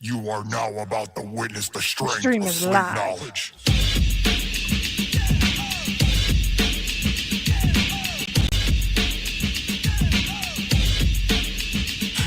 You are now about to witness the strength stream of is sleep live. knowledge.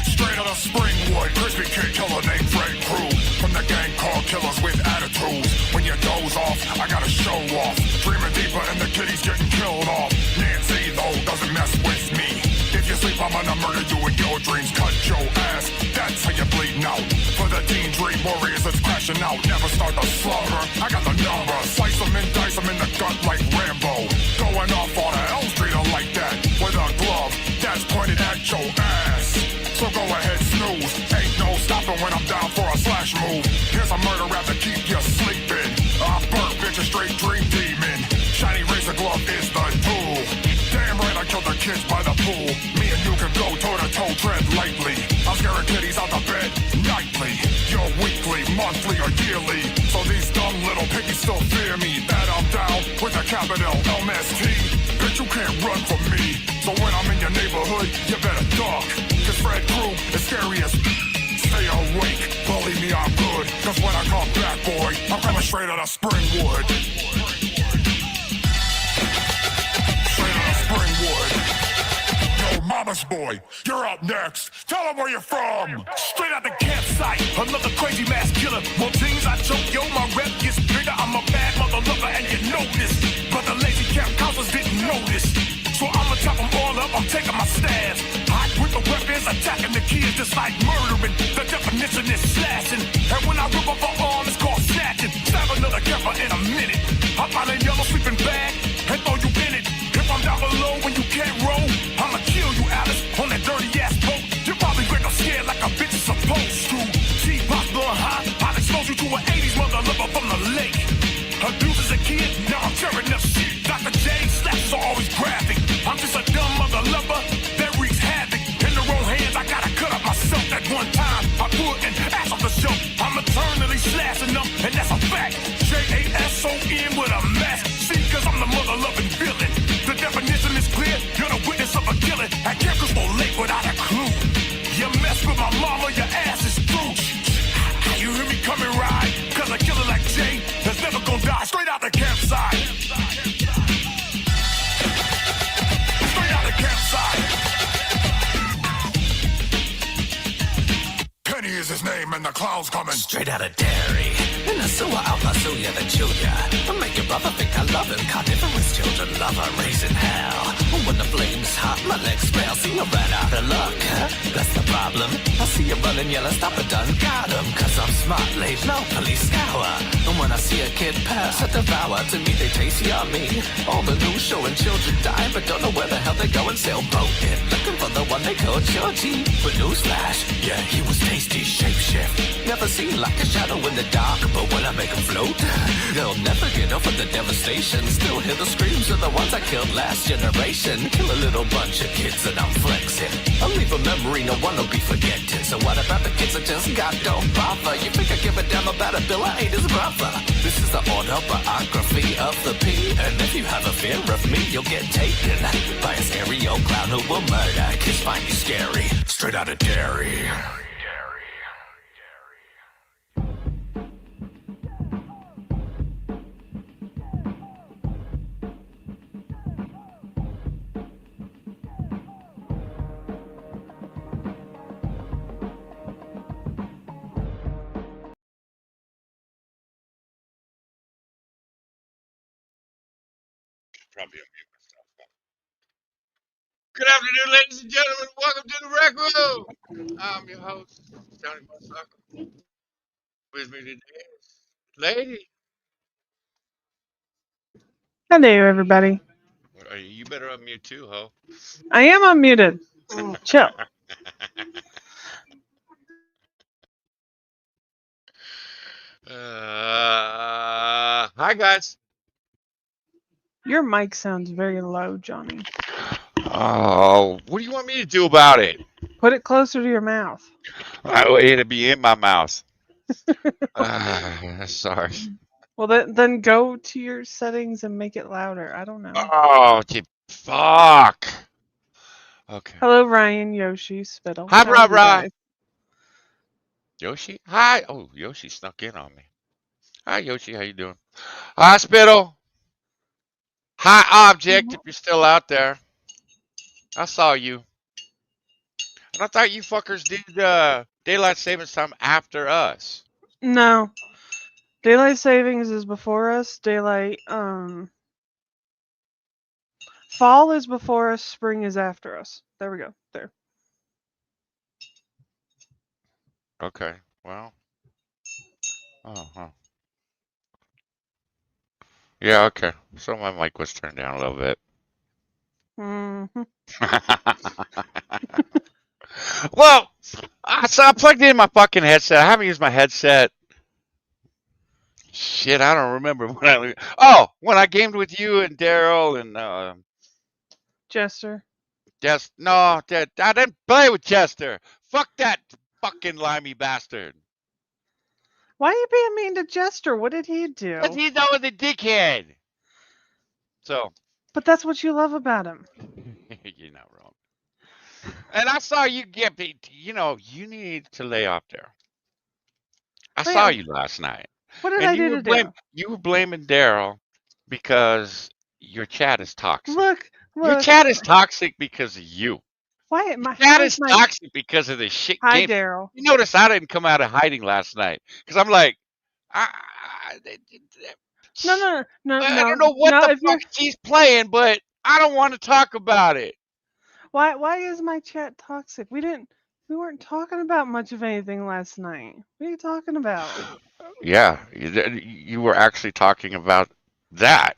Straight out of Springwood, crispy kid killer named Fred Crew. From the gang called Killers with Attitudes. When you doze off, I gotta show off. Dreaming deeper and the kitty's getting killed off. Nancy, though, doesn't mess with me. If you sleep, I'm gonna murder you in your dreams. Cut your ass, that's how you're bleeding out. For the Teen Dream Warriors, it's crashing out. Never start the slumber, I got the number. Slice them and dice them in the gut like Rambo. Going off on a Elm Street like that. With a glove that's pointed at your ass. So go ahead, snooze. Ain't no stopping when I'm down for a slash move. Here's a murder rap to keep you sleeping. I burnt bitch, a straight dream demon. Shiny razor glove is the tool. Damn right, I killed the kids by the pool. Me and you can go toe-to-toe, tread lightly. I'm scaring kitties out the bed nightly. You're weekly, monthly, or yearly. So these dumb little piggies still fear me. That I'm down with a capital MST. Bitch, you can't run from me. So when I'm in your neighborhood, you better duck. Cause Fred Crew is scary as stay awake. Believe me, I'm good. Cause when I come back, boy, I'm coming straight out of Springwood. Springwood. Yo, mama's boy, you're up next. Tell them where you're from. Straight out the campsite, another crazy mass killer. More things I choke, yo, my rep gets bigger. I'm a bad mother lover and you know this. But the lazy camp counselors didn't notice. So I'ma chop them all up, I'm taking my stabs. Hot with the weapons, attacking the kids just like murdering. The definition is slashing. And when I rip up her arm, it's called snatching. Stab another camper in a minute. Hop on a yellow sleeping bag and throw you in it. If I'm down below when you can't roll, I'ma kill you, Alice, on that dirty ass boat. You probably break up scared like a bitch is supposed to. She pops blowing high, I'll expose you to an 80s mother lover from the lake. Abused as a kid, now I'm tearing up shit. Dr. J slaps are always graphic. I'm just a dumb mother lover that wreaks havoc. In the wrong hands, I gotta cut up myself. That one time, I put an ass off the show. I'm eternally slashing them, and that's a fact. J-A-S-O-N with a mask. See, cause I'm the mother-loving villain. The definition is clear, you're the witness of a killing. I can't go so late without a clue. You mess with my mama, your ass is through. You hear me coming right? Cause a killer like Jay is never gonna die. Straight out the campsite. Straight out the campsite. Penny is his name and the clown's coming. Straight out of dairy. In the sewer, I'll pursue you, then chew ya. I'll make your brother think I love him. Carnivorous children love her, raising hell. When the flame's hot, my legs fail. See you right out of luck, huh? That's the problem. I see you running yellow, stop it, done got him. Cause I'm smart, laid low, police scour. And when I see a kid pass, I devour. To me, they taste yummy. All the news showing children die, but don't know where the hell they go and sailboating. Looking for the one they call Georgie. But newsflash, yeah, he was tasty, shapeshift. Never seen like a shadow in the dark, but when I make them float, they'll never get over the devastation. Still hear the screams of the ones I killed last generation. Kill a little bunch of kids and I'm flexing. I'll leave a memory no one will be forgetting. So what about the kids that just got don't bother? You think I give a damn about a bill? I ain't his brother. This is the autobiography of the P. And if you have a fear of me, you'll get taken by a scary old clown who will murder. Kids find you scary. Straight out of dairy. Probably unmute myself. Good afternoon, ladies and gentlemen. Welcome to the Rec Room. I'm your host, Tony Motherfucker. With me today is Lady. Hello, everybody. You better unmute too, ho. I am unmuted. Chill. Hi, guys. Your mic sounds very low, Johnny. Oh, what do you want me to do about it? Put it closer to your mouth. It'll be in my mouth. Sorry. Well, then go to your settings and make it louder. I don't know. Oh, fuck. Okay. Hello, Ryan, Yoshi, Spittle. Hi, Rob. Yoshi? Hi. Oh, Yoshi snuck in on me. Hi, Yoshi. How you doing? Hospital. High object. If you're still out there, I saw you. And I thought you fuckers did daylight savings time after us. No. Daylight savings is before us. Fall is before us. Spring is after us. There we go. There. Okay. Well. Oh, huh. Yeah. Okay. So my mic was turned down a little bit. hmm Well, so I plugged in my fucking headset. I haven't used my headset. Shit, I don't remember when I. Oh, when I gamed with you and Daryl and Jester. Just no, I didn't play with Chester. Fuck that fucking limey bastard. Why are you being mean to Jester? What did he Cause do? he's always a dickhead. So But that's what you love about him. you're not wrong. And I saw you get. You need to lay off there. I saw Wait, you last night. what did And I do to do? you were blaming Daryl because your chat is toxic. Look, Your look. chat is toxic because of you. Why Chat where's is my toxic because of the shit Hi game. Daryl. You notice I didn't come out of hiding last night because I'm like, I, I don't know what No, the if fuck you're she's playing, but I don't want to talk about it. why is my chat toxic? We weren't talking about much of anything last night. What are you talking about? Yeah, you were actually talking about that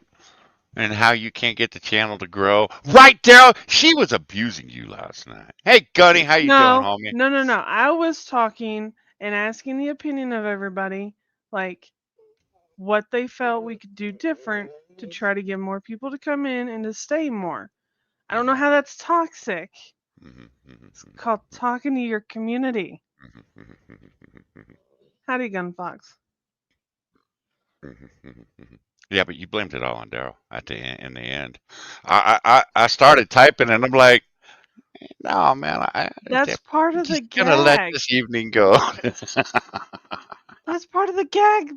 and how you can't get the channel to grow. Right, Daryl? She was abusing you last night. Hey, Gunny, how you doing, No, homie? no. I was talking and asking the opinion of everybody, like what they felt we could do different to try to get more people to come in and to stay more. I don't know how that's toxic. It's called talking to your community. Howdy, Gunfox. Yeah, but you blamed it all on Daryl at the end. In the end, I started typing and I'm like, no, man, I That's part think of he's the gonna let gag. this evening go. That's part of the gag,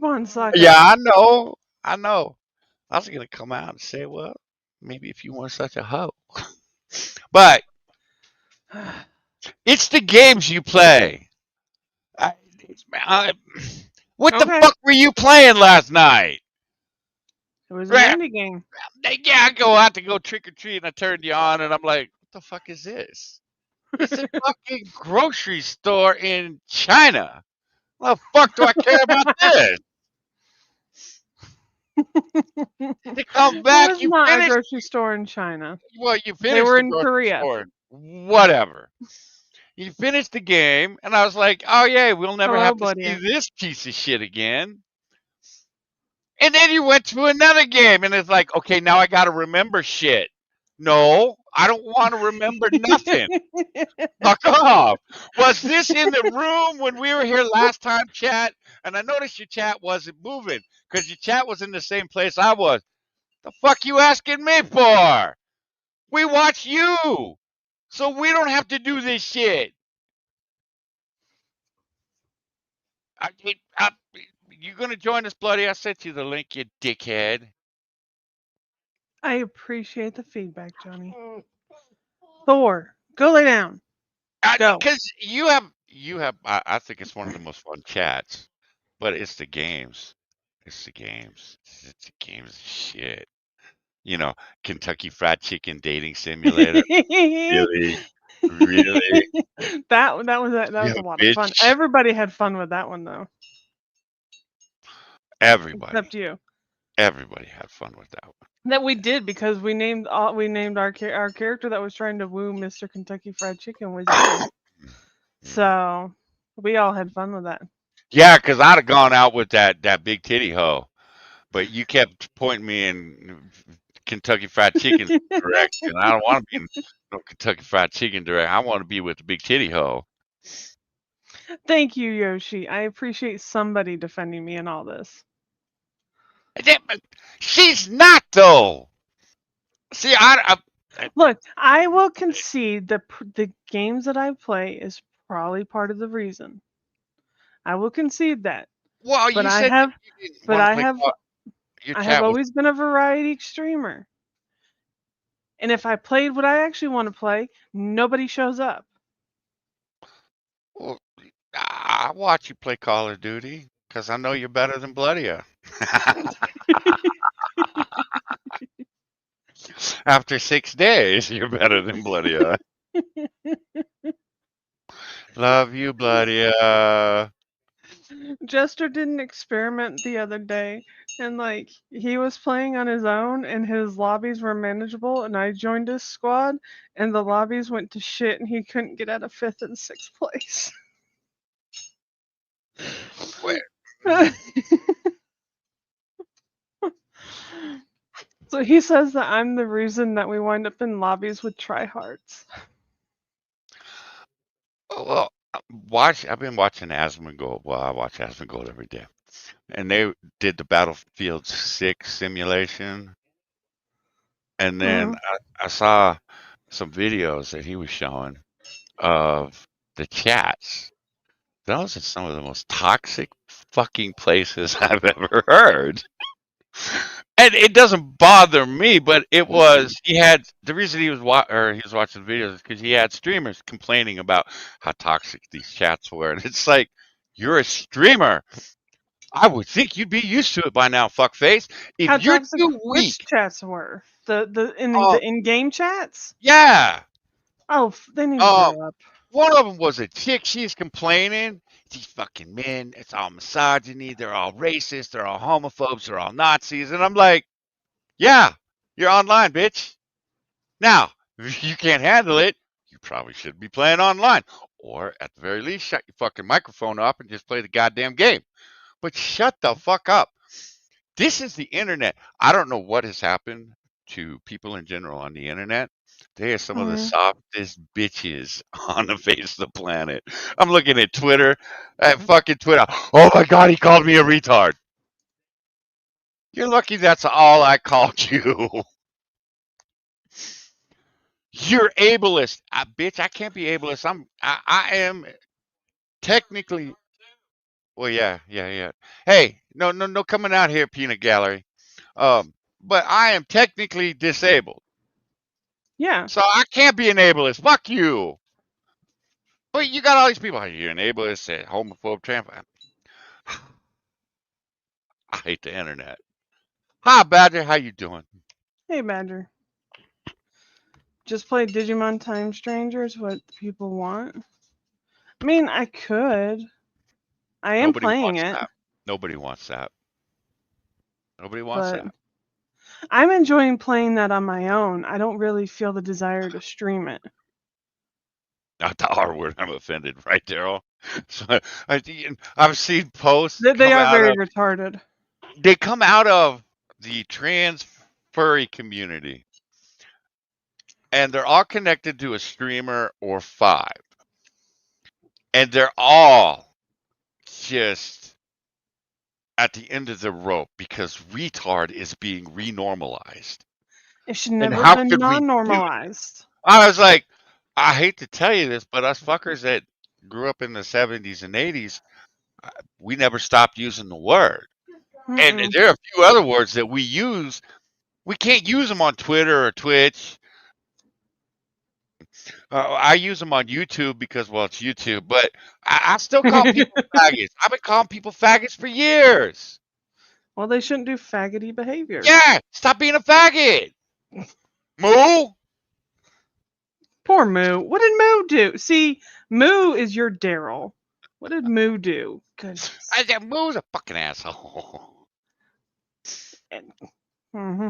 Yeah, Bonsucker. I know, I know. I was gonna come out and say, well, maybe if you weren't such a hoe, but it's the games you play. I, I, what the Okay, fuck were you playing last night? it was an Right, indie game. yeah, I go out to go trick or treat and I turned you on and I'm like, what the fuck is this? It's a fucking grocery store in China. What the fuck do I care about this? To come It back, was not a grocery store in China. you They finished were the in grocery Korea. store. Whatever. You finished the game, and I was like, oh, yeah, we'll never Hello, have to see buddy. this piece of shit again. And then you went to another game, and it's like, okay, now I got to remember shit. No, I don't want to remember nothing. Fuck off. Was this in the room when we were here last time, chat? And I noticed your chat wasn't moving because your chat was in the same place I was. The fuck you asking me for? We watch you, so we don't have to do this shit. I, you gonna join us, bloody? I sent you the link, you dickhead. I appreciate the feedback, Johnny. Thor, go lay down. Go. Because you have. I think it's one of the most fun chats, but it's the games. It's the games. It's the games. Shit. You know, Kentucky Fried Chicken dating simulator. Really, really. that You was a have lot of fun. bitch. Everybody had fun with that one though, Everybody. except you. Everybody had fun with that one. That we did because we named our character that was trying to woo Mr. Kentucky Fried Chicken was you. So we all had fun with that. Yeah, because I'd have gone out with that big titty hoe, but you kept pointing me in Kentucky Fried Chicken's direction. I don't want to be in no Kentucky Fried Chicken direction. I want to be with the big titty hoe. Thank you, Yoshi. I appreciate somebody defending me in all this. She's not though. See, Look, I will concede that the games that I play is probably part of the reason. I will concede that. Well, But you I said that have, you didn't but want to I play have, your I have chat was. always been a variety streamer. And if I played what I actually want to play, nobody shows up. Well, I watch you play Call of Duty because I know you're better than Bloodia. After 6 days, you're better than Bloodia. Love you, Bloodia. Jester did an experiment the other day, and like he was playing on his own, and his lobbies were manageable, and I joined his squad, and the lobbies went to shit, and he couldn't get out of 5th and 6th place. Wait, So he says that I'm the reason that we wind up in lobbies with tryhards. well, I've been watching Asmon go. Well, I watch Asmon go every day, and they did the Battlefield 6 simulation, and then Hmm. I saw some videos that he was showing of the chats. Those are some of the most toxic fucking places I've ever heard. And it doesn't bother me, but he had the reason he was watching videos is because he had streamers complaining about how toxic these chats were, and it's like you're a streamer. I would think you'd be used to it by now, fuckface. How If you're toxic too which weak, chats were? The uh, in-game chats? yeah. Oh, they need to Um, grow up. One of them was a chick. She's complaining. These fucking men, it's all misogyny. They're all racist. They're all homophobes. They're all Nazis. And I'm like, yeah, you're online, bitch. Now, if you can't handle it, you probably shouldn't be playing online. Or at the very least, shut your fucking microphone up and just play the goddamn game. But shut the fuck up. This is the internet. I don't know what has happened to people in general on the internet. They are some of the Hmm. softest bitches on the face of the planet. I'm looking at Twitter, at fucking Twitter. Oh my God, he called me a retard. You're lucky that's all I called you. You're ableist. Bitch, I can't be ableist. I am technically, well, yeah. Hey, no coming out here, peanut gallery. But I am technically disabled. Yeah. So I can't be an ableist. Fuck you. But you got all these people. You're an ableist, homophobe, tramp. I hate the internet. Hi, Badger. How you doing? Hey, Badger. Just play Digimon Time Strangers, what people want. I mean, I could. I am Nobody playing wants it, that. Nobody wants that. Nobody wants but that. I'm enjoying playing that on my own. I don't really feel the desire to stream it. Not the R word. I'm offended, right, Daryl? So I've seen posts They come are out very of. retarded. They come out of the trans furry community, and they're all connected to a streamer or five, and they're all just at the end of the rope because retard is being renormalized. It should And never have how been could we do it? non-normalized. I was like, I hate to tell you this, but us fuckers that grew up in the 70s and 80s, we never stopped using the word. And Mm-mm. there are a few other words that we use. We can't use them on Twitter or Twitch. I use them on YouTube because, well, it's YouTube, but I still call people faggots. I've been calling people faggots for years. Well, they shouldn't do faggoty behavior. Yeah, stop being a faggot. Moo. Poor Moo. What did Moo do? See, Moo is your Daryl. What did Moo do? Goodness. I said, Moo's a fucking asshole. Mm-hmm.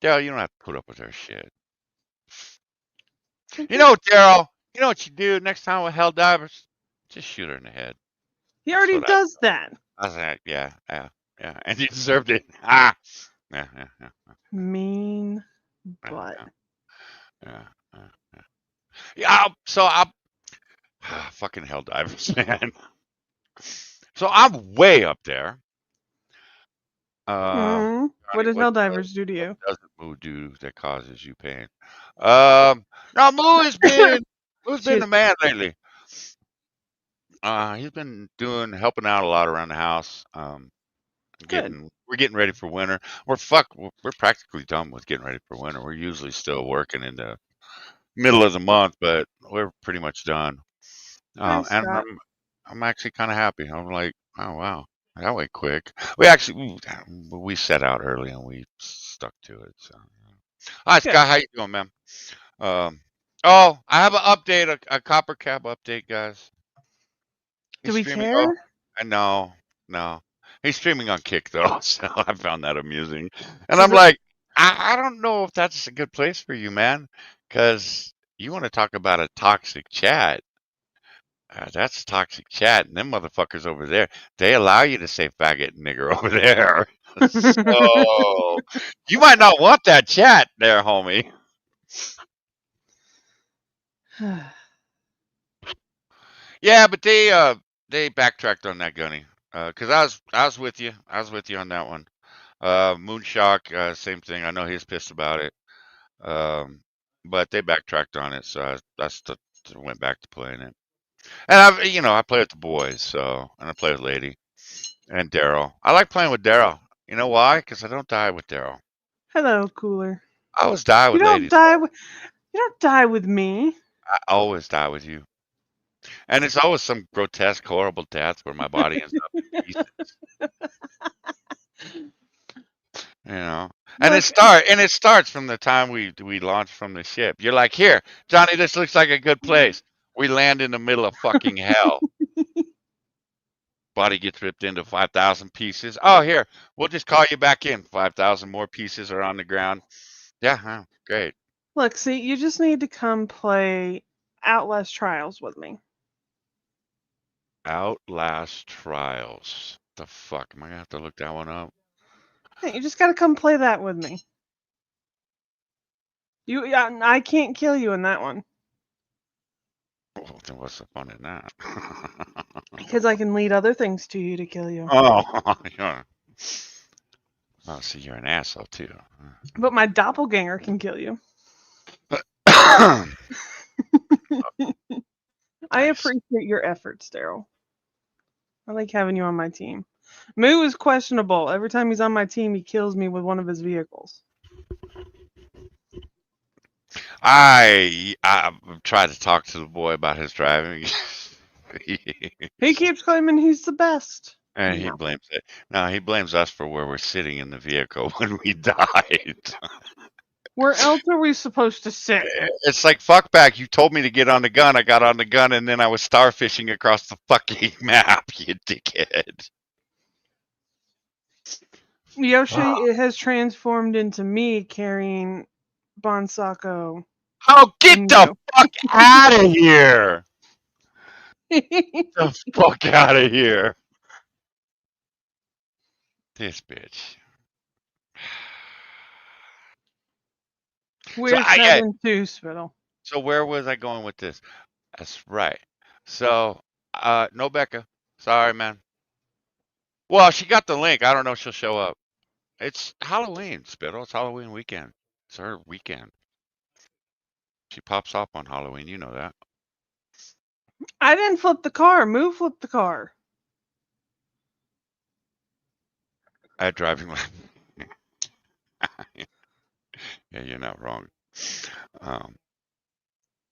Daryl, you don't have to put up with her shit. You know, Daryl, you know what you do next time with hell divers? Just shoot her in the head. He That's already what does that. I was like, yeah. And you deserved it. Ah. Yeah. Mean Yeah, butt. yeah, yeah. Yeah, so I'm fucking hell divers, man. So I'm way up there. What Johnny, did Helldivers do to you? what doesn't Moo do that causes you pain? No, Moo's been She the man lately. He's been helping out a lot around the house. Good. We're getting ready for winter. We're practically done with getting ready for winter. We're usually still working in the middle of the month, but we're pretty much done. Nice And job. I'm actually kind of happy. I'm like, oh wow, that went quick. We set out early and we stuck to it. So, hi Good. Scott, how you doing, man? Um, oh, I have an update, a copper cab update, guys. Do He's we streaming. Oh, care? no, no. He's streaming on Kick though, so I found that amusing. And Is I'm it? like, I don't know if that's a good place for you, man, because you want to talk about a toxic chat. That's toxic chat, and them motherfuckers over there, they allow you to say faggot and nigger over there. So you might not want that chat there, homie. Yeah, but they backtracked on that, Gunny. Cause I was with you. I was with you on that one. Moonshock, same thing. I know he's pissed about it. But they backtracked on it, so went back to playing it. And I play with the boys, so and I play with Lady and Daryl. I like playing with Daryl. You know why? Because I don't die with Daryl. Hello, Cooler. I always die You with don't ladies. die with me. I always die with you. And it's always some grotesque, horrible death where my body ends up in pieces. You know, Look, and it starts from the time we launch from the ship. You're like, here, Johnny, this looks like a good place. We land in the middle of fucking hell. Body gets ripped into 5,000 pieces. Oh, here, we'll just call you back in. 5,000 more pieces are on the ground. Yeah, huh, great. look, see, you just need to come play Outlast Trials with me. Outlast Trials. The fuck? Am I gonna have to look that one up? Hey, you just gotta come play that with me. I can't kill you in that one Oh, then what's the fun in that? because I can lead other things to you to kill you. Oh, yeah. Oh, see, you're an asshole too. But my doppelganger can kill you. I Nice. appreciate your efforts, Daryl. I like having you on my team. Moo is questionable. Every time he's on my team, he kills me with one of his vehicles. I tried to talk to the boy about his driving. He keeps claiming he's the best. And he No. blames it. No, he blames us for where we're sitting in the vehicle when we died. Where else are we supposed to sit? It's like, fuck back. You told me to get on the gun. I got on the gun, and then I was starfishing across the fucking map, you dickhead. Yoshi it has transformed into me carrying Bonsako. Oh, get and the you. fuck out of here! The fuck out of here! This bitch. We're Yeah. 7-2, Spittle. So where was I going with this? That's right. So, no Becca. Sorry, man. Well, she got the link. I don't know if she'll show up. It's Halloween, Spittle. It's Halloween weekend. It's her weekend. She pops up on Halloween. You know that. I didn't flip the car. Moo flipped the car. I had driving. Yeah, you're not wrong.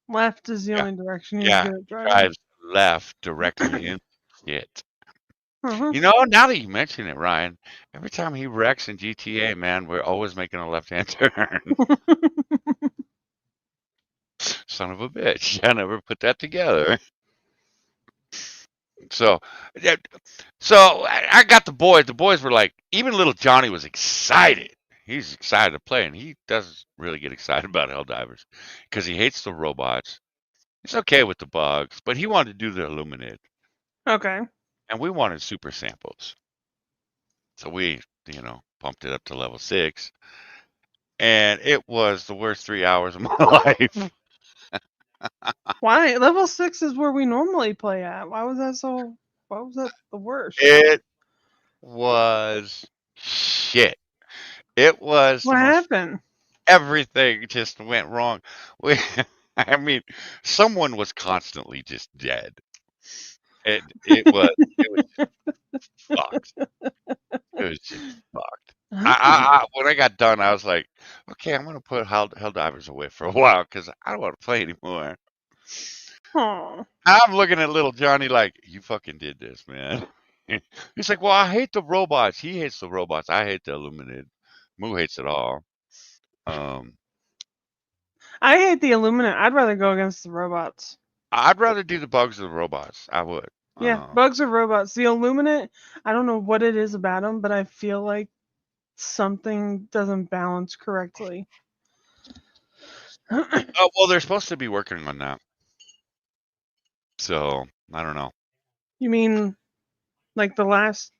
Left is the Yeah, only direction he's yeah. good at driving. Drives left directly in shit. Uh-huh. You know, now that you mention it, Ryan, every time he wrecks in GTA, man, we're always making a left-hand turn. Son of a bitch. I never put that together. So, yeah, I got the boys. The boys were like, even little Johnny was excited. He's excited to play, and he doesn't really get excited about Helldivers because he hates the robots. He's okay with the bugs, but he wanted to do the Illuminate, Okay. and we wanted super samples. So we, pumped it up to level 6, and it was the worst 3 hours of my life. Why? Level 6 is where we normally play at. Why was that the worst? It was shit. It was the What most happened? everything just went wrong. I mean, someone was constantly just dead. It was fucked. It was just fucked. When I got done, I was like, okay, I'm gonna put Helldivers away for a while because I don't want to play anymore. Aw. I'm looking at little Johnny like, you fucking did this, man. He's like, well, I hate the robots. He hates the robots. I hate the Illuminated. Moo hates it all. Um, I hate the Illuminate. I'd rather go against the robots. I'd rather do the bugs than the robots. I would. Yeah, bugs or robots. The Illuminate, I don't know what it is about them, but I feel like something doesn't balance correctly. Oh, well, they're supposed to be working on that. So I don't know. You mean like the last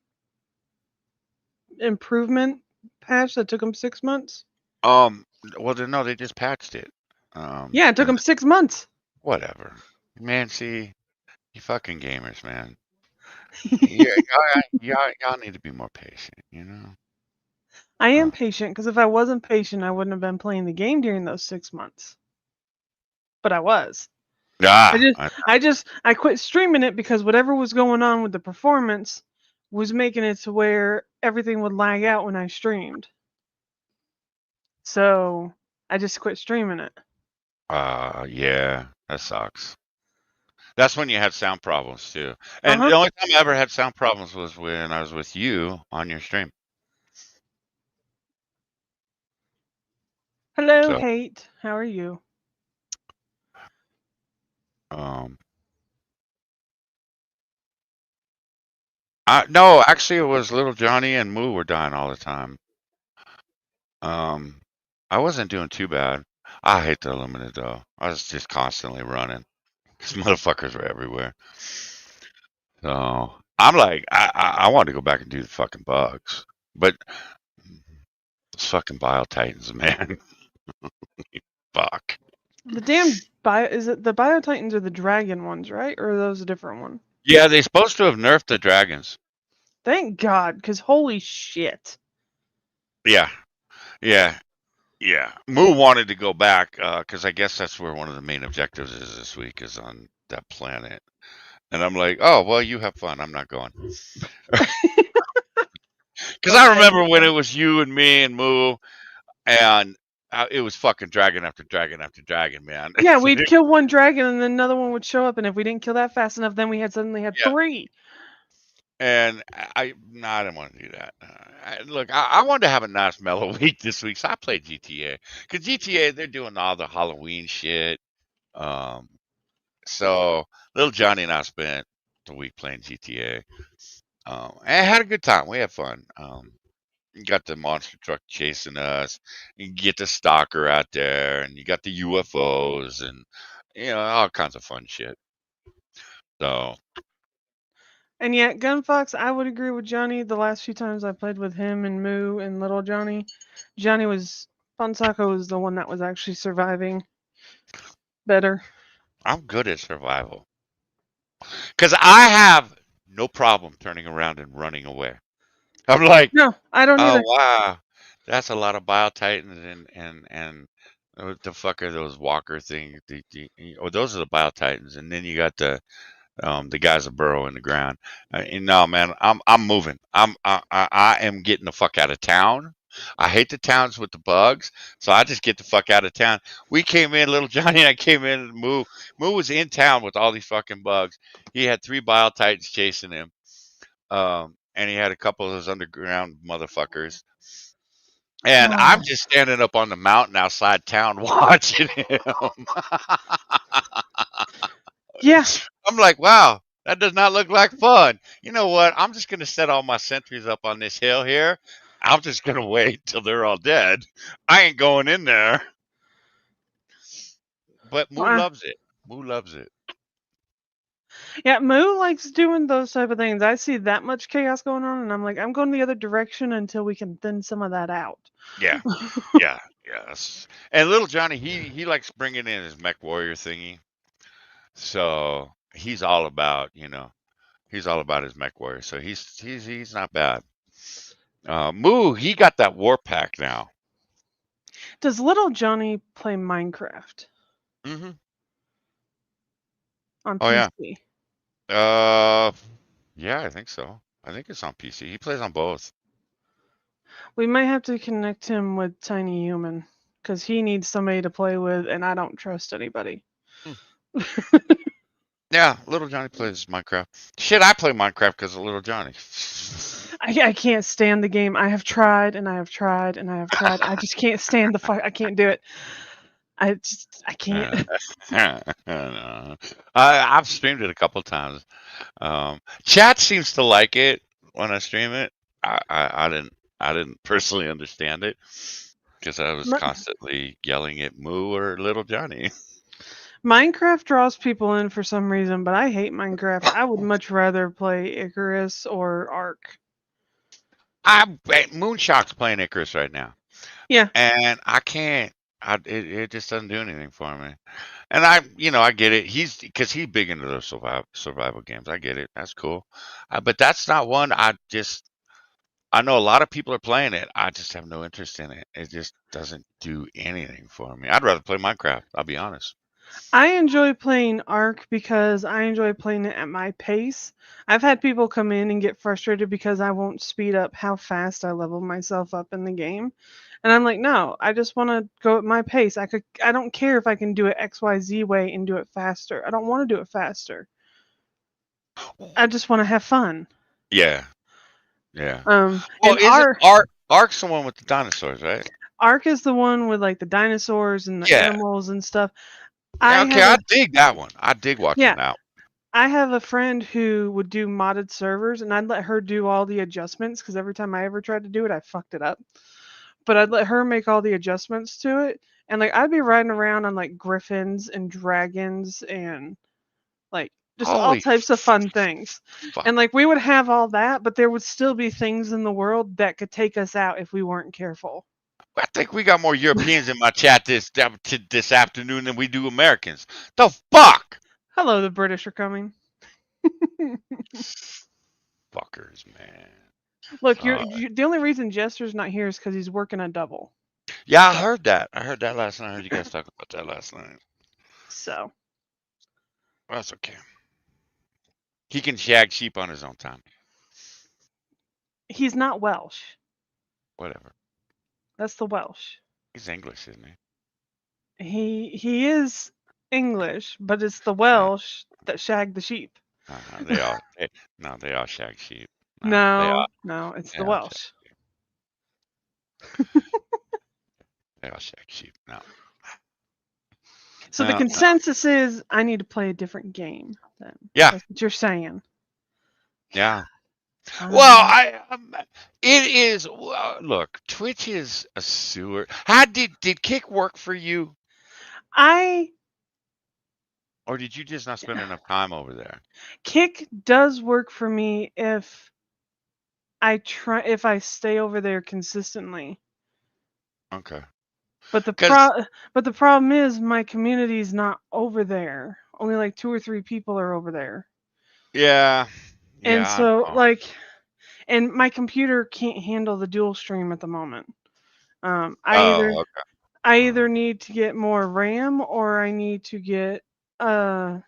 improvement patch that took them 6 months? Well, no, they just patched it. Yeah, it took And them 6 months. whatever, man. See, you fucking gamers, man. Yeah, y'all need to be more patient. You know. I am patient because if I wasn't patient, I wouldn't have been playing the game during those 6 months. But I was. Ah, I quit streaming it because whatever was going on with the performance was making it to where everything would lag out when I streamed. So I just quit streaming it. yeah, that sucks. That's when you had sound problems too. And the only time I ever had sound problems was when I was with you on your stream. Hello, So, Hate. How are you? no, actually, it was little Johnny and Moo were dying all the time. I wasn't doing too bad. I hate the Illuminate though. I was just constantly running. These motherfuckers were everywhere. So I'm like, I want to go back and do the fucking bugs, but those fucking Bio Titans, man. Fuck. The damn is it the Bio Titans are the dragon ones, right? Or are those a different one? Yeah, they're supposed to have nerfed the dragons. Thank God, because holy shit. Yeah, yeah, yeah. Moo wanted to go back because I guess that's where one of the main objectives is this week is on that planet. And I'm like, oh well, you have fun. I'm not going. Because I remember when it was you and me and Moo, and it was fucking dragon after dragon after dragon, man. Yeah, we'd kill one dragon and then another one would show up, and if we didn't kill that fast enough, then we had suddenly had Yeah. 3. And I didn't want to do that. Look, I wanted to have a nice mellow week this week, so I played GTA. Because GTA, they're doing all the Halloween shit. So little Johnny and I spent the week playing GTA. And had a good time. We had fun. You got the monster truck chasing us. You get the stalker out there, and you got the UFOs, and all kinds of fun shit. So And yet, Gunfox, I would agree with Johnny. The last few times I played with him and Moo and little Johnny, Fonsako was the one that was actually surviving better. I'm good at survival because I have no problem turning around and running away. I'm like, No, I don't oh either. wow, that's a lot of Bio Titans and what the fuck are those walker things? Those are the Bio Titans, and then you got the guys that burrow in the ground. And no, man, I'm moving. I am getting the fuck out of town. I hate the towns with the bugs, so I just get the fuck out of town. We came in, little Johnny and I came in, and Moo was in town with all these fucking bugs. He had 3 Bile Titans chasing him, and he had a couple of those underground motherfuckers. And I'm just standing up on the mountain outside town watching him. Yeah. I'm like, wow, that does not look like fun. You know what? I'm just going to set all my sentries up on this hill here. I'm just going to wait till they're all dead. I ain't going in there. But Moo loves it. Moo loves it. Yeah, Moo likes doing those type of things. I see that much chaos going on, and I'm like, I'm going the other direction until we can thin some of that out. Yeah. Yes. And little Johnny, he likes bringing in his mech warrior thingy. So he's all about, he's all about his mech warrior. So he's not bad. Moo, he got that war pack now. Does little Johnny play Minecraft? Mm-hmm. On Oh, PC? yeah. Yeah, I think so. I think it's on PC. He plays on both. We might have to connect him with Tiny Human because he needs somebody to play with, and I don't trust anybody. Hmm. Yeah, Little Johnny plays Minecraft. Shit, I play Minecraft because of Little Johnny. I can't stand the game. I have tried and I have tried and I have tried. I just can't stand the fuck. I can't do it. I can't. No. I've streamed it a couple times. Chat seems to like it when I stream it. I didn't personally understand it because I was Mi- constantly yelling at Moo or Little Johnny. Minecraft draws people in for some reason, but I hate Minecraft. I would much rather play Icarus or Ark. Moonshock's playing Icarus right now, Yeah, and I can't. It just doesn't do anything for me. And I get it. Because he's big into those survival games. I get it. That's cool. But that's not one I know a lot of people are playing it. I just have no interest in it. It just doesn't do anything for me. I'd rather play Minecraft. I'll be honest. I enjoy playing Ark because I enjoy playing it at my pace. I've had people come in and get frustrated because I won't speed up how fast I level myself up in the game. And I'm like, no, I just want to go at my pace. I don't care if I can do it XYZ way and do it faster. I don't want to do it faster. I just want to have fun. Yeah, yeah. Well, And isn't Ark's the one with the dinosaurs, right? Ark is the one with like the dinosaurs and the Yeah. animals and stuff. Yeah. I Okay, have I a dig that one. I dig watching yeah, that. I have a friend who would do modded servers, and I'd let her do all the adjustments because every time I ever tried to do it, I fucked it up. But I'd let her make all the adjustments to it, and like I'd be riding around on like griffins and dragons and like just all Holy types of fun things. fuck! And like we would have all that, but there would still be things in the world that could take us out if we weren't careful. I think we got more Europeans in my chat this afternoon than we do Americans. The fuck? Hello, the British are coming. Fuckers, man. Look, Uh, the only reason Jester's not here is because he's working a double. yeah, I heard that. I heard that last night. I heard you guys talk about that last night. So That's okay. He can shag sheep on his own time. he's not Welsh. Whatever. That's the Welsh. He's English, isn't he? He is English, but it's the Yeah. Welsh that shag the sheep. No, they all shag sheep. No, No, it's they the all Welsh. they all shag sheep. No. So the No. consensus is I need to play a different game. Then Yeah. that's what you're saying. Yeah. Um, Well, it is. Look, Twitch is a sewer. How did Kick work for you, I or did you just not spend enough time over there? Kick does work for me if I stay over there consistently. Okay. But the 'Cause problem is my community's not over there. Only like 2 or 3 people are over there. yeah, And I so know. like and my computer can't handle the dual stream at the moment. I Oh, okay. either need to get more RAM or I need to get up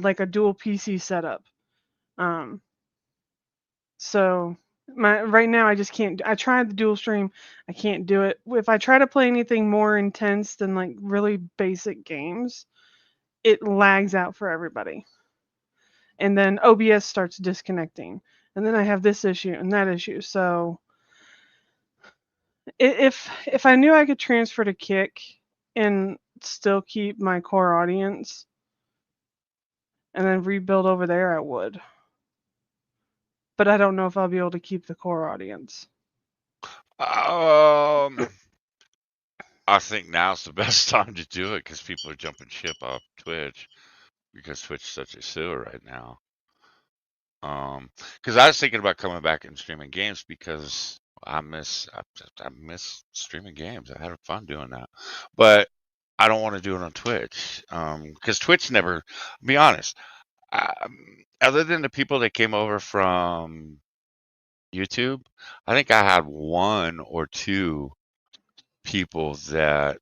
like a dual PC setup. So right now I just can't. I tried the dual stream. I can't do it. If I try to play anything more intense than like really basic games, it lags out for everybody. And then OBS starts disconnecting. And then I have this issue and that issue. So if I knew I could transfer to Kick and still keep my core audience and then rebuild over there, I would. But I don't know if I'll be able to keep the core audience. I think now's the best time to do it because people are jumping ship off Twitch because Twitch is such a sewer right now. Because I was thinking about coming back and streaming games because I miss streaming games. I had fun doing that, but I don't want to do it on Twitch because Twitch never. Be honest, other than the people that came over from YouTube, I think I had one or two people that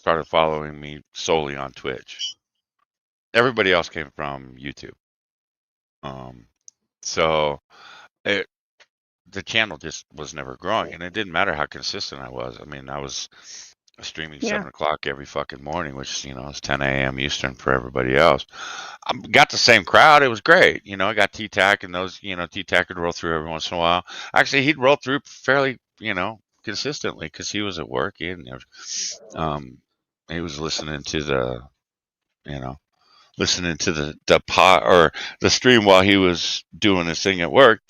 started following me solely on Twitch. Everybody else came from YouTube. Um, so it, the channel just was never growing, and it didn't matter how consistent I was. I mean, I was streaming Yeah. 7 o'clock every fucking morning, which is 10 a.m. Eastern for everybody else. I got the same crowd. It was great. I got T-Tac and those. T-Tac would roll through every once in a while. Actually, he'd roll through fairly, consistently because he was at work and he was listening to you know, the pot or the stream while he was doing his thing at work.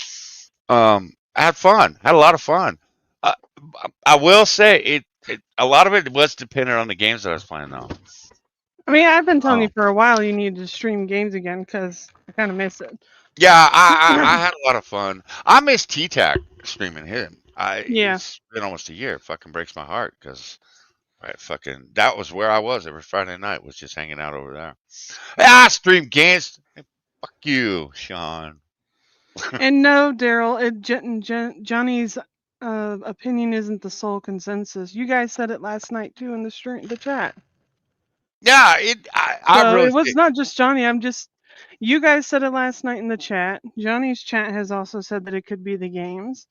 I had fun. Had a lot of fun. Uh, I will say a lot of it was dependent on the games that I was playing though. I mean, I've been telling you Um, for a while you need to stream games again because I kind of miss it. yeah, I had a lot of fun. I miss T-Tac streaming him. Yeah. It's been almost a year. It fucking breaks my heart because that was where I was every Friday night, was just hanging out over there. I stream games. Hey, fuck you, Sean. And no, Daryl, Johnny's opinion isn't the sole consensus. You guys said it last night too in the chat. Yeah, I So really it was think. not just Johnny. You guys said it last night in the chat. Johnny's chat has also said that it could be the games.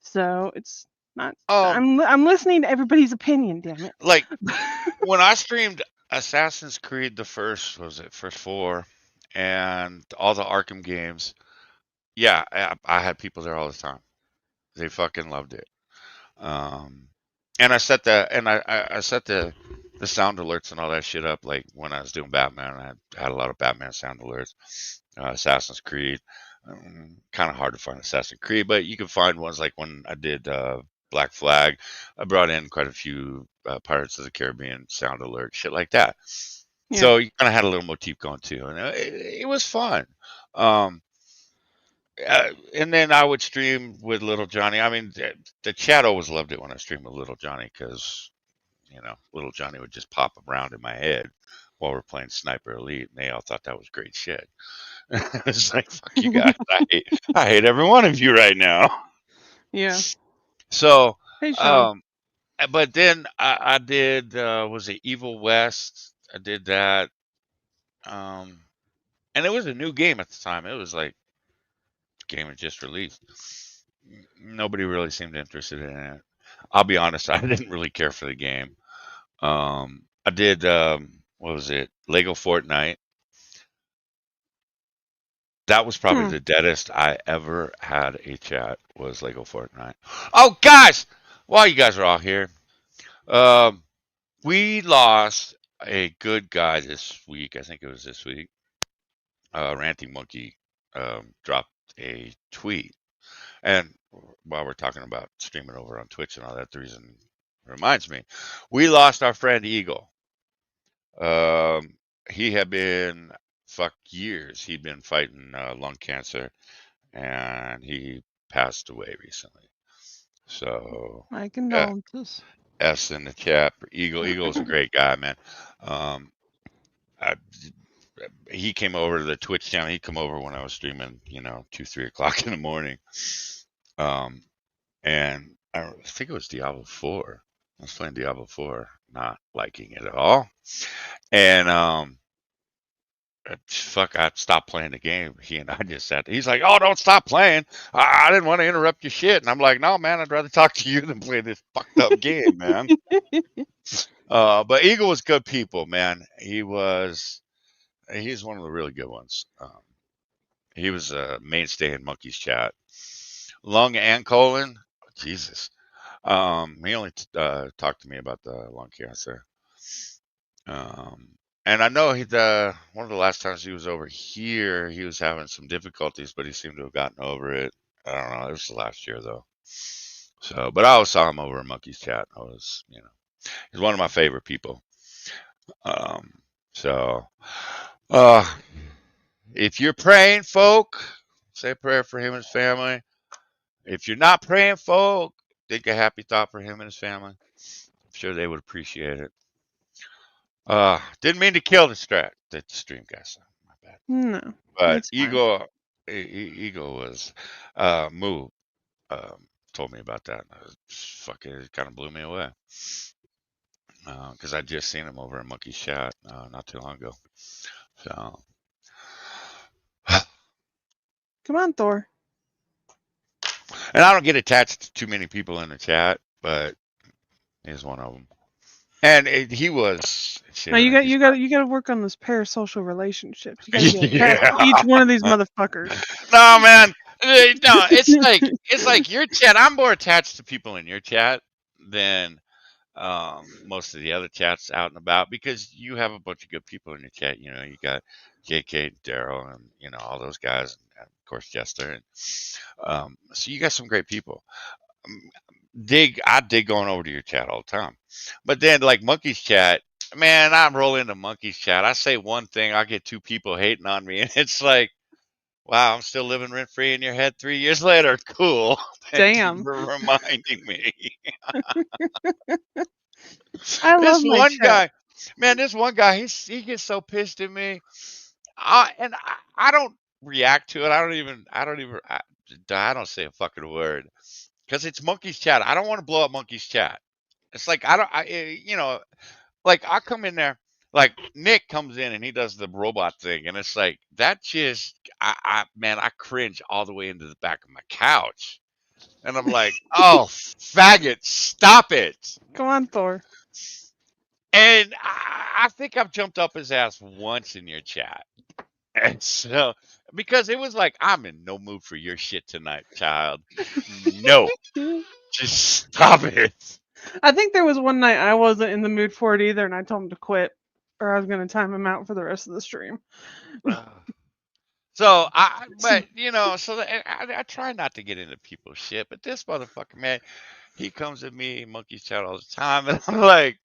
So it's not. Um, I'm listening to everybody's opinion. Damn it. like when I streamed Assassin's Creed, the first was it first four, and all the Arkham games. Yeah, I had people there all the time. They fucking loved it. Um, and I set the sound alerts and all that shit up like when I was doing Batman. I had a lot of Batman sound alerts. Assassin's Creed. Kind of hard to find Assassin's Creed, but you can find ones like when I did Black Flag. I brought in quite a few Pirates of the Caribbean sound alerts, shit like that. Yeah. So you kind of had a little motif going too, and it was fun. Um, and then I would stream with Little Johnny. I mean, the chat always loved it when I streamed with Little Johnny because Little Johnny would just pop around in my head while we're playing Sniper Elite, and they all thought that was great shit. It's like, fuck you guys. I hate every one of you right now. Yeah. So, Hey, Sean. but then I did, was it Evil West? I did that. And it was a new game at the time. It was like, game had just released. Nobody really seemed interested in it. I'll be honest, I didn't really care for the game. I did, what was it? Lego Fortnite. That was probably Hmm. the deadest I ever had a chat, was Lego Fortnite. Oh, guys, while you guys are all here, we lost a good guy this week. I think it was this week. Ranting Monkey dropped a tweet. And while we're talking about streaming over on Twitch and all that, the reason reminds me, we lost our friend Eagle. He had been, fuck, years. He'd been fighting lung cancer, and he passed away recently. So, My condolences. S in the chat for Eagle. Eagle's a great guy, man. Um, I, he came over to the Twitch channel. He'd come over when I was streaming, 2, 3 o'clock in the morning. And I think it was Diablo 4. I was playing Diablo 4, not liking it at all. And fuck, I stopped playing the game. He and I just sat there. He's like, "Oh, don't stop playing. I didn't want to interrupt your shit." And I'm like, "No, man, I'd rather talk to you than play this fucked up game, man." But Eagle was good people, man. He's one of the really good ones. He was a mainstay in Monkey's chat. Lung and colon, Jesus. He only talked to me about the lung cancer. And I know one of the last times he was over here, he was having some difficulties, but he seemed to have gotten over it. I don't know. It was last year though. So, but I always saw him over in Monkey's chat. He's one of my favorite people. So, if you're praying, folk, say a prayer for him and his family. If you're not praying, folk, think a happy thought for him and his family. I'm sure they would appreciate it. Didn't mean to kill the stream, guys. My bad. No. But It's fine. Eagle was Moo told me about that. Fucking, it kind of blew me away. because I just seen him over at Monkey Shot not too long ago. So, Come on, Thor. and I don't get attached to too many people in the chat, but he's one of them. And he was shit. Now you I got just you got to work on those parasocial relationships. You got to get attached yeah. to each one of these motherfuckers. No, man. No, it's like your chat. I'm more attached to people in your chat than most of the other chats out and about because you have a bunch of good people in your chat. You know, you got JK, Daryl, and all those guys, and of course Jester, and so you got some great people. Um, I dig going over to your chat all the time, but then like Monkey's chat, man, I roll into Monkey's chat. I say one thing, I get two people hating on me, and it's like, wow, I'm still living rent free in your head 3 years later. Cool. Thank you Damn, for reminding me. I love This my one chat. guy, man, this one guy, he gets so pissed at me. I don't react to it. I don't say a fucking word because it's Monkey's chat. I don't want to blow up Monkey's chat. It's like I don't, I, like I come in there, like Nick comes in and he does the robot thing, and it's like that just, man, I cringe all the way into the back of my couch, and I'm like, oh, faggot, stop it. Come on, Thor. And I think I've jumped up his ass once in your chat. And so, because it was like, I'm in no mood for your shit tonight, child. No, just stop it. I think there was one night I wasn't in the mood for it either, and I told him to quit, or I was going to time him out for the rest of the stream. So, but, so I try not to get into people's shit, but this motherfucker, man, he comes at me, Monkey's chat all the time, and I'm like,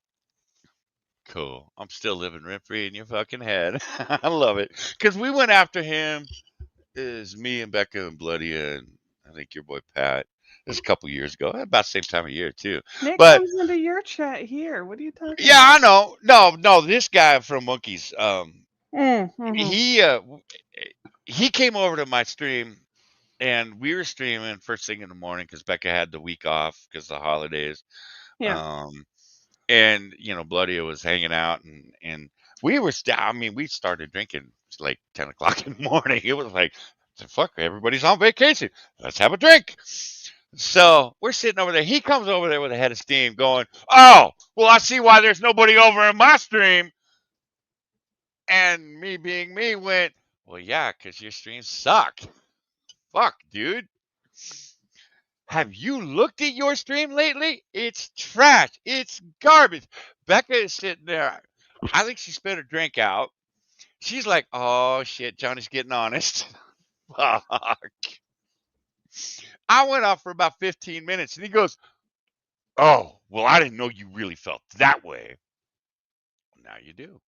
cool. I'm still living rent free in your fucking head. I love it. Because we went after him. Is me and Becca and Bloody and I think your boy Pat. This a couple years ago, about the same time of year too. Nick But comes into your chat here. What are you talking yeah, about? I know. No, this guy from Monkeys, Mm-hmm. he came over to my stream and we were streaming first thing in the morning because Becca had the week off because the holidays. Yeah. Um, and Bloody was hanging out and we were I mean, we started drinking like 10 o'clock in the morning. It was like, fuck, everybody's on vacation, let's have a drink. So we're sitting over there, he comes over there with a head of steam going, oh well, I see why there's nobody over in my stream. And me being me went, well, yeah, because your streams suck. Fuck, dude. Have you looked at your stream lately? It's trash. It's garbage. Becca is sitting there. I think she spit her drink out. She's like, oh shit, Johnny's getting honest. Fuck. I went off for about 15 minutes and he goes, oh, well, I didn't know you really felt that way. Now you do.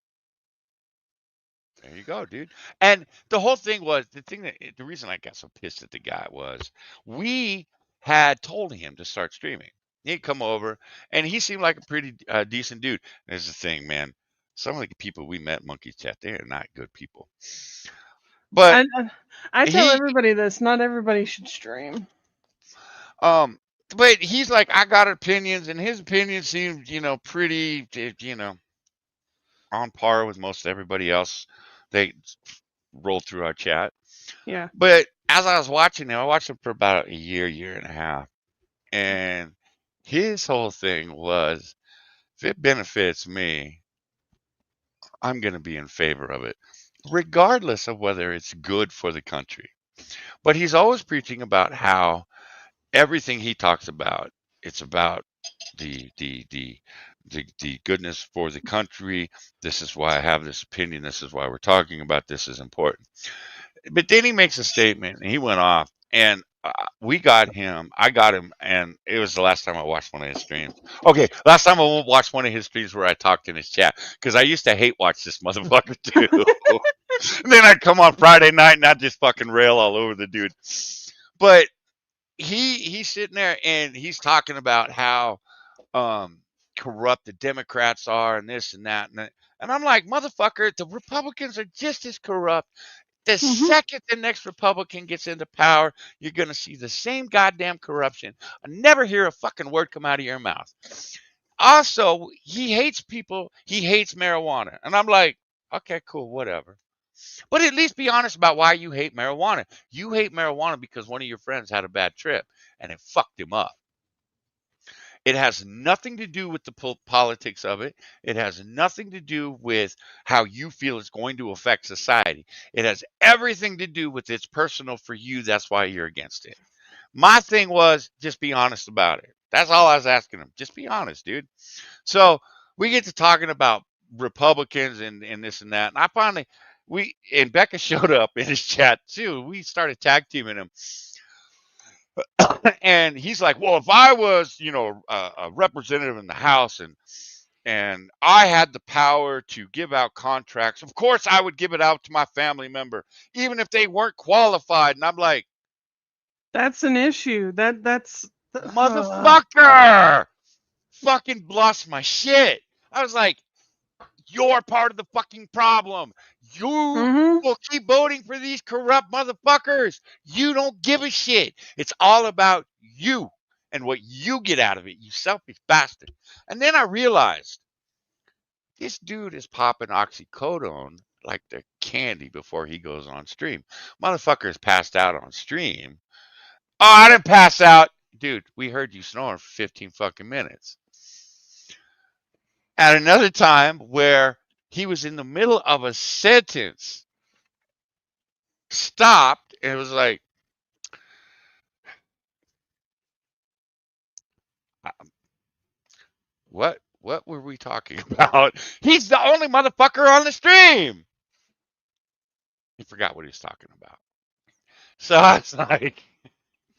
There you go, dude. And the whole thing was the reason I got so pissed at the guy was we had told him to start streaming. He'd come over, and he seemed like a pretty decent dude. There's the thing, man. Some of the people we met, Monkey Chat, they are not good people. But I tell he, everybody this. Not everybody should stream. um, but he's like, I got opinions, and his opinions seemed, pretty, on par with most everybody else. They rolled through our chat. Yeah. But as I was watching him, I watched him for about a year and a half. And his whole thing was if it benefits me, I'm going to be in favor of it, regardless of whether it's good for the country. But he's always preaching about how everything he talks about, it's about the goodness for the country. This is why I have this opinion. This is why we're talking about this is important. But then he makes a statement and he went off and we got him. I got him, and it was the last time I watched one of his streams. Okay, last time I watched one of his streams where I talked in his chat because I used to hate watch this motherfucker too. And then I'd come on Friday night and I'd just fucking rail all over the dude. But he's sitting there and he's talking about how corrupt the Democrats are and this and that and I'm like, motherfucker, the Republicans are just as corrupt. The second the next Republican gets into power, you're going to see the same goddamn corruption. I never hear a fucking word come out of your mouth. Also, he hates people. He hates marijuana. And I'm like, okay, cool, whatever. But at least be honest about why you hate marijuana. You hate marijuana because one of your friends had a bad trip and it fucked him up. It has nothing to do with the politics of it. It has nothing to do with how you feel it's going to affect society. It has everything to do with it's personal for you. That's why you're against it. My thing was just be honest about it. That's all I was asking him. Just be honest, dude. So we get to talking about Republicans and this and that. And I finally, and Becca showed up in his chat too. We started tag teaming him. And he's like, well, if I was, a representative in the House and I had the power to give out contracts, of course I would give it out to my family member, even if they weren't qualified. And I'm like, That's an issue. That's motherfucker, fucking lost my shit. I was like, you're part of the fucking problem. You Mhm. will keep voting for these corrupt motherfuckers. You don't give a shit. It's all about you and what you get out of it, you selfish bastard. And then I realized this dude is popping oxycodone like the candy before he goes on stream. Motherfucker is passed out on stream. Oh, I didn't pass out. Dude, we heard you snoring for 15 fucking minutes. At another time where he was in the middle of a sentence, stopped, and it was like, what were we talking about? He's the only motherfucker on the stream. He forgot what he was talking about. So I was like,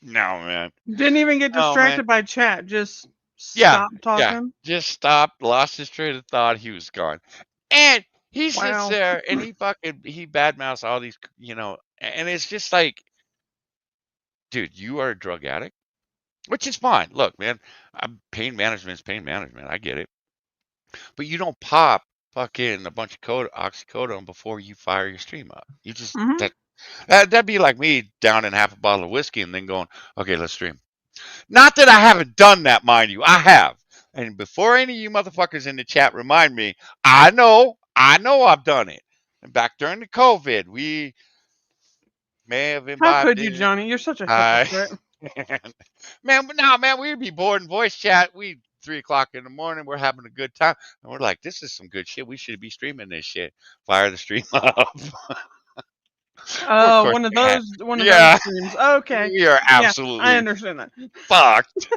no, man. Didn't even get No, man. distracted by chat. Just Yeah, stop yeah. talking. Just stopped, lost his train of thought. He was gone. And he sits Wow. there and he badmouths all these, and it's just like, dude, you are a drug addict, which is fine. Look, man, pain management is pain management. I get it. But you don't pop fucking a bunch of oxycodone before you fire your stream up. You just, Mhm. that'd be like me downing half a bottle of whiskey and then going, okay, let's stream. Not that I haven't done that, mind you. I have. And before any of you motherfuckers in the chat remind me, I know I've done it. And back during the COVID, we may have How imbibed could you, it. Johnny? You're such a I, hypocrite. man, but no, man, we'd be bored in voice chat. 3 o'clock in the morning, we're having a good time. And we're like, this is some good shit. We should be streaming this shit. Fire the stream up. We're, of Oh, course, one of those yeah, streams. Okay. we are Yeah, I absolutely understand that. fucked.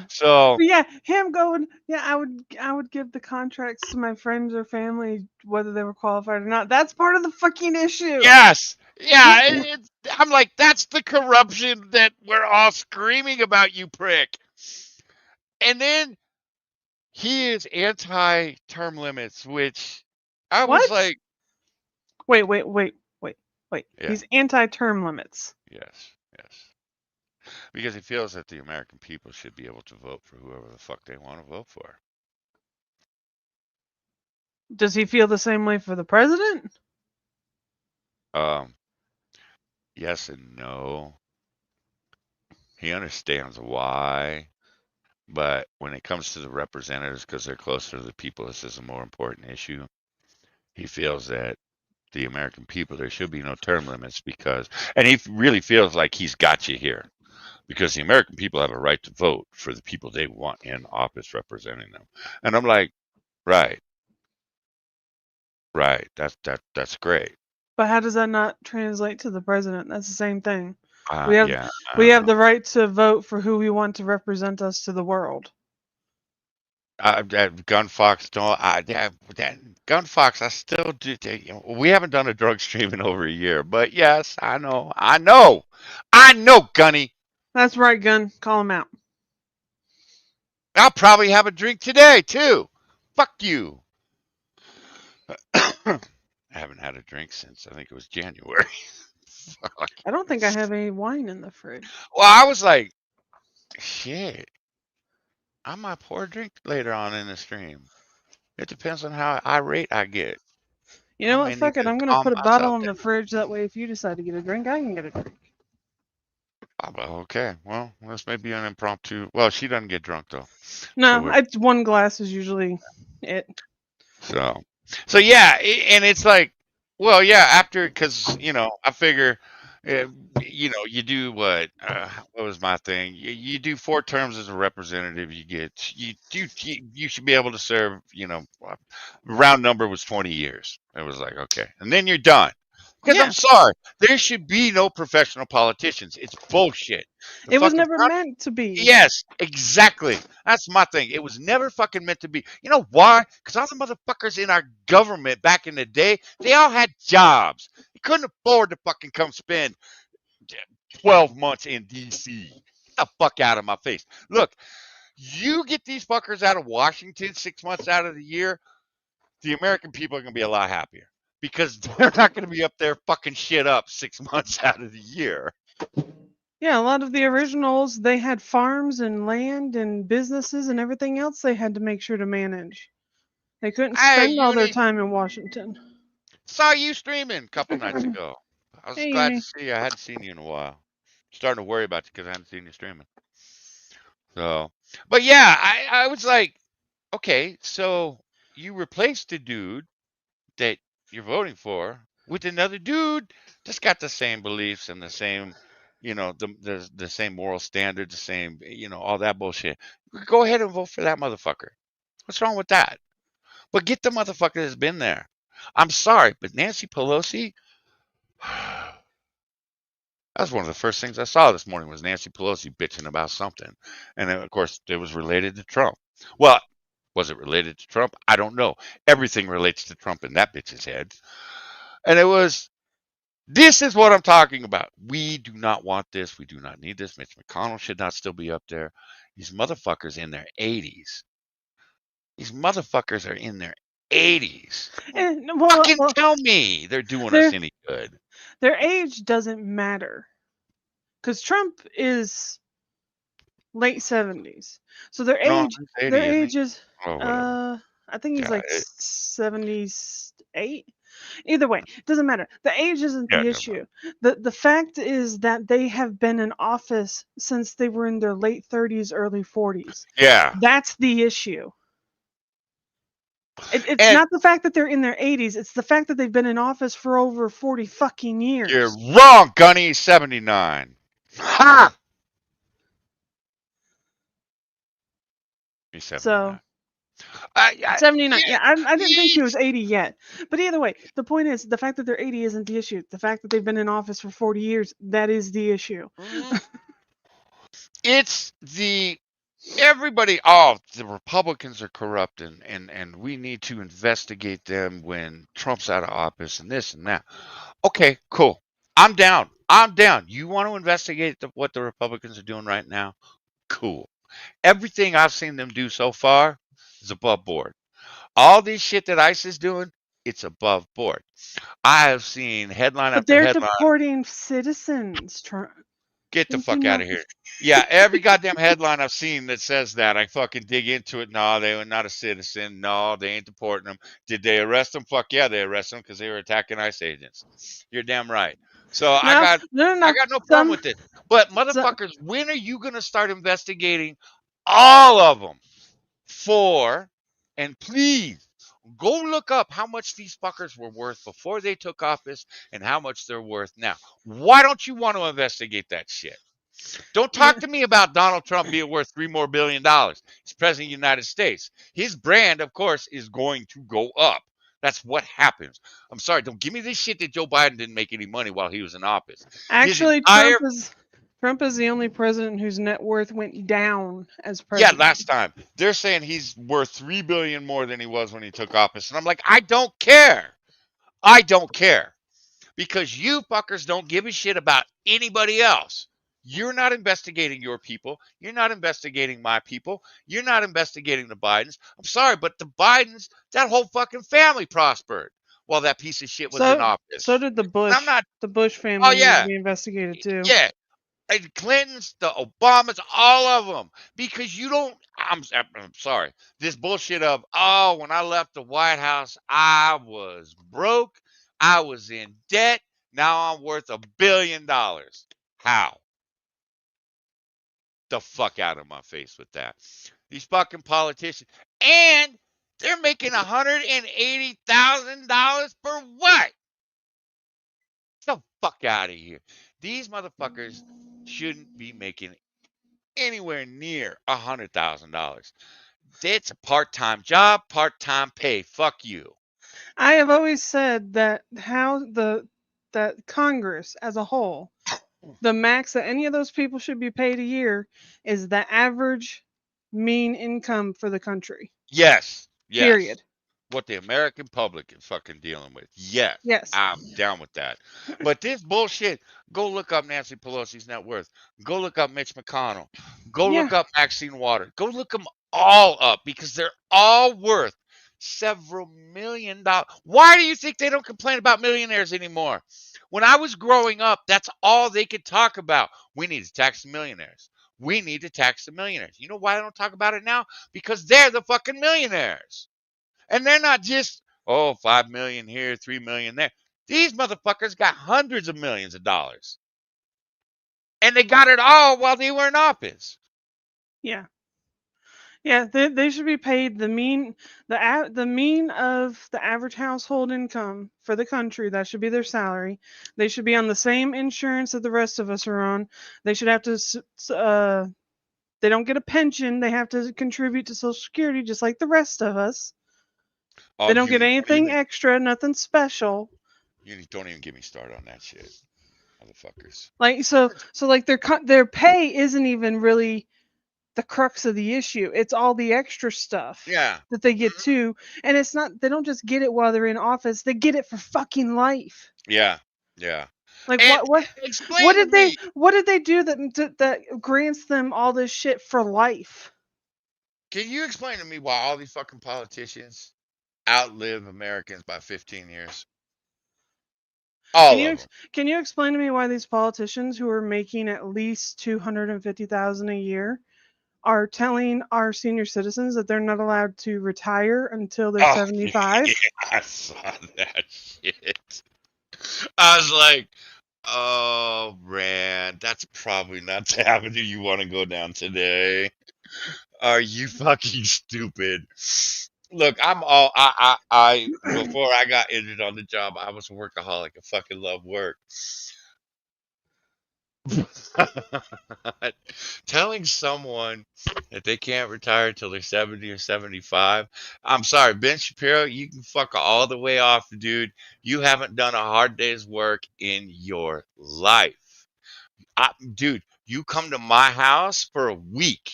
So, But yeah, him going, yeah, I would give the contracts to my friends or family whether they were qualified or not. That's part of the fucking issue. yes. Yeah, I'm like, that's the corruption that we're all screaming about, you prick. And then he is anti term limits, which I was What? like, Wait. yeah, He's anti-term limits. yes. Because he feels that the American people should be able to vote for whoever the fuck they want to vote for. Does he feel the same way for the president? Um, yes and no. He understands why, but when it comes to the representatives, because they're closer to the people, this is a more important issue. He feels that the American people, there should be no term limits and he really feels like he's got you here because the American people have a right to vote for the people they want in office representing them. And I'm like, right, that's great. But how does that not translate to the president? That's the same thing. We have Yeah, I we don't have know. the right to vote for who we want to represent us to the world. Gunfox don't. Gunfox, I still do. We haven't done a drug stream in over a year, but yes, I know, Gunny. That's right, Gun. Call him out. I'll probably have a drink today too. Fuck you. I haven't had a drink since I think it was January. Fuck. I don't think I have any wine in the fridge. Well, I was like, shit. I might pour a drink later on in the stream. It depends on how irate I get. You I know may what? need Fuck it. to I'm gonna calm put a bottle myself in down. the fridge. That way, if you decide to get a drink, I can get a drink. Oh, well, okay. Well, this may be an impromptu. Well, she doesn't get drunk though, so No, one glass is usually it. so yeah, and it's like, well, yeah, after because I figure, uh, you do what was my thing? You do 4 terms as a representative. You should be able to serve. Round number was 20 years. It was like okay, and then you're done. Because I'm Yeah, sorry, there should be no professional politicians. It's bullshit. The it was fucking never meant to be. Yes, exactly. That's my thing. It was never fucking meant to be. You know why? Because all the motherfuckers in our government back in the day, they all had jobs. You couldn't afford to fucking come spend 12 months in D.C. Get the fuck out of my face. Look, you get these fuckers out of Washington 6 months out of the year, the American people are going to be a lot happier because they're not going to be up there fucking shit up 6 months out of the year. Yeah, a lot of the originals, they had farms and land and businesses and everything else they had to make sure to manage. They couldn't Hey, spend all their Uni, time in Washington. saw you streaming a couple nights ago. I was Hey, glad to Uni. see you. I hadn't seen you in a while. Starting to worry about you because I hadn't seen you streaming. So, but yeah, I was like, okay, so you replaced the dude that you're voting for with another dude that's got the same beliefs and the same, the same moral standards, the same, all that bullshit. Go ahead and vote for that motherfucker. What's wrong with that? But get the motherfucker that's been there. I'm sorry, but Nancy Pelosi. That was one of the first things I saw this morning was Nancy Pelosi bitching about something. And then, of course, it was related to Trump. Well, was it related to Trump? I don't know. Everything relates to Trump in that bitch's head. And this is what I'm talking about. We do not want this. We do not need this. Mitch McConnell should not still be up there. These motherfuckers in their 80s. These motherfuckers are in their 80s. Fucking Well, tell me they're doing us their any good. their age doesn't matter because Trump is late 70s, so their No, age he's their 80, isn't he? age is Oh, whatever. I think he's Yeah, like 78. Either way, doesn't matter. The age isn't yeah, the never mind. issue. The fact is that they have been in office since they were in their late 30s, early 40s. Yeah. That's the issue. It's And not the fact that they're in their 80s, it's the fact that they've been in office for over 40 fucking you're years. wrong, Gunny 79. Ha! He's So 79. I 79. yeah, Yeah, I didn't think he was he's 80 yet. But either way, the point is the fact that they're 80 isn't the issue. The fact that they've been in office for 40 years, that is the issue. mhm. It's the everybody, oh, the Republicans are corrupt and we need to investigate them when Trump's out of office and this and that. Okay, cool. I'm down. I'm down. You want to investigate what the Republicans are doing right now? Cool. Everything I've seen them do so far is above board. All this shit that ICE is doing, it's above board. I have seen headline But after they're headline. deporting citizens. Get the Think you fuck out know? of here. Yeah, every goddamn headline I've seen that says that, I fucking dig into it. No, they were not a citizen. No, they ain't deporting them. Did they arrest them? Fuck yeah, they arrested them because they were attacking ICE agents. You're damn right. So I No, got no, no, I no. got no problem Some, with it. But so, motherfuckers, when are you gonna start investigating all of them? And please go look up how much these fuckers were worth before they took office and how much they're worth now. Why don't you want to investigate that shit? Don't yeah, talk to me about Donald Trump being worth $3 more billion. He's president of the United States. His brand, of course, is going to go up. That's what happens. I'm sorry, don't give me this shit that Joe Biden didn't make any money while he was in office. His actually, entire Trump is the only president whose net worth went down as yeah, president. last time they're saying he's worth 3 billion more than he was when he took office, and I'm like, I don't care. I don't care. Because you fuckers don't give a shit about anybody else. You're not investigating your people. You're not investigating my people. You're not investigating the Bidens. I'm sorry, but the Bidens, that whole fucking family prospered while that piece of shit was in So office. did the And I'm Bush. not, The Bush oh, family needs to yeah, be investigated too. yeah. The Clintons, the Obamas, all of them. Because you don't, I'm sorry, this bullshit of, oh, when I left the White House, I was broke. I was in debt. Now I'm worth $1 billion. How? the fuck out of my face with that. These fucking politicians. And they're making $180,000 for what? Get the fuck out of here. These motherfuckers shouldn't be making anywhere near $100,000. It's a part-time job, part-time pay. Fuck you. I have always said that that Congress as a whole, the max that any of those people should be paid a year is the average mean income for the country. Yes. Yes. Period. What the American public is fucking dealing with. Yes. Yes. I'm down with that. But this bullshit, go look up Nancy Pelosi's net worth. Go look up Mitch McConnell. Go look Yeah. up Maxine Waters. Go look them all up because they're all worth several $1,000,000. Why do you think they don't complain about millionaires anymore? When I was growing up, that's all they could talk about. We need to tax the millionaires. We need to tax the millionaires. You know why I don't talk about it now? Because they're the fucking millionaires. And they're not just, oh, 5 million here, 3 million there. These motherfuckers got hundreds of millions of dollars. And they got it all while they were in office. Yeah. Yeah, they should be paid the mean of the average household income for the country. That should be their salary. They should be on the same insurance that the rest of us are on. They should have to they don't get a pension. They have to contribute to Social Security just like the rest of us. They don't get anything extra, nothing special. You don't even get me started on that shit, motherfuckers. Like so like their pay isn't even really the crux of the issue. It's all the extra stuff that they get too. And it's not, they don't just get it while they're in office, they get it for fucking life. Yeah. Like And what did they do that grants them all this shit for life? Can you explain to me why all these fucking politicians outlive Americans by 15 years? All of them. Can you explain to me why these politicians who are making at least $250,000 a year are telling our senior citizens that they're not allowed to retire until they're 75? Yeah, I saw that shit. I was like, oh man, that's probably not the avenue you want to go down today. Are you fucking stupid? Look, I before I got injured on the job, I was a workaholic. I fucking love work. Telling someone that they can't retire until they're 70 or 75. I'm sorry, Ben Shapiro, you can fuck all the way off, dude. You haven't done a hard day's work in your life. Dude, you come to my house for a week.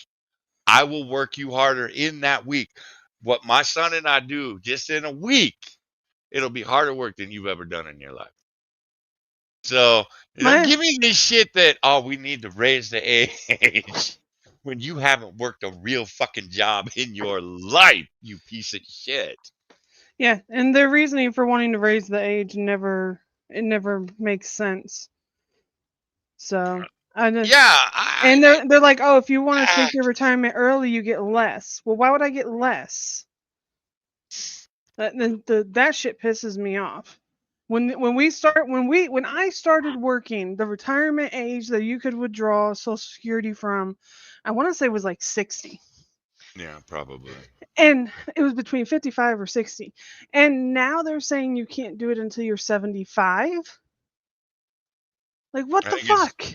I will work you harder in that week. What my son and I do just in a week, it'll be harder work than you've ever done in your life. So don't give me this shit that, oh, we need to raise the age when you haven't worked a real fucking job in your life, you piece of shit. Yeah, and their reasoning for wanting to raise the age never makes sense. So and they're like, oh, if you want to take your retirement early, you get less. Well, why would I get less? That shit pisses me off. When I started working, the retirement age that you could withdraw Social Security from, I want to say was like 60. Yeah, probably. And it was between 55 or 60. And now they're saying you can't do it until you're 75. Like, what the fuck?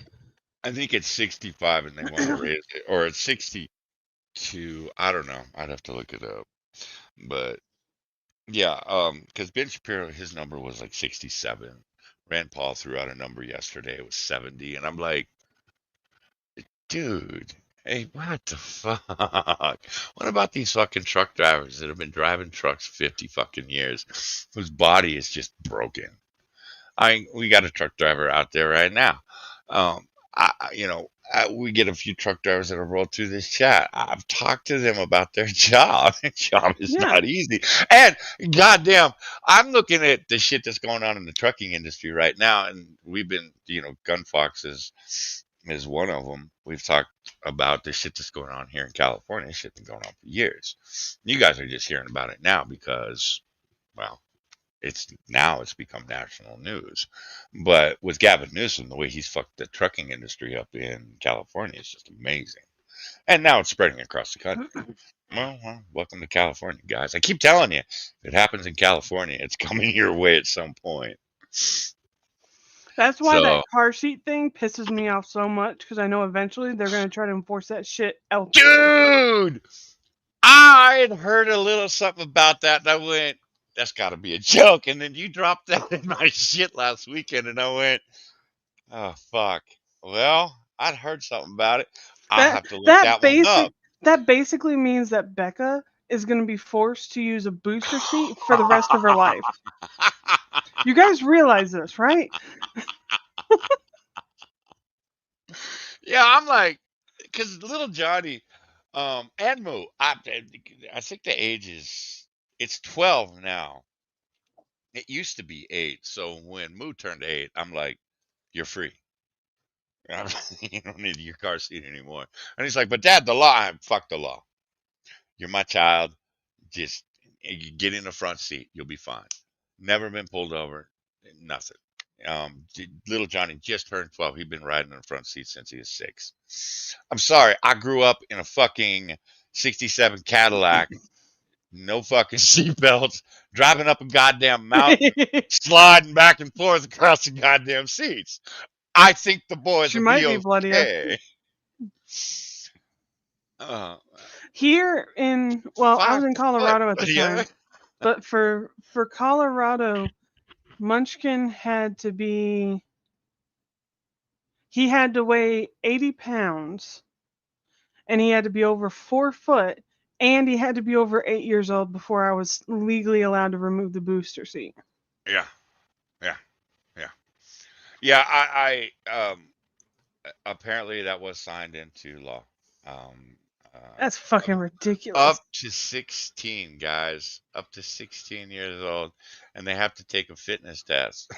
I think it's 65 and they want to raise it. Or it's 62. I don't know. I'd have to look it up. But yeah, because Ben Shapiro, his number was like 67. Rand Paul threw out a number yesterday. It was 70. And I'm like, dude, hey, what the fuck? What about these fucking truck drivers that have been driving trucks 50 fucking years, whose body is just broken? We got a truck driver out there right now. We get a few truck drivers that have rolled through this chat. I've talked to them about their job. Their job is not easy. And goddamn, I'm looking at the shit that's going on in the trucking industry right now. And we've been, Gunfox is one of them. We've talked about the shit that's going on here in California. This shit's been going on for years. You guys are just hearing about it now because, well, it's become national news. But with Gavin Newsom, the way he's fucked the trucking industry up in California is just amazing. And now it's spreading across the country. Well, welcome to California, guys. I keep telling you, if it happens in California, it's coming your way at some point. That's why So, that car seat thing pisses me off so much, because I know eventually they're going to try to enforce that shit elsewhere. dude, I had heard a little something about that, and I went, that's got to be a joke. And then you dropped that in my shit last weekend, and I went, oh, fuck. Well, I'd heard something about it. I'll That have to look that that one up. basically means that Becca is going to be forced to use a booster seat for the rest of her life. You guys realize this, right? Yeah, I'm like, because little Johnny, and Moo, I think the age is, it's 12 now. It used to be 8. So when Moo turned 8, I'm like, you're free. You don't need your car seat anymore. And he's like, but Dad, the law. Fuck the law. You're my child. Just you get in the front seat. You'll be fine. Never been pulled over. Nothing. Little Johnny just turned 12. He'd been riding in the front seat since he was 6. I'm sorry. I grew up in a fucking 67 Cadillac. No fucking seatbelts. Driving up a goddamn mountain. Sliding back and forth across the goddamn seats. I think the boys She will be might be bloody. okay. Uh, Here in, well, I was in 5 foot, Colorado at the yeah. time, but for Colorado, Munchkin he had to weigh 80 pounds, and he had to be over 4 foot, and he had to be over 8 years old before I was legally allowed to remove the booster seat. Yeah, yeah, yeah, yeah. Apparently that was signed into law. Um, That's fucking uh, ridiculous. up to 16, guys, up to 16 years old, and they have to take a fitness test,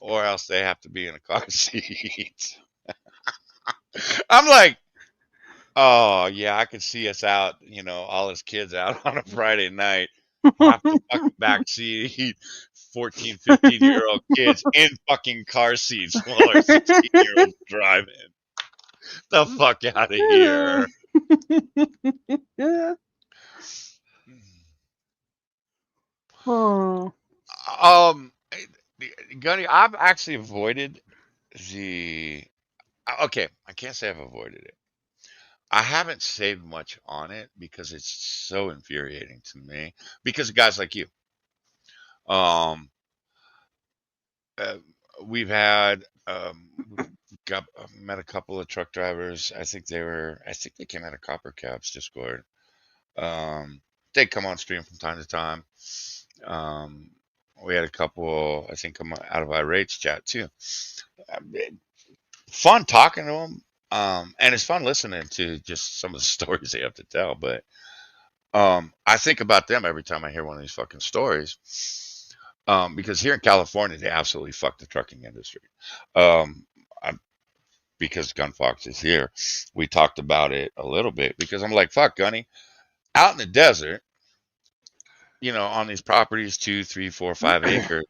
or else they have to be in a car seat. I'm like, oh yeah, I could see us out, all his kids out on a Friday night, half the fucking back seat, 14, 15-year-old kids in fucking car seats while our 16-year-olds driving. The fuck out of here. Yeah. Oh. Gunny, I've actually avoided the. Okay, I can't say I've avoided it. I haven't saved much on it because it's so infuriating to me. Because of guys like you. Um, uh, we've had met a couple of truck drivers. I think they came out of Copper Caps Discord. They come on stream from time to time. We had a couple, I think, come out of Irate's chat too. Fun talking to them. And it's fun listening to just some of the stories they have to tell. But I think about them every time I hear one of these fucking stories. Because here in California, they absolutely fuck the trucking industry. Because Gunfox is here, we talked about it a little bit because I'm like, fuck, Gunny, out in the desert, on these properties, 2, 3, 4, 5 acres,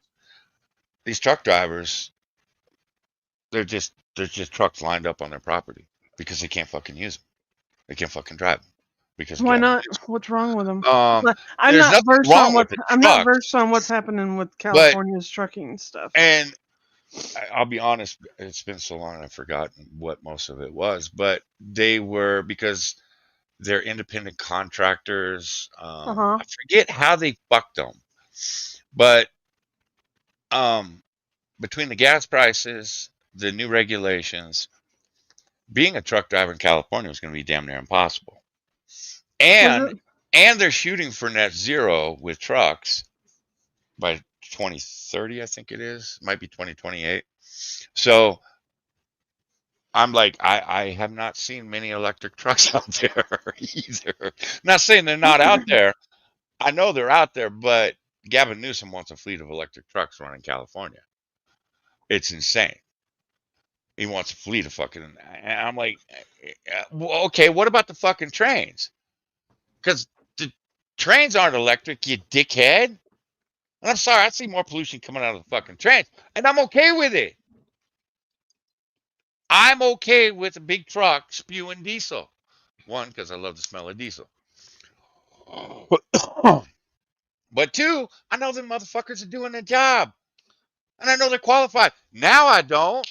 these truck drivers, there's just trucks lined up on their property because they can't fucking use them. They can't fucking drive them because of Why Gavin not? Newsom. What's wrong with them? I'm There's not nothing versed wrong on with the I'm not truck, versed on what's happening with but California's trucking stuff. and I'll be honest, it's been so long I've forgotten what most of it was, but they were because they're independent contractors. I forget how they fucked them, but between the gas prices, the new regulations, being a truck driver in California was going to be damn near impossible. Was And it? they're shooting for net zero with trucks by 2030, I think it is. Might be 2028. So I'm like, I have not seen many electric trucks out there either. Not saying they're not out there. I know they're out there, but Gavin Newsom wants a fleet of electric trucks running California. It's insane. He wants a fleet of fucking. And I'm like, well, okay, what about the fucking trains? Because the trains aren't electric, you dickhead. And I'm sorry, I see more pollution coming out of the fucking trains, and I'm okay with it. I'm okay with a big truck spewing diesel. One, because I love the smell of diesel. But two, I know the motherfuckers are doing their job. And I know they're qualified. Now I don't.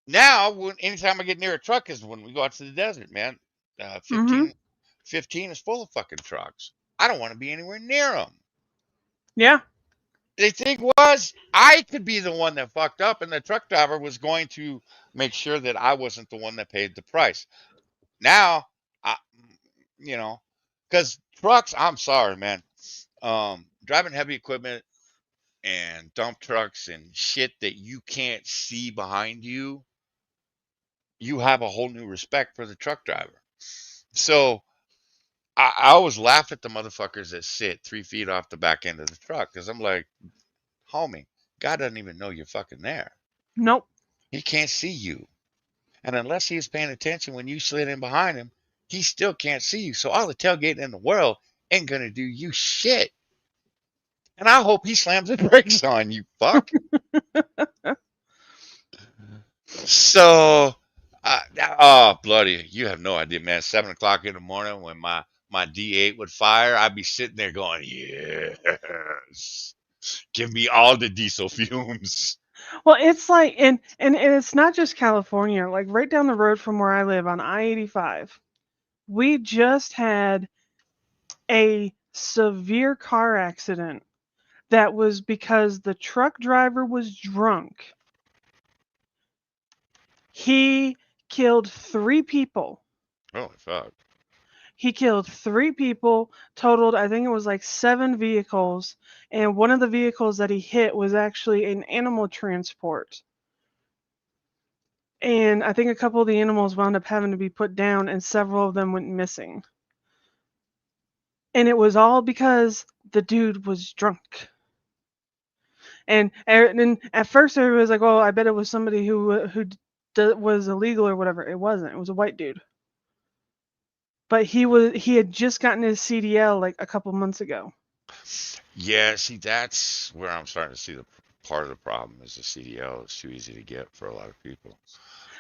Now, anytime I get near a truck is when we go out to the desert, man. Uh, Mm-hmm. 15, 15 is full of fucking trucks. I don't want to be anywhere near them. Yeah. The thing was, I could be the one that fucked up, and the truck driver was going to make sure that I wasn't the one that paid the price. Now, I, you know, because trucks, I'm sorry, man. Driving heavy equipment and dump trucks and shit that you can't see behind you, you have a whole new respect for the truck driver. So I always laugh at the motherfuckers that sit 3 feet off the back end of the truck because I'm like, homie, God doesn't even know you're fucking there. Nope. He can't see you. And unless he's paying attention when you slid in behind him, he still can't see you. So all the tailgating in the world ain't going to do you shit. And I hope he slams the brakes on you, fuck. So, oh, bloody, you have no idea, man. 7 o'clock in the morning when my D8 would fire, I'd be sitting there going, yes, give me all the diesel fumes. Well, it's like, and it's not just California. Like right down the road from where I live on I-85, we just had a severe car accident that was because the truck driver was drunk. He killed 3 people. Oh, fuck. He killed 3 people, totaled, I think it was like 7 vehicles, and one of the vehicles that he hit was actually an animal transport. And I think a couple of the animals wound up having to be put down, and several of them went missing. And it was all because the dude was drunk. And at first everybody was like, "Oh, I bet it was somebody who was illegal or whatever." It wasn't. It was a white dude. But he had just gotten his CDL like a couple months ago. Yeah, see, that's where I'm starting to see the part of the problem is the CDL is too easy to get for a lot of people.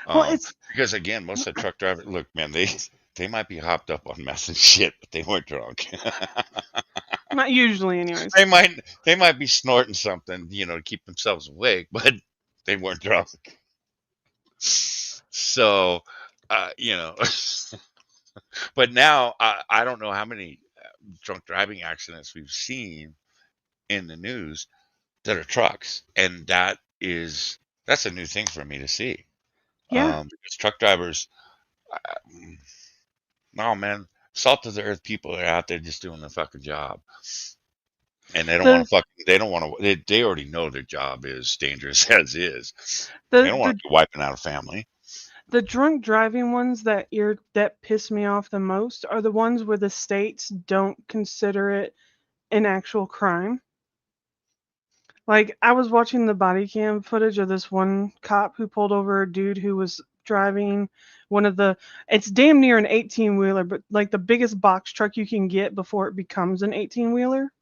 Well, it's Because again, most of the truck drivers, look, man, they might be hopped up on meth and shit, but they weren't drunk. not usually, anyways. They might be snorting something, to keep themselves awake, but they weren't drunk. So, uh, you know, but now I don't know how many drunk driving accidents we've seen in the news that are trucks, and that's a new thing for me to see. Yeah. Because truck drivers, uh, no man, salt of the earth people are out there just doing the fucking job, and they don't want The to they don't want to. They already know their job is dangerous as is. They the don't want the to be wiping out a family. the drunk driving ones that piss me off the most are the ones where the states don't consider it an actual crime. Like I was watching the body cam footage of this one cop who pulled over a dude who was driving one of the it's damn near an 18-wheeler, but like the biggest box truck you can get before it becomes an 18-wheeler.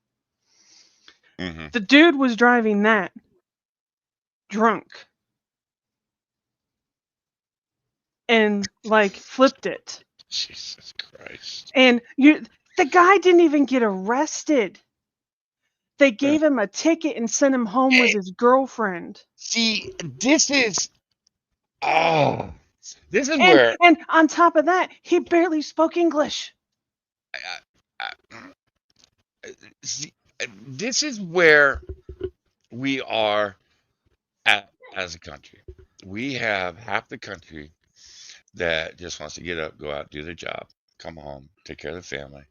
Hmm. The dude was driving that drunk and like flipped it. Jesus Christ. And the guy didn't even get arrested. They gave him a ticket and sent him home with his girlfriend. See, oh, this is And where and on top of that, he barely spoke English. I, see, this is where we are at as a country. We have half the country that just wants to get up, go out, do their job, come home, take care of their family,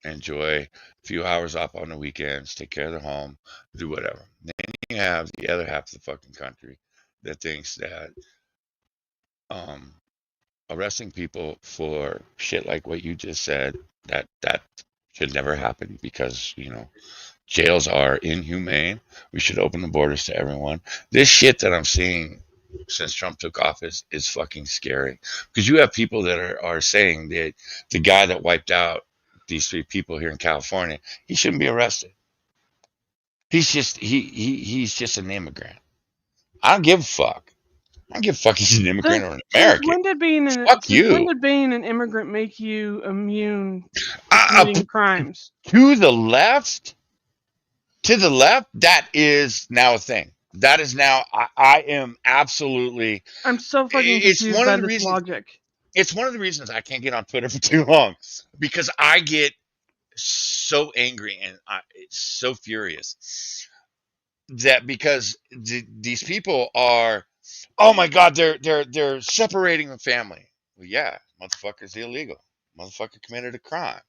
enjoy a few hours off on the weekends, take care of their home, do whatever. Then you have the other half of the fucking country that thinks that um, arresting people for shit like what you just said, that should never happen because, jails are inhumane. We should open the borders to everyone. This shit that I'm seeing since Trump took office is fucking scary because you have people that are saying that the guy that wiped out these 3 people here in California, he shouldn't be arrested. He's just he's just an immigrant. I don't give a fuck. I don't give a fuck if he's an immigrant or an Since American. when did being Fuck you. an immigrant make you immune to Uh, committing crimes? to the left, that is now a thing. That is now. I am absolutely. I'm so fucking It's confused one of by the this reasons. logic. It's one of the reasons I can't get on Twitter for too long because I get so angry and it's so furious that because these people are, oh my god, they're separating the family. Well, yeah, motherfucker's illegal. Motherfucker committed a crime.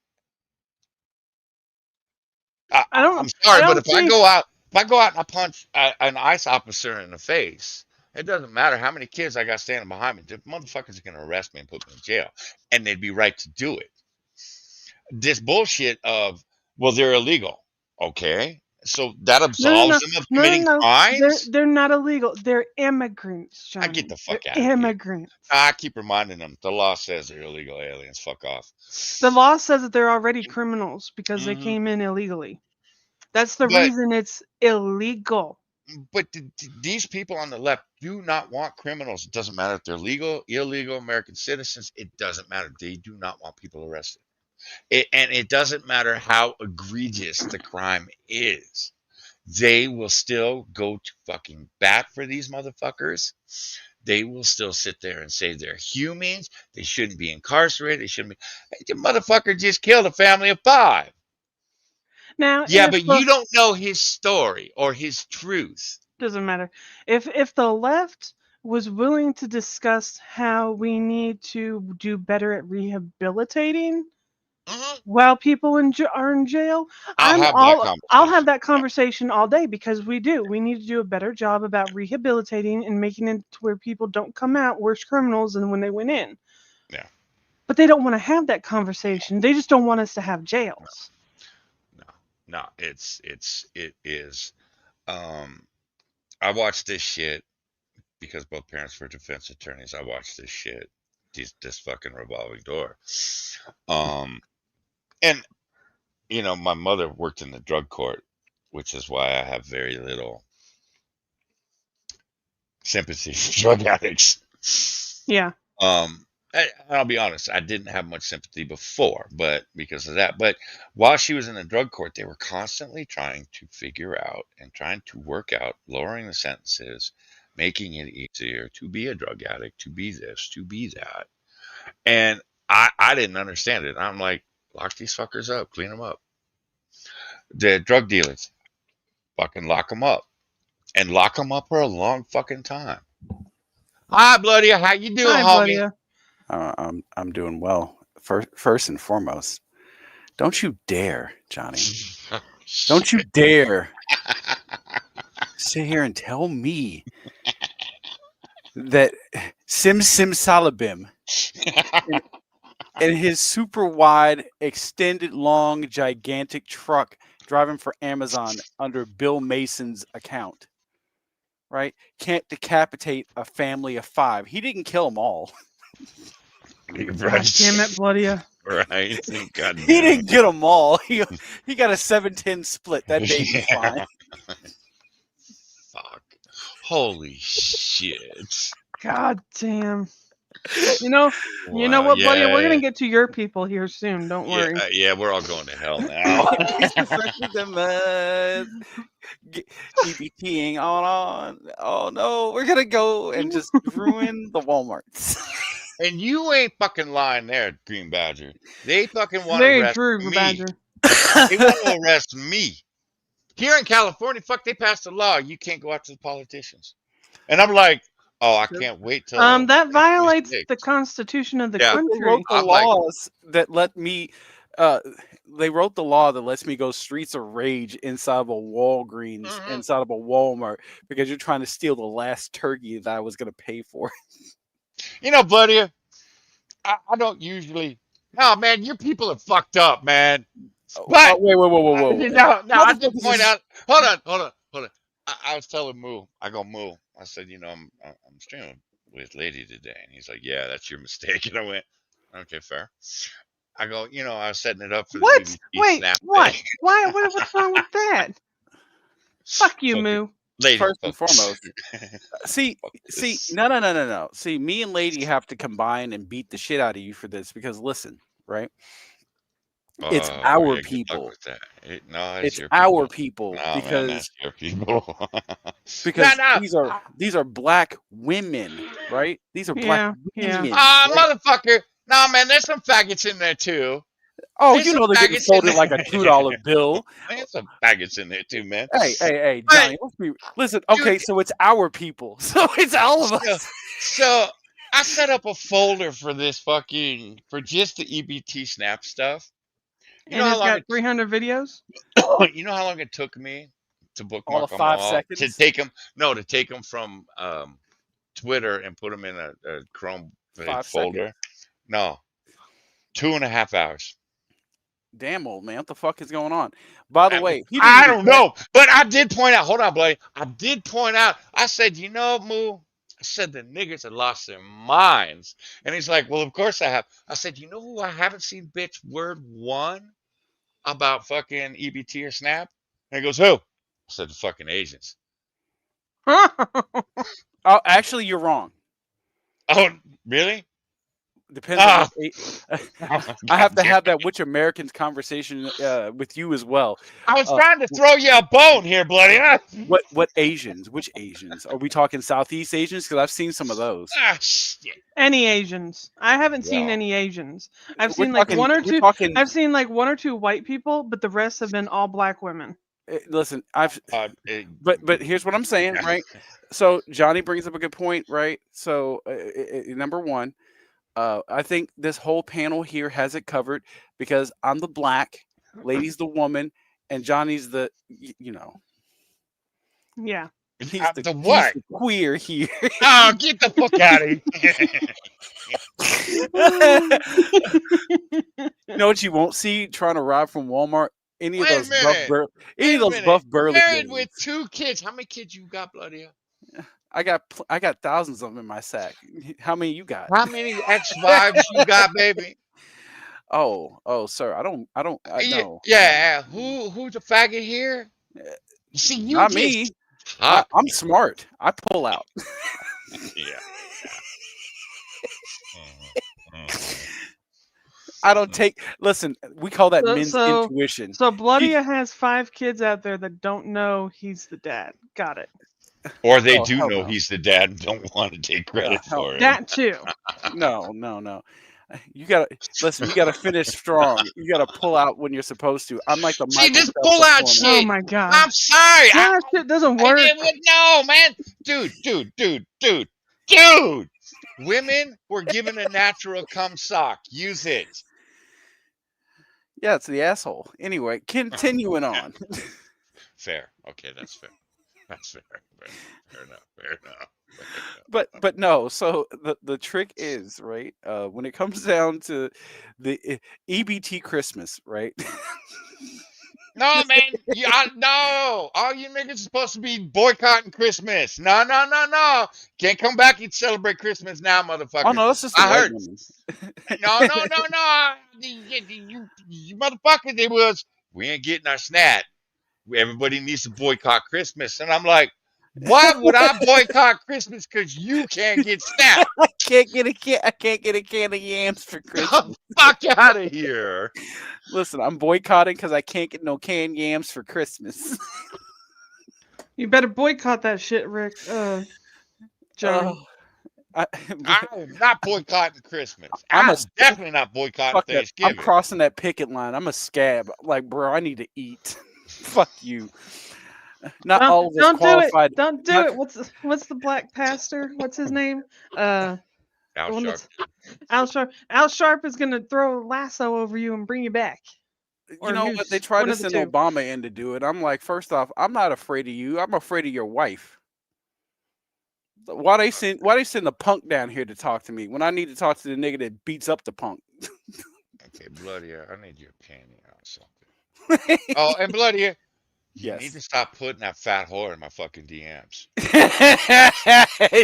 I don't I'm I sorry, but don't see if I go out and I punch an ICE officer in the face, it doesn't matter how many kids I got standing behind me. The motherfuckers are gonna arrest me and put me in jail, and they'd be right to do it. This bullshit of, well, they're illegal. Okay, so that no no absolves no them of no no committing no. crimes. They're not illegal. They're immigrants, I get Johnny. the They're fuck out of here. immigrants. I keep reminding them the law says they're illegal aliens. Fuck off. The law says that they're already criminals because they Hmm. came in illegally. That's the But reason it's illegal. these people on the left do not want criminals. It doesn't matter if they're legal, illegal, American citizens. It doesn't matter. They do not want people arrested. And it doesn't matter how egregious the crime is. They will still go to fucking bat for these motherfuckers. They will still sit there and say they're humans. They shouldn't be incarcerated. They shouldn't be. Hey, the motherfucker just killed a family of 5. Now, Yeah, if but the you don't know his story or his truth. doesn't matter. If the left was willing to discuss how we need to do better at rehabilitating Mhm. while people are in jail, I'll have that I'll have conversation. that conversation all day because we do. We need to do a better job about rehabilitating and making it to where people don't come out worse criminals than when they went in. Yeah, But they don't want to have that conversation. They just don't want us to have jails. no, no. It is. Um, I watched this shit because both parents were defense attorneys. I watched this shit, this fucking revolving door. Um, and my mother worked in the drug court, which is why I have very little sympathy for drug addicts. Yeah. I'll be honest, I didn't have much sympathy before, but because of that. But while she was in the drug court, they were constantly trying to figure out and trying to work out lowering the sentences, making it easier to be a drug addict, to be this, to be that. And I didn't understand it. I'm like, lock these fuckers up, clean them up. The drug dealers, fucking lock them up, and lock them up for a long fucking time. Hi, Bloody, how you doing, Hi, homie? Bloodia. I'm doing well. First and foremost, don't you dare, Johnny. Don't you dare sit here and tell me that Sim Salabim in his super wide, extended, long, gigantic truck driving for Amazon under Bill Mason's account, right? Can't decapitate a family of 5. He didn't kill them all. God damn it, Bloodia. Right. God He damn. didn't get them all. He got a 7-10 split. That baby's fine. Fuck. Holy shit. God damn. You know Wow. what, Bloodia? We're Yeah. gonna get to your people here soon. Don't Yeah. worry. Yeah. We're all going to hell now. He's perfected the mud. EBTing on. Oh no, we're gonna go and just ruin the Walmarts. And you ain't fucking lying there, Green Badger. They fucking want to Very arrest true, me. Badger. They want to arrest me. Here in California, fuck, they passed a law. You can't go after the politicians. And I'm like, oh, I can't wait till That violates 26. the Constitution of the Yeah. But they wrote country. the I'm like, laws that let me. They wrote the law that lets me go streets of rage inside of a Walgreens, mhm. inside of a Walmart, because you're trying to steal the last turkey that I was going to pay for. Buddy, I don't usually. No, man, your people are fucked up, man. But Wait, whoa. no, I just Motherfuckers point is- out. Hold on. I was telling Moo, I said, I'm streaming with Lady today, and he's like, yeah, that's your mistake, and I went, okay, fair. I go, I was setting it up for the What? EBT Wait, snap what? thing. Why? What's wrong with that? Fuck you, Fucking Moo. Lady first and folks. foremost. See, Focus. no. See, me and Lady have to combine and beat the shit out of you for this because listen, right? It's Oh our yeah, good luck people. with that. No, it's It's your our people. people No man, because that's your people. because No. these are black women, right? These are black Yeah. women, right? Motherfucker. No man, there's some faggots in there too. Oh, There's you some know they're getting faggots in folded like a $2 there. bill. There's some faggots in there too, man. Hey, But Johnny, listen. dude, Okay, so it's our people, so it's all of so, us. so I set up a folder for this for just the EBT snap stuff. You know And how it's long got 300 videos. you know how long it took me to All bookmark of them 5 all, to seconds, take them, no, to take them from Twitter and put them in a Chrome 5 seconds. folder? No, 2.5 hours. Damn, old man, what the fuck is going on? By the way, he didn't I even don't know, but I did point out. Hold on, buddy. I did point out. I said, you know, Moo. I said the niggers had lost their minds, and he's like, well, of course I have. I said, you know who I haven't seen bitch word one about fucking EBT or Snap? And he goes, who? I said the fucking Asians. Oh, actually, you're wrong. Oh, really? Depends on Ah, which. I have God to damn have it. that which Americans conversation with you as well. I was Uh, trying to throw you a bone here, bloody. what Asians? Which Asians? Are we talking Southeast Asians? Because I've seen some of those. Shit. Any Asians? I haven't seen Yeah. any Asians. I've We're seen like talking. one or We're two. talking. I've seen like one or two white people, but the rest have been all black women. Listen, It, but here's what I'm saying, right? So Johnny brings up a good point, right? So number one, I think this whole panel here has it covered because I'm the black, Lady's the woman, and Johnny's the you know Yeah. he's the he's what? the queer here. Oh, get the fuck out of here. You know what you won't see trying to rob from Walmart? Any of Wait a those minute. any of Wait a those minute. buff burly Married with dudes. 2 kids. How many kids you got, bloody? I got thousands of them in my sack. How many you got? How many ex-wives you got, baby? Oh, sir, I know. Yeah. Who's a faggot here? See, you Not just me. talk. I'm smart. I pull out. Yeah. I don't take. Listen, we call that men's So intuition. Bloodia has 5 kids out there that don't know he's the dad. Got it. Or they Oh, do hell know no. he's the dad and don't want to take credit hell for it. That too. No. You gotta listen. You gotta finish strong. You gotta pull out when you're supposed to. I'm like the See, Michael just Phelps pull of out porno. Oh shit. my god. I'm sorry. That shit doesn't work. No, man. Dude. Women were given a natural cum sock. Use it. Yeah, it's the asshole. Anyway, continuing on. Fair. Okay, that's fair. That's fair. Fair enough. But no. So the trick is right when it comes down to the EBT Christmas, right? No, man. No. All you niggas are supposed to be boycotting Christmas. No. Can't come back and celebrate Christmas now, motherfucker. Oh no, that's just the I white heard. women. No. You motherfuckers, it was, we ain't getting our snap. Everybody needs to boycott Christmas. And I'm like, why would I boycott Christmas? Because you can't get snapped. I can't get a can of yams for Christmas. Fuck out of here. Listen, I'm boycotting because I can't get no canned yams for Christmas. You better boycott that shit, Rick. Johnny. I'm not boycotting Christmas. I'm I'm definitely not boycotting fuck that. I'm Thanksgiving. crossing that picket line. I'm a scab. Like, bro, I need to eat. Fuck you. Not all of us Don't do qualified. it. Don't do it. What's the black pastor? What's his name? Al the one Sharp. that's- Al Sharp. Al Sharp is gonna throw a lasso over you and bring you back. You know what? They tried to send Obama in to do it. I'm like, first off, I'm not afraid of you. I'm afraid of your wife. Why they send the punk down here to talk to me when I need to talk to the nigga that beats up the punk? Okay, Bloody, I need your opinion on something. Oh, and Bloody, You need Yes. to stop putting that fat whore in my fucking DMs.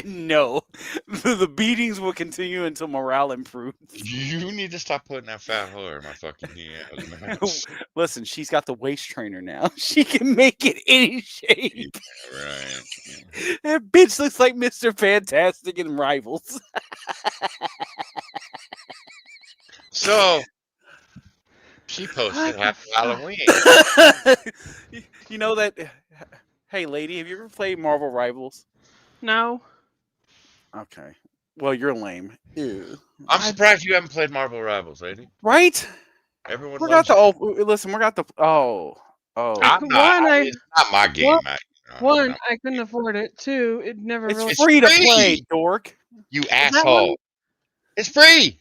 No. The beatings will continue until morale improves. You need to stop putting that fat whore in my fucking DMs, man. Listen, she's got the waist trainer now. She can make it any shape. Right. That bitch looks like Mr. Fantastic in Rivals. So she What posted the Happy fuck? Halloween. You know that. Hey, lady, have you ever played Marvel Rivals? No. Okay. Well, you're lame. Ew. I'm surprised you haven't played Marvel Rivals, lady. Right? Everyone We got loves the. you. Oh, listen, we got the. Oh. I'm not. One, It's not my game. one, I couldn't afford it. Two, it never It's really. free to free. play, dork. You Is that asshole. one? It's free.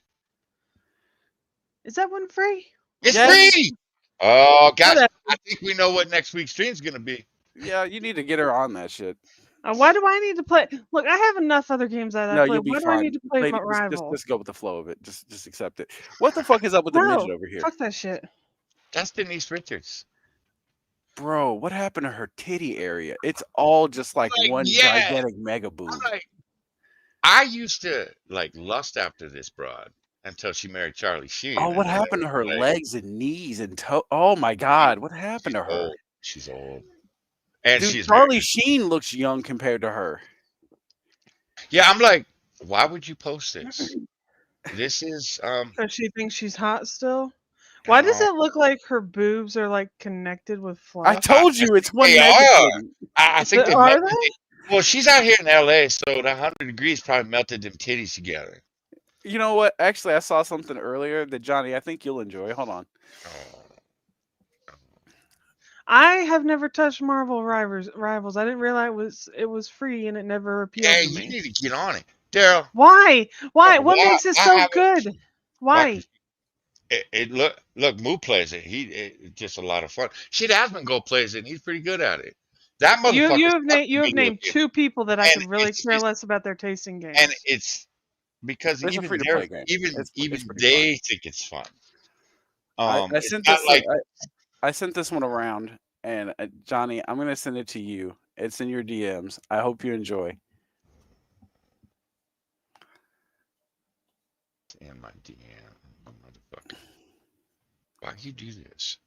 Is that one free? It's Yes. free. Oh, guys, Whatever. I think we know what next week's stream's gonna be. Yeah, you need to get her on that shit. Why do I need to play? Look, I have enough other games that No, I play. you'll be Why do I fine. need to play Lady, my rival? just go with the flow of it. Just accept it. What the fuck is up with the midget No, over here? fuck that shit. That's Denise Richards. Bro, what happened to her titty area? It's all just like Like, one yeah. gigantic mega boob. I'm like, I used to like lust after this broad until she married Charlie Sheen. Oh, what and then happened to her like, legs and knees and toe? Oh my god, what happened to her? old. She's old. And Dude, she's Charlie married. Sheen looks young compared to her. Yeah, I'm like, why would you post this? This is Because she thinks she's hot still. Why does no. it look like her boobs are like connected with fluff? I told you it's one They mega are. titty. I think they Are melted they? it. Well, she's out here in LA, so the 100 degrees probably melted them titties together. You know what? Actually, I saw something earlier that Johnny, I think you'll enjoy. Hold on. Oh. I have never touched Marvel Rivals. I didn't realize it was free and it never appealed Hey, to you me. need to get on it, Daryl. Why? Why? What Why- makes it why so haven't- good? Why? It look Moo plays it. It's just a lot of fun. Shit, Asmon plays it. And he's pretty good at it. That motherfucker. You have named two people that I And could really it's- care it's- less about their tasting games. and it's because It's a even free-to-play game. even It's pretty they think it's fun. I It's sent not this. like I sent this one around, and Johnny, I'm gonna send it to you. It's in your DMs. I hope you enjoy. in my DM, motherfucker. Why you do this?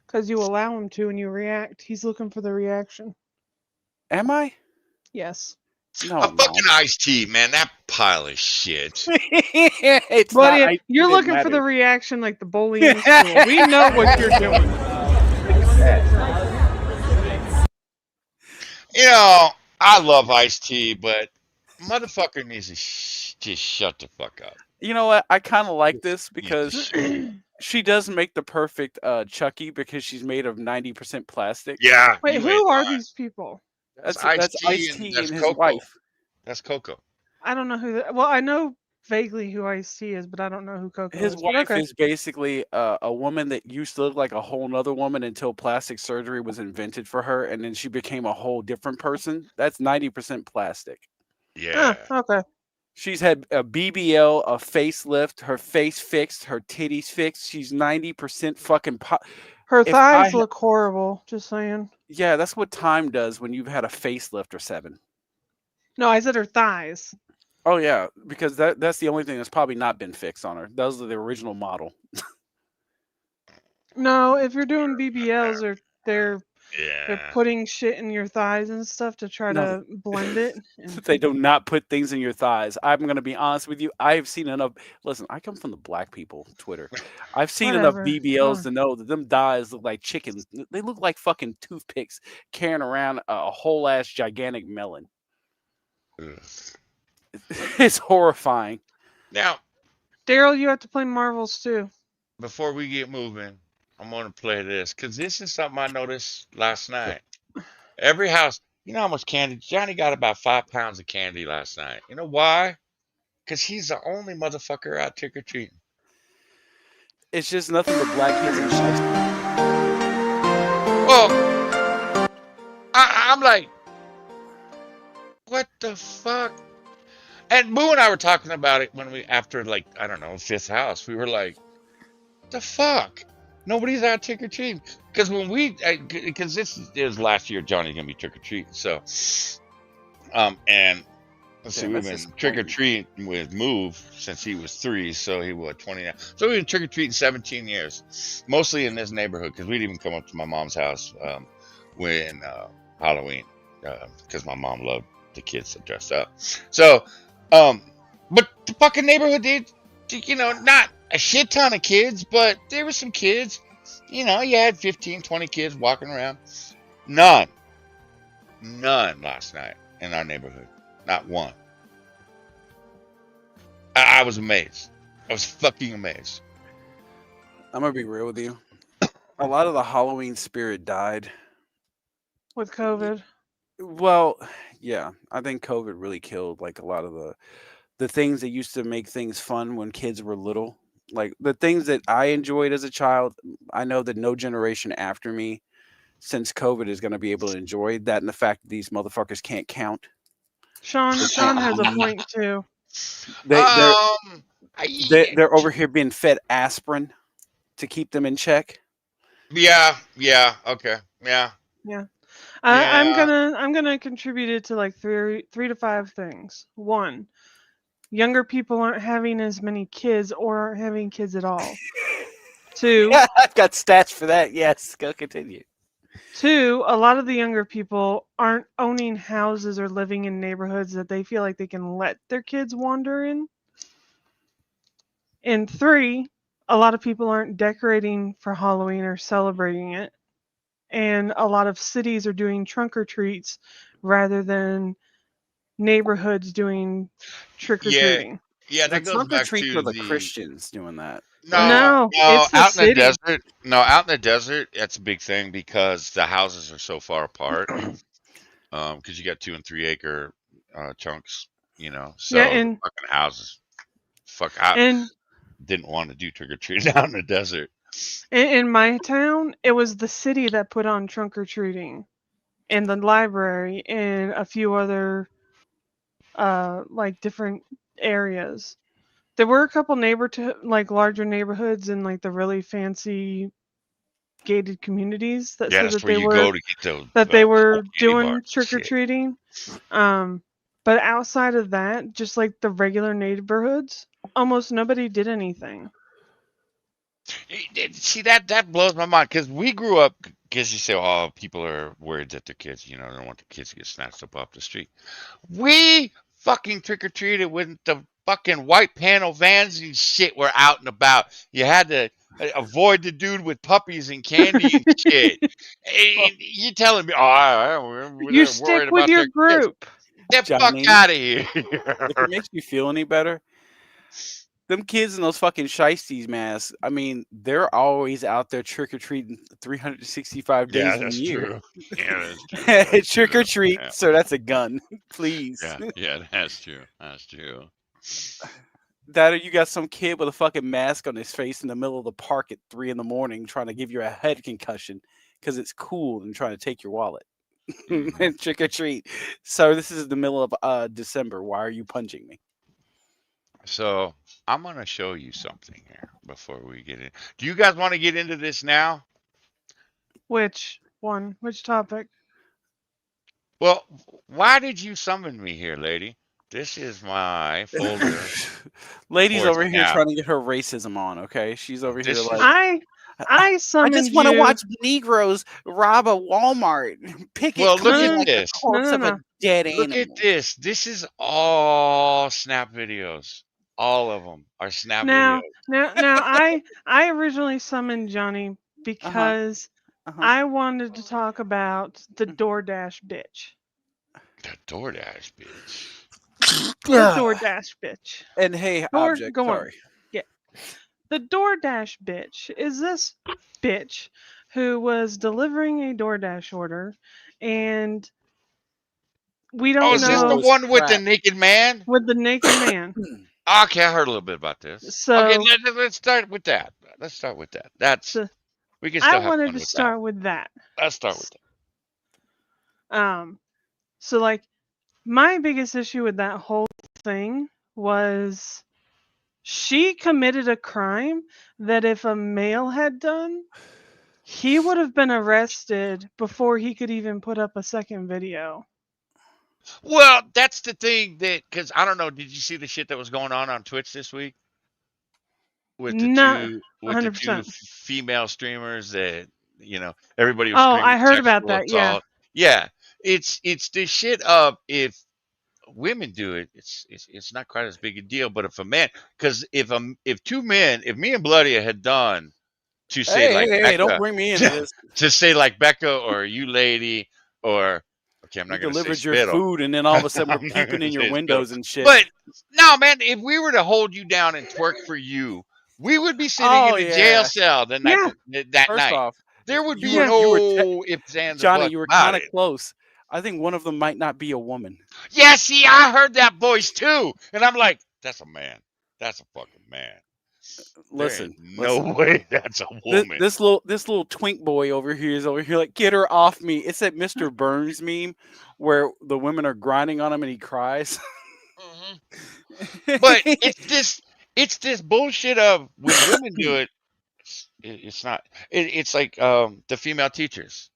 Because you allow him to and you react. He's looking for the reaction. Am I? Yes. No, A I'm not. fucking iced tea, man. That pile of shit. It's But not. you're it looking for the matters. reaction like the bully in school. We know what you're doing. You know, I love iced tea, but motherfucker needs to just shut the fuck up. You know what? I kind of like this because she does make the perfect Chucky because she's made of 90% plastic. Yeah. Wait, you who ain't are lying. these people? That's Ice-T Ice-T and that's and his Coco. wife. That's Coco. I don't know who that. Well, I know vaguely who Ice-T is, but I don't know who Coco His is. But wife okay. is basically a woman that used to look like a whole nother woman until plastic surgery was invented for her, and then she became a whole different person. That's 90% plastic. Yeah. Okay. She's had a BBL, a facelift, her face fixed, her titties fixed. She's 90% fucking. Her If thighs I- look horrible. Just saying. Yeah, that's what time does when you've had a facelift or 7. No, I said her thighs. Oh yeah, because that's the only thing that's probably not been fixed on her. Those are the original model. No, if you're doing BBLs, or they're Yeah. putting shit in your thighs and stuff to try No. to blend it. And They do not put things in your thighs. I'm gonna be honest with you. I have seen enough. Listen, I come from the black people Twitter. I've seen Whatever. enough BBLs Oh. to know that them dyes look like chickens. They look like fucking toothpicks carrying around a whole ass gigantic melon. Ugh. It's horrifying. Now, Daryl, you have to play Marvels too. before we get moving, I'm gonna play this because this is something I noticed last night. Every house, you know how much candy? Johnny got about 5 pounds of candy last night. You know why? Because he's the only motherfucker out trick or treating. It's just nothing but black kids and shit. Well, I'm like, what the fuck? And Boo and I were talking about it when after like, I don't know, 5th house. We were like, the fuck? Nobody's out trick or treating because when because this is last year, Johnny's gonna be trick or treating. So, and let's see, Damn, we've that's been trick or disappointing. treating with Move since he was 3, so he was 20 now. So we've been trick or treating 17 years, mostly in this neighborhood because we'd even come up to my mom's house when Halloween because my mom loved the kids to dress up. So, but the fucking neighborhood did, not a shit ton of kids, but there were some kids. You had 15, 20 kids walking around. None last night in our neighborhood. Not one. I was amazed. I was fucking amazed. I'm gonna be real with you. A lot of the Halloween spirit died. with COVID. Well, yeah, I think COVID really killed like a lot of the things that used to make things fun when kids were little. Like the things that I enjoyed as a child, I know that no generation after me since COVID is going to be able to enjoy that, and the fact that these motherfuckers can't count. They Sean can't has a read. point too. They they're Um, they're over here being fed aspirin to keep them in check. yeah, okay, yeah, Yeah. I'm yeah. gonna contribute it to like three to five things. One, younger people aren't having as many kids or aren't having kids at all. Two, Yeah, I've got stats for that. Yes, go continue. two, a lot of the younger people aren't owning houses or living in neighborhoods that they feel like they can let their kids wander in. And three, a lot of people aren't decorating for Halloween or celebrating it. And a lot of cities are doing trunk or treats rather than neighborhoods doing trick or Yeah, treating. yeah, The that goes trunk or back treats are to the the Christians doing that, right? no, No, it's the out in the city. desert. No, out in the desert, that's a big thing because the houses are so far apart. Because you got 2 and 3 acre chunks, Yeah, so the fucking houses. Fuck, I and didn't want to do trick or treating out in the desert. in my town, it was the city that put on trunk or treating, and the library, and a few other like different areas. There were a couple like larger neighborhoods in like the really fancy gated communities that Yeah, said that's where you go to get the whole candy bars doing and trick or shit. treating. But outside of that, just like the regular neighborhoods, almost nobody did anything. See that blows my mind because we grew up because you say, oh, people are worried that their kids, they don't want the kids to get snatched up off the street. We fucking trick or treated when the fucking white panel vans and shit were out and about. You had to avoid the dude with puppies and candy and shit. Well, And you telling me, oh, You we're stick worried with about your their kids. group. Get the fuck Johnny, out of here. if it makes you feel any better, them kids in those fucking shiesties masks, I mean, they're always out there trick or treating 365 Yeah, days of the that's year. true. Yeah, that's true. That's Trick or true. treat, Yeah, sir, that's a gun. Please. yeah, that's true. That's true. That or you got some kid with a fucking mask on his face in the middle of the park at 3 in the morning trying to give you a head concussion because it's cool and trying to take your wallet. Mhm. And trick or treat. So this is the middle of December. Why are you punching me? So I'm gonna show you something here before we get in. Do you guys want to get into this now? Which one? Which topic? Well, why did you summon me here, lady? This is my folder Lady's for over here now. trying to get her racism on, okay? She's over here This like, is I I just summoned want to you. watch Negroes rob a Walmart, pick it well. Look clean at No, like the this. no, corpse no, of a no. dead Look at animal. this. This is all snap videos. All of them are snap videos. Now, I originally summoned Johnny Uh huh. because Uh huh. I wanted to talk about the DoorDash bitch. The DoorDash bitch. The DoorDash bitch. And hey, object. Go on. Sorry. Yeah. The DoorDash bitch is this bitch who was delivering a DoorDash order, and we Oh, don't is The this girl the know was one with the cracked. naked man? with the naked man. Okay, I heard a little bit about this. Okay, So, let's start with that. Let's start with that. That's so we can I still have wanted fun to with that. start with that. Let's start with that. So like my biggest issue with that whole thing was She committed a crime that if a male had done, he would have been arrested before he could even put up a second video. Well, that's the thing that, because I don't know, did you see the shit that was going on Twitch this week with the Not two 100%. female streamers that everybody was Oh, screaming I heard about sexual that. Yeah. assault? Yeah, it's the shit of if women do it, it's not quite as big a deal, but if a man, because if two men, if me and Bloody had done to say Hey, like hey, hey! Don't Becca, bring me into this. to say like Becca or you lady or okay, I'm You not gonna say delivered your spittle. food, and then all of a sudden we're I'm not peeping gonna in your say spittle. windows and shit. But no, man, if we were to hold you down and twerk for you, we would be sitting in a jail cell the night Yeah. that First night. off, There would be you were no ifs, ands, or Johnny. buts You were about kind of it. close. I think one of them might not be a woman. Yeah, see, I heard that voice too, and I'm like, that's a man. That's a fucking man. There ain't no way that's a woman. This little twink boy over here is over here like, get her off me. It's that Mr. Burns meme where the women are grinding on him and he cries. But it's this bullshit of when women do it, it's not. It's like the female teachers.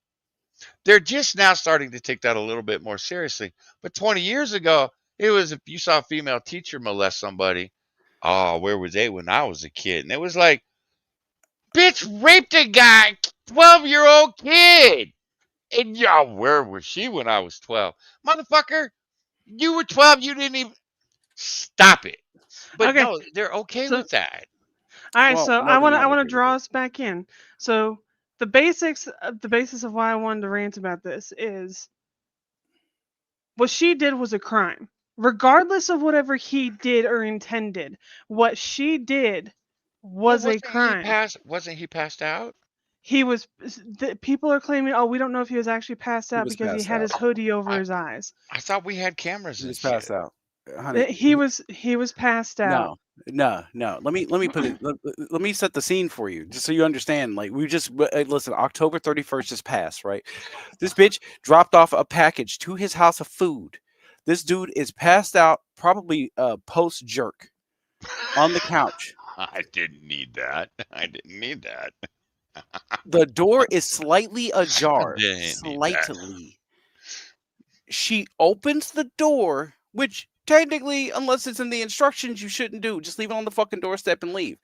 They're just now starting to take that a little bit more seriously. But 20 years ago, it was if you saw a female teacher molest somebody, oh, where was they when I was a kid? And it was like, bitch raped a guy, 12-year-old kid. And y'all, where was she when I was 12? Motherfucker, you were 12, you didn't even stop it. But Okay. no, they're okay So- with that. All right, Well, so no, I want they're to not okay with draw it. us back in. So the basis of why I wanted to rant about this is what she did was a crime. Regardless of whatever he did or intended, what she did was a crime. Wasn't he passed out? He was. People are claiming, oh, we don't know if he was actually passed He out was because he passed had out. his hoodie over I- his eyes. I thought we had cameras He and was shit. passed out. Honey, He was passed out. No. Let me put it. Let me set the scene for you, just so you understand. Like we just listen. October 31st just passed, right? This bitch dropped off a package to his house of food. This dude is passed out, probably post jerk, on the couch. I didn't need that. I didn't need that. The door is slightly ajar. Didn't need that. Slightly. She opens the door, which technically, unless it's in the instructions, you shouldn't do. Just leave it on the fucking doorstep and leave.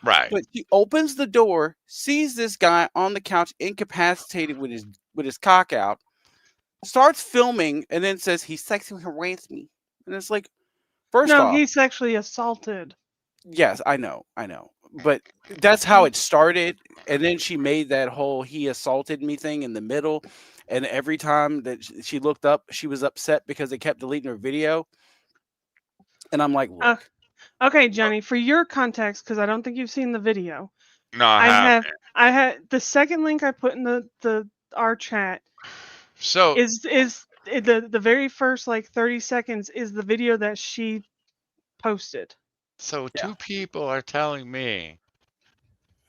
Right. But she opens the door, sees this guy on the couch, incapacitated with his cock out, starts filming, and then says he sexually harassed me. And it's like, first No, off, he sexually assaulted. yes, I know, but that's how it started. And then she made that whole "he assaulted me" thing in the middle. And every time that she looked up, she was upset because they kept deleting her video. And I'm like, look, Okay, Johnny, for your context, because I don't think you've seen the video. No, I I had the second link I put in our chat So is the very first like 30 seconds is the video that she posted. two people are telling me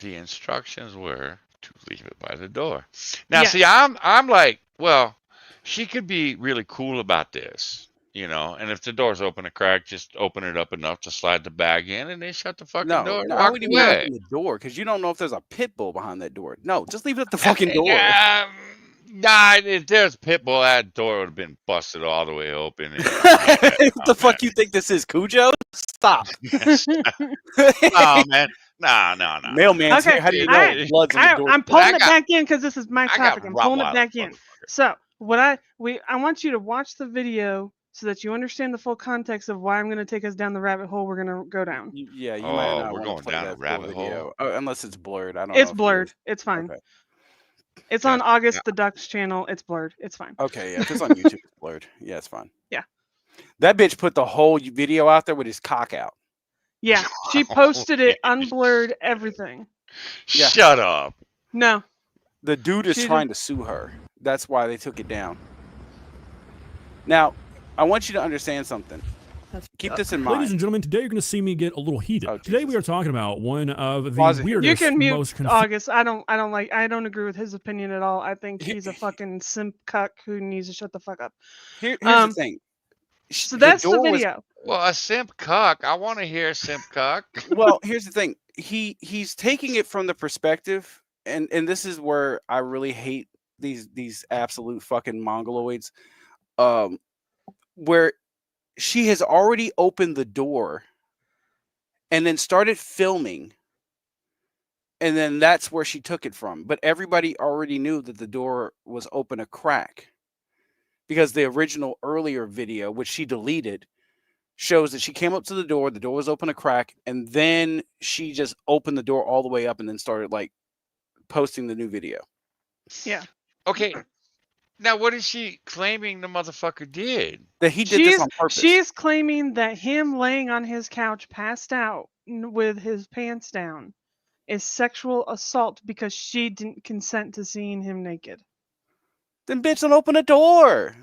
the instructions were to leave it by the door. Now, Yes. see, I'm like, well, she could be really cool about this, and if the door's open a crack, just open it up enough to slide the bag in, and then shut the fucking door and I walk wouldn't even away. open the door because you don't know if there's a pit bull behind that door. No, just leave it at the fucking door. Nah, if there's Pitbull, that door would have been busted all the way open. And, What the fuck you think this is, Cujo? Stop. No, man. No. Mailman's Okay, here. How do you know alright. blood's on the door? I'm pulling I it got- back in because this is my I got topic. I'm pulling it Rottweiler, back in. motherfucker. So I want you to watch the video so that you understand the full context of why I'm going to take us down the rabbit hole we're going to go down. Yeah, you Oh, might not we're want going to play down that a full rabbit video, hole? unless it's blurred. I don't know. It's if it blurred. is. It's fine. Okay. It's Yeah, on August the Ducks channel. It's blurred. It's fine. Okay, yeah, if it's on YouTube, it's blurred. Yeah, it's fine. Yeah. That bitch put the whole video out there with his cock out. Yeah, she posted it unblurred, everything. Yeah. Shut up. No. The dude is She trying to sue her. That's why they took it down. Now, I want you to understand something. Keep this in mind. Ladies and gentlemen, today you're going to see me get a little heated. Oh, today we Jesus. are talking about one of the Pause it here. weirdest, You can mute most August. I don't agree with his opinion at all. I think he's a fucking simp cuck who needs to shut the fuck up. Here's Um, the thing. So the that's the door was video. Well, a simp cuck. I want to hear a simp cuck. well, here's the thing. He's taking it from the perspective, and this is where I really hate these absolute fucking mongoloids. Where she has already opened the door and then started filming, and then that's where she took it from. But everybody already knew that the door was open a crack, because the original earlier video, which she deleted, shows that she came up to the door was open a crack, and then she just opened the door all the way up and then started like posting the new video. Yeah. Okay, now what is she claiming the motherfucker did? That he did this on purpose. She is claiming that him laying on his couch passed out with his pants down is sexual assault because she didn't consent to seeing him naked. Then bitch, don't open a door.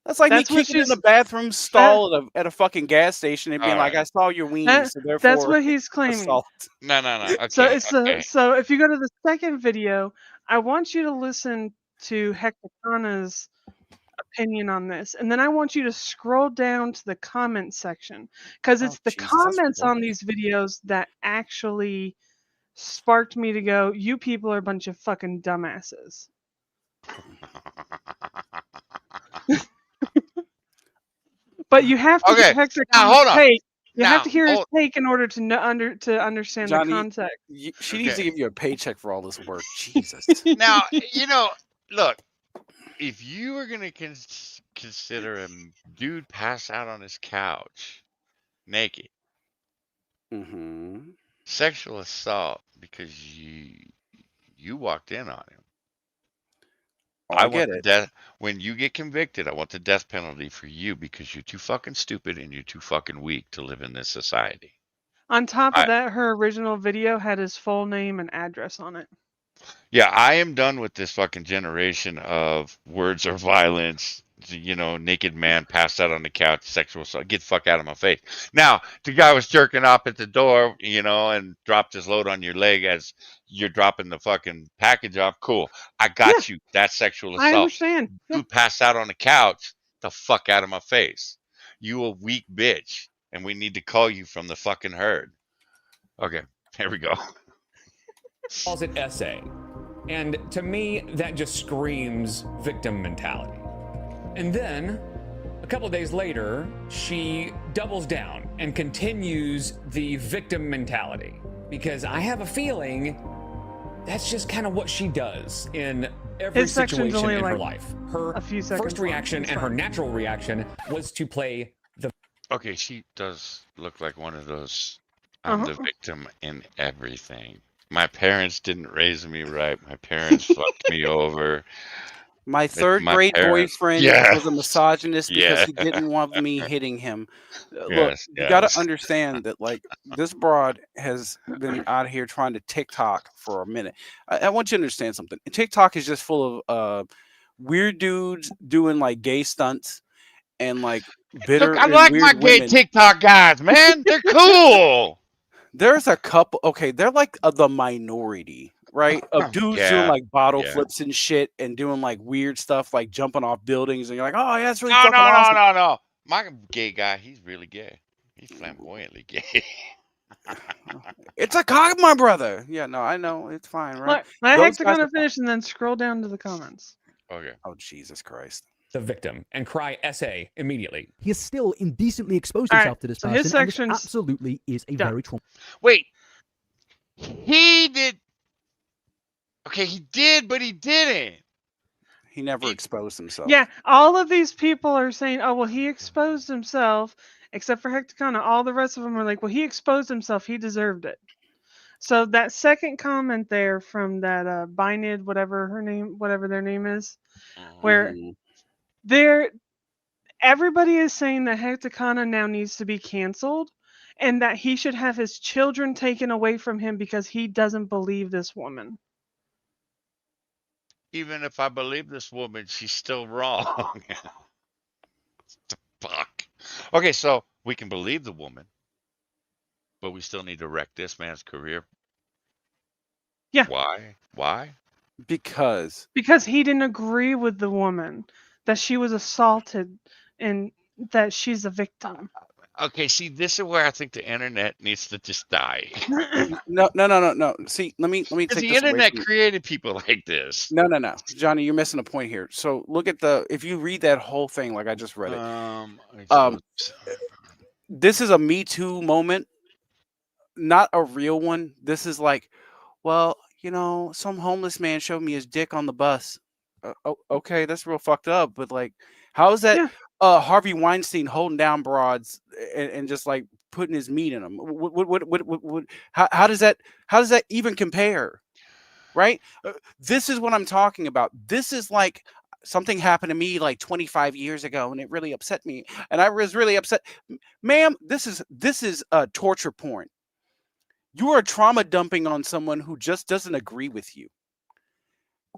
That's like That's me what kicking in she's- the bathroom stall at a fucking gas station and being like, Alright. "I saw your weenie, so therefore That's what he's claiming. assault." No. Okay. So it's okay. so if you go to the second video, I want you to listen to Hecatana's opinion on this, and then I want you to scroll down to the comment section, because it's the Jesus, that's comments on wordy. these videos that actually sparked me to go, you people are a bunch of fucking dumbasses. But you have to Okay, hear Hector now, hold on. take. You have Now, to hear his hold- take in order to understand Johnny, the context. She needs to Okay. give you a paycheck for all this work. Jesus. Now, look, if you were gonna consider a dude pass out on his couch naked Mm-hmm. sexual assault because you walked in on him. I want get the it. death when you get convicted. I want the death penalty for you because you're too fucking stupid and you're too fucking weak to live in this society. On top of that, her original video had his full name and address on it. Yeah, I am done with this fucking generation of words of violence. Naked man passed out on the couch, sexual assault. Get the fuck out of my face. Now, the guy was jerking off at the door, and dropped his load on your leg as you're dropping the fucking package off. Cool. I got you. That's sexual assault. I understand. Dude passed out on the couch. The fuck out of my face. You a weak bitch, and we need to call you from the fucking herd. Okay, here we go. Calls it SA. And to me, that just screams victim mentality. And then, a couple of days later, she doubles down and continues the victim mentality. Because I have a feeling that's just kind of what she does in every His section's situation only in her like life. Her a few seconds first long. reaction It's and her fine. natural reaction was to play the Okay, she does look like one of those. I'm the victim in everything. My parents didn't raise me right. My parents fucked me over. My third grade boyfriend was a misogynist because he didn't want me hitting him. Look, you got to understand that, like, this broad has been out here trying to TikTok for a minute. I want you to understand something. TikTok is just full of weird dudes doing like gay stunts and like bitter. Look, I and like weird my gay women. TikTok guys, man. They're cool. There's a couple. Okay, they're like the minority, right? Of dudes doing like bottle flips and shit, and doing like weird stuff, like jumping off buildings, and you're like, oh yeah, that's really fucking awesome. No. My gay guy, he's really gay. He's flamboyantly gay. It's a cock, my brother. Yeah, no, I know. It's fine, right? Let Hector finish and then scroll down to the comments. Okay. Oh, Jesus Christ. The victim and cry SA immediately. He has still indecently exposed All himself right, to this so person. his And this section's absolutely is a done. very traumatic. Wait. He did. Okay, he did, but he didn't. He never exposed himself. Yeah, all of these people are saying, oh, well, he exposed himself, except for Hector. All the rest of them are like, well, he exposed himself. He deserved it. So that second comment there from that Binid, whatever their name is, where everybody is saying that Hector now needs to be canceled and that he should have his children taken away from him because he doesn't believe this woman. Even if I believe this woman, she's still wrong. The fuck. Okay, so we can believe the woman, but we still need to wreck this man's career. Yeah. Why? Because he didn't agree with the woman, that she was assaulted and that she's a victim. Okay, see, this is where I think the internet needs to just die. No. See, let me Because take the this away internet from you. created people like this. No, Johnny, you're missing a point here. So look at if you read that whole thing like I just read it. So, This is a Me Too moment, not a real one. This is like, well, some homeless man showed me his dick on the bus. Okay, that's real fucked up. But like, how is that Yeah. Harvey Weinstein holding down broads and just like putting his meat in them? How does that even compare? Right? This is what I'm talking about. This is like something happened to me like 25 years ago, and it really upset me, and I was really upset. Ma'am, this is torture porn. You are trauma dumping on someone who just doesn't agree with you.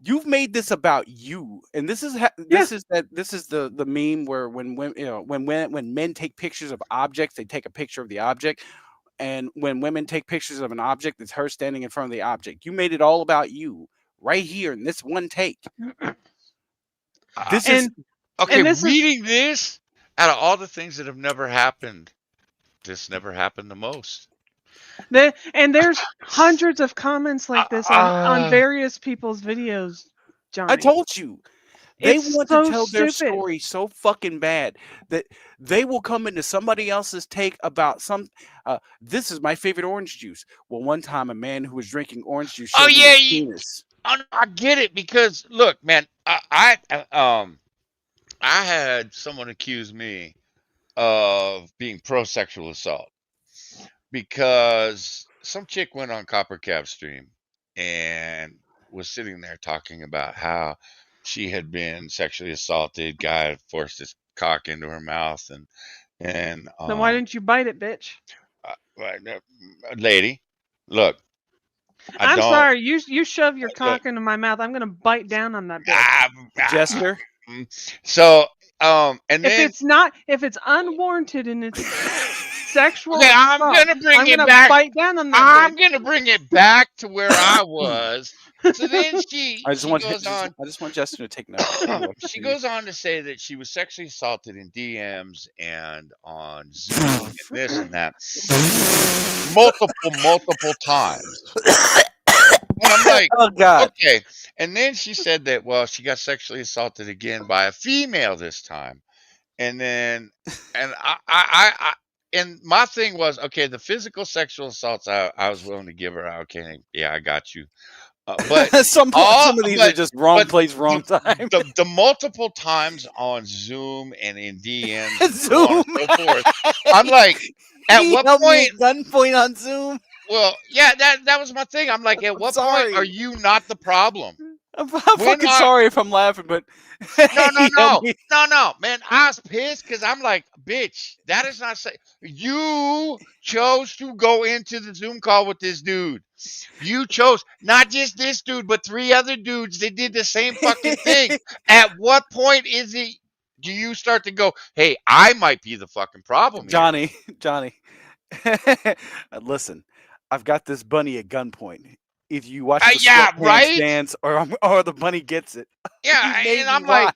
You've made this about you, and this is the meme where when men take pictures of objects, they take a picture of the object, and when women take pictures of an object, it's her standing in front of the object. You made it all about you right here in this one take. This is okay. this is Reading this, out of all the things that have never happened, this never happened the most. and there's hundreds of comments like this on various people's videos, Johnny. I told you. They It's want so to tell their stupid. story so fucking bad that they will come into somebody else's take about this is my favorite orange juice. Well, one time a man who was drinking orange juice showed me his penis. I get it because look, man, I had someone accuse me of being pro sexual assault because some chick went on Copper Cab stream and was sitting there talking about how she had been sexually assaulted. Guy had forced his cock into her mouth, and Then why didn't you bite it, bitch? lady, look, I'm sorry. You shove your cock into my mouth. I'm gonna bite down on that bitch. Jester. So, and then if it's unwarranted and it's sexual okay, assault, I'm gonna bring it gonna back. bite down on that bitch. Gonna bring it back to where I was. So then I just want Jester to take note. She goes on to say that she was sexually assaulted in DMs and on Zoom and this and that multiple times. And I'm like, oh God. Okay. And then she said that she got sexually assaulted again by a female this time. And then and my thing was, okay, the physical sexual assaults I was willing to give her. Okay, yeah, I got you. But some of these are just wrong place, wrong time. The multiple times on Zoom and in DMs, Zoom, and so forth. I'm like, at what point? Gunpoint on Zoom. Well, yeah, that was my thing. I'm like, at what point are you not the problem? I'm fucking sorry if I'm laughing, but no, man. I was pissed because I'm like, bitch, that is not safe. You chose to go into the Zoom call with this dude. You chose not just this dude, but 3 other dudes that did the same fucking thing. At what point do you start to go, hey, I might be the fucking problem here? Johnny, listen, I've got this bunny at gunpoint. Either you watch the sweatpants dance or the bunny gets it. Yeah, and I'm like,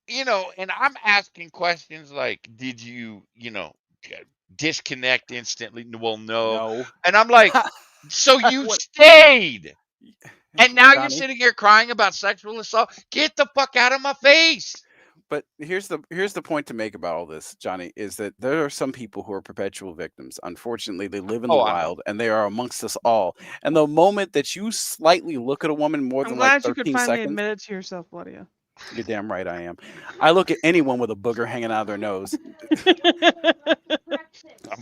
and I'm asking questions like, did you, disconnect instantly? Well, no. And I'm like, so you stayed. And now you're sitting here crying about sexual assault. Get the fuck out of my face. But here's the point to make about all this, Johnny, is that there are some people who are perpetual victims. Unfortunately, they live in the wild, and they are amongst us all. And the moment that you slightly look at a woman more than like 13 seconds... I'm glad you could finally admit it to yourself, Claudia. You're damn right I am. I look at anyone with a booger hanging out of their nose.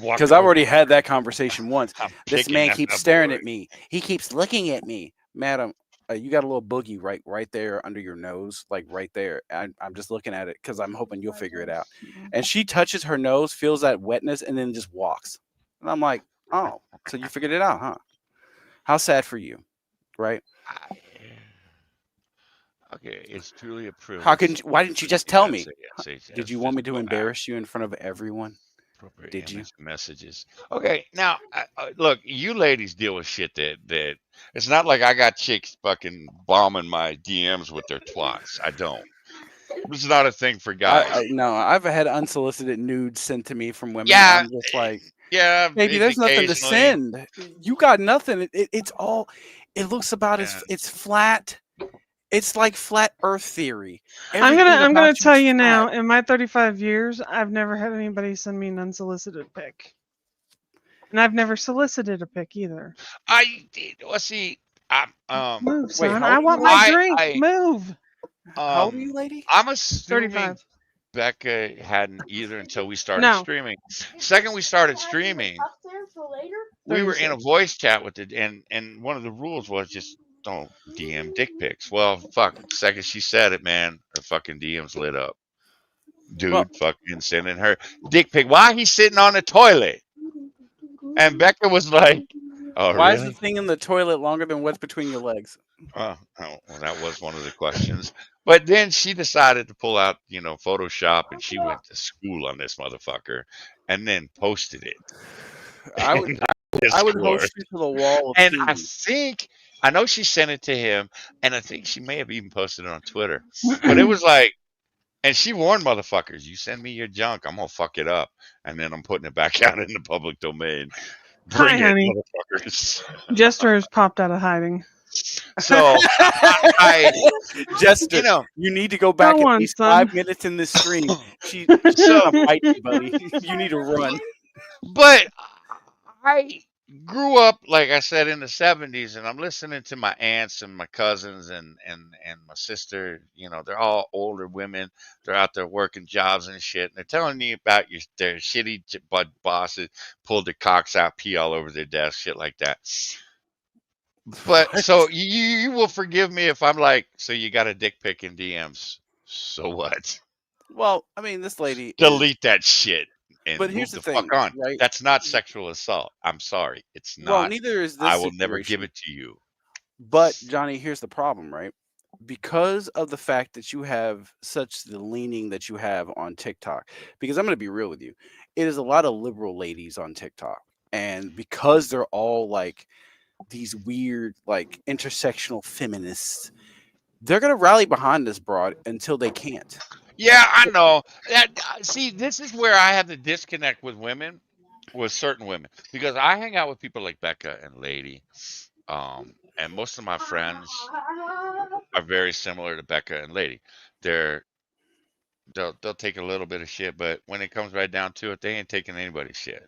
Because I've already had that conversation once. This man keeps staring at me. He keeps looking at me. Madam, you got a little boogie right there under your nose, like right there. I'm just looking at it because I'm hoping you'll figure it out. And she touches her nose, feels that wetness, and then just walks. And I'm like, oh, so you figured it out, huh? How sad for you, right? Okay, it's truly a privilege. Why didn't you just tell me? Did you want me to embarrass you in front of everyone? Did you? Messages. Okay, now look, you ladies deal with shit that it's not like I got chicks fucking bombing my DMs with their twats. I don't. It's not a thing for guys. No, I've had unsolicited nudes sent to me from women. Yeah, I'm just like, yeah, baby, there's nothing to occasionally. send. You got nothing. It's all. It looks about Yeah. it's flat. It's like flat Earth theory. I'm Everything gonna about tell is you now. flat. In my 35 years, I've never had anybody send me an unsolicited pic, and I've never solicited a pic either. Let's see. I'm Move, Wait, son. how I old are want you, my lady? drink. Move. How old are you, lady? I'm assuming 35. Becca hadn't either until we started No. streaming. Second we started streaming, we were in a 36. voice chat with it, and one of the rules was just don't DM dick pics. Well, fuck. Second she said it, man, her fucking DMs lit up. Well, Dude fucking sending her dick pic while he's sitting on the toilet. And Becca was like, "Oh, why is the really?" thing in the toilet longer than what's between your legs? Oh, well, that was one of the questions. But then she decided to pull out, Photoshop, and she went to school on this motherfucker, and then posted it I would in I would Discord. host you to the wall of And tears. I know she sent it to him, and I think she may have even posted it on Twitter. But it was like, and she warned motherfuckers, "You send me your junk, I'm gonna fuck it up, and then I'm putting it back out in the public domain. Hi, Bring it, honey. motherfuckers." Jester has popped out of hiding. So I Jester, you know, you need to go Go back at on, least son. 5 minutes in this stream. She's so gonna bite you, buddy. You need to run. But I grew up, like I said, in the '70s, and I'm listening to my aunts and my cousins and my sister. They're all older women. They're out there working jobs and shit, and they're telling me about their shitty bosses pulled their cocks out, pee all over their desk, shit like that. But What? so you will forgive me if I'm like, so you got a dick pic in DMs. So what? Well, I mean, this lady is. Delete that shit But and here's move the the fuck thing, on. right? That's not sexual assault. I'm sorry. It's Well, not. neither is I this will never give situation. it to you. But Johnny, here's the problem, right? Because of the fact that you have such the leaning that you have on TikTok, because I'm going to be real with you, it is a lot of liberal ladies on TikTok. And because they're all like these weird, like intersectional feminists, they're going to rally behind this broad until they can't. Yeah, I know. See, this is where I have the disconnect with women, with certain women, because I hang out with people like Becca and Lady, and most of my friends are very similar to Becca and Lady. They're they'll take a little bit of shit, but when it comes right down to it, they ain't taking anybody's shit.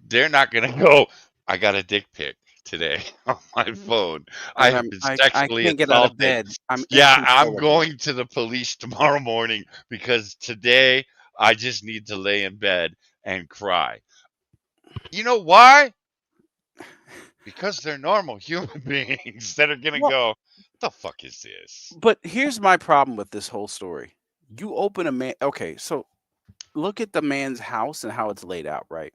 They're not gonna go, "I got a dick pic today on my phone. I have been I sexually can't get out of assaulted. bed. I'm Yeah, I'm inconsolable. going to the police tomorrow morning because today I just need to lay in bed and cry." You know why? Because they're normal human beings that are gonna Well, go, "The fuck is this?" but here's my problem with this whole story. You open a man. Okay, so look at the man's house and how it's laid out, right?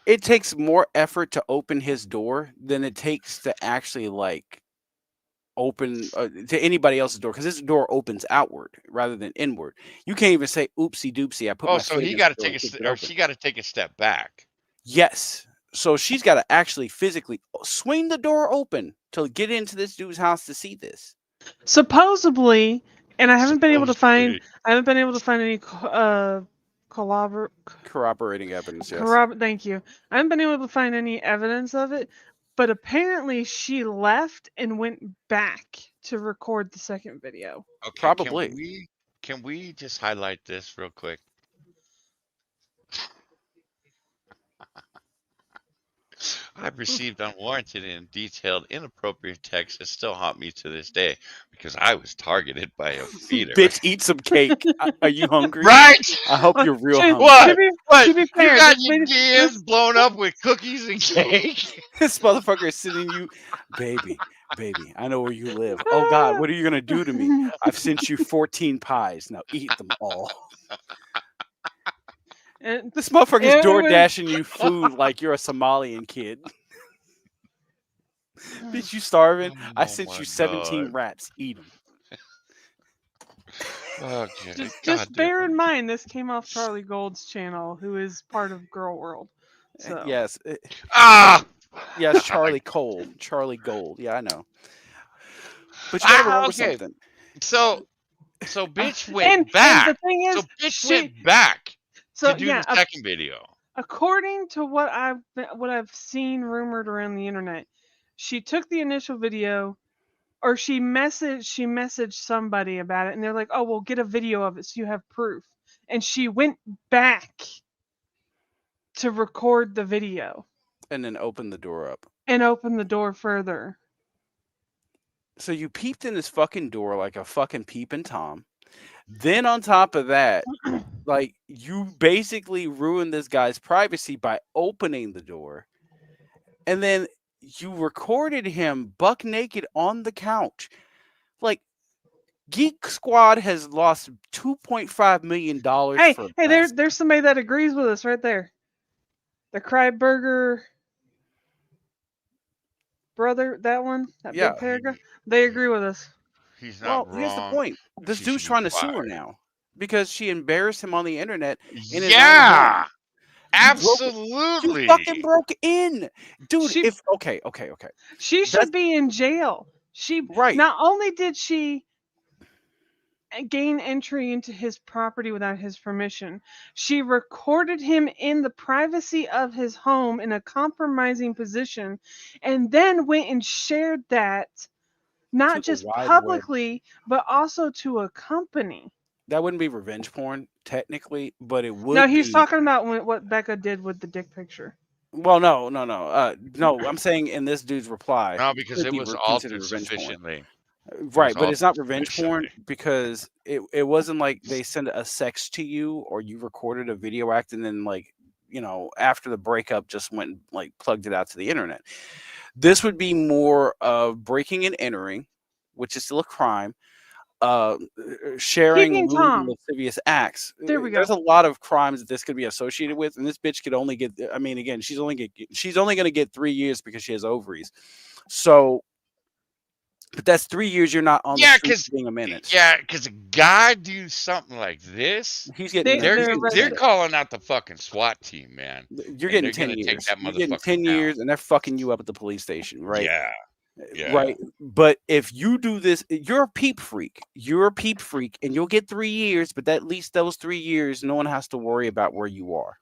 It takes more effort to open his door than it takes to actually like open to anybody else's door because his door opens outward rather than inward. You can't even say oopsie doopsie. I put Oh, my so foot he against got to the door take and kicked it or open. she got to take a step back. Yes. So she's got to actually physically swing the door open to get into this dude's house to see this. Supposedly, and I haven't been able to find. Supposedly. I haven't been able to find any Corroborating evidence, yes. Thank you. I haven't been able to find any evidence of it, but apparently she left and went back to record the second video. Okay, Probably. can we just highlight this real quick? I've received unwarranted and detailed inappropriate texts that still haunt me to this day because I was targeted by a feeder. Bitch, eat some cake. Are you hungry? Right? I hope you're real To- hungry. What? to be You fair, got this your video- DMs blown up with cookies and cake? This motherfucker is sending you, baby, I know where you live. Oh God, what are you gonna do to me? I've sent you 14 pies. Now eat them all. and- This motherfucker is Yeah. door dashing you food like you're a Somalian kid. Bitch, you starving? I Oh sent my you 17 God. wraps. Eat them. Okay. just God bear damn. in mind this came off Charlie Gold's channel, who is part of Girl World. So Yes. Ah! Yes, Charlie Cole. Charlie Gold. Yeah, I know. But you gotta remember Okay. something. So So bitch And went the back. thing So is, bitch went back so to do yeah, the second video. according to what I've seen rumored around the internet, she took the initial video, or she messaged somebody about it, and they're like, "Oh, well, get a video of it so you have proof." And she went back to record the video And then open the door up. and open the door further. So you peeped in his fucking door like a fucking peeping Tom. Then on top of that, like you basically ruined this guy's privacy by opening the door. And then you recorded him buck naked on the couch. Like Geek Squad has lost $2.5 million Hey, for there's somebody that agrees with us right there. The Cryburger brother, that Yeah. big paragraph, they agree with us. He's not Well, here's the wrong. point. This She should dude's be trying to sue her fired. now because she embarrassed him on the internet in his own Yeah, home. You fucking absolutely. broke in, dude. She Okay. she That's should be in jail. She right. not only did she gain entry into his property without his permission, she recorded him in the privacy of his home in a compromising position, and then went and shared that not To the just wide web. publicly but also to a company. That wouldn't be revenge porn technically, but it No, would he's be. talking about what Becca did with the dick picture. Well, no. No. I'm saying in this dude's reply, No, it because could it be was considered altered revenge porn. sufficiently. Right, but it's altered not revenge porn sufficiently. because it wasn't like they sent a sext to you or you recorded a video act and then like after the breakup just went and like plugged it out to the internet. This would be more of breaking and entering, which is still a crime. Sharing Peeping lewd and Tom. lascivious acts. There we go. There's a lot of crimes that this could be associated with, and this bitch could only get. I mean, again, she's only going to get 3 years because she has ovaries. So, but that's 3 years you're not on the Yeah, street being a menace. because a guy do something like this, He's getting. they're calling out the fucking SWAT team, man. You're And getting they're 10 gonna take years. that You're getting motherfucker 10 down. years, and they're fucking you up at the police station, right? Yeah. Right. But if you do this, you're a peep freak. You're a peep freak, and you'll get 3 years. But at least those 3 years, no one has to worry about where you are.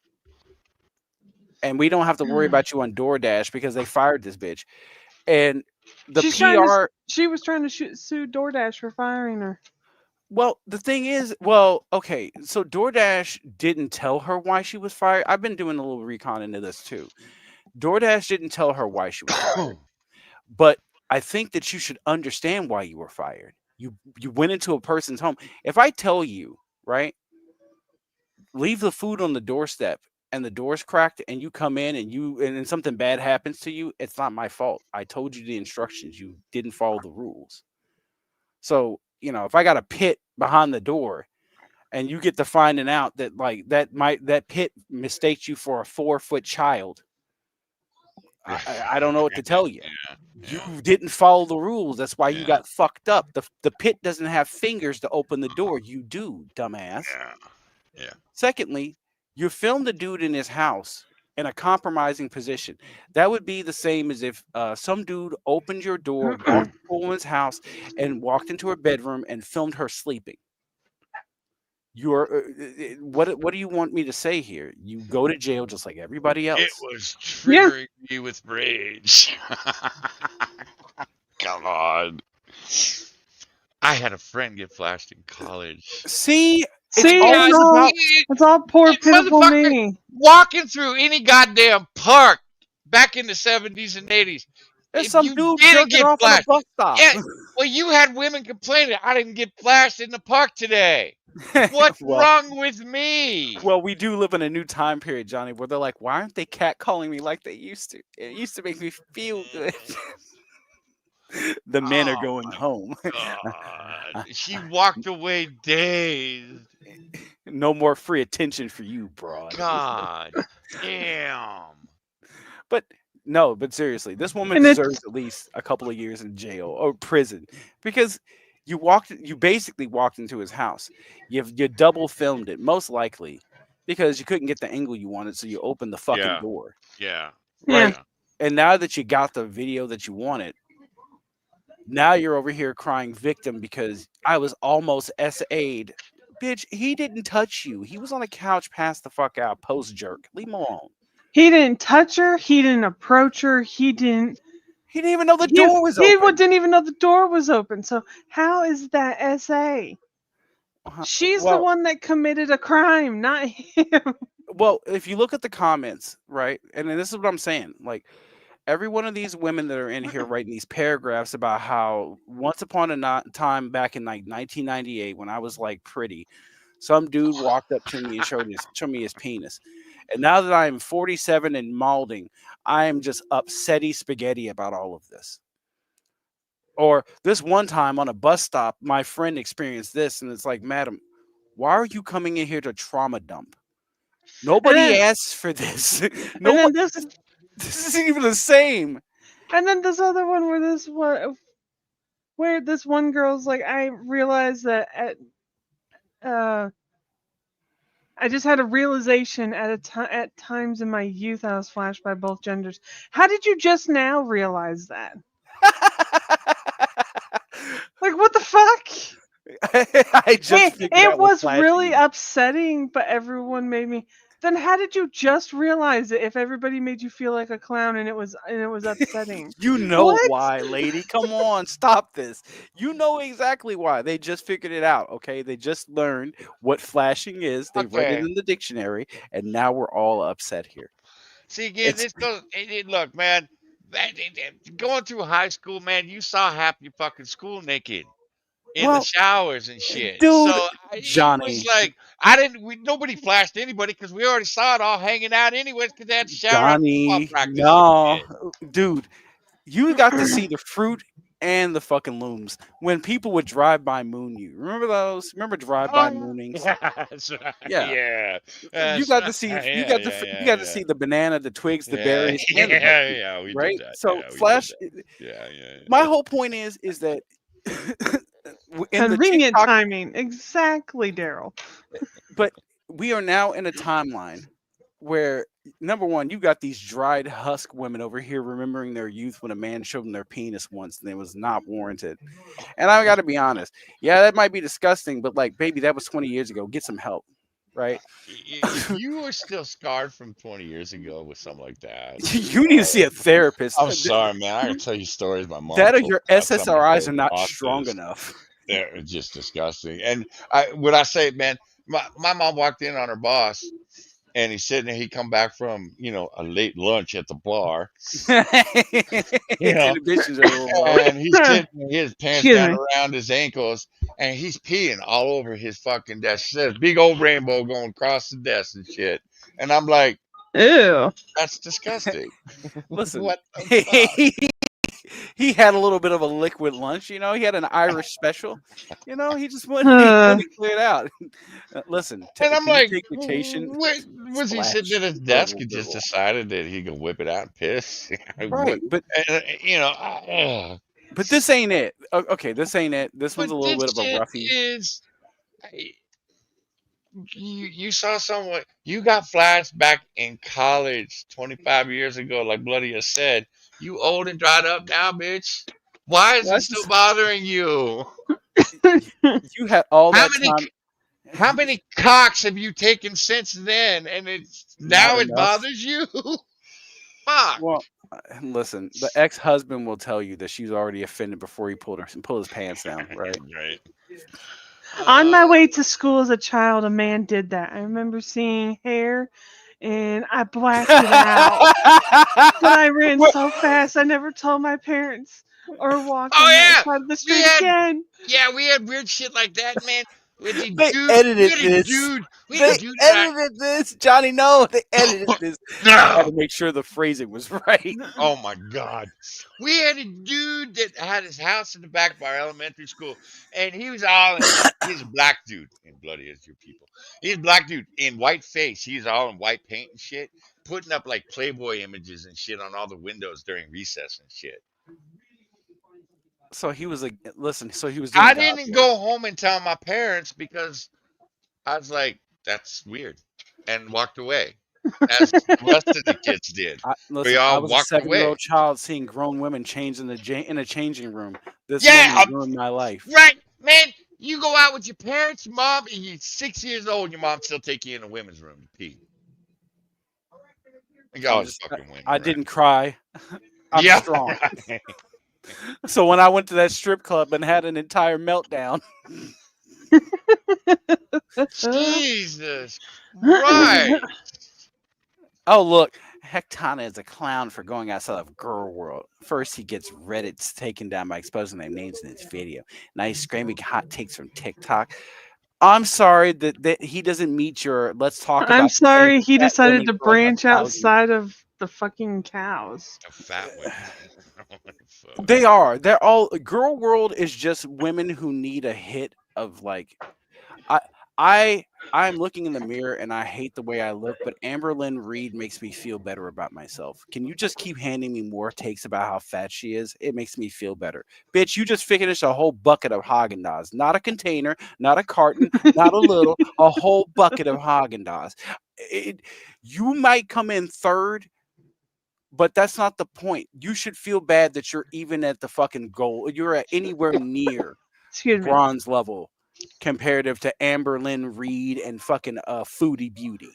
And we don't have to worry about you on DoorDash because they fired this bitch. And the PR. She was trying to sue DoorDash for firing her. Well, the thing is, okay, so DoorDash didn't tell her why she was fired. I've been doing a little recon into this too. DoorDash didn't tell her why she was fired. But I think that you should understand why you were fired. You went into a person's home. If I tell you, right, leave the food on the doorstep and the door's cracked and you come in and then something bad happens to you, it's not my fault. I told you the instructions. You didn't follow the rules. So, if I got a pit behind the door and you get to finding out that like that pit mistakes you for a 4-foot child, I don't know what to tell you. You didn't follow the rules. That's why you got fucked up. The pit doesn't have fingers to open the door. You do, dumbass. Yeah. Secondly, you filmed a dude in his house in a compromising position. That would be the same as if some dude opened your door, walked into a woman's house, and walked into her bedroom and filmed her sleeping. You're what do you want me to say here? You go to jail just like everybody else. It was triggering me with rage. Come on. I had a friend get flashed in college. See, it's all poor pitiful me. Walking through any goddamn park back in the 70s and 80s. There's If some you dude didn't jerking get off on a flashed, bus stop. yeah, well, you had women complaining, I didn't get flashed in the park today. What's wrong with me? Well, we do live in a new time period, Johnny, where they're like, why aren't they catcalling me like they used to? It used to make me feel good. The men are going home. God. She walked away dazed. No more free attention for you, broad. God damn. But seriously, this woman deserves at least a couple of years in jail or prison because you basically walked into his house. You double filmed it, most likely, because you couldn't get the angle you wanted, so you opened the fucking door. Yeah. Right. And now that you got the video that you wanted, Now you're over here crying victim because I was almost SA'd. Bitch, he didn't touch you. He was on the couch, passed the fuck out, post jerk. Leave him alone. He didn't touch her. He didn't approach her. He didn't. He didn't even know the He door was he open. didn't even know the door was open. So how is that SA? She's the Well, one that committed a crime, not him. well, if you look at the comments, right, and then this is what I'm saying, like every one of these women that are in here writing these paragraphs about how once upon a time back in like 1998 when I was like pretty, some dude walked up to me and showed me his penis. And now that I am 47 and malding, I am just upsetty spaghetti about all of this. Or this one time on a bus stop, my friend experienced this, and it's like, madam, why are you coming in here to trauma dump? Nobody then- asks for this. And Nobody, then this isn't even the same. and then this other one where this one girl's like, I realized that I just had a realization at times in my youth I was flashed by both genders. How did you just now realize that? Like, what the fuck? I just figured It out what was flashing really is. upsetting, but everyone made me. Then how did you just realize it if everybody made you feel like a clown and it was upsetting? You know What? why, lady. Come on, stop this. You know exactly why. They just figured it out, okay? They just learned what flashing is. They read it Okay. in the dictionary, and now we're all upset here. See, again, It's this goes. Look, man, going through high school, man, you saw half your fucking school naked in the well, showers and shit. So dude, it was Johnny, like nobody flashed anybody because we already saw it all hanging out anyways because they had to shower after football Johnny, practice and no, shit. dude, you got to see the fruit and the fucking looms when people would drive by moon you. Remember those? Remember drive by Oh moonings? yeah, that's right. Yeah. Yeah, You that's got to right. see Yeah, yeah, you yeah, got to yeah. see the banana, the twigs, the Yeah, berries, and the yeah, buckwheat, yeah, we did right? that. So Yeah, we did flash. that. Yeah, yeah, My whole point is that in the Convenient TikTok, timing. Exactly, Daryl. but we are now in a timeline where number one, you got these dried husk women over here remembering their youth when a man showed them their penis once and it was not warranted. And I got to be honest, yeah, that might be disgusting, but like, baby, that was 20 years ago. Get some help, right? If you were still scarred from 20 years ago with something like that, You need to see a therapist. I'm sorry, man. I gotta tell you stories my mom That or told your me about some of SSRIs her are not strong bosses. enough. They're just disgusting. And when I say, man, my mom walked in on her boss, and he's sitting there. He come back from a late lunch at the bar, you His know, inhibitions are a little low. and he's sitting with his pants Excuse down me. around his ankles, and he's peeing all over his fucking desk. There's a big old rainbow going across the desk and shit. And I'm like, Ew. that's disgusting. Listen, What the fuck? he had a little bit of a liquid lunch. You know, he had an Irish special. You know, he just wanted to clear it out. Listen, And I'm can you like, take dictation? was he sitting at his desk and just decided that he could whip it out and piss? Right, but But this ain't it. Okay, this ain't it. This one's a little this bit of a shit roughie. is. You saw someone you got flashed back in college 25 years ago, like Bloody has said. You old and dried up now, bitch. Why is Well, it still bothering you? you had all How that many time. how many cocks have you taken since then? And it's Not now it enough. bothers you? Fuck. Well, listen, the ex-husband will tell you that she's already offended before he pulled his pants down, right? Right. On my way to school as a child, a man did that. I remember seeing hair, and I blasted out. But I ran so fast, I never told my parents or walked on that side of the street again. We had weird shit like that, man. With the They dude, edited we had a this. dude, we had They a dude that edited this, Johnny. No, they edited this. I had to make sure the phrasing was right. Oh my god. We had a dude that had his house in the back of our elementary school, and he was all he's a black dude, and bloody as your people. He's a black dude in white face. He's all in white paint and shit, putting up like Playboy images and shit on all the windows during recess and shit. So he was like, listen. So he was doing I God didn't work. go home and tell my parents because I was like, that's weird, and walked away. as the rest of the kids did. We Listen, I all was a walked away. 7-year-old child seeing grown women change in a changing room. This Yeah, woman ruined my life. right, man. You go out with your parents, your mom, and you're 6 years old, and your mom still take you in the women's room to pee. You always fucking women, I right? didn't cry. I'm Yeah. strong. So when I went to that strip club and had an entire meltdown, Jesus Christ. oh look, Hectana is a clown for going outside of Girl World. First, he gets Reddit's taken down by exposing their names in his video. Now he's screaming hot takes from TikTok. I'm sorry that he doesn't meet your let's talk about. I'm sorry he fat decided women to for like branch 1,000. outside of the fucking cows. The fat women. They are. They're all. Girl World is just women who need a hit of like. I'm looking in the mirror and I hate the way I look, but Amberlynn Reed makes me feel better about myself. Can you just keep handing me more takes about how fat she is? It makes me feel better. Bitch, you just finished a whole bucket of Haagen-Dazs. Not a container, not a carton, not a little, a whole bucket of Haagen-Dazs. You might come in third, but that's not the point. You should feel bad that you're even at the fucking goal. You're at anywhere near bronze level comparative to Amberlynn Reed and fucking Foodie Beauty.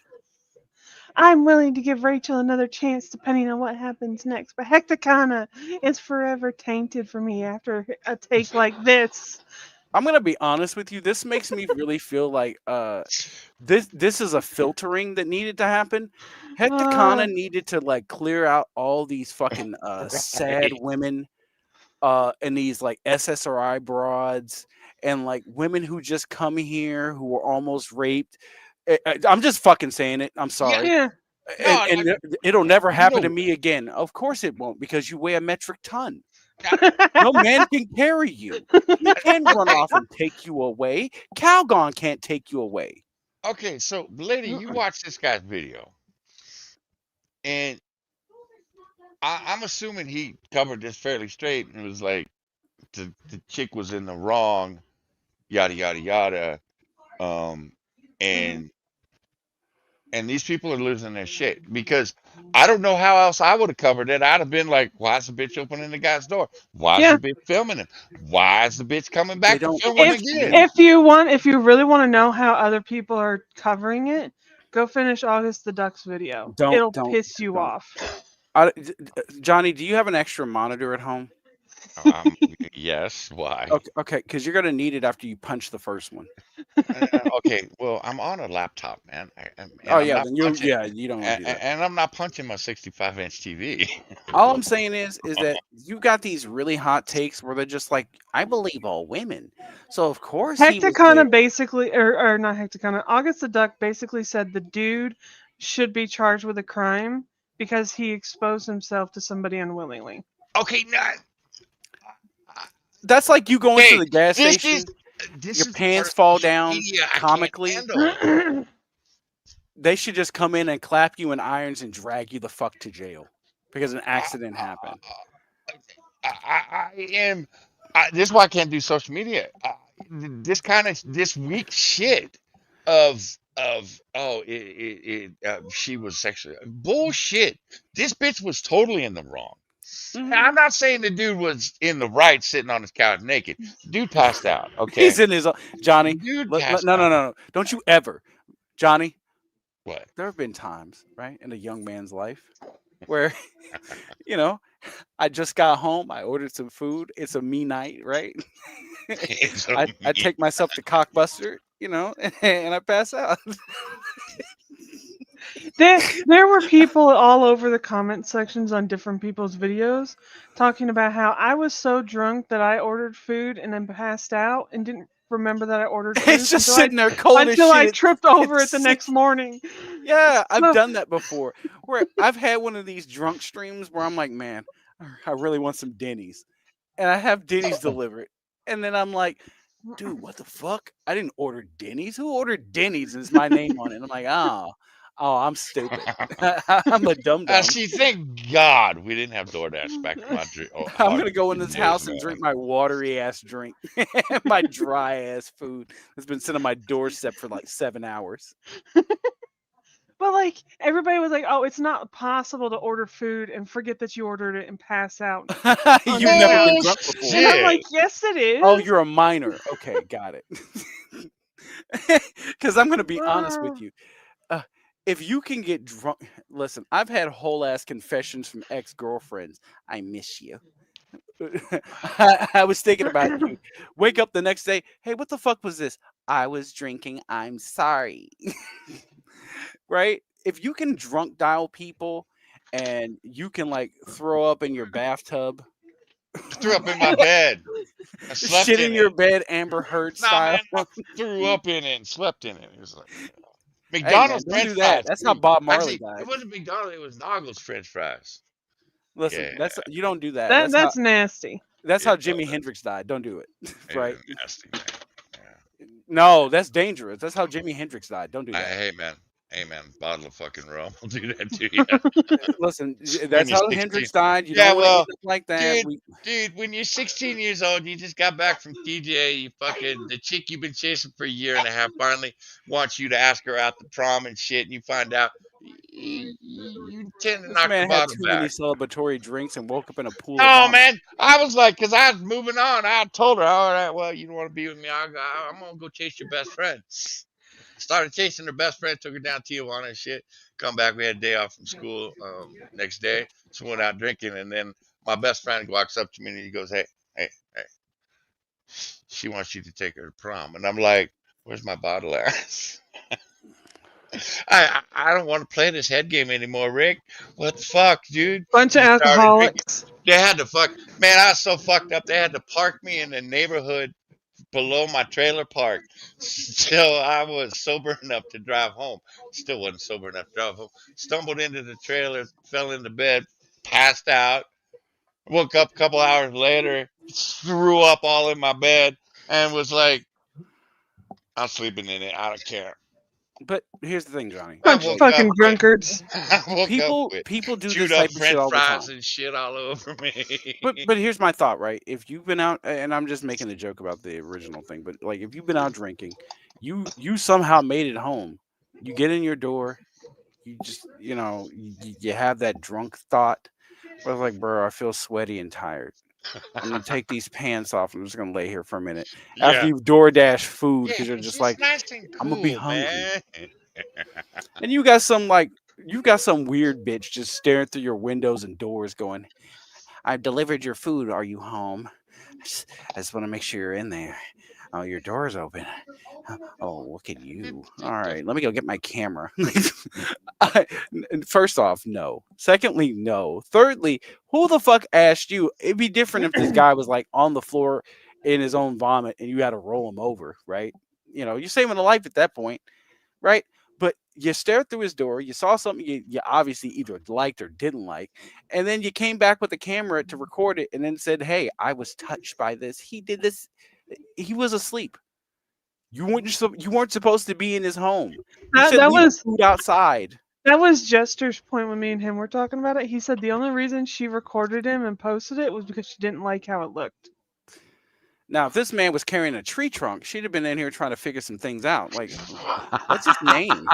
I'm willing to give Rachel another chance depending on what happens next, but Hectacana is forever tainted for me after a take like this. I'm gonna be honest with you. This makes me really feel like this is a filtering that needed to happen. Hectacana needed to like clear out all these fucking sad women and these like SSRI broads and like women who just come here who were almost raped. I'm just fucking saying it. I'm sorry. Yeah. And it'll never happen to me again. Of course it won't, because you weigh a metric ton. No man can carry you. He can run off and take you away. Calgon can't take you away. Okay, so lady, you watch this guy's video, and I'm assuming he covered this fairly straight and was like, the chick was in the wrong, yada yada yada, and these people are losing their shit because I don't know how else I would have covered it. I'd have been like, why is the bitch opening the guy's door? Why is the bitch filming him? Why is the bitch coming back to film him again? If you really want to know how other people are covering it, go finish August the Duck's video. It'll piss you off. Johnny, do you have an extra monitor at home? Yes. Why? Okay, because you're gonna need it after you punch the first one. Okay, well, I'm on a laptop, man. Then you don't want to do that. And I'm not punching my 65-inch TV. All I'm saying is that you got these really hot takes where they're just like, I believe all women. So of course Hectacana basically, or not Hectacana, August the Duck basically said the dude should be charged with a crime because he exposed himself to somebody unwillingly. Okay, that's like you going to the gas station, your pants fall down comically. They should just come in and clap you in irons and drag you the fuck to jail because an accident happened. This is why I can't do social media. This weak shit of she was sexually bullshit. This bitch was totally in the wrong. Now, I'm not saying the dude was in the right sitting on his couch naked. Dude passed out. Okay, he's in his Johnny. Dude No. Don't you ever, Johnny. What? There have been times, right, in a young man's life where, I just got home. I ordered some food. It's a me night, right? I take myself to Cockbuster, and I pass out. There were people all over the comment sections on different people's videos talking about how I was so drunk that I ordered food and then passed out and didn't remember that I ordered food. It's just sitting there cold as shit. Until I tripped over it the next morning. Yeah, I've done that before. Where I've had one of these drunk streams where I'm like, man, I really want some Denny's. And I have Denny's delivered. And then I'm like, dude, what the fuck? I didn't order Denny's. Who ordered Denny's? And it's my name on it. And I'm like, oh, I'm stupid. I'm a dumb. See, thank God we didn't have DoorDash back in my dream. I'm gonna go in this house and drink my watery ass drink, my dry ass food that's been sitting on my doorstep for like 7 hours. But like everybody was like, "Oh, it's not possible to order food and forget that you ordered it and pass out on You've your never been couch." drunk before. And I'm Bullshit. like, "Yes, it is." Oh, you're a minor. Okay, got it. Because I'm gonna be honest with you. Uh, if you can get drunk, listen, I've had whole ass confessions from ex girlfriends. I miss you. I was thinking about you. Wake up the next day. Hey, what the fuck was this? I was drinking. I'm sorry. Right? If you can drunk dial people and you can like throw up in your bathtub, Threw up in my bed. I slept shit in in your it. bed, Amber Heard Nah, style. man, I threw up in it and slept in it. It was like Hey man, McDonald's don't French do that. fries That's how too. Bob Marley Actually, died. it wasn't McDonald's. It was Noggles French fries. Listen, Yeah, that's you don't do that. That's nasty. That's yeah, how Jimi Hendrix died. Don't do it. it Right? was nasty, man. Yeah. No, that's dangerous. That's how Jimi Hendrix died. Don't do that. Hey man, bottle of fucking rum will do that to you. Listen, When that's you're how 16. Hendrix died. You Yeah, don't want to end well, up like that. dude, when you're 16 years old, you just got back from TJ, you fucking, the chick you've been chasing for a year and a half finally wants you to ask her out to prom and shit, and you find out you tend to This knock the man had bottle too many back. celebratory drinks and woke up in a pool of No, vomit. man, I was like, because I was moving on. I told her, all right, well, you don't want to be with me. I'm going to go chase your best friend. Started chasing her best friend, took her down Tijuana and shit. Come back, we had a day off from school next day. So went out drinking, and then my best friend walks up to me and he goes, hey, she wants you to take her to prom. And I'm like, where's my bottle at? I don't want to play this head game anymore, Rick. What the fuck, dude? Bunch of You started drinking. alcoholics. They had to fuck. Man, I was so fucked up. They had to park me in the neighborhood below my trailer park. Still, I was sober enough to drive home. Still wasn't sober enough to drive home. Stumbled into the trailer, fell into bed, passed out. Woke up a couple hours later, threw up all in my bed, and was like, I'm sleeping in it. I don't care. But here's the thing, Johnny. I Bunch of woke up fucking with drunkards. I woke up with People do chewed this up type of shit French all the fries time. and shit all over me. But here's my thought, right? If you've been out, and I'm just making a joke about the original thing, but like if you've been out drinking, you somehow made it home. You get in your door, you just you have that drunk thought where it's like, bro, I feel sweaty and tired. I'm gonna take these pants off. I'm just gonna lay here for a minute. After Yeah. you've DoorDash food Yeah, because you're it's just just like, nice and I'm gonna be cool, hungry. man. And you've got some weird bitch just staring through your windows and doors going, I've delivered your food. Are you home? I just want to make sure you're in there. Oh, your door's open. Oh, look at you. All right, let me go get my camera. First off, no. Secondly, no. Thirdly, who the fuck asked you? It'd be different if this guy was like on the floor in his own vomit and you had to roll him over, right? You're saving a life at that point, right? But you stared through his door, you saw something you obviously either liked or didn't like, and then you came back with a camera to record it and then said, hey, I was touched by this. He did this. He was asleep. You weren't supposed to be in his home. You said That leave was food outside. that was Jester's point when me and him were talking about it. He said the only reason she recorded him and posted it was because she didn't like how it looked. Now, if this man was carrying a tree trunk, she'd have been in here trying to figure some things out. Like, what's his name?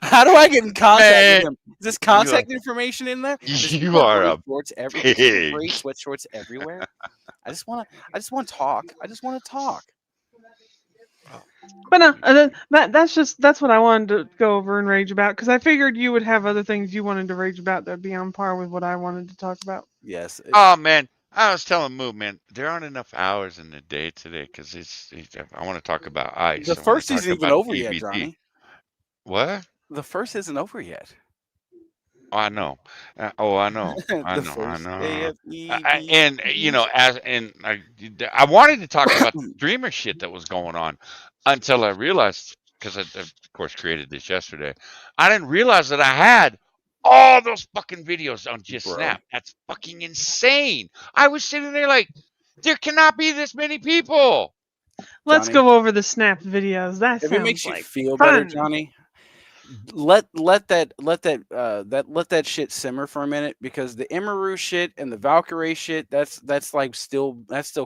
How do I get in contact Man, with him? Is this contact information in there? you are a shorts gray pig. sweatshorts everywhere. I just want to talk. I just want to talk. But no, that's what I wanted to go over and rage about because I figured you would have other things you wanted to rage about that'd be on par with what I wanted to talk about. Yes. Oh man, I was telling Moo, man, there aren't enough hours in the day today because I want to talk about ice. The I wanna first talk isn't even about over yet, EBT. Johnny. What? The first isn't over yet. Oh, I know. I know. I The know. I first day know. of And I wanted to talk about the streamer shit that was going on until I realized, because I of course created this yesterday, I didn't realize that I had all those fucking videos on just Bro. Snap. That's fucking insane. I was sitting there like, there cannot be this many people. Let's Johnny, go over the Snap videos. That if sounds it makes you like feel fun. better, Johnny, let that shit simmer for a minute, because the Imaru shit and the Valkyrie shit, that's still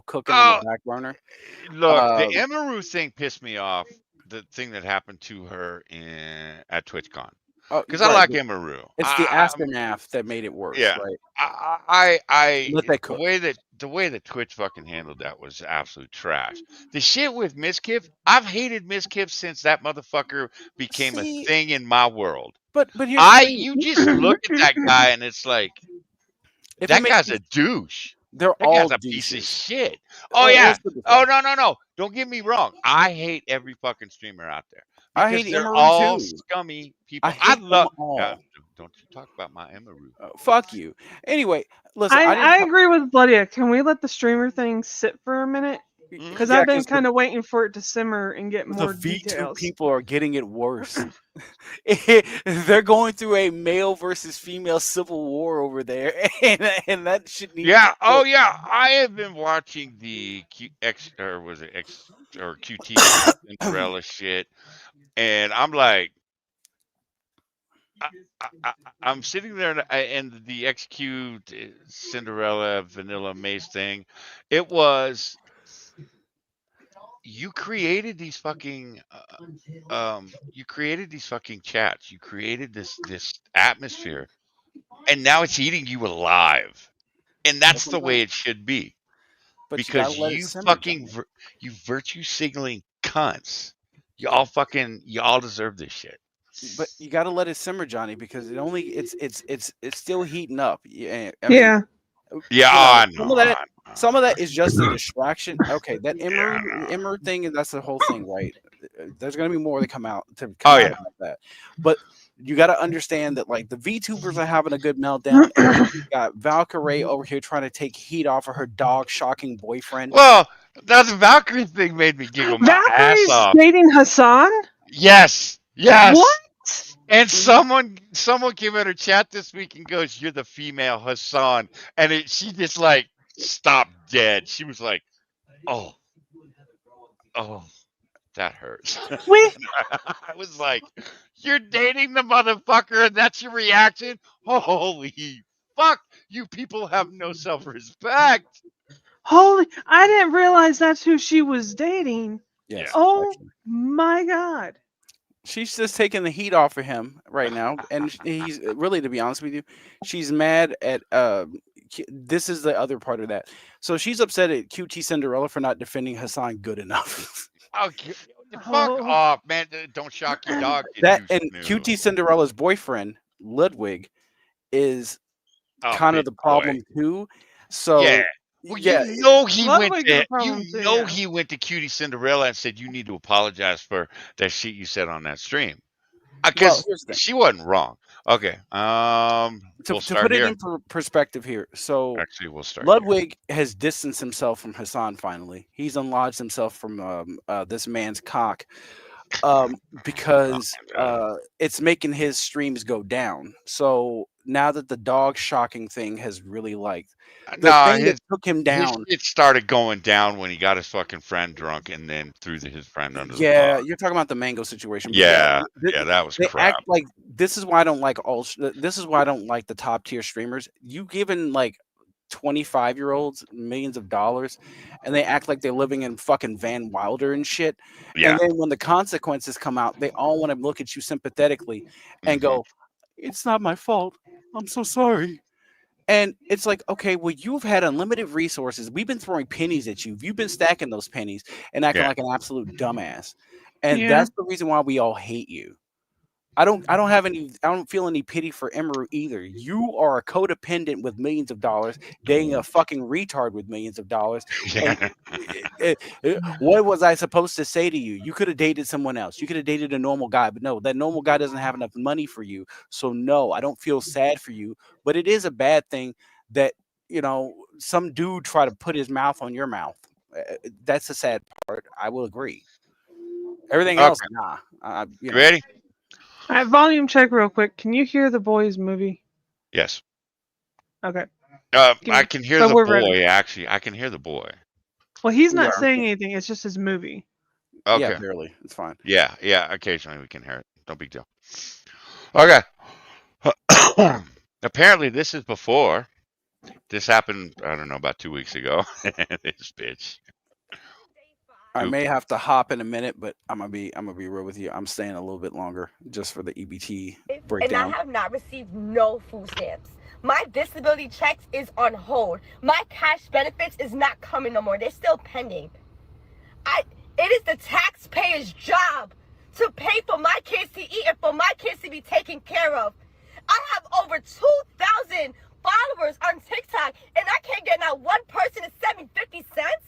cooking on Oh, the back burner. look, the Emaru thing pissed me off the thing that happened to her at TwitchCon. Oh, Because I right. like Emaru. It's the aftermath that made it worse, Yeah. right? Let that The cook. way that Twitch fucking handled that was absolute trash. The shit with Miskip, I've hated Miskip since that motherfucker became a See, thing in my world. but here's the thing. You just look at that guy and it's like If it that makes guy's a douche. they're That all guy's a piece of douches. shit. Oh Oh, yeah. let's put it this Oh way. no. Don't get me wrong. I hate every fucking streamer out there I because hate they're Emaru all too. scummy I people. I hate them love. all. Don't you talk about my Emaru. Fuck you. Anyway, listen, I I didn't. I agree with Bloodia. Can we let the streamer thing sit for a minute? Because Yeah, I've been because kind of waiting for it to simmer and get the more V2 details. people are getting it worse. They're going through a male versus female civil war over there, and that shit needs Yeah. to Oh quit. yeah. I have been watching the QT Cinderella shit, and I'm like, I, I'm sitting there and the XQ Cinderella Vanilla Mace thing. It was you created these fucking you created these fucking chats. You created this atmosphere, and now it's eating you alive. And That's that's what the I'm saying. way it should be. But you gotta Because let it you simmer, fucking Johnny. you virtue signaling cunts. Y'all deserve this shit. But you gotta let it simmer, Johnny, because it's still heating up. Yeah, I mean, Yeah. Yeah, you know, I know. I know. some of that is just a distraction. Okay, that Yeah, I know. Immer thing, and that's the whole thing, right? There's gonna be more that come out Oh about yeah. that, but you got to understand that like the VTubers are having a good meltdown, and then you got Valkyrie over here trying to take heat off of her dog shocking boyfriend. Well, now the Valkyrie thing made me giggle my ass Valkyrie's off. dating Hassan? Yes, What? yes. And someone came in her chat this week and goes, "You're the female Hassan," and she just like stopped dead. She was like, "Oh, oh, that hurts." We I was like, "You're dating the motherfucker, and that's your reaction? Holy fuck! You people have no self-respect." I didn't realize that's who she was dating. Yeah. Yes, Oh actually. my god. She's just taking the heat off of him right now, and he's really, to be honest with you, she's mad at. This is the other part of that. So she's upset at QT Cinderella for not defending Hassan good enough. Okay. Fuck Oh. off, man! Don't shock your dog, you That douche and canoe. QT Cinderella's boyfriend Ludwig is Oh, kind of bitch the boy. problem too. Yeah. So Well, yeah, Ludwig's a problem too, yeah. he went to Cutie Cinderella and said you need to apologize for that shit you said on that stream. well, Because here's the thing. she wasn't wrong. Okay. We'll To start put it here. in perspective here. So Actually, we'll start here. Ludwig has distanced himself from Hassan finally. He's unlodged himself from this man's cock because it's making his streams go down. So now that the dog shocking thing has really like the No, thing that took him his down. shit started going down when he got his fucking friend drunk and then threw his friend under the Yeah, bus. you're talking about the mango situation. But Yeah, that was they crap. act like this is why I don't like this is why I don't like the top tier streamers. You given like 25-year-olds millions of dollars and they act like they're living in fucking Van Wilder and shit. Yeah. And then when the consequences come out, they all want to look at you sympathetically and Mm-hmm. go, "It's not my fault. I'm so sorry." And it's like, okay, well, you've had unlimited resources. We've been throwing pennies at you. You've been stacking those pennies and acting Yeah. like an absolute dumbass. And Yeah. that's the reason why we all hate you. I don't feel any pity for Emeru either. You are a codependent with millions of dollars, dating a fucking retard with millions of dollars. And what was I supposed to say to you? You could have dated someone else. You could have dated a normal guy, but no, that normal guy doesn't have enough money for you. So no, I don't feel sad for you, but it is a bad thing that, some dude try to put his mouth on your mouth. That's the sad part. I will agree. Everything else, nah. You ready? All right, volume check real quick. Can you hear the boys movie? Yes. Okay. I can hear So the we're boy. ready. Actually, I can hear the boy. Well, he's not Yeah. saying anything. It's just his movie. Okay. Yeah, barely. It's fine. Yeah. Occasionally we can hear it. No big deal. Okay. Apparently, this is before. This happened, I don't know, about 2 weeks ago. This bitch. I may have to hop in a minute, but I'm gonna be real with you. I'm staying a little bit longer just for the EBT breakdown. And I have not received no food stamps. My disability checks is on hold. My cash benefits is not coming no more. They're still pending. It is the taxpayer's job to pay for my kids to eat and for my kids to be taken care of. I have over 2,000 followers on TikTok, and I can't get not one person to send me 50 cents.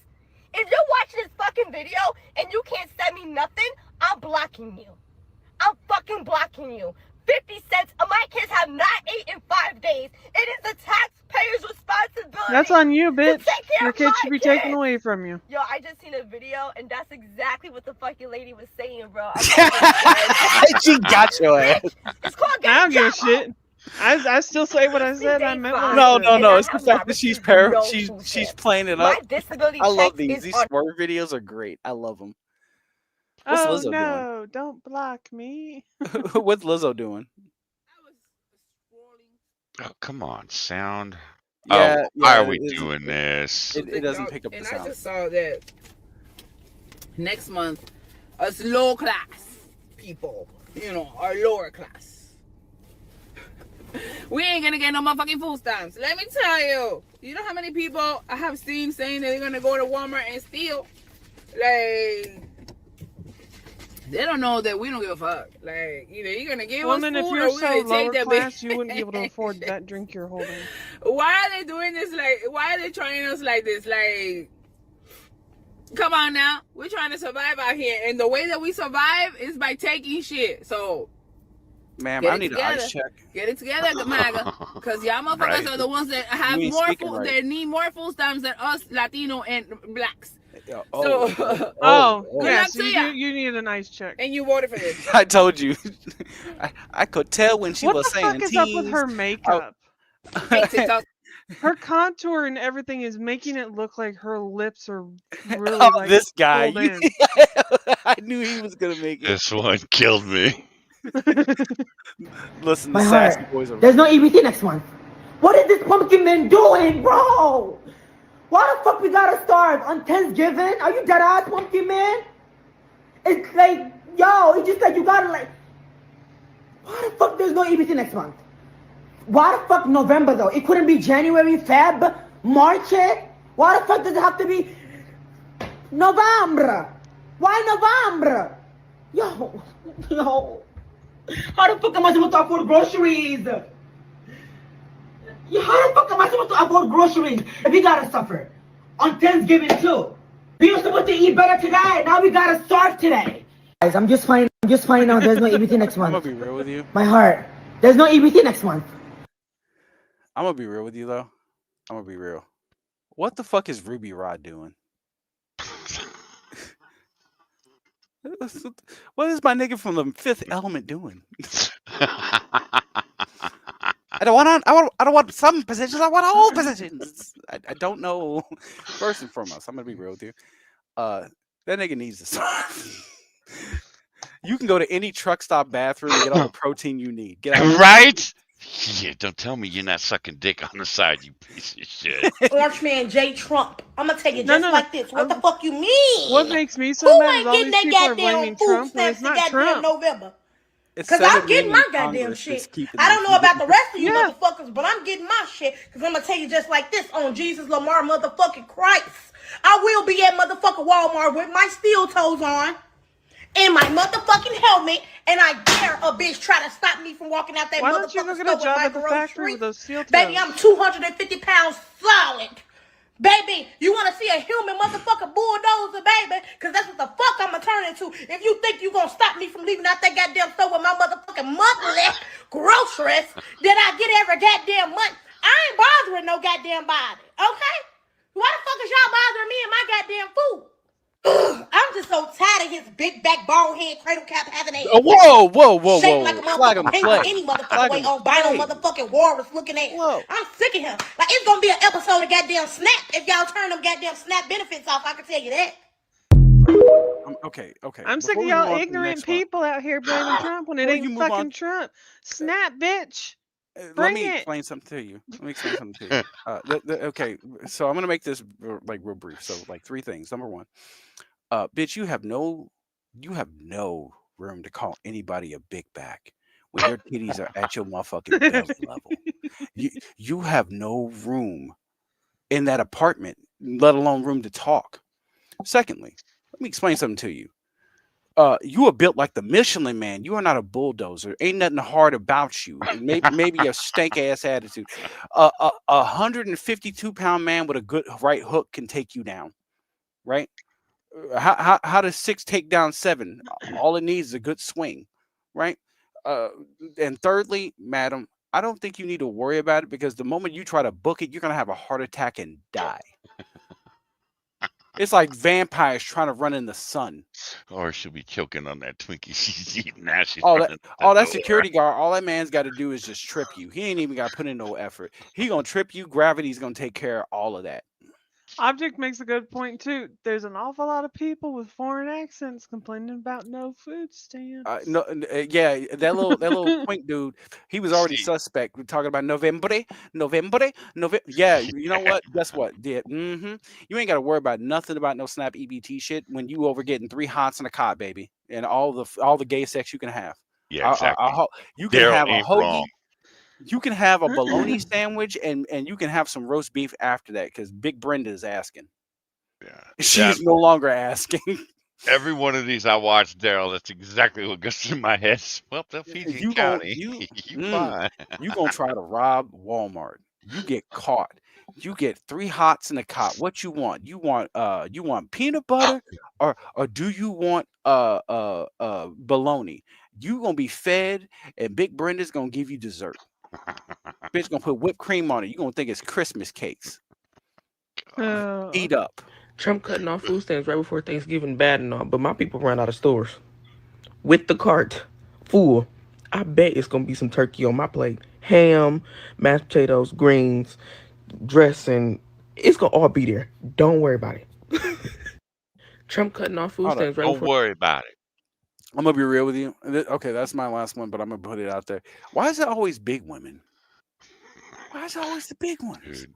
If you're watching this fucking video and you can't send me nothing, I'm blocking you. I'm fucking blocking you. 50 cents. My kids have not ate in 5 days. It is the taxpayer's responsibility. That's on you, bitch. To take care Your of kids my should be kids. taken away from you. Yo, I just seen a video, and that's exactly what the fucking lady was saying, bro. She got your ass. It's called I don't give a job, shit. I still say what I said. I meant what I No, said. no, no. And It's I the have fact not that she's received no she's food she's stamps. playing it My up. disability I love checks these. is These on. swerve videos are great. I love them. What's Oh Lizzo doing? no! Don't block me. What's Lizzo doing? Oh, come on, sound. Yeah, Oh, why yeah, are we it is- doing this? It doesn't pick up the And sound. I just saw that next month, us low class people, our lower class, we ain't gonna get no motherfucking food stamps. Let me tell you, you know how many people I have seen saying that they're gonna go to Walmart and steal? Like, they don't know that we don't give a fuck. Like, either you're gonna give Woman, us if food you're or we're so gonna lower take that class, you wouldn't be able to afford that drink you're holding. Why are they doing this? Like, why are they trying us like this? Like, come on now, we're trying to survive out here, and the way that we survive is by taking shit. So, Ma'am, get I it need an together. ice check. Get it together, MAGA, because y'all motherfuckers Right. are the ones that have You ain't more speaking food. right. They need more food stamps than us Latino and blacks. Oh, Oh, Good yeah. luck So to you ya. you need a nice check. And you voted for this. I told you. I could tell when she What was the saying fuck is up with teens. her makeup? Hey, TikTok. Her contour and everything is making it look like her lips are really Oh, like this guy. pulled in. I knew he was gonna make it. This one killed me. Listen, My the heart. sassy boys are. There's no EBT next month. What is this pumpkin man doing, bro? Why the fuck we gotta starve on Thanksgiving? Are you dead ass, pumpkin man? It's like, yo, it's just like you gotta like. Why the fuck there's no EBT next month? Why the fuck November though? It couldn't be January, Feb, March it? Why the fuck does it have to be November? Why November? Yo. How the fuck am I supposed to afford groceries? How the fuck am I supposed to afford groceries if we gotta suffer? On Thanksgiving too. We were supposed to eat better today, now we gotta starve today. Guys, I'm just finding out there's no EBT next month. I'm gonna be real with you. My heart. There's no EBT next month. I'm gonna be real with you though. I'm gonna be real. What the fuck is Ruby Rod doing? What is my nigga from the Fifth Element doing? I don't want some positions. I want all positions. I don't know. First and foremost, I'm gonna be real with you. That nigga needs to stop. You can go to any truck stop bathroom and get all the protein you need. Get out. Right? Yeah, don't tell me you're not sucking dick on the side, you piece of shit. Orange man J Trump. I'm gonna tell you No, just no, no. like this. What the fuck you mean? What makes me so Who mad is ain't all getting these that people are goddamn blaming food Trump when stamps it's in not goddamn Trump. November? It's Because I'm 7 getting men my in goddamn Congress that's shit. keeping I them don't know from about the getting- rest of you Yeah. motherfuckers, but I'm getting my shit. Because I'm going to tell you just like this on Jesus Lamar motherfucking Christ. I will be at motherfucking Walmart with my steel toes on and my motherfucking helmet, and I dare a bitch try to stop me from walking out that Why don't you go motherfucking get store a with job my at the factory groceries. with those steel toes? Baby, I'm 250 pounds solid. Baby, you want to see a human motherfucking bulldozer, baby? Because that's what the fuck I'm going to turn into. If you think you going to stop me from leaving out that goddamn store with my motherfucking monthly groceries that I get every goddamn month, I ain't bothering no goddamn body, okay? Why the fuck is y'all bothering me and my goddamn food? I'm just so tired of his big back, bald head, cradle cap having ass. Whoa. Shaped like a Flag on motherfucking the penguin play. any motherfucking Flag way, on the albino play. motherfucking walrus looking ass. Whoa. I'm sick of him. Like, it's gonna be an episode of goddamn Snap if y'all turn them goddamn Snap benefits off, I can tell you that. Okay. I'm sick Before of we y'all move on to the ignorant next one, people out here blaming Trump when it Before ain't you move on- fucking Trump. Snap, bitch. let Bring me it. explain something to you. Okay, so I'm gonna make this like real brief. So like 3 things. Number 1, Bitch, you have no room to call anybody a big back when your titties are at your motherfucking belly level. You have no room in that apartment, let alone room to talk. Secondly, let me explain something to you. You are built like the Michelin Man. You are not a bulldozer. Ain't nothing hard about you. Maybe a stank ass attitude. A 152-pound man with a good right hook can take you down, right? How does 6 take down 7? All it needs is a good swing, right? And thirdly, madam, I don't think you need to worry about it because the moment you try to book it, you're gonna have a heart attack and die. It's like vampires trying to run in the sun. Or she'll be choking on that Twinkie she's eating now. She's All running that door. security guard, all that man's got to do is just trip you. He ain't even got to put in no effort. He gonna trip you. Gravity's gonna take care of all of that. Object makes a good point too. There's an awful lot of people with foreign accents complaining about no food stamps. No, yeah, that little twink dude, he was already suspect. We're talking about November. Yeah, you know what? Guess what? Yeah, you ain't got to worry about nothing about no Snap EBT shit when you over getting 3 hots in a cot, baby, and all the gay sex you can have. Yeah, exactly. You can Daryl have a ain't hoagie. wrong. You can have a bologna sandwich, and you can have some roast beef after that because Big Brenda is asking. Yeah, she's no longer asking. Every one of these I watch, Daryl, that's exactly what goes through my head. Well, they'll feed you in county. You fine. You gonna try to rob Walmart. You get caught. You get 3 hots in a cot. What you want? You want peanut butter or do you want bologna? You gonna be fed, and Big Brenda's gonna give you dessert. Bitch gonna put whipped cream on it. You gonna think it's Christmas cakes. Eat up. Trump cutting off food stamps right before Thanksgiving, bad and all, but my people ran out of stores. With the cart full, I bet it's gonna be some turkey on my plate. Ham, mashed potatoes, greens, dressing. It's gonna all be there. Don't worry about it. Trump cutting off food stamps right Don't before. worry about it. I'm gonna be real with you. Okay, that's my last one, but I'm gonna put it out there. Why is it always big women? Why is it always the big ones?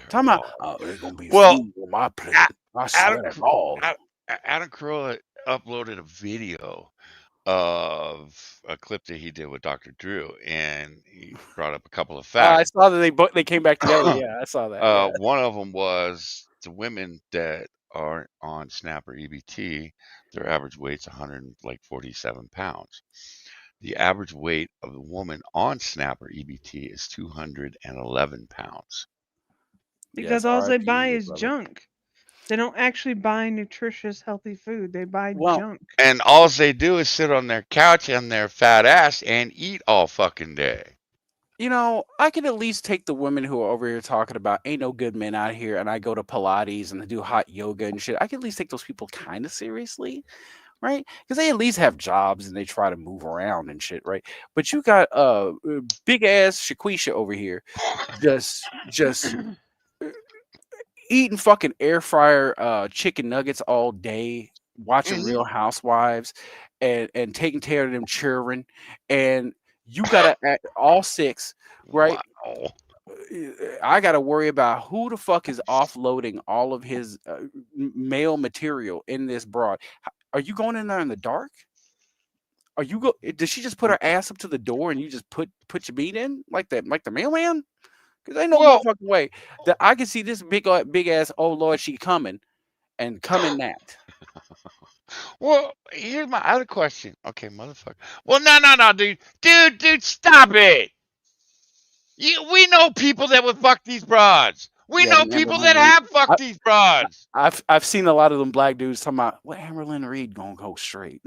Talking about, there's gonna be food on my plate. I swear to God. Adam Carolla uploaded a video of a clip that he did with Dr. Drew, and he brought up a couple of I facts. saw that they came back together. Yeah, I saw that. Yeah. One of them was the women that are on SNAP or EBT, their average weight's 147 pounds. The average weight of a woman on SNAP or EBT is 211 pounds. Because all they buy is junk. They don't actually buy nutritious, healthy food. They buy junk. And all they do is sit on their couch and their fat ass and eat all fucking day. You know, I can at least take the women who are over here talking about ain't no good men out here, and I go to Pilates and I do hot yoga and shit. I can at least take those people kind of seriously, right? Because they at least have jobs and they try to move around and shit, right? But you got big ass Shaquisha over here, just eating fucking air fryer chicken nuggets all day, watching Real Housewives, and taking care of them children, and you gotta at all 6, right? Wow. I gotta worry about who the fuck is offloading all of his male material in this broad. Are you going in there in the dark? Are you Does she just put her ass up to the door and you just put your meat in like the mailman? Because ain't no motherfucking way that I can see this big ass, oh Lord, she coming that. Well, here's my other question. Okay, motherfucker. Well, no, dude, stop it. We know people that would fuck these broads. We know people that have fucked these broads. I've seen a lot of them black dudes talking about, well, Amberlynn Reed gonna go straight.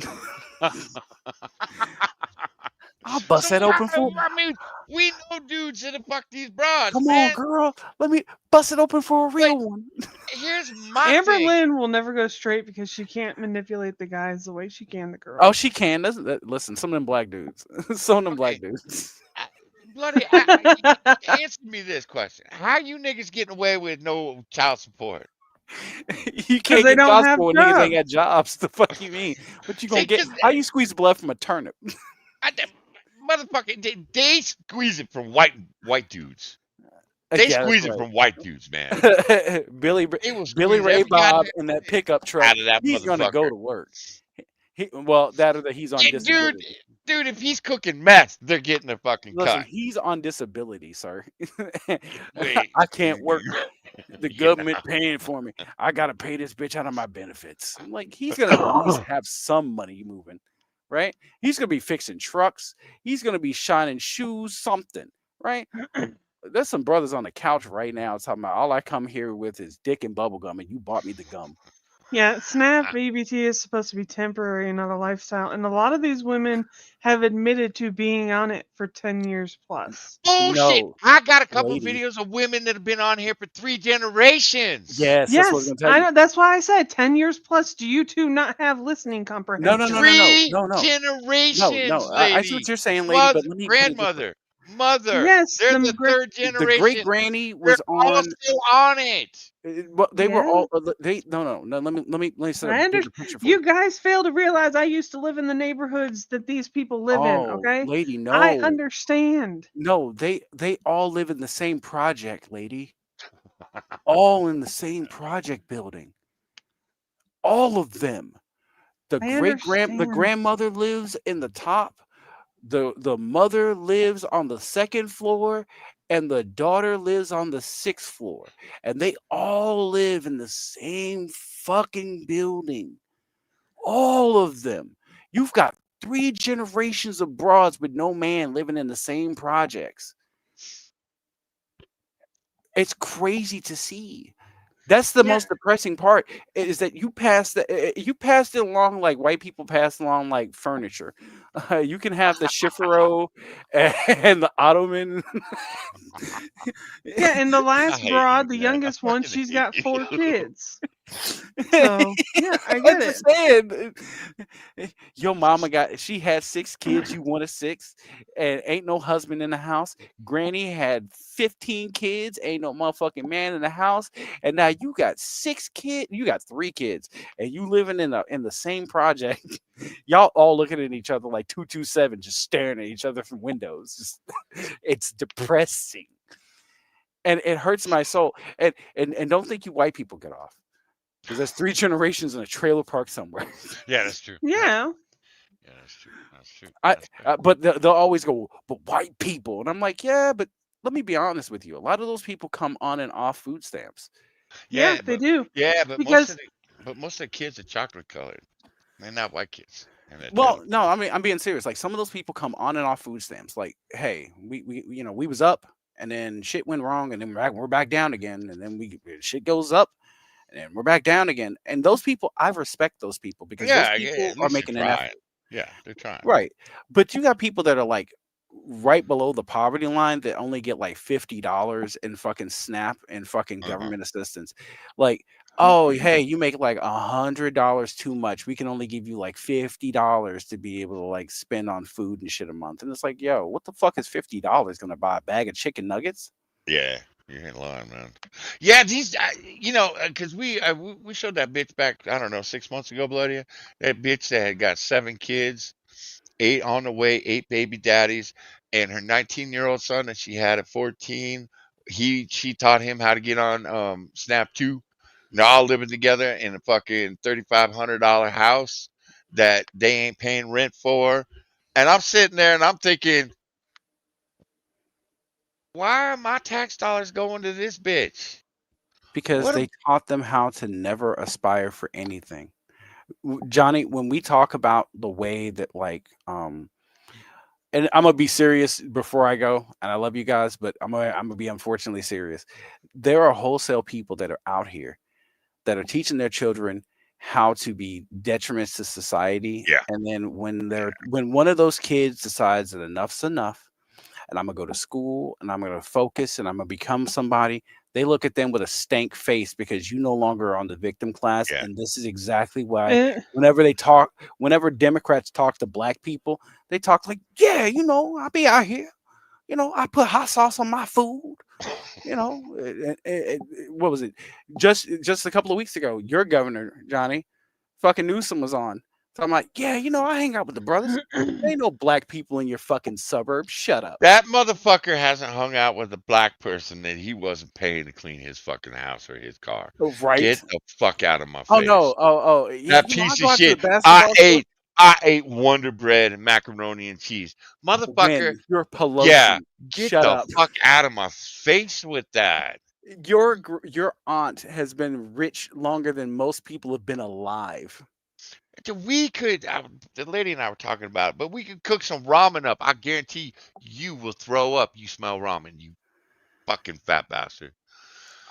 I'll bust that open for. I mean, we know dudes that have fucked these broads. Come on, girl. Let me bust it open for a real one. Here's my Amber thing. Lynn will never go straight because she can't manipulate the guys the way she can the girls. Oh, she can. Listen, some of them black dudes. Some of them black dudes. Bloody, answer me this question: how you niggas getting away with no child support? You can't get child support when niggas ain't got jobs. The fuck you mean? What you gonna get? How you squeeze blood from a turnip? Motherfucker, they squeeze it from white dudes. They Yeah, that's squeeze it right. from white dudes, man. Billy They will Billy squeeze Ray every Bob goddamn in that bit pickup truck. out of that He's gonna go motherfucker. to work. Well, that or that he's on Yeah, dude, disability. dude, if he's cooking meth, they're getting a fucking Listen, cut. he's on disability, sir. Wait, I can't work. The yeah. government paying for me. I gotta pay this bitch out of my benefits. I'm like, he's gonna at least have some money moving, right? He's gonna be fixing trucks. He's gonna be shining shoes, something, right? There's some brothers on the couch right now talking about all I come here with is dick and bubble gum, and you bought me the gum. Yeah, SNAP EBT is supposed to be temporary and not a lifestyle. And a lot of these women have admitted to being on it for 10 years plus. Bullshit. No, I got a couple ladies. videos of women that have been on here for 3 generations. Yes, that's what I was Yes, gonna tell I you. know. That's why I said 10 years plus. Do you two not have listening No, comprehension? Three no. No. generations, I see what lady. you're saying, lady, Mother, but let me put it this way. grandmother, mother. Yes, They're the the great. third The great generation. granny They're was all on. still on it. Well, they were Yeah. all. They no. Let me set a I bigger understand. picture for you. You guys fail to realize I used to live in the neighborhoods that these people live in. Oh, Okay, lady, I no, understand. no. They all live in the same project, lady. All in the same project building. All of them. I The understand. grandmother lives in the top. The mother lives on the second floor, and the daughter lives on the sixth floor, and they all live in the same fucking building. All of them. You've got 3 generations of broads with no man living in the same projects. It's crazy to see. That's the Yeah, most depressing part is that you passed it along like white people pass along like furniture. You can have the Shifero and the Ottoman. yeah. And the I last hate you, broad, the man. I youngest one, fucking she's hate got 4 you. kids. So yeah, I I'm get just it. saying, your mama she had 6 kids, you wanted 6, and ain't no husband in the house. Granny had 15 kids, ain't no motherfucking man in the house, and now you got 6 kids, you got 3 kids, and you living in the same project. Y'all all looking at each other like 227, just staring at each other from windows. It's depressing, and it hurts my soul. And don't think you white people get off. Because there's 3 generations in a trailer park somewhere. Yeah, that's true. Yeah, Yeah, yeah, that's true. That's true. I, That's fair. but they'll always go, but white people, and I'm like, yeah, but let me be honest with you. A lot of those people come on and off food stamps. yeah, they do. Most Because of the kids are chocolate colored. They're not white kids. And they're Well, no, I mean I'm being serious. Like some of those people come on and off food stamps. Like, hey, we was up, and then shit went wrong, and then we're back down again, and then shit goes up, and then we're back down again. And those people, I respect those people because those yeah, people at are least they're making an trying. effort. Yeah, they're trying. Right. But you got people that are like right below the poverty line that only get like $50 in fucking SNAP and fucking government assistance. Like, oh, hey, you make like $100 too much. We can only give you like $50 to be able to like spend on food and shit a month. And it's like, yo, what the fuck is $50 gonna buy a bag of chicken nuggets? Yeah, you ain't lying, man. Yeah, these, because we showed that bitch back, I don't know, 6 months ago, bloody. That bitch that had got 7 kids, 8 on the way, 8 baby daddies, and her 19-year-old son that she had at 14, she taught him how to get on Snap 2. They're all living together in a fucking $3,500 house that they ain't paying rent for. And I'm sitting there and I'm thinking, why are my tax dollars going to this bitch? Because What a they taught them how to never aspire for anything. Johnny, when we talk about the way that like and I'm gonna be serious before I go, and I love you guys, but I'm gonna be unfortunately serious. There are wholesale people that are out here that are teaching their children how to be detriments to society, yeah. and then when one of those kids decides that enough's enough, and I'm gonna go to school and I'm gonna focus and I'm gonna become somebody, they look at them with a stank face because you no longer are on the victim class. Yeah. And this is exactly why eh, whenever Democrats talk to black people, they talk like, yeah, I'll be out here. I put hot sauce on my food. What was it? Just a couple of weeks ago, your governor, Johnny, fucking Newsom was on. So I'm like, yeah, I hang out with the brothers. There ain't no black people in your fucking suburb. Shut up. That motherfucker hasn't hung out with a black person that he wasn't paying to clean his fucking house or his car. Right? Get the fuck out of my Oh no. face. Oh yeah. That I piece of go out to the shit. I basketball store. ate I ate Wonder Bread and macaroni and cheese. Motherfucker, When you're yeah, Pelosi, get shut the up. fuck out of my face with that. Your aunt has been rich longer than most people have been alive. We could, the lady and I were talking about it, but we could cook some ramen up. I guarantee you will throw up. You smell ramen, you fucking fat bastard.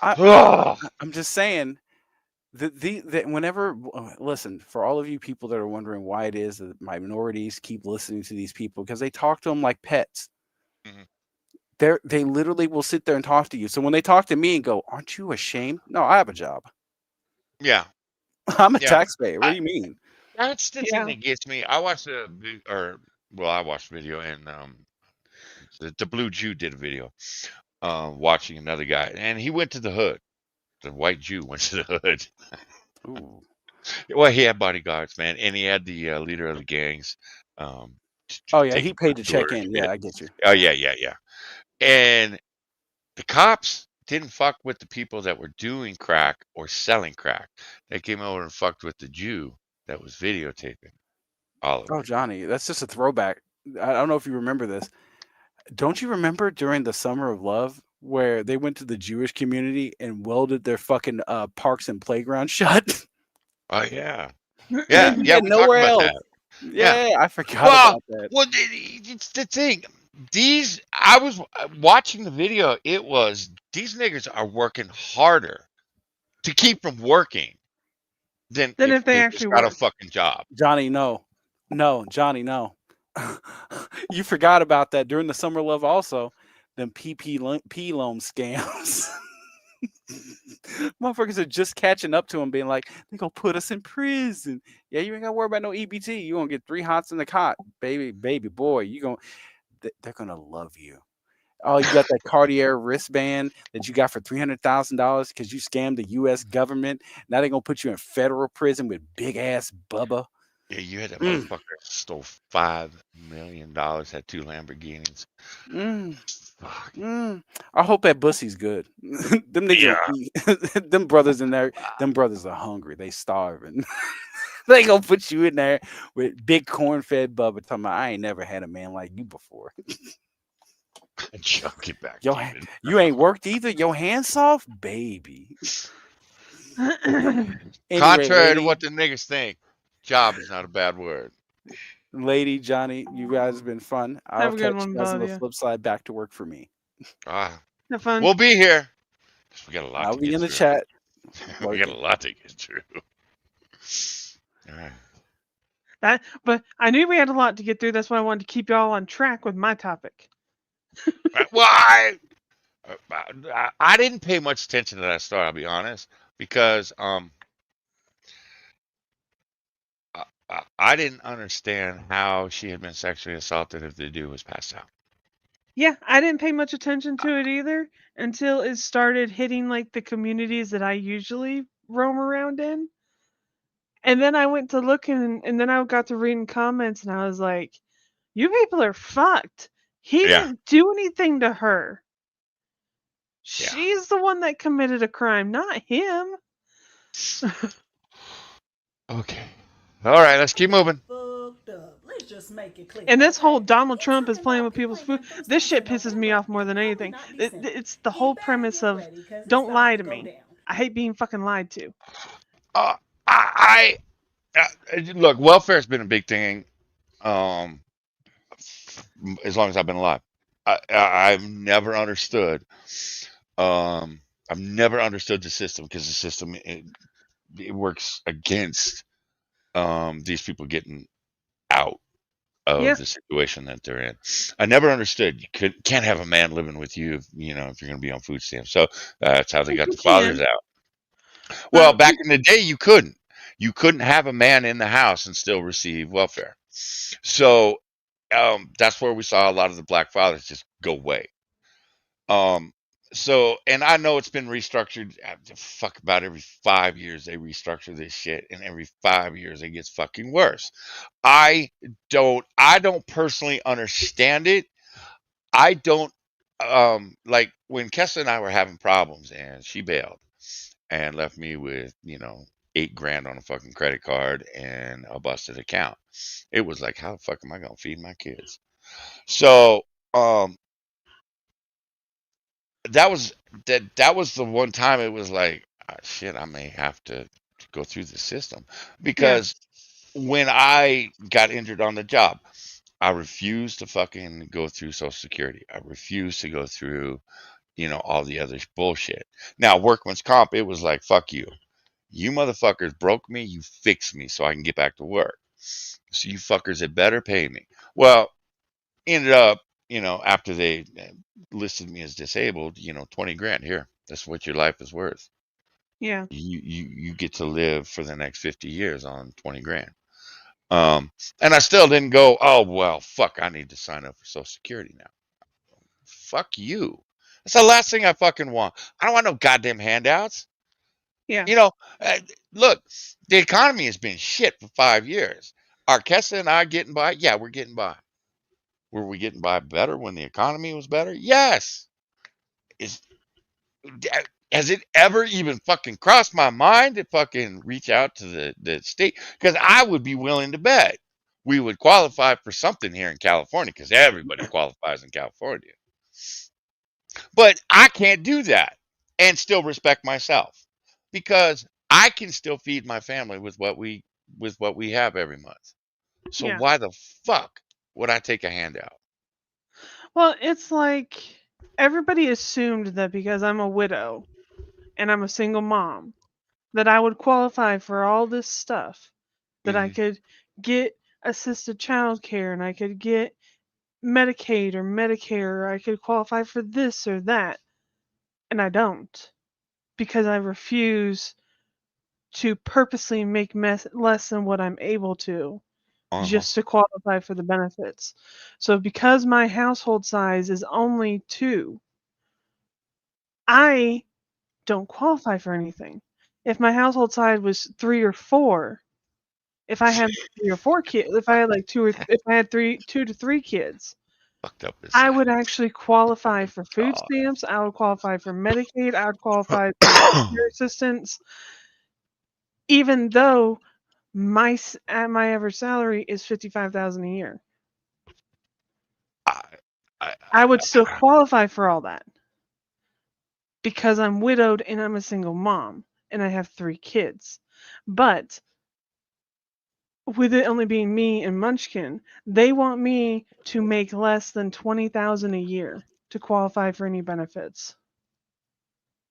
I'm just saying that whenever listen, for all of you people that are wondering why it is that minorities keep listening to these people, because they talk to them like pets. Mhm. They literally will sit there and talk to you. So when they talk to me and go, "Aren't you ashamed?" No, I have a job. Yeah, I'm a yeah. taxpayer. What do you mean? That's the thing Yeah. that gets me. I watched I watched a video, and the Blue Jew did a video, watching another guy, and he went to the hood. The white Jew went to the hood. Ooh. Well, he had bodyguards, man, and he had the leader of the gangs, Oh yeah, take he him for paid a to tour check and in. shit. Yeah, I get you. Oh yeah, yeah, yeah. And the cops didn't fuck with the people that were doing crack or selling crack. They came over and fucked with the Jew that was videotaping all of Oh, it. Johnny, that's just a throwback. I don't know if you remember this. Don't you remember during the Summer of Love where they went to the Jewish community and welded their fucking parks and playgrounds shut? Oh yeah, They yeah, didn't yeah. get We talked nowhere about else. that. Yeah. Yeah, I forgot Well, about that. well, it's the thing. I was watching the video. It was these niggas are working harder to keep from working than Then if if they they actually just got a work. fucking job. Johnny, no. No, Johnny, no. You forgot about that during the Summer of Love also. Them PP loan scams. Motherfuckers are just catching up to him, being like, "They gonna put us in prison." Yeah, you ain't gotta worry about no EBT. You gonna get 3 hots in the cot, baby boy. They're gonna love you. Oh, you got that Cartier wristband that you got for $300,000 because you scammed the U.S. government. Now they're gonna put you in federal prison with big ass Bubba. Yeah, you had that Mm, motherfucker stole $5 million, had 2 Lamborghinis. mm, Fuck. I hope that pussy's good. Them niggas Yeah. will eat. Them brothers in there. Them brothers are hungry. They starving. They gonna put you in there with big corn-fed Bubba talking about, I ain't never had a man like you before. Chuck it back, Yo, demon. you ain't worked either. Your hands soft, baby. Anyway, Contrary to lady, what the niggas think, job is not a bad word. Johnny, you guys have been fun. I'll Have a good catch one, you guys on both the of you. flip side. Back to work for me. Have fun. We'll be here. We got a lot I'll to be get in the through. chat. We got a Working. lot to get through. All right. But I knew we had a lot to get through. That's why I wanted to keep y'all on track with my topic. Well, I didn't pay much attention to that story. I'll be honest, because I didn't understand how she had been sexually assaulted if the dude was passed out. Yeah, I didn't pay much attention to it either until it started hitting like the communities that I usually roam around in. And then I went to look and then I got to reading comments and I was like, you people are fucked. He Yeah. didn't do anything to her. Yeah. She's the one that committed a crime, not him. Okay. All right, let's keep moving. Let's just make it clear. And this whole Donald Trump is playing with people's food. This shit pisses me off more than anything. It's the whole premise of don't lie to me. I hate being fucking lied to. I look, welfare's been a big thing as long as I've been alive. I've never understood I've never understood the system because the system it works against these people getting out of the situation that they're in. I never understood. You can't have a man living with you if you're going to be on food stamps. So that's how they got the fathers out. Well, back in the day, you couldn't. You couldn't have a man in the house and still receive welfare. So that's where we saw a lot of the black fathers just go away. So, and I know it's been restructured. Fuck, about every 5 years they restructure this shit, and every 5 years it gets fucking worse. I don't personally understand it. I don't like when Kessa and I were having problems, and she bailed and left me with 8 grand on a fucking credit card and a busted account. It was like, how the fuck am I gonna feed my kids? So um that was the one time it was like, shit, I may have to go through the system, Yeah. because when I got injured on the job, I refused to fucking go through Social Security. I refused to go through, all the other bullshit. Now, workman's comp, it was like, fuck you. You motherfuckers broke me, you fixed me so I can get back to work. So you fuckers had better pay me. Well, ended up, after they listed me as disabled, 20 grand here. That's what your life is worth. Yeah. You get to live for the next 50 years on 20 grand. And I still didn't go, oh, well, fuck, I need to sign up for Social Security now. Fuck you. That's the last thing I fucking want. I don't want no goddamn handouts. Yeah. Look, the economy has been shit for 5 years. Are Kessa and I getting by? Yeah, we're getting by. Were we getting by better when the economy was better? Yes. Is Has it ever even fucking crossed my mind to fucking reach out to the state? Because I would be willing to bet we would qualify for something here in California, because everybody qualifies in California. But I can't do that and still respect myself, because I can still feed my family with what we have every month. So Yeah. why the fuck would I take a handout? Well, it's like everybody assumed that because I'm a widow and I'm a single mom, that I would qualify for all this stuff, that I Hmm. could get assisted childcare and I could get Medicaid or Medicare, or I could qualify for this or that. And I don't, because I refuse to purposely make less than what I'm able to Uh-huh. just to qualify for the benefits. So because my household size is only 2, I don't qualify for anything. If my household size was 3 or 4, if I had 3 or 4 kids, if I had like 2 or if I had 2 to 3 kids, Fucked up is I that? would actually qualify for food God. stamps, I would qualify for Medicaid, I would qualify for care assistance, even though my average salary is 55,000 a year. I, I, I would still qualify for all that because I'm widowed and I'm a single mom and I have 3 kids. But with it only being me and Munchkin, they want me to make less than 20,000 a year to qualify for any benefits.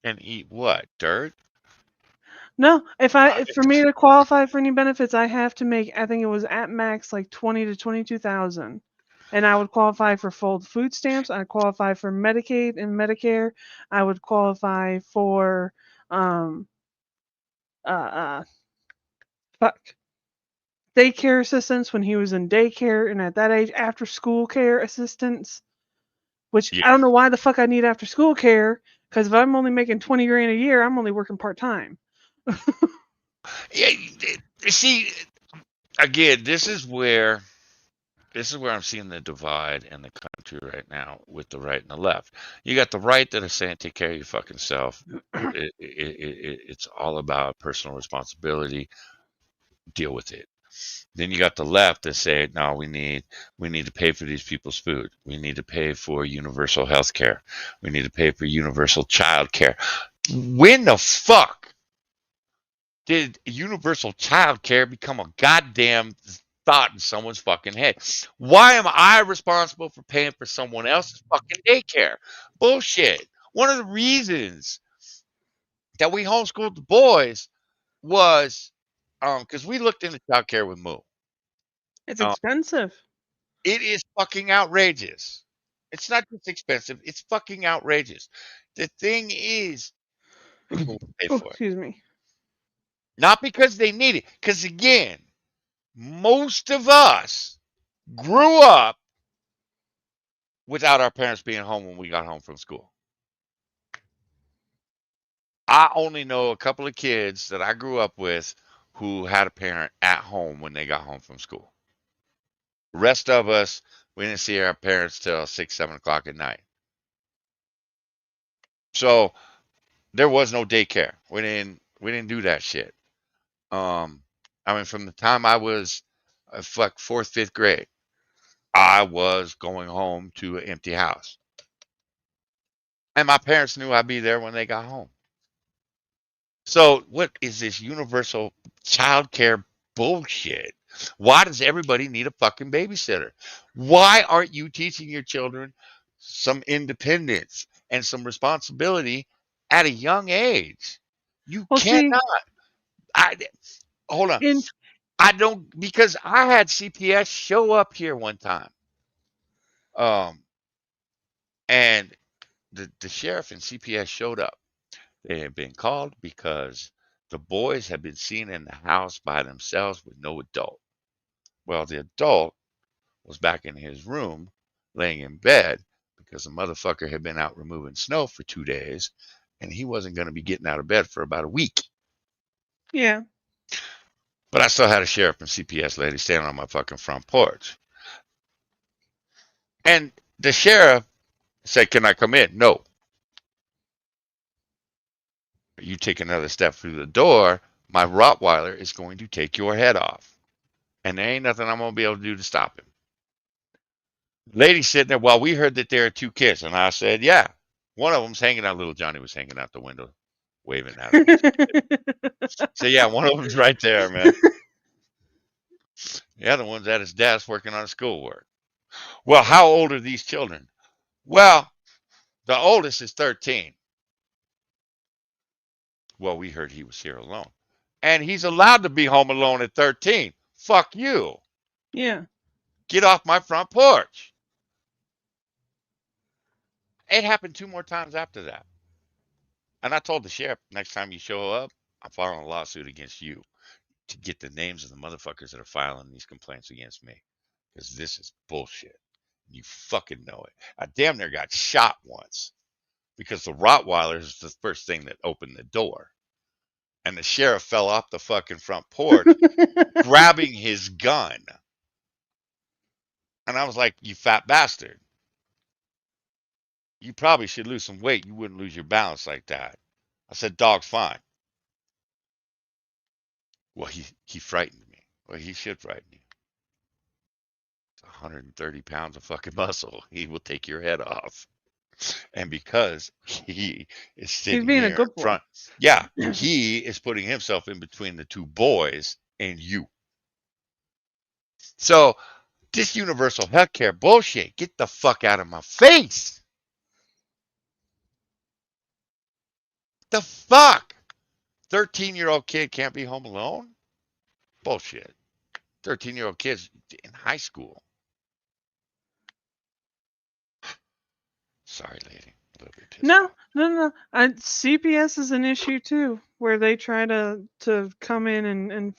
and eat what? Dirt? No, for me to qualify for any benefits, I have to make, I think it was at max like 20 to 22,000. And I would qualify for full food stamps, I qualify for Medicaid and Medicare, I would qualify for um uh, uh fuck, daycare assistance when he was in daycare and at that age, after school care assistance, which Yeah. I don't know why the fuck I need after school care, because if I'm only making 20 grand a year, I'm only working part time. Yeah. See, again, this is where I'm seeing the divide in the country right now with the right and the left. You got the right that are saying take care of your fucking self. It's all about personal responsibility. Deal with it. Then you got the left that say, no, we need to pay for these people's food. We need to pay for universal health care. We need to pay for universal child care. When the fuck did universal child care become a goddamn thought in someone's fucking head? Why am I responsible for paying for someone else's fucking daycare? Bullshit. One of the reasons that we homeschooled the boys was because we looked into child care with Moo. It's Um, expensive. it is fucking outrageous. It's not just expensive, it's fucking outrageous. The thing is, people will pay Oh, for it. excuse me. Not because they need it, because again, most of us grew up without our parents being home when we got home from school. I only know a couple of kids that I grew up with who had a parent at home when they got home from school. The rest of us, we didn't see our parents till 6, 7 o'clock at night. So there was no daycare. We didn't do that shit. I mean, from the time I was fourth, fifth grade, I was going home to an empty house, and my parents knew I'd be there when they got home. So what is this universal child care bullshit? Why does everybody need a fucking babysitter? Why aren't you teaching your children some independence and some responsibility at a young age? You Well, see, cannot. I hold on. in I don't, because I had CPS show up here one time. Um, and the sheriff and CPS showed up. They had been called because the boys had been seen in the house by themselves with no adult. Well, the adult was back in his room, laying in bed, because the motherfucker had been out removing snow for 2 days, and he wasn't going to be getting out of bed for about a week. yeah, But I still had a sheriff and CPS lady standing on my fucking front porch. And the sheriff said, "Can I come in?" No. You take another step through the door, my Rottweiler is going to take your head off. And there ain't nothing I'm going to be able to do to stop him. Lady sitting there, well, we heard that there are two kids. And I said, yeah. One of them's hanging out. Little Johnny was hanging out the window, waving at him. So, yeah, one of them's right there, man. The other one's at his desk working on his schoolwork. Well, how old are these children? Well, the oldest is 13. Well, we heard he was here alone. And he's allowed to be home alone at 13. Fuck you. yeah. Get off my front porch. It happened 2 more times after that. And I told the sheriff, next time you show up, I'm filing a lawsuit against you to get the names of the motherfuckers that are filing these complaints against me. Because this is bullshit. You fucking know it. I damn near got shot once because the Rottweiler is the first thing that opened the door. And the sheriff fell off the fucking front porch grabbing his gun. And I was like, you fat bastard. You probably should lose some weight. You wouldn't lose your balance like that. I said, dog's fine. Well, he frightened me. Well, he should frighten you. It's 130 pounds of fucking muscle. He will take your head off. And because he is He's sitting being a here in good boy. front, yeah, he is putting himself in between the two boys and you. So this universal healthcare bullshit, get the fuck out of my face. The fuck? 13-year-old kid can't be home alone? Bullshit. 13-year-old kids in high school. Sorry, lady. A little bit pissed off. No. CPS is an issue too, where they try to come in and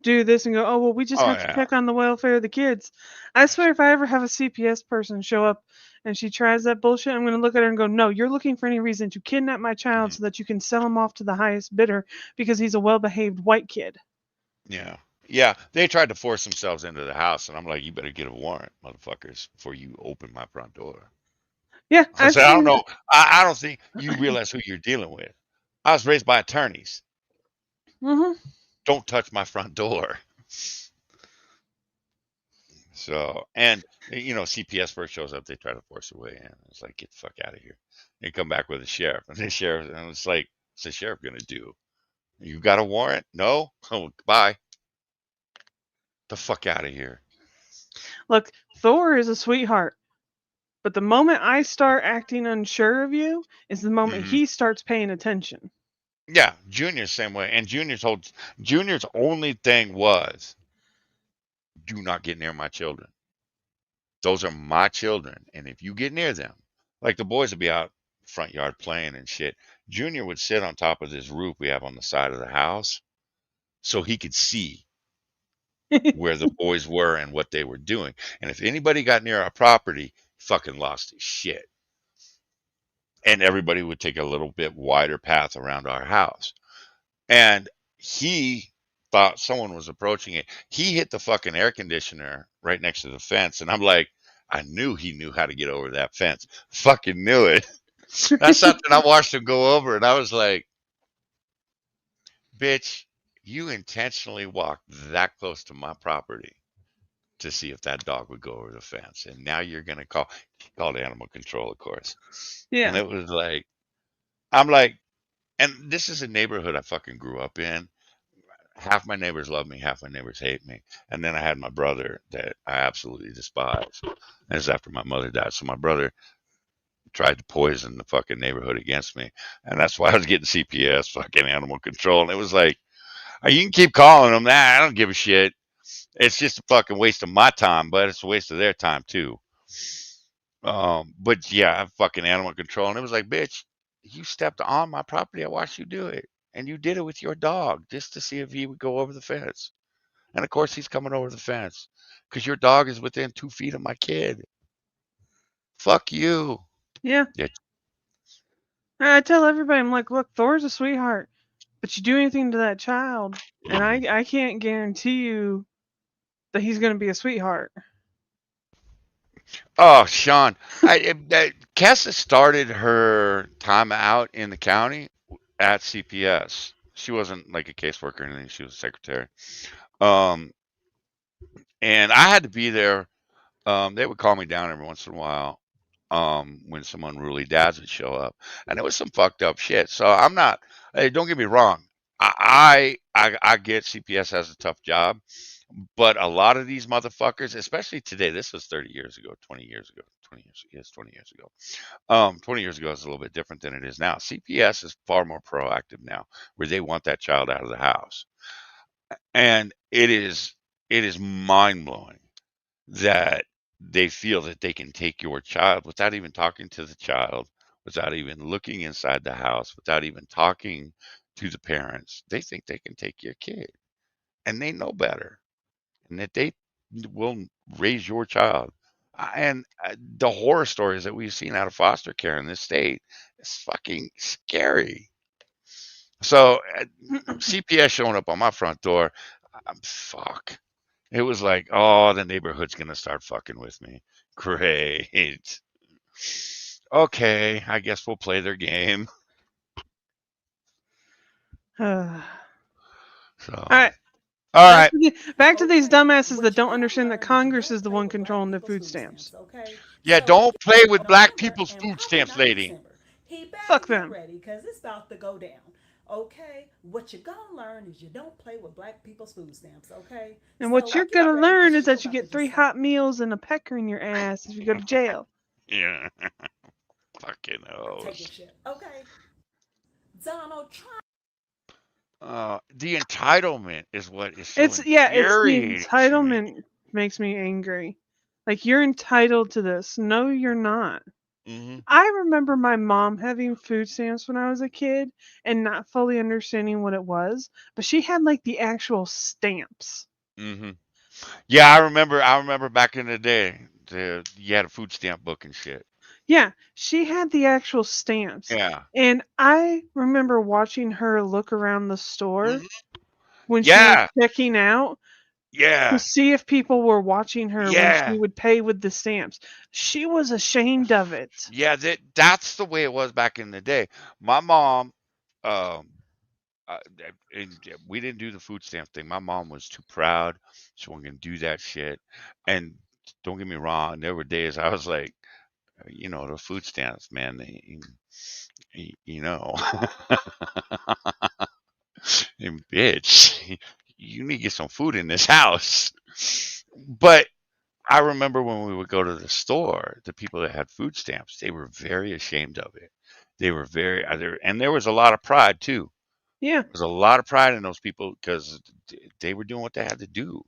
do this and go, oh well, we just Oh, have to yeah. check on the welfare of the kids. I swear, if I ever have a CPS person show up and she tries that bullshit, I'm going to look at her and go, no, you're looking for any reason to kidnap my child so that you can sell him off to the highest bidder because he's a well-behaved white kid. Yeah. Yeah. They tried to force themselves into the house, and I'm like, you better get a warrant, motherfuckers, before you open my front door. Yeah, I said, I don't know. I don't think you realize who you're dealing with. I was raised by attorneys. Mm-hmm. Don't touch my front door. So, and, CPS first shows up, they try to force their way in. It's like, get the fuck out of here. They come back with a sheriff, and the sheriff, and it's like, what's the sheriff going to do? You got a warrant? No? Oh, bye. The fuck out of here. Look, Thor is a sweetheart. But the moment I start acting unsure of you is the moment he starts paying attention. Yeah, Junior's same way. And Junior's only thing was, do not get near my children. Those are my children. And if you get near them, like the boys would be out front yard playing and shit. Junior would sit on top of this roof we have on the side of the house so he could see where the boys were and what they were doing. And if anybody got near our property, fucking lost his shit. and everybody would take a little bit wider path around our house. And he thought someone was approaching it. He hit the fucking air conditioner right next to the fence, and I'm like, I knew he knew how to get over that fence. Fucking knew it. That's something I watched him go over, and I was like, bitch, you intentionally walked that close to my property to see if that dog would go over the fence. And now you're going to call animal control, of course. And Yeah. it was like, I'm like, and this is a neighborhood I fucking grew up in. Half my neighbors love me, half my neighbors hate me. And then I had my brother that I absolutely despise. And this is after my mother died. So my brother tried to poison the fucking neighborhood against me. And that's why I was getting CPS, fucking animal control. And it was like, "Oh, you can keep calling them that. I don't give a shit. It's just a fucking waste of my time, but it's a waste of their time too." But yeah, I have fucking animal control. And it was like, bitch, you stepped on my property. I watched you do it. And you did it with your dog just to see if he would go over the fence. And of course, he's coming over the fence because your dog is within 2 feet of my kid. Fuck you. Yeah. Yeah. I tell everybody, I'm like, look, Thor's a sweetheart, but you do anything to that child, and I can't guarantee you that he's going to be a sweetheart. Oh, Sean, Kessa started her time out in the county at CPS. She wasn't like a caseworker or anything. She was a secretary. Um, and I had to be there. They would call me down every once in a while. When some unruly dads would show up, and it was some fucked up shit. So I'm not. Hey, don't get me wrong. I get CPS has a tough job, but a lot of these motherfuckers, especially today, this was 30 years ago, 20 years ago, 20 years, yes, 20 years ago. 20 years ago is a little bit different than it is now. CPS is far more proactive now, where they want that child out of the house, and it is mind blowing that they feel that they can take your child without even talking to the child, without even looking inside the house, without even talking to the parents. They think they can take your kid, and they know better, and that they will raise your child. And the horror stories that we've seen out of foster care in this state is fucking scary. So CPS showing up on my front door, fuck. It was like, oh, the neighborhood's gonna start fucking with me. Great. Okay, I guess we'll play their game. All So, right. all right. Back to these dumbasses that don't understand that Congress is the one controlling the food stamps. Yeah, don't play with black people's food stamps, lady. Fuck them. ready because it's about to go down. Okay, what you're gonna learn is you don't play with black people's food stamps. Okay, And what you're get gonna ready, learn 'cause is you're that you about to get 3 just hot meals and a pecker in your ass if you go to jail. Yeah. Fucking take your hoes. shit. Okay, Donald Trump. The entitlement is what is so It's the infuriating to me. entitlement makes me angry. Like, you're entitled to this. No, you're not. Mm-hmm. I remember my mom having food stamps when I was a kid and not fully understanding what it was, but she had like the actual stamps. Mm-hmm. Yeah, I remember. I remember back in the day, you had a food stamp book and shit. Yeah, she had the actual stamps. Yeah. And I remember watching her look around the store Mm-hmm. when she was Yeah. checking out to Yeah. see if people were watching her when she Yeah. would pay with the stamps. She was ashamed of it. Yeah. That's the way it was back in the day. My mom, um, and we didn't do the food stamp thing. My mom was too proud. She wasn't gonna do that shit. And don't get me wrong, there were days I was like, the food stamps, man. You know, and bitch, you need to get some food in this house. But I remember when we would go to the store, the people that had food stamps, they were very ashamed of it. They were very, and there was a lot of pride too. Yeah. There's a lot of pride in those people because they were doing what they had to do.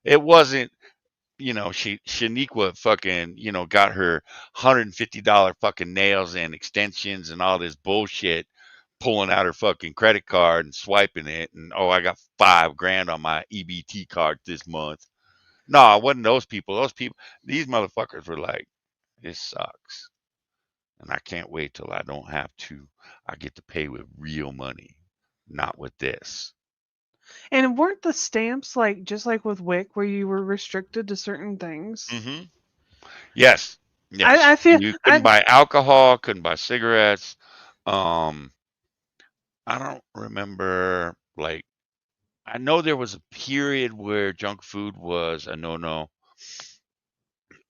It wasn't, Shaniqua fucking, got her $150 fucking nails and extensions and all this bullshit, pulling out her fucking credit card and swiping it, and oh, I got $5,000 on my EBT card this month. No, it wasn't those people. These motherfuckers were like, this sucks. And I can't wait till I don't have to. I get to pay with real money, not with this. And weren't the stamps like just like with WIC where you were restricted to certain things? Mm-hmm. Yes. Yes. I feel You couldn't buy alcohol, couldn't buy cigarettes. Um, I don't remember, like, I know there was a period where junk food was a no-no.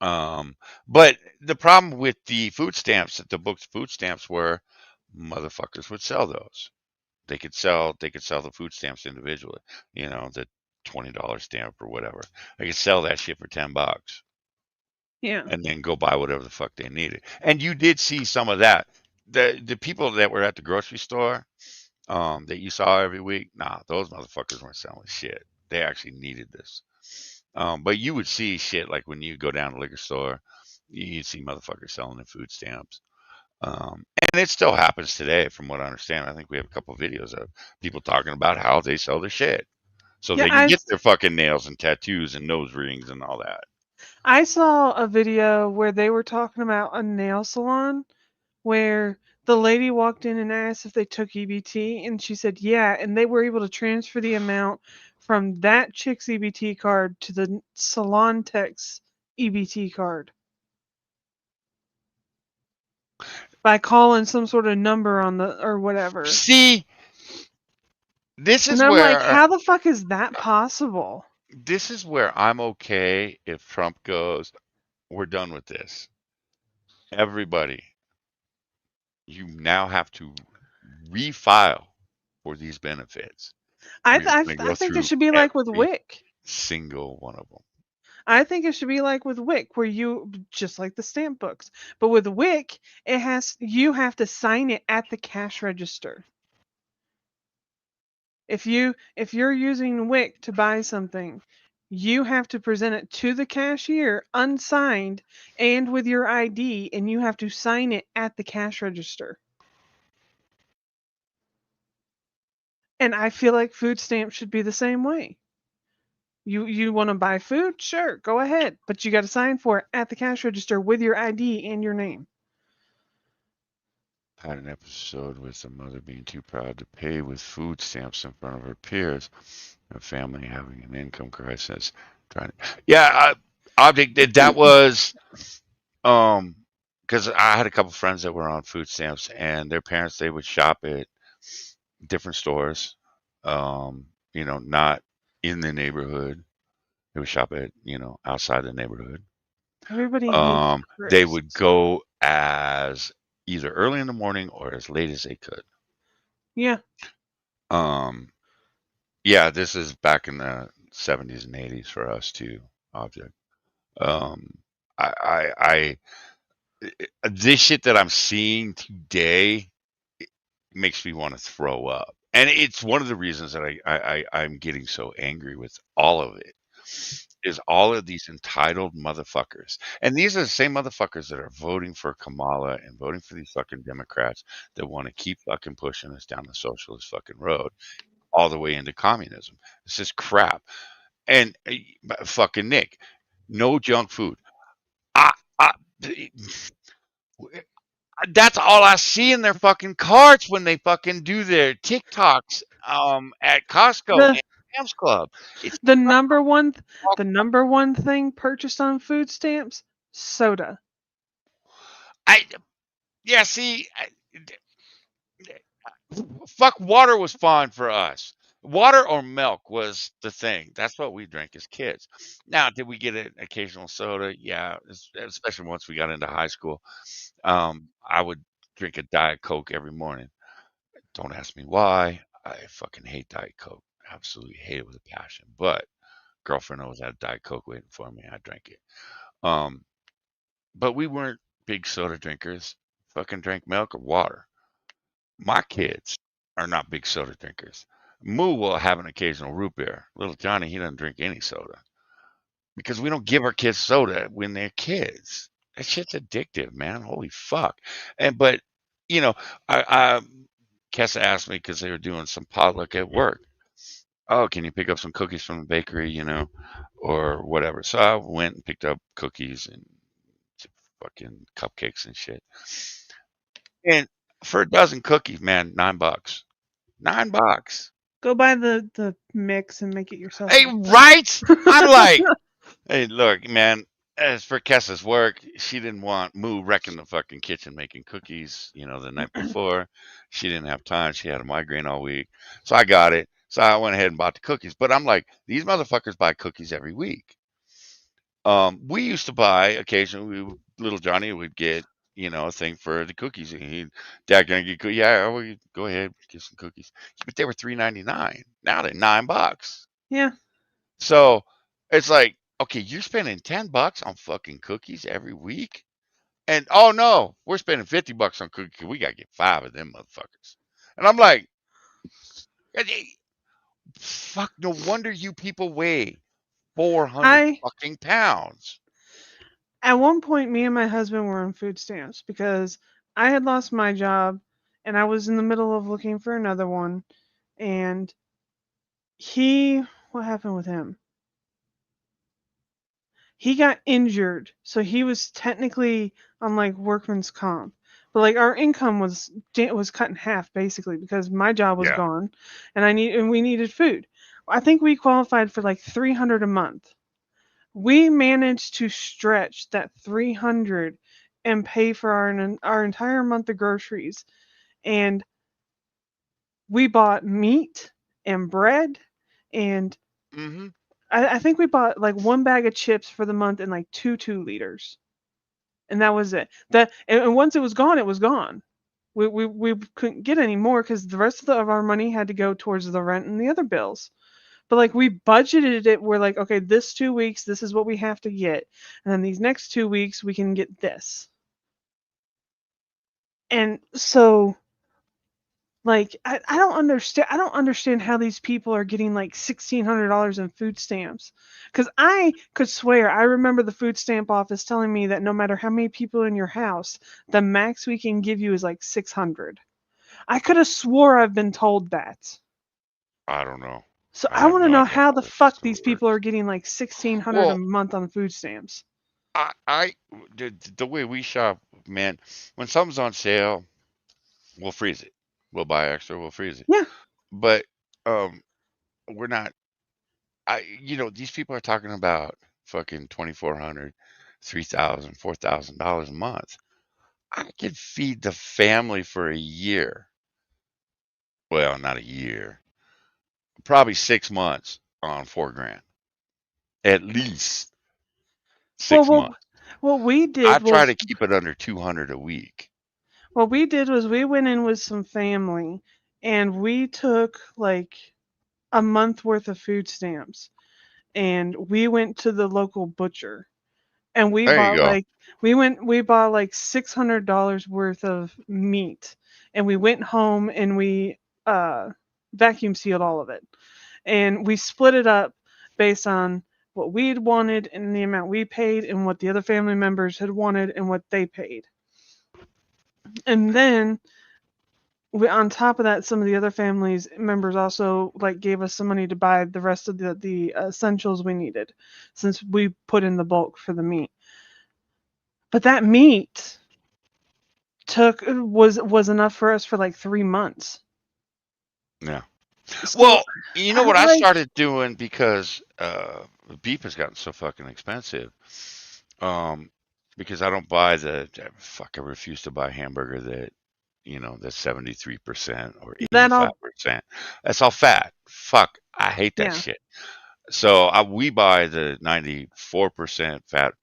But the problem with the food stamps, that the books food stamps were, motherfuckers would sell those. They could sell the food stamps individually, the $20 stamp or whatever. They could sell that shit for $10 yeah. and then go buy whatever the fuck they needed. And you did see some of that. The people that were at the grocery store, that you saw every week, nah, those motherfuckers weren't selling shit. They actually needed this. But you would see shit like when you go down to the liquor store, you'd see motherfuckers selling their food stamps. And it still happens today, from what I understand. I think we have a couple of videos of people talking about how they sell their shit. So Yeah, they can get their fucking nails and tattoos and nose rings and all that. I saw a video where they were talking about a nail salon where the lady walked in and asked if they took EBT, and she said yeah, and they were able to transfer the amount from that chick's EBT card to the salon tech's EBT card by calling some sort of number on the or whatever. See, this And is I'm like, where how the fuck is that possible? I'm okay if Trump goes, we're done with this. Everybody, you now have to refile for these benefits. I We're going to go think it through should be like with every WIC. single one of them. I think it should be like with WIC, where you just like the stamp books, but with WIC, you have to sign it at the cash register. If you're using WIC to buy something, you have to present it to the cashier unsigned and with your ID, and you have to sign it at the cash register. And I feel like food stamps should be the same way. You want to buy food? Sure, go ahead, but you got to sign for it at the cash register with your ID and your name. Had an episode with a mother being too proud to pay with food stamps in front of her peers, a family having an income crisis. Yeah, I think that was because I had a couple friends that were on food stamps, and their parents, they would shop at different stores, not in the neighborhood. They would shop at outside the neighborhood. Everybody hates They would crisps. go as either early in the morning or as late as they could. Yeah. Yeah, this is back in the 70s and 80s for us too, object. I this shit that I'm seeing today makes me want to throw up. And it's one of the reasons that I'm getting so angry with all of it, is all of these entitled motherfuckers. And these are the same motherfuckers that are voting for Kamala and voting for these fucking Democrats that want to keep fucking pushing us down the socialist fucking road all the way into communism. This is crap. And fucking Nick, no junk food. I, I, that's all I see in their fucking carts when they fucking do their TikToks at Costco The and Sam's Club. It's the number one thing purchased on food stamps, soda. yeah. See, fuck, water was fine for us. Water or milk was the thing. That's what we drank as kids. Now, did we get an occasional soda? Yeah, especially once we got into high school. I would drink a Diet Coke every morning. Don't ask me why. I fucking hate Diet Coke. Absolutely hate it with a passion. But girlfriend always had Diet Coke waiting for me. I drank it. Um, but we weren't big soda drinkers. Fucking drank milk or water. My kids are not big soda drinkers. Moo will have an occasional root beer. Little Johnny, he doesn't drink any soda because we don't give our kids soda when they're kids. That shit's addictive, man. Holy fuck. But you know, I Kessa asked me because they were doing some potluck at work. Oh, can you pick up some cookies from the bakery, or whatever? So I went and picked up cookies and fucking cupcakes and shit. And for a dozen cookies, man, $9. $9. Go buy the mix and make it yourself. Hey, right? I'm like, hey, look, man. As for Kessa's work, she didn't want Moo wrecking the fucking kitchen making cookies, the night before. She didn't have time. She had a migraine all week. So I got it. So I went ahead and bought the cookies. But I'm like, these motherfuckers buy cookies every week. We used to buy occasionally. Little Johnny would get, a thing for the cookies, and Dad, gonna get cookies? Yeah, we go ahead, get some cookies. But they were $3.99. Now they're $9. Yeah. So it's like, okay, you're spending $10 on fucking cookies every week, and oh no, we're spending $50 on cookies. We gotta get 5 of them motherfuckers. And I'm like, fuck, no wonder you people weigh 400 I fucking pounds. At one point, me and my husband were on food stamps because I had lost my job and I was in the middle of looking for another one. And what happened with him? He got injured, so he was technically on like workman's comp. But like our income was cut in half basically because my job was Yeah. gone, and we needed food. I think we qualified for like $300 a month. We managed to stretch that 300 and pay for our entire month of groceries, and we bought meat and bread, and Mm-hmm. I think we bought like one bag of chips for the month and like 2 liters, and that was it. And once it was gone, it was gone. We couldn't get any more because the rest of our money had to go towards the rent and the other bills. But like we budgeted it, we're like, okay, this 2 weeks, this is what we have to get, and then these next 2 weeks we can get this. And so, like, I don't understand. I don't understand how these people are getting like $1,600 in food stamps. Because I could swear I remember the food stamp office telling me that no matter how many people in your house, the max we can give you is like 600. I could have swore I've been told that. I don't know. So I I have want to no know idea how how the this fuck still these people works. are getting like 1,600 a Well, month on food stamps. I the way we shop, man, when something's on sale, we'll freeze it. We'll buy extra, we'll freeze it. Yeah. But um we're not these people are talking about fucking 2,400, 3,000, $4,000 a month. I could feed the family for a year. Well, not a year. Probably 6 months on 4 grand. At least Well, 6 months. what we I did try was to keep it under 200 a week. we went in with some family and we took like a month worth of food stamps and we went to the local butcher and There you go. we bought like $600 worth of meat and we went home and we vacuum sealed all of it and we split it up based on what we'd wanted and the amount we paid and what the other family members had wanted and what they paid. And then on top of that, some of the other families members also like gave us some money to buy the rest of the essentials we needed, since we put in the bulk for the meat. But that meat was enough for us for like 3 months. Yeah. So Well, you know I'm what I like, started doing because beef has gotten so fucking expensive. Um, because I don't buy I refuse to buy hamburger that's 73% or that all 85%. That's all fat. Fuck, I hate that yeah. shit. So we buy the 94% fat,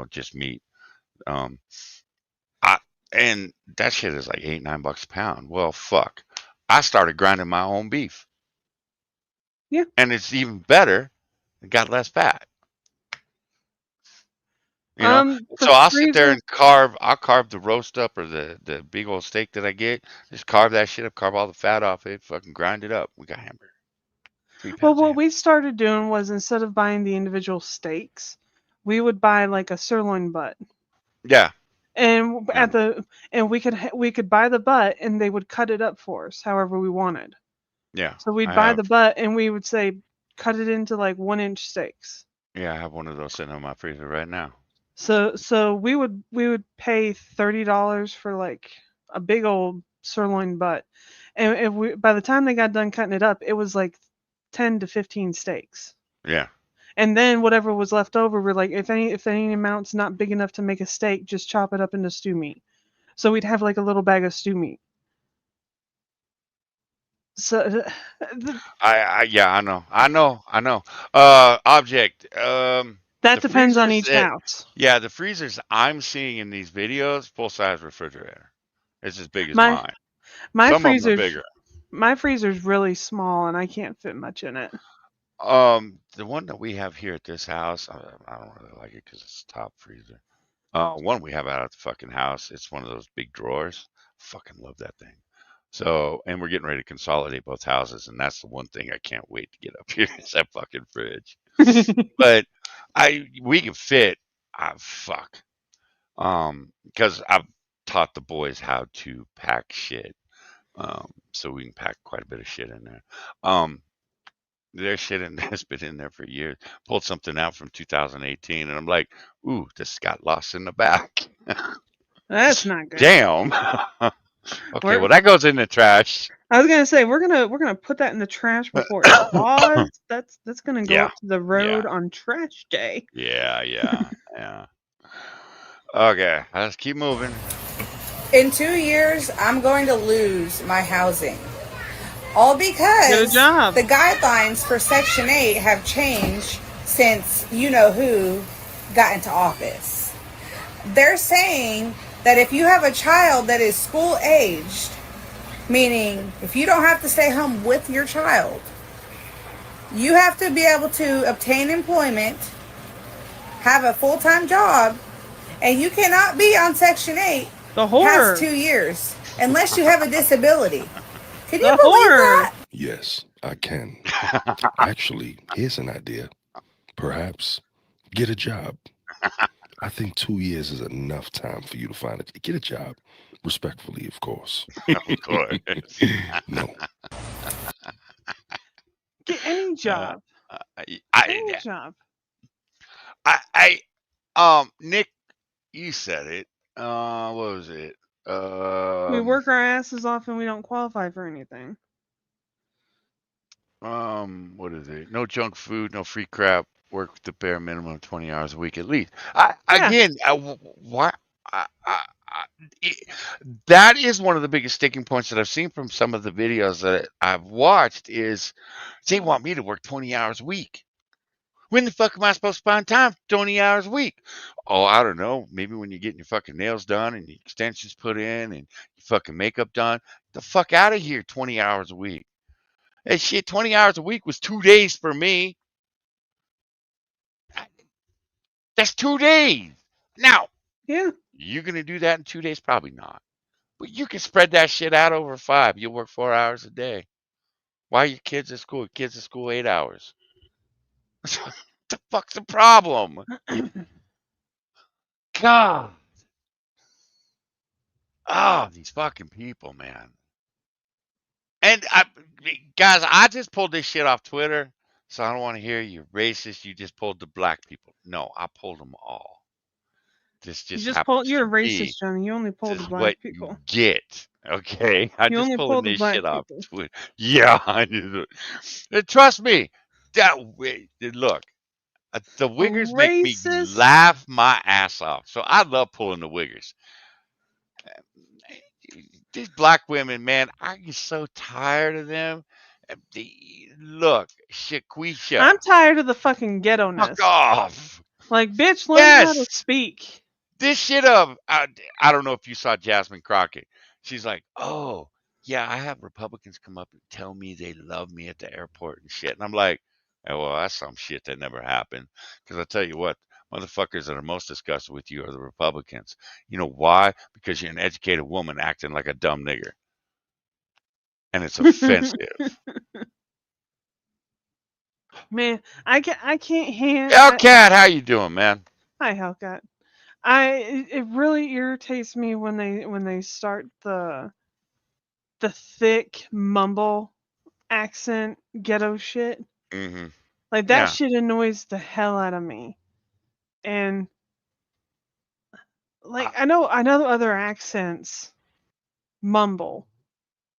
just meat. Um, I and that shit is like 8, $9 a pound. Well, fuck. I started grinding my own beef. Yeah. And it's even better. It got less fat. The So I'll sit there freezer. and I'll carve the roast up or the big old steak that I get. Just carve that shit up, carve all the fat off it, fucking grind it up. We got hamburger. 3 Well, pounds of what hamburger. we started doing was instead of buying the individual steaks, we would buy like a sirloin butt. Yeah. And Yeah. we could buy the butt and they would cut it up for us however we wanted. Yeah. So we'd I buy have the butt and we would say cut it into like 1-inch steaks. yeah, I have one of those sitting in my freezer right now. So we would pay $30 for like a big old sirloin butt, and by the time they got done cutting it up, it was like 10 to 15 steaks. Yeah. And then whatever was left over, we're like, if any amount's not big enough to make a steak, just chop it up into stew meat. So we'd have like a little bag of stew meat. So Yeah, I know. Object. that The depends on freezers each house. yeah, the freezers I'm seeing in these videos, full size refrigerator. It's as big as My mine. my Some of them are freezer's bigger. my freezer's really small, and I can't fit much in it. The one that we have here at this house, I don't really like it because it's top freezer. One we have out at the fucking house, it's one of those big drawers. Fucking love that thing. So, and we're getting ready to consolidate both houses, and that's the one thing I can't wait to get up here is that fucking fridge. But we can fit. Fuck. Because I've taught the boys how to pack shit. So we can pack quite a bit of shit in there. Their shit in has been in there for years. Pulled something out from 2018, and I'm like, ooh, this got lost in the back. That's not good. Damn. Okay, well that goes in the trash. I was gonna say we're gonna put that in the trash before it thaws. That's gonna go Yeah. up to the road on trash day. Yeah. Okay, let's keep moving. In 2 years, I'm going to lose my housing. All because Good job. the guidelines for Section 8 have changed since you-know-who got into office. They're saying that if you have a child that is school-aged, meaning if you don't have to stay home with your child, you have to be able to obtain employment, have a full-time job, and you cannot be on Section 8 past 2 years unless you have a disability. Can you believe that? Yes, I can. Actually, here's an idea. Perhaps get a job. I think 2 years is enough time for you to find it. Get a job. Respectfully, of course. Of course. No. Get any job. Any job. Nick, you said it. What was it? We work our asses off and we don't qualify for anything. What is it? No junk food, no free crap. Work the bare minimum of 20 hours a week at least. That is one of the biggest sticking points that I've seen from some of the videos that I've watched is they want me to work 20 hours a week. When the fuck am I supposed to find time for 20 hours a week? Oh, I don't know. Maybe when you're getting your fucking nails done and your extensions put in and your fucking makeup done. The fuck out of here 20 hours a week. Hey, shit, 20 hours a week was 2 days for me. That's 2 days. Now, you going to do that in 2 days? Probably not. But you can spread that shit out over 5. You'll work 4 hours a day. Why are your kids at school? Kids at school 8 hours. What the fuck's the problem? God. Oh, these fucking people, man. And guys, I just pulled this shit off Twitter, so I don't want to hear you're racist. You just pulled the black people. No, I pulled them all. This just You're a racist, Johnny. You only pull the black people. You get. Okay, I You just only pulling pull the this black shit off people. Twitter. Yeah, I do. Trust me. Look, the wiggers make me laugh my ass off. So I love pulling the wiggers. These black women, man, I get so tired of them. Look, Shaquisha. I'm tired of the fucking ghetto-ness. Fuck off. Like, bitch, learn how to speak. This shit of, I don't know if you saw Jasmine Crockett. She's like, oh, yeah, I have Republicans come up and tell me they love me at the airport and shit. And I'm like, oh, well, that's some shit that never happened. Because I tell you what, motherfuckers that are most disgusted with you are the Republicans. You know why? Because you're an educated woman acting like a dumb nigger. And it's offensive. Man, I can't handle. Hellcat, how you doing, man? Hi, Hellcat. It really irritates me when they start the thick mumble accent ghetto shit. Mm-hmm. Like that shit annoys the hell out of me. And like I know other accents mumble.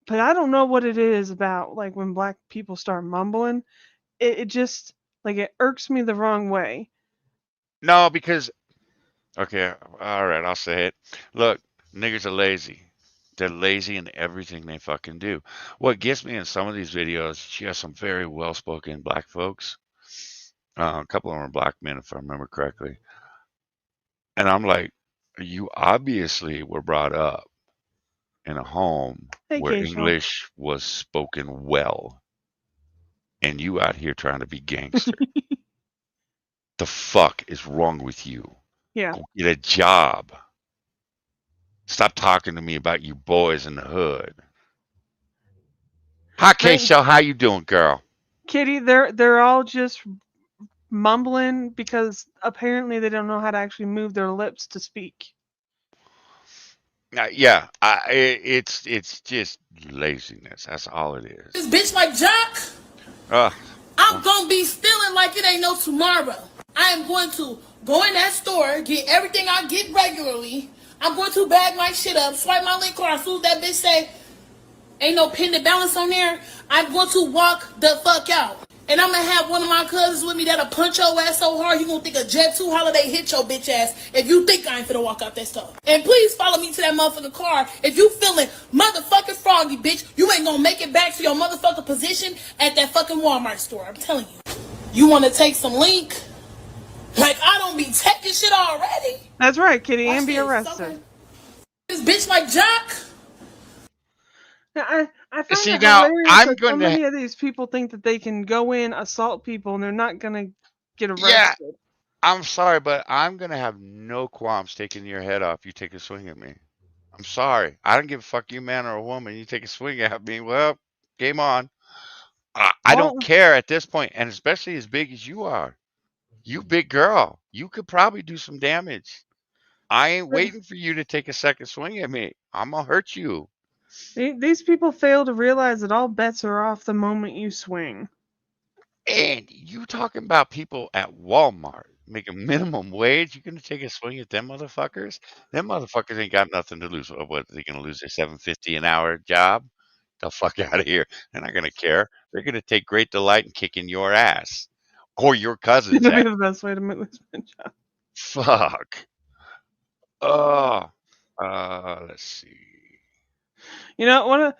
But I don't know what it is about like when black people start mumbling. It just like it irks me the wrong way. No, because okay, all right, I'll say it. Look, niggers are lazy. They're lazy in everything they fucking do. What gets me in some of these videos, you have some very well-spoken black folks. A couple of them are black men, if I remember correctly. And I'm like, you obviously were brought up in a home Hey, where Keisha. English was spoken well, and you out here trying to be gangster. The fuck is wrong with you? Yeah. Go get a job. Stop talking to me about you boys in the hood. Hi, Right. Keisha. How you doing, girl? Kitty, they're all just mumbling because apparently they don't know how to actually move their lips to speak. Yeah, it's just laziness. That's all it is. This bitch like Jock, Uh, I'm gonna be stealing like it ain't no tomorrow. I am going to go in that store, get everything I get regularly. I'm going to bag my shit up, swipe my link card. As soon as that bitch say, ain't no pending balance on there, I'm going to walk the fuck out. And I'm gonna have one of my cousins with me that'll punch your ass so hard you gonna think a Jet 2 holiday hit your bitch ass if you think I ain't finna walk out that stuff. And please follow me to that motherfucking car if you feeling motherfucking froggy, bitch. You ain't gonna make it back to your motherfucking position at that fucking Walmart store. I'm telling you. You wanna take some link? Like I don't be taking shit already. That's right, Kitty, Watch and be this. arrested. This bitch like Jock. Now, I find see, it now hilarious I'm that so going to. many of these people think that they can go in, assault people, and they're not gonna get Yeah, arrested. I'm sorry, but I'm gonna have no qualms taking your head off. You take a swing at me. I'm sorry. I don't give a fuck you, man or a woman. You take a swing at me. Well, game on. I don't Well, care at this point, and especially as big as you are. You big girl. You could probably do some damage. I ain't waiting for you to take a second swing at me. I'm gonna hurt you. these people fail to realize that all bets are off the moment you swing. And you talking about people at Walmart making minimum wage? You gonna take a swing at them motherfuckers? Them motherfuckers ain't got nothing to lose. What they gonna lose their $7.50 an hour job? The fuck out of here! They're not gonna care. They're gonna take great delight in kicking your ass or your cousin's That'd be ass. the best way to make this job. Fuck. Oh. Let's see. You know,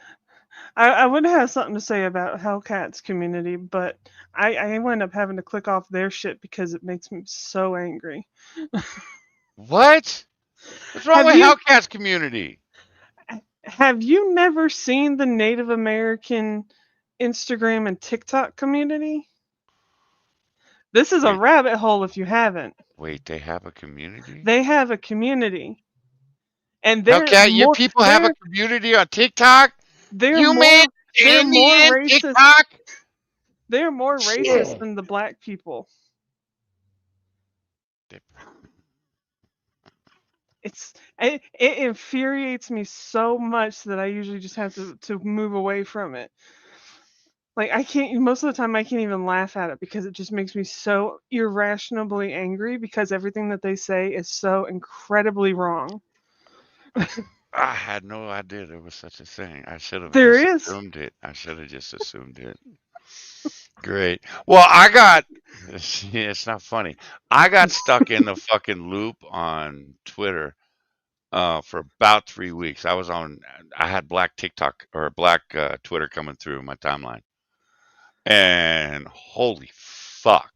I would have something to say about Hellcat's community, but I wind up having to click off their shit because it makes me so angry. What? What's wrong Have with you Hellcat's community? have you never seen the Native American Instagram and TikTok community? This is a Wait, rabbit hole if you haven't. wait, they have a community? They have a community, and Hellcat, your people have a community on TikTok? they're You man, more they're more Indian racist. TikTok? They're more racist Shit. than the black people. It infuriates me so much that I usually just have to move away from it. Like I can't most of the time I can't even laugh at it because it just makes me so irrationally angry because everything that they say is so incredibly wrong. I had no idea there was such a thing. I should have There just is. assumed it. I should have just assumed it. Great. Well, it's not funny. I got stuck in the fucking loop on Twitter for about 3 weeks. I had black TikTok or black Twitter coming through my timeline. And holy fuck.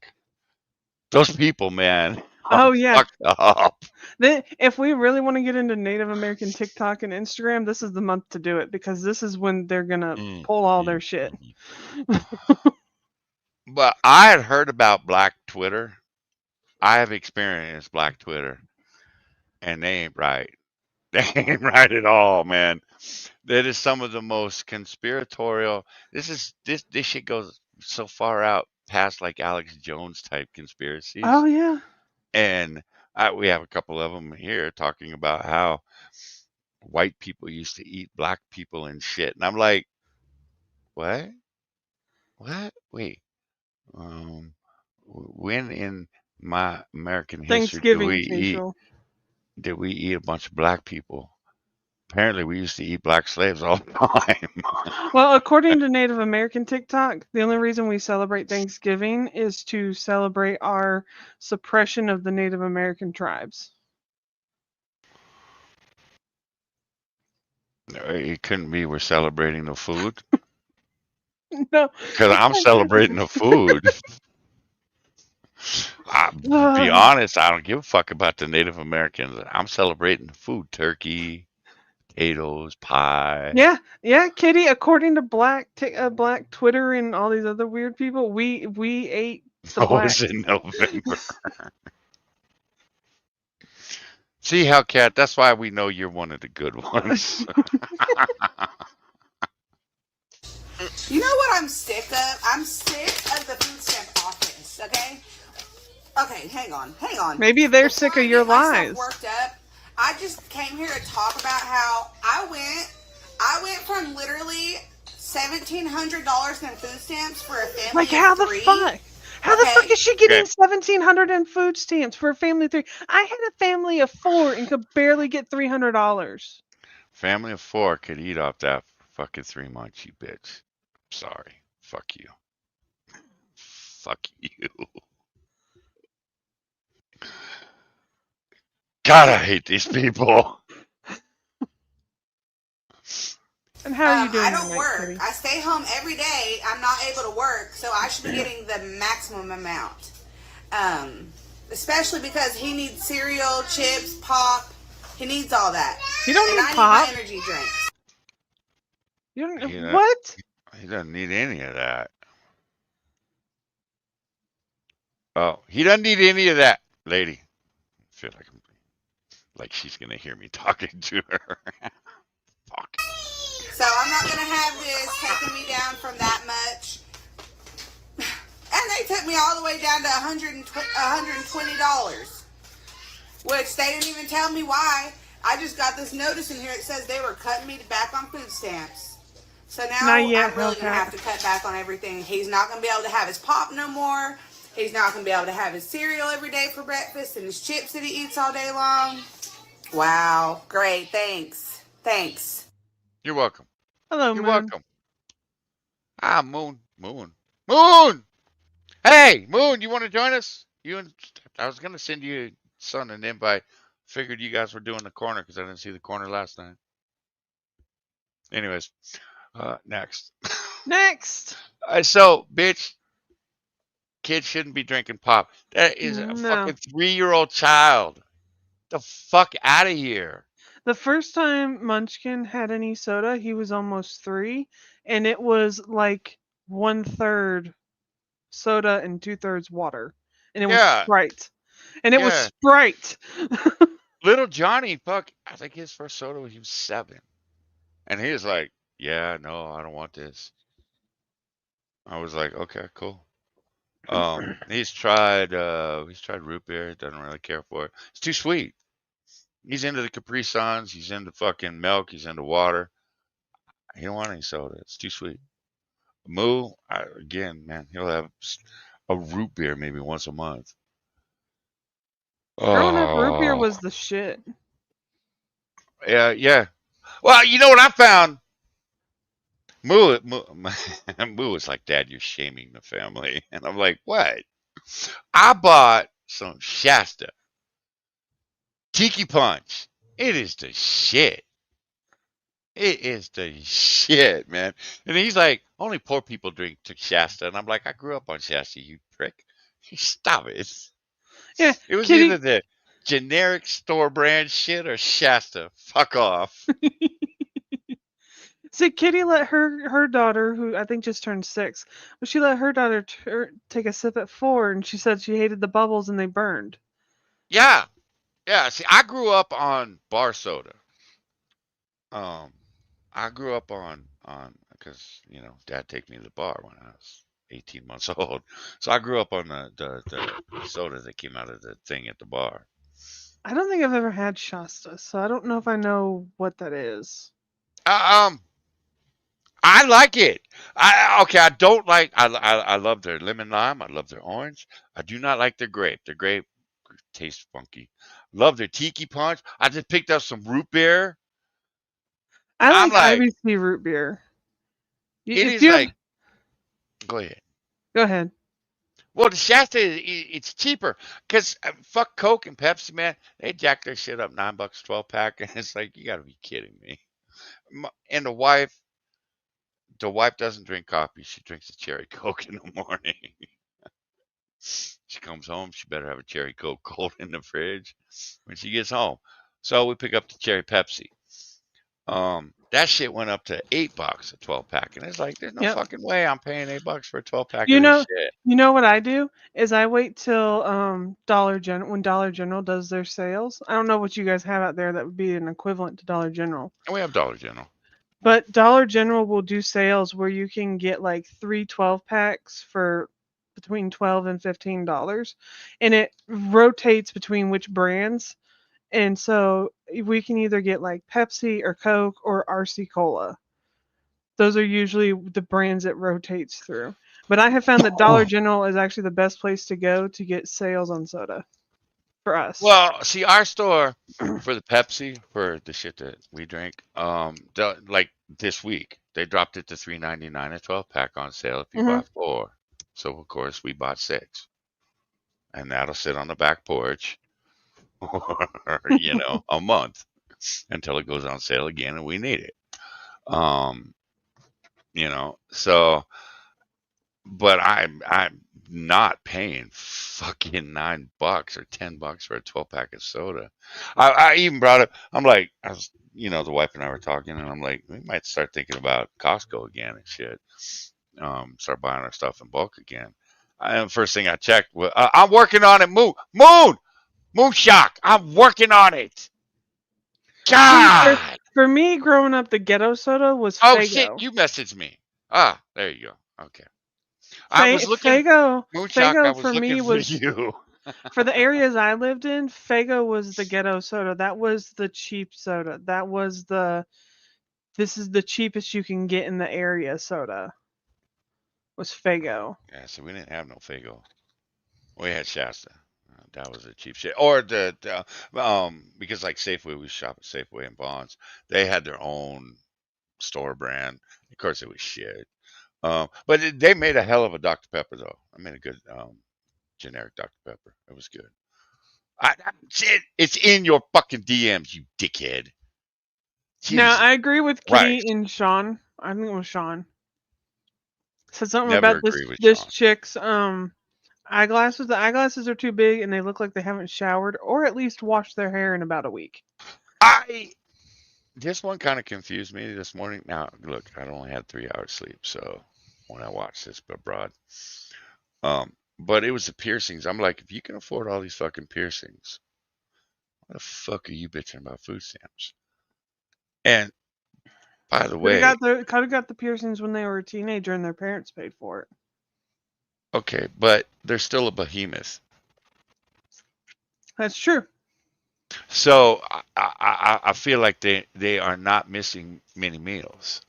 Those people, man, are Oh yeah. fucked up. If we really want to get into Native American TikTok and Instagram, this is the month to do it because this is when they're gonna pull all their shit. But I had heard about black Twitter. I have experienced black Twitter, and they ain't right. They ain't right at all, man. That is some of the most conspiratorial. This shit goes so far out past like Alex Jones type conspiracies. Oh yeah. And we have a couple of them here talking about how white people used to eat black people and shit. And I'm like, what? What? Wait. When in my American history Thanksgiving, Casual. did we eat a bunch of black people? Apparently, we used to eat black slaves all the time. Well, according to Native American TikTok, the only reason we celebrate Thanksgiving is to celebrate our suppression of the Native American tribes. It couldn't be we're celebrating the food. No. Because I'm celebrating the food. Be Uh, honest, I don't give a fuck about the Native Americans. I'm celebrating the food. Turkey, potatoes, pie. yeah, Kitty. According to Black Twitter and all these other weird people, we ate the Oh, black. it's in November. See how, Cat? That's why we know you're one of the good ones. You know what I'm sick of? I'm sick of the food stamp office, okay? Okay, hang on. Maybe they're sick of your lies. Worked up. I just came here to talk about how I went from literally $1,700 in food stamps for a family Like how of the 3. fuck? How the fuck is she getting Okay. 1,700 in food stamps for a family of 3? I had a family of 4 and could barely get $300. Family of 4 could eat off that for fucking 3 months, you bitch. Sorry. Fuck you. Fuck you. God, I hate these people. And how are you doing I don't tonight, work. Kitty? I stay home every day. I'm not able to work, so I should be getting the maximum amount. Especially because he needs cereal, chips, pop. He needs all that. You don't and need I pop. need my energy drinks. You don't He don't- what? He doesn't need any of that. Oh, he doesn't need any of that, lady. I feel like she's gonna hear me talking to her. Fuck. So I'm not gonna have this taking me down from that much. And they took me all the way down to $120, which they didn't even tell me why. I just got this notice in here. It says they were cutting me back on food stamps. So now Not yet, I'm really gonna Hellcat. have to cut back on everything. He's not gonna be able to have his pop no more. He's not gonna be able to have his cereal every day for breakfast and his chips that he eats all day long. Wow, great, thanks. You're welcome. Hello, You're Moon. welcome. Ah, Moon. Hey, Moon, you want to join us? I was gonna send you son an invite. Figured you guys were doing the corner because I didn't see the corner last night. Anyways, next. Next. So, bitch, kids shouldn't be drinking pop. That is a No. fucking 3-year-old child. The fuck out of here. The first time Munchkin had any soda, he was almost 3, and it was like 1/3 soda and 2/3 water, and it was Yeah. Sprite. And it was Yeah. Sprite. Little Johnny, fuck, I think his first soda when he was 7. And he was like, yeah, no, I don't want this. I was like, okay, cool. He's tried root beer, doesn't really care for it. It's too sweet. He's into the Capri Suns, he's into fucking milk, he's into water. He don't want any soda. It's too sweet. Moo, again, man, he'll have a root beer maybe once a month. Growing up, root beer Oh, was the shit. yeah. Well, you know what I found? Moo was like, Dad, you're shaming the family. And I'm like, what? I bought some Shasta Tiki Punch. It is the shit. It is the shit, man. And he's like, only poor people drink Shasta. And I'm like, I grew up on Shasta, you prick. Stop it. Yeah, It was Kitty. either the generic store brand shit or Shasta. Fuck off. See, Kitty let her daughter, who I think just turned 6, but she let her daughter take a sip at 4, and she said she hated the bubbles and they burned. Yeah. Yeah. See, I grew up on bar soda. I grew up on because Dad take me to the bar when I was 18 months old. So I grew up on the soda that came out of the thing at the bar. I don't think I've ever had Shasta, so I don't know if I know what that is. I like it. I don't like. I love their lemon lime. I love their orange. I do not like their grape. Their grape tastes funky. Love their tiki punch. I just picked up some root beer. I I'm like like, IBC root beer. it If is you have, like, go ahead. go ahead. Well, the Shasta, it's cheaper because fuck Coke and Pepsi, man. They jack their shit up $9 12 pack, and it's like you got to be kidding me. And the wife doesn't drink coffee. She drinks a cherry Coke in the morning. She comes home. She better have a cherry Coke cold in the fridge when she gets home. So we pick up the cherry Pepsi. That shit went up to $8 a 12 pack, and it's like there's no Yep. fucking way I'm paying $8 for a 12 pack You of this know, shit. you know what I do is I wait till Dollar General when Dollar General does their sales. I don't know what you guys have out there that would be an equivalent to Dollar General. And we have Dollar General. But Dollar General will do sales where you can get like 3 12-packs for between $12 and $15, and it rotates between which brands. And so we can either get like Pepsi or Coke or RC Cola. Those are usually the brands it rotates through. But I have found that Dollar General is actually the best place to go to get sales on soda for us. Well, see, our store for the Pepsi, for the shit that we drink, like this week, they dropped it to $3.99 a 12 pack on sale if you buy 4. So of course we bought 6, and that'll sit on the back porch, or a month until it goes on sale again, and we need it. So, but I'm not paying fucking $9 or $10 for a 12 pack of soda. I even brought up. I'm like, the wife and I were talking, and I'm like, we might start thinking about Costco again and shit. Start buying our stuff in bulk again. And first thing I checked was, I'm working on it. Moonshock. I'm working on it. God. For me, growing up, the ghetto soda was Oh Faygo. shit! You messaged me. Ah, there you go. Okay. I was looking. Faygo Moonshock, I was for looking me for was you. for the areas I lived in. Faygo was the ghetto soda. That was the cheap soda. That was this is the cheapest you can get in the area soda. Was Faygo. Yeah, so we didn't have no Faygo. We had Shasta. That was a cheap shit. Or because like Safeway, we shop at Safeway and Bonds. They had their own store brand. Of course, it was shit. But they made a hell of a Dr. Pepper though. I made a good generic Dr. Pepper. It was good. Shit, it's in your fucking DMs, you dickhead. Now I agree with Kitty Christ. and Sean. I think it was Sean. Said something Never about agree with this Sean. chick's eyeglasses. The eyeglasses are too big and they look like they haven't showered or at least washed their hair in about a week. This one kind of confused me this morning. Now, look, I only had 3 hours sleep, so when I watched this abroad, but it was the piercings. I'm like, if you can afford all these fucking piercings, why the fuck are you bitching about food stamps? And by the way, Could have got the piercings when they were a teenager and their parents paid for it. okay, but they're still a behemoth. That's true. So I feel like they are not missing many meals.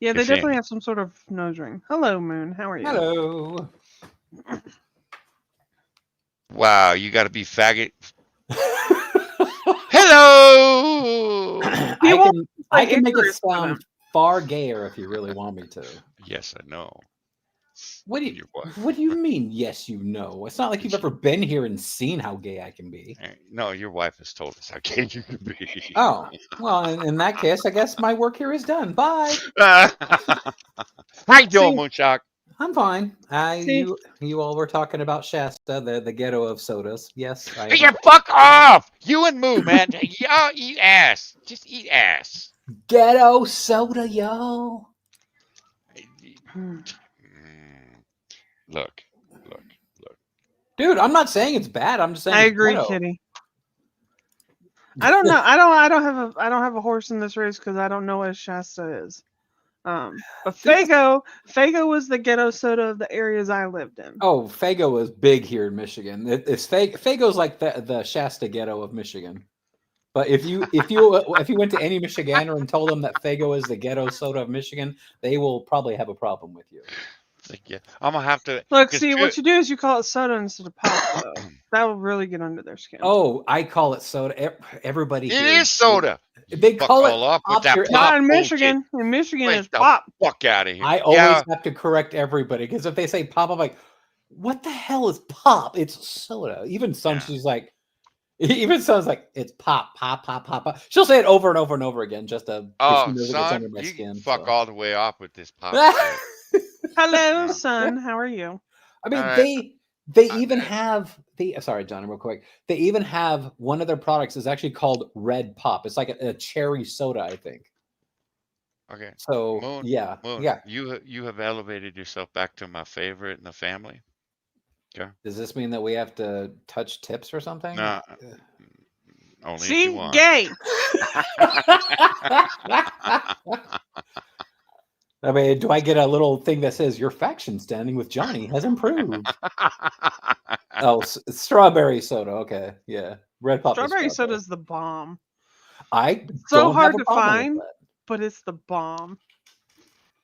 Yeah, they definitely have some sort of nose ring. Hello, Moon. How are you? Hello. Wow, you got to be faggot. Hello. I can make it sound far gayer if you really want me to. Yes, I know. What do you mean? Yes, you know. It's not like you've ever been here and seen how gay I can be. No, your wife has told us how gay you can be. Oh, well, in that case, I guess my work here is done. Bye. How you doing, Moonshock? I'm fine. You all were talking about Shasta, the ghetto of sodas. Yes. Yeah, fuck off! You and Moo, man. Y'all eat ass. Just eat ass. Ghetto soda, yo. Look. Dude, I'm not saying it's bad. I'm just saying I agree, Kitty. I don't know. I don't have a horse in this race because I don't know what Shasta is. But Faygo was the ghetto soda of the areas I lived in. Oh, Faygo was big here in Michigan. Faygo's like the Shasta ghetto of Michigan. But if you went to any Michigander and told them that Faygo is the ghetto soda of Michigan, they will probably have a problem with you. Like, yeah, I'm gonna have to. Look, 'Cause see, what you do is you call it soda instead of pop, though. That will really get under their skin. Oh, I call it soda. Everybody It here. is soda. They Fuck call it all off with pop. that Your- pop Not in bullshit. Michigan. In Michigan, Get it's the pop. fuck out of here. I always Yeah. have to correct everybody because if they say pop, I'm like, what the hell is pop? It's soda. Even Son, she's like, even Son's like, it's pop, pop, pop, pop, pop. She'll say it over and over and over again just to, because she Oh, knows it gets under son, my you skin. can fuck so. all the way off with this pop shit. Hello, son. How are you? I mean, All right. they even have sorry, John, real quick. They even have one of their products is actually called Red Pop. It's like a cherry soda, I think. Okay. So Moon, yeah, Moon, yeah. you have elevated yourself back to my favorite in the family. Okay. Does this mean that we have to touch tips or something? No. Only if you See, want. gay. I mean, do I get a little thing that says your faction standing with Johnny has improved? Oh, strawberry soda. Okay, yeah, Red Pop. Strawberry soda's the bomb. I So don't hard have a to problem with find, that. but it's the bomb.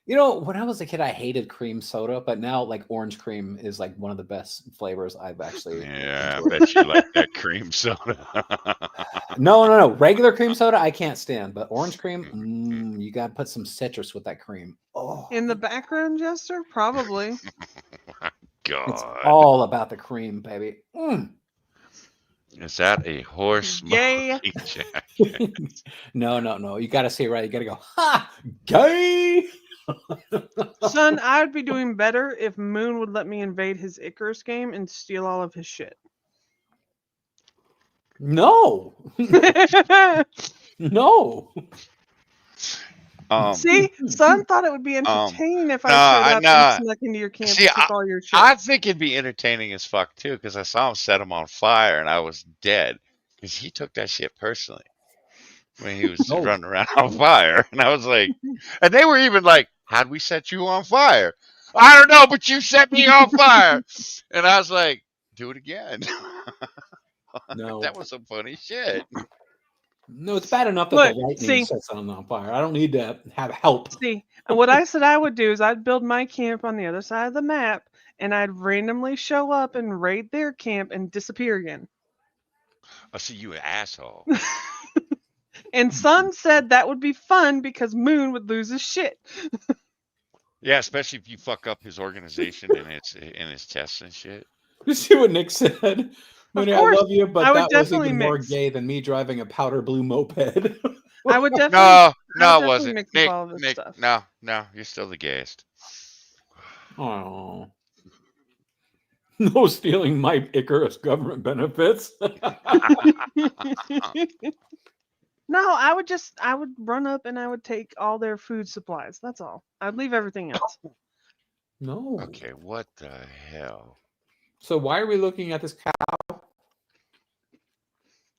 You know, when I was a kid, I hated cream soda, but now like orange cream is like one of the best flavors I've actually. Yeah, enjoyed. I bet you like that cream soda. No. Regular cream soda, I can't stand, but orange cream, you got to put some citrus with that cream. Oh, In the background, Jester? Probably. God. It's all about the cream, baby. Is that a horse Gay. smoking jacket? No. You got to say it right. You got to go, ha, gay. Son, I would be doing better if Moon would let me invade his Icarus game and steal all of his shit. No. No. See, Son thought it would be entertaining if I showed up and snuck into your camp See, and took all your shit. I think it'd be entertaining as fuck too, because I saw him set him on fire and I was dead because he took that shit personally when he was running around on fire, and I was like, and they were even like, "How'd we set you on fire?" I don't know, but you set me on fire, and I was like, "Do it again." No, that was some funny shit. No, it's bad enough that Look, the lightning see. sets something on fire. I don't need to have help. See, and what I said I would do is I'd build my camp on the other side of the map, and I'd randomly show up and raid their camp and disappear again. I see you an asshole. And Son said that would be fun because Moon would lose his shit. Yeah, especially if you fuck up his organization and his tests and shit. You see what Nick said? Mooney, I love you, but that was even more gay than me driving a powder blue moped. I would definitely. No, it wasn't. Mix Nick, all of this stuff. no, you're still the gayest. Oh. No stealing my Icarus government benefits. No, I would run up and I would take all their food supplies. That's all. I'd leave everything else. No. Okay, what the hell? So why are we looking at this cow?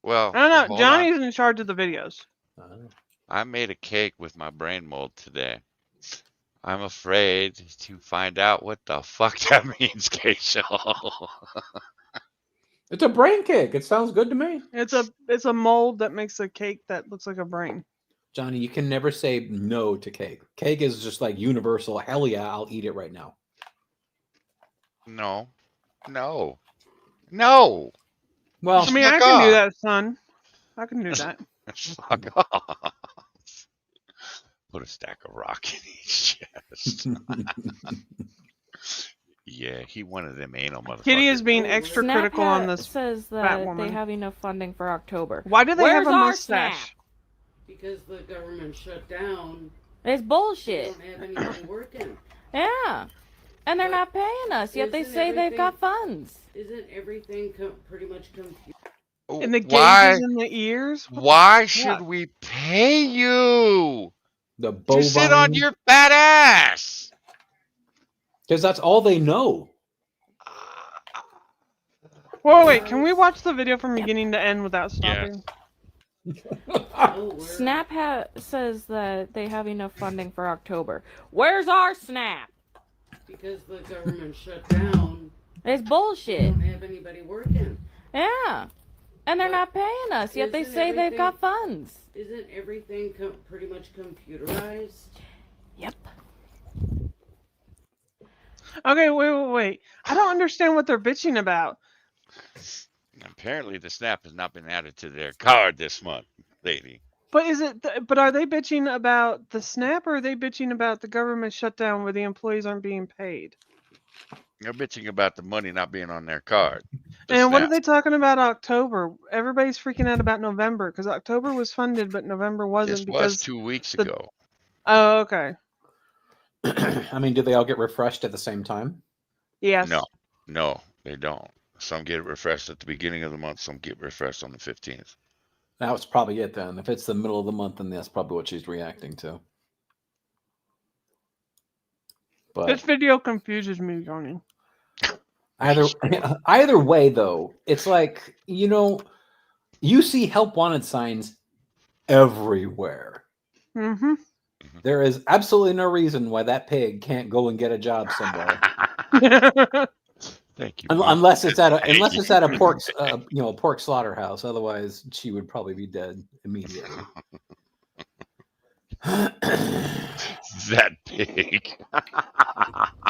Well, I don't know. hold Johnny's on. in charge of the videos. I made a cake with my brain mold today. I'm afraid to find out what the fuck that means, Keisha. It's a brain cake. It sounds good to me. It's a mold that makes a cake that looks like a brain. Johnny, you can never say no to cake. Cake is just like universal. Hell yeah, I'll eat it right now. No. Well, I mean, I can do that, Son. I can do that. Fuck off. Put a stack of rock in his chest. Yeah, he wanted them anal motherfuckers. Kitty is being extra critical on this says fat that woman. they have enough funding for October. Why do they Where's have a our mustache? SNAP? Because the government shut down. It's bullshit. They don't have anybody working. Yeah. And they're not paying us, yet they say they've got funds. Isn't everything pretty much confused? And the gauges in the ears? Why should we pay you The to sit on your fat ass? Because that's all they know. Wait, can we watch the video from beginning to end without stopping? SNAP says that they have enough funding for October. Where's our SNAP? Because the government shut down. It's They bullshit. don't have anybody working. Yeah. And they're not paying us, yet they Isn't say they've got everything- funds. Isn't everything pretty much computerized? Yep. Okay, wait. I don't understand what they're bitching about. Apparently, the SNAP has not been added to their card this month, lady. But but are they bitching about the SNAP, or are they bitching about the government shutdown where the employees aren't being paid? They're bitching about the money not being on their card. The And what are SNAP. they talking about October? Everybody's freaking out about November because October was funded, but November wasn't This was because 2 weeks the. ago. Oh, okay. I mean, do they all get refreshed at the same time? Yes. No, they don't. Some get refreshed at the beginning of the month. Some get refreshed on the 15th. That was probably it then. If it's the middle of the month, then that's probably what she's reacting to. But This video confuses me, Johnny. either way, though, it's like, you see help wanted signs everywhere. Mm-hmm. There is absolutely no reason why that pig can't go and get a job somewhere. Thank you. Unless it's at a pork slaughterhouse. Otherwise, she would probably be dead immediately. That pig.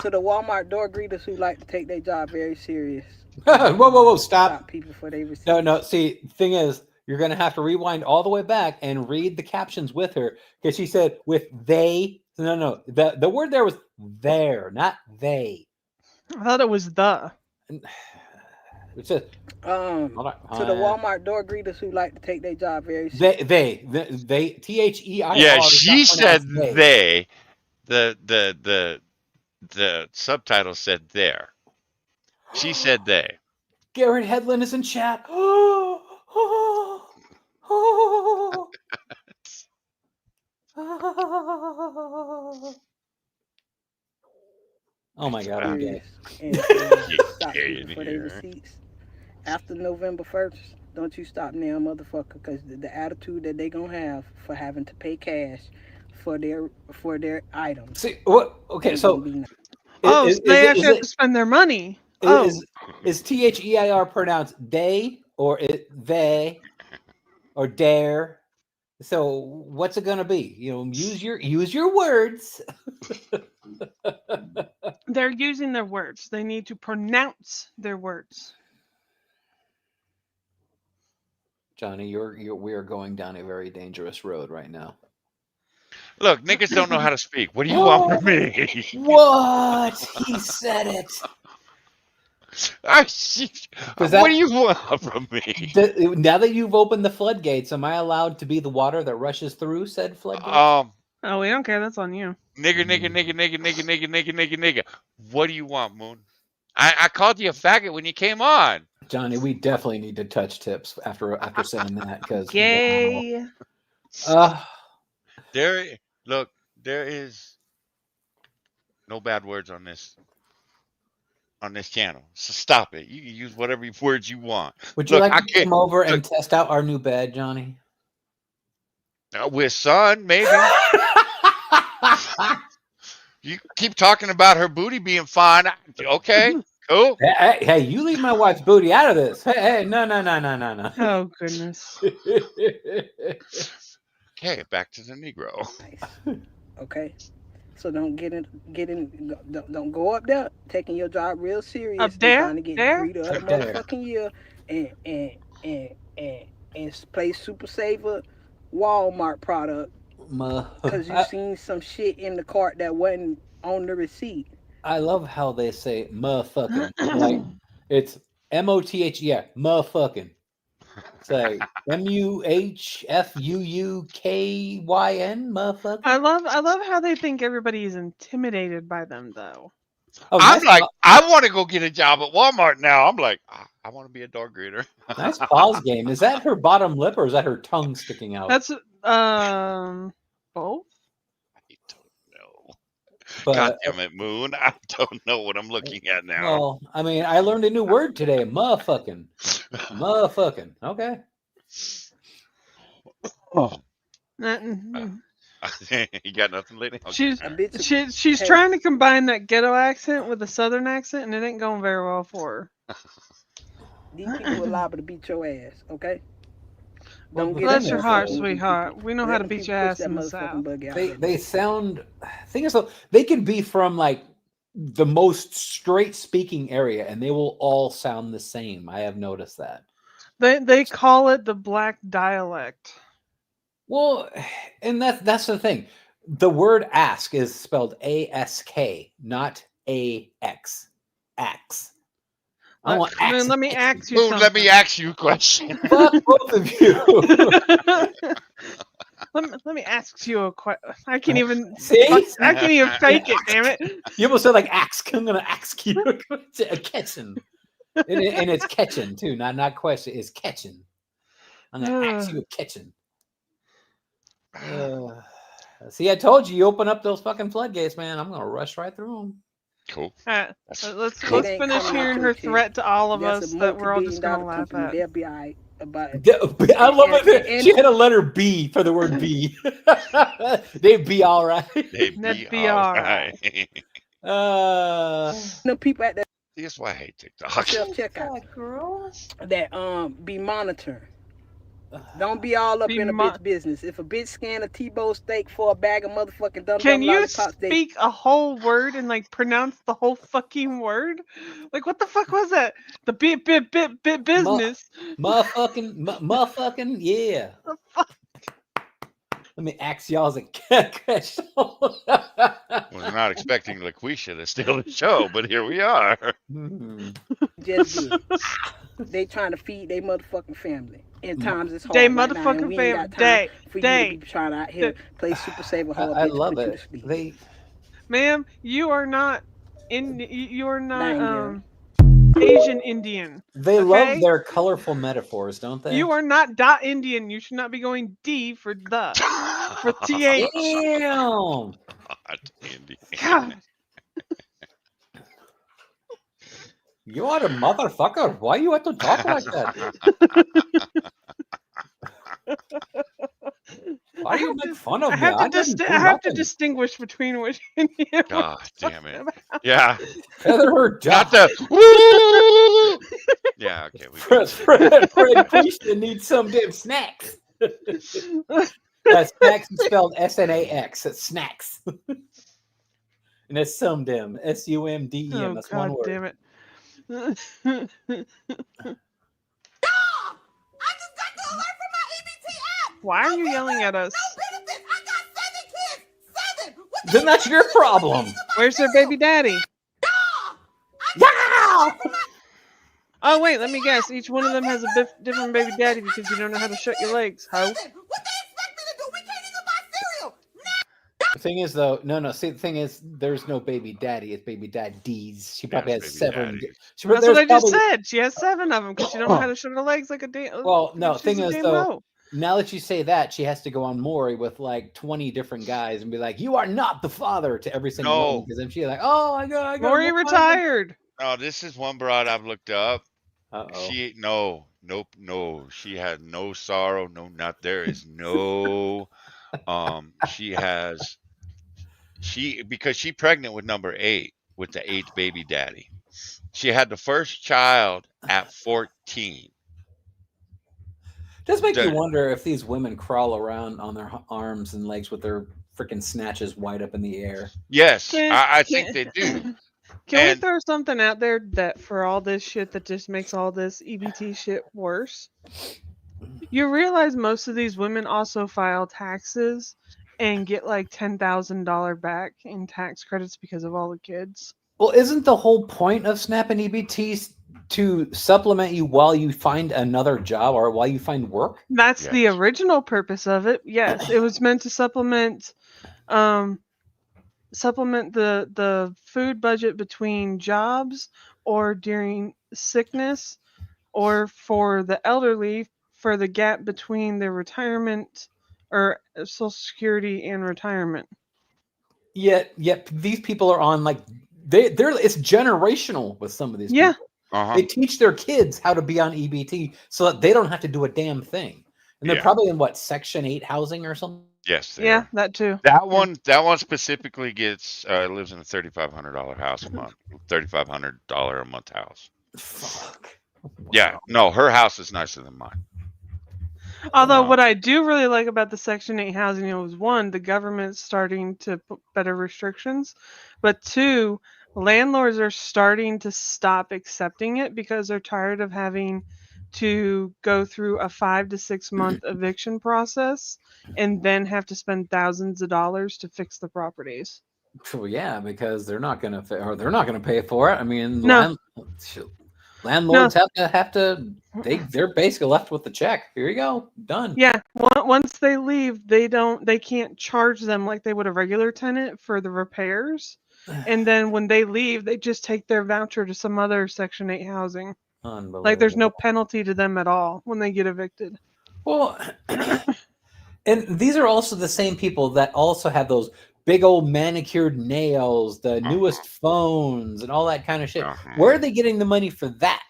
To the Walmart door greeters who like to take their job very serious. Whoa, stop. People for their receipts. No. See, thing is, you're going to have to rewind all the way back and read the captions with her, because she said with they. No. The word there was there, not they. I thought it was the. It says, to the Walmart door greeters who like to take their job very seriously. They THEIR. Yeah, she said they. The subtitle said there. She said they. Garrett Hedlund is in chat. Oh my God, I'm gay. And stop people for their receipts. After November 1st, don't you stop now, motherfucker, because the attitude that they gonna have for having to pay cash for their items. See what? Okay, so they actually have to spend their money. Is THEIR pronounced they or they or dare? So what's it gonna be? Use your words. They're using their words. They need to pronounce their words. Johnny, we are going down a very dangerous road right now. Look, niggas don't know how to speak. What do you want from me? What? He said it. What do you want from me? Now that you've opened the floodgates, am I allowed to be the water that rushes through said floodgates? Oh, we don't care. That's on you. Nigga. What do you want, Moon? I called you a faggot when you came on. Johnny, we definitely need to touch tips after saying that, because gay. Wow. There is no bad words on this channel. So stop it. You can use whatever words you want. Would you like to come over and test out our new bed, Johnny? With Son, maybe. You keep talking about her booty being fine. Okay, cool. Hey, you leave my wife's booty out of this. Hey, no. Oh, goodness. Okay, back to the Negro. Okay. So don't don't go up there taking your job real serious. Up there? Trying to get greeter of the motherfucking year and play Super Saver Walmart product. Because you seen some shit in the cart that wasn't on the receipt. I love how they say motherfucking. Like it's MOTH, yeah, motherfucking. Say MUHFUUKYN, motherfucker. I love how they think everybody is intimidated by them, though. I'm like, I want to go get a job at Walmart now. I'm like, I want to be a dog greeter. Nice pause game. Is that her bottom lip or is that her tongue sticking out? That's both. I don't know. God damn it, Moon. I don't know what I'm looking at now. Well, I mean, I learned a new word today. Motherfucking. Motherfucking. Okay. Oh. You got nothing, lady? Okay. She's trying to combine that ghetto accent with a southern accent, and it ain't going very well for her. These people are liable to beat your ass, okay? Don't get bless your heart, sweetheart. We know how to beat your ass in the South. They sound. Thing is, though, they could be from like the most straight speaking area, and they will all sound the same. I have noticed that. They call it the black dialect. Well, and that's the thing. The word ask is spelled A-S-K, not A-X. Ax. I want ax. Let me ask you Boom, something. let me ask you a question. Fuck both of you. let me ask you a question. I can't even See? I can't even fake it, damn it. You almost said like ask. I'm gonna ask you a question. And it's catching too, not question. It's catching. I'm gonna ask you a catching. See, I told you, you open up those fucking floodgates, man. I'm gonna rush right through them. Cool. Let's finish hearing her threat to all of us that we're all just gonna laugh at. They'll be all right about it. I love it. She had a letter B for the word B. They'd be all right. They'd be all right. No people at that. That's why I hate TikTok. Self checkout that be monitoring. Don't be all up in a bitch business. If a bitch scan a T-bone steak for a bag of motherfucking dumb Can you lollipops, speak a whole word and like pronounce the whole fucking word? Like what the fuck was that? The bit business. Motherfucking yeah. Let me ask y'all a question. Was not expecting LaQuisha to steal the show, but here we are. Just did. They trying to feed their motherfucking family. In times it's hard. They right now, and motherfucking we ain't got family. time for you to be trying out here play Super Saver hard. I love it. Ma'am, you are not Asian Indian. They okay? love their colorful metaphors, don't they? You are not Indian. You should not be going D for the. For TH. Damn. God. You are a motherfucker. Why you have to talk like that? Why do you make fun of me? I have to distinguish between which Indian. God damn it. Yeah. Feather Not the. Yeah, okay. Fred Christian needs some damn snacks. Snacks is spelled S-N-A-X. It's snacks. And it's sumdem. S-U-M-D-E-M. That's God one word. Damn it. Why are you yelling at us? Then that's your problem. Where's their baby daddy? Oh wait, let me guess. Each one of them has a different baby daddy because you don't know how to shut your legs, ho. The thing is, though, see, the thing is, there's no baby daddy. It's baby daddies. She probably has 7. That's what I just said. She has 7 of them because she don't know how to shut her legs like a damn. Well, no, thing is, though, now that you say that, she has to go on Maury with like 20 different guys and be like, "You are not the father" to every single one, because then she's like, "Oh, I got Maury retired." No, this is one broad I've looked up. Uh-oh. She no. She had no sorrow, there is no. Because she's pregnant with number 8 with the 8th baby daddy. She had the first child at 14. Does make you wonder if these women crawl around on their arms and legs with their freaking snatches wide up in the air. Yes, I think they do. Can we throw something out there that for all this shit that just makes all this EBT shit worse? You realize most of these women also file taxes and get like $10,000 back in tax credits because of all the kids. Well, isn't the whole point of SNAP and EBTs to supplement you while you find another job or while you find work? That's the original purpose of it. Yes, it was meant to supplement the food budget between jobs or during sickness, or for the elderly for the gap between their retirement or Social Security and retirement. Yet these people are on like they're it's generational with some of these people. They teach their kids how to be on EBT so that they don't have to do a damn thing. And they're probably in Section 8 housing or something. Yes. Yeah, that too. That one specifically lives in a $3,500 house a month. $3,500 a month house. Fuck. Yeah. No, her house is nicer than mine. Although what I do really like about the Section 8 housing is, 1, the government's starting to put better restrictions, but 2, landlords are starting to stop accepting it because they're tired of having to go through a 5 to 6 month eviction process and then have to spend thousands of dollars to fix the properties. Well, yeah, because they're not gonna pay for it. I mean, No. landlords have to. They're basically left with the check. Here you go, done. Yeah, once they leave, they can't charge them like they would a regular tenant for the repairs. And then when they leave, they just take their voucher to some other Section 8 housing. Unbelievable. Like there's no penalty to them at all when they get evicted. Well, and these are also the same people that also have those big old manicured nails, the newest phones, and all that kind of shit. Where are they getting the money for that?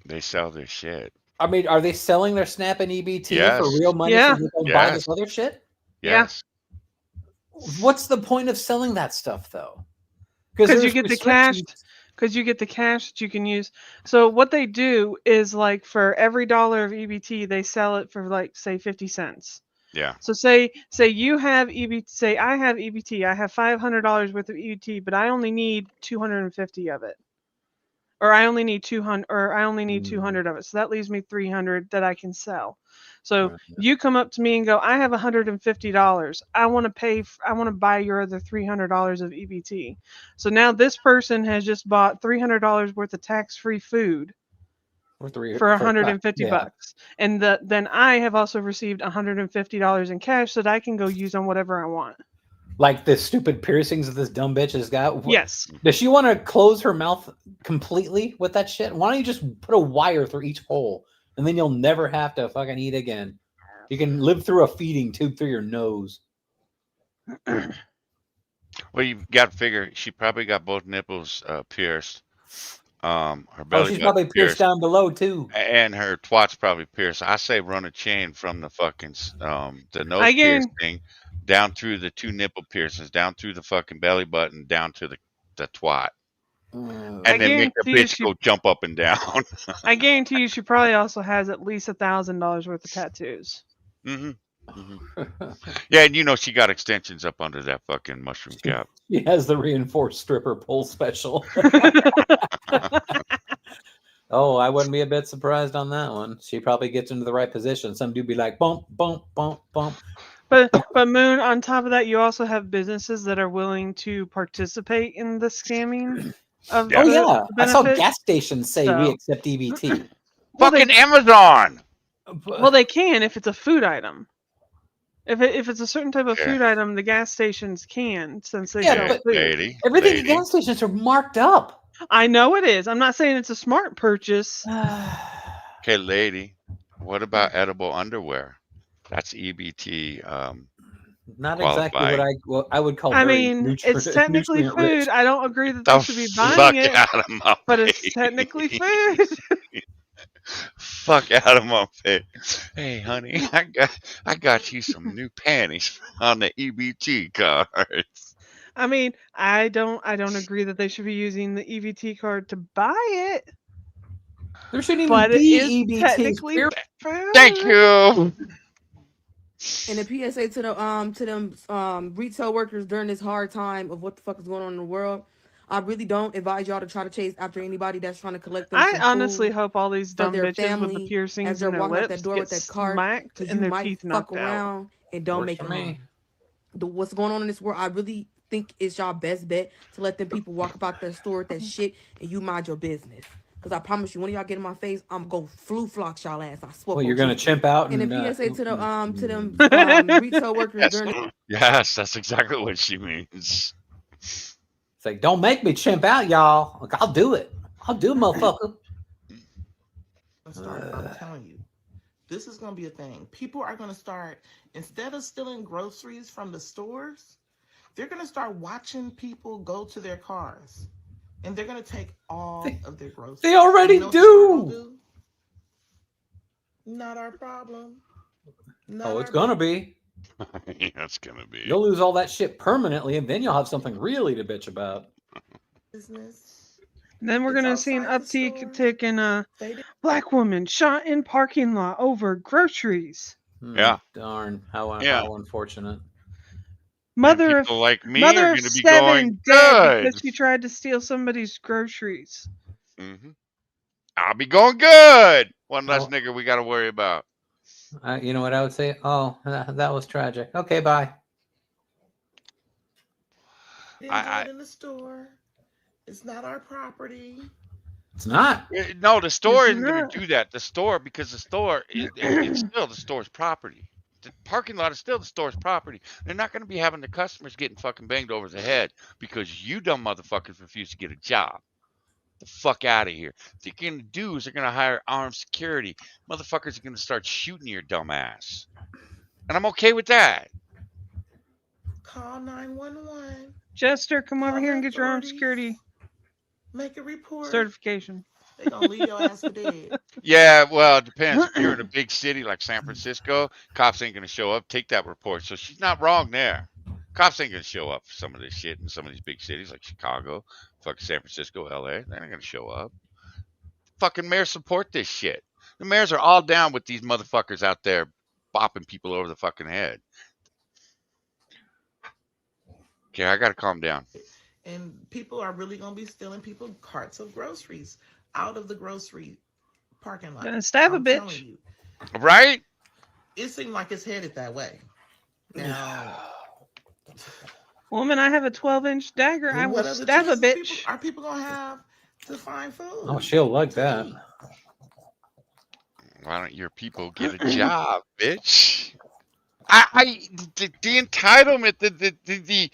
They sell their shit. I mean, are they selling their Snap and EBT Yes. for real money Yeah. so they don't buy this other shit? Yes. What's the point of selling that stuff though? Because you get the cash. Because you get the cash that you can use. So what they do is like for every dollar of EBT, they sell it for like say 50 cents. Yeah. So say you have EBT. Say I have EBT. I have $500 worth of EBT, but I only need 250 of it. Or I only need 200, or I only need 200 of it. So that leaves me 300 that I can sell. So you come up to me and go, I have $150. I want to buy your other $300 of EBT. So now this person has just bought $300 worth of tax-free food for $150. And then I have also received $150 in cash that I can go use on whatever I want. Like the stupid piercings that this dumb bitch has got. Yes. Does she want to close her mouth completely with that shit? Why don't you just put a wire through each hole, and then you'll never have to fucking eat again? You can live through a feeding tube through your nose. Well, you've got to figure she probably got both nipples pierced. Her belly she's probably pierced down below too, and her twat's probably pierced. I say run a chain from the fucking the nose piercing down through the 2 nipple piercings, down through the fucking belly button, down to the twat, and then make the bitch go jump up and down. I guarantee you, she probably also has at least $1,000 worth of tattoos. Yeah, and you know she got extensions up under that fucking mushroom cap. She has the reinforced stripper pole special. Oh, I wouldn't be a bit surprised on that one. She probably gets into the right position. Some dude be like, bump, bump, bump, bump. But Moon, on top of that, you also have businesses that are willing to participate in the scamming of I saw gas stations say we accept EBT. Fucking Amazon. Well, they can if it's a food item. If it's a certain type of food item, the gas stations can, since they sell food. Everything at gas stations are marked up. I know it is. I'm not saying it's a smart purchase. Okay, lady, what about edible underwear? That's EBT. Not exactly what I would call. I mean, it's technically food. I don't agree that they should be buying it, but it's technically food. Fuck out of my face. Hey, honey, I got you some new panties on the EBT cards. I mean, I don't agree that they should be using the EBT card to buy it. There shouldn't even be EBT. Technically food. Thank you. And a PSA to them retail workers during this hard time of what the fuck is going on in the world. I really don't advise y'all to try to chase after anybody that's trying to collect them. I honestly hope all these dumb bitches with the piercings in their lips that door get with that card, smacked and their teeth knocked around and don't make it home. What's going on in this world, I really think it's y'all best bet to let them people walk about their store with that shit and you mind your business. Because I promise you, when y'all get in my face, I'm going to flu-flox y'all ass. I swear. Well, you're going to chimp out. And a PSA to them retail workers during Yes, that's exactly what she means. It's like, don't make me chimp out, y'all. Like, I'll do it. I'll do it, motherfucker. I'm telling you, this is going to be a thing. People are going to start, instead of stealing groceries from the stores, they're going to start watching people go to their cars. And they're going to take all of their groceries. They already do. Not our problem. It's going to be. Yeah, it's going to be. You'll lose all that shit permanently, and then you'll have something really to bitch about. Business. Then we're going to see an uptick in black woman shot in parking lot over groceries. Yeah. Darn. How unfortunate. Mother of people like me are going to be going 7 dead good. because she tried to steal somebody's groceries. Hmm. I'll be going good. One less Oh. nigger we got to worry about. You know what I would say? Oh, that was tragic. Okay, bye. Didn't do it in the store. It's not our property. It's not. No, the store It's isn't going not. to do that. The store, because the store, it's still the store's property. The parking lot is still the store's property. They're not going to be having the customers getting fucking banged over the head because you dumb motherfuckers refuse to get a job. The fuck out of here. What they're going to do is they're going to hire armed security. Motherfuckers are going to start shooting your dumb ass. And I'm okay with that. Call 911. Jester, come over Call here the and get your armed authorities. security Make a report. certification. They gonna leave your ass for dead. Yeah, well, it depends. If you're in a big city like San Francisco, cops ain't gonna show up. Take that report. So she's not wrong there. Cops ain't gonna show up for some of this shit in some of these big cities like Chicago, fucking San Francisco, LA. They're not gonna show up. Fucking mayors support this shit. The mayors are all down with these motherfuckers out there bopping people over the fucking head. Okay, I gotta calm down. And people are really gonna be stealing people carts of groceries out of the grocery parking lot. Gonna stab a I'm bitch. telling you. Right? It seemed like it's headed that way. Now, Woman, I have a 12-inch dagger. I will what other stab a choices bitch. are people gonna have to find food? Oh, she'll like that. Why don't your people get a job, bitch? The entitlement, the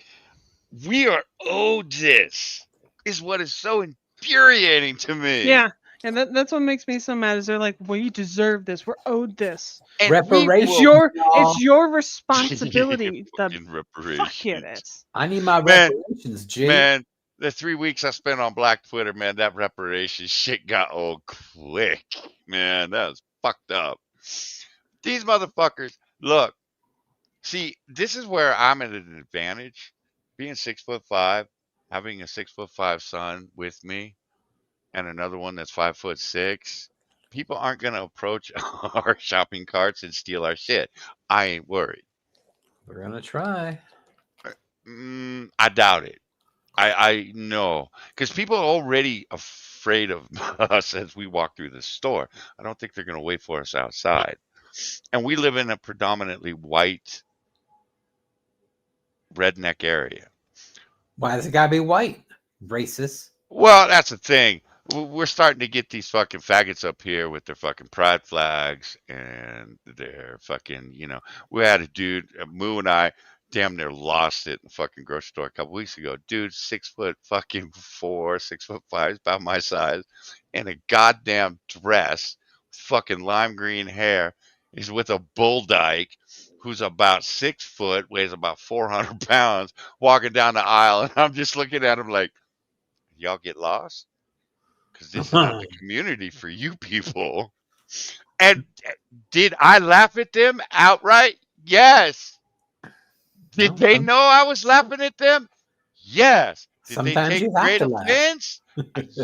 we are owed this is what is so infuriating to me. Yeah, and that's what makes me so mad. Is they're like, we deserve this. We're owed this. And reparations. It's your responsibility. Fucking reparations. Fuck it is. I need my Man, reparations, G. Man, the 3 weeks I spent on Black Twitter, man, that reparation shit got old quick. Man, that was fucked up. These motherfuckers, look, see, this is where I'm at an advantage. Being 6'5", having a 6'5" son with me, and another one that's 5'6", people aren't gonna approach our shopping carts and steal our shit. I ain't worried. We're gonna try. I doubt it. I know, because people are already afraid of us as we walk through the store. I don't think they're gonna wait for us outside. And we live in a predominantly white redneck area. Why does it gotta be white? Racist. Well, that's the thing. We're starting to get these fucking faggots up here with their fucking pride flags and their fucking, we had a dude, Moo and I, damn near lost it in the fucking grocery store a couple weeks ago. Dude, 6'4", 6'5", about my size, in a goddamn dress, fucking lime green hair. He's with a bull dyke who's about 6 foot, weighs about 400 pounds, walking down the aisle, and I'm just looking at him like, y'all get lost? Because this is not the community for you people. And did I laugh at them outright? Yes. Did they know I was laughing at them? Yes. Did they Sometimes take you have great to laugh. offense?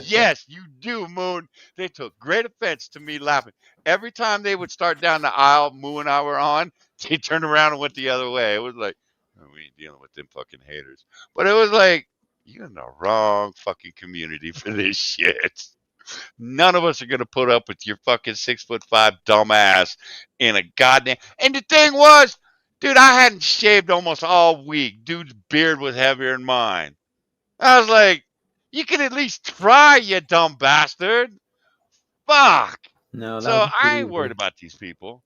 Yes, you do, Moon. They took great offense to me laughing. Every time they would start down the aisle, Moo and I were on, they turned around and went the other way. It was like, oh, we ain't dealing with them fucking haters. But it was like, you're in the wrong fucking community for this shit. None of us are gonna put up with your fucking 6'5" dumbass in a goddamn. And the thing was, dude, I hadn't shaved almost all week. Dude's beard was heavier than mine. I was like, you can at least try, you dumb bastard. Fuck. No, that So was I ain't worried about these people.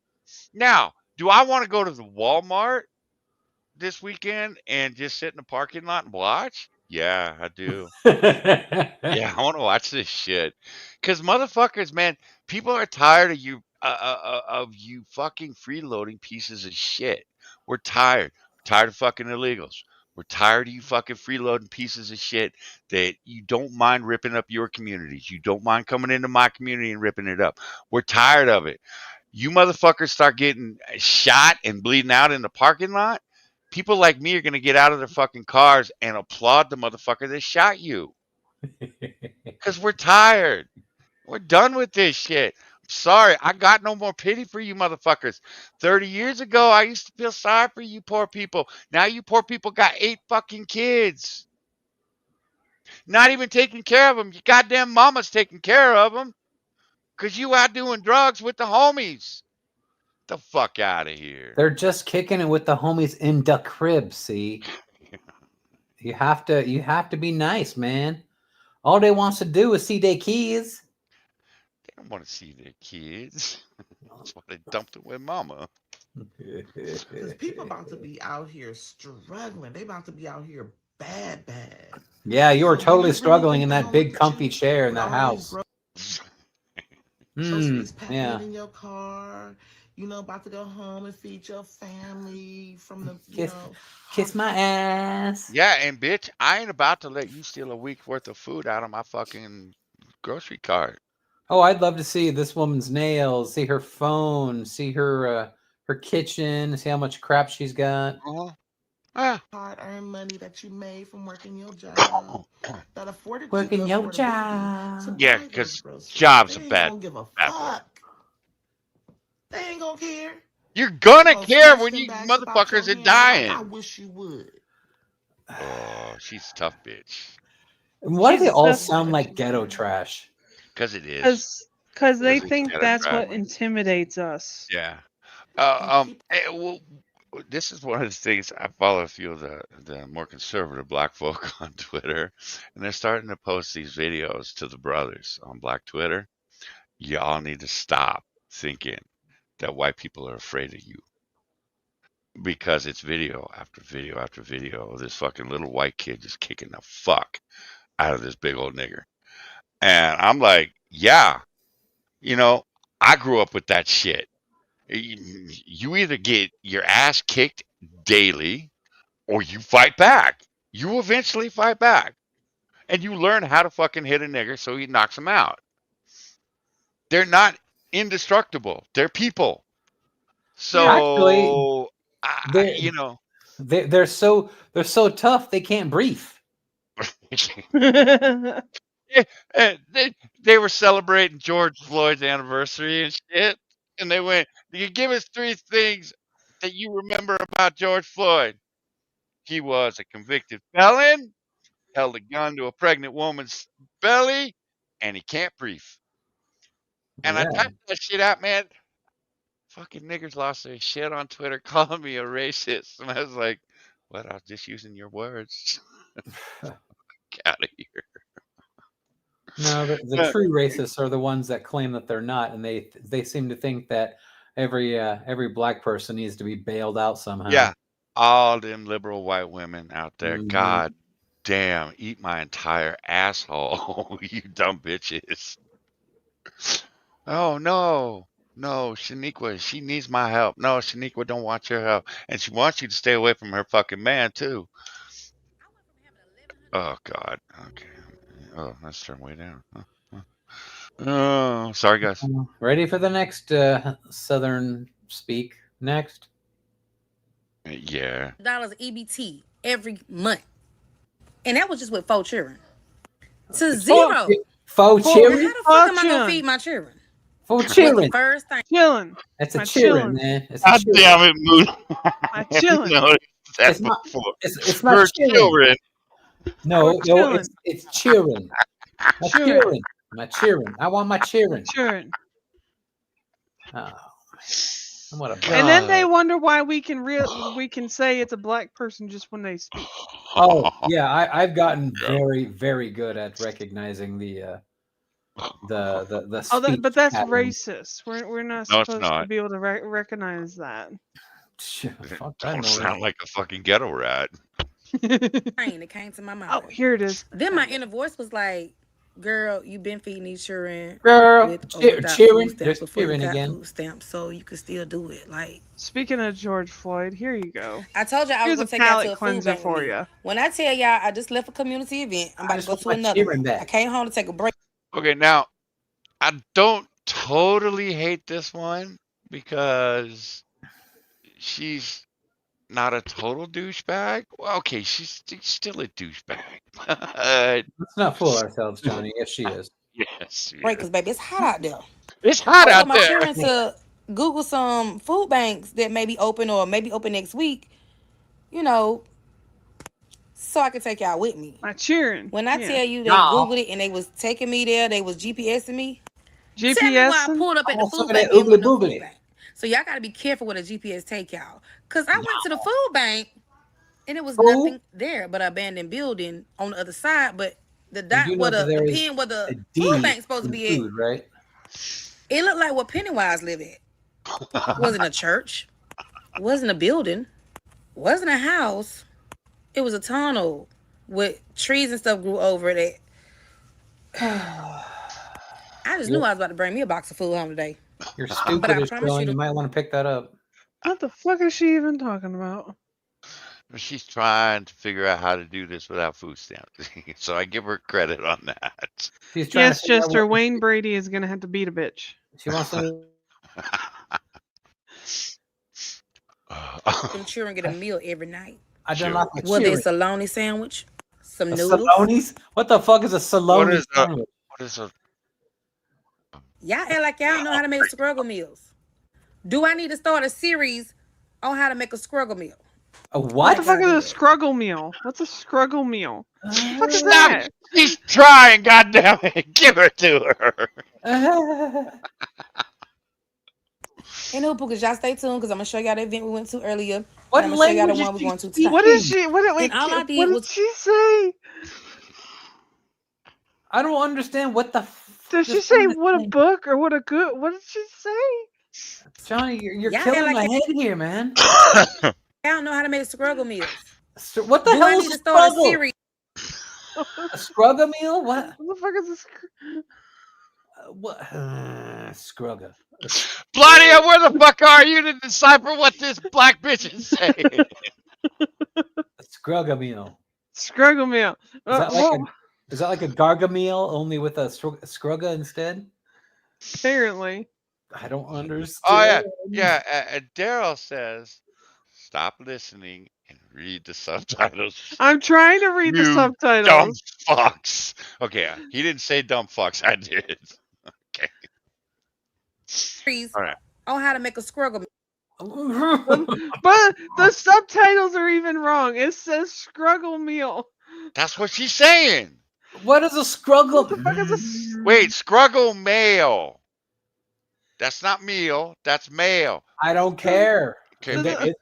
Now, do I want to go to the Walmart this weekend and just sit in the parking lot and watch? Yeah, I do. Yeah, I want to watch this shit. Cause motherfuckers, man, people are tired of you fucking freeloading pieces of shit. We're tired. We're tired of fucking illegals. We're tired of you fucking freeloading pieces of shit that you don't mind ripping up your communities. You don't mind coming into my community and ripping it up. We're tired of it. You motherfuckers start getting shot and bleeding out in the parking lot. People like me are gonna get out of their fucking cars and applaud the motherfucker that shot you. Because we're tired. We're done with this shit. I'm sorry. I got no more pity for you motherfuckers. 30 years ago, I used to feel sorry for you poor people. Now you poor people got 8 fucking kids. Not even taking care of them. Your goddamn mama's taking care of them. Because you out doing drugs with the homies. The fuck out of here. They're just kicking it with the homies in the crib, see? You have to be nice, man. All they wants to do is see their kids. They don't want to see their kids. That's why they dumped it with mama. Because people about to be out here struggling. They about to be out here bad. Yeah, you were So totally really struggling think in they that gonna big look at comfy you chair in with that all these house. groceries packing Yeah. in your car, about to go home and feed your family from the, Kiss my ass. Yeah, and bitch, I ain't about to let you steal a week's worth of food out of my fucking grocery cart. Oh, I'd love to see this woman's nails, see her phone, see her kitchen, see how much crap she's got. hard-earned money that you made from working your job that afforded you Working the your affordability to job. Yeah, buy those because groceries. job's They a ain't bad gonna give a word. fuck. They ain't gonna care. You're They gonna gonna care snatch when them you bags up out your motherfuckers are hands like I dying. wish you would. Oh, she's a tough bitch. Why do She's they a all tough sound bitch. like ghetto trash? Because it is. Because they Because it's think ghetto that's trash. what intimidates us. Yeah. Well, this is one of the things. I follow a few of the more conservative black folk on Twitter, and they're starting to post these videos to the brothers on Black Twitter. Y'all need to stop thinking that white people are afraid of you, because it's video after video after video of this fucking little white kid just kicking the fuck out of this big old nigger. And I'm like, yeah, I grew up with that shit. You either get your ass kicked daily or you fight back. You eventually fight back. And you learn how to fucking hit a nigger so he knocks him out. They're not indestructible. They're people. Actually, So, they're so tough they can't breathe. they were celebrating George Floyd's anniversary and shit. And they went, you give us 3 things that you remember about George Floyd. He was a convicted felon, held a gun to a pregnant woman's belly, and he can't breathe. And I Yeah. typed that shit out, man. Fucking niggers lost their shit on Twitter calling me a racist. And I was like, what? I was just using your words. Get out of here. No, the true racists are the ones that claim that they're not, and they seem to think that every black person needs to be bailed out somehow. Yeah. All them liberal white women out there. Mhm. God damn, eat my entire asshole, you dumb bitches. Oh, no. No, Shaniqua, she needs my help. No, Shaniqua don't want your help. And she wants you to stay away from her fucking man, too. Oh, God. Okay. Oh, let's turn way down. Oh, sorry, guys. Ready for the next Southern speak next? Yeah. Dollars EBT every month, and that was just with 4 children. To 0. Faux Now, children? how the fuck am I gonna feed my children? Faux Was children. the first thing. Chilling. That's a My children, chillin'. man. It's a God children. damn it, Moon. My chillin'. No, that It's not. before. It's not For children. children. No, For no, children. it's children. My Children. children. My children. I want my children. Children. Oh, what a And then they wonder why we can say it's a black person just when they speak. Oh yeah, I've gotten very, very good at recognizing the speech But that's pattern. racist. We're not No, it's supposed to not. be able to recognize that. Fuck that Don't noise. sound like a fucking ghetto rat. It came to my mind. Oh, here it is. Then my inner voice was like, "Girl, you've been feeding these children, Girl, with or without cheering. food There's stamps before you cheering got again. food stamps, so you could still do it." Like, Speaking of George Floyd, here you go. I told you I was Here's gonna a take y'all palate to a food cleanser bank for with me. you. When I tell y'all I just left a community event, I'm about to go to another cheering one. back. I came home to take a break. Okay, now, I don't totally hate this one because she's not a total douchebag. Well, okay, she's still a douchebag. But Let's not fool ourselves, Johnny. Yes, she is. Yes. Right, because baby, it's hot out there. It's hot I out told my there. children to Google some food banks that may be open or maybe open next week, you know, so I could take y'all with me. My cheering. When I Yeah. tell you they Googled it and they was taking me there, they was GPSing me. Tell me why I GPSing? pulled up at the Almost food look at that bank and oogly with no food boogly. bank. So y'all got to be careful with a GPS take y'all. Because I went to the food bank and it was nothing there but an abandoned building on the other side. But the You do dot know where that the there is pin where the a food D bank's supposed to in be at, food, right? it looked like where Pennywise lived at. Wasn't a church. Wasn't a building. Wasn't a house. It was a tunnel with trees and stuff grew over it. I just knew I was about to bring me a box of food home today. You're But stupid I as promise you, You might want to pick that up. What the fuck is she even talking about? She's trying to figure out how to do this without food stamps. So I give her credit on that. She's trying Yes, to figure out Chester. what Wayne Brady is gonna have to beat a bitch. she wants to. them children get a meal every night. I don't like my Whether cheering. it's a salami sandwich, some A noodles. Saloni's? What the fuck is a Saloni sandwich? What is a Y'all act like y'all know how to make struggle meals. Do I need to start a series on how to make a struggle meal? A What what? the fuck is a scruggle meal? What's a scruggle meal? What the fuck is Stop! that? She's trying, goddammit. Give her to her. Ain't no because y'all stay tuned because I'm gonna show y'all the event we went to earlier. What and I'm gonna show y'all the language one is we're she going to tonight. What is she? What? Wait, And all I did what did was she say? I don't understand what the. Did she say what a book or what a good? What did she say? Johnny, you're Y'all act killing like my y'all- head here, man. I don't know how to make struggle meals. What the Do hell I is need a to start a struggle? series? A struggle meal? What? What the fuck is this? What? Scrugga. Claudia, where the fuck are you to decipher what this black bitch is saying? A scrugga meal. Scruggle meal. Is that like a garga meal only with a scrugga instead? Apparently. I don't understand. Oh yeah. Daryl says, "Stop listening and read the subtitles." I'm trying to read the You dumb subtitles. fucks. Okay, he didn't say dumb fucks. I did. Okay. All right. On how to make a struggle meal. But the subtitles are even wrong. It says scruggle meal. That's what she's saying. What is a scruggle? What the fuck is a? Wait, scruggle mail. That's not meal. That's mail. I don't care. Okay. Okay.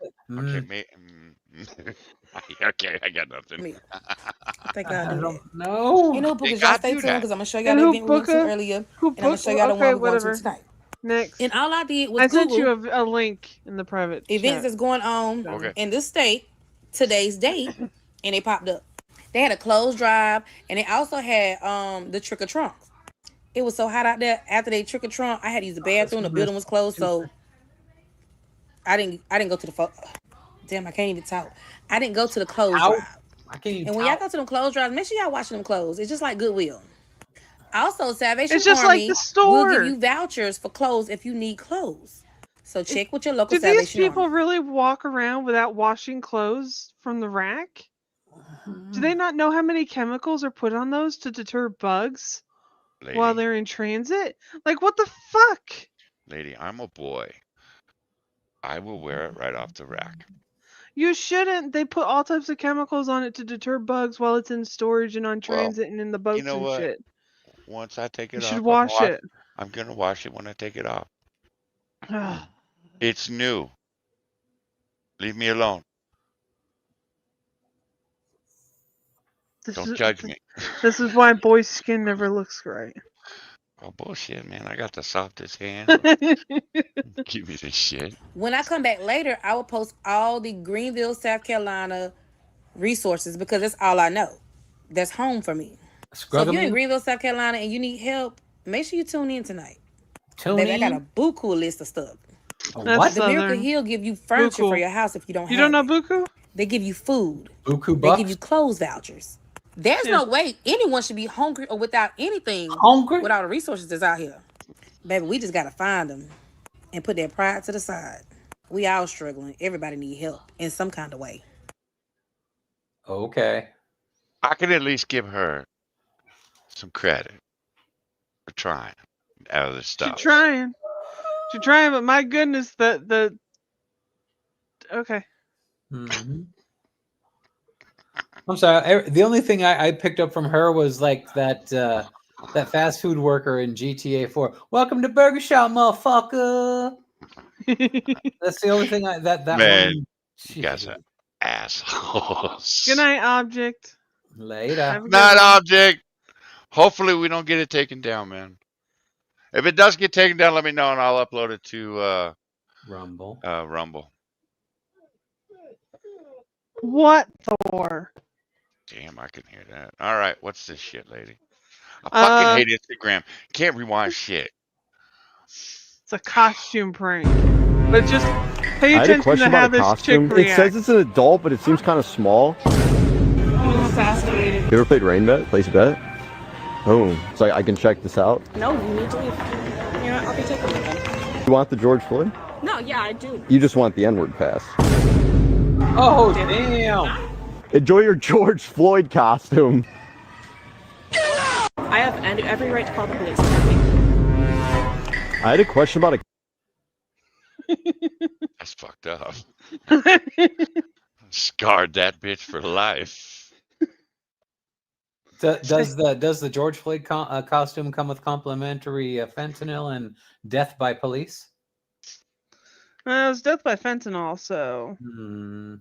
Okay. I got nothing. I think I'll do that. No. Ain't no because They y'all gotta stay do tuned that. because I'm gonna show y'all And the who event we went to Booker? earlier. Who And I'm gonna show y'all the okay, one we're going whatever. to tonight. Next. And all I did was I sent Google you a link in the private events chat. that's going on Okay. in this state, today's date, and they popped up. They had a clothes drive, and they also had the trick or trunks. It was so hot out there. After they trick or trunk, I had to use the bathroom. The building was closed, so I didn't go to the damn. I can't even talk. I didn't go to the clothes drive. I can't even And when y'all go to them clothes drives, make sure y'all washing them clothes. It's just like Goodwill. Also, Salvation It's just like Army the store. will give you vouchers for clothes if you need clothes. So check with your local Do these Salvation people Army. really walk around without washing clothes from the rack? Do they not know how many chemicals are put on those to deter bugs while they're in transit? Like, what the fuck? Lady, I'm a boy. I will wear it right off the rack. You shouldn't. They put all types of chemicals on it to deter bugs while it's in storage and on transit and in the boats You know and what? shit. Once I take it You off, should wash it. I'm gonna wash it when I take it off. It's new. Leave me alone. Don't judge me. This is why boys' skin never looks great. Oh, bullshit, man. I got the softest hand. Give me this shit. When I come back later, I will post all the Greenville, South Carolina resources because that's all I know. That's home for me. So if you're in Greenville, South Carolina and you need help, make sure you tune in tonight. Baby, I got a buku list of stuff. That's The Miracle Southern. Hill give you furniture for Buku. your house if you don't have You don't know it. Buku? They give you food. Buku They bucks? give you clothes vouchers. There's no way anyone should be hungry or without anything Hungry? with all the resources that's out here. Baby, we just got to find them and put that pride to the side. We all struggling. Everybody need help in some kind of way. Okay. I can at least give her some credit. We're trying other stuff. She's trying, but my goodness, the okay. Mm-hmm. I'm sorry. The only thing I picked up from her was like that fast food worker in GTA 4. Welcome to Burger Shop, motherfucker. That's the only thing that Man, one. you guys are assholes. Good night, object. Later. Have a good Not one. object. Hopefully we don't get it taken down, man. If it does get taken down, let me know and I'll upload it to Rumble. Rumble. What, Thor? Damn, I can hear that. All right, what's this shit, lady? I fucking hate Instagram. Can't rewind shit. It's a costume prank, but just pay I had a attention question to how about a this chick costume. It reacts. says it's an adult, but it seems kind of small. Fascinated. You ever played Rain Bet? Place Bet? Oh, so I can check this out. No, you need to leave. You know, I'll be taking it then. You want the George Floyd? No, yeah, I do. You just want the N-word pass. Oh, damn. Enjoy your George Floyd costume. I have every right to call the police. I had a question about a... That's fucked up. Scarred that bitch for life. Does the George Floyd costume come with complimentary fentanyl and death by police? It was death by fentanyl, so.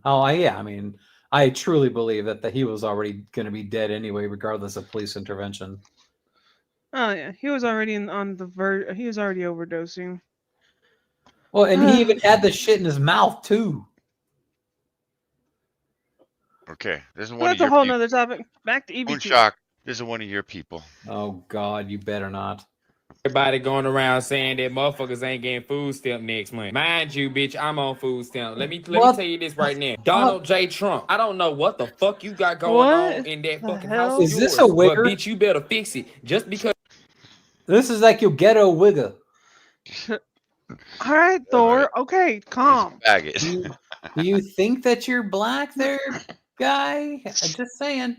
Oh, yeah. I mean, I truly believe that he was already going to be dead anyway, regardless of police intervention. Oh yeah, he was already on the verge. He was already overdosing. Well, and he even had the shit in his mouth too. Okay, this is one Well, of that's a your whole people. nother topic. Back to EBT. Moonshock, this is one of your people. Oh God, you better not. Everybody going around saying that motherfuckers ain't getting food stamp next month. Mind you, bitch, I'm on food stamp. Let me tell you this right now. Donald J. Trump. I don't know what the fuck you got going on in that fucking house. Is this a wigger? But bitch, you better fix it. Just because. This is like your ghetto wigger. All right, Thor. Okay, calm. Faggot. Do you think that you're black there, guy? I'm just saying.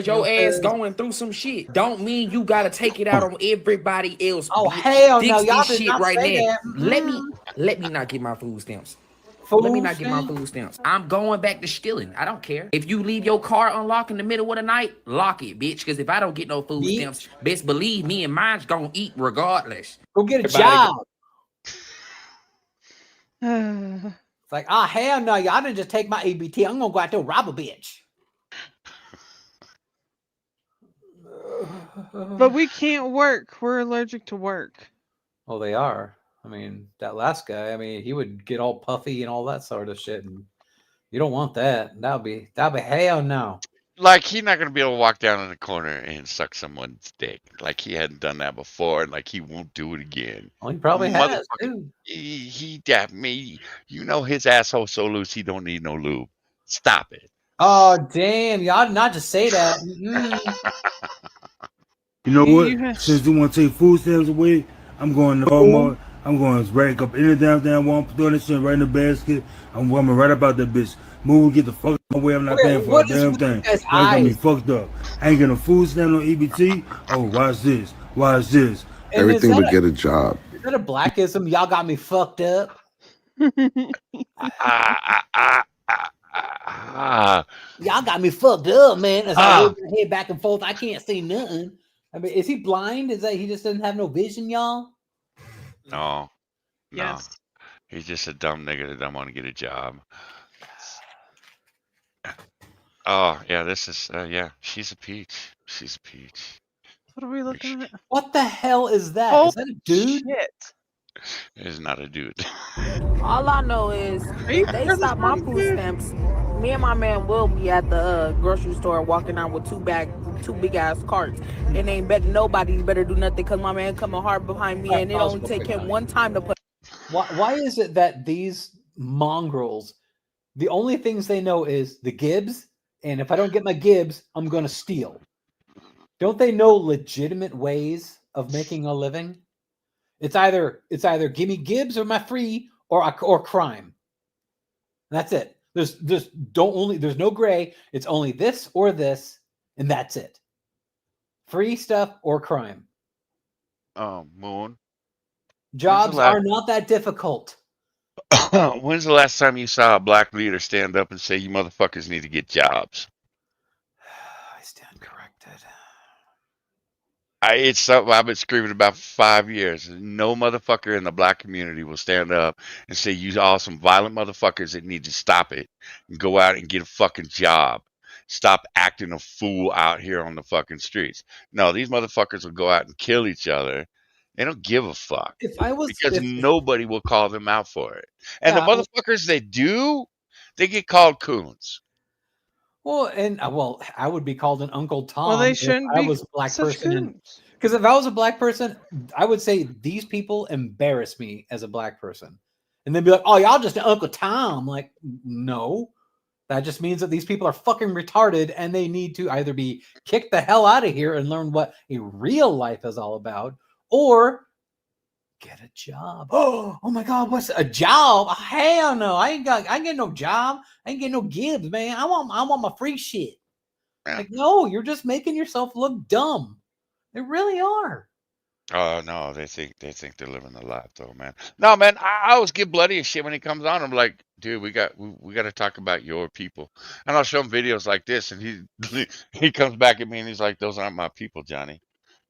Your ass going through some shit don't mean you gotta take it out on everybody else. Oh, bitch. hell Fix no, y'all this did shit not right say now. that. Let me not get my food stamps. Food Let me not get my stamps? food stamps. I'm going back to stealing. I don't care. If you leave your car unlocked in the middle of the night, lock it, bitch. Because if I don't get no food stamps, best believe me and mine's gonna eat regardless. Go get a job. It's like, oh, hell no, y'all didn't just take my EBT. I'm gonna go out there and rob a bitch. But we can't work. We're allergic to work. Oh, they are. I mean, that last guy, I mean, he would get all puffy and all that sort of shit. And you don't want that. That'd be hell no. Like, he's not going to be able to walk down in the corner and suck someone's dick. Like, he hadn't done that before, and, like, he won't do it again. Well, he probably has, too. He got me. You know his asshole so loose, he don't need no lube. Stop it. Oh, damn. Y'all did not just say that. You know what? Since they want to take food stamps away, I'm going to Walmart. I'm going to rack up any damn Walmart, throw that shit right in the basket. I'm right about that bitch. Move, get the fuck out of my way. I'm not paying for a damn thing. That got me fucked up. I ain't getting a food stamp on EBT. Oh, watch this. Watch this. Everything but get a job. Is that a blackism? Y'all got me fucked up. Y'all got me fucked up, man. As I move my head back and forth, I can't see nothing. I mean, is he blind? Is that he just doesn't have no vision, y'all? No. Yes. He's just a dumb nigga that don't want to get a job. Oh, yeah, this is, yeah, she's a peach. She's a peach. What are we looking at? What the hell is that? Oh, is that a dude? Shit. It's not a dude. All I know is if they stop my food stamps, me and my man will be at the grocery store walking out with two big ass carts. And ain't bet nobody better do nothing because my man coming hard behind me and it only take him one time to put. Why is it that these mongrels, the only things they know is the Gibbs, and if I don't get my Gibbs, I'm gonna steal? Don't they know legitimate ways of making a living? It's either give me Gibbs or my free or crime. That's it. There's no gray. It's only this or this, and that's it. Free stuff or crime. Moon. Jobs are not that difficult. When's the last time you saw a black leader stand up and say, "You motherfuckers need to get jobs"? I stand corrected. It's something I've been screaming about for 5 years. No motherfucker in the black community will stand up and say, "You all some violent motherfuckers that need to stop it and go out and get a fucking job. Stop acting a fool out here on the fucking streets." No, these motherfuckers will go out and kill each other. They don't give a fuck If I was, because nobody will call them out for it. And the Yeah, motherfuckers that do, they get called coons. well, and I would be called an Uncle Tom Well, they if shouldn't I be was a black such person. coons. Because if I was a black person, I would say these people embarrass me as a black person, and they'd be like, "Oh, y'all just an Uncle Tom." Like, no, that just means that these people are fucking retarded, and they need to either be kicked the hell out of here and learn what a real life is all about, or get a job. Oh my God, what's a job? Hell no, I ain't get no job. I ain't get no gigs, man. I want my free shit. Like, no, you're just making yourself look dumb. They really are. Oh no, they think they're living the life though, man. No, man, I always get bloody as shit when he comes on. I'm like, dude, we got to talk about your people, and I'll show him videos like this, and he comes back at me and he's like, "Those aren't my people, Johnny.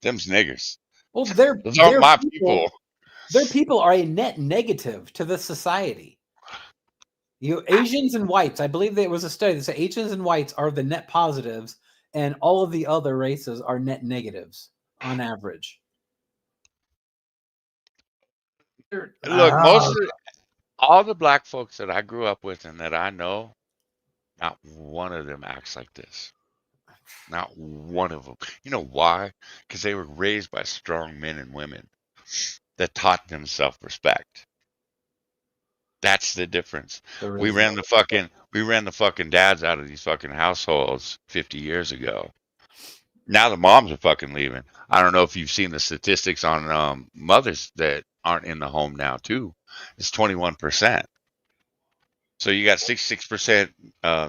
Them's niggers. Well, Those aren't my people." Their people are a net negative to the society. Asians and whites, I believe there was a study that said Asians and whites are the net positives, and all of the other races are net negatives on average. Look, all the black folks that I grew up with and that I know, not one of them acts like this. Not one of them. You know why? Because they were raised by strong men and women that taught them self-respect. That's the difference. We ran the fucking dads out of these fucking households 50 years ago. Now the moms are fucking leaving. I don't know if you've seen the statistics on mothers that aren't in the home now too. It's 21%. So you got 66%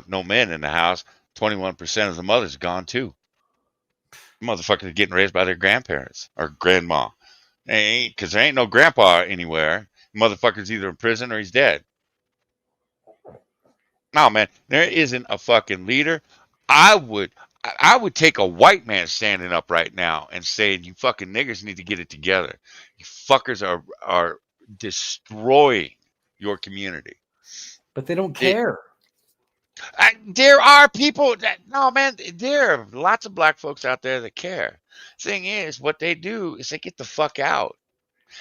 no men in the house. 21% of the mothers gone too. Motherfuckers getting raised by their grandparents or grandma. Because there ain't no grandpa anywhere. Motherfucker's either in prison or he's dead. No, man, there isn't a fucking leader. I would take a white man standing up right now and saying, "You fucking niggers need to get it together. You fuckers are destroying your community." But they don't care. There are people that no, man. There are lots of black folks out there that care. Thing is, what they do is they get the fuck out,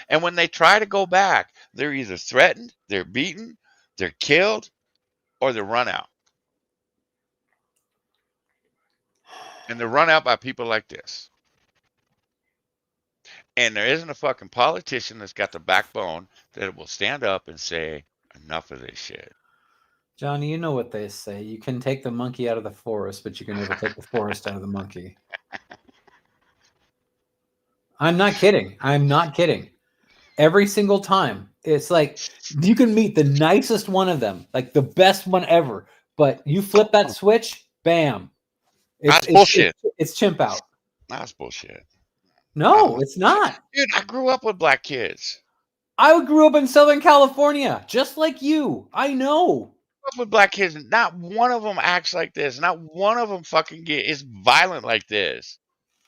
and when they try to go back, they're either threatened, they're beaten, they're killed, or they're run out. And they're run out by people like this. And there isn't a fucking politician that's got the backbone that will stand up and say, "Enough of this shit." Johnny, you know what they say. You can take the monkey out of the forest, but you can never take the forest out of the monkey. I'm not kidding. I'm not kidding. Every single time. It's like you can meet the nicest one of them, like the best one ever, but you flip that switch, bam. That's bullshit. It's chimp out. That's bullshit. No, it's not. Dude, I grew up with black kids. I grew up in Southern California, just like you. I know. Up with black kids, not one of them acts like this. Not one of them fucking is violent like this.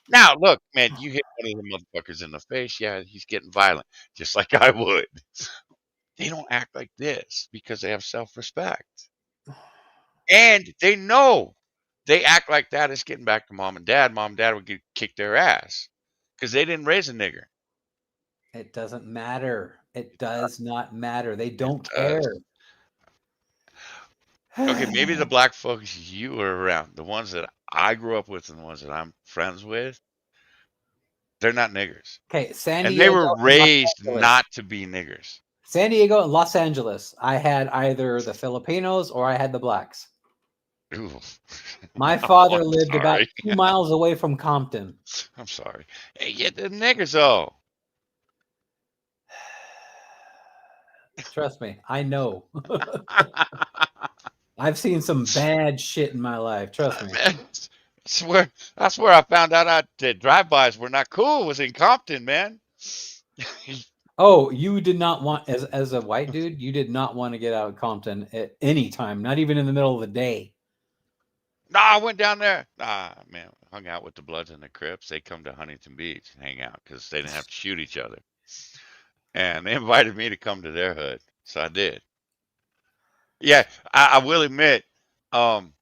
Now, look, man, you hit one of the motherfuckers in the face, yeah, he's getting violent, just like I would. They don't act like this because they have self-respect. And they know they act like that, it's getting back to mom and dad. Mom and dad would kick their ass because they didn't raise a nigger. It doesn't matter. It does not matter. They don't care. Okay, maybe the black folks you were around, the ones that I grew up with and the ones that I'm friends with, they're not niggers. Okay, San And Diego. they were raised not to be niggers. San Diego and Los Angeles. I had either the Filipinos or I had the blacks. Ooh. My father lived about 2 miles away from Compton. I'm sorry. Hey, yeah, the niggers, though. Trust me, I know. I've seen some bad shit in my life. Trust me. That's where I found out that drive-bys were not cool. Was in Compton, man. Oh, you did not want, as a white dude, you did not want to get out of Compton at any time, not even in the middle of the day. Nah, I went down there. Man, hung out with the Bloods and the Crips. They come to Huntington Beach and hang out because they didn't have to shoot each other. And they invited me to come to their hood, so I did. Yeah, I will admit, um,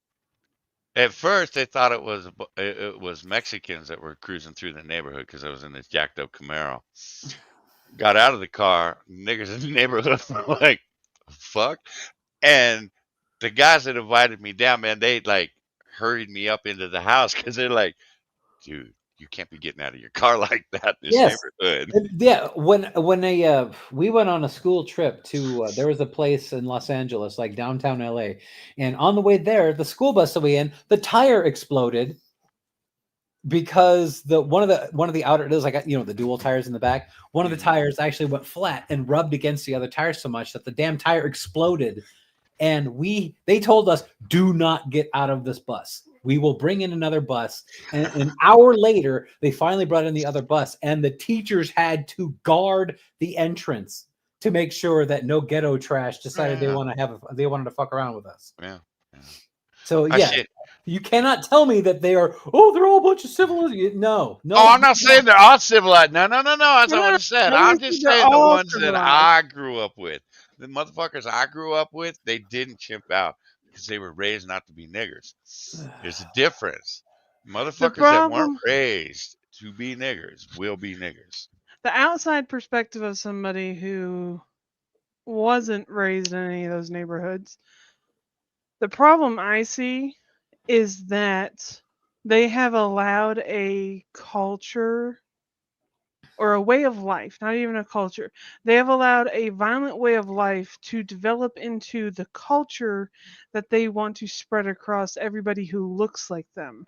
at first they thought it was Mexicans that were cruising through the neighborhood because I was in this jacked up Camaro. Got out of the car, niggas in the neighborhood were like, "Fuck!" And the guys that invited me down, man, they like hurried me up into the house because they're like, "Dude, you can't be getting out of your car like that in this Yes. neighborhood." Yeah, when they we went on a school trip to there was a place in Los Angeles, like downtown LA, and on the way there, the school bus that we in, the tire exploded because one of the outer, it was like, you know, the dual tires in the back. One of the tires actually went flat and rubbed against the other tire so much that the damn tire exploded. And they told us, do not get out of this bus. We will bring in another bus. And an hour later, they finally brought in the other bus, and the teachers had to guard the entrance to make sure that no ghetto trash decided they wanted to fuck around with us. Yeah. So yeah, you cannot tell me that they're all a bunch of civilized. No. Oh, I'm not saying they're all civilized. No. That's not what I said. I'm just saying the ones that I grew up with. The motherfuckers I grew up with, they didn't chimp out because they were raised not to be niggers. There's a difference. Motherfuckers that weren't raised to be niggers will be niggers. The outside perspective of somebody who wasn't raised in any of those neighborhoods, the problem I see is that they have allowed a culture or a way of life, not even a culture. They have allowed a violent way of life to develop into the culture that they want to spread across everybody who looks like them.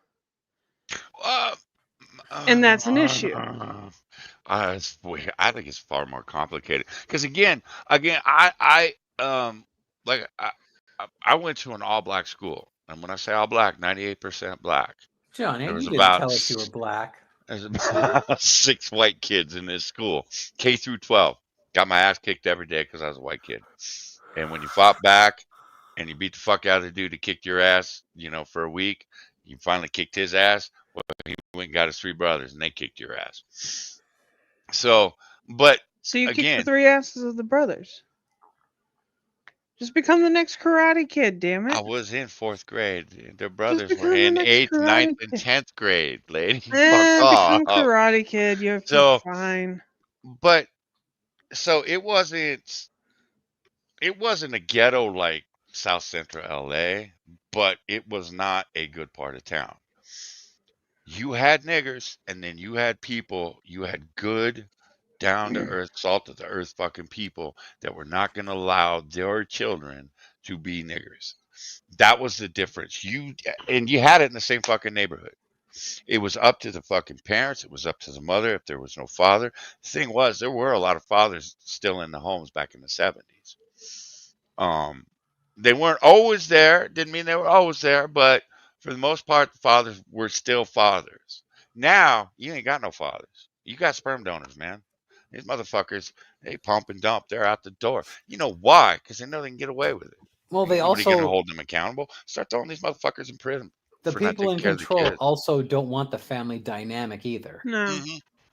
And that's an issue. I think it's far more complicated because again, I like I went to an all black school, and when I say all black, 98% black. Johnny, There was you didn't about tell us you were black. There's about 6 white kids in this school, K through 12. Got my ass kicked every day because I was a white kid. And when you fought back and you beat the fuck out of the dude who kicked your ass, you know, for a week, you finally kicked his ass. Well, he went and got his 3 brothers, and they kicked your ass. So, but so you again, kicked the 3 asses of the brothers. Just become the next Karate Kid, damn it. I was in 4th grade. Their brothers were in 8th, 9th, and 10th grade, lady. Become Karate Kid. You're fine. But so it wasn't a ghetto like South Central LA, but it was not a good part of town. You had niggers, and then you had good, down to earth, salt of the earth fucking people that were not going to allow their children to be niggers. That was the difference. You had it in the same fucking neighborhood. It was up to the fucking parents. It was up to the mother if there was no father. The thing was, there were a lot of fathers still in the homes back in the 70s. They weren't always there. Didn't mean they were always there, but for the most part, the fathers were still fathers. Now, you ain't got no fathers. You got sperm donors, man. These motherfuckers, they pump and dump. They're out the door. You know why? Because they know they can get away with it. Well, they Nobody also gonna hold them accountable. Start throwing these motherfuckers in prison. The for not people in taking care of the control kids. also don't want the family dynamic either. No.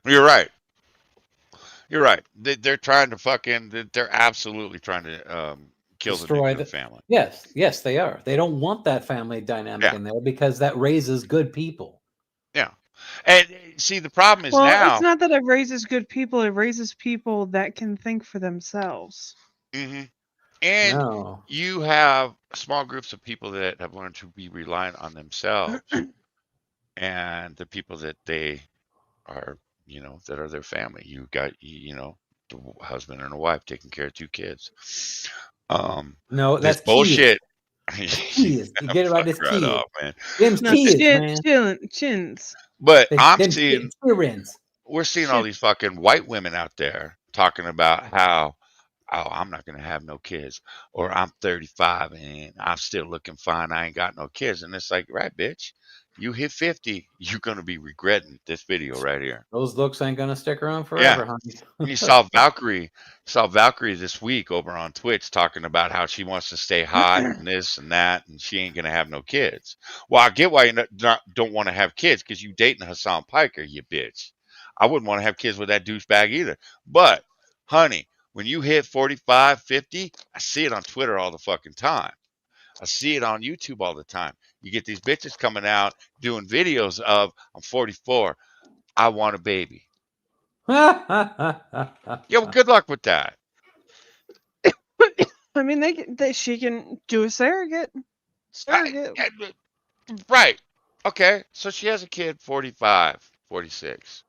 You're right. You're right. They're trying to fucking. They're absolutely trying to kill the nuclear family. Yes, they are. They don't want that family dynamic in there because that raises good people. Yeah. And see, the problem is now. It's not that it raises good people. It raises people that can think for themselves. Mm-hmm. And you have small groups of people that have learned to be reliant on themselves and the people that they are, that are their family. You got, the husband and a wife taking care of 2 kids. No, that's bullshit. Kids. You get it right, it's kids. Off, man. Them's kids, man. Chins. But we're seeing all these fucking white women out there talking about how, I'm not going to have no kids, or I'm 35 and I'm still looking fine. I ain't got no kids. And it's like, right, bitch, You hit 50, you're gonna be regretting this video right here. Those looks ain't gonna stick around Yeah. forever, honey. You saw Valkyrie this week over on Twitch talking about how she wants to stay hot and this and that, and she ain't gonna have no kids. Well, I get why you don't want to have kids, because you dating Hassan Piker, you bitch. I wouldn't want to have kids with that douchebag either. But, honey, when you hit 45, 50, I see it on Twitter all the fucking time. I see it on YouTube all the time. You get these bitches coming out doing videos of, I'm 44, I want a baby. Yeah, well, good luck with that. I mean, she can do a surrogate. Right. Okay. So she has a kid, 45, 46.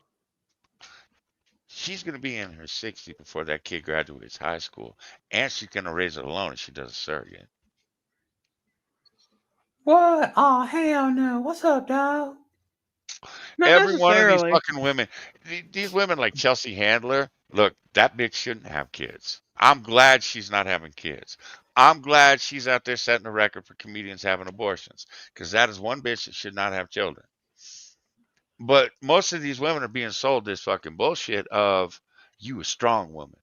She's going to be in her 60s before that kid graduates high school. And she's going to raise it alone if she does a surrogate. What? Oh, hell no. What's up, dog? Not Every one of these necessarily. fucking women, these women like Chelsea Handler, look, that bitch shouldn't have kids. I'm glad she's not having kids. I'm glad she's out there setting a record for comedians having abortions, because that is one bitch that should not have children. But most of these women are being sold this fucking bullshit of, you a strong woman.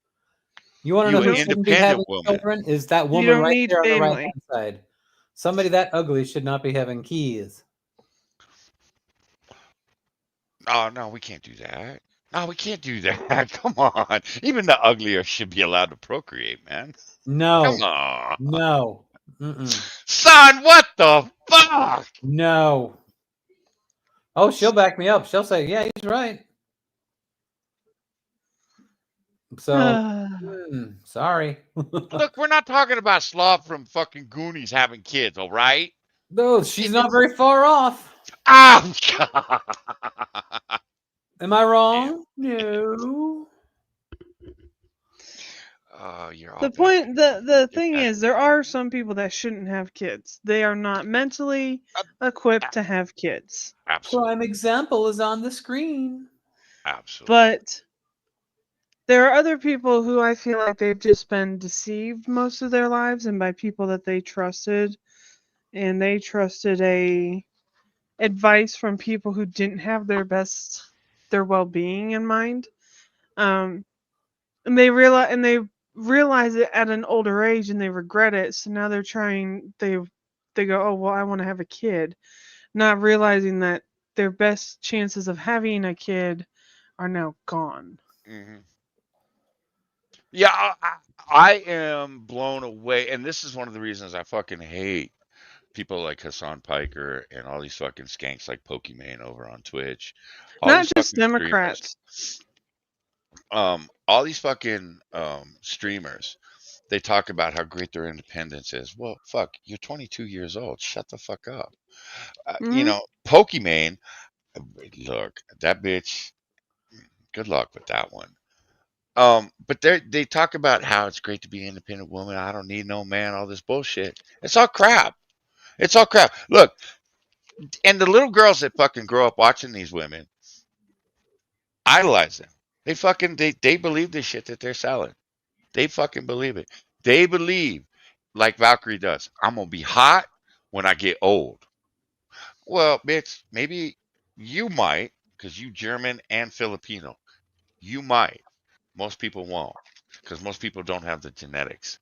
You want to know You an who shouldn't be having independent woman. children? Is that woman don't right need there on the right family. hand side. Somebody that ugly should not be having kids. Oh, no, we can't do that. No, we can't do that. Come on. Even the uglier should be allowed to procreate, man. No. Come on. No. Mm-mm. Son, what the fuck? No. Oh, she'll back me up. She'll say, yeah, he's right. So, sorry. Look, we're not talking about Sloth from fucking Goonies having kids, all right? No, she's not very far off. Ah! Am I wrong? No. Oh, you're all The point, the thing is, there are some people that shouldn't have kids. They are not mentally equipped to have kids. Absolutely. Prime example is on the screen. Absolutely. But there are other people who I feel like they've just been deceived most of their lives, and by people that they trusted, and they trusted a advice from people who didn't have their well-being in mind. And they realize it at an older age, and they regret it. So now they're trying. They go, oh well, I want to have a kid, not realizing that their best chances of having a kid are now gone. Mm-hmm. Yeah, I am blown away, and this is one of the reasons I fucking hate people like Hassan Piker and all these fucking skanks like Pokimane over on Twitch. Not just Democrats. All these fucking streamers, they talk about how great their independence is. Well, fuck, you're 22 years old. Shut the fuck up. You know, Pokimane, look, that bitch, good luck with that one. But they talk about how it's great to be an independent woman. I don't need no man, all this bullshit. It's all crap. It's all crap. Look, and the little girls that fucking grow up watching these women idolize them. They believe this shit that they're selling. They fucking believe it. They believe, like Valkyrie does, I'm gonna be hot when I get old. Well, bitch, maybe you might, because you German and Filipino. You might. Most people won't, because most people don't have the genetics.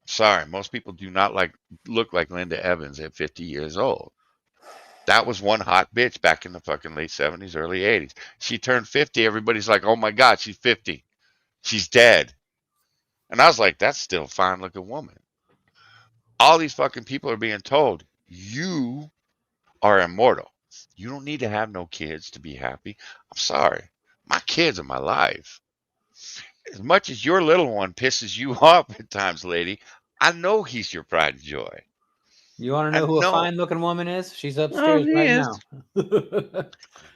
Sorry, most people do not look like Linda Evans at 50 years old. That was one hot bitch back in the fucking late 70s, early 80s. She turned 50. Everybody's like, oh my God, she's 50. She's dead. And I was like, that's still a fine looking woman. All these fucking people are being told, you are immortal. You don't need to have no kids to be happy. I'm sorry. My kids are my life. As much as your little one pisses you off at times, lady, I know he's your pride and joy. You want to know who a fine looking woman is? She's upstairs he right is. now.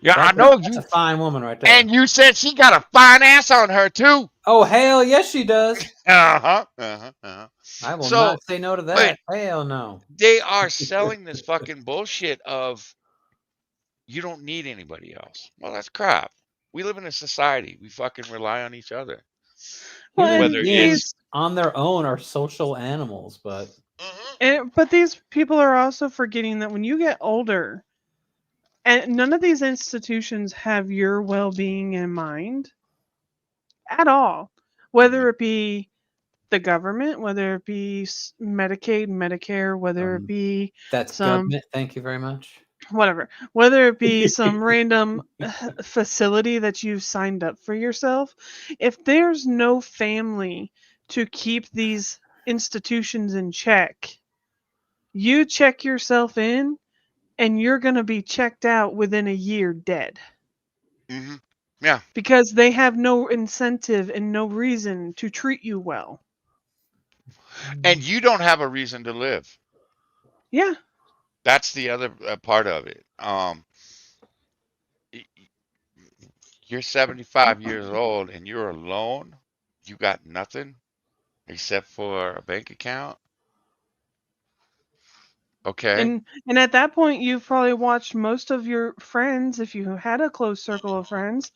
Yeah, I know That's you. a fine woman right there. And you said she got a fine ass on her too. Oh hell yes, she does. I will not say no to that. Hell no. They are selling this fucking bullshit of you don't need anybody else. Well, that's crap. We live in a society. We fucking rely on each other. Human beings on their own are social animals, but but these people are also forgetting that when you get older, And none of these institutions have your well-being in mind at all. Whether it be the government, whether it be Medicaid, Medicare, whether it be That's some government. Thank you very much. whatever, whether it be some random facility that you've signed up for yourself, if there's no family to keep these institutions in check, you check yourself in and you're going to be checked out within a year dead. Mm-hmm. Yeah. Because they have no incentive and no reason to treat you well. And you don't have a reason to live. Yeah. That's the other part of it. You're 75 years old and you're alone. You got nothing except for a bank account. Okay. And at that point, you've probably watched most of your friends, if you had a close circle of friends,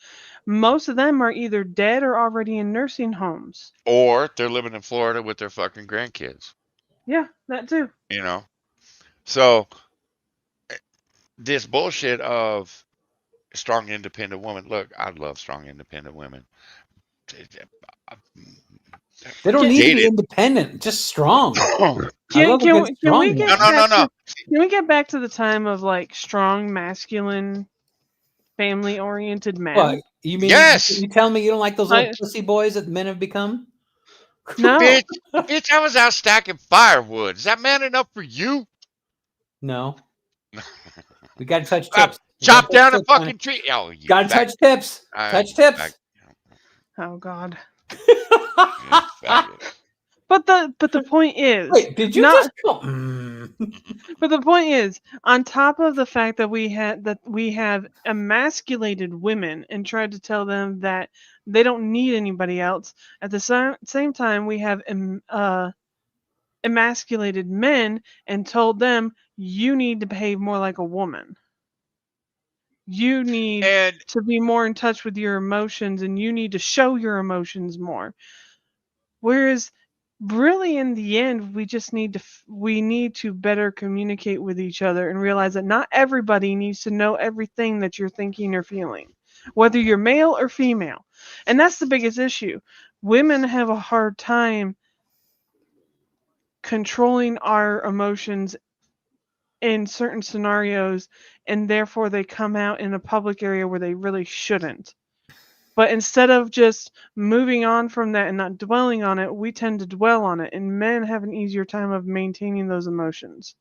most of them are either dead or already in nursing homes. Or they're living in Florida with their fucking grandkids. Yeah, that too. You know? So this bullshit of strong independent woman. Look, I love strong independent women. They don't need to be independent, just strong. Can we get back No. Can we get back to the time of like strong, masculine, family-oriented men? What, you mean you telling me you don't like those little pussy boys that men have become? No. Bitch, I was out stacking firewood. Is that man enough for you? No. We gotta touch tips. Chop down a fucking tree. Oh, you gotta touch tips. Touch tips. Oh God. But the point is, wait, did you not, just But the point is, on top of the fact that we have emasculated women and tried to tell them that they don't need anybody else, at the same time we have emasculated men and told them you need to behave more like a woman. You need to be more in touch with your emotions and you need to show your emotions more. Whereas really in the end we just need to better communicate with each other and realize that not everybody needs to know everything that you're thinking or feeling, whether you're male or female. And that's the biggest issue. Women have a hard time controlling our emotions in certain scenarios, and therefore they come out in a public area where they really shouldn't. But instead of just moving on from that and not dwelling on it, we tend to dwell on it, and men have an easier time of maintaining those emotions.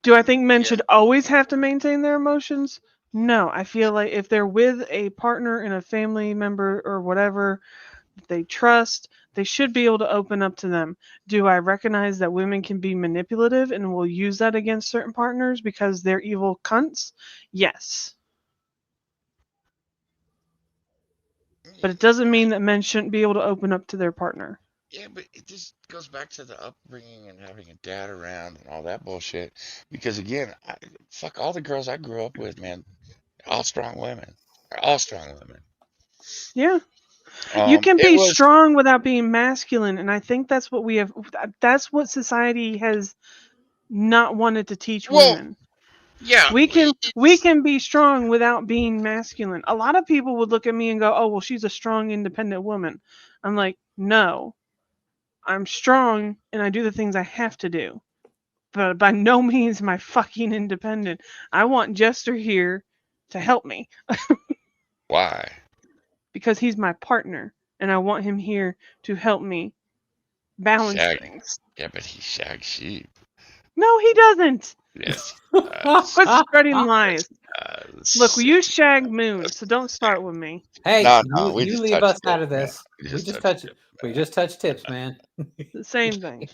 Do I think men should always have to maintain their emotions? No, I feel like if they're with a partner and a family member or whatever they trust, they should be able to open up to them. Do I recognize that women can be manipulative and will use that against certain partners because they're evil cunts? Yes. But it doesn't mean that men shouldn't be able to open up to their partner. Yeah, but it just goes back to the upbringing and having a dad around and all that bullshit. Because again, fuck all the girls I grew up with, man. All strong women. They're all strong women. Yeah. You can be strong without being masculine, and I think that's what we have. That's what society has not wanted to teach women. Yeah, we can be strong without being masculine. A lot of people would look at me and go, "Oh, well, she's a strong, independent woman." I'm like, no, I'm strong and I do the things I have to do, but by no means am I fucking independent. I want Jester here to help me. Why? Because he's my partner, and I want him here to help me balance things. Yeah, but he shags sheep. No, he doesn't. Yes. Quit spreading lies. Look, you shag Moon, so don't start with me. Hey, you leave us out of this. We just touch tips, man. The same thing.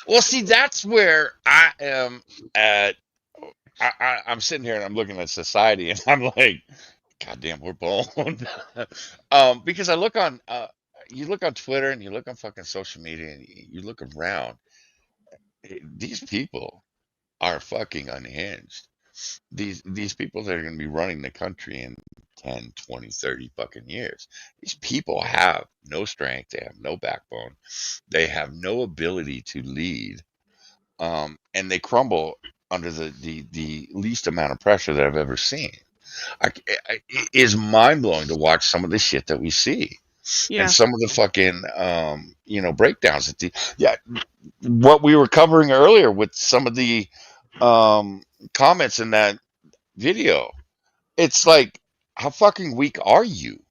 Well, see, that's where I am at. I'm sitting here and I'm looking at society and I'm like, God damn, we're boned. Because I look on, you look on Twitter and you look on fucking social media and you look around. These people are fucking unhinged. These people that are going to be running the country in 10, 20, 30 fucking years. These people have no strength. They have no backbone. They have no ability to lead. And they crumble under the least amount of pressure that I've ever seen. It is mind blowing to watch some of the shit that we see, Yeah. and some of the fucking breakdowns at the what we were covering earlier with some of the comments in that video. It's like, how fucking weak are you?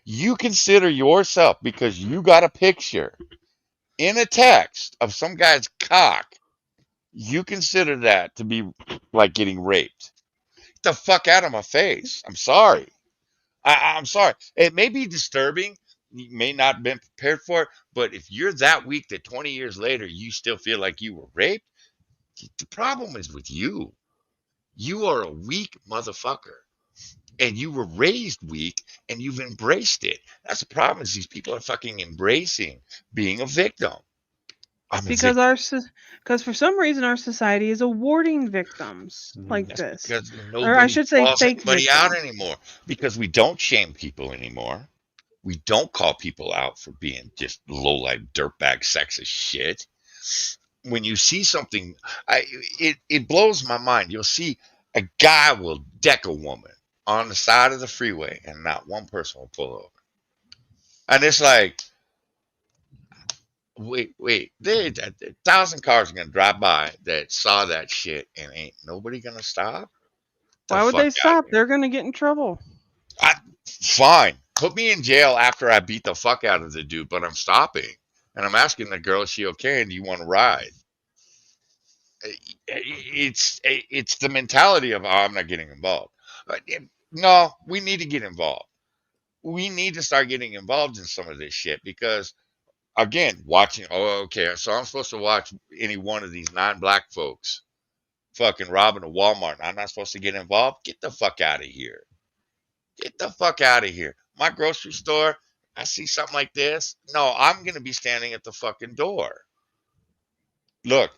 You consider yourself, because you got a picture in a text of some guy's cock, you consider that to be like getting raped. Get the fuck out of my face. I'm sorry. I'm sorry. It may be disturbing. You may not have been prepared for it, but if you're that weak that 20 years later you still feel like you were raped, the problem is with you. You are a weak motherfucker. And you were raised weak and you've embraced it. That's the problem, is these people are fucking embracing being a victim. I'm a Because victim. because for some reason our society is awarding victims like That's this, because or I nobody should say, calls fake anybody out victims. anymore. Because we don't shame people anymore. We don't call people out for being just low-life dirtbag sexist shit. When you see something, it blows my mind. You'll see a guy will deck a woman on the side of the freeway, and not one person will pull over. And it's like, wait, a 1,000 cars are gonna drive by that saw that shit, and ain't nobody gonna stop? The Why would fuck they out of stop? here! They're gonna get in trouble. Fine, put me in jail after I beat the fuck out of the dude, but I'm stopping, and I'm asking the girl, is she okay, and do you want to ride? It's the mentality of, oh, I'm not getting involved. No, we need to get involved. We need to start getting involved in some of this shit, because again, watching, oh, okay, so I'm supposed to watch any one of these non-black folks fucking robbing a Walmart, and I'm not supposed to get involved? Get the fuck out of here. Get the fuck out of here. My grocery store, I see something like this. No, I'm going to be standing at the fucking door. Look,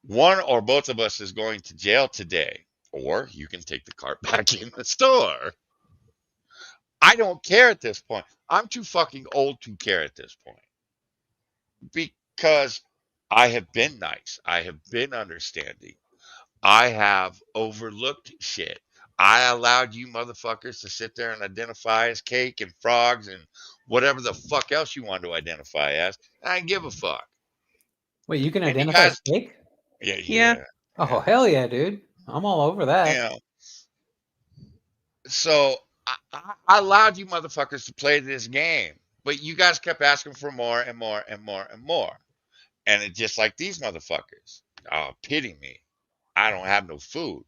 one or both of us is going to jail today, or you can take the cart back in the store. I don't care at this point. I'm too fucking old to care at this point, because I have been nice. I have been understanding. I have overlooked shit. I allowed you motherfuckers to sit there and identify as cake and frogs and whatever the fuck else you want to identify as. I didn't give a fuck. Wait, you can And you identify as guys, cake? yeah. Oh, hell yeah, dude. I'm all over that. You know, so I allowed you motherfuckers to play this game, but you guys kept asking for more and more and more and more. And it's just like these motherfuckers. Oh, pity me. I don't have no food.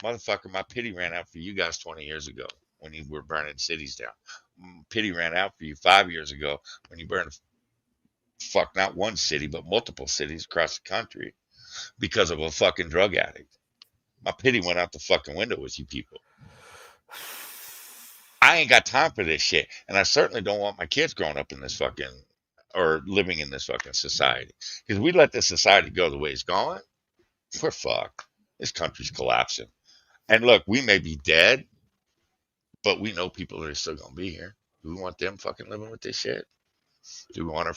Motherfucker, my pity ran out for you guys 20 years ago when you were burning cities down. Pity ran out for you 5 years ago when you burned, fuck, not one city, but multiple cities across the country because of a fucking drug addict. My pity went out the fucking window with you people. I ain't got time for this shit. And I certainly don't want my kids growing up in this fucking, or living in this fucking society. Because we let this society go the way it's going, we're fucked. This country's collapsing. And look, we may be dead, but we know people that are still gonna be here. Do we want them fucking living with this shit? Do we want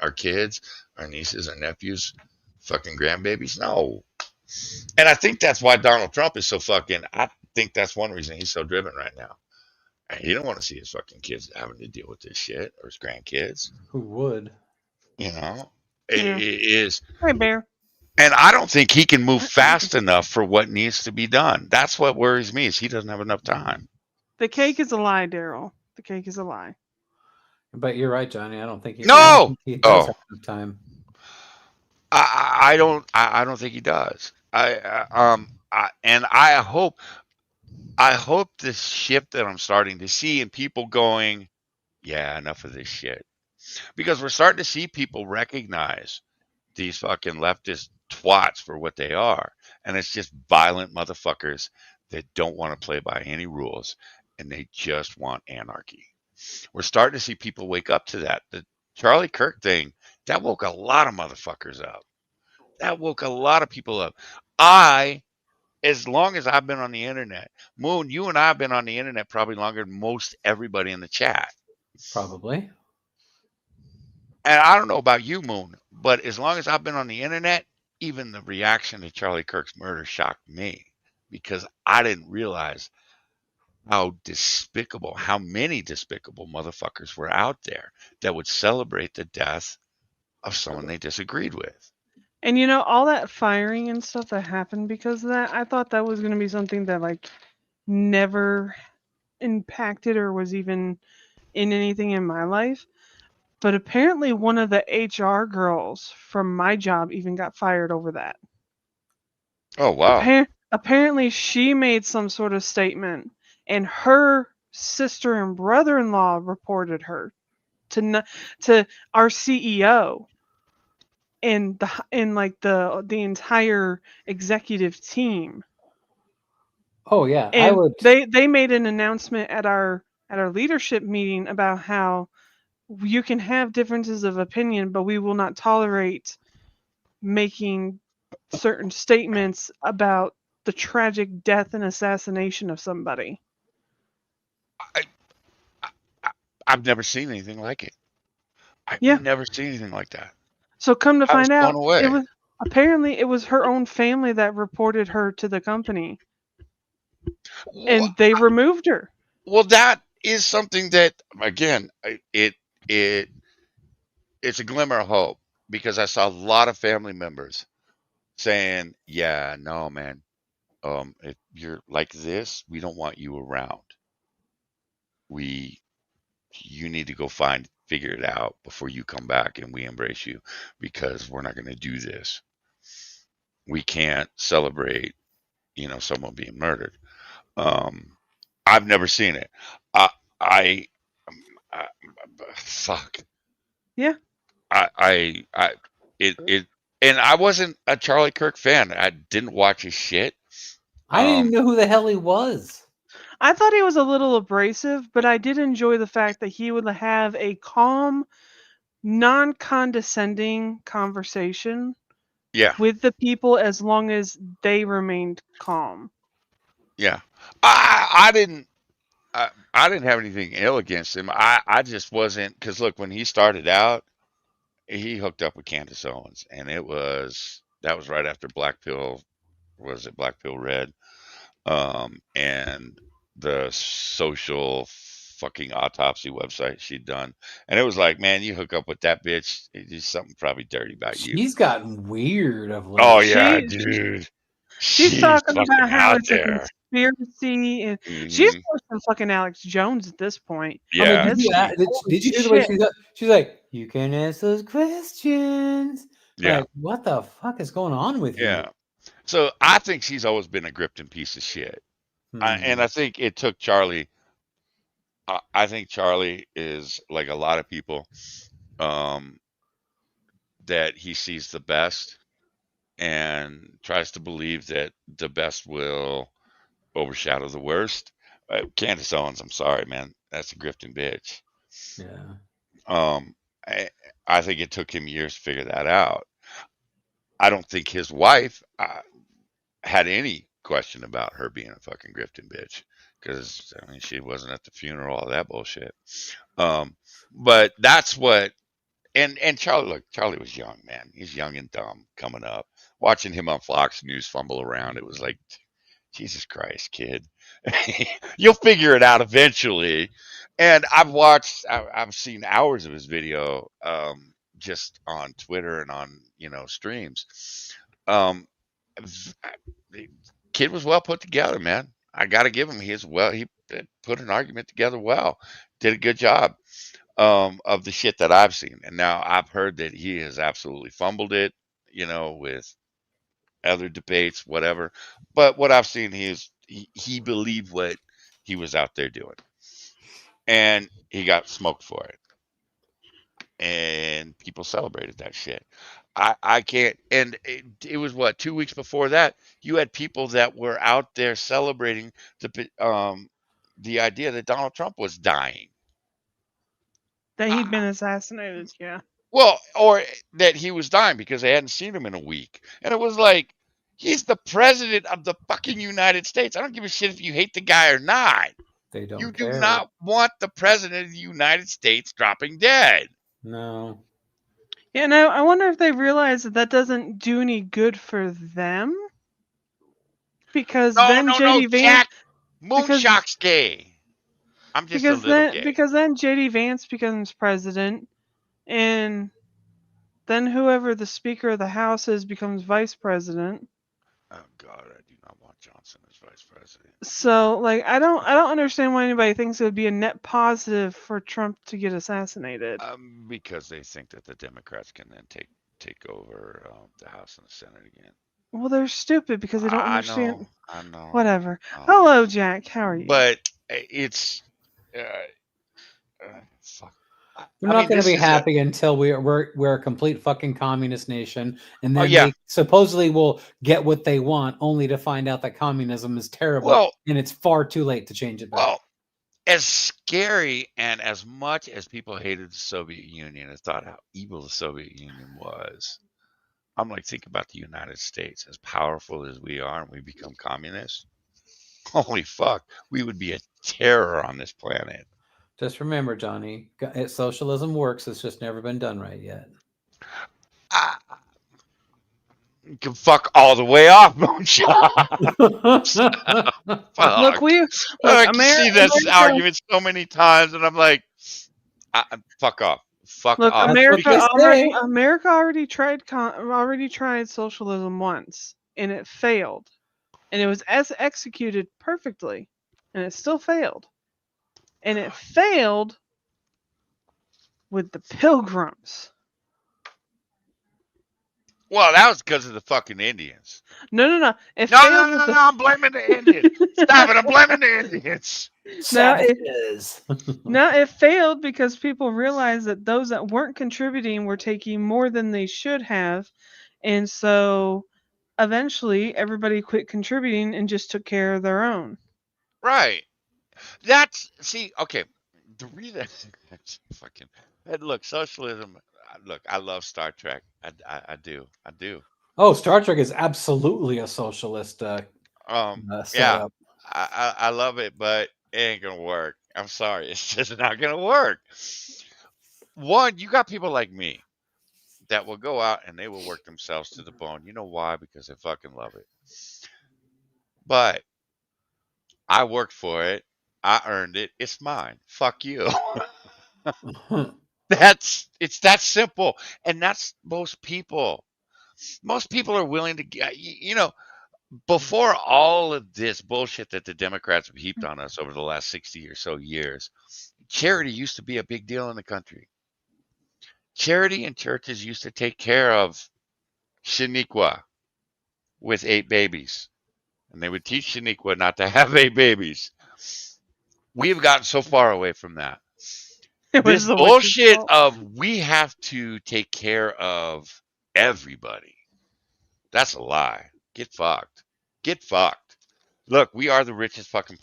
our kids, our nieces, our nephews, fucking grandbabies? No. And I think that's why Donald Trump is so fucking. I think that's one reason he's so driven right now. He don't want to see his fucking kids having to deal with this shit, or his grandkids. Who would? You know, Yeah. it is. Hi, Bear. And I don't think he can move fast enough for what needs to be done. That's what worries me, is he doesn't have enough time. The cake is a lie, Daryl. The cake is a lie. But you're right, Johnny. I don't think he Oh, does have enough time. I don't think he does. And I hope this shift that I'm starting to see, and people going, yeah, enough of this shit, because we're starting to see people recognize these fucking leftist twats for what they are, and it's just violent motherfuckers that don't want to play by any rules, and they just want anarchy. We're starting to see people wake up to that. The Charlie Kirk thing, that woke a lot of motherfuckers up. That woke a lot of people up. As long as I've been on the internet, Moon, you and I have been on the internet probably longer than most everybody in the chat. Probably. And I don't know about you, Moon, but as long as I've been on the internet, even the reaction to Charlie Kirk's murder shocked me because I didn't realize how despicable, how many despicable motherfuckers were out there that would celebrate the death of someone they disagreed with. And all that firing and stuff that happened because of that, I thought that was going to be something that like never impacted or was even in anything in my life. But apparently one of the HR girls from my job even got fired over that. Oh, wow. Apparently she made some sort of statement and her sister and brother-in-law reported her to our CEO and the entire executive team. Oh yeah, I And would. they made an announcement at our leadership meeting about how you can have differences of opinion, but we will not tolerate making certain statements about the tragic death and assassination of somebody. I've never seen anything like it. I've Yeah. never seen anything like that. So come to I was find blown out, away. it was her own family that reported her to the company, Well, and they removed her. well, that is something that, again, it's a glimmer of hope because I saw a lot of family members saying, "Yeah, no, man, if you're like this, we don't want you around. We, you need to go figure it out before you come back, and we embrace you because we're not going to do this. We can't celebrate, someone being murdered." Um, I've never seen it. I, I, I fuck. Yeah. I it, and I wasn't a Charlie Kirk fan. I didn't watch his shit. I didn't even know who the hell he was. I thought he was a little abrasive, but I did enjoy the fact that he would have a calm, non-condescending conversation Yeah, with the people as long as they remained calm. yeah. I didn't have anything ill against him. I just wasn't because look, when he started out, he hooked up with Candace Owens, and that was right after Black Pill. Was it Black Pill Red? And the social fucking autopsy website she'd done. And it was like, man, you hook up with that bitch, there's something probably dirty about you. She's gotten weird of late. Oh yeah, She dude. she's She's talking fucking about how out it's a there. conspiracy, and she's Hmm. worse than fucking Alex Jones at this point. I mean, Yeah, did you, she, did you hear the way she's like, you can ask those questions. yeah, Like, what the fuck is going on with you? yeah. So I think she's always been a grifting piece of shit. And Hmm. I think it took Charlie. I think Charlie is like a lot of people, um, that he sees the best and tries to believe that the best will overshadow the worst. Candace Owens, I'm sorry, man, that's a grifting bitch. Yeah. Um, I think it took him years to figure that out. I don't think his wife had any question about her being a fucking grifting bitch because I mean she wasn't at the funeral, all that bullshit. Um, but that's what. And Charlie, look, Charlie was young, man. He's young and dumb coming up. Watching him on Fox News fumble around, it was like, Jesus Christ, kid. You'll figure it out eventually. And I've seen hours of his video, just on Twitter and on, streams. Um, the kid was well put together, man. I got to give him, he put an argument together well, did a good job, of the shit that I've seen. And now I've heard that he has absolutely fumbled it, with other debates, whatever. But what I've seen, he believed what he was out there doing, and he got smoked for it, and people celebrated that shit. I can't. And it was what 2 weeks before that you had people that were out there celebrating the idea that Donald Trump was dying. That he'd been assassinated, yeah. Well, or that he was dying because they hadn't seen him in a week. And it was like, he's the president of the fucking United States. I don't give a shit if you hate the guy or not. They don't You do care. not want the president of the United States dropping dead. No. Yeah, and I wonder if they realize that doesn't do any good for them. Because then No, JD Vance, Jack. Moonshock's gay. I'm just a little gay. because then JD Vance becomes president, and then whoever the Speaker of the House is becomes vice president. Oh God, I do not want Johnson as vice president. So, like, I don't understand why anybody thinks it would be a net positive for Trump to get assassinated. Because they think that the Democrats can then take over the House and the Senate again. Well, they're stupid because they don't understand. I know. Whatever. Hello, Jack. How are you? But it's fuck. We're not going to be happy until we're a complete fucking communist nation, and then yeah. they supposedly will get what they want, only to find out that communism is terrible, and it's far too late to change it back. Well, as scary and as much as people hated the Soviet Union and thought how evil the Soviet Union was, I'm like, think about the United States. As powerful as we are, and we become communists. Holy fuck, we would be a terror on this planet. Just remember, Johnny, socialism works. It's just never been done right yet. You can fuck all the way off, Moonshot. I can see this argument so many times, and I'm like, fuck off. Fuck Look, off. America already tried socialism once, and it failed, and it was executed perfectly, and it still failed, and it failed with the Pilgrims. Well, that was because of the fucking Indians. No. No, I'm blaming the Indians. Stop it, I'm blaming the Indians. No, it failed because people realized that those that weren't contributing were taking more than they should have, and so eventually everybody quit contributing and just took care of their own. Right. Okay. The reason fucking look, socialism. Look, I love Star Trek. I do. Oh, Star Trek is absolutely a socialist setup. Yeah, I love it, but it ain't gonna work. I'm sorry, it's just not gonna work. One, you got people like me that will go out and they will work themselves to the bone. You know why? Because they fucking love it. But I worked for it. I earned it. It's mine. Fuck you. It's that simple, and that's most people. Most people are willing to get, before all of this bullshit that the Democrats have heaped on us over the last 60 or so years, charity used to be a big deal in the country. Charity and churches used to take care of Shaniqua with 8 babies, and they would teach Shaniqua not to have 8 babies. We've gotten so far away from that. This bullshit of we have to take care of everybody. That's a lie. Get fucked. Get fucked. Look, we are the richest fucking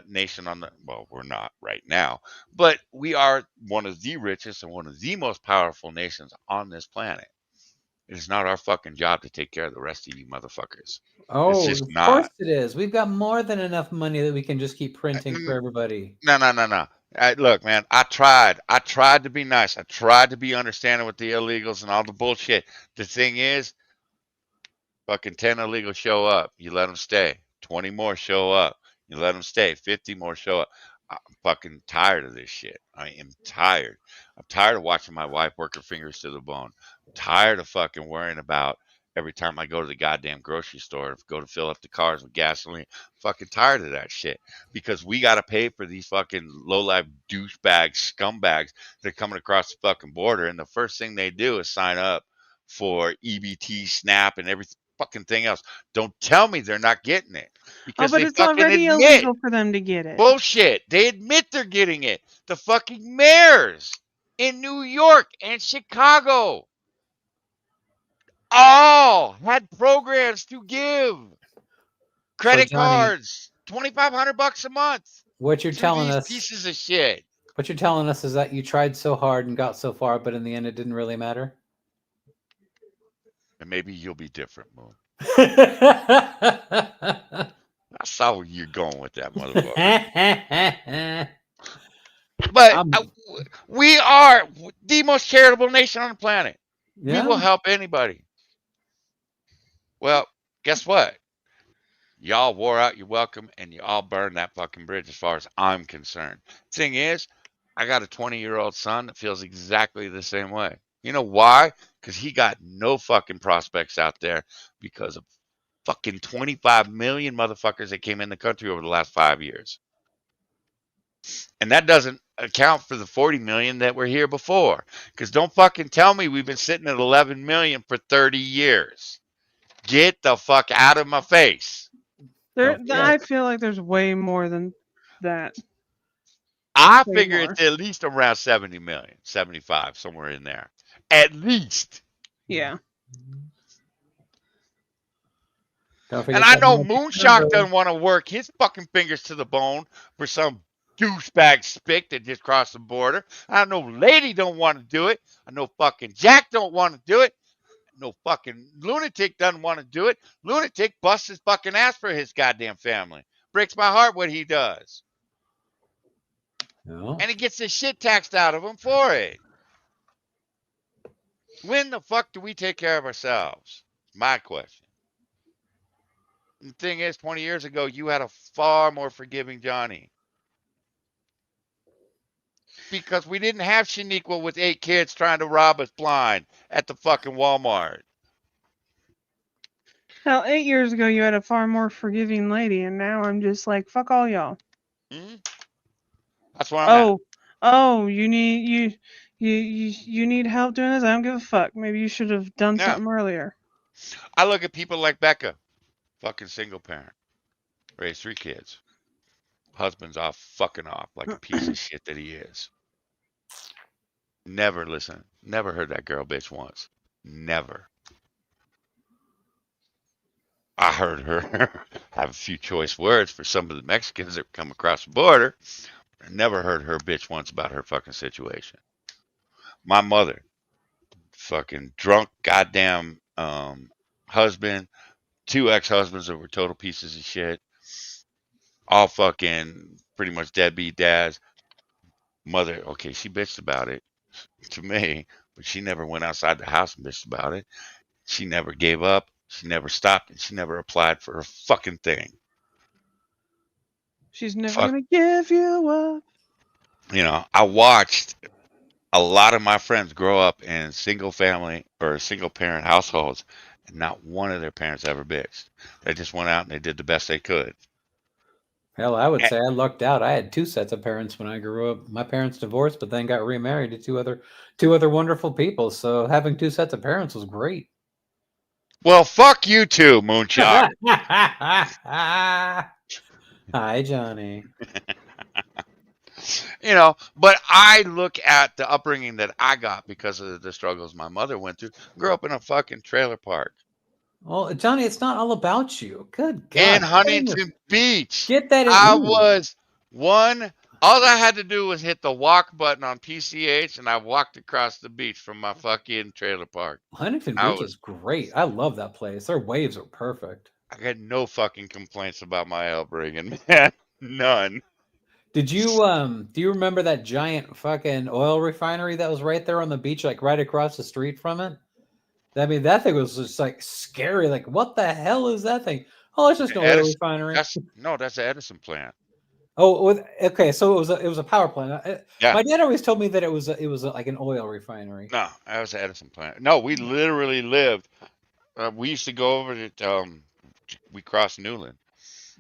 nation on the... Well, we're not right now. But we are one of the richest and one of the most powerful nations on this planet. It is not our fucking job to take care of the rest of you motherfuckers. Oh, it's just of not. course it is. We've got more than enough money that we can just keep printing for everybody. No. Look, man, I tried. I tried to be nice. I tried to be understanding with the illegals and all the bullshit. The thing is, fucking 10 illegals show up. You let them stay. 20 more show up. You let them stay. 50 more show up. I'm fucking tired of this shit. I am tired. I'm tired of watching my wife work her fingers to the bone. I'm tired of fucking worrying about every time I go to the goddamn grocery store, go to fill up the cars with gasoline. Fucking tired of that shit. Because we got to pay for these fucking low-life douchebags, scumbags that are coming across the fucking border. And the first thing they do is sign up for EBT, SNAP, and every fucking thing else. Don't tell me they're not getting it. Because but they it's fucking already illegal for them to get it. Bullshit. They admit they're getting it. The fucking mayors in New York and Chicago all had programs to give credit cards, $2,500 a month. What you're telling these us, pieces of shit. What you're telling us is that you tried so hard and got so far, but in the end, it didn't really matter. And maybe you'll be different, Moon. I saw where you're going with that, motherfucker. But we are the most charitable nation on the planet. We will help anybody. Well, guess what? Y'all wore out your welcome and you all burned that fucking bridge as far as I'm concerned. Thing is, I got a 20-year-old son that feels exactly the same way. You know why? Because he got no fucking prospects out there because of fucking 25 million motherfuckers that came in the country over the last 5 years. And that doesn't account for the 40 million that were here before. Because don't fucking tell me we've been sitting at 11 million for 30 years. Get the fuck out of my face. I feel like there's way more than that. I Way figure more. it's at least around 70 million, 75, somewhere in there. At least. Yeah. And I know Moonshock doesn't want to work his fucking fingers to the bone for some douchebag spick that just crossed the border. I know Lady don't want to do it. I know fucking Jack don't want to do it. No fucking Lunatic doesn't want to do it. Lunatic busts his fucking ass for his goddamn family. Breaks my heart what he does. No. And he gets the shit taxed out of him for it. When the fuck do we take care of ourselves? My question. And the thing is, 20 years ago, you had a far more forgiving Johnny. Because we didn't have Shaniqua with 8 kids trying to rob us blind at the fucking Walmart. Hell, 8 years ago you had a far more forgiving lady, and now I'm just like, fuck all y'all. Mm-hmm. That's where I'm at. Oh, you need you need help doing this? I don't give a fuck. Maybe you should have done Yeah. something earlier. I look at people like Becca, fucking single parent, raised 3 kids. Husband's off fucking off like a piece of shit that he is. Never listen. Never heard that girl bitch once. Never. I heard her have a few choice words for some of the Mexicans that come across the border. I never heard her bitch once about her fucking situation. My mother, fucking drunk goddamn husband, 2 ex-husbands that were total pieces of shit. All fucking pretty much deadbeat dads. Mother, okay, she bitched about it to me, but she never went outside the house and bitched about it. She never gave up. She never stopped, and she never applied for a fucking thing. She's never gonna give you up. You know, I watched a lot of my friends grow up in single family or single parent households, and not one of their parents ever bitched. They just went out and they did the best they could. Hell, I would say I lucked out. I had 2 sets of parents when I grew up. My parents divorced, but then got remarried to two other wonderful people. So having 2 sets of parents was great. Well, fuck you too, Moonshot. Hi, Johnny. You know, but I look at the upbringing that I got because of the struggles my mother went through. Grew up in a fucking trailer park. Well, Johnny, it's not all about you. Good God. In Huntington Beach. Get that in I you. was one. All I had to do was hit the walk button on PCH, and I walked across the beach from my fucking trailer park. Huntington Beach is great. I love that place. Their waves are perfect. I got no fucking complaints about my upbringing, man. None. Did you do you remember that giant fucking oil refinery that was right there on the beach, like right across the street from it? I mean, that thing was just like scary. Like, what the hell is that thing? Oh, it's just an oil refinery. That's the Edison plant. Oh, okay. So it was a power plant. Yeah. My dad always told me that it was like an oil refinery. No, that was the Edison plant. No, we literally lived. We used to go over to we crossed Newland.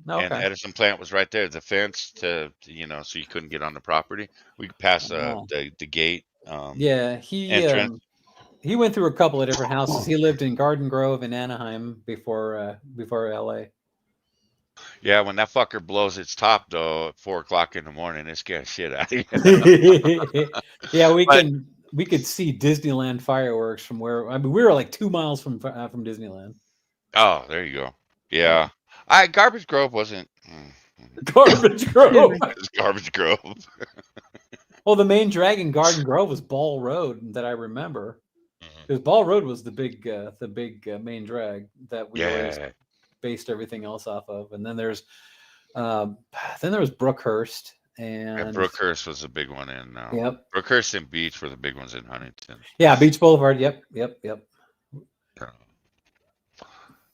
Okay. And the Edison plant was right there. The fence to so you couldn't get on the property. We could pass the gate. Yeah, entrance. he went through a couple of different houses. He lived in Garden Grove in Anaheim before LA. Yeah, when that fucker blows its top though at 4 o'clock in the morning, it scares shit out of you. Yeah, we could see Disneyland fireworks from where we were like 2 miles from Disneyland. Oh, there you go. Yeah. Garbage Grove wasn't Garbage Grove. It's Garbage Grove. Well, the main drag in Garden Grove was Ball Road that I remember. Because Ball Road was the big main drag that we always based everything else off of. And then there was Brookhurst, and Brookhurst was a big one in. Yep. Brookhurst and Beach were the big ones in Huntington. Yeah, Beach Boulevard. Yep.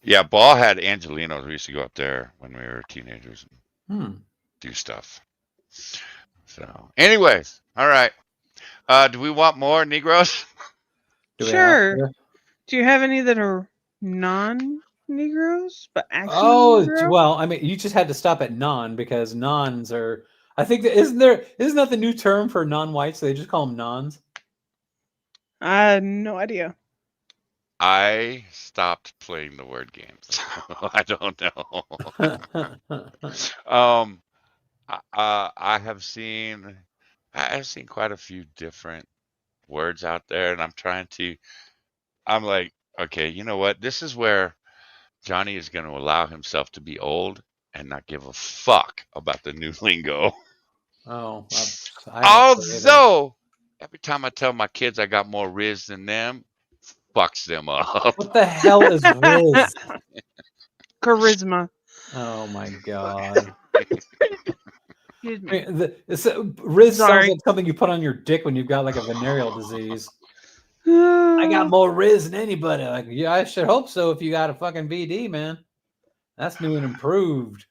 Yeah, Ball had Angelinos. We used to go up there when we were teenagers and do stuff. So, anyways, all right. Do we want more Negroes? Sure. Do you have any that are non-Negroes but actually Negro? Well, I mean, you just had to stop at non because nons are. I think that isn't that the new term for non-whites? They just call them nons. I had no idea. I stopped playing the word games. So I don't know. I have seen quite a few different words out there, and I'm like, okay, you know what? This is where Johnny is going to allow himself to be old and not give a fuck about the new lingo. Oh, although every time I tell my kids I got more Riz than them, fucks them up. What the hell is Riz? Charisma. Oh my god. Excuse me. Riz sounds like something you put on your dick when you've got like a venereal disease. I got more Riz than anybody. Like, yeah, I should hope so if you got a fucking VD, man. That's new and improved.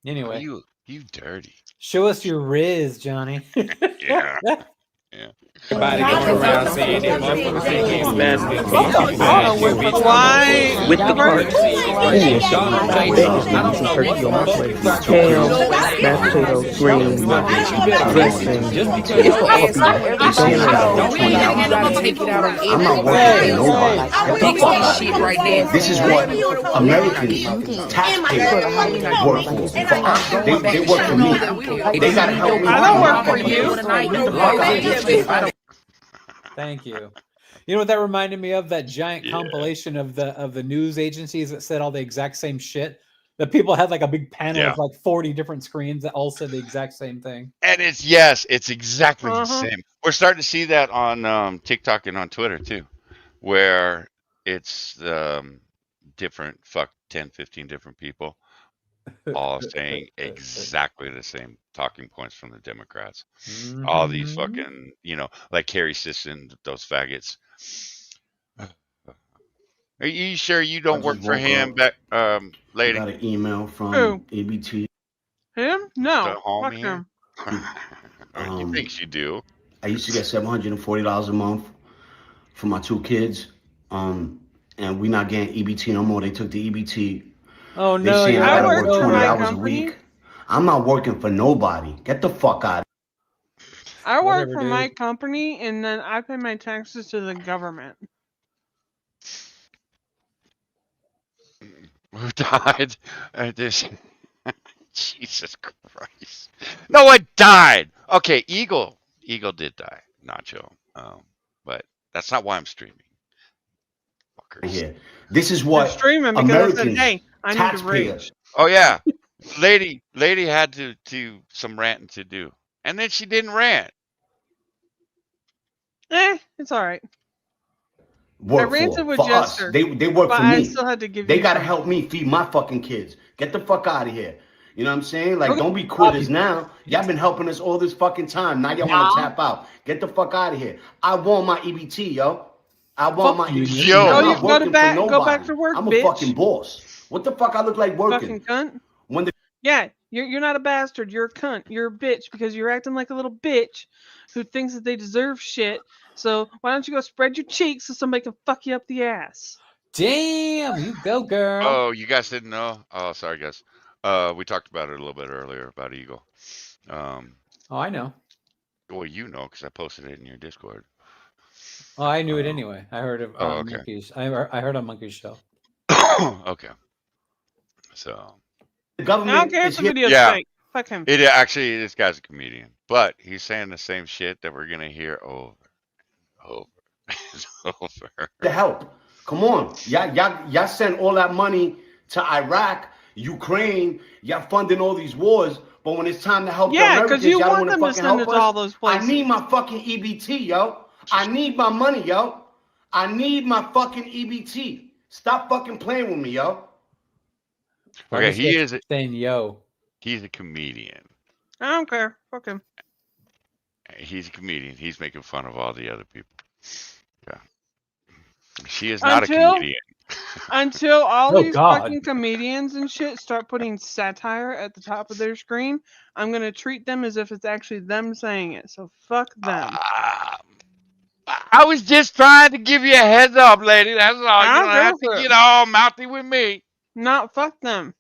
Anyway. You dirty. Show us your Riz, Johnny. Yeah. Everybody going around saying that motherfuckers ain't getting bad. Why? With the cart. Some turkey on my plate. Ham, mashed potatoes, greens, dressing. It's for all people. I'm not working for nobody. This is what American taxpayers work for. They work for me. They gotta help me. I don't work for you. Thank you. You know what that reminded me of? That giant compilation of the news agencies that said all the exact same shit. That people had like a big panel of like 40 different screens that all said the exact same thing. And it's exactly the same. We're starting to see that on TikTok and on Twitter too, where it's different 10, 15 different people all saying exactly the same talking points from the Democrats. All these fucking, like Carrie Sisson, those faggots. Are you sure you don't work for him, lady? Got an email from EBT. Him? No. Fuck him. You think you do? I used to get $740 a month for my 2 kids. And we not getting EBT no more. They took the EBT. Oh They no! saying I gotta work work for 20 my hours company. a week. I'm not working for nobody. Get the fuck out. I work Whatever, for dude. my company, and then I pay my taxes to the government. Who died? Jesus Christ! No one died. Okay, Eagle did die. Nacho. But that's not why I'm streaming. Fuckers. Here. This is I'm what streaming because I said, Americans, hey, I need to taxpayers. rage. Oh yeah, lady had to some ranting to do, and then she didn't rant. It's all right. Work I ranted with for us. Jester, They work but for I me. still had to give They you gotta some. help me feed my fucking kids. Get the fuck out of here. You know what I'm saying? Like, Okay. don't be quitters now. Y'all been helping us all this fucking time. Now y'all want to tap out. Get the fuck out of here. I want my EBT, yo. I want my EBT. Yo. I'm Oh, you not go working back, for go nobody. back to work, I'm bitch. a fucking boss. What the fuck I look like working? Fucking cunt. When the Yeah, you're not a bastard. You're a cunt. You're a bitch because you're acting like a little bitch who thinks that they deserve shit. So why don't you go spread your cheeks so somebody can fuck you up the ass? Damn, you go, girl. Oh, you guys didn't know? Oh, sorry, guys. We talked about it a little bit earlier about Eagle. Oh, I know. Well, you know, because I posted it in your Discord. Oh, I knew it anyway. I heard of okay. Monkey's. I heard on Monkey's show. Okay. So The I don't government care if is the here. video's Yeah. fake. Fuck him. it actually, this guy's a comedian, but he's saying the same shit that we're gonna hear over and over. To help. Come on. Y'all send all that money to Iraq, Ukraine. Y'all funding all these wars. But when it's time to help the Yeah, Americans, because you y'all want want to them to fucking send help it to all us. those I places. need my fucking EBT, yo. I need my money, yo. I need my fucking EBT. Stop fucking playing with me, yo. Okay, he is. Saying yo. He's a comedian. I don't care. Fuck him. He's a comedian. He's making fun of all the other people. Yeah. She is not a comedian. Until all Oh, these God. fucking comedians and shit start putting satire at the top of their screen, I'm gonna treat them as if it's actually them saying it. So fuck them. I was just trying to give you a heads up, lady. That's all. I You don't don't go have for to it. get all mouthy with me. Not fuck them.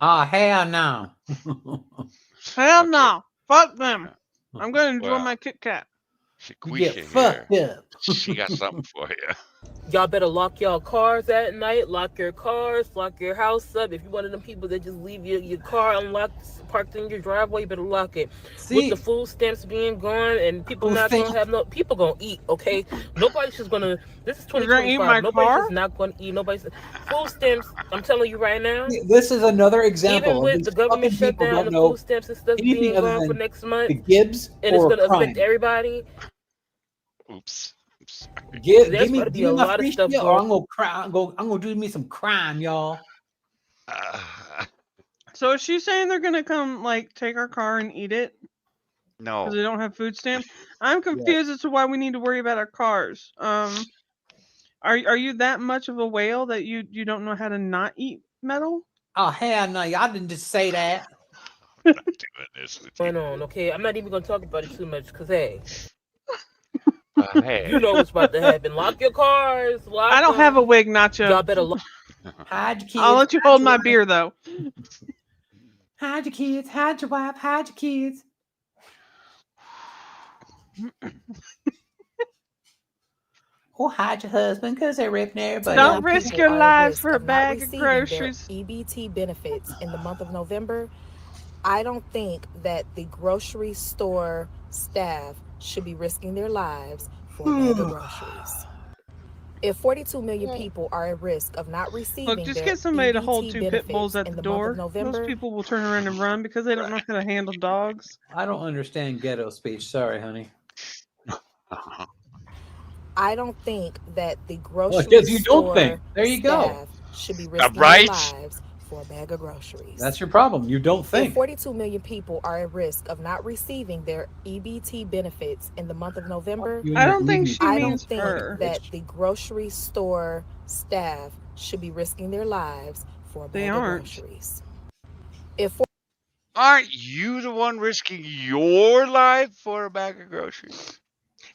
Hell no. Hell no. Fuck them. I'm gonna enjoy Well, my Kit Kat. Shaquisha here. She got something for you. Y'all better lock y'all cars at night. Lock your cars. Lock your house up. If you're one of them people that just leave your car unlocked, parked in your driveway, you better lock it. With the food stamps being gone and people not gonna have no, people gonna eat. Okay, nobody's just gonna. This is You're gonna eat my 2025. Nobody's car? just not gonna eat. Nobody's food stamps. I'm telling you right now. This is another example. Even of with these the government fucking people shutdown, don't the know food stamps and stuff anything being other gone for than next month, the Gibbs and it's or gonna crime. affect everybody. Oops. Give There's me about to be a my lot of free stuff shit, or going. I'm gonna cry. I'm gonna do me some crime, y'all. So is she saying they're gonna come like take our car and eat it? No. Because they don't have food stamps? I'm confused as to why we need to worry about our cars. Are you that much of a whale that you don't know how to not eat metal? Oh hell no, y'all didn't just say that. Doing this with Going on, okay? I'm not even gonna talk about it too much because hey, hey. you know what's about to happen. Lock your cars. Lock I don't have a wig, Nacho. Y'all better lock. Hide your kids. I'll let you hide hold your my wife. beer though. Hide your kids. Hide your wife. Hide your kids. Or hide your husband because they're ripping everybody. Don't off. risk People your are at lives risk for a of not bag of receiving their groceries. EBT benefits in the month of November. I don't think that the grocery store staff should be risking their lives for a bag of groceries. If 42 million people are at risk of not receiving Look, just their get somebody to hold EBT 2 pit bulls benefits at in the the month of door. Most November, people will turn around and run because they don't know how to handle dogs. I don't understand ghetto speech. Sorry, honey. I don't think that the Well, grocery because you don't store think. There you go. staff should be risking Right? their lives for a bag of groceries. That's your problem. You don't If think. 42 million people are at risk of not receiving their EBT benefits in the month of November, I don't think she I don't means think her. that the grocery store staff should be risking their lives for a They bag aren't. of groceries. If Aren't you the one risking your life for a bag of groceries?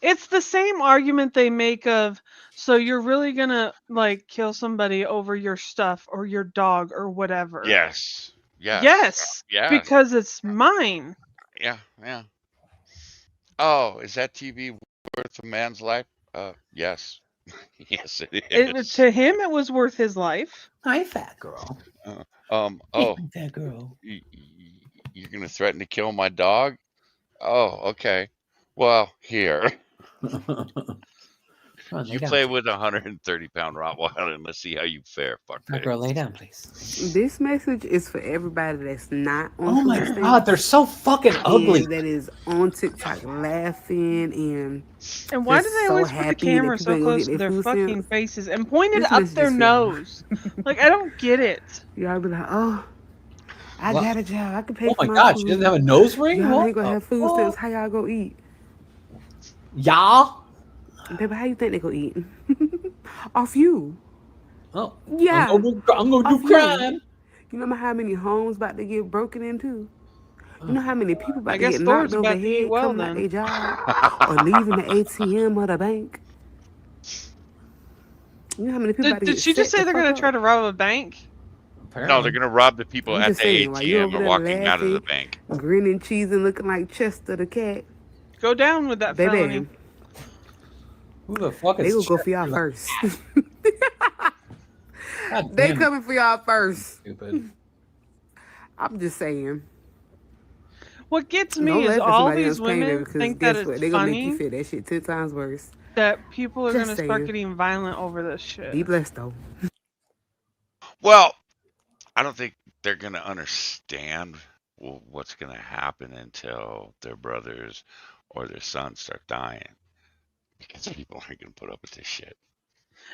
It's the same argument they make of, so you're really gonna like kill somebody over your stuff or your dog or whatever. Yes. Yes. Yes, Yes. because it's mine. Yeah. Yeah. Oh, is that TV worth a man's life? Yes. Yes, it is. To him, it was worth his life. Hi, fat girl. Oh, Fat girl. you're gonna threaten to kill my dog? Oh, okay. Well, here. Come on, lay You down, play please. with a 130-pound Rottweiler and let's see how you fare, Fat fuckface. girl, lay down, please. This message is for everybody that's not on Oh my food stamps god, they're so fucking ugly. and that is on TikTok laughing And why do just they so always put the happy that camera people so ain't gonna close get to their their food fucking stamps? faces and pointed This up message their is for y'all. nose? Like, I don't get it. Y'all be like, oh, I What? got a job. I can pay Oh for my my god, food. she doesn't have a nose ring? Y'all What ain't gonna the have food fuck? stamps. How y'all gonna eat? Y'all? Baby, how you think they gonna eat? Off you. Oh, Yeah. I'm gonna Off do crime. You know how many homes about to get broken into? You know how many people about I to guess get Thor's knocked over about to eat head well coming out then. their job or leaving the ATM or the bank? You know how many people about to Did get she just set say the they're fuck gonna up? try to rob a bank? No, they're gonna rob the people I'm at just the saying, while you ATM over or there walking out of the laughing, bank. grinning, cheesing, looking like Chester the cat, Go down with that baby, felony. Who the fuck they is gonna go for y'all Chester? first. God They damn it. coming for y'all first. Stupid. I'm just saying. What gets me Don't is laugh at all somebody these else's pain, baby, women because think that guess what? it's They gonna make you funny feel that shit 10 times worse. that people are Just gonna start saying. getting violent over this shit. Be blessed though. Well, I don't think they're gonna understand what's gonna happen until their brothers or their sons start dying, because people aren't gonna put up with this shit.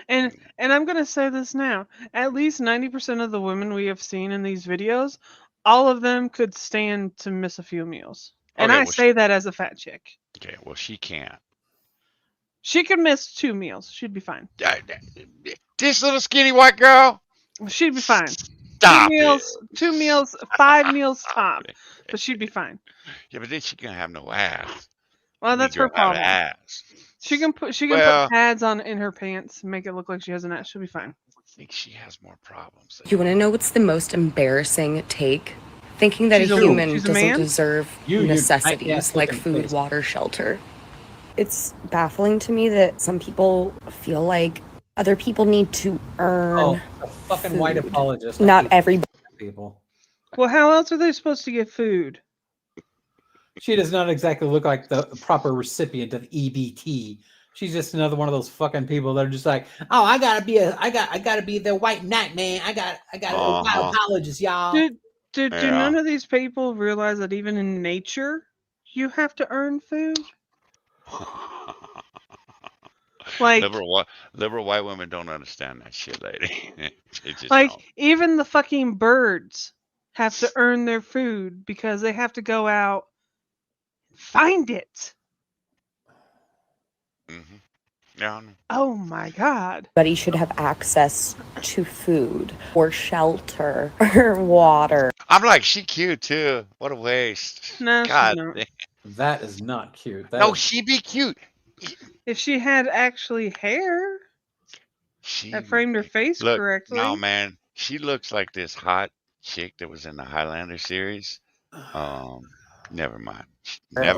And I'm gonna say this now. At least 90% of the women we have seen in these videos, all of them could stand to miss a few meals. And Okay, I well, say that as a fat chick. Okay, well, she can't. She could miss 2 meals. She'd be fine. This little skinny white girl. She'd be fine. Stop 2 meals, 5 meals top. But she'd be fine. Yeah, but then she gonna have no ass. Well, that's her Girl have problem. ass. She can put Well- pads on in her pants, and make it look like she has an ass. She'll be fine. I think she has more problems. You want to know what's the most embarrassing take? Thinking that She's a a- human she's a doesn't man? deserve Yeah, necessities like fucking food, face. water, shelter. It's baffling to me that some people feel like other people need to earn. Oh, a fucking white food. apologist. Not every people. Well, how else are they supposed to get food? She does not exactly look like the proper recipient of EBT. She's just another one of those fucking people that are just like, oh, I gotta be the white knight, man. I got a white apologist, y'all. Do none of these people realize that even in nature, you have to earn food? Like, liberal white women don't understand that shit, lady. They just like don't. even the fucking birds have to earn their food because they have to go out find it. Yeah. Oh my god. Everybody should have access to food or shelter or water. I'm like, she cute too. What a waste. No, she's God. not. That is not cute. That No, is- she be cute. If she had actually hair that framed her face Look, correctly. no, man. She looks like this hot chick that was in the Highlander series. Never mind.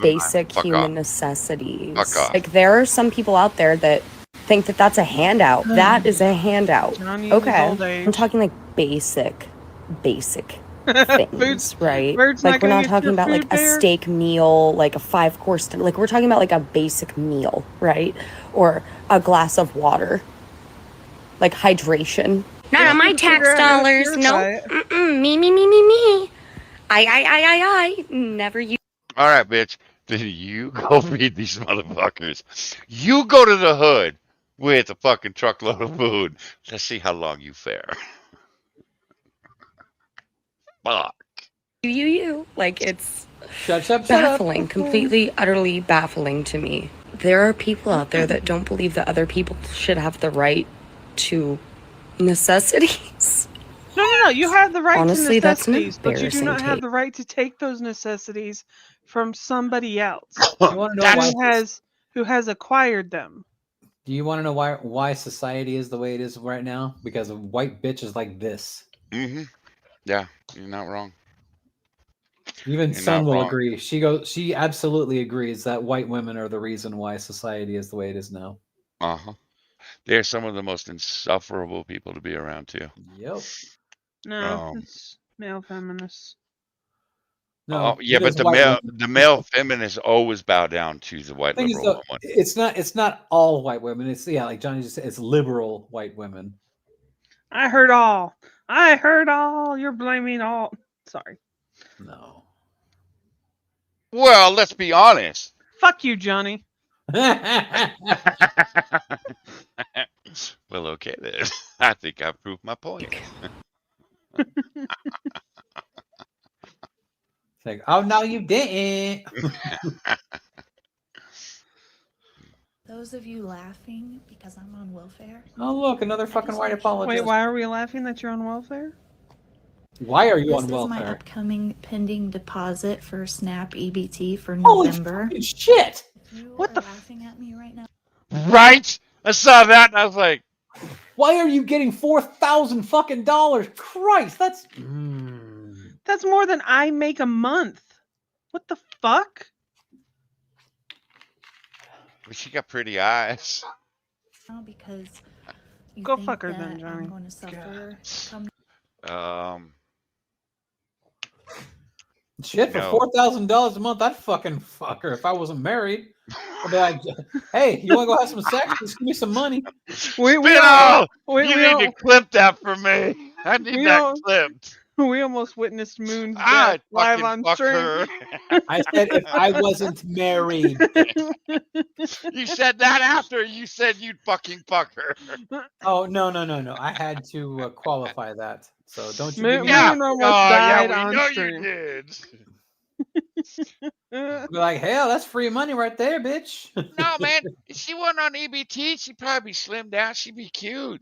Basic Fuck human off. necessities. Fuck off. Like there are some people out there that think that that's a handout. That is a handout. Johnny in his Okay, old age. I'm talking like basic things, right? Bird's Like we're not not gonna get talking your about like food a there? steak meal, like a 5-course. Like we're talking about like a basic meal, right? Or a glass of water, like hydration. Not on my tax dollars. No. Me. I. Never you. All right, bitch. Then you go feed these motherfuckers. You go to the hood with a fucking truckload of food. Let's see how long you fare. Fuck. You. Like it's shut up. baffling, completely, utterly baffling to me. There are people out there that don't believe that other people should have the right to necessities. No. You have the right Honestly, to that's an necessities, but you do not embarrassing have take. the right to take those necessities from somebody else You want to know why? who has acquired them. Do you want to know why society is the way it is right now? Because of white bitches like this. Mm-hmm. Yeah, you're not wrong. Even You're Sun not will wrong. agree. She absolutely agrees that white women are the reason why society is the way it is now. Uh-huh. They're some of the most insufferable people to be around too. Yep. No, it's male feminists. No, Oh, yeah, it is but white the male feminists always bow down to the white thing is, liberal though, woman. it's not all white women. It's like Johnny just said, it's liberal white women. I heard all. You're blaming all. Sorry. No. Well, let's be honest. Fuck you, Johnny. Well, okay then. I think I've proved my point. Like, oh no, you didn't. Those of you laughing because I'm on welfare. Oh look, another fucking white apologist. Wait, why are we laughing that you're on welfare? Why are you This on is my welfare? upcoming pending deposit for SNAP EBT for Holy November. fucking shit! What the laughing at me right now? Right? I saw that and I was like, why are you getting $4,000 fucking dollars? Christ, that's That's more than I make a month. What the fuck? she got pretty eyes. No, because you Go think fuck her that then, Johnny. I'm going to suffer. shit for No. $4,000 a month. I'd fucking fuck her if I wasn't married. I'd be like, hey, you want to go have some sex? Just give me some money. We Spino! we You we need all- to clip that for me. I need we that all- clipped. We almost witnessed Moon's death I'd live fucking on fuck stream. her. I said if I wasn't married. You said that after you said you'd fucking fuck her. Oh no. I had to qualify that. So don't you give me Yeah. Moon almost Oh, yeah, died we on know stream. you did. Be like, hell, that's free money right there, bitch. No, man. If she wasn't on EBT, she'd probably be slimmed down. She'd be cute.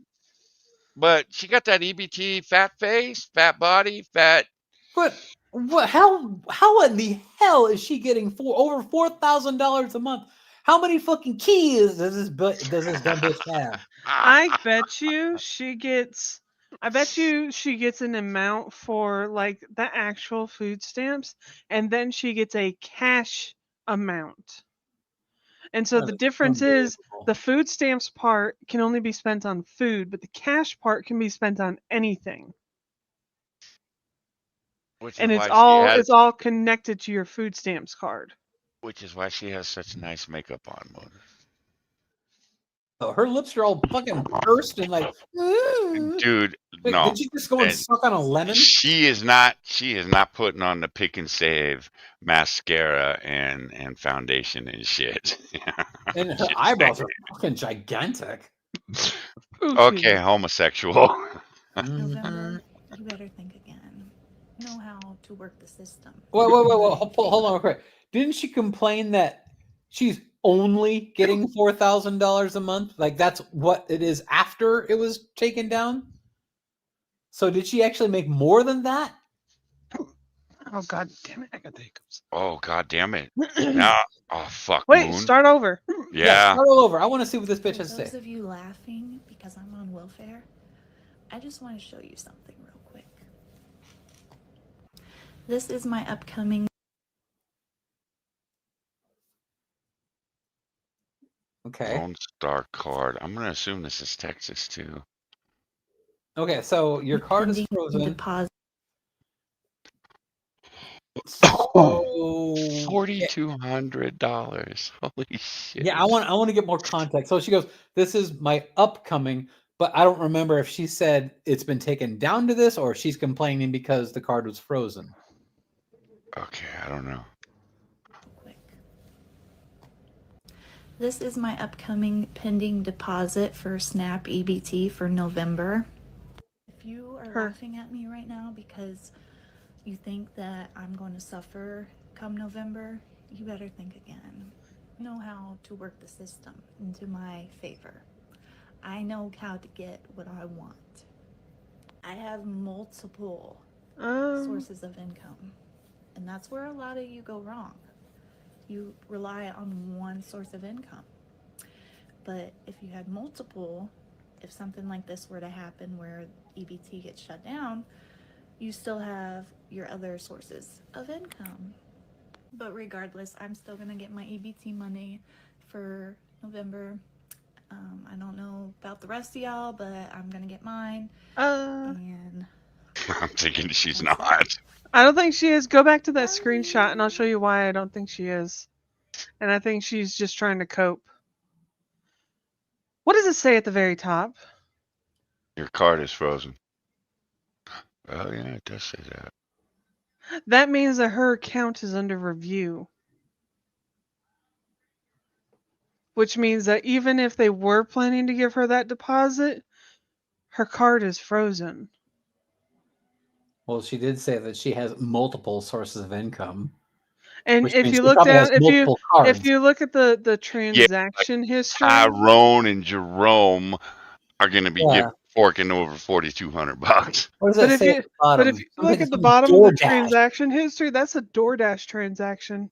But she got that EBT fat face, fat body, fat. But what? How in the hell is she getting over $4,000 a month? How many fucking keys does this dumb bitch have? I bet you she gets. I bet you she gets an amount for like the actual food stamps, and then she gets a cash amount. And so the difference is the food stamps part can only be spent on food, but the cash part can be spent on anything. Which is And why she has. it's all connected to your food stamps card. Which is why she has such nice makeup on, Moon. Oh, her lips are all fucking pursed and like. Dude, Wait, no. did you just go and suck on a lemon? She is not putting on the pick and save mascara and foundation and shit. And her eyebrows are fucking gigantic. Okay, homosexual. November, you better think again. Know how to work the system. Wait. Hold on real quick. Didn't she complain that she's only getting $4,000 a month? Like that's what it is after it was taken down? So did she actually make more than that? Oh god damn it! I got the hiccups. Oh god damn it! Now, oh fuck. Wait, Moon. start over. Yeah. Start all over. I want to see what this bitch has to Those say. of you laughing because I'm on welfare, I just want to show you something real quick. This is my upcoming. Okay. Lone Star card. I'm gonna assume this is Texas too. Okay, so your card is frozen. Deposit. So $4,200. Holy shit. yeah, I want to get more context. So she goes, "This is my upcoming," but I don't remember if she said it's been taken down to this or if she's complaining because the card was frozen. Okay, I don't know. This is my upcoming pending deposit for SNAP EBT for November. If you are laughing at me right now because you think that I'm going to suffer come November, you better think again. Know how to work the system into my favor. I know how to get what I want. I have multiple sources of income, and that's where a lot of you go wrong. You rely on one source of income. But if you had multiple, if something like this were to happen where EBT gets shut down, you still have your other sources of income. But regardless, I'm still gonna get my EBT money for November. I don't know about the rest of y'all, but I'm gonna get mine. And I'm thinking she's not. I don't think she is. Go back to that screenshot and I'll show you why I don't think she is. And I think she's just trying to cope. What does it say at the very top? Your card is frozen. Oh yeah, it does say that. That means that her account is under review. Which means that even if they were planning to give her that deposit, her card is frozen. Well, she did say that she has multiple sources of income. And if you look down, if you look at the transaction history, Tyrone and Jerome are going to be forking over $4,200. What does that say? But if you look at the bottom of the transaction history, that's a DoorDash transaction.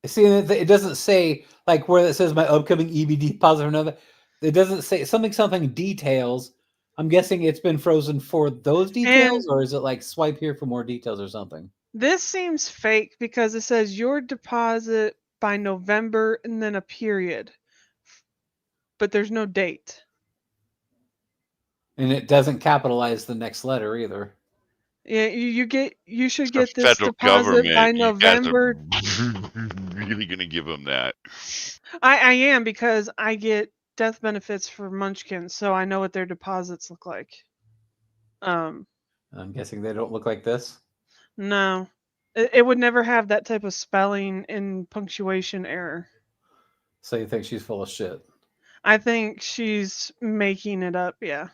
See, it doesn't say like where it says my upcoming EBT deposit or another. It doesn't say something details. I'm guessing it's been frozen for those details, or is it like swipe here for more details or something? This seems fake because it says your deposit by November and then a period, but there's no date. And it doesn't capitalize the next letter either. Yeah, you should get this deposit by November. You guys are really gonna give them that? I am, because I get death benefits for Munchkins, so I know what their deposits look like. I'm guessing they don't look like this. No, it would never have that type of spelling and punctuation error. So you think she's full of shit? I think she's making it up. Yeah.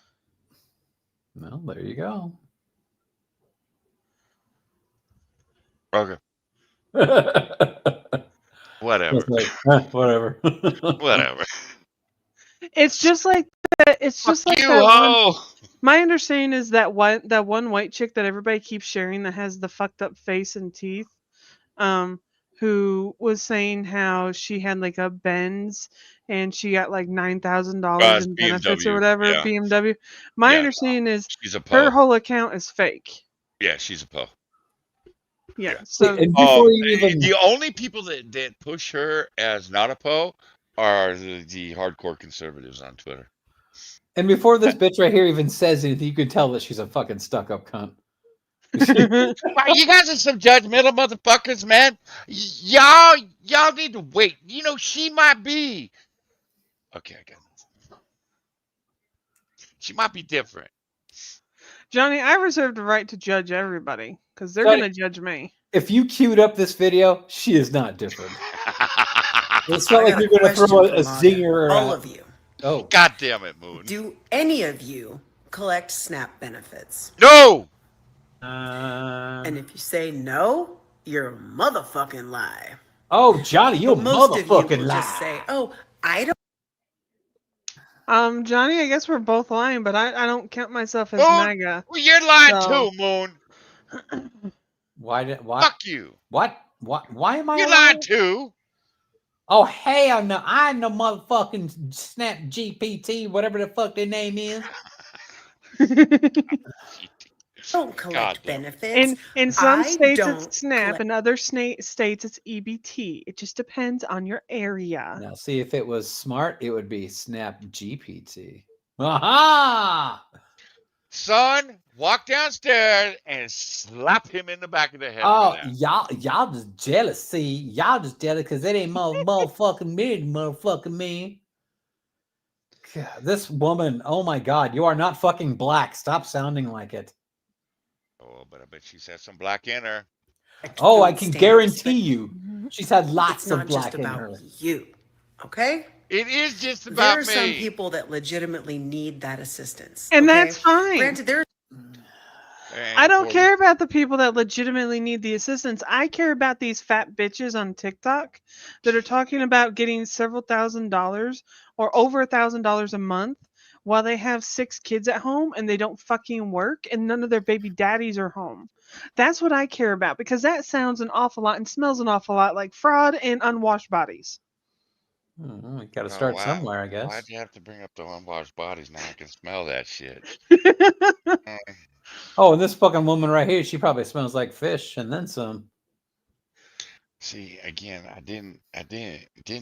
Well, there you go. Okay. Whatever. Whatever. Whatever. It's just like that. It's just Fuck like you, that ho! one. My understanding is that one white chick that everybody keeps sharing that has the fucked up face and teeth, who was saying how she had like a Benz and she got like $9,000 It's in benefits or BMW. whatever. Yeah. BMW. My Yeah. understanding is She's a her po. whole account is fake. Yeah, she's a po. Yeah. Yeah. So And before you even the only people that push her as not a po are the hardcore conservatives on Twitter. and before this bitch right here even says anything, you can tell that she's a fucking stuck-up cunt. Wow, you guys are some judgmental motherfuckers, man. Y'all need to wait. You know, she might be. Okay, I got it. She might be different. Johnny, I reserve the right to judge everybody because they're Johnny, gonna judge me. If you queued up this video, she is not different. It's not I like got you're a going to throw question a for Maya. zinger. All of you. Oh. God damn it, Moon. Do any of you collect SNAP benefits? No! And if you say no, you're a motherfucking lie. Oh, Johnny, you But most of you will motherfucking just lie. say, oh, I don't. Johnny, I guess we're both lying, but I don't count myself as Moon, MAGA. well, you're lying so. too, Moon. Why? Fuck you. What? Why am I You're lying? lying too. Oh, hell no. I ain't no motherfucking Snap GPT, whatever the fuck their name is. Don't collect benefits. In some I states don't it's SNAP, collect- in other states it's EBT. It just depends on your area. Now, see, if it was smart, it would be Snap GPT. Aha! Son, walk downstairs and slap him in the back of the head. Oh, for that. y'all just jealous. See, y'all just jealous because it ain't motherfucking me, motherfucking me. God, this woman, oh my God, you are not fucking black. Stop sounding like it. Oh, but I bet she's had some black in her. Oh, I can guarantee you, she's had lots It's of not black just in about her. you, okay? It is just There about are some me. people that legitimately need that assistance. And okay? that's fine. Granted, there. I don't care about the people that legitimately need the assistance. I care about these fat bitches on TikTok that are talking about getting several $1,000s or over $1,000 a month while they have 6 kids at home and they don't fucking work and none of their baby daddies are home. That's what I care about because that sounds an awful lot and smells an awful lot like fraud and unwashed bodies. We got to start somewhere, I guess. Why'd you have to bring up the unwashed bodies? Now I can smell that shit. Oh, and this fucking woman right here, she probably smells like fish and then some. See, again, I didn't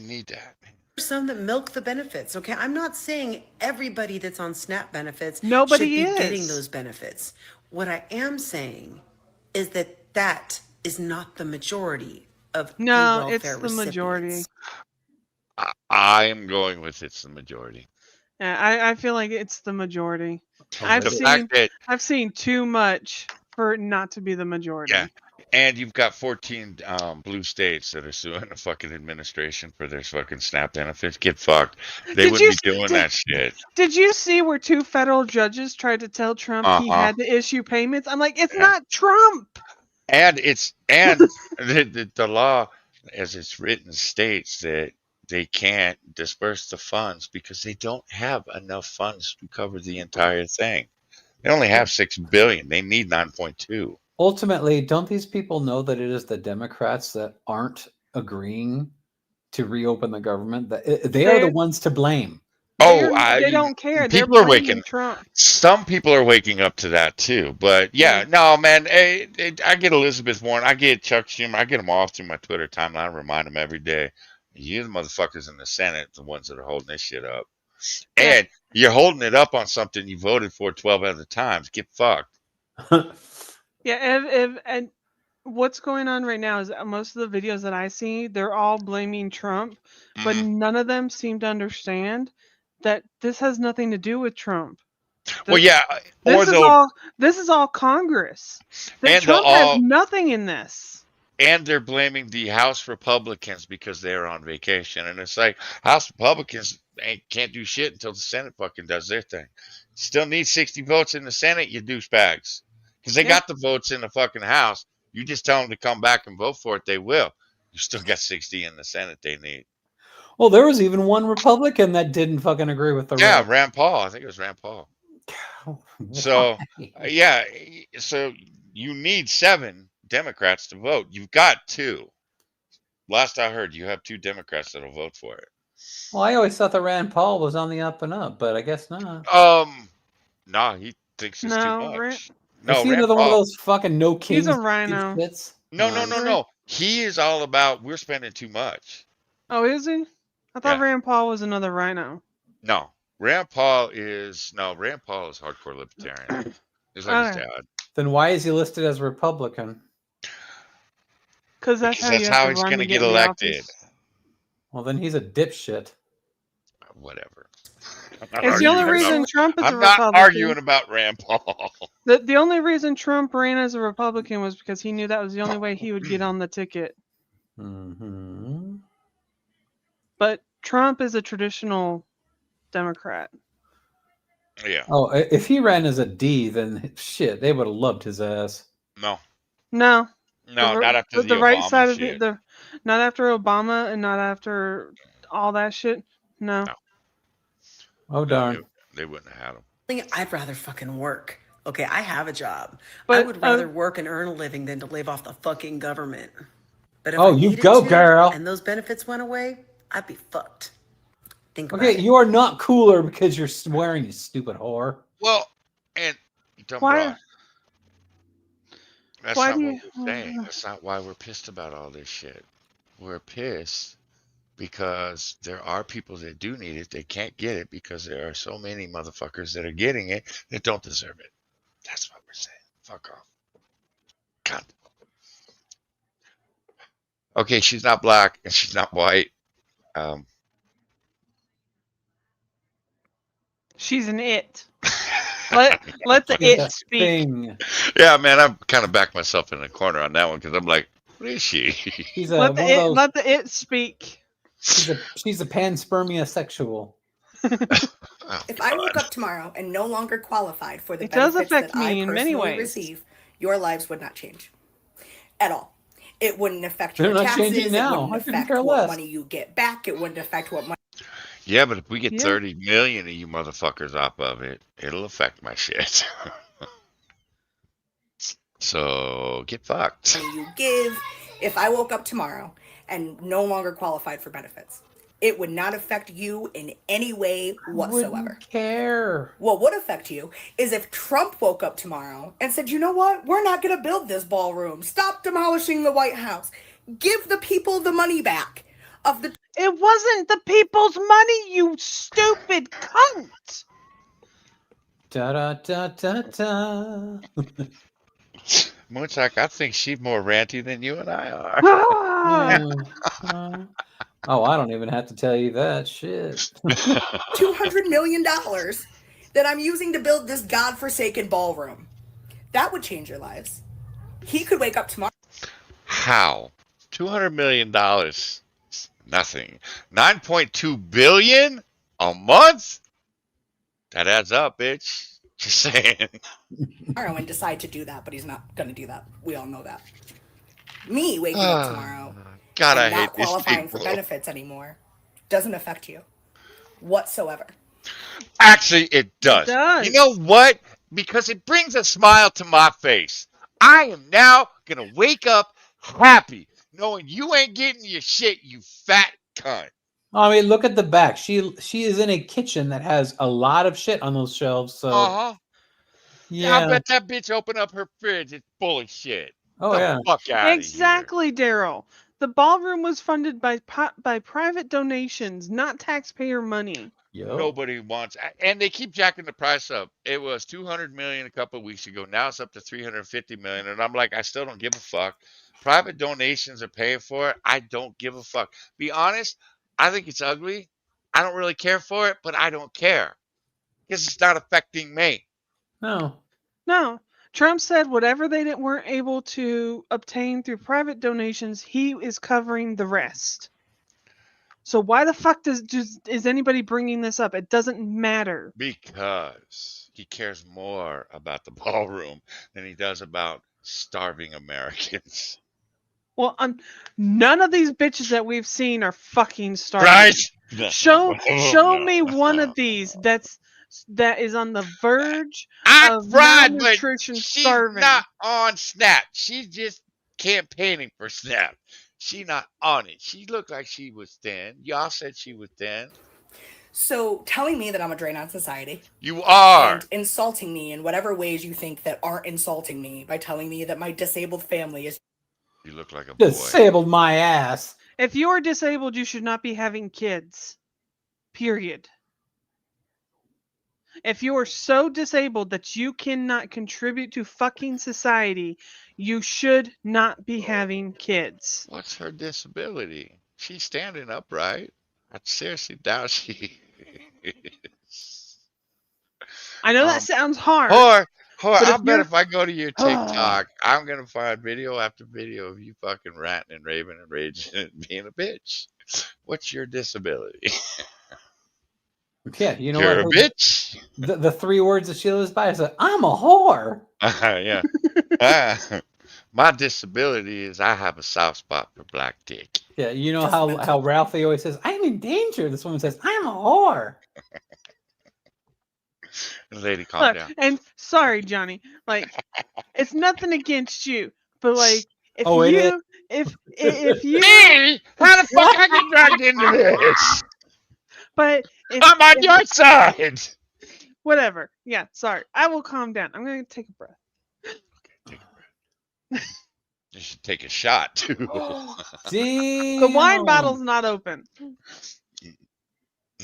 need that. Some that milk the benefits, okay? I'm not saying everybody that's on SNAP benefits Nobody should be is. getting those benefits. What I am saying is that that is not the majority of the welfare it's the recipients. majority. I am going with it's the majority. Yeah, I feel like it's the majority. The I've seen too much for it not to be the majority. Yeah, and you've got 14 blue states that are suing the fucking administration for their fucking SNAP benefits. Get fucked. They wouldn't be doing that shit. Did you see where 2 federal judges tried to tell Trump he had to issue payments? I'm like, it's not Trump. And the law, as it's written, states that they can't disperse the funds because they don't have enough funds to cover the entire thing. They only have $6 billion. They need 9.2. Ultimately, don't these people know that it is the Democrats that aren't agreeing to reopen the government? That they are the ones to blame. They don't care. They're People are blaming waking. Trump. Some people are waking up to that too. But yeah, no, man. I get Elizabeth Warren. I get Chuck Schumer. I get them all through my Twitter timeline. I remind them every day. You the motherfuckers in the Senate, the ones that are holding this shit up, and you're holding it up on something you voted for 12 other times. Get fucked. Yeah, and what's going on right now is most of the videos that I see, they're all blaming Trump, but none of them seem to understand that this has nothing to do with Trump. Well, yeah, or this is all Congress. and they'll Trump has all nothing in this. and they're blaming the House Republicans because they're on vacation, and it's like House Republicans can't do shit until the Senate fucking does their thing. Still need 60 votes in the Senate, you douchebags, because they got the votes in the fucking House. You just tell them to come back and vote for it, they will. You still got 60 in the Senate they need. Well, there was even one Republican that didn't fucking agree with the Yeah, rate. Rand Paul. I think it was Rand Paul. So, yeah, so you need 7 Democrats to vote. You've got 2. Last I heard, you have 2 Democrats that'll vote for it. Well, I always thought that Rand Paul was on the up and up, but I guess not. No, he thinks it's too much. Is he another one of those fucking no kings? He's a rhino. No. He is all about we're spending too much. Oh, is he? I thought Rand Paul was another rhino. No, Rand Paul is hardcore libertarian. He's like his dad. Then why is he listed as Republican? Because that's how he's going to get elected. Well, then he's a dipshit. Whatever. It's the only reason Trump is a Republican. I'm not arguing about Rand Paul. The only reason Trump ran as a Republican was because he knew that was the only way he would get on the ticket. Mm-hmm. But Trump is a traditional Democrat. Yeah. Oh, if he ran as a D, then shit, they would have loved his ass. No. No. No, not after the right Obama side shit. of the not after Obama and not after all that shit. No. Oh darn. They wouldn't have had him. I'd rather fucking work. Okay, I have a job. But, I would rather work and earn a living than to live off the fucking government. But if Oh, I you needed go, to, girl. and those benefits went away, I'd be fucked. Think about Okay, it. you are not cooler because you're swearing, you stupid whore. Well, and dumb broad. That's not what we're saying. That's not why we're pissed about all this shit. We're pissed because there are people that do need it. They can't get it because there are so many motherfuckers that are getting it that don't deserve it. That's what we're saying. Fuck off. God. Okay, she's not black and she's not white. She's an it. Let the it speak. Yeah, man, I'm kind of backed myself in the corner on that one because I'm like, what is she? She's let the it speak. She's a panspermia sexual. If I woke up tomorrow and no longer qualified for the It does benefits affect that I me in many personally ways. receive, your lives would not change at all. It wouldn't affect They're your not taxes. changing now. It I wouldn't couldn't affect care what less. money you get back. It wouldn't affect what money. Yeah, but if we get 30 million of you motherfuckers off of it, it'll affect my shit. So get fucked. You give. If I woke up tomorrow and no longer qualified for benefits, it would not affect you in any way whatsoever. Wouldn't care. What would affect you is if Trump woke up tomorrow and said, you know what? We're not going to build this ballroom. Stop demolishing the White House. Give the people the money back. It wasn't the people's money, you stupid cunt. Da da da da da. Moonshak, I think she's more ranty than you and I are. Oh, I don't even have to tell you that shit. $200 million that I'm using to build this godforsaken ballroom. That would change your lives. He could wake up tomorrow. How? $200 million. Nothing. 9.2 billion a month? That adds up, bitch. Just saying. And decide to do that, but he's not going to do that. We all know that. Me waking up tomorrow God, I and hate not these qualifying for people. benefits anymore doesn't affect you whatsoever. Actually, it does. It does. You know what? Because it brings a smile to my face. I am now going to wake up happy knowing you ain't getting your shit, you fat cunt. I mean, look at the back. She is in a kitchen that has a lot of shit on those shelves. So Yeah, I bet that bitch opened up her fridge. It's full of shit. Oh, the yeah. fuck out Exactly, Daryl. The ballroom was funded by private donations, not taxpayer money. Nobody wants, and they keep jacking the price up. It was 200 million a couple of weeks ago. Now it's up to 350 million, and I'm like, I still don't give a fuck. Private donations are paying for it. I don't give a fuck. Be honest, I think it's ugly. I don't really care for it, but I don't care. Because it's not affecting me. No. Trump said whatever they weren't able to obtain through private donations, he is covering the rest. So why the fuck is anybody bringing this up? It doesn't matter. Because he cares more about the ballroom than he does about starving Americans. Well, none of these bitches that we've seen are fucking starving. Right? Show me one of these that is on the verge of malnutrition, she's starving. not on Snap. She's just campaigning for Snap. She not on it. She looked like she was thin. Y'all said she was thin. So telling me that I'm a drain on society. You are. And insulting me in whatever ways you think that aren't insulting me by telling me that my disabled family is. You look like a boy. Disabled my ass. If you are disabled, you should not be having kids. Period. If you are so disabled that you cannot contribute to fucking society, you should not be having kids. What's her disability? She's standing upright. I seriously doubt she is. I know that sounds hard. I bet if I go to your TikTok, I'm going to find video after video of you fucking ranting and raving and raging and being a bitch. What's your disability? Yeah, you know You're what? a bitch. The 3 words that she lives by is I'm a whore. Yeah. My disability is I have a soft spot for black dick. Yeah, you know how Ralphie always says, I'm in danger. This woman says, I'm a whore. Lady, calm down. And sorry, Johnny. Like, it's nothing against you, but like, if you me, how the fuck I get dragged into this? But I'm on your side. Whatever. Yeah, sorry. I will calm down. I'm going to take a breath. Okay, take a breath. You should take a shot too. Damn. The wine bottle's not open.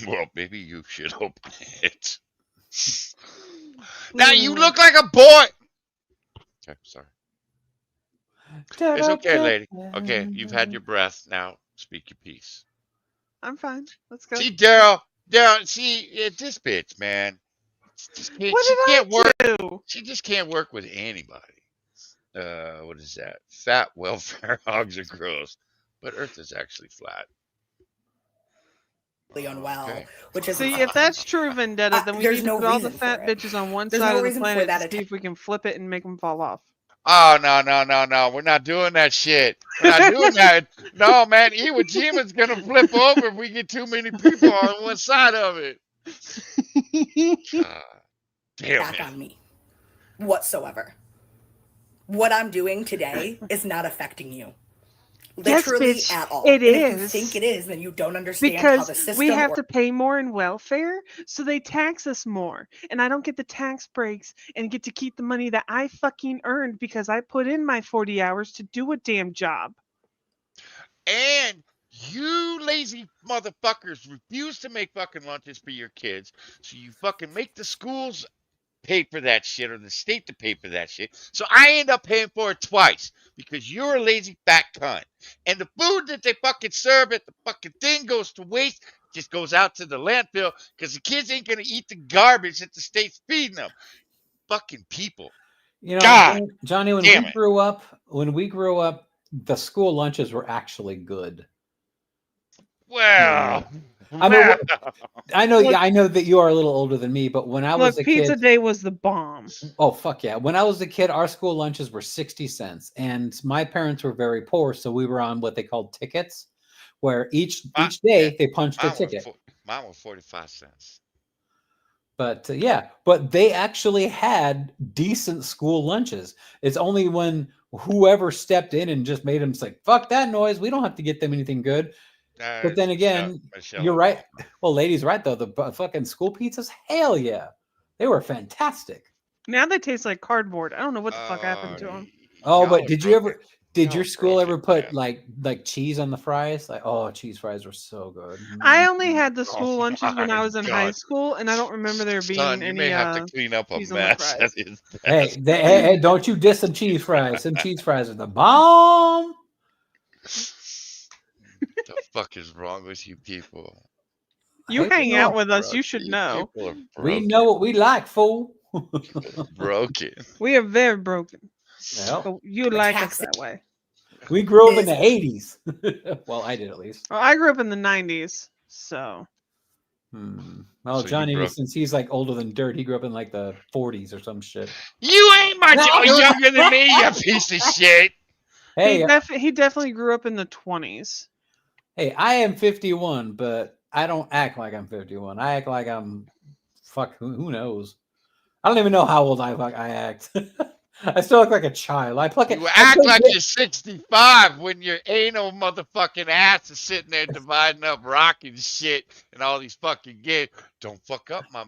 Well, maybe you should open it. Now you look like a boy. Okay, sorry. It's okay, lady. Okay, you've had your breath. Now speak your piece. I'm fine. Let's go. See, Daryl, see, this bitch, man. She just can't work with anybody. What is that? Fat welfare hogs are gross, but Earth is actually flat. Unwell, which is if that's true, Vendetta, then we need to put all the fat bitches on one side of the planet to see if we can flip it and make them fall off. Oh, no. We're not doing that shit. We're not doing that. No, man. Iwo Jima's going to flip over if we get too many people on one side of it. Damn back on me whatsoever. What I'm doing today is not affecting you. Literally yes, bitch, at all. It is. If you think it is, then you don't understand because how the system we have works. to pay more in welfare, so they tax us more. And I don't get the tax breaks and get to keep the money that I fucking earned because I put in my 40 hours to do a damn job. And you lazy motherfuckers refuse to make fucking lunches for your kids, so you fucking make the schools pay for that shit or the state to pay for that shit. So I end up paying for it twice because you're a lazy fat cunt. And the food that they fucking serve at the fucking thing goes to waste, just goes out to the landfill because the kids ain't going to eat the garbage that the state's feeding them. Fucking people. You know, God, Johnny, when we grew up, the school lunches were actually good. Well, I know that you are a little older than me, but when I was a Pizza kid, Day was the bomb. Oh fuck yeah! When I was a kid, our school lunches were 60 cents, and my parents were very poor, so we were on what they called tickets, where each day they punched a ticket. Mine was 45 cents. But but they actually had decent school lunches. It's only when whoever stepped in and just made them say, "Fuck that noise," we don't have to get them anything good. But then again, you're right. Well, lady's right though. The fucking school pizzas, hell yeah, they were fantastic. Now they taste like cardboard. I don't know what the fuck happened to them. Oh, but did your school ever put like cheese on the fries? Like, oh, cheese fries were so good. I only had the school lunches when I was in high school, and I don't remember there being any. You may have to clean up a mess. Hey, don't you diss some cheese fries? Some cheese fries are the bomb. What the fuck is wrong with you people? You hang out with us, you should know. People are We broken. know what we like, fool. Broken. We are very broken. Well, But you like us that way. we grew up in the 80s. Well, I did at least. Well, I grew up in the 90s, so. Well, So you Johnny, broke- since he's like older than dirt, he grew up in like the 40s or some shit. You ain't much younger than me, you piece of shit. Hey, he definitely grew up in the 20s. Hey, I am 51, but I don't act like I'm 51. I act like I'm who knows? I don't even know how old I act. I still look like a child. You act like you're 65 when your anal motherfucking ass is sitting there dividing up rocking shit and all these fucking games. Don't fuck up my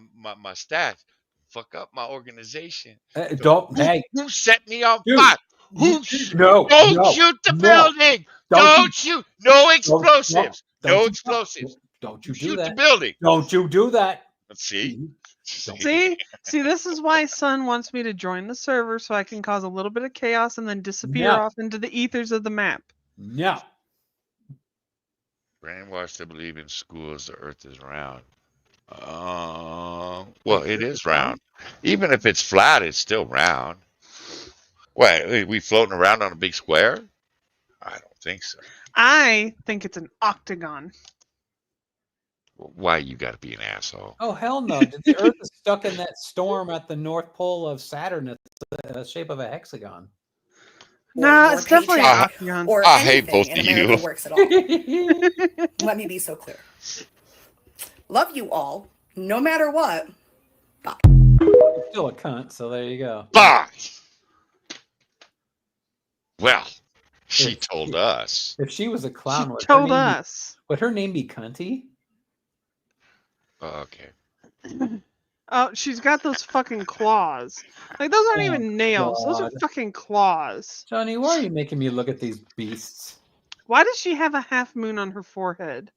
stats. Fuck up my organization. Who set me on fire? Don't shoot the no. building. Don't shoot. No explosives. No explosives. Don't you shoot do that. the building. Don't you do that. Let's see. See, this is why Son wants me to join the server so I can cause a little bit of chaos and then disappear off into the ethers of the map. No. Brainwashed to believe in schools the earth is round. Well, it is round. Even if it's flat, it's still round. Wait, we floating around on a big square? I don't think so. I think it's an octagon. Why you got to be an asshole? Oh, hell no. The Earth is stuck in that storm at the North Pole of Saturn. It's the shape of a hexagon. No, it's definitely an octagon. Or I hate anything both in of America you. works at all. Let me be so clear. Love you all, no matter what. Bye. You're still a cunt, so there you go. Bye. Well, she told us. If she was a clown, would her name be Cunty? Oh, okay. Oh, she's got those fucking claws. Like, those aren't even nails. Those are fucking claws. Johnny, why are you making me look at these beasts? Why does she have a half moon on her forehead?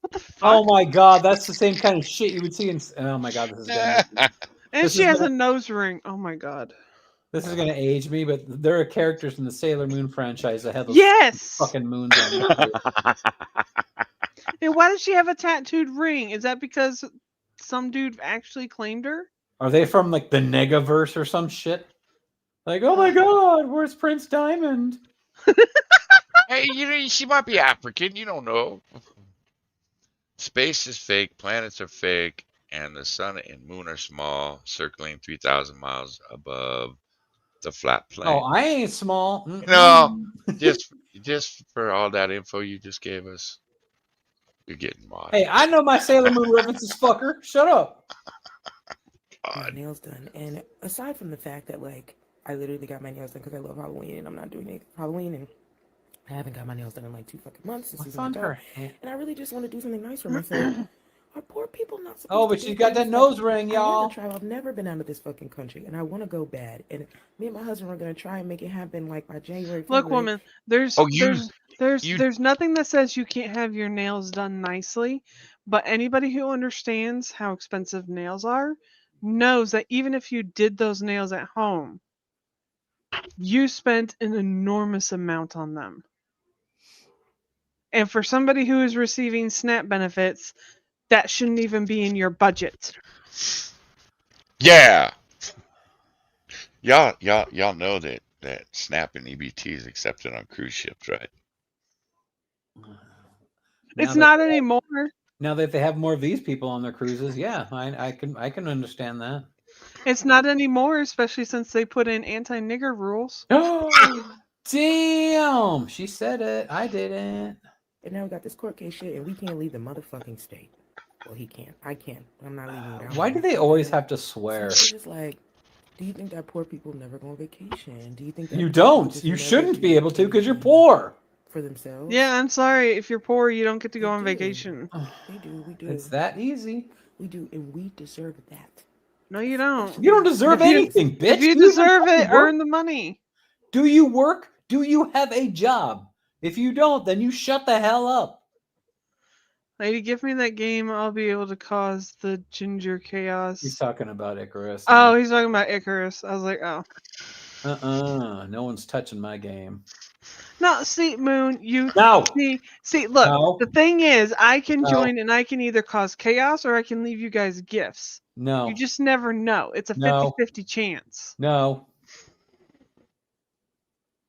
What the fuck? Oh my god, that's the same kind of shit you would see in... Oh my god, this is gonna... And she has a nose ring. Oh my god. This is gonna age me, but there are characters in the Sailor Moon franchise that have those fucking moons on them. And why does she have a tattooed ring? Is that because some dude actually claimed her? Are they from like the Negaverse or some shit? Like, oh my god, where's Prince Diamond? Hey, she might be African. You don't know. Space is fake. Planets are fake. And the sun and moon are small, circling 3,000 miles above the flat plane. Oh, I ain't small. No, just for all that info you just gave us, you're getting modded. Hey, I know my Sailor Moon references, fucker. Shut up. My nails done, and aside from the fact that like I literally got my nails done because I love Halloween and I'm not doing it Halloween, and I haven't got my nails done in like 2 fucking months. What's on her hand? And I really just want to do something nice for myself. Are poor people not supposed Oh, but to she's do got that things? nose ring, y'all. I've never been out of this fucking country, and I want to go bad. And me and my husband are gonna try and make it happen, like by January. Look, February. woman, there's nothing that says you can't have your nails done nicely, but anybody who understands how expensive nails are knows that even if you did those nails at home, you spent an enormous amount on them. And for somebody who is receiving SNAP benefits, that shouldn't even be in your budget. Yeah. Y'all know that SNAP and EBT is accepted on cruise ships, right? It's not anymore. Now that they have more of these people on their cruises, yeah, I can understand that. It's not anymore, especially since they put in anti-nigger rules. Damn! She said it. I didn't. And now we got this court case shit, and we can't leave the motherfucking state. Well, he can't. I can't. I'm not leaving without Why him. do they always have to swear? So it's just like, do you think that poor people never go on vacation? Do you think that You poor people don't. just You never shouldn't do be able to because you're poor. for themselves? Yeah, I'm sorry. If you're poor, you don't get to go on vacation. We do. We do. It's that easy. We do, and we deserve that. No, you don't. You don't deserve If you- anything, bitch. If you Do even deserve it, fucking earn work? the money. Do you work? Do you have a job? If you don't, then you shut the hell up. Lady, give me that game. I'll be able to cause the ginger chaos. He's talking about Icarus. Oh, he's talking about Icarus. I was like, oh. No one's touching my game. No, see, Moon, you No. see. Look, No. the thing is, I can No. join and I can either cause chaos or I can leave you guys gifts. No. You just never know. It's a No. 50-50 chance. No.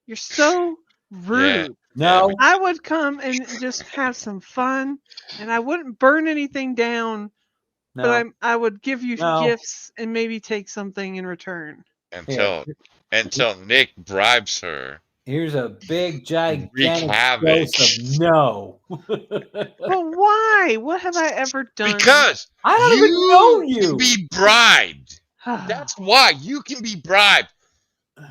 You're so rude. No. I would come and just have some fun, and I wouldn't burn anything down, No. but I would give you No. gifts and maybe take something in return. Until Nick bribes her. Here's a big gigantic havoc. dose of no. But why? What have I ever done? Because I don't even know you. Can be bribed. That's why you can be bribed.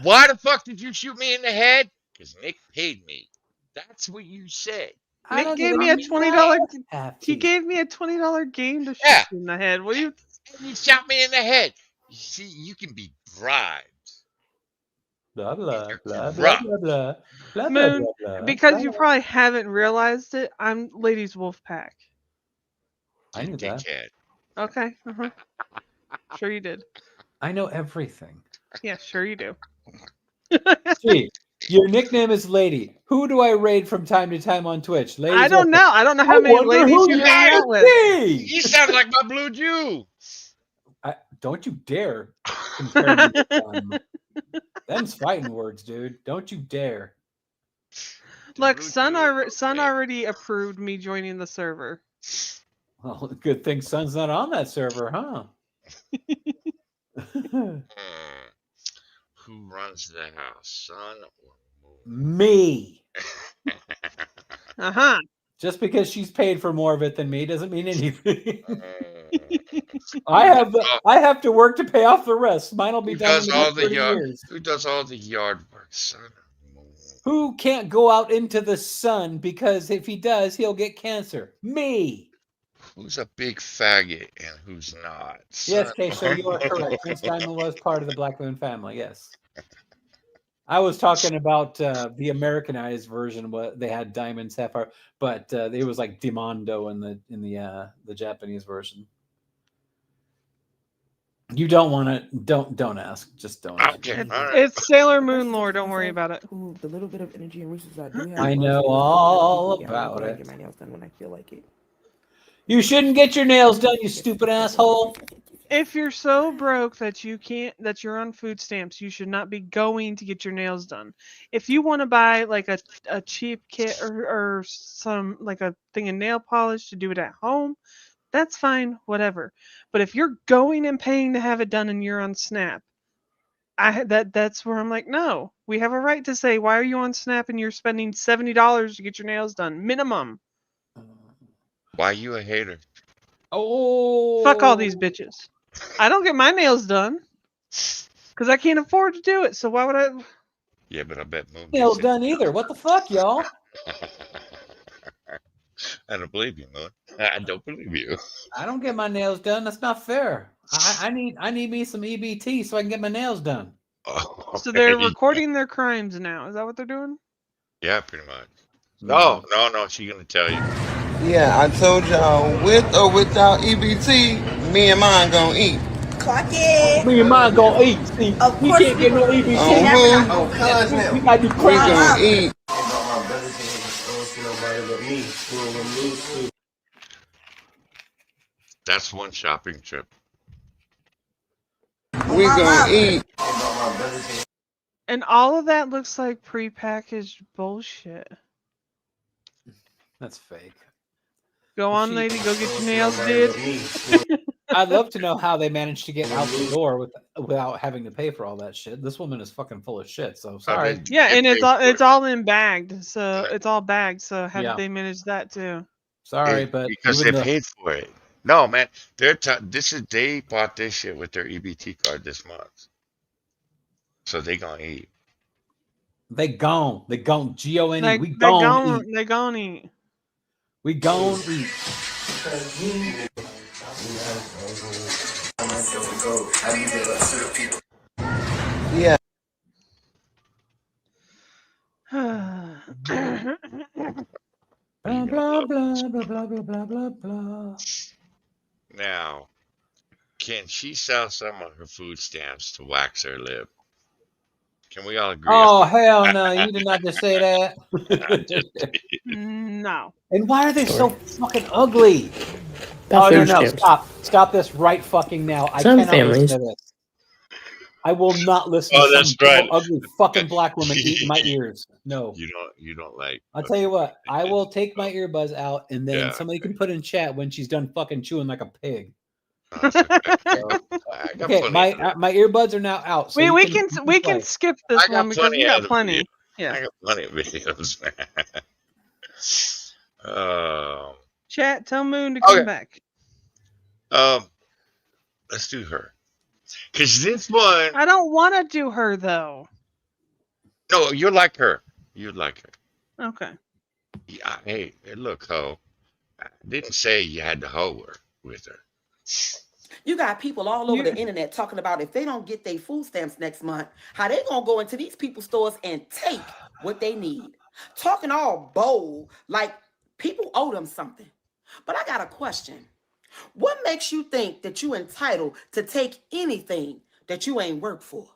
Why the fuck did you shoot me in the head? Because Nick paid me. That's what you said. Nick gave me a $20. He gave me a $20 game to shoot you in the head. What do you? And you shot me in the head. You see, you can be bribed. Blah blah blah blah blah blah blah Moon, blah. because you probably haven't realized it, I'm Ladies Wolfpack. I knew that. Okay. Sure you did. I know everything. Yeah, sure you do. Gee, your nickname is Lady. Who do I raid from time to time on Twitch? Ladies I don't know. I don't know how many ladies you hang out with. You sound like my blue Jew. Don't you dare compare me with them. Them's fighting words, dude. Don't you dare. Look, Son already approved me joining the server. Well, good thing Son's not on that server, huh? Who runs the house, Son or Me. Uh-huh. Just because she's paid for more of it than me doesn't mean anything. I have to work to pay off the rest. Mine will be done in the next 30 years. Who does all the yard work, Son? Who can't go out into the sun because if he does, he'll get cancer? Me. Who's a big faggot and who's not? Yes, Keisha, you are correct. Prince Diamond was part of the Black Moon family. Yes. I was talking about the Americanized version. What they had Diamond Sapphire, but it was like Dimondo in the Japanese version. You don't want to. Don't ask. Just don't. Okay. It's Sailor Moon lore. Don't worry about it. The little bit of energy and resources I do have. I know all about I it. get my nails done when I feel like it. You shouldn't get your nails done, you stupid asshole. If you're so broke that you're on food stamps, you should not be going to get your nails done. If you want to buy like a cheap kit or some like a thing of nail polish to do it at home, that's fine, whatever. But if you're going and paying to have it done and you're on Snap, that's where I'm like, no, we have a right to say, why are you on Snap and you're spending $70 to get your nails done minimum? Why you a hater? Oh, fuck all these bitches. I don't get my nails done because I can't afford to do it. So why would I? Yeah, but I bet Moon nails done either. What the fuck, y'all? I don't believe you, Moon. I don't believe you. I don't get my nails done. That's not fair. I need me some EBT so I can get my nails done. Oh, so they're recording their crimes now. Is that what they're doing? Yeah, pretty much. No. She's gonna tell you. Yeah, I told y'all, with or without EBT, me and mine gonna eat. Clock it. Me and mine gonna eat. See, we can't get no EBT. We gotta do We gonna eat. That's one shopping trip. We gonna eat. And all of that looks like prepackaged bullshit. That's fake. Go on, lady. Go get your nails did. I'd love to know how they managed to get out the door without having to pay for all that shit. This woman is fucking full of shit. So sorry. Yeah, and it's all in bagged. So it's all bagged. So how did they manage that too? Sorry, but because they paid for it. No, man, they bought this shit with their EBT card this month, so they gonna eat. They gone. They gone. G-O-N-E. We They gone. Eat. They gone eat. We gone eat. Yeah. Blah blah blah blah blah blah blah blah. Now, can she sell some of her food stamps to wax her lip? Can we all agree? Oh hell no! You did not just say that. No. And why are they so fucking ugly? About Oh food no! stamps. Stop this right fucking now! I Some cannot listen families. to this. I will not listen to Oh, some that's right. ugly fucking black woman eat in my ears. No. You don't like. I'll tell you what. I will take my earbuds out, and then Yeah, somebody can put in chat when she's done fucking chewing like a pig. That's okay. I got Okay, plenty. my earbuds are now out. So we you can play. skip this I got one because we plenty got of plenty. videos. Yeah. I got plenty of videos. Chat, tell Moon to come Okay. back. Let's do her. Cause this one. I don't want to do her though. No, you're like her. You'd like her. Okay. Yeah, hey, look, ho. I didn't say you had to hoe her with her. You got people all over the internet talking about if they don't get their food stamps next month, how they gonna go into these people's stores and take what they need. Talking all bold, like people owe them something. But I got a question. What makes you think that you entitled to take anything that you ain't worked for?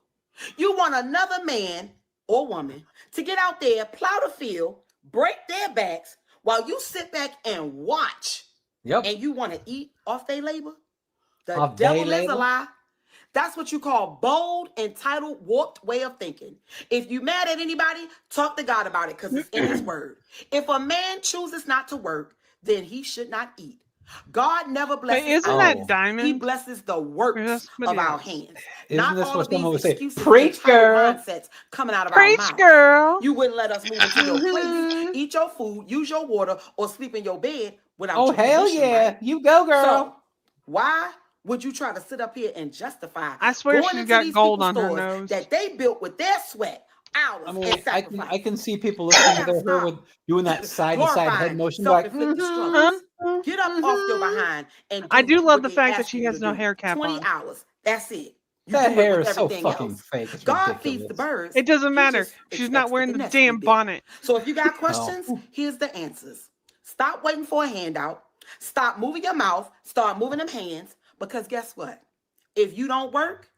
You want another man or woman to get out there, plow the field, break their backs, while you sit back and watch. Yep. And you want to eat off their labor? The Off devil they is a labor? lie. That's what you call bold, entitled, warped way of thinking. If you mad at anybody, talk to God about it because it's in his word. If a man chooses not to work, then he should not eat. God never blesses. Wait, isn't that Diamond? He blesses the works of our hands. Isn't Not this all what of these someone would say? excuses Preach, and tired girl. mindsets coming out of Preach, our mouths. girl. You wouldn't let us move into your place, eat your food, use your water, or sleep in your bed without Oh your hell permission, yeah! right? You go, girl. So why would you try to sit up here and justify I swear going she's into got these gold people's on her stores nose. that they built with their sweat, hours, I mean, and sacrifice? I can see people listening to her with doing that side to side head Glorifying motion, like self-inflicted struggles. Get up off your behind and do I do love what the they fact that asking she you has to no do. hair cap 20 on. hours. That's it. You that do hair it with is so everything fucking else. fake. It's God ridiculous. feeds the birds. It doesn't He matter. just She's not expects wearing the the nest to be damn built. bonnet. So if you got questions, here's the answers. Stop waiting for a handout. Stop moving your mouth. Start moving them hands. Because guess what? If you don't work,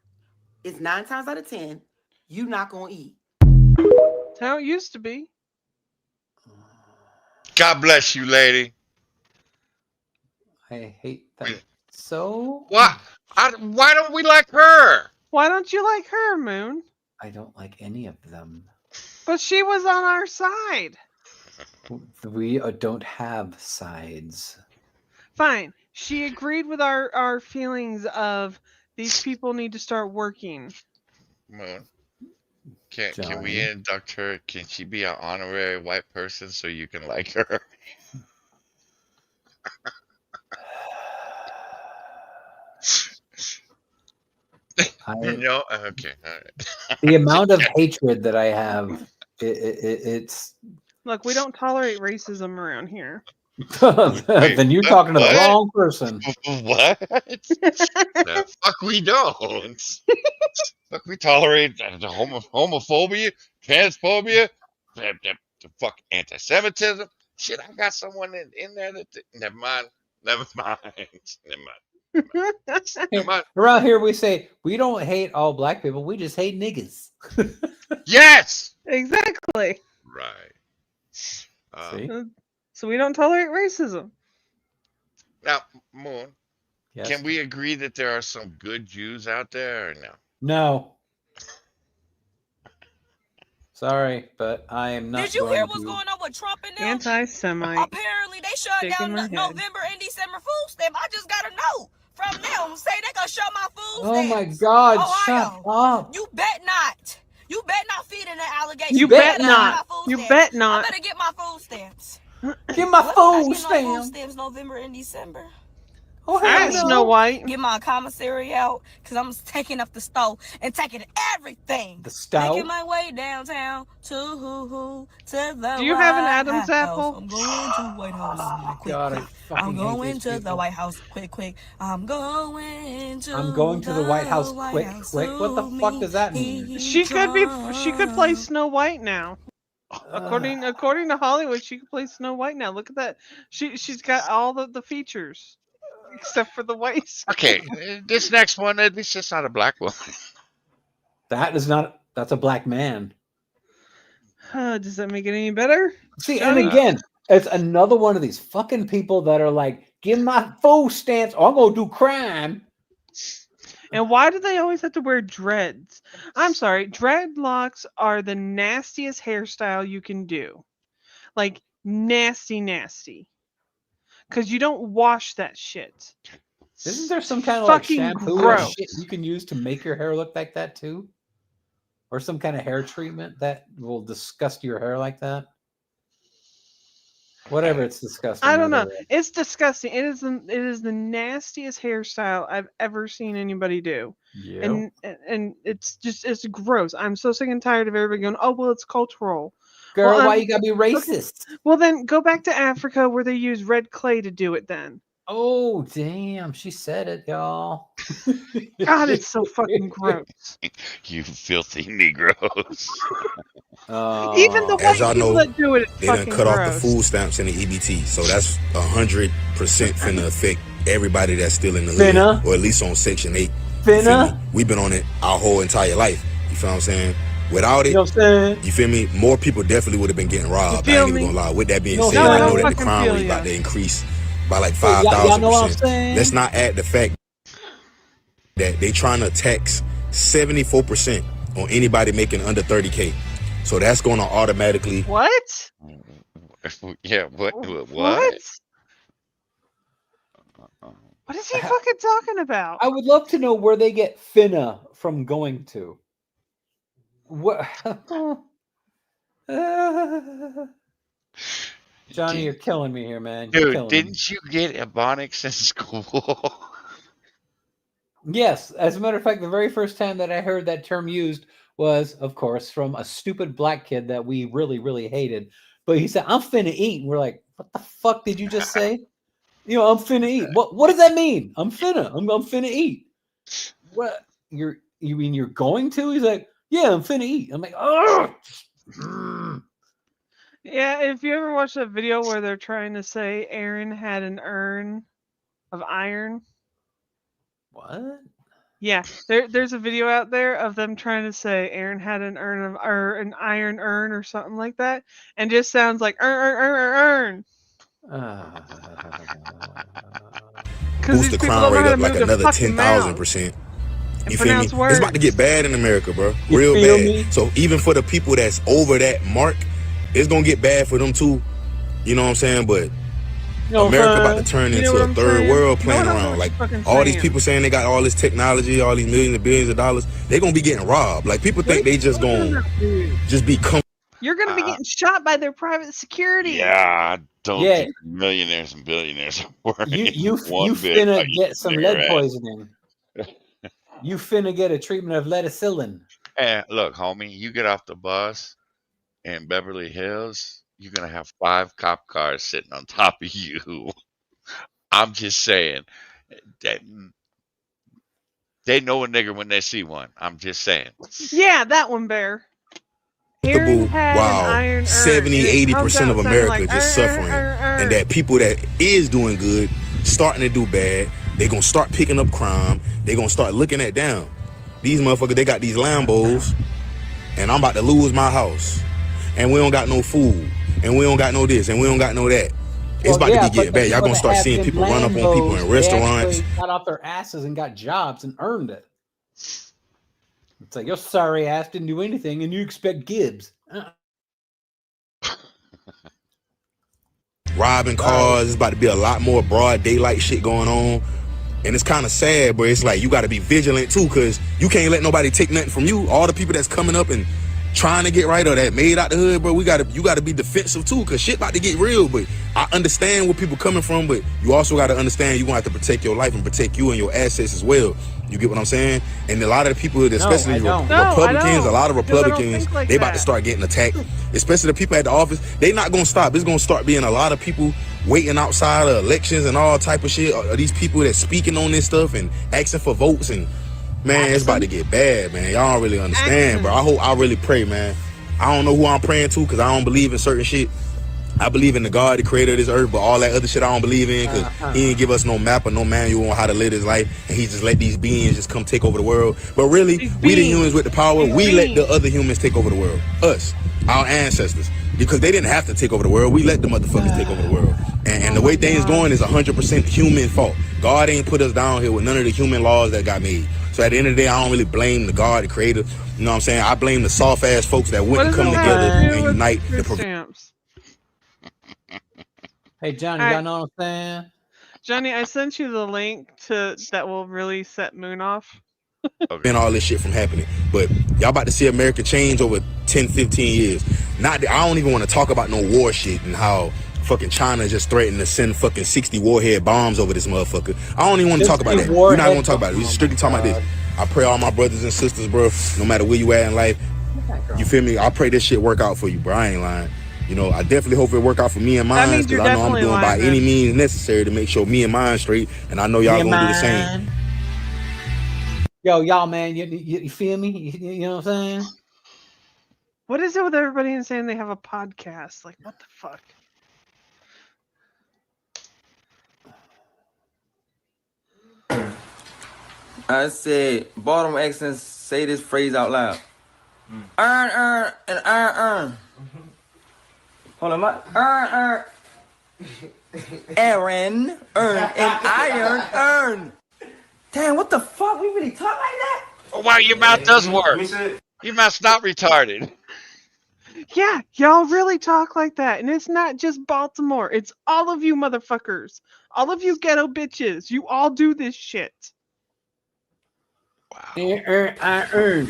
it's 9 times out of 10, you not going to eat. That's how it used to be. God bless you, lady. I hate that so. Why? Why don't we like her? Why don't you like her, Moon? I don't like any of them. But she was on our side. We don't have sides. Fine. She agreed with our feelings of these people need to start working. Moon. Can we Johnny. induct her? Can she be an honorary white person so you can like her? No? Okay. All right. The amount of hatred that I have, it's. Look, we don't tolerate racism around here. Then you're talking to the wrong person. What? The fuck we don't. Fuck we tolerate the homophobia, transphobia, the fuck anti-Semitism. Shit, I got someone in there that never mind. Around here we say we don't hate all black people, we just hate niggas. Yes. Exactly. Right. So we don't tolerate racism. Now, Moon, Yes. can we agree that there are some good Jews out there or no? No. Sorry, but I am not. Did you hear what's going on with Trump and them? Anti-Semite. Apparently, they shut Shaking down my the head. November and December food stamp. I just got a note from them say they gonna shut my food Oh stamps. my God! Ohio, Shut up! you bet not. You bet not feed in that allegation. You bet better not. get my food You stamps. bet not. I better get my food stamps. Get my What? I food get no food stamp. stamps November and December. Oh, All right, Snow White. Get my commissary out, cause I'm taking up the stove and taking everything. The stove? Making my way downtown to the Do you have an White Adam's House. apple? I'm going to the White House. Quick, God, I quick. fucking I'm hate going these to the people. White House. Quick, quick. I'm going to the White House quick, quick. What the fuck does that mean? She could play Snow White now. According to Hollywood, she could play Snow White now. Look at that. She's got all the features except for the white skin. Okay, this next one, at least it's not a black woman. That is not. That's a black man. Does that make it any better? See, and again, it's another one of these fucking people that are like, give my food stamps or I'm going to do crime. And why do they always have to wear dreads? I'm sorry, dreadlocks are the nastiest hairstyle you can do. Like, nasty. Because you don't wash that shit. Isn't there some kind of like shampoo gross. or shit you can use to make your hair look like that too? Or some kind of hair treatment that will disgust your hair like that? Whatever, it's disgusting. I don't know. It's disgusting. It is the nastiest hairstyle I've ever seen anybody do. Yeah. And it's gross. I'm so sick and tired of everybody going, oh well, it's cultural. Girl, well, why you gotta be racist? Well then go back to Africa where they use red clay to do it then. Oh damn, she said it, y'all. God, it's so fucking gross. You filthy Negroes. Even the white people that do it, they done cut off the food stamps and the EBT, so that's 100% finna affect everybody that's still in the hood, or at least on Section 8. We've been on it our whole entire life. You feel what I'm saying? Without it, you feel me? More people definitely would have been getting robbed. I ain't even gonna lie. With that being said, I know that the crime rate about to increase by like 5,000%. Let's not add the fact that they trying to tax 74% on anybody making under 30K. So that's going to automatically. What? Yeah. What? What is he fucking talking about? I would love to know where they get finna from going to. What? Johnny, you're killing me here, man. Dude, didn't you get Ebonics in school? Yes. As a matter of fact, the very first time that I heard that term used was, of course, from a stupid black kid that we really, really hated. But he said, I'm finna eat. And we're like, what the fuck did you just say? You know, I'm finna eat. What does that mean? I'm finna eat. What? You mean you're going to? He's like, yeah, I'm finna eat. I'm like, oh. Yeah, if you ever watch that video where they're trying to say Aaron had an urn of iron. What? Yeah, there's a video out there of them trying to say Aaron had an urn of or an iron urn or something like that, and just sounds like urn. Boost the crime rate up like another 10,000%. You feel me? It's about to get bad in America, bro. Real bad. So even for the people that's over that mark, it's gonna get bad for them too. You know what I'm saying? But America about to turn into a third world playing around. Like all these people saying they got all this technology, all these millions and billions of dollars, they gonna be getting robbed. Like people think they just gonna just be You're gonna be getting shot by their private security. Yeah, I don't think millionaires and billionaires are worried. You finna get some lead poisoning. You finna get a treatment of leticillin. And look, homie, you get off the bus in Beverly Hills, you're gonna have 5 cop cars sitting on top of you. I'm just saying that they know a nigger when they see one. I'm just saying. Yeah, that one, Bear. Wow, 70-80% of America just suffering, and that people that is doing good starting to do bad. They gonna start picking up crime. They gonna start looking at down. These motherfuckers, they got these Lambos, and I'm about to lose my house, and we don't got no food, and we don't got no this, and we don't got no that. It's about to be getting bad. Y'all gonna start seeing people run up on people in restaurants. They got off their asses and got jobs and earned it. It's like, your sorry ass didn't do anything, and you expect Gibbs. Robbing cars. It's about to be a lot more broad daylight shit going on. And it's kind of sad, but it's like you got to be vigilant too, because you can't let nobody take nothing from you. All the people that's coming up and trying to get right or that made out the hood, bro, you got to be defensive too, because shit about to get real. But I understand where people coming from, but you also got to understand you're going to have to protect your life and protect you and your assets as well. You get what I'm saying? And a lot of the people, especially Republicans, a lot of Republicans, they about to start getting attacked. Especially the people at the office, they not going to stop. It's going to start being a lot of people waiting outside of elections and all type of shit. Are these people that speaking on this stuff and asking for votes, and man, it's about to get bad, man. Y'all don't really understand, bro. I really pray, man. I don't know who I'm praying to because I don't believe in certain shit. I believe in the God, the creator of this earth, but all that other shit I don't believe in, because he didn't give us no map or no manual on how to live his life, and he just let these beings just come take over the world. But really, we the humans with the power, we let the other humans take over the world. Us, our ancestors. Because they didn't have to take over the world, we let the motherfuckers take over the world. And the way things going is 100% human fault. God ain't put us down here with none of the human laws that got made. So at the end of the day, I don't really blame the God, the creator. You know what I'm saying? I blame the soft ass folks that wouldn't come together and unite to prevent. Hey, Johnny, y'all know what I'm saying? Johnny, I sent you the link to that will really set Moon off. And all this shit from happening. But y'all about to see America change over 10, 15 years. Not that I don't even want to talk about no war shit and how fucking China just threatened to send fucking 60 warhead bombs over this motherfucker. I don't even want to talk about that. We're not going to talk about it. We're strictly talking about this. I pray all my brothers and sisters, bro, no matter where you at in life, you feel me? I pray this shit work out for you, bro. I ain't lying. You know, I definitely hope it work out for me and mine, because I know I'm doing by any means necessary to make sure me and mine straight, and I know y'all gonna do the same. Yo, y'all, man, you feel me? You know what I'm saying? What is it with everybody saying they have a podcast? Like, what the fuck? I said, bottom accents, say this phrase out loud. Earn, and earn. Hold on, my earn. Aaron, earn, and iron, earn. Damn, what the fuck? We really talk like that? Oh, wow, your mouth does work. Your mouth's not retarded. Yeah, y'all really talk like that. And it's not just Baltimore. It's all of you motherfuckers. All of you ghetto bitches. You all do this shit. Wow. I earn.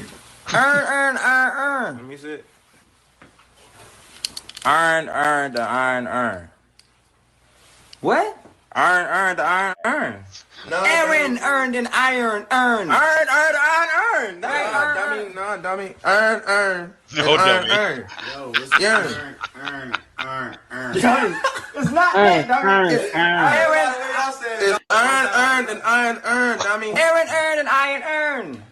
Earn. Let me see it. Earn, the iron. What? Earn, the iron. No, Aaron earned an iron. Earn, iron. No, dummy. Earn. No, dummy. Earn. Yo, earn. Dummy. It's not that, dummy. It's Aaron. It's earned and iron, dummy. Aaron earned and iron, earn.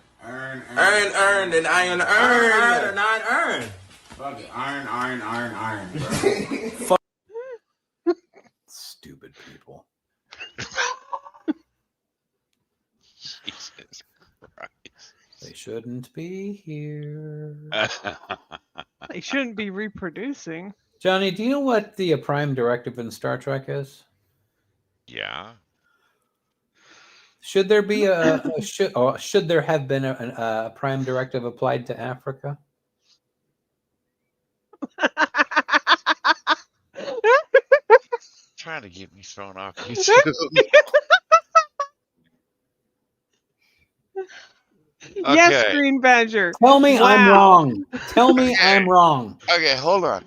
Earned and iron, earn. And iron, earn. Fuck it. Iron, bro. Stupid people. Jesus Christ. They shouldn't be here. They shouldn't be reproducing. Johnny, do you know what the prime directive in Star Trek is? Yeah. Should there be should there have been a prime directive applied to Africa? Trying to get me thrown off YouTube. Yes, Green Badger. Tell me I'm wrong. Tell me I'm wrong. Okay, hold on.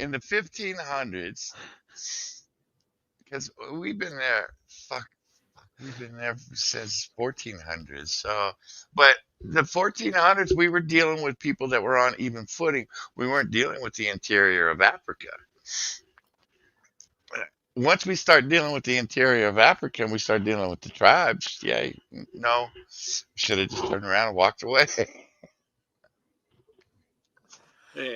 In the 1500s, because we've been there, we've been there since 1400s. So, but the 1400s, we were dealing with people that were on even footing. We weren't dealing with the interior of Africa. Once we start dealing with the interior of Africa and we start dealing with the tribes, should have just turned around and walked away.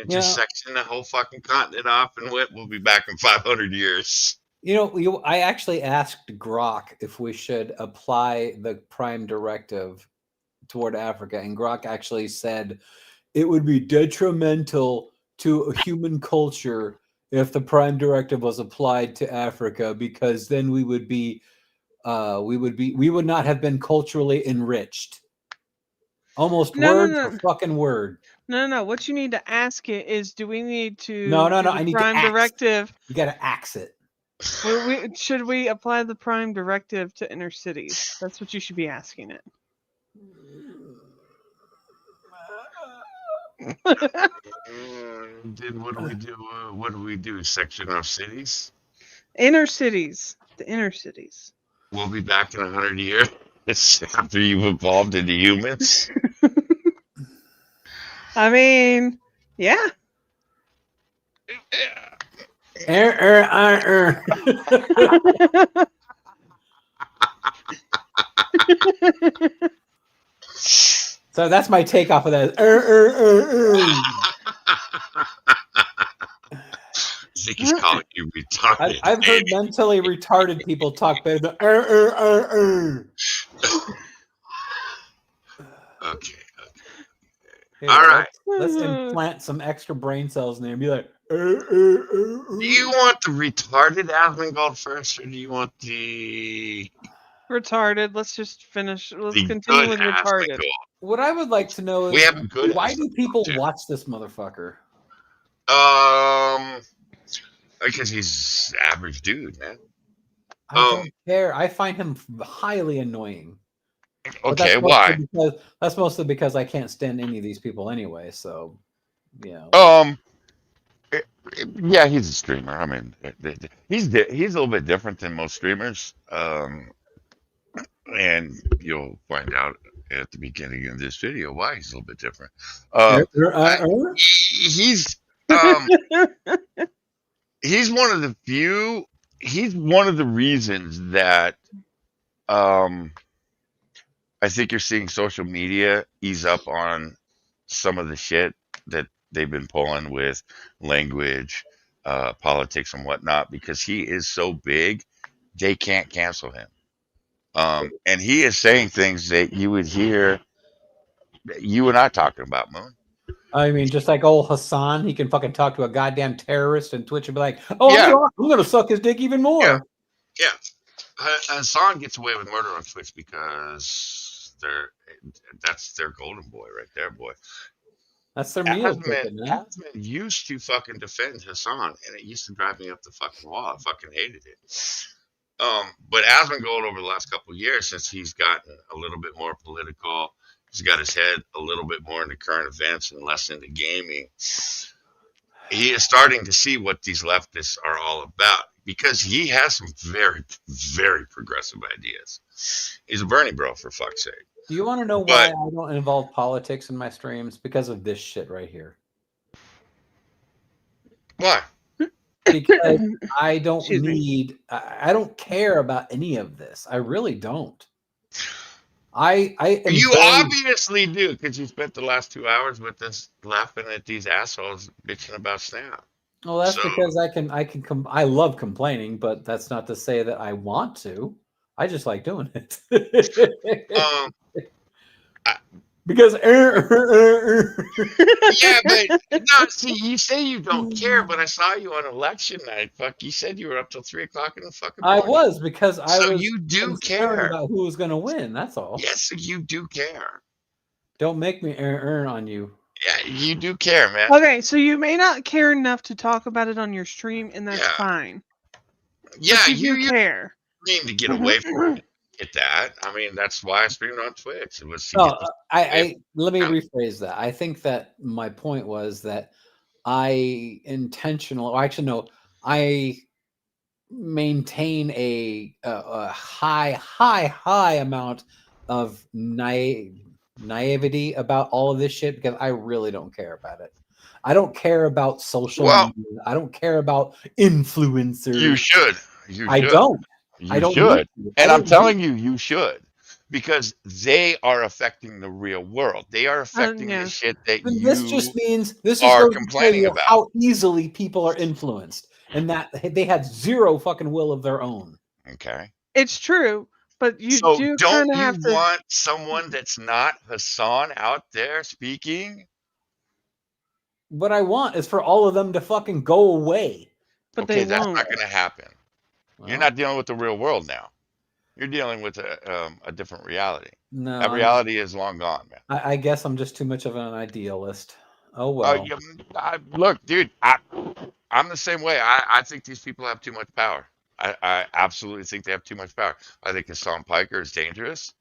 Just section the whole fucking continent off and we'll be back in 500 years. I actually asked Grok if we should apply the prime directive toward Africa, and Grok actually said it would be detrimental to human culture if the prime directive was applied to Africa, because then we would not have been culturally enriched. Almost word for fucking word. No. What you need to ask it is, do we need to No. I need prime to directive? You got to axe it. Should we apply the prime directive to inner cities? That's what you should be asking it. What do we do? Section of cities? Inner cities. The inner cities. We'll be back in 100 years after you've evolved into humans. I mean, yeah. So that's my takeoff of that. think he's calling you retarded. I've heard mentally retarded people talk better than Okay. Here, All right. let's implant some extra brain cells in there and be like, Do you want the retarded Asmongold first, or do you want the retarded. Let's just finish. Let's the continue good with retarded. Asmongold? What I would like to know We is have a good why do people too. watch this motherfucker? Because he's average dude, man. I don't care. I find him highly annoying. But Okay, why? That's mostly because I can't stand any of these people anyway. So, yeah. Yeah, he's a streamer. I mean, he's a little bit different than most streamers. And you'll find out at the beginning of this video why he's a little bit different. He's he's one of the few. He's one of the reasons that I think you're seeing social media ease up on some of the shit that they've been pulling with language, politics, and whatnot, because he is so big, they can't cancel him. And he is saying things that you would hear you and I talking about, Moon. I mean, just like old Hassan, he can fucking talk to a goddamn terrorist and Twitch and be like, "Oh, Yeah. I'm gonna suck his dick even more." Yeah. Hassan gets away with murder on Twitch because that's their golden boy right there, boy. That's their meal ticket, man. Asmon used to fucking defend Hassan, and it used to drive me up the fucking wall. I fucking hated it. But Asmongold over the last couple of years, since he's gotten a little bit more political, he's got his head a little bit more into current events and less into gaming. He is starting to see what these leftists are all about, because he has some very, very progressive ideas. He's a Bernie bro, for fuck's sake. Do you want to know why I don't involve politics in my streams? Because of this shit right here. Why? Because I don't I don't care about any of this. I really don't. You obviously do, because you spent the last 2 hours with us laughing at these assholes bitching about Snap. Well, that's because I love complaining, but that's not to say that I want to. I just like doing it. Because yeah, but no, see, you say you don't care, but I saw you on election night. Fuck, you said you were up till 3 o'clock in the fucking morning. I was, because I was you do concerned care about who was going to win. That's all. Yes, you do care. Don't make me earn on you. Yeah, you do care, man. Okay, so you may not care enough to talk about it on your stream, and that's fine. Yeah, but you do care. Need to get away from it. Get that. I mean, that's why I streamed on Twitch. It was. Let me rephrase that. I think that my point was that I maintain a high amount of naivety about all of this shit, because I really don't care about it. I don't care about social media. I don't care about influencers. You should. I don't. I don't should. And I'm telling you, you should. Because they are affecting the real world. They are affecting the shit that this just means complaining about. How easily people are influenced, and that they had zero fucking will of their own. Okay. It's true, but you do don't kind of have to want someone that's not Hassan out there speaking. What I want is for all of them to fucking go away. But okay, that's not going to happen. You're not dealing with the real world now. You're dealing with a different reality. No, that reality is long gone, man. I guess I'm just too much of an idealist. Oh well. Look, dude, I'm the same way. I think these people have too much power. I absolutely think they have too much power. I think Hassan Piker is dangerous.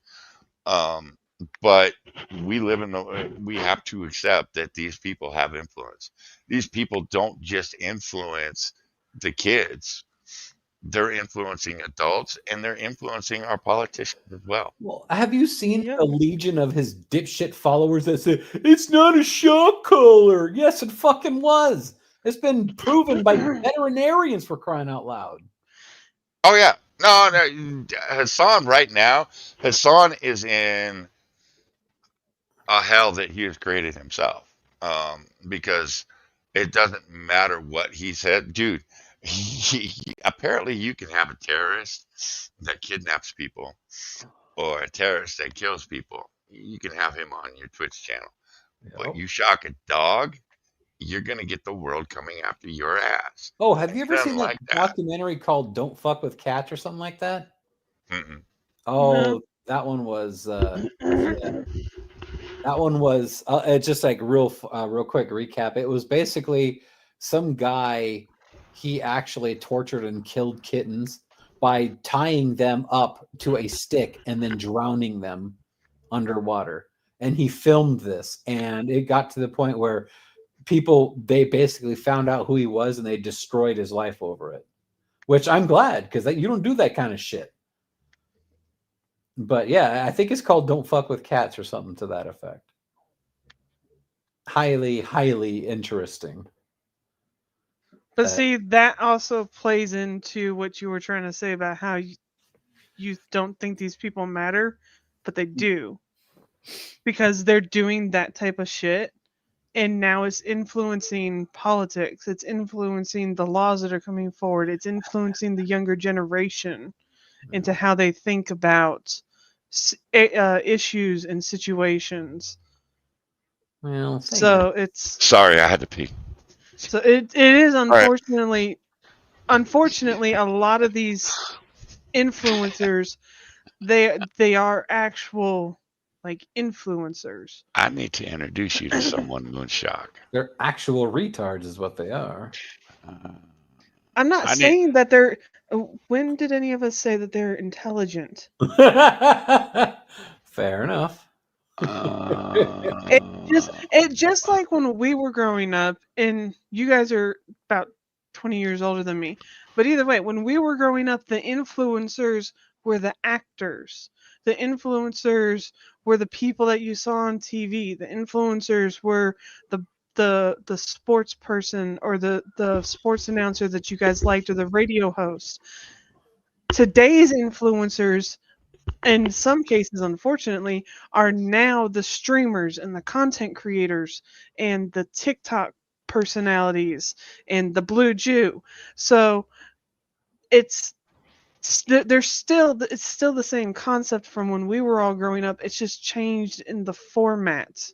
But we have to accept that these people have influence. These people don't just influence the kids. They're influencing adults, and they're influencing our politicians as well. Well, have you seen the legion of his dipshit followers that say, it's not a shock collar? Yes, it fucking was. It's been proven by veterinarians, for crying out loud. Oh, yeah. No, Hassan right now, Hassan is in a hell that he has created himself. Because it doesn't matter what he said. Dude, Apparently you can have a terrorist that kidnaps people or a terrorist that kills people. You can have him on your Twitch channel. But you shock a dog, you're gonna get the world coming after your ass. Oh, have you ever seen that Like that. documentary called "Don't Fuck with Cats" or something like that? Mm-mm. Oh, that one was yeah. That one was it's just like real quick recap. It was basically some guy, he actually tortured and killed kittens by tying them up to a stick and then drowning them underwater. And he filmed this, and it got to the point where they basically found out who he was and they destroyed his life over it. Which I'm glad, because you don't do that kind of shit. But yeah, I think it's called "Don't Fuck with Cats" or something to that effect. Highly, highly interesting. But see, that also plays into what you were trying to say about how you don't think these people matter, but they do. Because they're doing that type of shit, and now it's influencing politics. It's influencing the laws that are coming forward. It's influencing the younger generation into how they think about issues and situations. Well, so it's sorry, I had to pee. So it is unfortunately a lot of these influencers, they are actual like influencers. I need to introduce you to someone, Moonshock. They're actual retards is what they are. I'm not saying that they're when did any of us say that they're intelligent? Fair enough. It just like when we were growing up, and you guys are about 20 years older than me. But either way, when we were growing up, the influencers were the actors. The influencers were the people that you saw on TV. The influencers were the sports person or the sports announcer that you guys liked, or the radio host. Today's influencers, in some cases, unfortunately, are now the streamers and the content creators and the TikTok personalities and the Blue Jew. So it's still the same concept from when we were all growing up. It's just changed in the format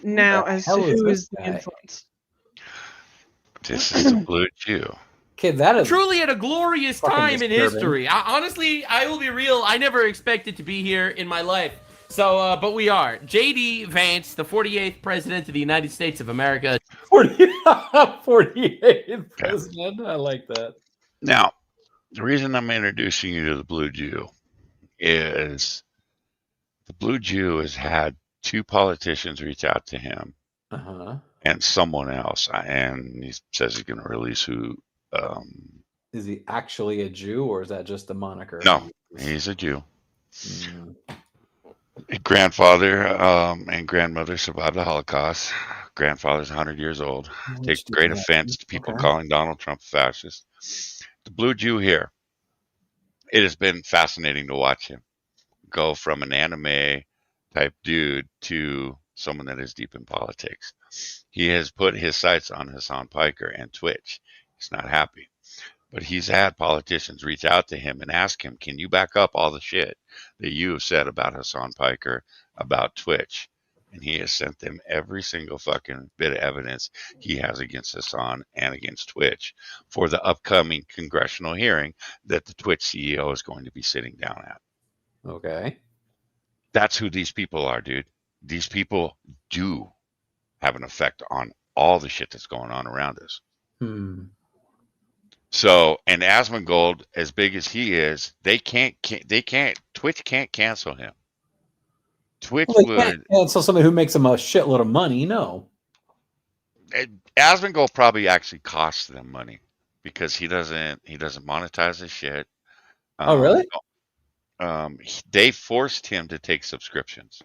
now as to who is the influence. This is the Blue Jew. Okay, that is truly at a glorious time in history. Honestly, I will be real. I never expected to be here in my life. So, but we are. J.D. Vance, the 48th President of the United States of America. 48th President. I like that. Now, the reason I'm introducing you to the Blue Jew is the Blue Jew has had 2 politicians reach out to him and someone else, and he says he's going to release who. Is he actually a Jew, or is that just the moniker? No, he's a Jew. Grandfather and grandmother survived the Holocaust. Grandfather's 100 years old. Take great offense to people calling Donald Trump a fascist. The Blue Jew here. It has been fascinating to watch him go from an anime type dude to someone that is deep in politics. He has put his sights on Hassan Piker and Twitch. He's not happy. But he's had politicians reach out to him and ask him, can you back up all the shit that you have said about Hassan Piker, about Twitch? And he has sent them every single fucking bit of evidence he has against Hassan and against Twitch for the upcoming congressional hearing that the Twitch CEO is going to be sitting down at. Okay. That's who these people are, dude. These people do have an effect on all the shit that's going on around us. So, and Asmongold, as big as he is, Twitch can't cancel him. Twitch would cancel somebody who makes them a shitload of money. No. Asmongold probably actually costs them money because he doesn't monetize his shit. Oh, really? They forced him to take subscriptions.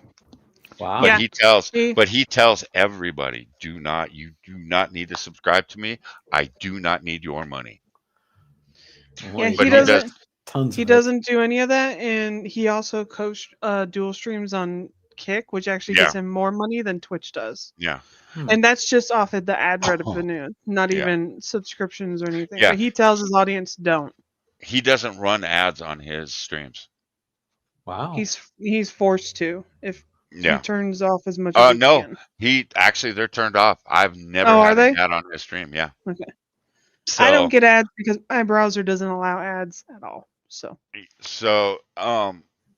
Wow. But he tells everybody, you do not need to subscribe to me. I do not need your money. Yeah, But he doesn't do any of that, and he also coached dual streams on kick, which actually Yeah. gets him more money than Twitch does. Yeah. And that's just off of the ad revenue, not Yeah. even subscriptions or anything. Yeah. But he tells his audience don't. He doesn't run ads on his streams. Wow. He's forced to if he Yeah. turns off as much as he No. can. They're turned off. I've never Oh, are had an they? ad on his stream. Yeah. Okay. So I don't get ads because my browser doesn't allow ads at all. So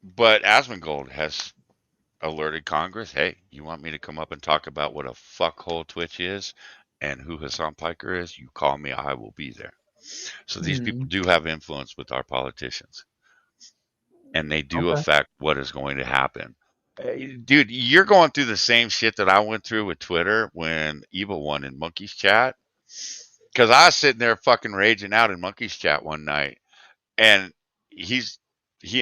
but Asmongold has alerted Congress, hey, you want me to come up and talk about what a fuckhole Twitch is and who Hassan Piker is? You call me, I will be there. So these people do have influence with our politicians. And they do affect what is going to happen. Dude, you're going through the same shit that I went through with Twitter when Evil won in Monkey's Chat. Because I was sitting there fucking raging out in Monkey's Chat one night, and he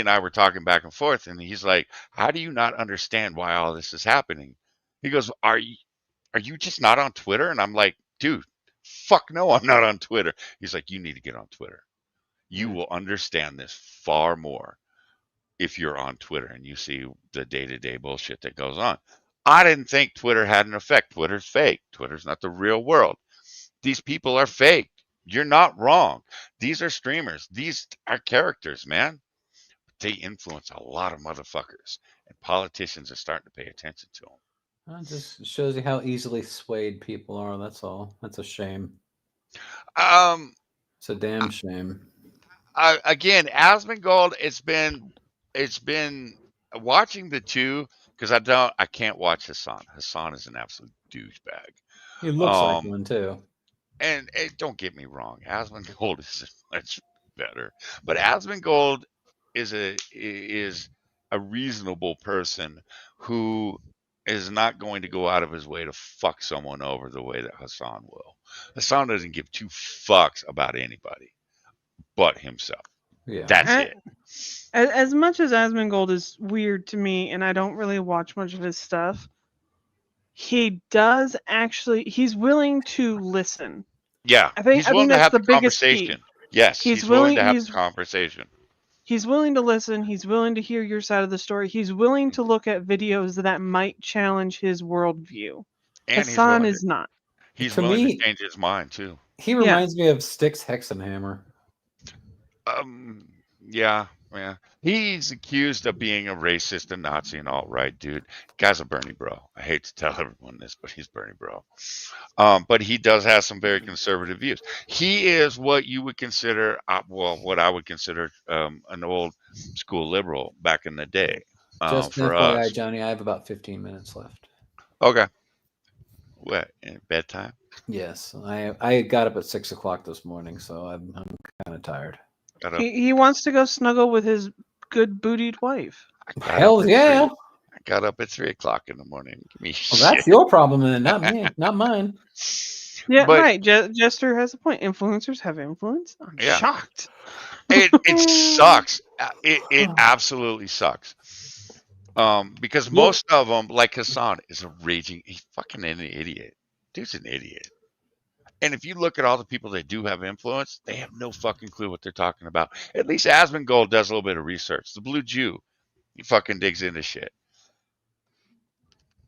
and I were talking back and forth, and he's like, "How do you not understand why all this is happening?" He goes, "Are you just not on Twitter?" And I'm like, "Dude, fuck no, I'm not on Twitter." He's like, "You need to get on Twitter. You will understand this far more if you're on Twitter and you see the day-to-day bullshit that goes on." I didn't think Twitter had an effect. Twitter's fake. Twitter's not the real world. These people are fake. You're not wrong. These are streamers. These are characters, man. They influence a lot of motherfuckers, and politicians are starting to pay attention to them. That just shows you how easily swayed people are. That's all. That's a shame. It's a damn shame. Again, Asmongold, it's been watching the two because I can't watch Hassan. Hassan is an absolute douchebag. He looks like one too. And don't get me wrong, Asmongold is much better, but Asmongold is a reasonable person who is not going to go out of his way to fuck someone over the way that Hassan will. Hassan doesn't give two fucks about anybody but himself. Yeah, that's it. As much as Asmongold is weird to me, and I don't really watch much of his stuff, he does actually. He's willing to listen. Yeah, I think he's willing to that's have the the biggest key. conversation. Yes, he's willing to have the conversation. He's willing to listen. He's willing to hear your side of the story. He's willing to look at videos that might challenge his worldview. And Hassan is not. He's To willing me- to change his mind too. He reminds me of Styx Hexenhammer. Yeah. He's accused of being a racist and Nazi and all right, dude. Guy's a Bernie bro. I hate to tell everyone this, but he's Bernie bro. But he does have some very conservative views. He is what you would consider, what I would consider an old school liberal back in the day. Just for FYI, us. Johnny, I have about 15 minutes left. Okay. What, bedtime? Yes, I got up at 6 o'clock this morning, so I'm kind of tired. He wants to go snuggle with his good bootied wife. Hell yeah! I got up at 3 o'clock in the morning. Give me Well, that's shit. your problem, then, not me, not mine. Yeah, But- right. Jester has a point. Influencers have influence. I'm Yeah. shocked. It sucks. It absolutely sucks. Because most of them, like Hassan, is a raging. He's fucking an idiot. Dude's an idiot. And if you look at all the people that do have influence, they have no fucking clue what they're talking about. At least Asmongold does a little bit of research. The Blue Jew, he fucking digs into shit.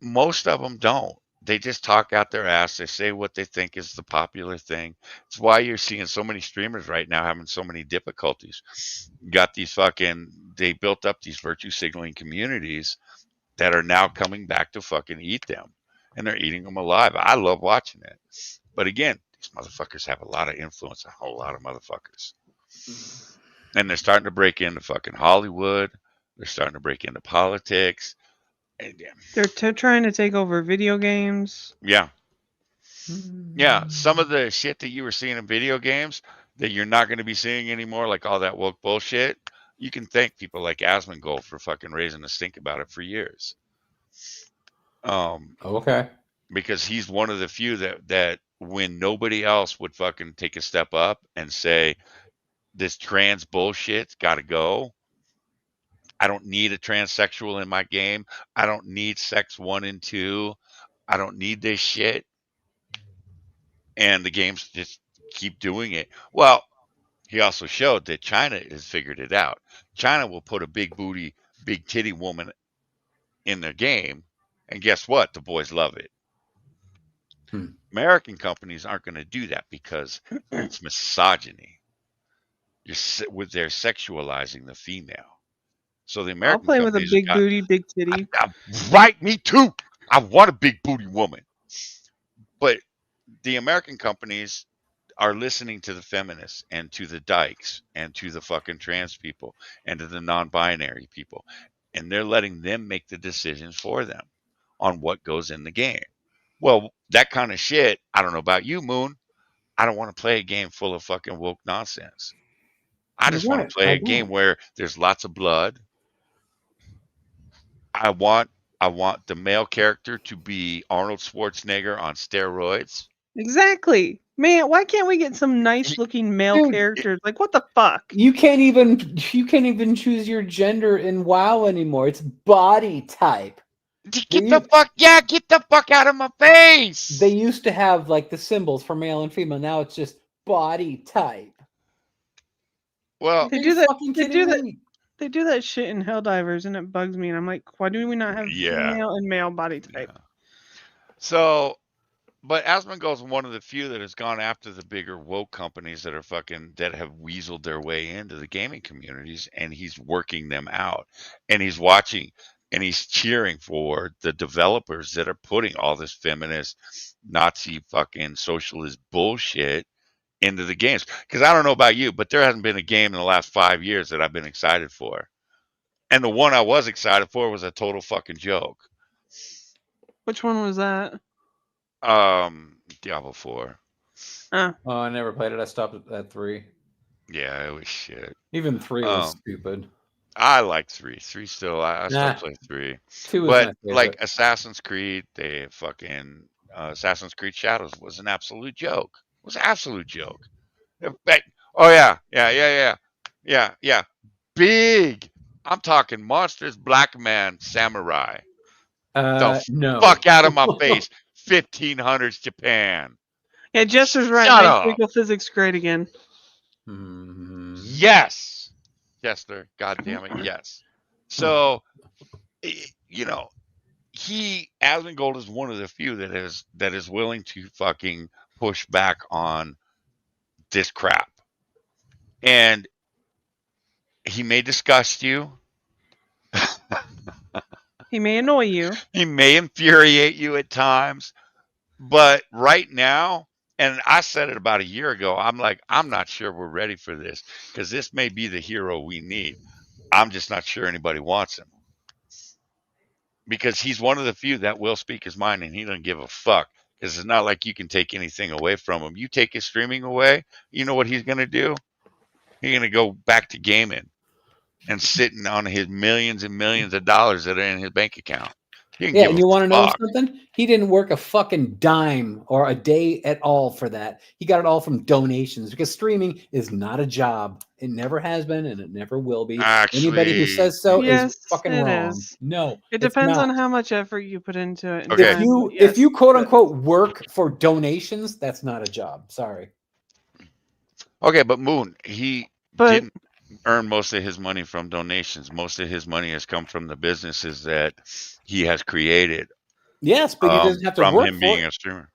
Most of them don't. They just talk out their ass. They say what they think is the popular thing. It's why you're seeing so many streamers right now having so many difficulties. You got these they built up these virtue signaling communities that are now coming back to fucking eat them. And they're eating them alive. I love watching it. But again, these motherfuckers have a lot of influence on a whole lot of motherfuckers. And they're starting to break into fucking Hollywood. They're starting to break into politics. And They're trying to take over video games. yeah. Yeah. Some of the shit that you were seeing in video games that you're not going to be seeing anymore, like all that woke bullshit, you can thank people like Asmongold for fucking raising a stink about it for years. Okay. Because he's one of the few that when nobody else would fucking take a step up and say, this trans bullshit's got to go. I don't need a transsexual in my game. I don't need sex 1 and 2. I don't need this shit. And the games just keep doing it. Well, he also showed that China has figured it out. China will put a big booty, big titty woman in the game, and guess what? The boys love it. Hmm. American companies aren't going to do that because it's misogyny. They're sexualizing the female. So the I'll American play with a companies have big got booty, big titty. right. Me too. I want a big booty woman, but the American companies are listening to the feminists and to the dykes and to the fucking trans people and to the non-binary people, and they're letting them make the decisions for them on what goes in the game. Well, that kind of shit, I don't know about you, Moon. I don't want to play a game full of fucking woke nonsense. I You're just want right. to play I a game don't. where there's lots of blood. I want the male character to be Arnold Schwarzenegger on steroids. Exactly. Man, why can't we get some nice looking male Dude, characters? Like, what the fuck? You can't even choose your gender in WoW anymore. It's body type. Get the fuck out of my face. They used to have like the symbols for male and female. Now it's just body type. Well, They do that. They do that. They do that shit in Helldivers, and it bugs me. And I'm like, why do we not have female and male body type? So, but Asmongold's one of the few that has gone after the bigger woke companies that are that have weaseled their way into the gaming communities, and he's working them out, and he's watching, and he's cheering for the developers that are putting all this feminist, Nazi fucking socialist bullshit into the games. Because I don't know about you, but there hasn't been a game in the last 5 years that I've been excited for. And the one I was excited for was a total fucking joke. Which one was that? Diablo 4. Oh, I never played it. I stopped at 3. Yeah, it was shit. Even 3 was stupid. I like 3. 3 still, I still play 3. 2 was But my favorite. like Assassin's Creed, they fucking Assassin's Creed Shadows was an absolute joke. It was an absolute joke. Oh yeah. Big. I'm talking monsters, black man, samurai. No. Fuck out of my face. 1500s Japan. yeah. Jester's right. Shut Make up. legal physics great again. Yes, Jester. God damn it. Yes. So, you know, Asmongold is one of the few that is willing to fucking push back on this crap. And he may disgust you. He may annoy you. He may infuriate you at times. But right now, and I said it about a year ago, I'm like, I'm not sure we're ready for this because this may be the hero we need. I'm just not sure anybody wants him. Because he's one of the few that will speak his mind and he doesn't give a fuck. Because it's not like you can take anything away from him. You take his streaming away, you know what he's going to do? He's going to go back to gaming and sitting on his millions and millions of dollars that are in his bank account. Yeah, and you want to know something? He didn't work a fucking dime or a day at all for that. He got it all from donations because streaming is not a job. It never has been and it never will be. Anybody who says so is fucking wrong. Is. No, it depends on how much effort you put into it. Okay. If you quote unquote work for donations, that's not a job. Sorry. Okay, but Moon, he didn't earn most of his money from donations. Most of his money has come from the businesses that he has created. Yes, but he doesn't have to from work him for being it. a streamer.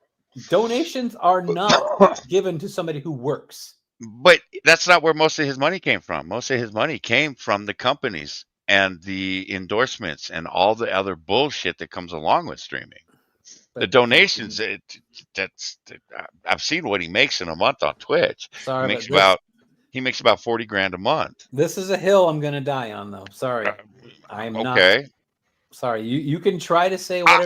Donations are not given to somebody who works. But that's not where most of his money came from. Most of his money came from the companies and the endorsements and all the other bullshit that comes along with streaming. The donations, I've seen what he makes in a month on Twitch. Sorry, he makes about 40 grand a month. This is a hill I'm gonna die on, though. Sorry, I'm not. Okay. Sorry, you can try to say whatever.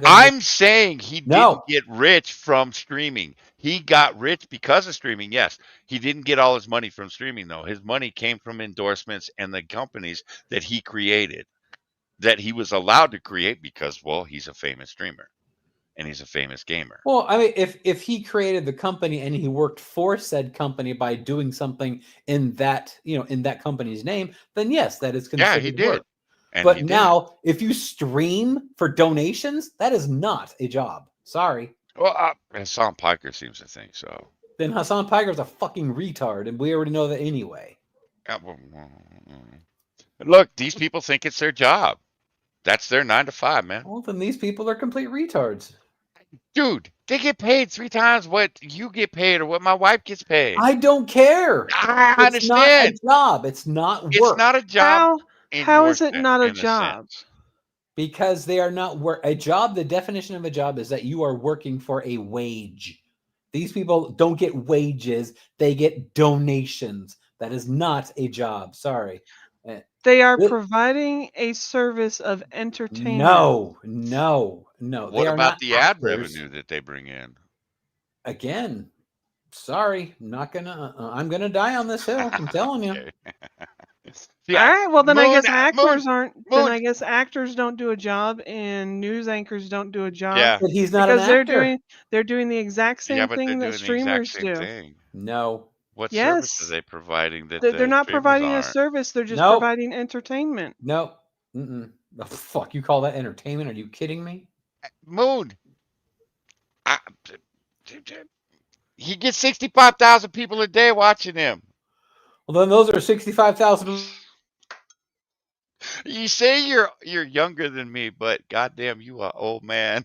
I'm saying he didn't get rich from streaming. He got rich because of streaming. Yes, he didn't get all his money from streaming though. His money came from endorsements and the companies that he created, that he was allowed to create because, well, he's a famous streamer and he's a famous gamer. Well, I mean, if he created the company and he worked for said company by doing something in that company's name, then yes, that is considered he did. work. And but now, if you stream for donations, that is not a job. Sorry. Well, Hassan Piker seems to think so. Then Hassan Piker's a fucking retard, and we already know that anyway. Look, these people think it's their job. That's their 9 to 5, man. Well, then these people are complete retards. Dude, they get paid 3 times what you get paid or what my wife gets paid. I don't care. I It's not a understand. job. It's not work. It's not a job How is it not a job? sense. Because they are not work. A job, the definition of a job is that you are working for a wage. These people don't get wages. They get donations. That is not a job. Sorry. They are providing a service of entertainment. No. What They are about not the ad actors. revenue that they bring in? Again, sorry. Not gonna. I'm gonna die on this hill. I'm telling you. Yeah. All right. Well, then I guess actors Moon. aren't. Then I guess actors don't do a job, and news anchors don't do a job. Yeah. But he's not an because actor. they're doing the exact same Yeah, but they're thing that doing the exact streamers same do. thing. No. What Yes. service are they providing that They're the not streamers providing a aren't? service. They're just Nope. providing entertainment. No. Oh, fuck, you call that entertainment? Are you kidding me? Moon. He gets 65,000 people a day watching him. Well, then those are 65,000. You say you're younger than me, but goddamn, you are old man.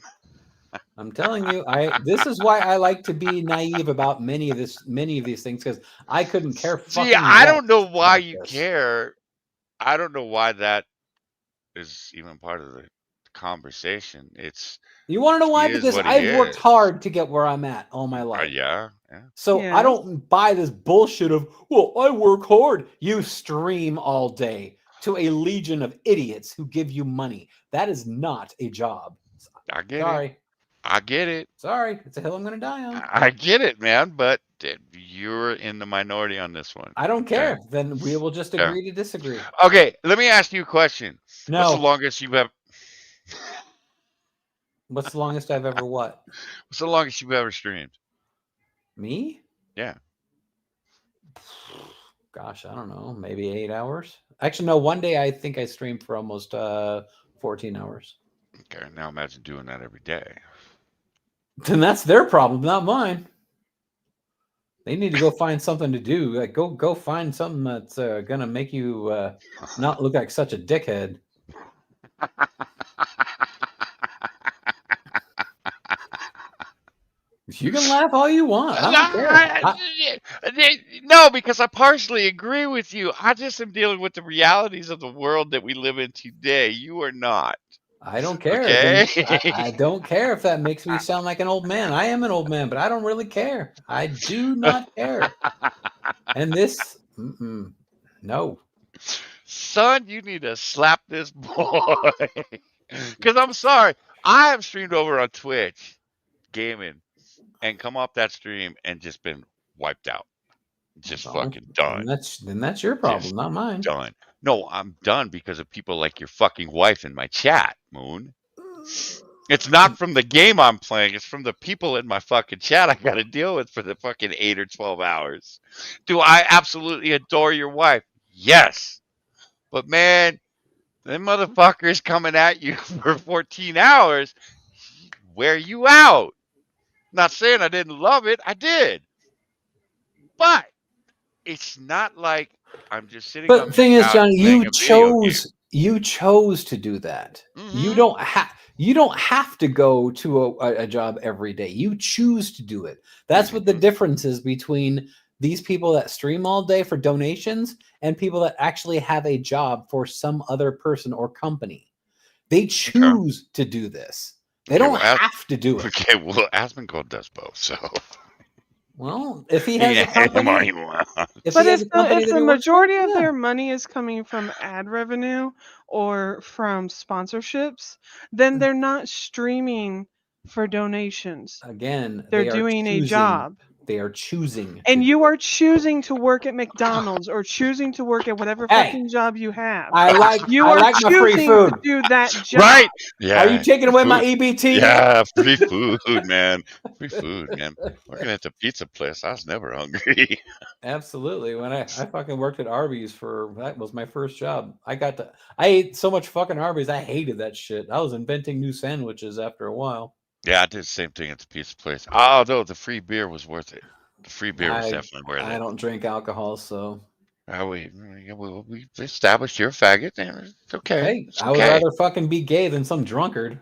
I'm telling you, this is why I like to be naive about many of these things, because I couldn't care. See, I don't know why you care. I don't know why that is even part of the conversation. You want to know why? Because I've worked hard to get where I'm at all my life. Yeah. So I don't buy this bullshit of, well, I work hard. You stream all day to a legion of idiots who give you money. That is not a job. I get Sorry. it. I get it. Sorry. It's a hill I'm going to die on. I get it, man, but you're in the minority on this one. I don't care. Then we will just agree to disagree. Okay, let me ask you a question. No. What's the longest you've ever... What's the longest I've ever what? What's the longest you've ever streamed? Me? Yeah. Gosh, I don't know. Maybe 8 hours. Actually, no. One day I think I streamed for almost 14 hours. Okay, now imagine doing that every day. Then that's their problem, not mine. They need to go find something to do. Like go find something that's gonna make you not look like such a dickhead. You can laugh all you want. I don't care. No, because I partially agree with you. I just am dealing with the realities of the world that we live in today. You are not. I don't care. Okay? I don't care if that makes me sound like an old man. I am an old man, but I don't really care. I do not care. And this, no. Son, you need to slap this boy. Because I'm sorry. I have streamed over on Twitch gaming and come off that stream and just been wiped out. Just fucking done. Then that's your problem, not mine. Done. No, I'm done because of people like your fucking wife in my chat, Moon. It's not from the game I'm playing. It's from the people in my fucking chat I got to deal with for the fucking 8 or 12 hours. Do I absolutely adore your wife? Yes. But man, them motherfuckers coming at you for 14 hours, wear you out. Not saying I didn't love it. I did. But it's not like I'm just sitting on But the thing is, Johnny, you you chose to do that. Mm-hmm. You don't have to go to a job every day. You choose to do it. That's what the difference is between these people that stream all day for donations and people that actually have a job for some other person or company. They choose to do this. They don't have to do it. Okay, well, Asmon Gold does both, so. Well, if he has a company, If the majority of their money is coming from ad revenue or from sponsorships, then they're not streaming for donations. Again, they're doing a job. They are choosing. And you are choosing to work at McDonald's or choosing to work at whatever fucking job you have. I like my free food. To do that job. Right. Yeah. Are you taking away my EBT? Yeah, free food, man. Free food, man. Working at the pizza place, I was never hungry. Absolutely. When I fucking worked at Arby's that was my first job. I ate so much fucking Arby's, I hated that shit. I was inventing new sandwiches after a while. Yeah, I did the same thing at the pizza place. Although the free beer was worth it. The free beer was definitely worth it. I don't drink alcohol, so. We established you're a faggot, and it's okay. Hey, It's I would okay. rather fucking be gay than some drunkard.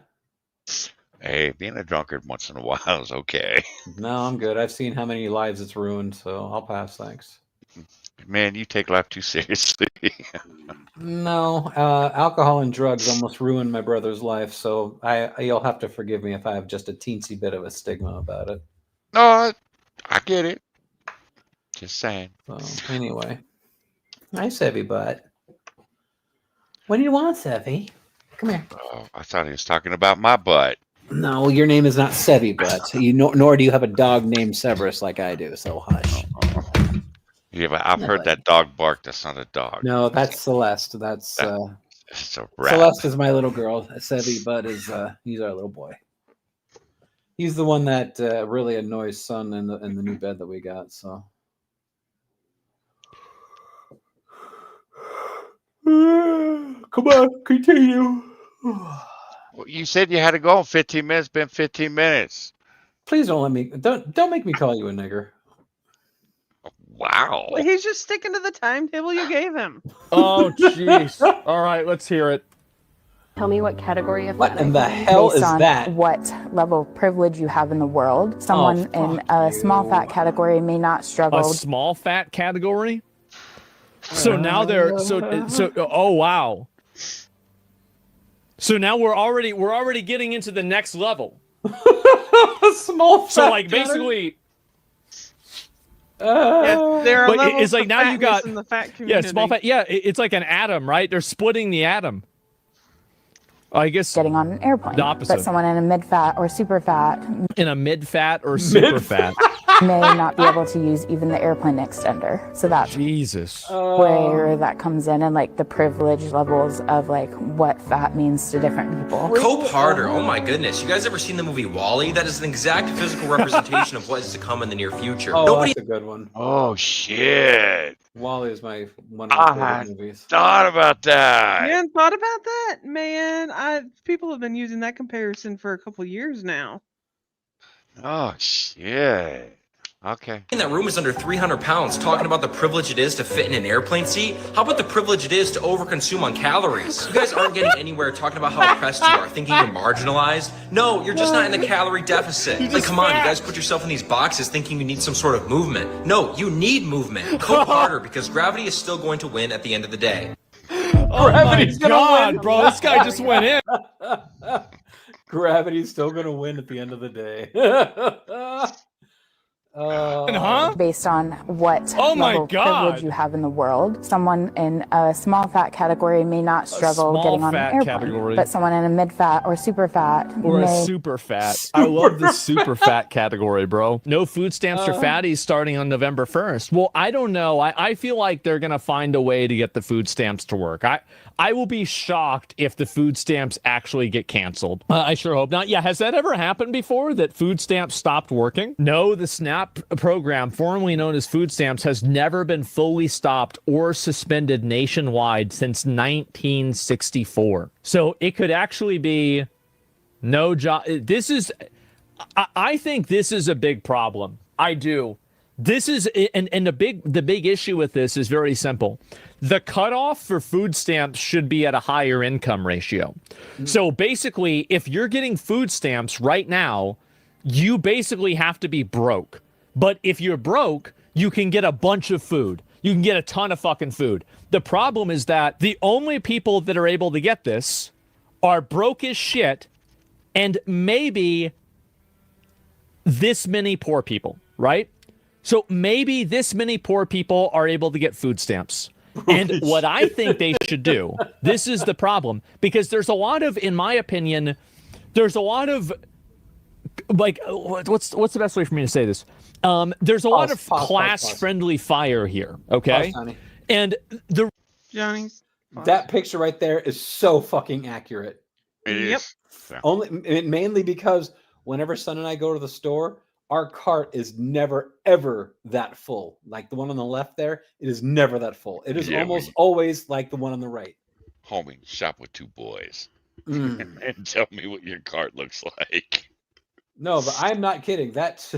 Hey, being a drunkard once in a while is okay. No, I'm good. I've seen how many lives it's ruined, so I'll pass. Thanks. Man, you take life too seriously. No, alcohol and drugs almost ruined my brother's life, so you'll have to forgive me if I have just a teensy bit of a stigma about it. No, I get it. Just saying. So anyway, nice Sevy butt. What do you want, Sevy? Come here. Oh, I thought he was talking about my butt. No, your name is not Sevy butt. Nor do you have a dog named Severus like I do. So hush. Yeah, but I've heard that dog bark. That's not a dog. No, that's Celeste. That's it's a rat. Celeste is my little girl. Sevy butt is he's our little boy. He's the one that really annoys Son in the new bed that we got. So. Come on, continue. Well, you said you had to go in 15 minutes. Been 15 minutes. Please don't make me call you a nigger. Wow. Well, he's just sticking to the timetable you gave him. Oh, jeez. All right, let's hear it. Tell me what category of What in the hell based is on that? What level of privilege you have in the world. Someone in a small fat category may not struggle. A small fat category? So now they're oh wow. So now we're already getting into the next level. Small fat. So like basically there are but levels it's like of now you got fatness in the fat community. small fat. Yeah, it's like an atom, right? They're splitting the atom. I guess getting on an airplane. The opposite. But someone in a mid-fat or super fat in a mid-fat or super fat may not be able to use even the airplane extender. So that's Jesus. Where that comes in, and like the privilege levels of like what fat means to different people. Cope harder. Oh my goodness. You guys ever seen the movie WALL-E? That is an exact physical representation of what is to come in the near future. Oh, Nobody that's a good one. Oh shit. WALL-E is one of my favorite movies. Thought about that. You hadn't thought about that, man. People have been using that comparison for a couple years now. Oh shit. Okay. in that room is under 300 pounds talking about the privilege it is to fit in an airplane seat. How about the privilege it is to overconsume on calories? You guys aren't getting anywhere talking about how oppressed you are, thinking you're marginalized. No, you're just not in the calorie deficit. Like, come on, you guys put yourself in these boxes thinking you need some sort of movement. No, you need movement. Cope harder, because gravity is still going to win at the end of the day. Oh my god, bro, this guy just went in. Gravity's still gonna win at the end of the day. Based on what level of privilege you have in the world. Someone in a small fat category may not struggle getting on an airplane, but someone in a mid fat or super fat Or may... a super fat. I love the super fat category, bro. No food stamps for fatties starting on November 1st. Well, I don't know. I feel like they're going to find a way to get the food stamps to work. I will be shocked if the food stamps actually get canceled. I sure hope not. Yeah, has that ever happened before, that food stamps stopped working? No, the SNAP program, formerly known as food stamps, has never been fully stopped or suspended nationwide since 1964. So it could actually be no job. I think this is a big problem. I do. This is, and the big issue with this is very simple. The cutoff for food stamps should be at a higher income ratio. So basically, if you're getting food stamps right now, you basically have to be broke. But if you're broke, you can get a bunch of food. You can get a ton of fucking food. The problem is that the only people that are able to get this are broke as shit, and maybe this many poor people, right? So maybe this many poor people are able to get food stamps. And what I think they should do, this is the problem, because there's a lot of, in my opinion, there's a lot of, like, what's the best way for me to say this? There's a lot of class-friendly fire here, okay? And the Johnny's that picture right there is so fucking accurate. It is. Mainly because whenever Son and I go to the store, our cart is never, ever that full. Like the one on the left there, it is never that full. It is almost always like the one on the right. Homie, shop with two boys. And tell me what your cart looks like. No, but I'm not kidding. That's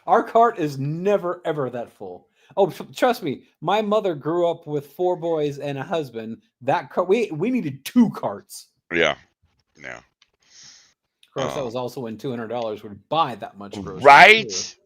our cart is never, ever that full. Oh, trust me, my mother grew up with 4 boys and a husband. That we needed 2 carts. Yeah. Of course, that was also when $200 would buy that much groceries. Right?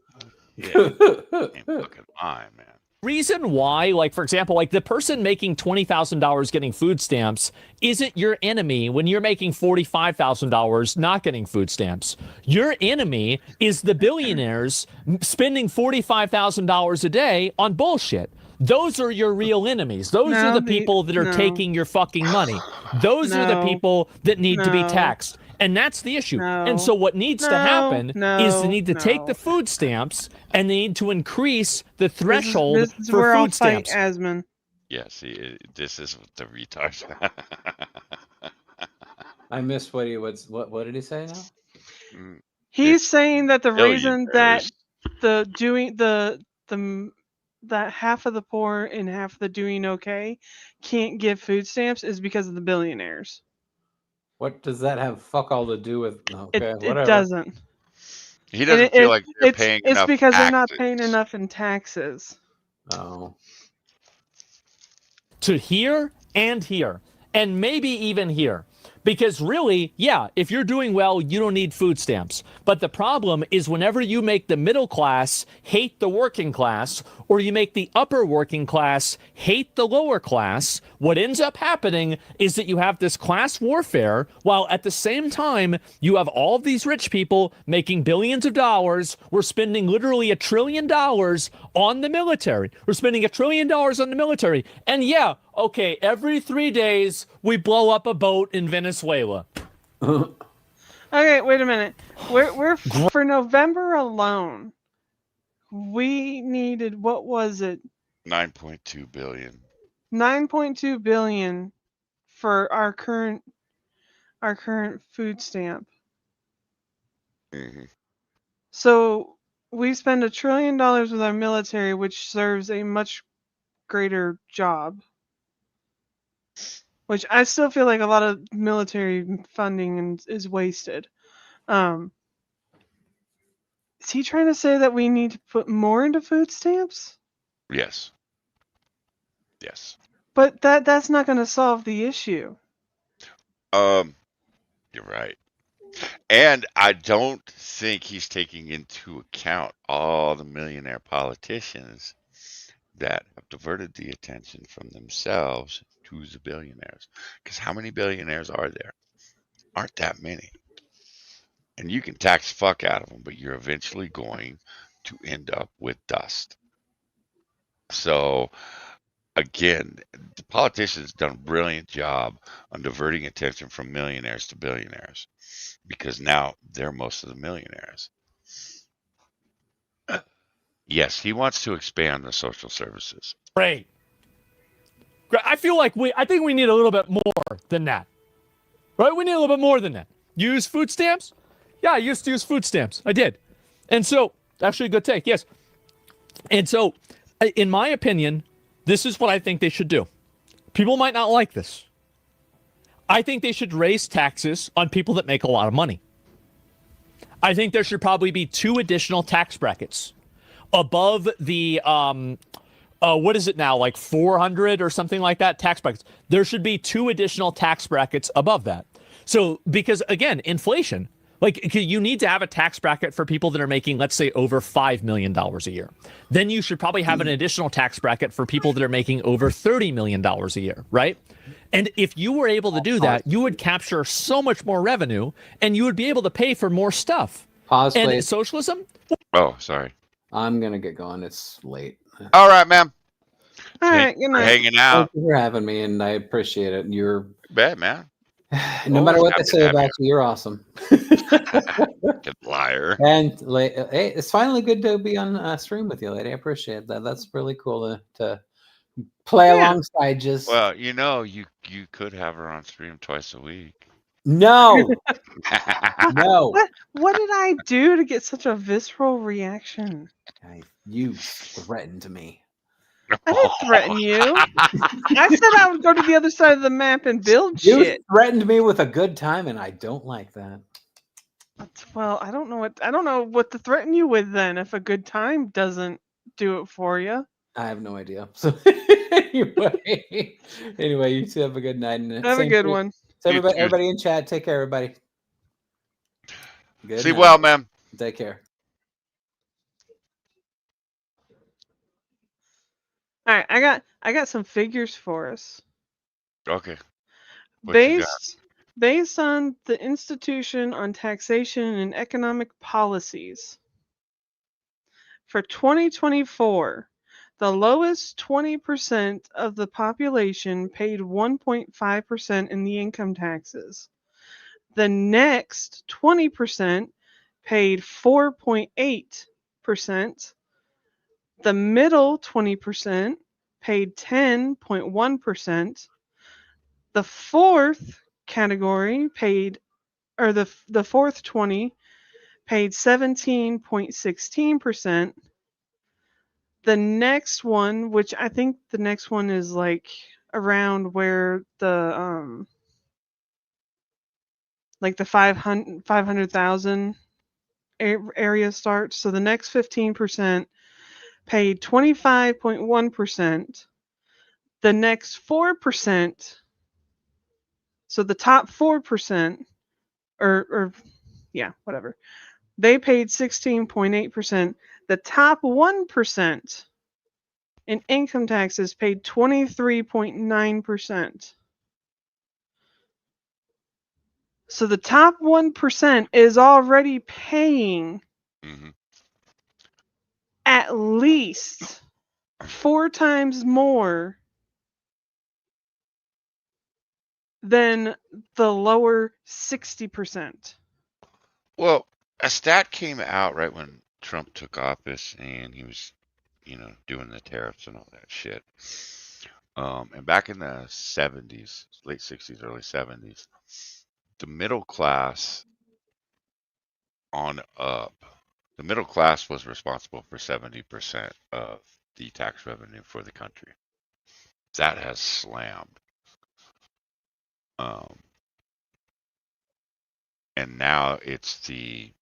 Yeah. Fucking lie, man. Reason why, like, for example, like the person making $20,000 getting food stamps isn't your enemy when you're making $45,000 not getting food stamps. Your enemy is the billionaires spending $45,000 a day on bullshit. Those are your real enemies. Those are the people that are taking your fucking money. Those are the people that need to be taxed. And that's the issue. And so what needs to happen is they need to take the food stamps and they need to increase the threshold this is for where I'll food stamps. fight Asmon. Yeah, see, this is the retard. I missed what he was. What did he say now? He's saying that the reason that billionaires. that half of the poor and half of the doing okay can't get food stamps is because of the billionaires. What does that have fuck all to do with? Okay, whatever. It doesn't. He doesn't feel like they're paying enough It's because they're not taxes. paying enough in taxes. Oh. To here and here, and maybe even here. Because really, yeah, if you're doing well, you don't need food stamps. But the problem is whenever you make the middle class hate the working class, or you make the upper working class hate the lower class, what ends up happening is that you have this class warfare, while at the same time, you have all of these rich people making billions of dollars. We're spending literally $1 trillion on the military. We're spending $1 trillion on the military. And yeah, okay, every 3 days, we blow up a boat in Venezuela. Okay, wait a minute. We're for November alone, we needed, what was it? 9.2 billion. 9.2 billion for our current food stamp. Mm-hmm. So we spend $1 trillion with our military, which serves a much greater job. Which I still feel like a lot of military funding is wasted. Is he trying to say that we need to put more into food stamps? Yes. Yes. But that's not going to solve the issue. You're right. And I don't think he's taking into account all the millionaire politicians that have diverted the attention from themselves to the billionaires. Because how many billionaires are there? Aren't that many. And you can tax the fuck out of them, but you're eventually going to end up with dust. So, again, the politicians done a brilliant job on diverting attention from millionaires to billionaires, because now they're most of the millionaires. Yes, he wants to expand the social services. Great. I feel like I think we need a little bit more than that. Right? We need a little bit more than that. Use food stamps? Yeah, I used to use food stamps. I did. And so, actually a good take, yes. And so, in my opinion, this is what I think they should do. People might not like this. I think they should raise taxes on people that make a lot of money. I think there should probably be 2 additional tax brackets above the, what is it now, like 400 or something like that, tax brackets. There should be 2 additional tax brackets above that. So, because again, inflation, like you need to have a tax bracket for people that are making, let's say, over $5 million a year. Then you should probably have an additional tax bracket for people that are making over $30 million a year, right? And if you were able to do that, you would capture so much more revenue and you would be able to pay for more stuff. Pause, and please. Socialism? Oh, sorry. I'm going to get going. It's late. All right, man. All right, good night. Hanging out. Thank you for having me, and I appreciate it. You're bad, man. No matter what they say about you, you're awesome. Good liar. And hey, it's finally good to be on stream with you, lady. I appreciate that. That's really cool to play alongside. Well, you could have her on stream twice a week. No. No. What did I do to get such a visceral reaction? You threatened me. I didn't threaten you. I said I would go to the other side of the map and build You shit. threatened me with a good time, and I don't like that. Well, I don't know what to threaten you with then if a good time doesn't do it for you. I have no idea. So anyway, you two have a good night. And Have a good one. So everybody in chat, take care, everybody. Good See night. well, man. Take care. All right, I got some figures for us. Okay. What you got? Based on the Institution on Taxation and Economic Policies, for 2024, the lowest 20% of the population paid 1.5% in the income taxes. The next 20% paid 4.8%. The middle 20% paid 10.1%. The fourth category paid, or the fourth 20 paid 17.16%. The next one, which I think the next one is like around where the like the 500,000 area starts. So the next 15% paid 25.1%. The next 4%, so the top 4%, or yeah, whatever, they paid 16.8%. The top 1% in income taxes paid 23.9%. So the top 1% is already paying at least 4 times more than the lower 60%. Well, a stat came out right when Trump took office, and he was, doing the tariffs and all that shit. And back in the 70s, late 60s, early 70s, the middle class on up, the middle class was responsible for 70% of the tax revenue for the country. That has slammed. And now it's the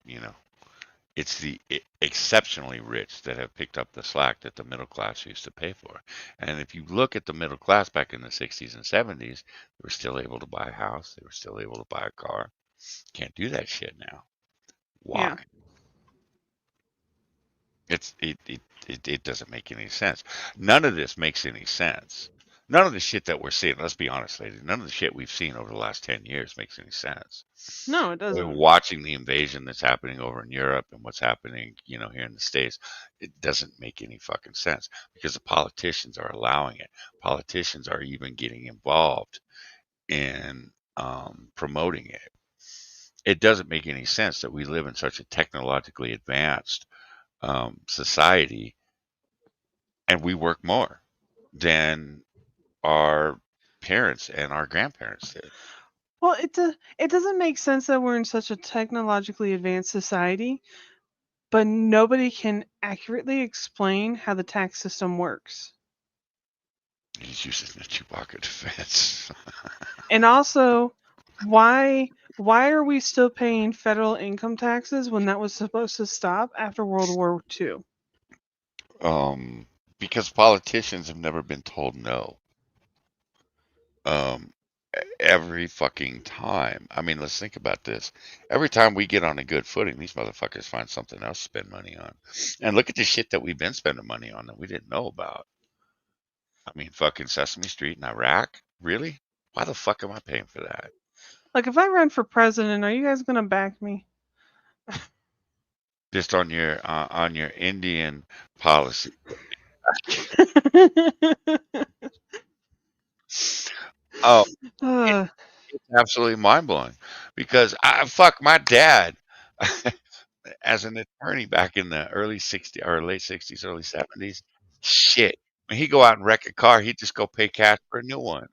exceptionally rich that have picked up the slack that the middle class used to pay for. And if you look at the middle class back in the 60s and 70s, they were still able to buy a house. They were still able to buy a car. Can't do that shit now. Why? Yeah. It doesn't make any sense. None of this makes any sense. None of the shit that we're seeing, let's be honest, ladies, none of the shit we've seen over the last 10 years makes any sense. No, it doesn't. We're watching the invasion that's happening over in Europe and what's happening, here in the States. It doesn't make any fucking sense because the politicians are allowing it. Politicians are even getting involved in promoting it. It doesn't make any sense that we live in such a technologically advanced society and we work more than our parents and our grandparents did. Well, it doesn't make sense that we're in such a technologically advanced society, but nobody can accurately explain how the tax system works. He's using the Chewbacca defense. And also, why are we still paying federal income taxes when that was supposed to stop after World War II? Because politicians have never been told no. Every fucking time. I mean, let's think about this. Every time we get on a good footing, these motherfuckers find something else to spend money on. And look at the shit that we've been spending money on that we didn't know about. I mean, fucking Sesame Street in Iraq? Really? Why the fuck am I paying for that? Like, if I run for president, are you guys gonna back me? Just on your Indian policy. Oh, it's absolutely mind blowing because fuck my dad as an attorney back in the early 60s or late 60s, early 70s. Shit, when he go out and wreck a car, he'd just go pay cash for a new one.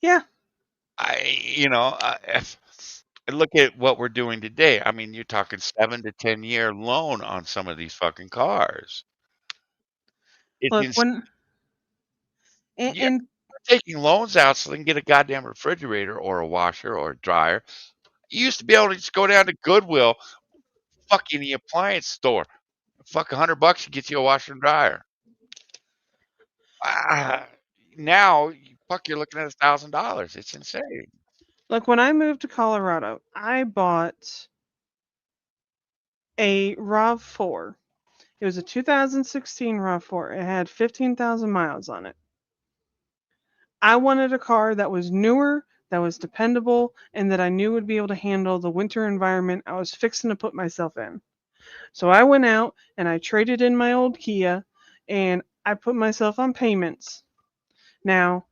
Yeah. Look at what we're doing today. I mean, you're talking 7 to 10 year loan on some of these fucking cars. Look, when they're taking loans out so they can get a goddamn refrigerator or a washer or a dryer. You used to be able to just go down to Goodwill, fucking the appliance store, fuck $100 to get you a washer and dryer. Now, fuck, you're looking at $1,000. It's insane. Like when I moved to Colorado, I bought a RAV4. It was a 2016 RAV4. It had 15,000 miles on it. I wanted a car that was newer, that was dependable, and that I knew would be able to handle the winter environment I was fixing to put myself in. So I went out and I traded in my old Kia and I put myself on payments. Now,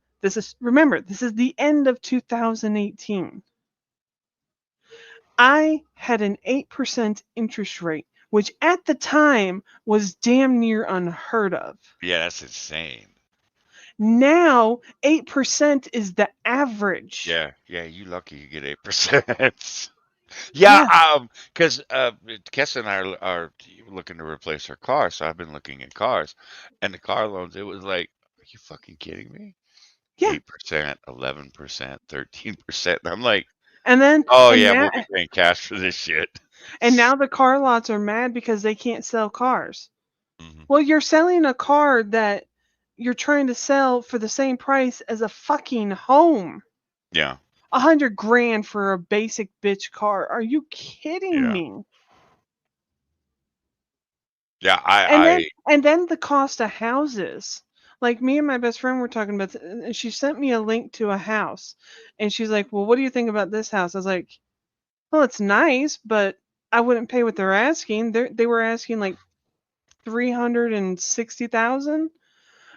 remember, this is the end of 2018. I had an 8% interest rate, which at the time was damn near unheard of. Yeah, that's insane. Now, 8% is the average. Yeah, you lucky you get 8%. Yeah, because Kessa and I are looking to replace our car, so I've been looking at cars, and the car loans. It was like, are you fucking kidding me? Yeah. 8%, 11%, 13%. I'm like, And then, oh and yeah, now, we'll be paying cash for this shit. and now the car lots are mad because they can't sell cars. Mm-hmm. Well, you're selling a car that you're trying to sell for the same price as a fucking home. Yeah. $100,000 for a basic bitch car. Are you kidding me? Yeah, and then the cost of houses. Like me and my best friend were talking about, and she sent me a link to a house, and she's like, "Well, what do you think about this house?" I was like, "Well, it's nice, but I wouldn't pay what they're asking. They were asking like 360,000.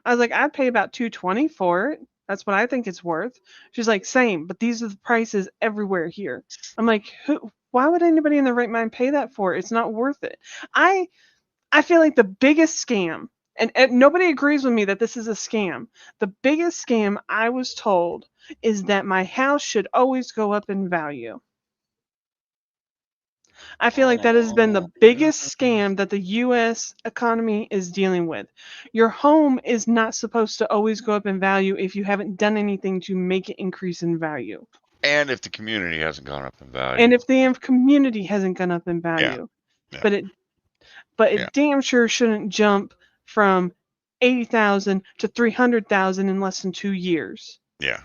I was like, I'd pay about 220 for it. That's what I think it's worth." She's like, "Same, but these are the prices everywhere here." I'm like, why would anybody in their right mind pay that for it? It's not worth it. I feel like the biggest scam, and nobody agrees with me that this is a scam. The biggest scam I was told is that my house should always go up in value. I feel like that has been the biggest scam that the US economy is dealing with. Your home is not supposed to always go up in value if you haven't done anything to make it increase in value. And if the community hasn't gone up in value. And if the community hasn't gone up in value. Yeah. But it damn sure shouldn't jump from 80,000 to 300,000 in less than 2 years. Yeah.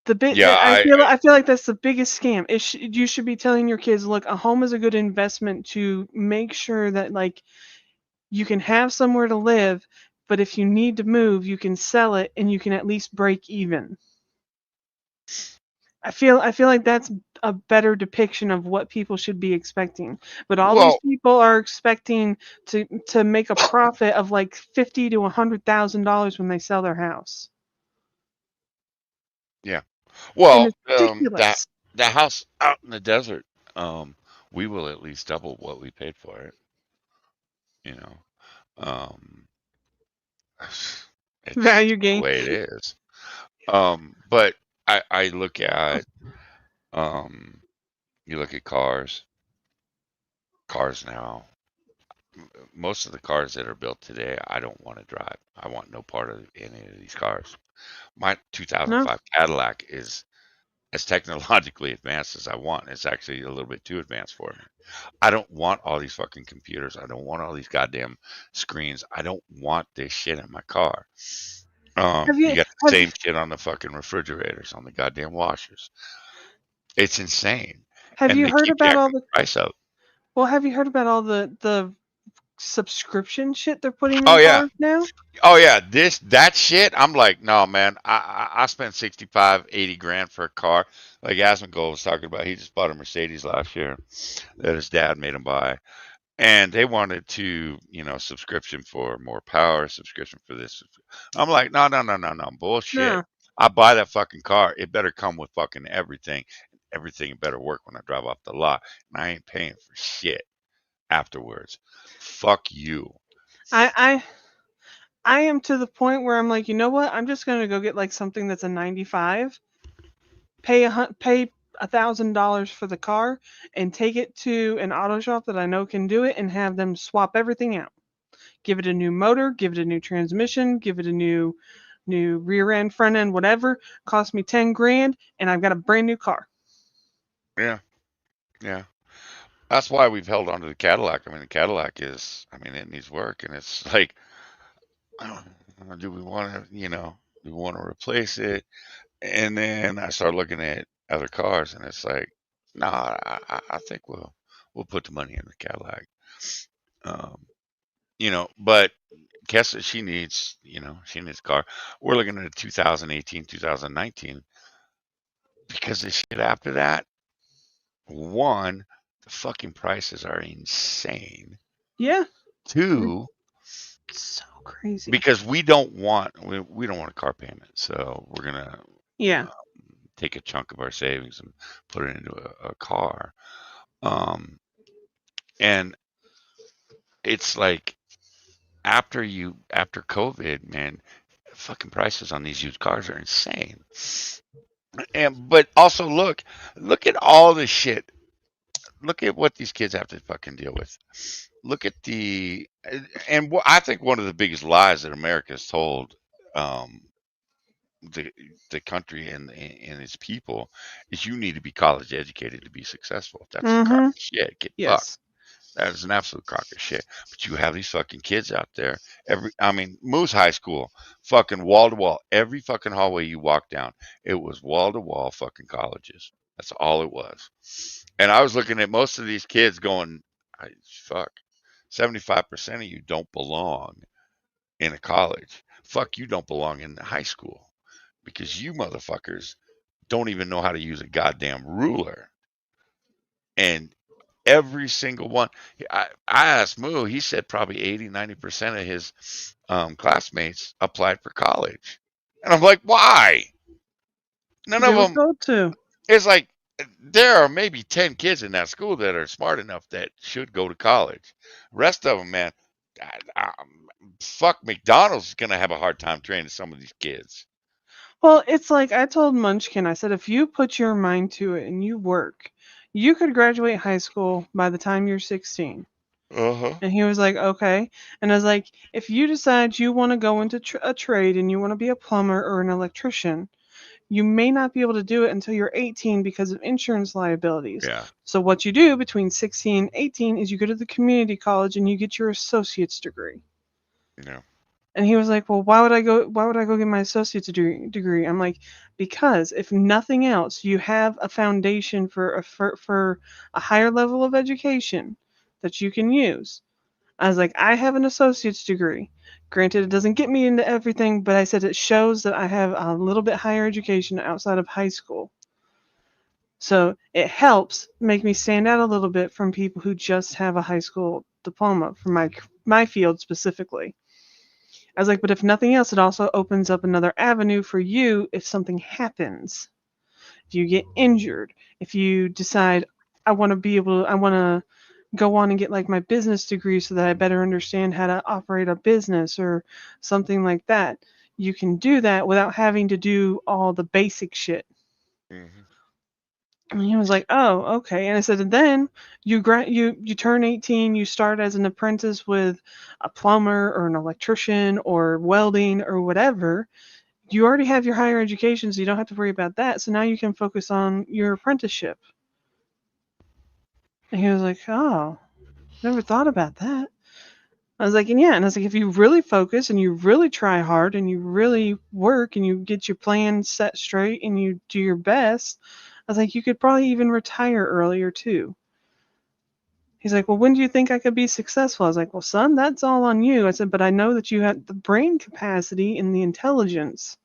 I feel like that's the biggest scam. You should be telling your kids, look, a home is a good investment to make sure that like you can have somewhere to live, but if you need to move, you can sell it and you can at least break even. I feel like that's a better depiction of what people should be expecting. But all these people are expecting to make a profit of like $50,000 to $100,000 when they sell their house. Yeah. Well, ridiculous. that house out in the desert, we will at least double what we paid for it. You know, it's value gain. The way it is. But I look at, you look at cars now. Most of the cars that are built today, I don't want to drive. I want no part of any of these cars. My 2005 Cadillac is as technologically advanced as I want. It's actually a little bit too advanced for me. I don't want all these fucking computers. I don't want all these goddamn screens. I don't want this shit in my car. You got the same shit on the fucking refrigerators, on the goddamn washers. It's insane. Have you heard about all the price up? Well, have you heard about all the subscription shit they're putting in cars now? Oh yeah, that shit. I'm like, no man. I spent 65, 80 grand for a car. Like Asmon was talking about, he just bought a Mercedes last year that his dad made him buy, and they wanted to, subscription for more power, subscription for this. I'm like, no, bullshit. No. I buy that fucking car. It better come with fucking everything. Everything better work when I drive off the lot, and I ain't paying for shit afterwards. Fuck you. I am to the point where I'm like, you know what? I'm just gonna go get like something that's a 95, pay $1,000 for the car, and take it to an auto shop that I know can do it, and have them swap everything out. Give it a new motor, give it a new transmission, give it a new rear end, front end, whatever. Cost me 10 grand, and I've got a brand new car. Yeah. That's why we've held on to the Cadillac. I mean, the Cadillac it needs work, and it's like, do we want to, do we want to replace it? And then I start looking at other cars, and it's like, nah, I think we'll put the money in the Cadillac. Um, but Kessa, she needs a car. We're looking at a 2018, 2019 because the shit after that. One, the fucking prices are insane. Yeah. Two, so crazy. because we don't want a car payment, so we're gonna Yeah. take a chunk of our savings and put it into a car. And it's like after COVID, man, fucking prices on these used cars are insane. And but also look at all the shit. Look at what these kids have to fucking deal with. Look at I think one of the biggest lies that America has told um, the country and its people is you need to be college educated to be successful. That's crock of shit. Get fucked. Yes. That is an absolute crock of shit. But you have these fucking kids out there. Moose High School, fucking wall to wall. Every fucking hallway you walk down, it was wall to wall fucking colleges. That's all it was. And I was looking at most of these kids going, fuck, 75% of you don't belong in a college. Fuck, you don't belong in high school because you motherfuckers don't even know how to use a goddamn ruler. And every single one, I asked Moo, he said probably 80-90% of his classmates applied for college. And I'm like, why? None They of were them. told to. It's like there are maybe 10 kids in that school that are smart enough that should go to college. Rest of them, man, fuck, McDonald's is going to have a hard time training some of these kids. Well, it's like I told Munchkin, I said, if you put your mind to it and you work, you could graduate high school by the time you're 16. Uh-huh. And he was like, okay. And I was like, if you decide you want to go into a trade and you want to be a plumber or an electrician, you may not be able to do it until you're 18 because of insurance liabilities. Yeah. So what you do between 16 and 18 is you go to the community college and you get your associate's degree. Yeah. And he was like, well, why would I go get my associate's degree? I'm like, because if nothing else, you have a foundation for a higher level of education that you can use. I was like, I have an associate's degree. Granted, it doesn't get me into everything, but I said it shows that I have a little bit higher education outside of high school. So it helps make me stand out a little bit from people who just have a high school diploma for my field specifically. I was like, but if nothing else, it also opens up another avenue for you if something happens. If you get injured, if you decide I want to go on and get like my business degree so that I better understand how to operate a business or something like that. You can do that without having to do all the basic shit. Mm-hmm. And he was like, "Oh, okay." And I said, "And then you turn 18, you start as an apprentice with a plumber or an electrician or welding or whatever. You already have your higher education, so you don't have to worry about that. So now you can focus on your apprenticeship." And he was like, "Oh, never thought about that." I was like, and yeah, and I was like, if you really focus and you really try hard and you really work and you get your plan set straight and you do your best, I was like, you could probably even retire earlier too. He's like, well, when do you think I could be successful? I was like, well, son, that's all on you. I said, but I know that you have the brain capacity and the intelligence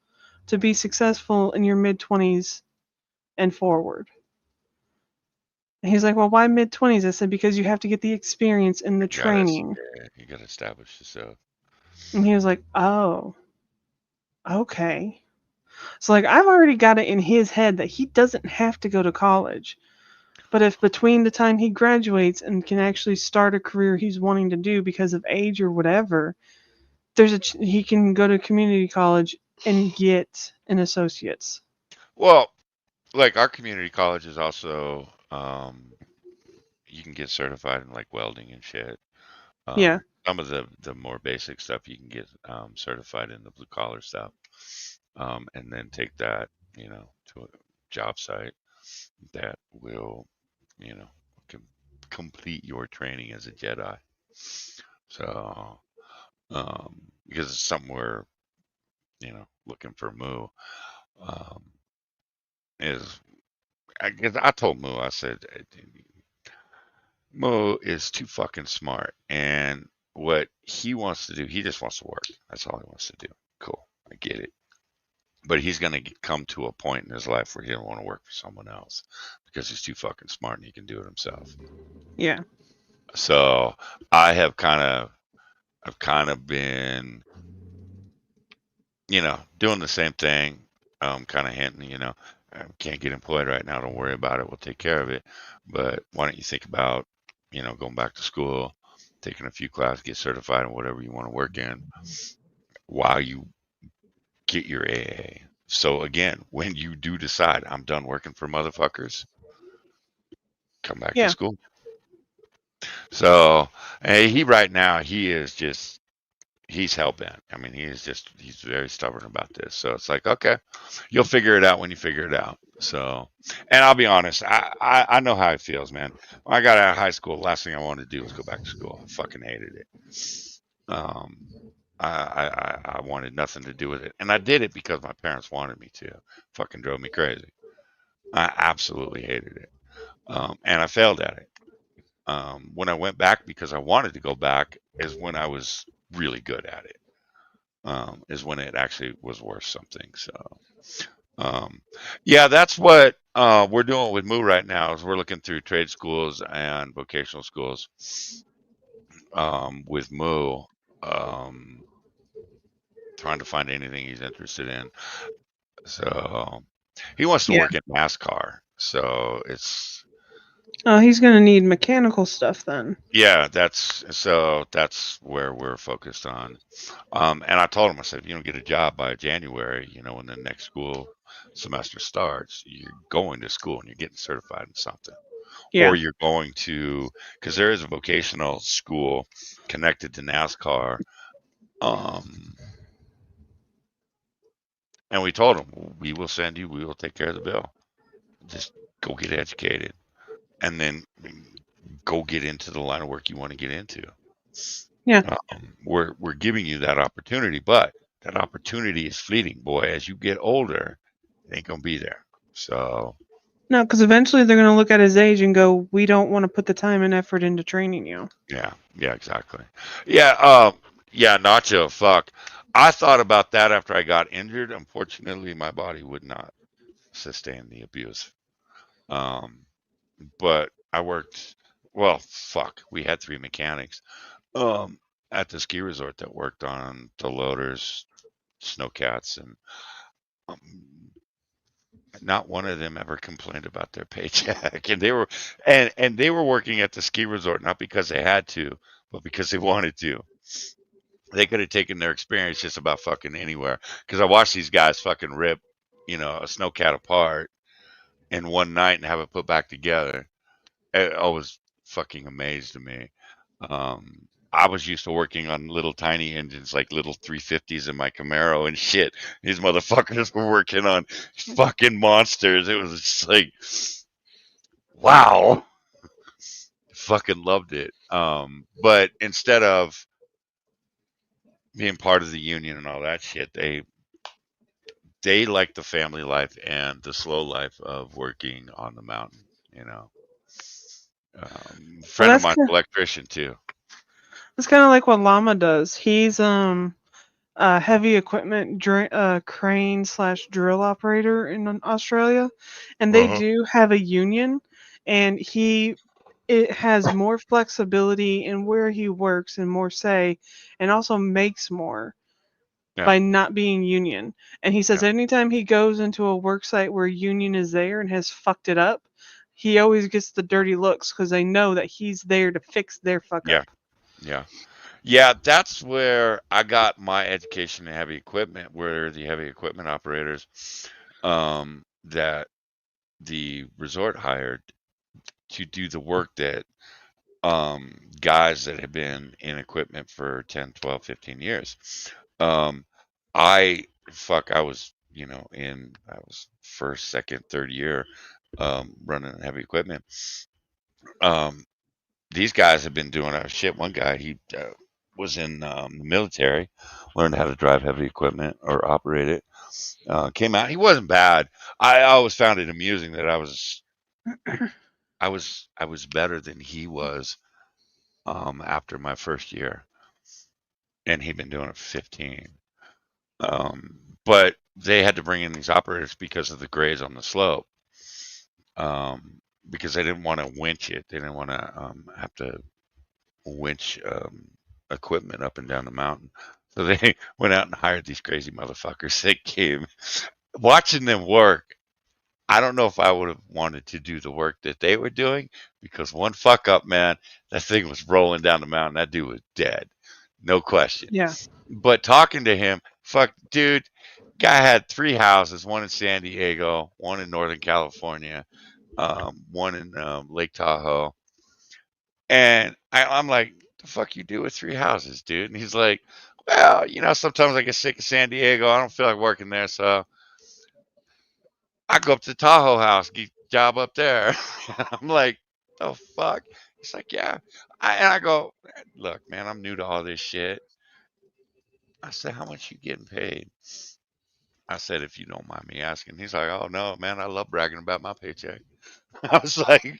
to be successful in your mid 20s and forward. And he's like, well, why mid 20s? I said, because you have to get the experience and the training. You got to establish yourself. And he was like, oh, okay. So, like, I've already got it in his head that he doesn't have to go to college. But if between the time he graduates and can actually start a career he's wanting to do because of age or whatever, he can go to community college and get an associate's. Well, like our community college is also, you can get certified in like welding and shit. Yeah. Some of the more basic stuff you can get certified in the blue collar stuff, and then take that, to a job site that will, you know, complete your training as a Jedi. So, because it's something we're, looking for Moo. Is I guess I told Moo, I said, Moo is too fucking smart, and what he wants to do, he just wants to work. That's all he wants to do. Cool, I get it. But he's going to come to a point in his life where he don't want to work for someone else because he's too fucking smart and he can do it himself. Yeah. So I've kind of been, doing the same thing. Kind of hinting, I can't get employed right now. Don't worry about it. We'll take care of it. But why don't you think about, going back to school, taking a few classes, get certified in whatever you want to work in while you get your AA. So again, when you do decide I'm done working for motherfuckers, come back to school. So he right now he's hell bent. I mean, he's very stubborn about this. So it's like, okay, you'll figure it out when you figure it out. So, and I'll be honest, I know how it feels, man. When I got out of high school, the last thing I wanted to do was go back to school. I fucking hated it. I wanted nothing to do with it, and I did it because my parents wanted me to. Fucking drove me crazy. I absolutely hated it, and I failed at it. When I went back because I wanted to go back is when I was really good at it. Is when it actually was worth something. So, yeah, that's what we're doing with Moo right now. Is we're looking through trade schools and vocational schools with Moo, trying to find anything he's interested in. So he wants to work in NASCAR. So it's. Oh, he's gonna need mechanical stuff then. Yeah, that's where we're focused on. And I told him, I said, if you don't get a job by January, when the next school semester starts, you're going to school and you're getting certified in something. Yeah. Or you're going to, because there is a vocational school connected to NASCAR. And we told him, we will send you, we will take care of the bill. Just go get educated. And then go get into the line of work you want to get into. Yeah. We're giving you that opportunity, but that opportunity is fleeting, boy. As you get older, it ain't gonna be there. So No, because eventually they're gonna look at his age and go, "We don't want to put the time and effort into training you." yeah, exactly. Yeah, Nacho. Fuck, I thought about that after I got injured. Unfortunately, my body would not sustain the abuse. But I worked. Well, fuck, we had 3 mechanics. At the ski resort that worked on the loaders, snowcats, and not one of them ever complained about their paycheck. And they were working at the ski resort not because they had to, but because they wanted to. They could have taken their experience just about fucking anywhere. Because I watched these guys fucking rip, a snowcat apart in one night and have it put back together. It was fucking amazed to me. I was used to working on little tiny engines, like little 350s in my Camaro and shit. These motherfuckers were working on fucking monsters. It was just like, wow. Fucking loved it. But instead of being part of the union and all that shit, they like the family life and the slow life of working on the mountain, Friend of mine's an electrician too. It's kind of like what Llama does. He's a heavy equipment crane / drill operator in Australia, and they do have a union, and it has more flexibility in where he works and more say, and also makes more by not being union. And he says anytime he goes into a work site where union is there and has fucked it up, he always gets the dirty looks because they know that he's there to fix their fuck up. Yeah, that's where I got my education in heavy equipment, where the heavy equipment operators that the resort hired to do the work that guys that have been in equipment for 10, 12, 15 years. I was, I was first, second, third year running heavy equipment. These guys have been doing shit. One guy, was in the military, learned how to drive heavy equipment or operate it. Came out. He wasn't bad. I always found it amusing that I was better than he was after my first year, and he'd been doing it for 15. But they had to bring in these operators because of the grades on the slope. Because they didn't want to winch it. They didn't want to have to winch equipment up and down the mountain. So they went out and hired these crazy motherfuckers that came. Watching them work, I don't know if I would have wanted to do the work that they were doing because one fuck up, man, that thing was rolling down the mountain. That dude was dead. No question. Yeah. But talking to him, fuck, dude, guy had 3 houses, one in San Diego, one in Northern California, one in Lake Tahoe. And I'm like, the fuck you do with 3 houses, dude? And he's like, well, sometimes I get sick of San Diego. I don't feel like working there, so I go up to the Tahoe house, get a job up there. I'm like, the fuck? He's like, yeah. And I go, look, man, I'm new to all this shit. I said, how much you getting paid? I said, if you don't mind me asking. He's like, oh, no, man, I love bragging about my paycheck. I was like,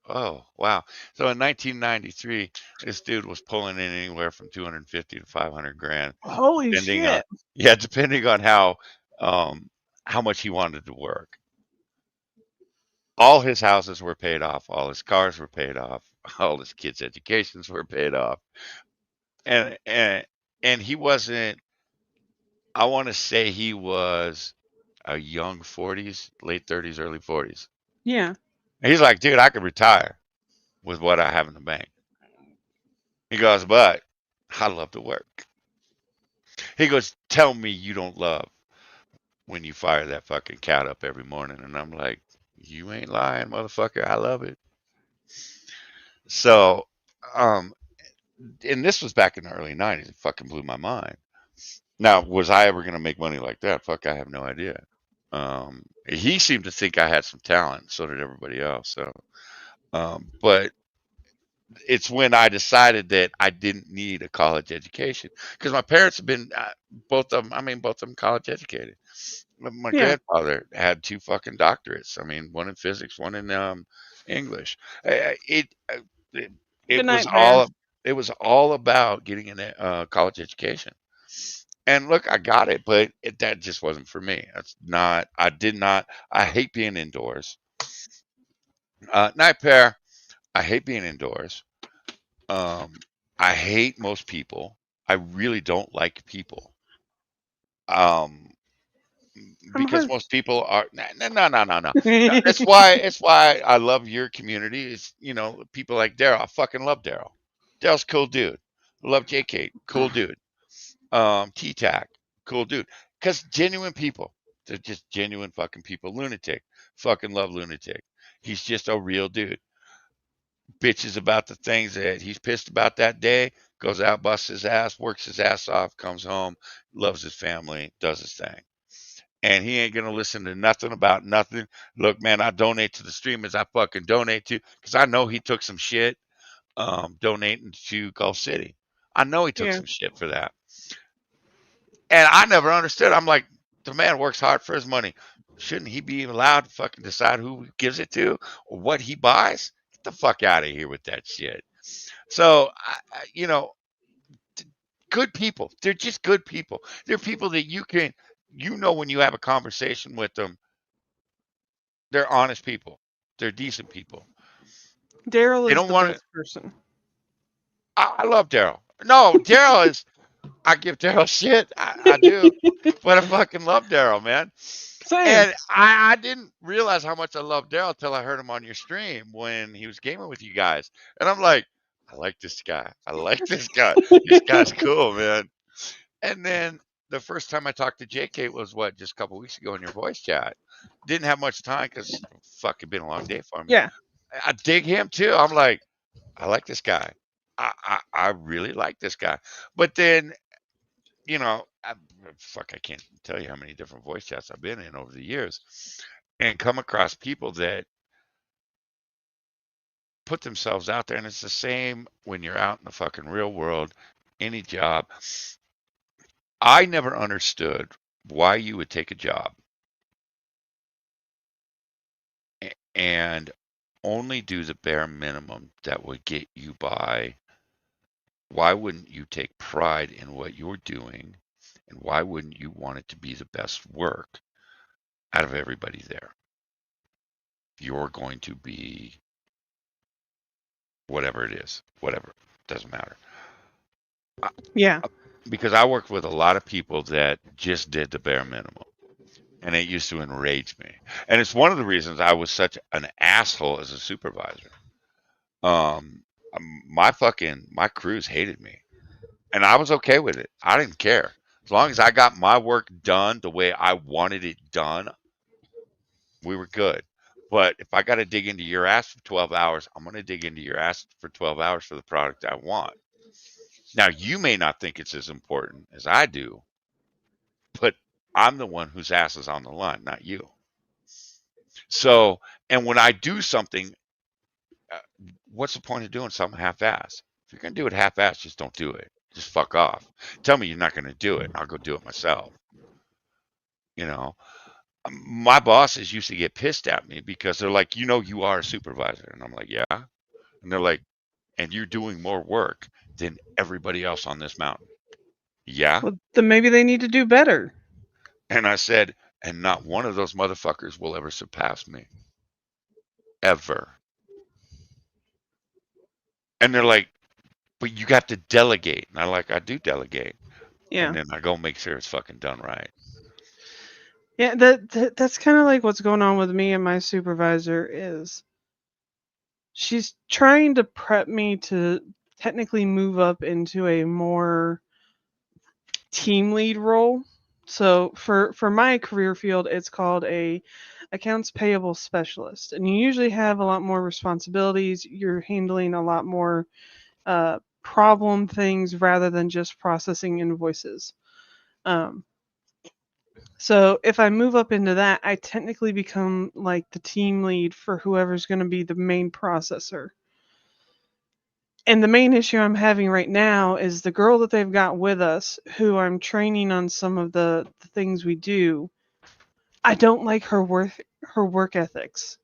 oh, wow. So in 1993, this dude was pulling in anywhere from 250 to 500 grand. Holy depending on, shit. Yeah, depending on how much he wanted to work. All his houses were paid off. All his cars were paid off. All his kids' educations were paid off. And he wasn't, I want to say he was a young 40s, late 30s, early 40s. Yeah. And he's like, dude, I could retire with what I have in the bank. He goes, but I love to work. He goes, tell me you don't love when you fire that fucking cat up every morning. And I'm like, you ain't lying, motherfucker. I love it. So, and this was back in the early 90s. It fucking blew my mind. Now, was I ever going to make money like that? Fuck, I have no idea. He seemed to think I had some talent. So did everybody else. So, but it's when I decided that I didn't need a college education because my parents have been both of them college educated. My grandfather had 2 fucking doctorates. I mean, one in physics, one in English. It it, Good it night, was Bear. all about getting a college education. And look, I got it, but that just wasn't for me. That's not. I did not. I hate being indoors. Night Pair. I hate being indoors. I hate most people. I really don't like people. Because most people are no. It's why I love your community. It's people like Daryl. I fucking love Daryl. Daryl's a cool dude. Love JK, cool dude. T-Tac, cool dude. Because genuine people. They're just genuine fucking people. Lunatic. Fucking love Lunatic. He's just a real dude. Bitches about the things that he's pissed about that day, goes out, busts his ass, works his ass off, comes home, loves his family, does his thing. And he ain't gonna listen to nothing about nothing. Look, man, I donate to the streamers I fucking donate to because I know he took some shit donating to Gulf City. I know he took some shit for that. And I never understood. I'm like, the man works hard for his money. Shouldn't he be allowed to fucking decide who he gives it to or what he buys? Get the fuck out of here with that shit. So, good people. They're just good people. They're people that when you have a conversation with them, they're honest people. They're decent people. Daryl They is don't the want best person. I love Daryl. No, Daryl is. I give Daryl shit. I do, but I fucking love Daryl, man. Same. And I didn't realize how much I love Daryl until I heard him on your stream when he was gaming with you guys, and I'm like, I like this guy. I like this guy. This guy's cool, man. And then the first time I talked to JK was just a couple weeks ago in your voice chat. Didn't have much time because fucking been a long day for me. Yeah. I dig him too. I'm like, I like this guy. I really like this guy. But then, I can't tell you how many different voice chats I've been in over the years and come across people that put themselves out there, and it's the same when you're out in the fucking real world, any job. I never understood why you would take a job and only do the bare minimum that would get you by. Why wouldn't you take pride in what you're doing? And why wouldn't you want it to be the best work out of everybody there? You're going to be whatever it is, whatever, doesn't matter. Yeah. Because I worked with a lot of people that just did the bare minimum. And it used to enrage me. And it's one of the reasons I was such an asshole as a supervisor. My crews hated me. And I was okay with it. I didn't care. As long as I got my work done the way I wanted it done, we were good. But if I got to dig into your ass for 12 hours, I'm going to dig into your ass for 12 hours for the product I want. Now, you may not think it's as important as I do, but I'm the one whose ass is on the line, not you. So, and when I do something, what's the point of doing something half-assed? If you're going to do it half-assed, just don't do it. Just fuck off. Tell me you're not going to do it, and I'll go do it myself. You know, my bosses used to get pissed at me because they're like, you are a supervisor. And I'm like, yeah. And they're like, and you're doing more work than everybody else on this mountain. Yeah. Well, then maybe they need to do better. And I said, and not one of those motherfuckers will ever surpass me. Ever. And they're like, but you got to delegate. And I'm like, I do delegate. Yeah. And then I go make sure it's fucking done right. Yeah, that's kind of like what's going on with me and my supervisor is she's trying to prep me to technically move up into a more team lead role. So for my career field, it's called a accounts payable specialist, and you usually have a lot more responsibilities. You're handling a lot more problem things rather than just processing invoices. So if I move up into that, I technically become like the team lead for whoever's going to be the main processor. And the main issue I'm having right now is the girl that they've got with us, who I'm training on some of the things we do. I don't like her work ethics.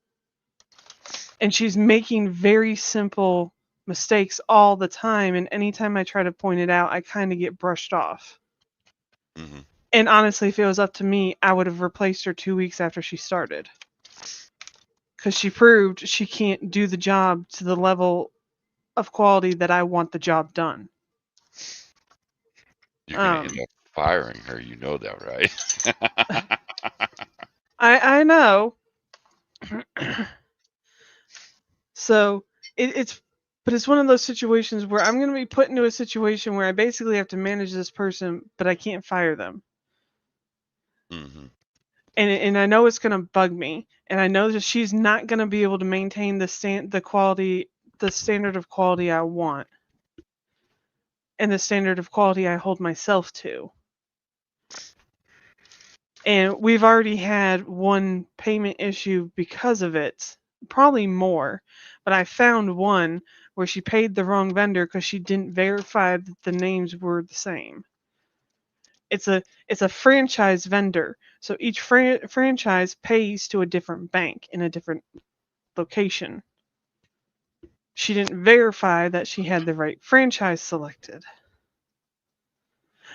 And she's making very simple mistakes all the time. And anytime I try to point it out, I kind of get brushed off. Mm-hmm. And honestly, if it was up to me, I would have replaced her 2 weeks after she started. Because she proved she can't do the job to the level of quality that I want the job done. You're going to end up firing her. You know that, right? I know. So it's one of those situations where I'm going to be put into a situation where I basically have to manage this person, but I can't fire them. Mm-hmm. And I know it's going to bug me, and I know that she's not going to be able to maintain the standard of quality I want, and the standard of quality I hold myself to. And we've already had one payment issue because of it, probably more, but I found one where she paid the wrong vendor because she didn't verify that the names were the same. It's a franchise vendor, so each franchise pays to a different bank in a different location. She didn't verify that she had the right franchise selected.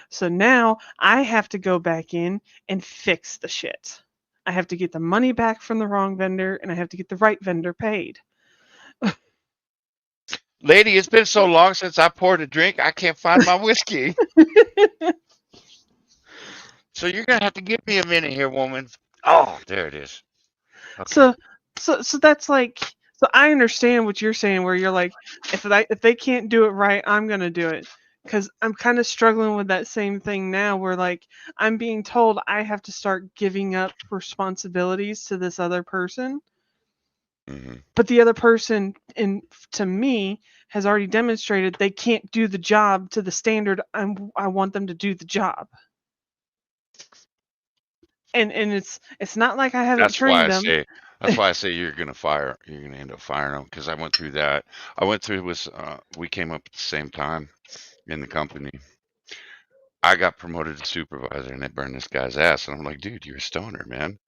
So now I have to go back in and fix the shit. I have to get the money back from the wrong vendor, and I have to get the right vendor paid. Lady, it's been so long since I poured a drink, I can't find my whiskey. So you're going to have to give me a minute here, woman. Oh, there it is. Okay. So that's like, so I understand what you're saying, where you're like, if they can't do it right, I'm going to do it. Because I'm kind of struggling with that same thing now, where like I'm being told I have to start giving up responsibilities to this other person. Mm-hmm. But the other person, to me, has already demonstrated they can't do the job to the standard I want them to do the job. and it's not like I haven't That's why trained I them. say. That's why I say you're gonna end up firing them because I went through that. I went through was we came up at the same time in the company. I got promoted to supervisor and they burned this guy's ass, and I'm like, dude, you're a stoner, man.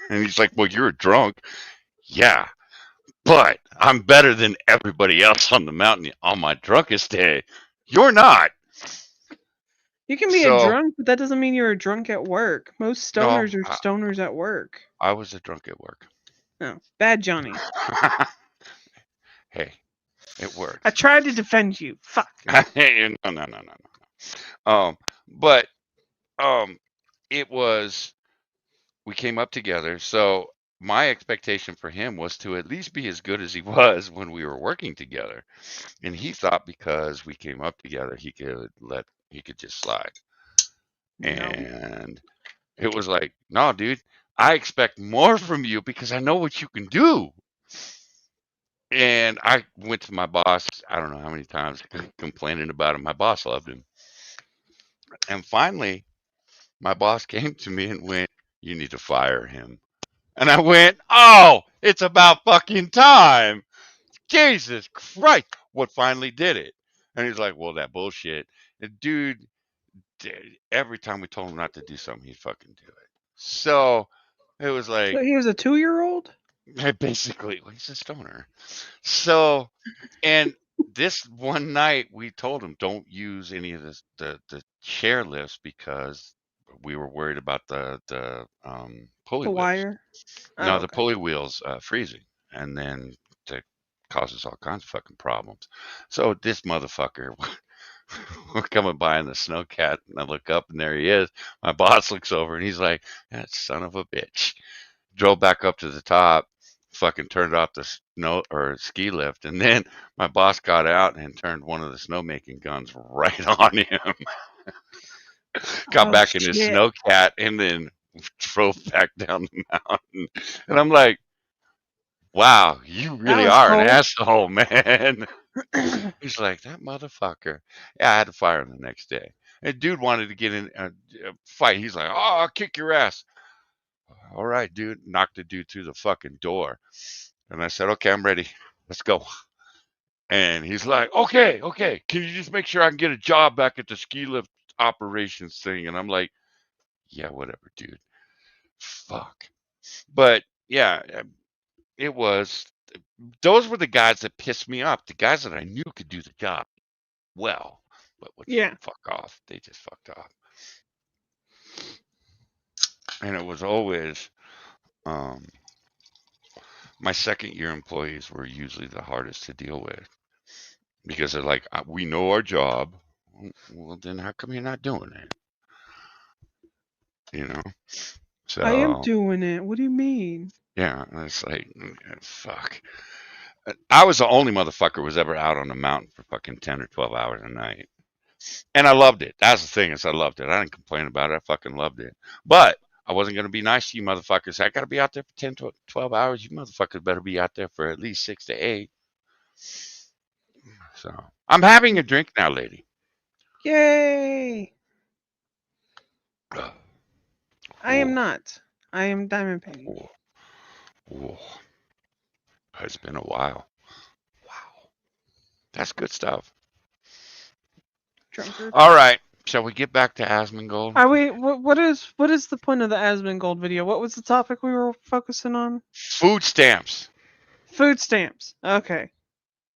And he's like, well, you're a drunk. Yeah, but I'm better than everybody else on the mountain on my drunkest day. You're not. You can be a So drunk, but that doesn't mean you're a drunk at work. Most no, stoners are stoners at work. I was a drunk at work. No, bad Johnny. Hey, it worked. I tried to defend you. Fuck. No. But it was we came up together. So my expectation for him was to at least be as good as he was when we were working together, and he thought because we came up together, he could just slide. No. And it was like, no, dude, I expect more from you because I know what you can do. And I went to my boss, I don't know how many times, complaining about him. My boss loved him. And finally, my boss came to me and went, you need to fire him. And I went, oh, it's about fucking time. Jesus Christ. What finally did it? And he's like, well, that bullshit. And dude, every time we told him not to do something, he'd fucking do it. So it was like, So he was a 2-year-old? basically, well, he's a stoner. So, and this one night we told him don't use any of this, the chair lifts because we were worried about the pulley The wheels. wire? No, Oh, the okay. pulley wheels freezing, and then that causes all kinds of fucking problems. So this motherfucker, we're coming by in the snowcat, and I look up, and there he is. My boss looks over, and he's like, "That son of a bitch." Drove back up to the top, fucking turned off the snow or ski lift, and then my boss got out and turned one of the snowmaking guns right on him. Got back in his shit. snowcat, and then drove back down the mountain. And I'm like, wow, you really was are an cold. asshole, man. He's like, that motherfucker. Yeah, I had to fire him the next day. And dude wanted to get in a fight. He's like, oh, I'll kick your ass. All right, dude. Knocked the dude through the fucking door. And I said, okay, I'm ready. Let's go. And he's like, okay. Can you just make sure I can get a job back at the ski lift operations thing? And I'm like, yeah, whatever, dude. Fuck. But yeah, it was. Those were the guys that pissed me off. The guys that I knew could do the job well, but would fuck off. They just fucked off. And it was always my second year employees were usually the hardest to deal with because they're like, we know our job. Well, then how come you're not doing it? You know? So I am doing it. What do you mean? yeah, it's like, fuck. I was the only motherfucker who was ever out on the mountain for fucking 10 or 12 hours a night. And I loved it. That's the thing, is I loved it. I didn't complain about it. I fucking loved it. But I wasn't going to be nice to you motherfuckers. I got to be out there for 10 to 12 hours. You motherfuckers better be out there for at least 6 to 8. So I'm having a drink now, lady. Yay! I am not. I am Diamond Pain. Whoa. It's been a while. Wow. That's good stuff. Drunkard. All right. Shall we get back to Asmongold? Are we? What is the point of the Asmongold video? What was the topic we were focusing on? Food stamps. Food stamps. Okay.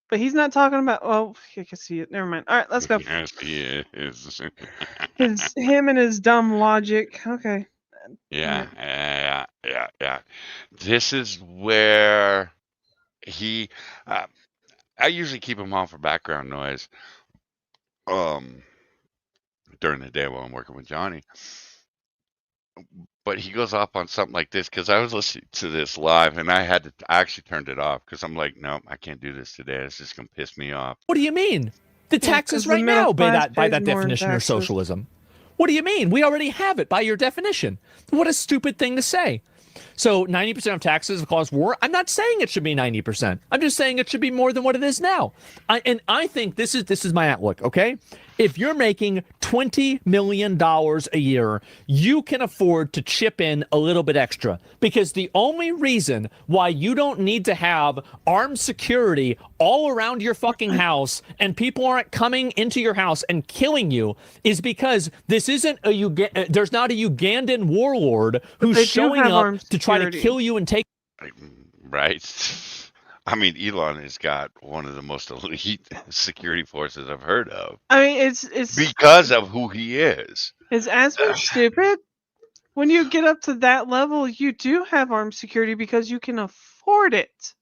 But he's not talking about. Oh, I can see it. Never mind. All right, let's go. Yes, he is. Him and his dumb logic. Okay. Yeah. This is where he. I usually keep him on for background noise. During the day while I'm working with Johnny. But he goes off on something like this because I was listening to this live and I actually turned it off because I'm like, no, I can't do this today. It's just gonna piss me off. What do you mean? The taxes right now by that definition are socialism. What do you mean? We already have it by your definition. What a stupid thing to say. So 90% of taxes cause war. I'm not saying it should be 90%. I'm just saying it should be more than what it is now. I think this is my outlook, okay? If you're making $20 million a year, you can afford to chip in a little bit extra, because the only reason why you don't need to have armed security all around your fucking house and people aren't coming into your house and killing you is because this isn't there's not a Ugandan warlord who's showing up to try to kill you and take. Right. I mean, Elon has got one of the most elite security forces I've heard of. I mean, it's because of who he is. Is Asmon stupid? When you get up to that level, you do have armed security because you can afford it.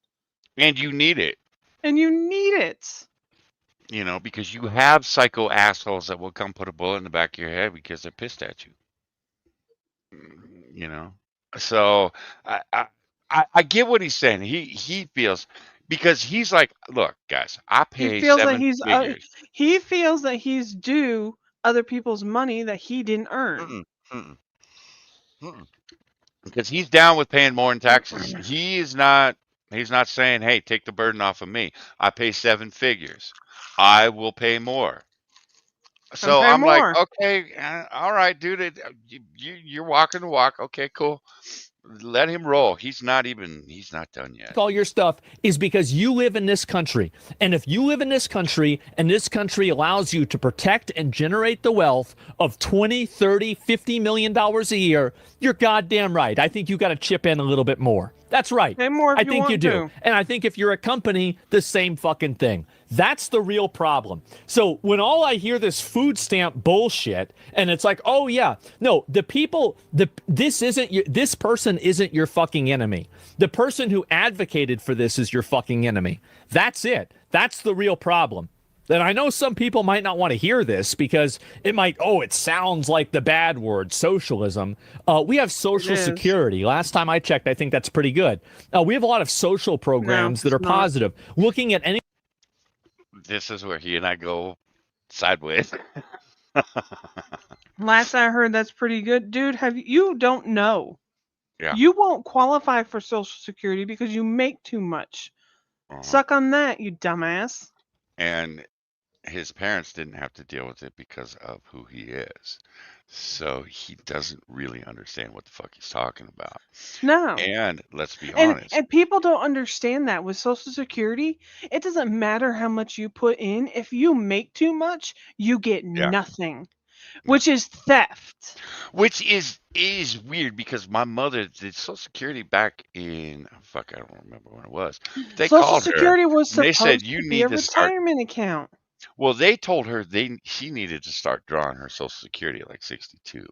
And you need it. And you need it. You know, because you have psycho assholes that will come put a bullet in the back of your head because they're pissed at you. You know? So I get what he's saying. He feels, because he's like, look, guys, I pay He feels that 7 figures. he feels that he's due other people's money that he didn't earn. Because he's down with paying more in taxes. He's not saying, hey, take the burden off of me. I pay 7 figures. I will pay more. So I'm like, okay, all right, dude, you're walking the walk. Okay, cool. Let him roll. He's not done yet. All your stuff is because you live in this country. And if you live in this country and this country allows you to protect and generate the wealth of 20, 30, 50 million dollars a year, you're goddamn right. I think you got to chip in a little bit more. That's right. I think you do. And I think if you're a company, the same fucking thing. That's the real problem. So when all I hear this food stamp bullshit, and it's like, oh yeah, no, this person isn't your fucking enemy. The person who advocated for this is your fucking enemy. That's it. That's the real problem. And I know some people might not want to hear this because it sounds like the bad word, socialism. We have Social Security. Last time I checked, I think that's pretty good. We have a lot of social programs that are positive. Looking at any... This is where he and I go sideways. Last I heard, that's pretty good. Dude, you don't know. Yeah. You won't qualify for Social Security because you make too much. Suck on that, you dumbass. And his parents didn't have to deal with it because of who he is. So he doesn't really understand what the fuck he's talking about. No. And let's be honest. And people don't understand that with Social Security, it doesn't matter how much you put in. If you make too much, you get nothing, which is theft. Which is weird because my mother did Social Security back in, I don't remember when it was. They Social called Security her. Was supposed they said you to need be a to start. retirement account. Well, they told her she needed to start drawing her Social Security at like 62,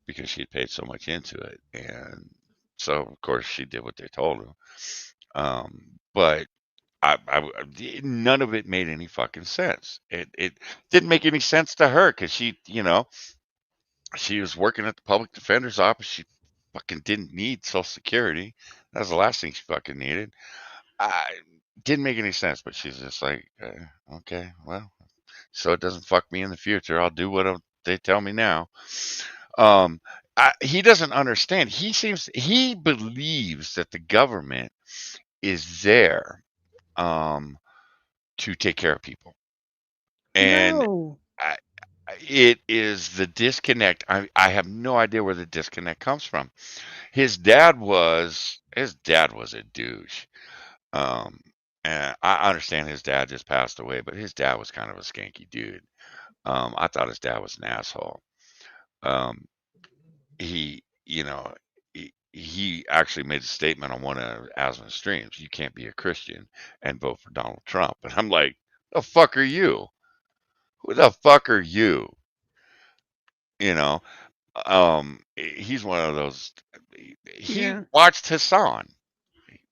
because she had paid so much into it, and so of course she did what they told her. But none of it made any fucking sense. It didn't make any sense to her because she was working at the public defender's office. She fucking didn't need Social Security. That was the last thing she fucking needed. Didn't make any sense, but she's just like, okay, well, so it doesn't fuck me in the future. I'll do what they tell me now. He doesn't understand. He believes that the government is there to take care of people. And it is the disconnect. I have no idea where the disconnect comes from. His dad was a douche. And I understand his dad just passed away, but his dad was kind of a skanky dude. I thought his dad was an asshole. He actually made a statement on one of Asmon's streams. You can't be a Christian and vote for Donald Trump. And I'm like, the fuck are you? Who the fuck are you? He's one of those. He watched Hassan.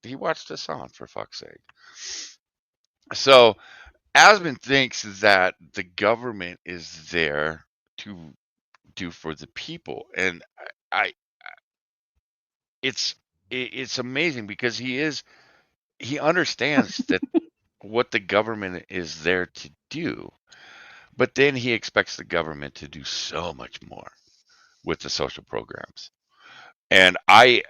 He watched Hassan, for fuck's sake. So Asmon thinks that the government is there to do for the people, and it's amazing because he understands that what the government is there to do, but then he expects the government to do so much more with the social programs, and I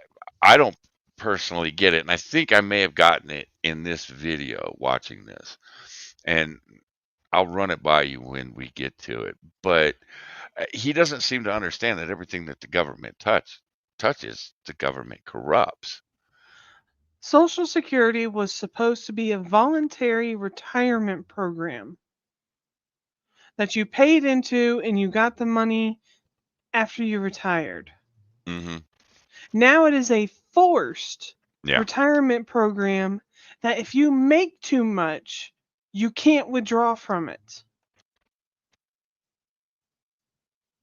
don't personally get it, and I think I may have gotten it in this video watching this, and I'll run it by you when we get to it. But he doesn't seem to understand that everything that the government touches, the government corrupts. Social Security was supposed to be a voluntary retirement program that you paid into and you got the money after you retired. Mm-hmm. Now it is a forced Yeah. retirement program that if you make too much, you can't withdraw from it.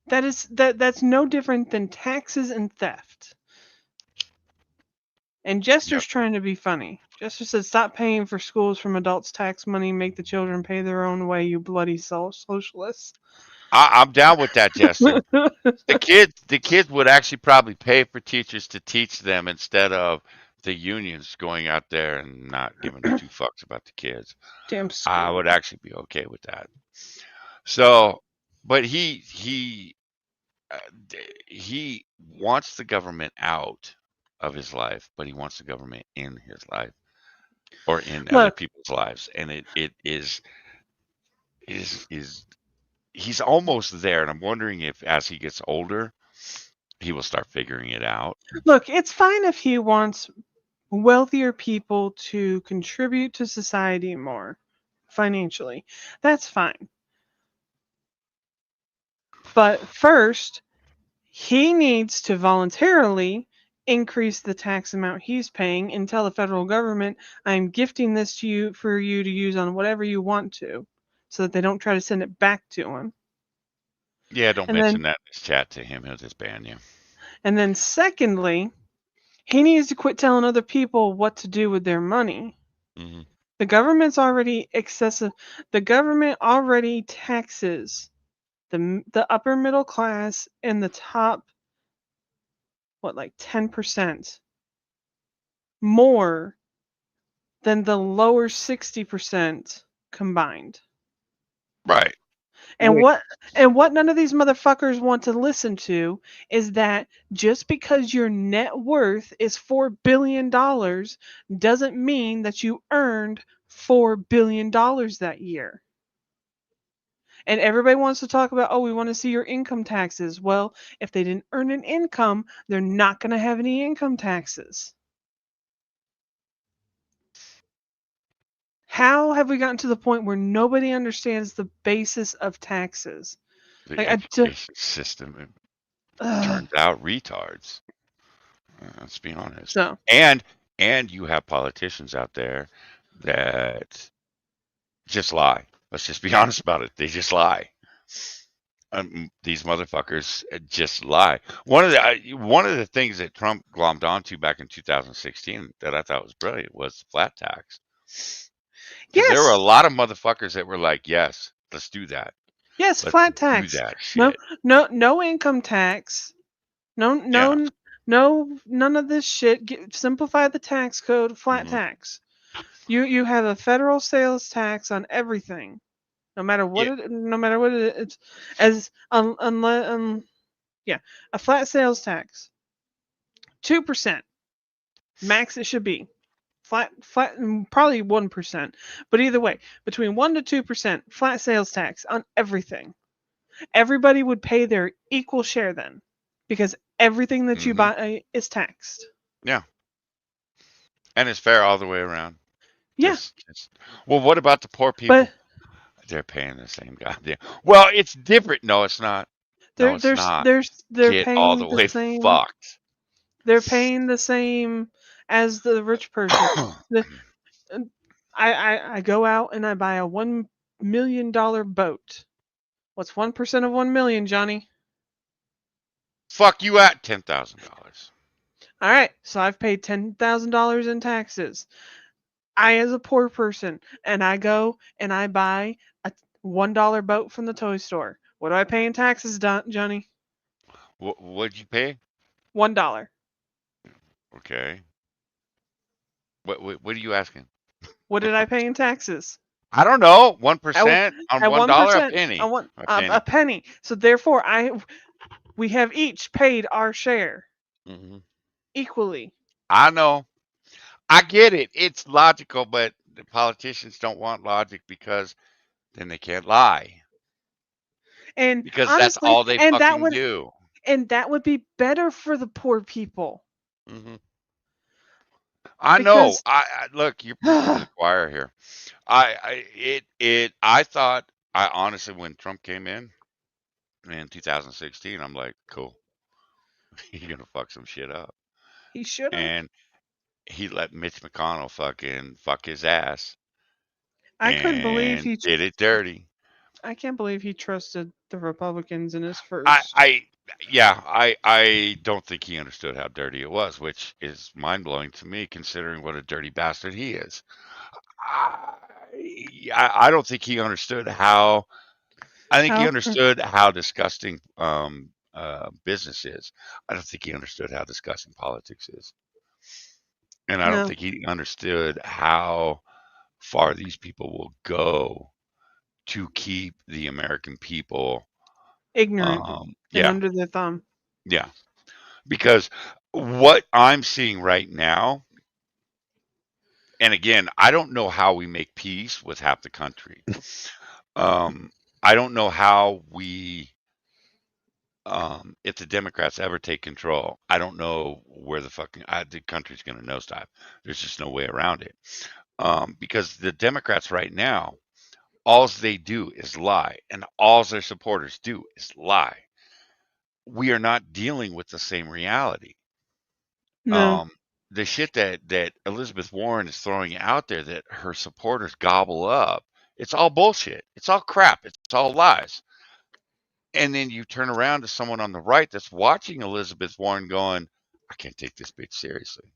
That's no different than taxes and theft. And Jester's trying to be funny. Jester said, "Stop paying for schools from adults' tax money. Make the children pay their own way. You bloody socialists." I'm down with that, Jester. The kids would actually probably pay for teachers to teach them instead of the unions going out there and not giving two fucks about the kids. Damn I school. would actually be okay with that. So, but he wants the government out of his life, but he wants the government in his life or in other Look, people's lives, and it is he's almost there, and I'm wondering if as he gets older, he will start figuring it out. look, it's fine if he wants wealthier people to contribute to society more financially. That's fine. But first, he needs to voluntarily increase the tax amount he's paying and tell the federal government, "I'm gifting this to you for you to use on whatever you want to," so that they don't try to send it back to him. Yeah, don't And mention then that in this chat to him. He'll just ban you. and then secondly, he needs to quit telling other people what to do with their money. Mm-hmm. The government's already excessive. The government already taxes the upper middle class and the top, like 10% more than the lower 60% combined. Right. And what none of these motherfuckers want to listen to is that just because your net worth is $4 billion doesn't mean that you earned $4 billion that year. And everybody wants to talk about, oh, we want to see your income taxes. Well, if they didn't earn an income, they're not going to have any income taxes. How have we gotten to the point where nobody understands the basis of taxes? The Like, education system turns out retards. Let's be honest. So, and you have politicians out there that just lie. Let's just be honest about it. They just lie. These motherfuckers just lie. One of the things that Trump glommed onto back in 2016 that I thought was brilliant was the flat tax. Because there were a lot of motherfuckers that were like, "Yes, let's do that. Yes, Let's flat do tax. that shit." No income tax. No, none of this shit. Simplify the tax code. Flat tax. You have a federal sales tax on everything, no matter what it. No matter what it's as yeah, a flat sales tax. 2%, max it should be. Flat, probably 1%, but either way, between 1 to 2% flat sales tax on everything. Everybody would pay their equal share then, because everything that you buy is taxed. Yeah. And it's fair all the way around. Yeah. Well, what about the poor people? They're paying the same goddamn. Well, it's different. No, it's not. No, it's not. They're Get paying all the the way same. fucked. They're paying the same as the rich person. I go out and I buy a $1 million boat. What's 1% of 1 million, Johnny? Fuck you at $10,000. All right, so I've paid $10,000 in taxes. I, as a poor person, and I go and I buy a $1 boat from the toy store. What do I pay in taxes, Johnny? What'd you pay? $1. Okay. What are you asking? What did I pay in taxes? I don't know. 1% on at $1, a 1%, penny. A penny. So therefore, we have each paid our share equally. I know. I get it. It's logical, but the politicians don't want logic because then they can't lie. And Because that's honestly, all they fucking do. And that would be better for the poor people. Mm-hmm. I know. I look. You're preaching to the choir here. I thought. I honestly, when Trump came in 2016, I'm like, cool. He's gonna fuck some shit up, He should have. and he let Mitch McConnell fucking fuck his ass I couldn't believe and did it dirty. I can't believe he trusted the Republicans in his first. I don't think he understood how dirty it was, which is mind blowing to me, considering what a dirty bastard he is. I don't think he understood how. I think he understood how disgusting business is. I don't think he understood how disgusting politics is, and I don't No. think he understood how far these people will go to keep the American people Ignorant and yeah, under the thumb. yeah. Because what I'm seeing right now, and again, I don't know how we make peace with half the country. I don't know how we, if the Democrats ever take control, I don't know where the country's going to nosedive. There's just no way around it. Because the Democrats right now, all they do is lie, and all their supporters do is lie. We are not dealing with the same reality. No. The shit that Elizabeth Warren is throwing out there that her supporters gobble up, it's all bullshit. It's all crap. It's all lies. And then you turn around to someone on the right that's watching Elizabeth Warren going, I can't take this bitch seriously.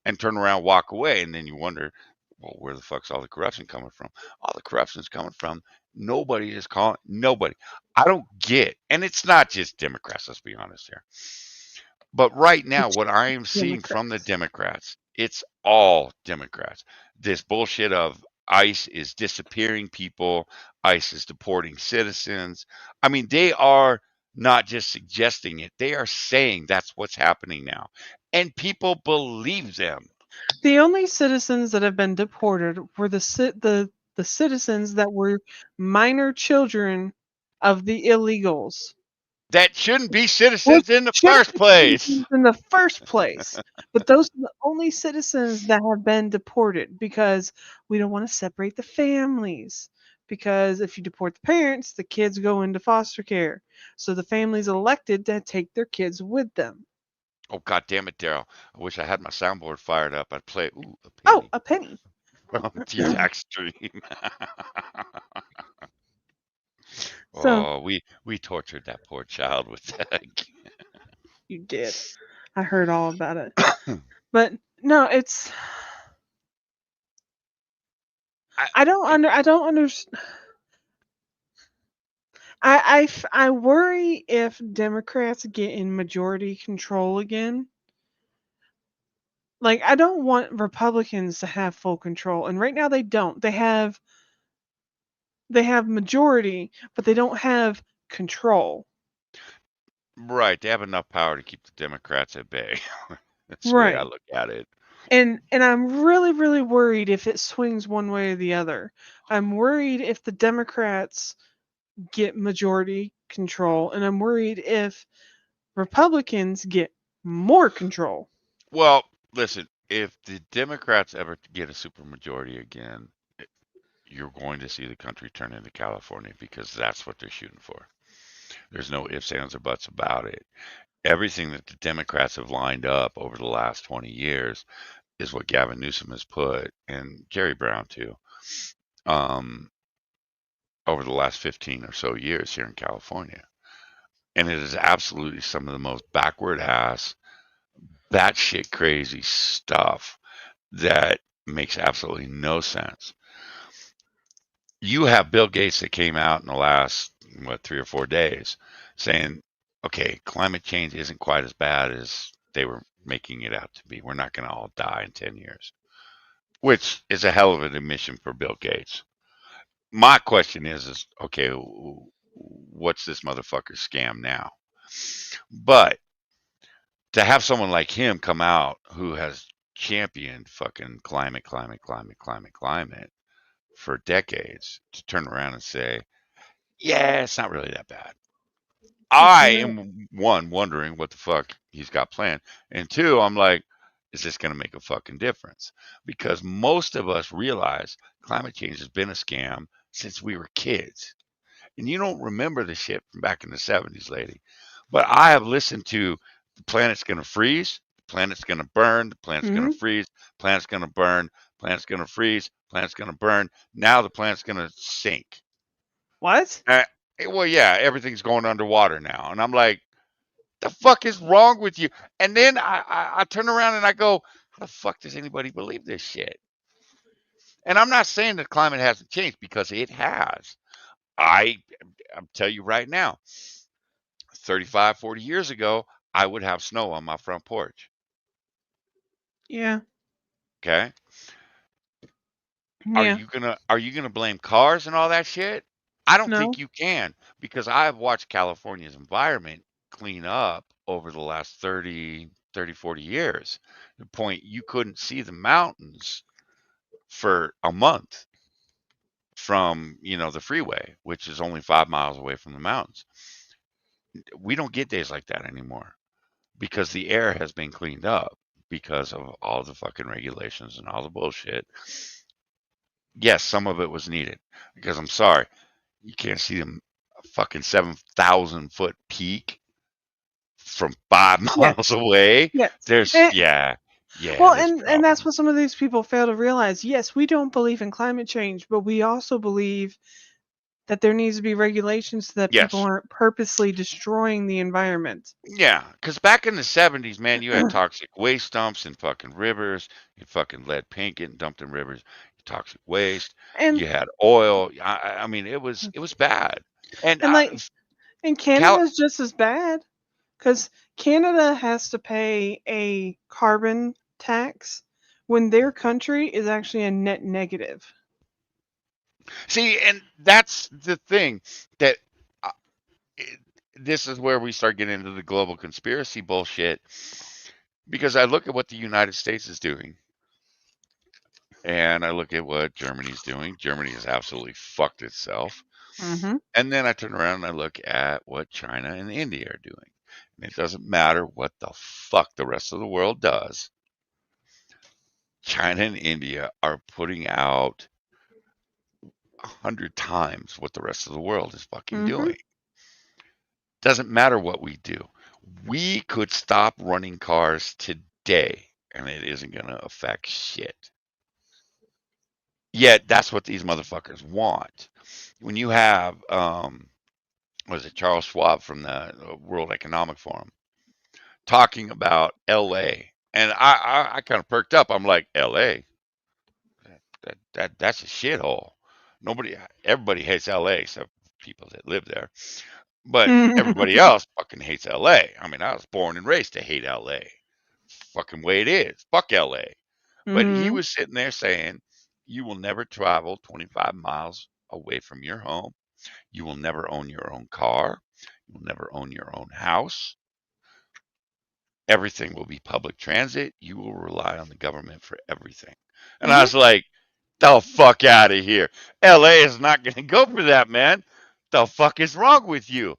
And turn around, walk away, and then you wonder, well, where the fuck's all the corruption coming from? All the corruption's coming from nobody is calling nobody. I don't get, and it's not just Democrats, let's be honest here. But right now, what I am seeing from the Democrats, it's all Democrats. This bullshit of ICE is disappearing people, ICE is deporting citizens. I mean, they are not just suggesting it, they are saying that's what's happening now. And people believe them. The only citizens that have been deported were the citizens that were minor children of the illegals. That shouldn't be citizens in the first place. In the first place. But those are the only citizens that have been deported because we don't want to separate the families. Because if you deport the parents, the kids go into foster care. So the families elected to take their kids with them. Oh, God damn it, Daryl. I wish I had my soundboard fired up. I'd play, ooh, a penny. Oh, a penny. From T-Tac Stream. So, we tortured that poor child with that. You did. I heard all about it. But no, it's I don't understand. I worry if Democrats get in majority control again. Like, I don't want Republicans to have full control, and right now they don't. They have majority, but they don't have control. Right, they have enough power to keep the Democrats at bay. That's the way I look at it. And I'm really, really worried if it swings one way or the other. I'm worried if the Democrats get majority control, and I'm worried if Republicans get more control. Well, listen, if the Democrats ever get a supermajority again, you're going to see the country turn into California because that's what they're shooting for. There's no ifs, ands, or buts about it. Everything that the Democrats have lined up over the last 20 years is what Gavin Newsom has put, and Jerry Brown too, over the last 15 or so years here in California. And it is absolutely some of the most backward ass, batshit crazy stuff that makes absolutely no sense. You have Bill Gates that came out in the last, 3 or 4 days saying, okay, climate change isn't quite as bad as they were making it out to be. We're not going to all die in 10 years, which is a hell of an admission for Bill Gates. My question is okay, what's this motherfucker scam now? But to have someone like him come out who has championed fucking climate, for decades to turn around and say, yeah, it's not really that bad. I am one wondering what the fuck he's got planned, and two, I'm like, is this going to make a fucking difference? Because most of us realize climate change has been a scam since we were kids, and you don't remember the shit from back in the 70s, lady. But I have listened to the planet's going to freeze, the planet's going to burn, the planet's going to freeze, planet's going to burn, planet's going to freeze, planet's going to burn. Now the planet's going to sink. What? Well, yeah, everything's going underwater now, and I'm like, the fuck is wrong with you? And then I turn around and I go, how the fuck does anybody believe this shit? And I'm not saying that climate hasn't changed, because it has. I'll tell you right now, 35, 40 years ago, I would have snow on my front porch. Yeah. Okay. Yeah. Are you gonna blame cars and all that shit? I don't No. think you can, because I have watched California's environment clean up over the last 30, 40 years. The point you couldn't see the mountains for a month from, the freeway, which is only 5 miles away from the mountains. We don't get days like that anymore, because the air has been cleaned up because of all the fucking regulations and all the bullshit. Yes, some of it was needed, because I'm sorry, you can't see a fucking 7,000-foot peak from 5 miles away. Yes. There's yeah. Well, there's and that's what some of these people fail to realize. Yes, we don't believe in climate change, but we also believe that there needs to be regulations so that people Yes. aren't purposely destroying the environment. Yeah, because back in the 70s, man, you had toxic waste dumps in fucking rivers. You fucking lead paint getting dumped in rivers. Toxic waste. And You had oil. I mean, it was bad. And Canada's just as bad, because Canada has to pay a carbon tax when their country is actually a net negative. See, and that's the thing that this is where we start getting into the global conspiracy bullshit, because I look at what the United States is doing, and I look at what Germany's doing. Germany has absolutely fucked itself. Mm-hmm. And then I turn around and I look at what China and India are doing. And it doesn't matter what the fuck the rest of the world does. China and India are putting out 100 times what the rest of the world is fucking doing. Doesn't matter what we do. We could stop running cars today, and it isn't going to affect shit. Yet that's what these motherfuckers want. When you have, was it Charles Schwab from the World Economic Forum talking about LA, and I kind of perked up. I'm like, LA, that's a shithole. Everybody hates LA except people that live there. But everybody else fucking hates LA. I mean, I was born and raised to hate LA. Fucking way it is. Fuck LA. But he was sitting there saying, you will never travel 25 miles away from your home. You will never own your own car. You will never own your own house. Everything will be public transit. You will rely on the government for everything. And I was like, the fuck out of here. LA is not going to go for that, man. The fuck is wrong with you?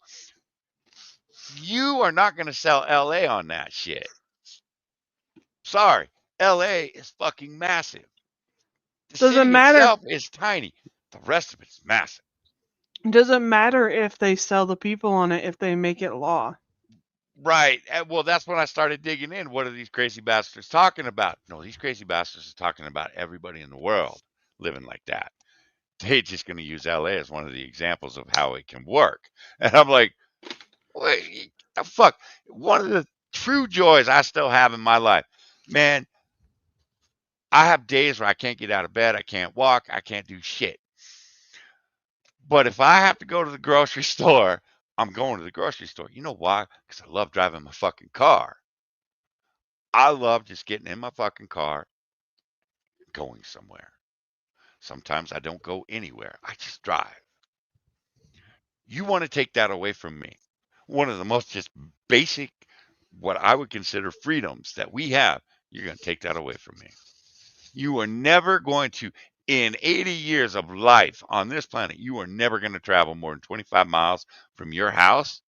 You are not going to sell LA on that shit. Sorry. LA is fucking massive. The city itself is tiny. The rest of it's massive. Doesn't matter if they sell the people on it, if they make it law. Right. Well, that's when I started digging in. What are these crazy bastards talking about? No, these crazy bastards are talking about everybody in the world living like that. They're just going to use LA as one of the examples of how it can work. And I'm like, wait, the fuck? One of the true joys I still have in my life, man, I have days where I can't get out of bed. I can't walk. I can't do shit. But if I have to go to the grocery store, I'm going to the grocery store. You know why? Because I love driving my fucking car. I love just getting in my fucking car, going somewhere. Sometimes I don't go anywhere. I just drive. You want to take that away from me. One of the most just basic, what I would consider freedoms that we have, you're going to take that away from me. You are never going to, in 80 years of life on this planet, you are never going to travel more than 25 miles from your house?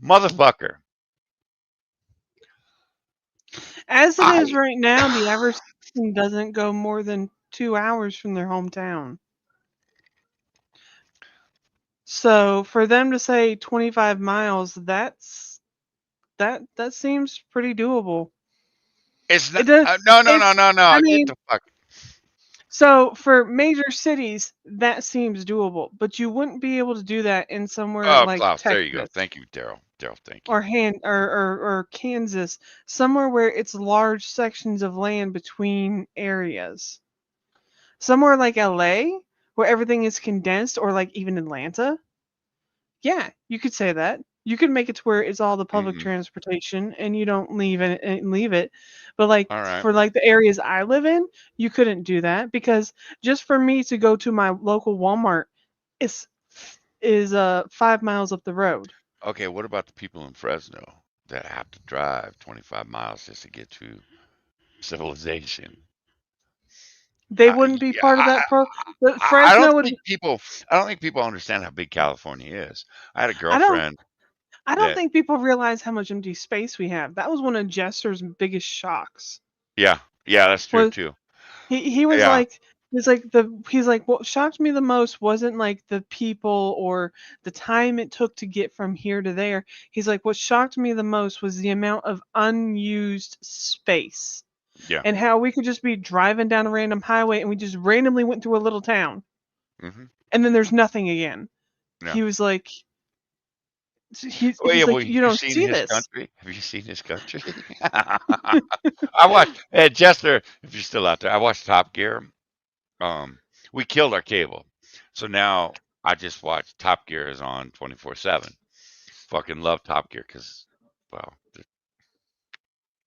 Motherfucker. As it is right now, the average person doesn't go more than 2 hours from their hometown. So for them to say 25 miles, that seems pretty doable. It's not, It does. no. I Get mean, the fuck. so for major cities, that seems doable, but you wouldn't be able to do that in somewhere Oh, like Klaus, there you go. Texas Thank you, Daryl. Daryl, thank you. or Kansas, somewhere where it's large sections of land between areas. Somewhere like LA, where everything is condensed, or like even Atlanta. Yeah, you could say that. You could make it to where it's all the public transportation and you don't leave it. But like All right. for like the areas I live in, you couldn't do that because just for me to go to my local Walmart is 5 miles up the road. Okay, what about the people in Fresno that have to drive 25 miles just to get to civilization? They wouldn't be part of that but I don't Fresno would think people. I don't think people understand how big California is. I had a I don't girlfriend I don't that. think people realize how much empty space we have. That was one of Jester's biggest shocks. Yeah, that's true Was too. he was Yeah. like he's like what shocked me the most wasn't like the people or the time it took to get from here to there. He's like what shocked me the most was the amount of unused space. Yeah. And how we could just be driving down a random highway and we just randomly went through a little town. Mhm. And then there's nothing again. Yeah. He was like Oh yeah. he's Well, like have you you don't seen see his this. country? Have you seen his country? I watched Jester. If you're still out there, I watched Top Gear. We killed our cable, so now I just watch Top Gear is on 24/7. Fucking love Top Gear because, well,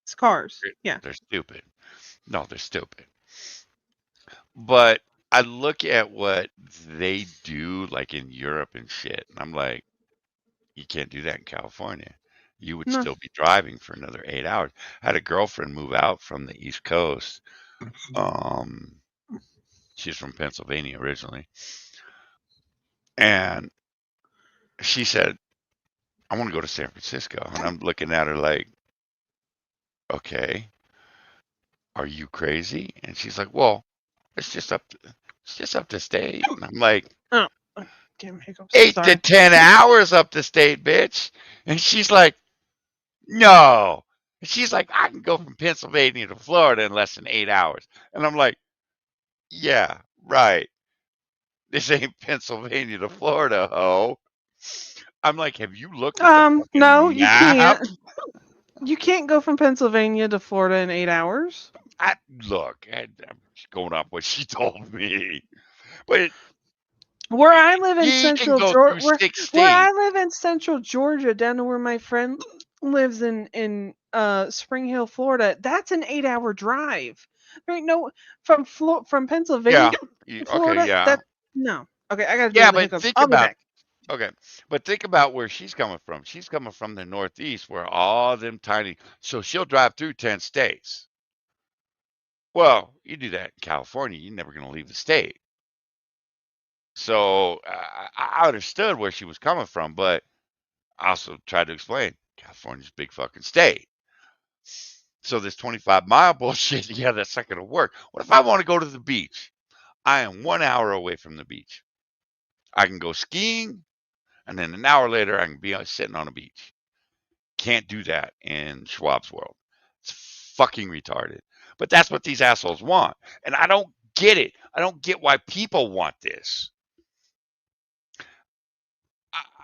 It's cars. Yeah. they're stupid. No, they're stupid. But I look at what they do, like in Europe and shit, and I'm like, you can't do that in California. You would No. still be driving for another 8 hours. I had a girlfriend move out from the East Coast. She's from Pennsylvania originally, and she said, "I want to go to San Francisco," and I'm looking at her like, "Okay, are you crazy?" And she's like, "Well, it's just up the state." And I'm like, Oh, damn hiccups. 8 to Sorry. 10 hours up the state, bitch. And she's like, no. And she's like, I can go from Pennsylvania to Florida in less than 8 hours. And I'm like, yeah, right. This ain't Pennsylvania to Florida, ho. I'm like, have you looked at the No, fucking you map? can't. You can't go from Pennsylvania to Florida in 8 hours. Look, I'm just going off what she told me. But Where I live in you can central go Georgia, through 6 where I states. live in central Georgia, down to where my friend lives in Spring Hill, Florida, that's an 8-hour drive. There ain't no from Pennsylvania Yeah. to Okay, Florida. yeah. That no. Okay, I gotta deal Yeah, with the but hiccups. think I'll be about back. okay, but think about where she's coming from. She's coming from the Northeast where all them tiny so she'll drive through 10 states. Well, you do that in California, you're never going to leave the state. So I understood where she was coming from, but I also tried to explain California's a big fucking state. So this 25-mile bullshit, yeah, that's not going to work. What if I want to go to the beach? I am 1 hour away from the beach. I can go skiing, and then an hour later, I can be sitting on a beach. Can't do that in Schwab's world. It's fucking retarded. But that's what these assholes want. And I don't get it. I don't get why people want this.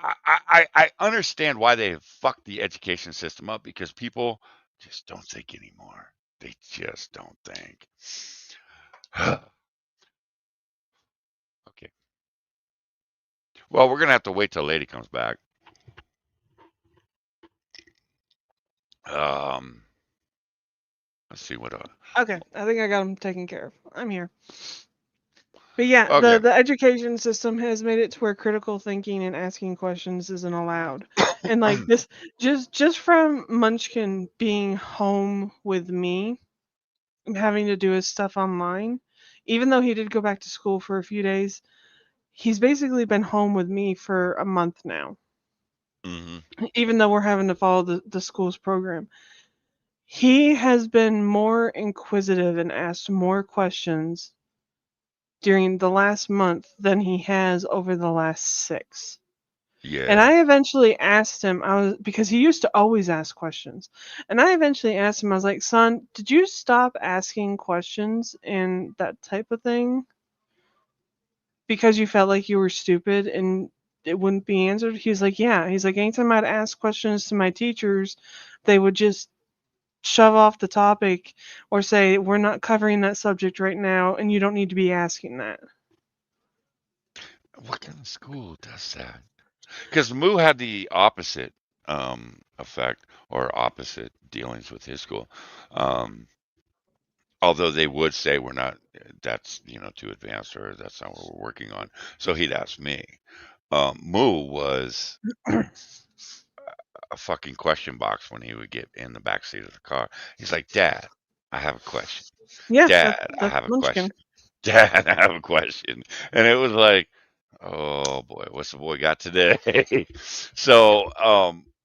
I understand why they have fucked the education system up because people just don't think anymore. They just don't think. Okay. Well, we're going to have to wait till Lady comes back. Let's see what Okay, I think I got them taken care of. I'm here. But yeah, Okay. the education system has made it to where critical thinking and asking questions isn't allowed. And like this just from Munchkin being home with me and having to do his stuff online, even though he did go back to school for a few days, he's basically been home with me for a month now. Even though we're having to follow the school's program. He has been more inquisitive and asked more questions during the last month than he has over the last 6. And Yeah. I eventually asked him, because he used to always ask questions. And I eventually asked him, I was like, son, did you stop asking questions and that type of thing because you felt like you were stupid and it wouldn't be answered? He was like, yeah. He's like, anytime I'd ask questions to my teachers, they would just shove off the topic or say, we're not covering that subject right now and you don't need to be asking that. What kind of school does that? Because Moo had the opposite effect or opposite dealings with his school. Although they would say we're not, that's, too advanced or that's not what we're working on. So he'd ask me. Moo was a fucking question box when he would get in the back seat of the car. He's like, Dad, I have a question. Yeah, Dad, I that's have a Munchkin. question. Dad, I have a question. And it was like, oh boy, what's the boy got today? So,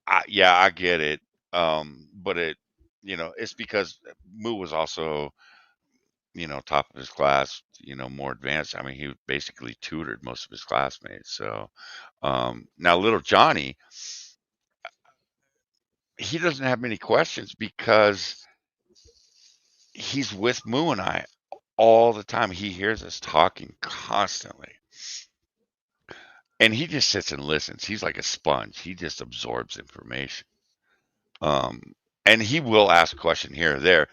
I get it. But it's because Moo was also, top of his class, more advanced. I mean, he basically tutored most of his classmates. So, now little Johnny, he doesn't have many questions because he's with Moo and I all the time. He hears us talking constantly. And he just sits and listens. He's like a sponge. He just absorbs information. And he will ask a question here or there.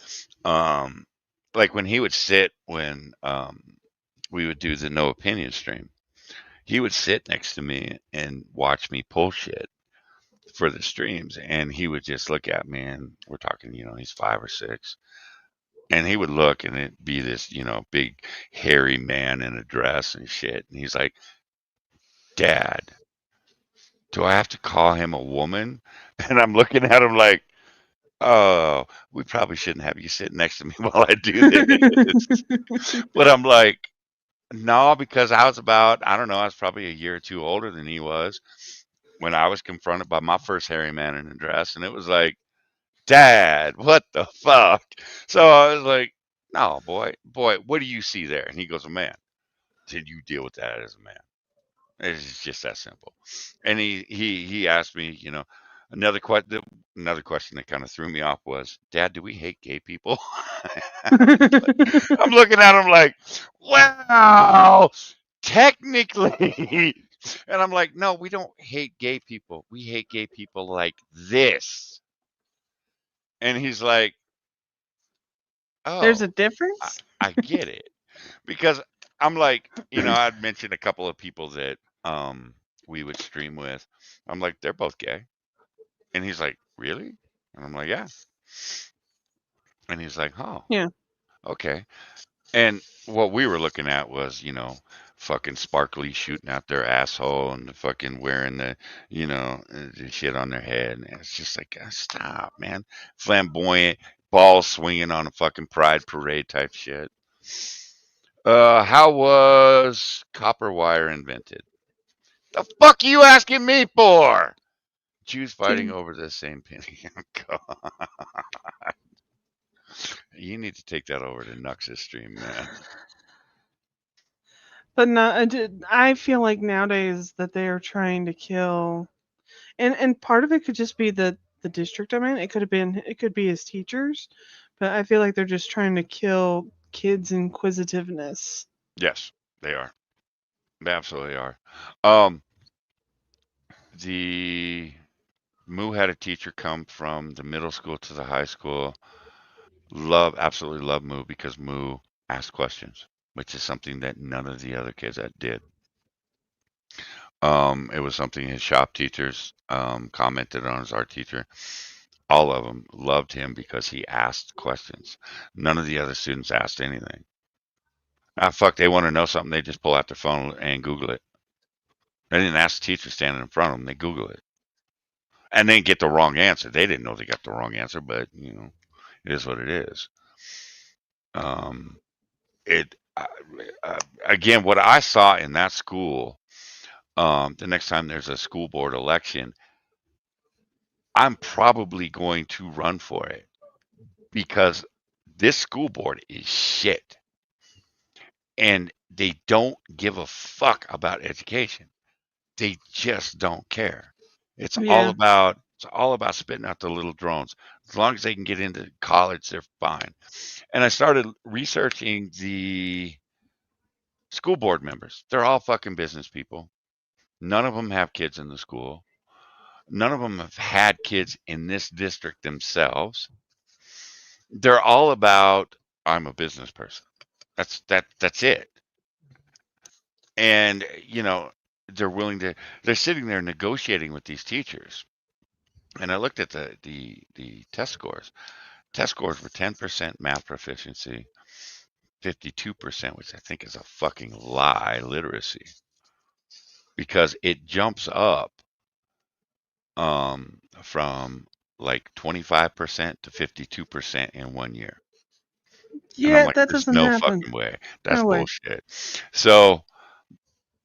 Um, like when he would sit when we would do the no opinion stream, he would sit next to me and watch me pull shit for the streams. And he would just look at me and we're talking, he's 5 or 6. And he would look and it'd be this, big hairy man in a dress and shit. And he's like, Dad, do I have to call him a woman? And I'm looking at him like, oh, we probably shouldn't have you sitting next to me while I do this. But I'm like, no, because I was about, I don't know, I was probably a year or 2 older than he was when I was confronted by my first hairy man in a dress. And it was like, Dad, what the fuck? So I was like, no, boy, what do you see there? And he goes, a man. Did you deal with that as a man? It's just that simple. And he asked me, another question. Another question that kind of threw me off was, Dad, do we hate gay people? I'm looking at him like, wow, technically. And I'm like, no, we don't hate gay people. We hate gay people like this. And he's like, There's a oh, difference? I get it. Because I'm like, I'd mentioned a couple of people that we would stream with. I'm like, they're both gay. And he's like, really? And I'm like, yeah. And he's like, oh, Yeah. okay. And what we were looking at was, fucking sparkly shooting out their asshole and the fucking wearing the shit on their head. And it's just like, stop, man. Flamboyant, balls swinging on a fucking pride parade type shit. How was copper wire invented? The fuck are you asking me for? Jews fighting over the same penny. God. You need to take that over to Nux's stream, man. But no, I feel like nowadays that they are trying to kill, and part of it could just be the district I'm in. It could be his teachers, but I feel like they're just trying to kill kids' inquisitiveness. Yes, they are. They absolutely are. Um, the Moo had a teacher come from the middle school to the high school. Absolutely love Moo because Moo asked questions, which is something that none of the other kids that did. It was something his shop teachers commented on as art teacher. All of them loved him because he asked questions. None of the other students asked anything. Ah, fuck, they want to know something, they just pull out their phone and Google it. They didn't ask the teacher standing in front of them, they Google it. And then get the wrong answer. They didn't know they got the wrong answer, but, it is what it is. Um, it again, what I saw in that school, the next time there's a school board election, I'm probably going to run for it because this school board is shit and they don't give a fuck about education. They just don't care. It's all Yeah. about spitting out the little drones. As long as they can get into college, they're fine. And I started researching the school board members. They're all fucking business people. None of them have kids in the school. None of them have had kids in this district themselves. They're all about I'm a business person. That's it. And they're sitting there negotiating with these teachers. And I looked at the test scores. Test scores were 10% math proficiency, 52%, which I think is a fucking lie, literacy. Because it jumps up from like 25% to 52% in 1 year. And I'm Yeah, like, that there's doesn't no happen. fucking way. That's No way. bullshit. So,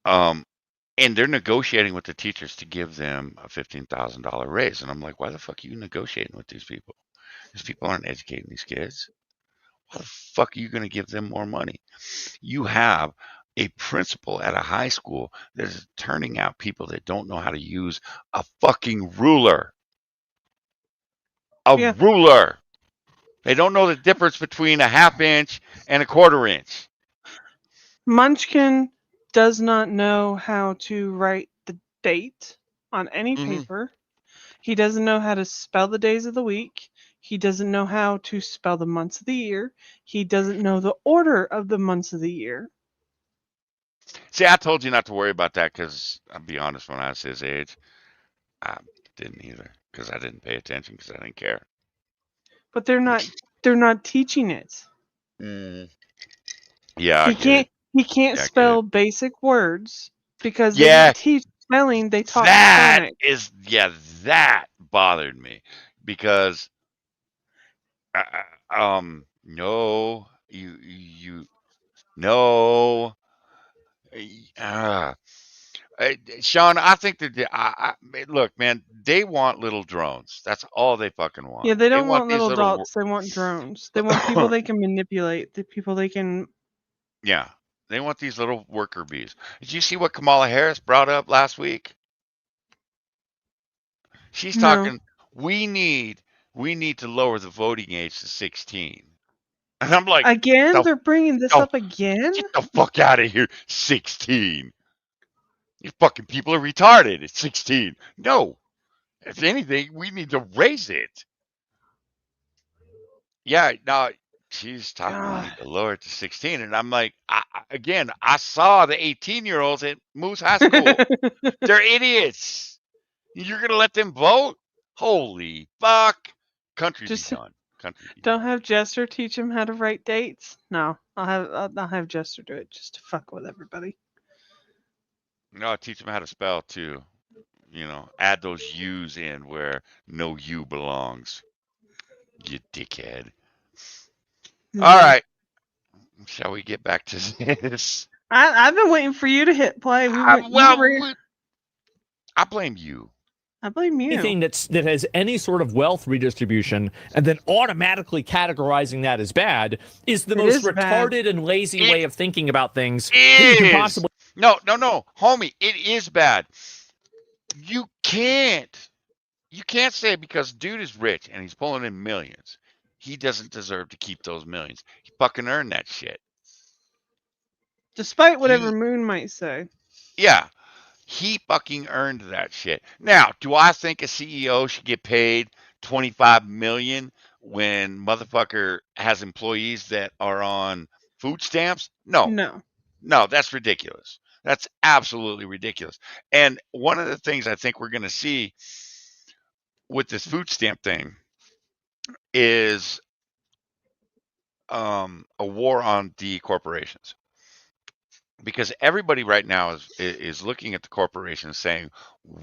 and they're negotiating with the teachers to give them a $15,000 raise. And I'm like, why the fuck are you negotiating with these people? These people aren't educating these kids. Why the fuck are you going to give them more money? You have a principal at a high school that is turning out people that don't know how to use a fucking ruler. A ruler. They don't know the difference between a half inch and a quarter inch. Munchkin does not know how to write the date on any Mm-hmm. paper. He doesn't know how to spell the days of the week. He doesn't know how to spell the months of the year. He doesn't know the order of the months of the year. See, I told you not to worry about that because I'll be honest, when I was his age, I didn't either because I didn't pay attention because I didn't care. But they're not teaching it. Yeah, I get it. He can't Yeah, I get spell it. basic words because they Yeah, didn't teach spelling, they taught that phonics. that bothered me because no, no, uh, Sean, I think that look, man, they want little drones. That's all they fucking want. Yeah, they They don't want want these little little dots, they want drones. They want people they can manipulate, the people they can. yeah, they want these little worker bees. Did you see what Kamala Harris brought up last week? She's No. talking. We need to lower the voting age to 16. And I'm like, Again? They're bringing this up again? get the fuck out of here, 16. You fucking people are retarded at 16. No, if anything, we need to raise it. Yeah, no, she's talking. We need to lower it to 16, and I'm like, again, I saw the 18-year-olds at Moose High School. They're idiots. You're gonna let them vote? Holy fuck! Country be done. Country be Don't have Jester teach him how to write dates? No, I'll have Jester do it just to fuck with everybody. No, teach them how to spell too. Add those U's in where no U belongs. You dickhead. All right. Shall we get back to this? I've been waiting for you to hit play. I blame you. I blame you. Anything that has any sort of wealth redistribution and then automatically categorizing that as bad is the most retarded and lazy way of thinking about things that you can possibly. No, homie, it is bad. You can't say because dude is rich and he's pulling in millions, he doesn't deserve to keep those millions. He fucking earned that shit. Despite whatever Moon might say. Yeah. He fucking earned that shit. Now, do I think a CEO should get paid $25 million when motherfucker has employees that are on food stamps? No, that's ridiculous. That's absolutely ridiculous. And one of the things I think we're going to see with this food stamp thing is a war on the corporations. Because everybody right now is looking at the corporations saying,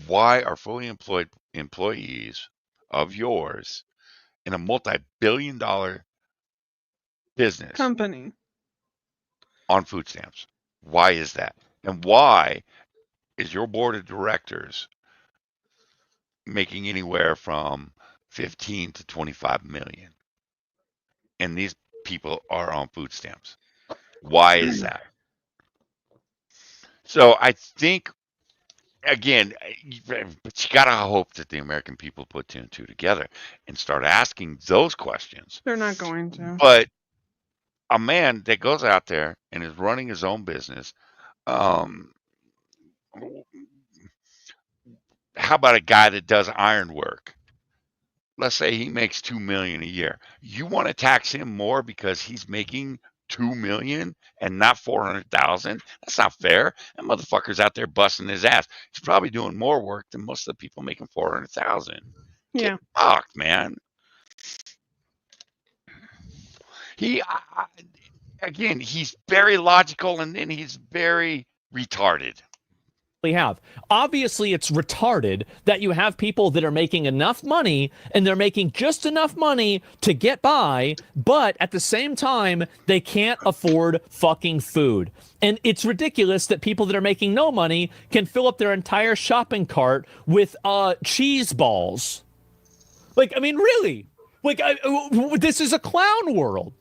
why are fully employed employees of yours in a multi-billion-dollar business company on food stamps. Why is that? And why is your board of directors making anywhere from 15 to 25 million? And these people are on food stamps. Why is that? So I think again, but you gotta hope that the American people put two and two together and start asking those questions. They're not going to. But a man that goes out there and is running his own business, um, how about a guy that does iron work? Let's say he makes 2 million a year. You want to tax him more because he's making 2 million and not 400,000? That's not fair. That motherfucker's out there busting his ass. He's probably doing more work than most of the people making 400,000. Yeah. Get fucked, man. He again, he's very logical and then he's very retarded. Have. Obviously, it's retarded that you have people that are making enough money and they're making just enough money to get by, but at the same time, they can't afford fucking food. And it's ridiculous that people that are making no money can fill up their entire shopping cart with cheese balls. Like, I mean, really? Like, this is a clown world.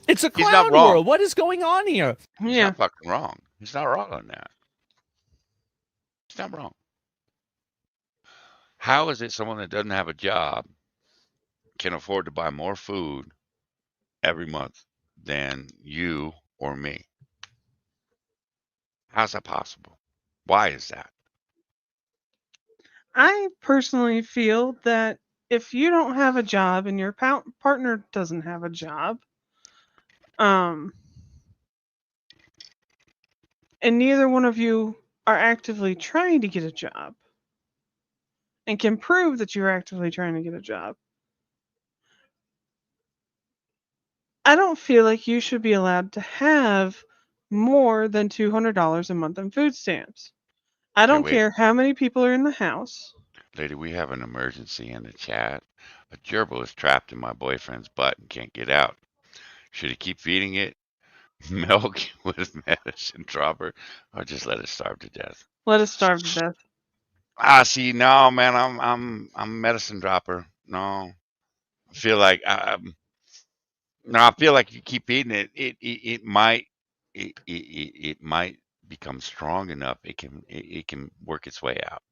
It's a clown world. What is going on here? He's not fucking wrong. He's not wrong on that. He's not wrong. How is it someone that doesn't have a job can afford to buy more food every month than you or me? How's that possible? Why is that? I personally feel that if you don't have a job and your partner doesn't have a job, and neither one of you are actively trying to get a job and can prove that you're actively trying to get a job, I don't feel like you should be allowed to have more than $200 a month in food stamps. I don't care how many people are in the house. Lady, we have an emergency in the chat. A gerbil is trapped in my boyfriend's butt and can't get out. Should he keep feeding it milk with medicine dropper or just let it starve to death? Let it starve to death. See, no, man, I'm medicine dropper. No, I feel like I feel like you keep eating it, it might it might become strong enough. It can work its way out.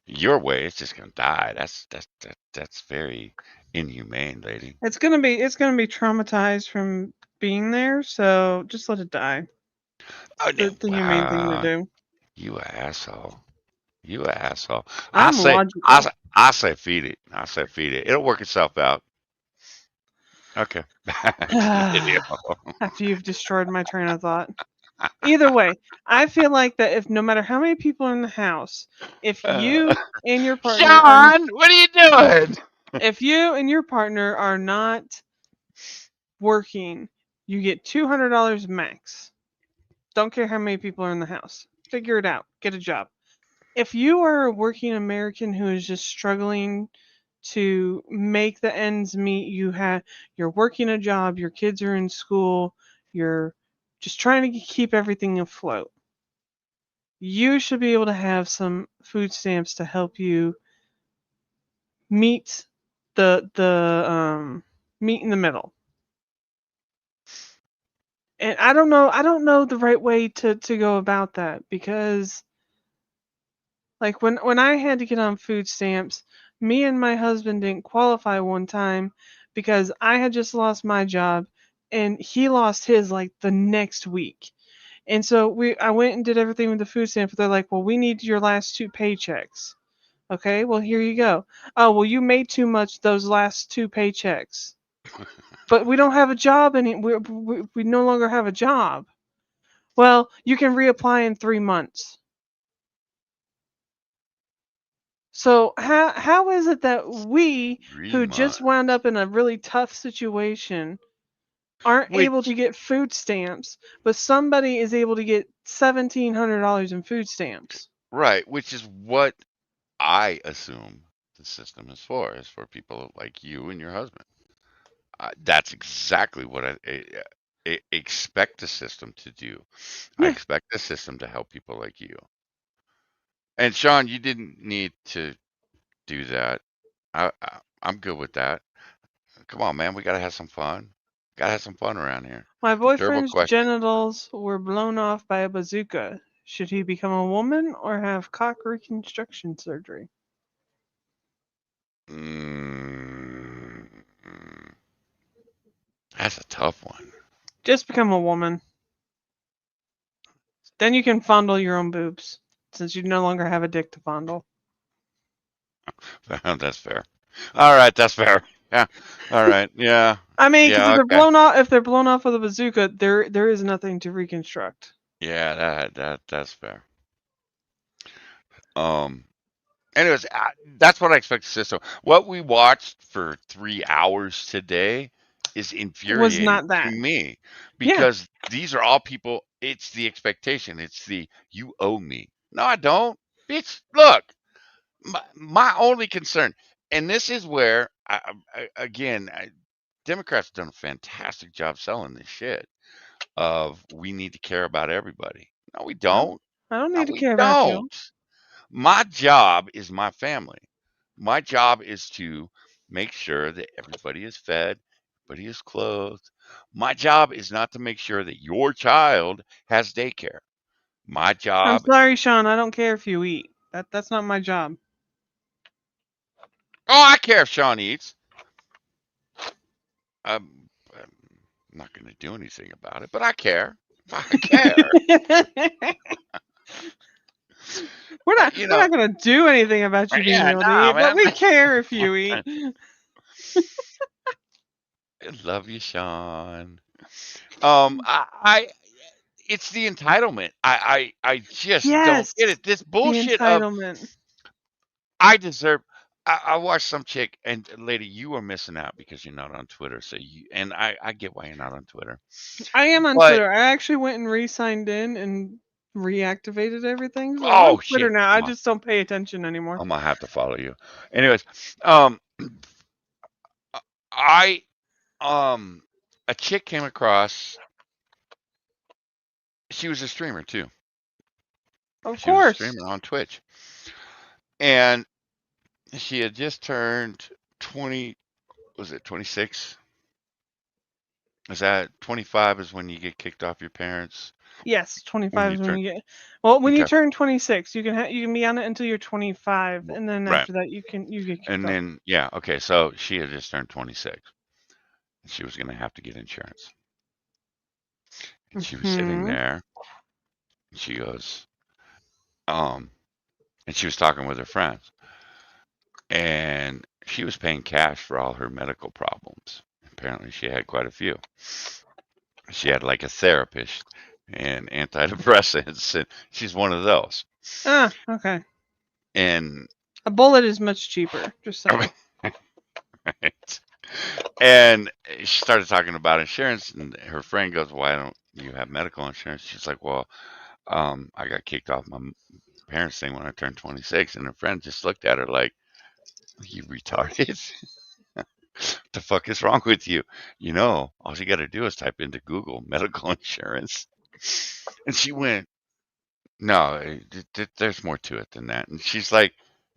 Your way, it's just gonna die. That's very inhumane, lady. It's gonna be traumatized from being there, so just let it die. The humane thing to do. You a asshole. You a asshole. I'm logical. I say feed it. I say feed it. It'll work itself out. Okay. After you've destroyed my train of thought. Either way, I feel like that if no matter how many people are in the house, if you and your partner John, what are you doing? If you and your partner are not working, you get $200 max. Don't care how many people are in the house. Figure it out. Get a job. If you are a working American who is just struggling to make the ends meet, you're working a job, your kids are in school, you're just trying to keep everything afloat. You should be able to have some food stamps to help you meet the meet in the middle. And I don't know the right way to go about that, because like when I had to get on food stamps, me and my husband didn't qualify one time because I had just lost my job and he lost his like the next week. And so I went and did everything with the food stamp, but they're like, "Well, we need your last 2 paychecks." Okay, well, here you go. Oh, well, you made too much those last 2 paychecks. But we don't have a job we no longer have a job. Well, you can reapply in 3 months. So how is it that we, who just wound up in a really tough situation, aren't able to get food stamps, but somebody is able to get $1,700 in food stamps? Right, which is what I assume the system is for people like you and your husband. That's exactly what expect the system to do. I Yeah. expect the system to help people like you. And Sean, you didn't need to do that. I'm good with that. Come on, man. We gotta have some fun. Gotta have some fun around here. My Durable boyfriend's question. genitals were blown off by a bazooka. Should he become a woman or have cock reconstruction surgery? That's a tough one. Just become a woman. Then you can fondle your own boobs, since you no longer have a dick to fondle. That's fair. All right, that's fair. Yeah. All right. Yeah. I mean, because Yeah. Okay. if they're blown off with a bazooka, there is nothing to reconstruct. Yeah. That's fair. Anyways, that's what I expect the system. What we watched for 3 hours today is Was infuriating not to that. me Yeah. because these are all people. It's the expectation. It's the you owe me. No, I don't, bitch. Look, my only concern, and this is where Democrats have done a fantastic job selling this shit of we need to care about everybody. No, we don't. I don't No, need to we care about you. don't. My job is my family. My job is to make sure that everybody is fed, everybody is clothed. My job is not to make sure that your child has daycare. My I'm job. sorry, Sean. I don't care if you eat. That's not my job. Oh, I care if Sean eats. I'm not going to do anything about it, but I care. I care. We're not You we're know. not gonna do anything about you being Yeah, able to nah, eat, but man. we care if you eat. I love you, Sean. It's the entitlement. I just don't Yes, get it. This the bullshit of entitlement. I deserve. I watched some chick, and lady, you are missing out because you're not on Twitter. So I get why you're not on Twitter. I am on But Twitter. I actually went and re-signed in and reactivated everything. So I'm on oh Twitter shit, now. I just don't pay attention anymore. I'm gonna have to follow you. Anyways, I a chick came across. She was a streamer too. Of She was a course. streamer on Twitch, and she had just turned 20. Was it 26? Is that 25 is when you get kicked off your parents? Yes, When 25 you is when turn you get. Well, when you okay, turn 26, you can be on it until you're 25, and then right. after that you get kicked And off. then yeah, okay, so she had just turned 26. She was gonna have to get insurance. And she was sitting Hmm. there, and she goes, and she was talking with her friends, and she was paying cash for all her medical problems. Apparently, she had quite a few. She had like a therapist and antidepressants, and she's one of those. Ah, okay. And A bullet is much cheaper. Just saying. right. And she started talking about insurance, and her friend goes, "Why don't you have medical insurance?" She's like, "Well, I got kicked off my parents' thing when I turned 26." And her friend just looked at her like, "You retarded? The fuck is wrong with you? You know, all you got to do is type into Google medical insurance." And she went, "No, there's more to it than that." And she's like,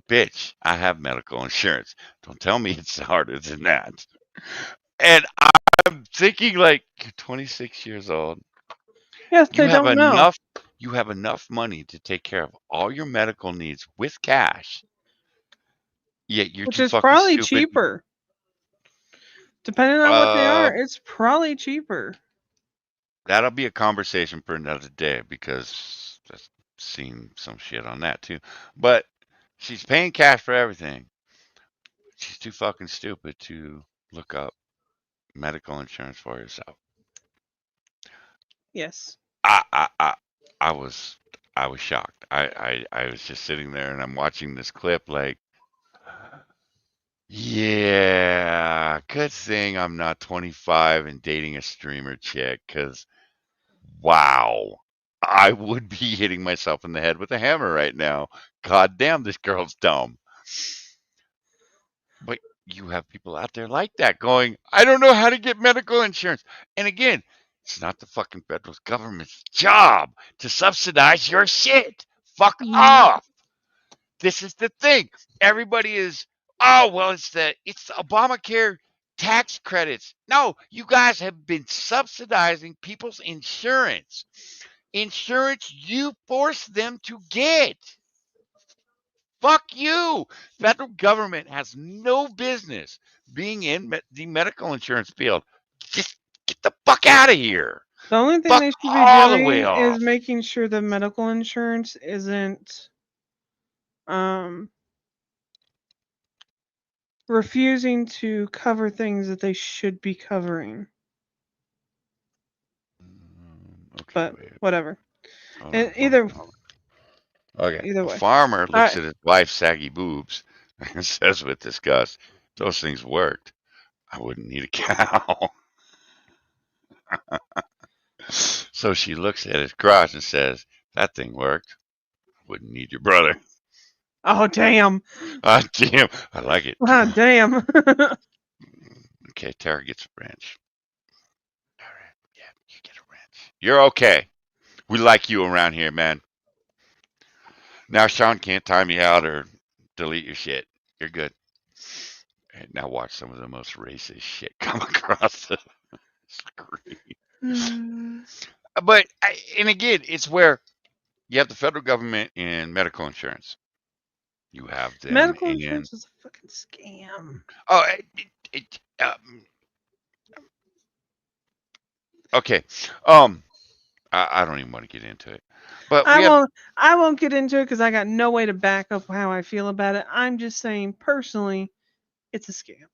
"Bitch, I have medical insurance. Don't tell me it's harder than that." And I'm thinking like, you're 26 years old. Yes, You they have don't know. enough money to take care of all your medical needs with cash. Yet you're Which too is fucking probably stupid. cheaper. Depending on what they are, it's probably cheaper. That'll be a conversation for another day because I've seen some shit on that too. But she's paying cash for everything. She's too fucking stupid to look up medical insurance for herself. Yes. I I I, I was I was shocked. I was just sitting there and I'm watching this clip like, yeah, good thing I'm not 25 and dating a streamer chick, because wow, I would be hitting myself in the head with a hammer right now. God damn, this girl's dumb. But you have people out there like that going, I don't know how to get medical insurance. And again, It's not the fucking federal government's job to subsidize your shit. Fuck off. This is the thing. Everybody is, oh, well, it's the Obamacare tax credits. No, you guys have been subsidizing people's insurance. Insurance you force them to get. Fuck you. Federal government has no business being in the medical insurance field. Just get the fuck out of here. The only thing Fuck they should be all the way doing is off. making sure the medical insurance isn't refusing to cover things that they should be covering. Okay, But wait. whatever. Hold on, Either Okay. Either A way. farmer looks Alright. at his wife's saggy boobs and says with disgust, those things worked. I wouldn't need a cow. So she looks at his crotch and says, that thing worked. I wouldn't need your brother. Oh damn. Ah, damn. I like it. Ah damn. Okay, Tara gets a wrench. All right. Yeah, you get a wrench. You're okay. We like you around here, man. Now Sean can't time you out or delete your shit. You're good. And now watch some of the most racist shit come across the screen. But, and again, it's where you have the federal government and medical insurance. You have them Medical in. insurance is a fucking scam. Oh, okay. I don't even want to get into it. But we have. I won't get into it because I got no way to back up how I feel about it. I'm just saying personally, it's a scam.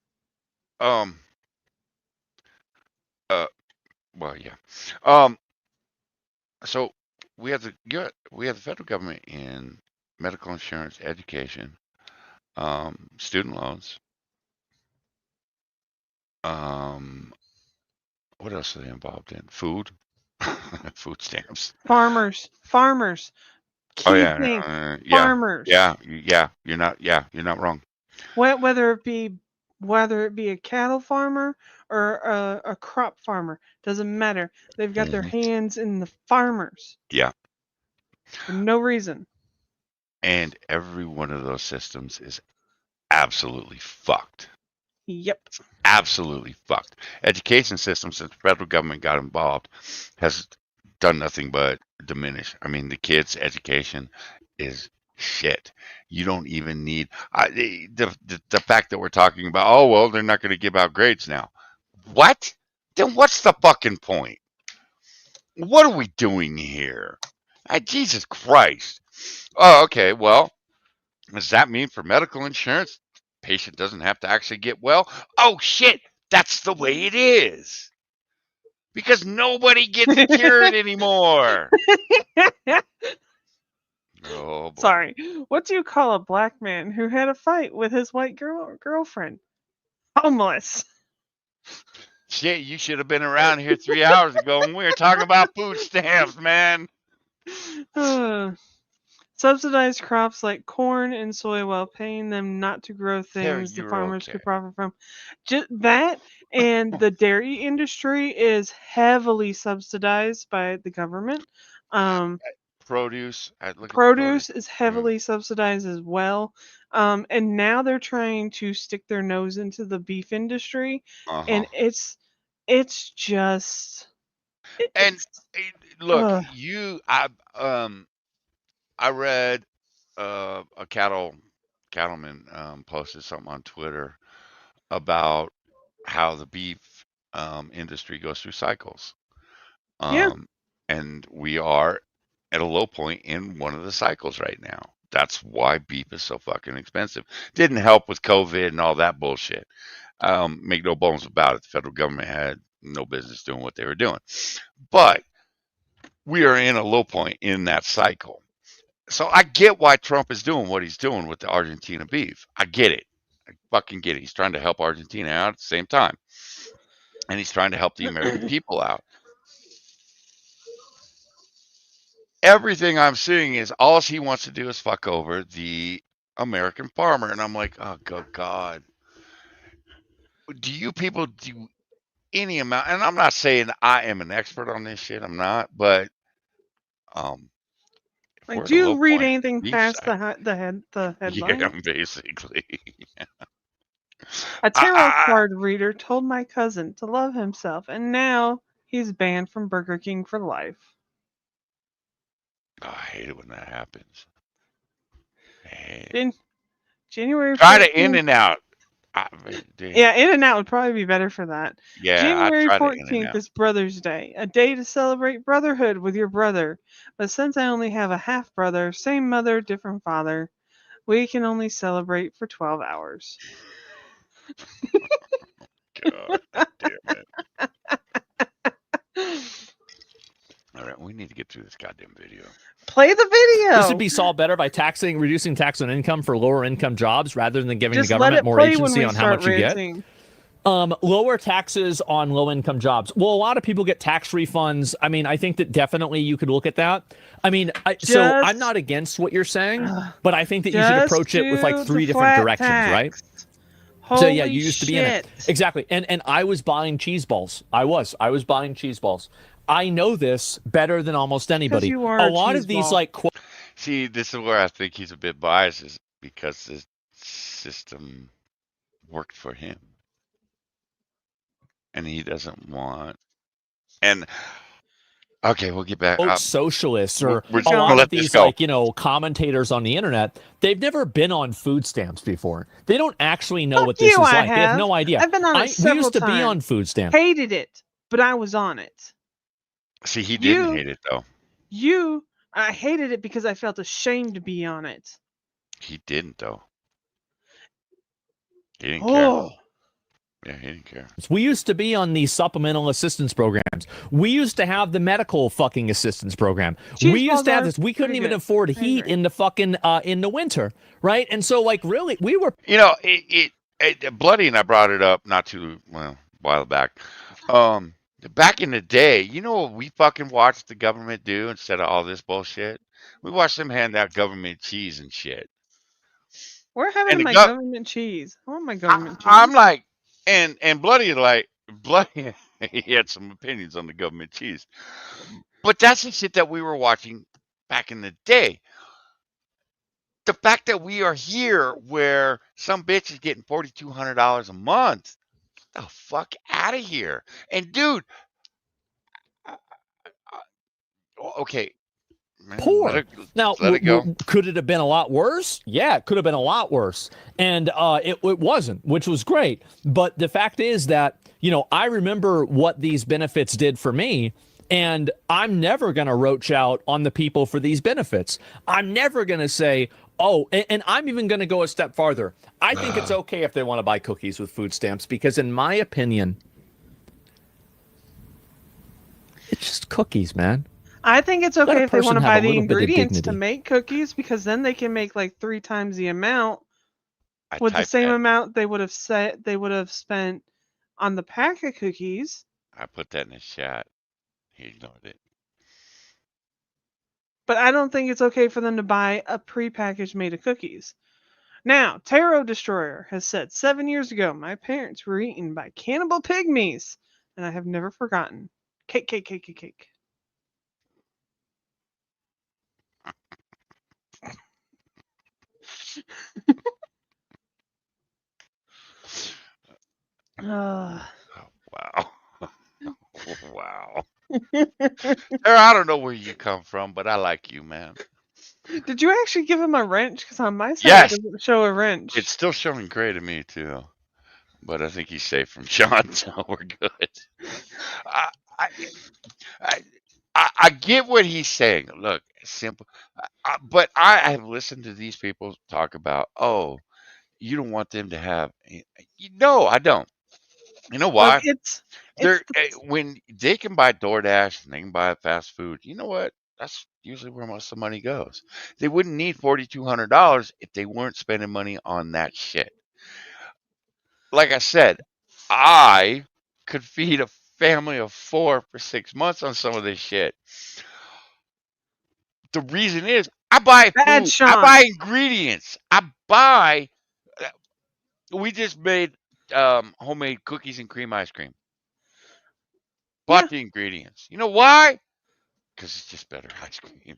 Well, yeah. So we have the federal government in medical insurance, education, student loans. What else are they involved in? Food, food stamps. Farmers. Oh Key thing. Farmers. yeah. You're not wrong. Whether it be a cattle farmer or a crop farmer, doesn't matter. They've got their hands in the farmers. Yeah. For no reason. And every one of those systems is absolutely fucked. Yep. Absolutely fucked. Education system, since the federal government got involved, has done nothing but diminish. I mean, the kids' education is shit. You don't even need the fact that we're talking about. Oh well, they're not going to give out grades now. What? Then what's the fucking point? What are we doing here? Jesus Christ. Oh, okay. Well, does that mean for medical insurance, patient doesn't have to actually get well? Oh shit, that's the way it is. Because nobody gets cured anymore. Oh, boy. Sorry. What do you call a black man who had a fight with his white girlfriend? Homeless. Shit, you should have been around here 3 hours ago when we were talking about food stamps, man. Subsidized crops like corn and soy while paying them not to grow things the farmers could profit from. Just that and the dairy industry is heavily subsidized by the government. Produce. Produce is heavily subsidized as well. And now they're trying to stick their nose into the beef industry. And it's just look, I read a cattleman posted something on Twitter about how the beef industry goes through cycles. And we are at a low point in one of the cycles right now. That's why beef is so fucking expensive. Didn't help with COVID and all that bullshit. Make no bones about it. The federal government had no business doing what they were doing. But we are in a low point in that cycle. So I get why Trump is doing what he's doing with the Argentina beef. I get it. I fucking get it. He's trying to help Argentina out at the same time. And he's trying to help the American people out. Everything I'm seeing is all he wants to do is fuck over the American farmer. And I'm like, oh, God. Do you people any amount, and I'm not saying I am an expert on this shit. I'm not, but if Like, we're at do a low you read point, anything beef past side. the Yeah, headline? basically. A I, tarot I, card reader told my cousin to love himself, and now he's banned from Burger King for life. I hate it when that happens. In January Try to In 14th. and Out. Yeah, In and Out would probably be better for that. Yeah, I January try to In and 14th Out. is Brother's Day, a day to celebrate brotherhood with your brother. But since I only have a half brother, same mother, different father, we can only celebrate for 12 hours. God damn it. All right, we need to get through this goddamn video. Play the video. This would be solved better by reducing tax on income for lower income jobs rather than giving Just the let government it more play when agency we on how start much you get. ranting. Lower taxes on low income jobs. Well, a lot of people get tax refunds. I mean, I think that definitely you could look at that. I mean, so I'm not against what you're saying, but I think that you should approach it with like 3 different directions, right? So yeah, you used to be in it. Exactly. And I was buying cheese balls. I was buying cheese balls. I know this better than almost anybody. You are a a lot cheese of these ball. like See, this is where I think he's a bit biased, is because the system worked for him, and he doesn't want. And okay, we'll get back. Socialists or we're a lot let of these this go. like, commentators on the internet, they've never been on food stamps before. They don't actually know what this is like. They have no idea. I've been on it several we used to times. be on food stamps. Hated it, but I was on it. See, he didn't hate it though. I hated it because I felt ashamed to be on it. He didn't though. He didn't care. Yeah, he didn't care. We used to be on these supplemental assistance programs. We used to have the medical fucking assistance program. We used to have this. We couldn't even afford heat in the fucking in the winter, right? And so, like, really, we were. Bloody, and I brought it up not too a while back. Back in the day, you know what we fucking watched the government do instead of all this bullshit? We watched them hand out government cheese and shit. We're having my government cheese. I want my government cheese. I'm like, and Bloody, he had some opinions on the government cheese. But that's the shit that we were watching back in the day. The fact that we are here where some bitch is getting $4,200 a month, get the fuck out of here. And dude, okay. Poor. Now, let it go. Could it have been a lot worse? Yeah, it could have been a lot worse. And it wasn't, which was great. But the fact is that, I remember what these benefits did for me. And I'm never going to roach out on the people for these benefits. I'm never going to say, and I'm even going to go a step farther. I think it's okay if they want to buy cookies with food stamps, because in my opinion, it's just cookies, man. I think it's okay if they want to buy the ingredients to make cookies, because then they can make like 3 times the amount with the same amount they would have spent on the pack of cookies. I put that in the chat. He ignored it. But I don't think it's okay for them to buy a pre-packaged made of cookies. Now, Tarot Destroyer has said 7 years ago, my parents were eaten by cannibal pygmies, and I have never forgotten. Cake. Wow. Wow. I don't know where you come from, but I like you, man. Did you actually give him a wrench? Because on my side, yes. it doesn't show a wrench. It's still showing gray to me, too. But I think he's safe from Sean, so we're good. I get what he's saying. Look, simple. But I have listened to these people talk about, you don't want them to have. No, I don't. You know why? Look, when they can buy DoorDash and they can buy fast food, you know what? That's usually where most of the money goes. They wouldn't need $4,200 if they weren't spending money on that shit. Like I said, I could feed a family of 4 for 6 months on some of this shit. The reason is I buy food, I buy ingredients, we just made homemade cookies and cream ice cream. bought the ingredients. You know why? Because it's just better ice cream.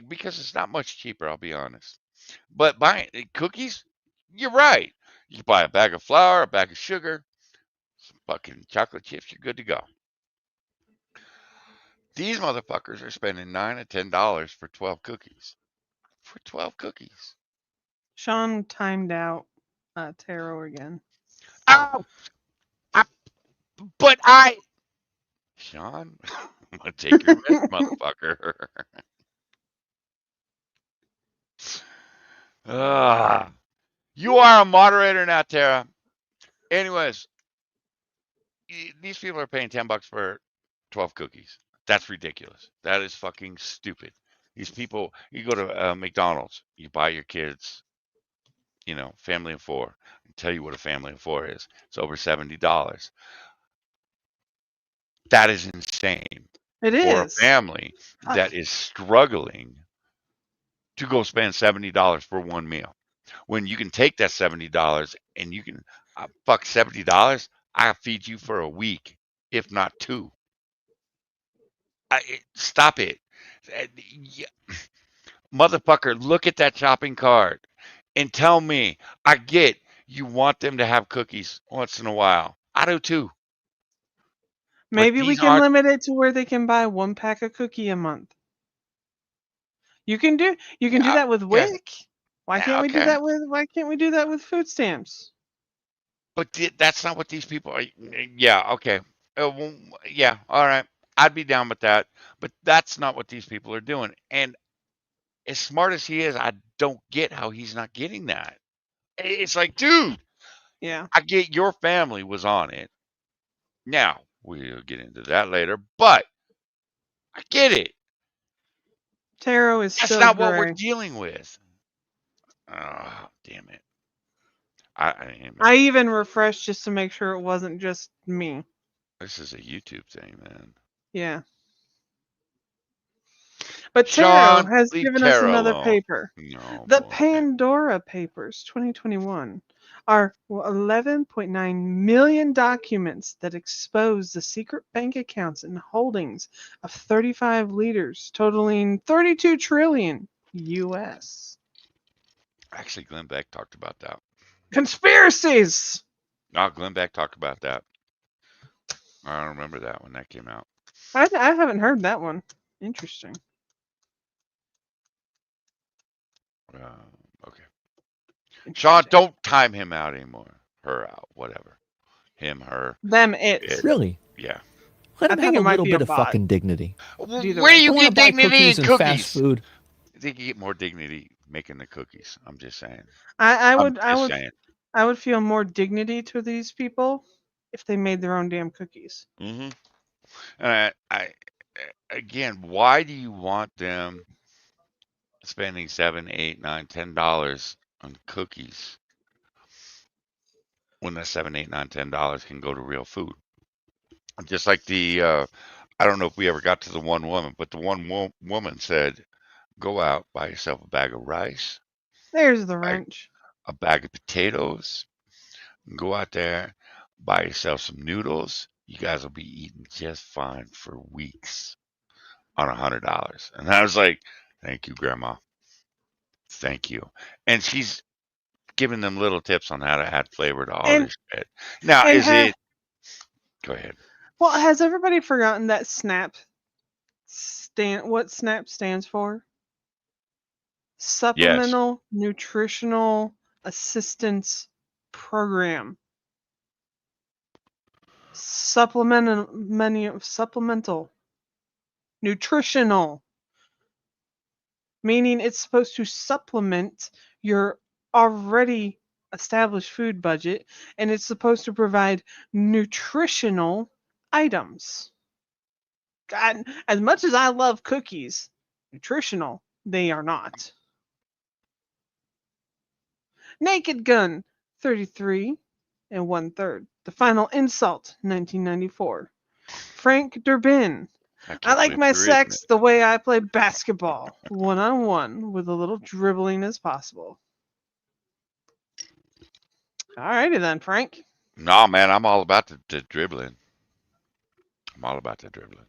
Because it's not much cheaper, I'll be honest. But buying cookies, you're right. You buy a bag of flour, a bag of sugar, some fucking chocolate chips, you're good to go. These motherfuckers are spending $9 or $10 for 12 cookies. For 12 cookies. Sean timed out tarot again. Oh, Sean, I'm gonna take your mess, motherfucker. You are a moderator now, Tara. Anyways, these people are paying $10 for 12 cookies. That's ridiculous. That is fucking stupid. These people, you go to McDonald's, you buy your kids, family of four. I'll tell you what a family of four is. It's over $70. That is insane. It for is. a family that is struggling to go spend $70 for one meal. When you can take that $70 and you can fuck $70, I'll feed you for a week, if not two. Stop it. Motherfucker, look at that shopping cart and tell me, I get you want them to have cookies once in a while. I do too. Maybe we these can aren't- limit it to where they can buy 1 pack of cookie a month. You can do that with okay. WIC. Why can't we do that with food stamps? But that's not what these people are. Yeah, okay. Well, yeah, all right. I'd be down with that. But that's not what these people are doing. And as smart as he is, I don't get how he's not getting that. It's like, dude, Yeah. I get your family was on it. Now, we'll get into that later, but I get it. Tarot is That's still not what we're gray. dealing with. Oh, damn it. I even refreshed just to make sure it wasn't just me. This is a YouTube thing, man. Yeah. But Sean, Tarot has leave given us Tara another alone. paper. No, The boy. Pandora Papers 2021 are 11.9 million documents that expose the secret bank accounts and holdings of 35 leaders, totaling 32 trillion US. Actually, Glenn Beck talked about that. Conspiracies! No, Glenn Beck talked about that. I don't remember that when that came out. I haven't heard that one. Interesting. Okay. Sean, don't time him out anymore. Her out, whatever. Him, her. Them, it. Really? Yeah. Let I him think have it a might little be bit a of bot. fucking dignity. Where Either do way. you I wanna get buy dignity cookies in and cookies? fast food. I think you get more dignity making the cookies. I'm just saying. I I'm would just saying. I would feel more dignity to these people if they made their own damn cookies. Mm-hmm. And again, why do you want them spending $7, $8, $9, $10 on cookies when that $7, $8, $9, $10 can go to real food? Just like the, I don't know if we ever got to the one woman, but the one woman said, go out, buy yourself a bag of rice, There's the wrench. a bag of potatoes, go out there, buy yourself some noodles. You guys will be eating just fine for weeks on $100. And I was like, thank you, Grandma. Thank you. And she's giving them little tips on how to add flavor to all this shit. Now, and is it? Go ahead. Well, has everybody forgotten that what SNAP stands for? Yes. Supplemental Nutritional Assistance Program. Supplemental nutritional, meaning it's supposed to supplement your already established food budget, and it's supposed to provide nutritional items. God, as much as I love cookies, nutritional they are not. Naked Gun, 33 1/3. The Final Insult, 1994. Frank Durbin. I like my sex the way I play basketball, one-on-one, with a little dribbling as possible. Alrighty then, Frank. No, man, I'm all about the dribbling. I'm all about that dribbling.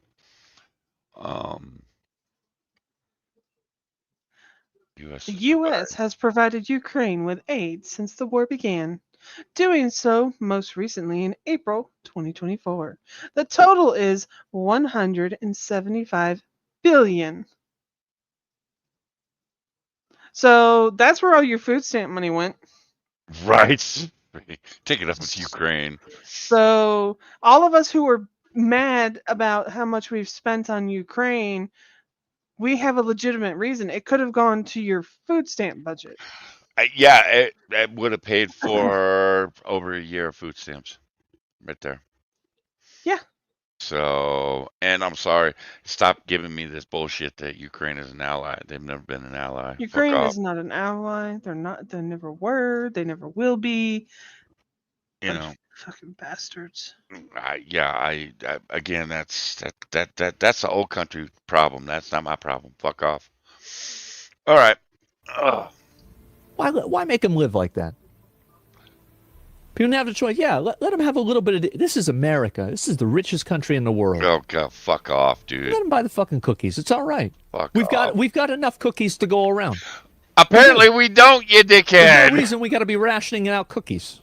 The U.S. has provided Ukraine with aid since the war began, doing so most recently in April 2024. The total is $175 billion. So that's where all your food stamp money went. Right. Take it up with Ukraine. So all of us who were mad about how much we've spent on Ukraine, we have a legitimate reason. It could have gone to your food stamp budget. Yeah, it would have paid for over a year of food stamps, right there. Yeah. So, and I'm sorry, stop giving me this bullshit that Ukraine is an ally. They've never been an ally. Ukraine Fuck off. is not an ally. They're not. They never were. They never will be. You know, fucking bastards. Again, that's the old country problem. That's not my problem. Fuck off. All right. Ugh. Why make them live like that? People have the choice. Yeah, let them have a little bit of. This is America. This is the richest country in the world. Oh God, fuck off, dude. Let them buy the fucking cookies. It's all right. Fuck We've got enough cookies to go around. Apparently we don't, you dickhead. There's no reason we got to be rationing out cookies.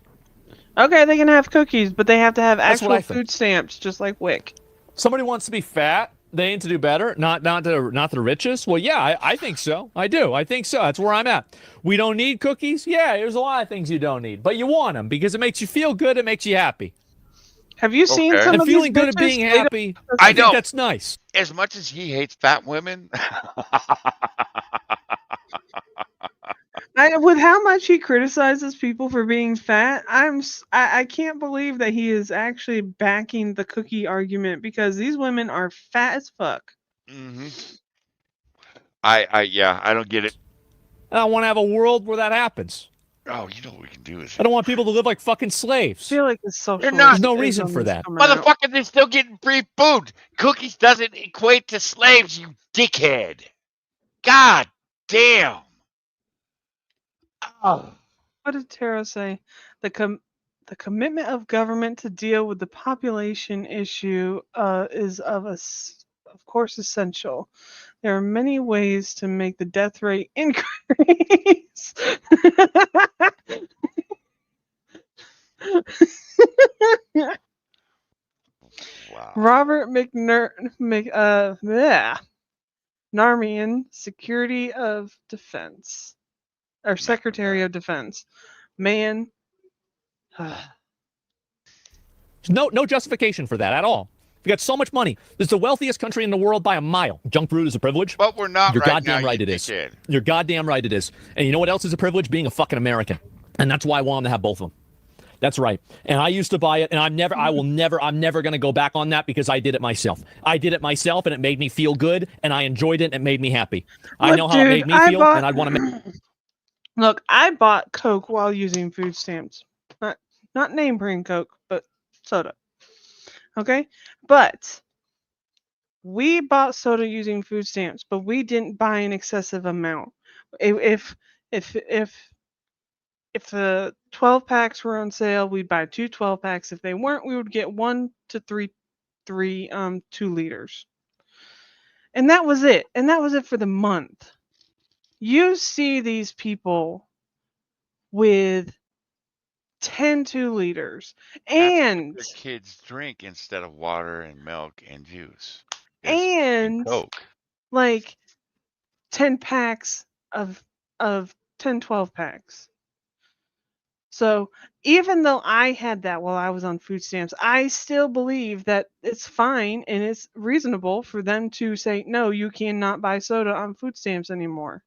Okay, they can have cookies, but they have to have actual food stamps, just like WIC. Somebody wants to be fat. They need to do better. Not the richest. Well, yeah, I think so. I do. I think so. That's where I'm at. We don't need cookies. Yeah, there's a lot of things you don't need, but you want them because it makes you feel good. It makes you happy. Have you seen some and of feeling these good at being bitches? happy? I think know. that's nice. As much as he hates fat women. With how much he criticizes people for being fat, I can't believe that he is actually backing the cookie argument because these women are fat as fuck. Mm-hmm. I don't get it. I want to have a world where that happens. Oh, you know what we can do is I don't want people to live like fucking slaves. I feel like it's social. There's no reason for that. Motherfucker, they're still getting free food. Cookies doesn't equate to slaves, you dickhead. God damn. Oh. What did Tara say? The commitment of government to deal with the population issue is of course essential. There are many ways to make the death rate increase. Wow. Robert Narmian, Security of Defense, or Secretary of Defense. Man. There's no justification for that at all. We got so much money. This is the wealthiest country in the world by a mile. Junk food is a privilege. But we're not. You're right goddamn now, right you it is. dickhead. You're goddamn right it is. And you know what else is a privilege? Being a fucking American. And that's why I want them to have both of them. That's right. And I used to buy it, and I'm never going to go back on that because I did it myself. I did it myself, and it made me feel good, and I enjoyed it, and it made me happy. I know how it made me feel, and I'd want to. Look, I bought Coke while using food stamps. Not name brand Coke, but soda. Okay? But we bought soda using food stamps, but we didn't buy an excessive amount. If the 12 packs were on sale, we'd buy 2 12 packs. If they weren't, we would get 1 to 3 2 liters. And that was it. And that was it for the month. You see these people with 10 2 liters and the kids drink instead of water and milk and juice. And Coke. Like 10 packs of 10 12 packs. So even though I had that while I was on food stamps, I still believe that it's fine and it's reasonable for them to say, no, you cannot buy soda on food stamps anymore.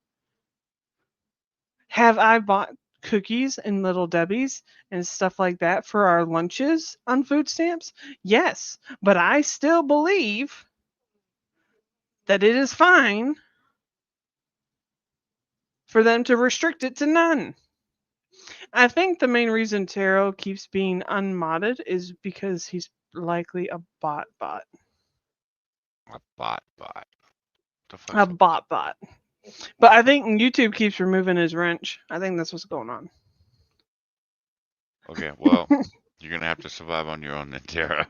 Have I bought cookies and Little Debbie's and stuff like that for our lunches on food stamps? Yes, but I still believe that it is fine for them to restrict it to none. I think the main reason Taro keeps being unmodded is because he's likely a bot. A bot. A bot. But I think YouTube keeps removing his wrench. I think that's what's going on. Okay, well, you're going to have to survive on your own then, Tara.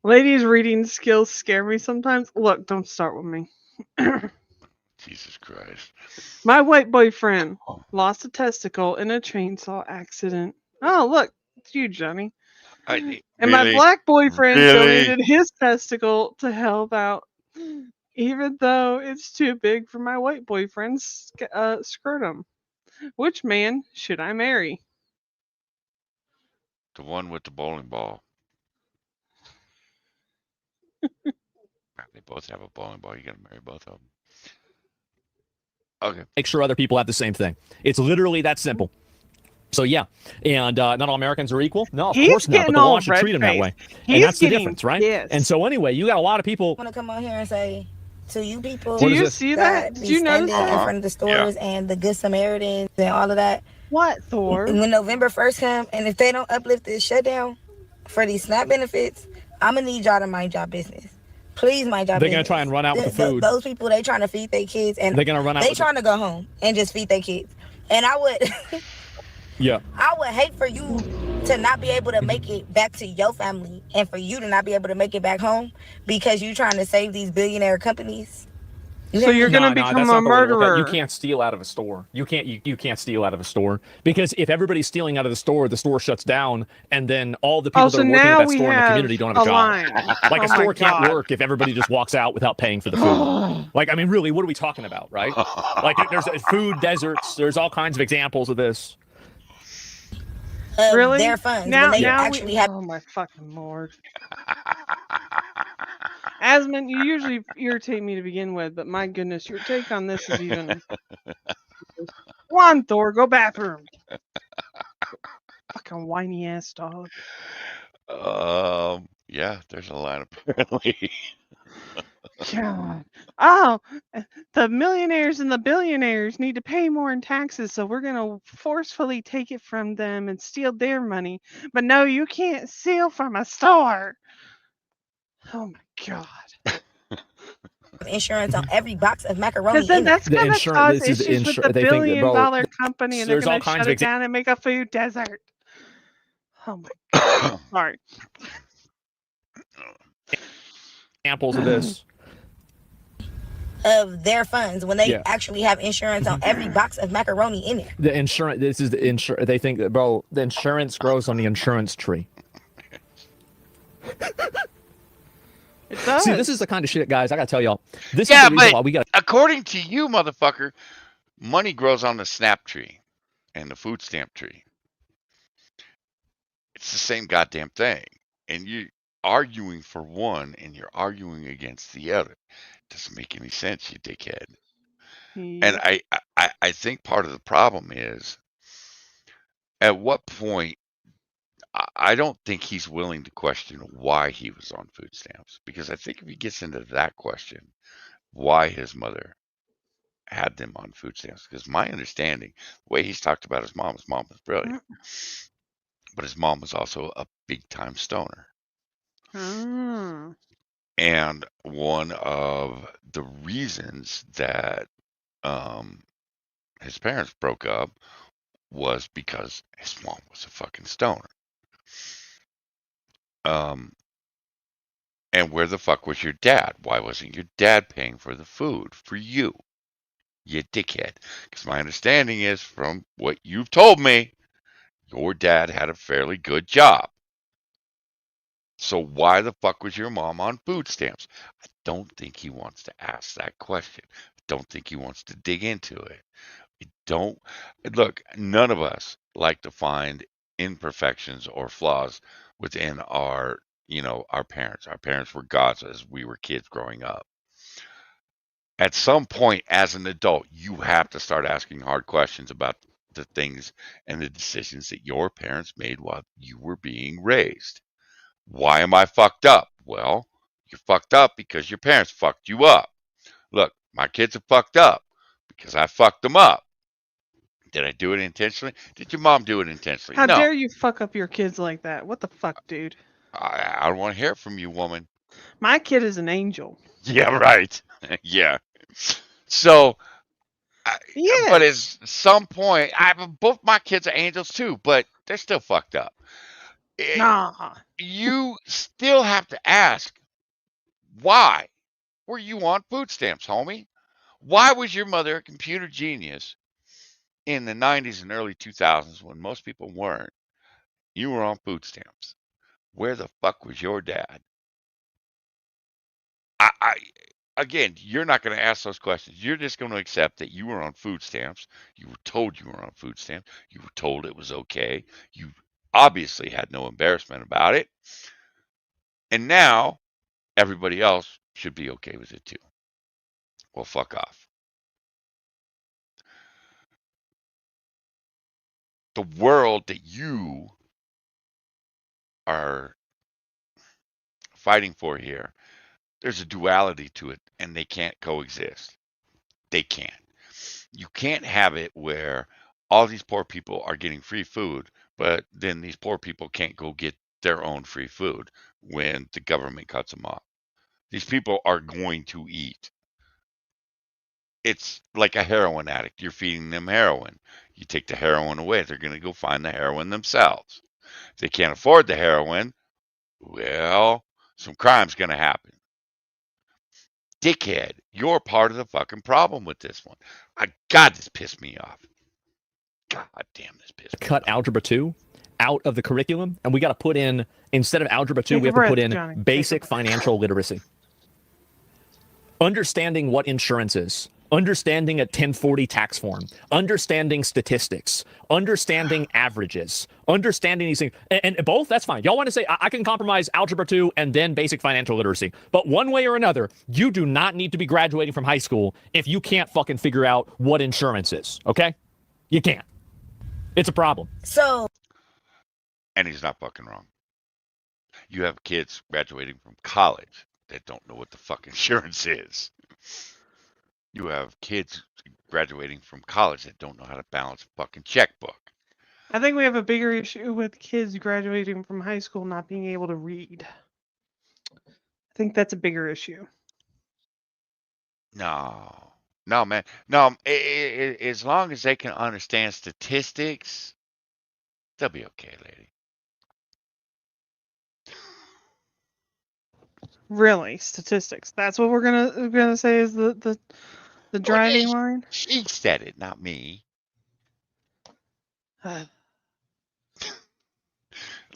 Ladies' reading skills scare me sometimes. Look, don't start with me. Jesus Christ. My white boyfriend lost a testicle in a chainsaw accident. Oh, look, it's you, Johnny. And my Really? black boyfriend Really? donated his testicle to help out, even though it's too big for my white boyfriend's scrotum. Which man should I marry? The one with the bowling ball. They both have a bowling ball. You gotta marry both of them. Okay. Make sure other people have the same thing. It's literally that simple. So yeah, and not all Americans are equal. No, of course not. But the law should treat them that way, and that's the difference, right? Yes. And so anyway, you got a lot of people. I want to come on here and say to you people. Do you see that? Did Did you notice in that? front of the stores and the Good Samaritans and all of that? What, Thor? When November 1st comes, and if they don't uplift this shutdown for these SNAP benefits, I'm gonna need y'all to mind y'all business. Please mind y'all business. They're gonna try and run out with the food. Those people, they trying to feed their kids, and they're gonna run out. They trying to go home and just feed their kids. And I would. Yeah. I would hate for you to not be able to make it back to your family and for you to not be able to make it back home because you're trying to save these billionaire companies. So you're going to become a murderer. You can't steal out of a store. You can't steal out of a store because if everybody's stealing out of the store shuts down, and then all the people that are working at that store in the community don't have a job. Like a store can't work if everybody just walks out without paying for the food. Like, I mean, really, what are we talking about, right? Like, there's food deserts. There's all kinds of examples of this. Really? Their funds. Now, when they now actually have. Oh my fucking lord. Asmon, you usually irritate me to begin with, but my goodness, your take on this is even. Go on, Thor, go bathroom. Fucking whiny ass dog. Yeah, there's a line apparently. God. Oh, the millionaires and the billionaires need to pay more in taxes, so we're going to forcefully take it from them and steal their money. But no, you can't steal from a store. Oh my God. Insurance on every box of macaroni. Because then that's going to cause issues with the billion-dollar company, and they're going to shut it down and make a food desert. Oh my God. Sorry. Examples of this. Of their funds when they actually have insurance on every box of macaroni in there. The insurance. This is the insurance. They think that, bro, the insurance grows on the insurance tree. It does. See, this is the kind of shit, guys. I gotta tell y'all. This yeah, is the reason why but we got. According to you, motherfucker, money grows on the SNAP tree and the food stamp tree. It's the same goddamn thing, and you arguing for one and you're arguing against the other. Doesn't make any sense, you dickhead. And I think part of the problem is, at what point, I don't think he's willing to question why he was on food stamps. Because I think if he gets into that question, why his mother had them on food stamps. Because my understanding, the way he's talked about his mom was brilliant. But his mom was also a big-time stoner. And one of the reasons that his parents broke up was because his mom was a fucking stoner. And where the fuck was your dad? Why wasn't your dad paying for the food for you? You dickhead. Because my understanding is, from what you've told me, your dad had a fairly good job. So why the fuck was your mom on food stamps? I don't think he wants to ask that question. I don't think he wants to dig into it. Look, none of us like to find imperfections or flaws within our parents. Our parents were gods as we were kids growing up. At some point as an adult, you have to start asking hard questions about the things and the decisions that your parents made while you were being raised. Why am I fucked up? Well, you're fucked up because your parents fucked you up. Look, my kids are fucked up because I fucked them up. Did I do it intentionally? Did your mom do it intentionally? How No. dare you fuck up your kids like that? What the fuck, dude? I don't want to hear it from you, woman. My kid is an angel. Yeah, right. Yeah. So, but at some point, both my kids are angels too, but they're still fucked up. Nah. You still have to ask, why were you on food stamps, homie? Why was your mother a computer genius in the 90s and early 2000s when most people weren't? You were on food stamps. Where the fuck was your dad? Again, you're not going to ask those questions. You're just going to accept that you were on food stamps. You were told you were on food stamps. You were told it was okay. You obviously had no embarrassment about it. And now everybody else should be okay with it too. Well, fuck off. The world that you are fighting for here, there's a duality to it, and they can't coexist. They can't. You can't have it where all these poor people are getting free food, but then these poor people can't go get their own free food when the government cuts them off. These people are going to eat. It's like a heroin addict. You're feeding them heroin. You take the heroin away, they're going to go find the heroin themselves. If they can't afford the heroin, well, some crime's going to happen. Dickhead, you're part of the fucking problem with this one. God, this pissed me off. God damn, this pissed me off. Cut Algebra 2 out of the curriculum, and we got to put in, instead of Algebra 2, we have to put in basic financial literacy. Understanding what insurance is. Understanding a 1040 tax form, understanding statistics, understanding averages, understanding these things, and both, that's fine. Y'all want to say, I can compromise Algebra 2 and then basic financial literacy. But one way or another, you do not need to be graduating from high school if you can't fucking figure out what insurance is, okay? You can't. It's a problem. And he's not fucking wrong. You have kids graduating from college that don't know what the fuck insurance is. You have kids graduating from college that don't know how to balance a fucking checkbook. I think we have a bigger issue with kids graduating from high school not being able to read. I think that's a bigger issue. No, man. No, as long as they can understand statistics, they'll be okay, lady. Really, statistics. That's what we're gonna say is the driving line. She said it, not me.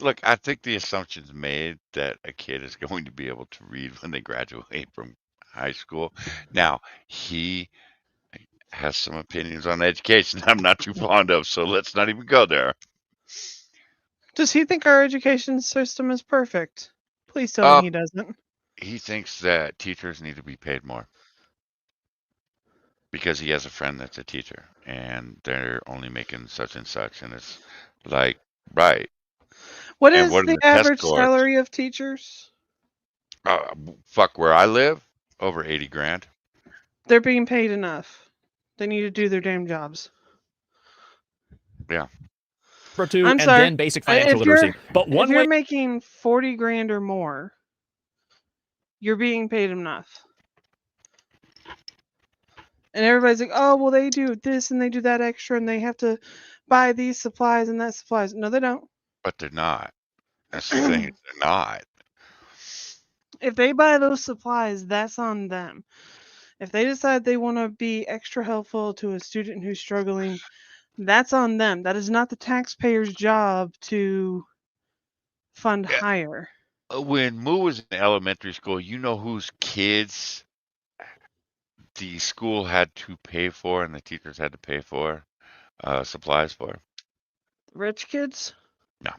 Look, I think the assumption's made that a kid is going to be able to read when they graduate from high school. Now, he has some opinions on education I'm not too fond of, so let's not even go there. Does he think our education system is perfect? Please tell me he doesn't. He thinks that teachers need to be paid more because he has a friend that's a teacher and they're only making such and such, and it's like, right. What is the average salary of teachers? Fuck where I live, over 80 grand. They're being paid enough. They need to do their damn jobs. Yeah. I'm sorry. Then basic financial literacy. But if you're making 40 grand or more, you're being paid enough. And everybody's like, oh, well, they do this and they do that extra and they have to buy these supplies and that supplies. No, they don't. But they're not. That's the thing. They're not. If they buy those supplies, that's on them. If they decide they want to be extra helpful to a student who's struggling, that's on them. That is not the taxpayer's job to fund higher. When Moo was in elementary school, you know whose kids the school had to pay for and the teachers had to pay for supplies for? Rich kids? No.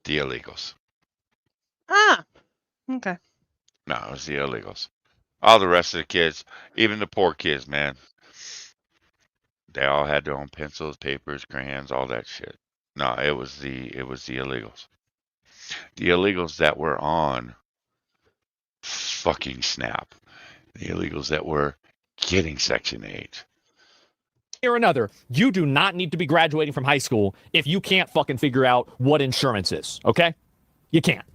The illegals. Ah, okay. No, it was the illegals. All the rest of the kids, even the poor kids, man, they all had their own pencils, papers, crayons, all that shit. No, it was the illegals. The illegals that were on fucking SNAP. The illegals that were getting Section 8. Or another, you do not need to be graduating from high school if you can't fucking figure out what insurance is, okay? You can't.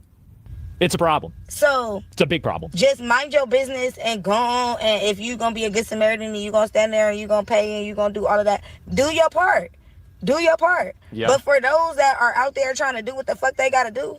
It's a problem. So it's a big problem. Just mind your business and go on. And if you're going to be a good Samaritan and you're going to stand there and you're going to pay and you're going to do all of that, do your part. Do your part. Yeah. But for those that are out there trying to do what the fuck they got to do,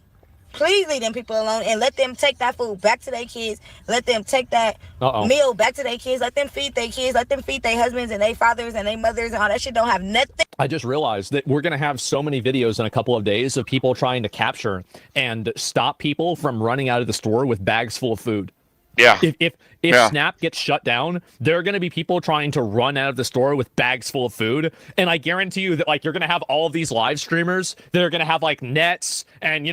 Please leave them people alone and let them take that food back to their kids. Let them take that meal back to their kids. Let them feed their kids. Let them feed their husbands and their fathers and their mothers and all that shit don't have nothing. I just realized that we're going to have so many videos in a couple of days of people trying to capture and stop people from running out of the store with bags full of food. Yeah. If Snap gets shut down, there are going to be people trying to run out of the store with bags full of food, and I guarantee you that like you're going to have all of these live streamers that are going to have like nets and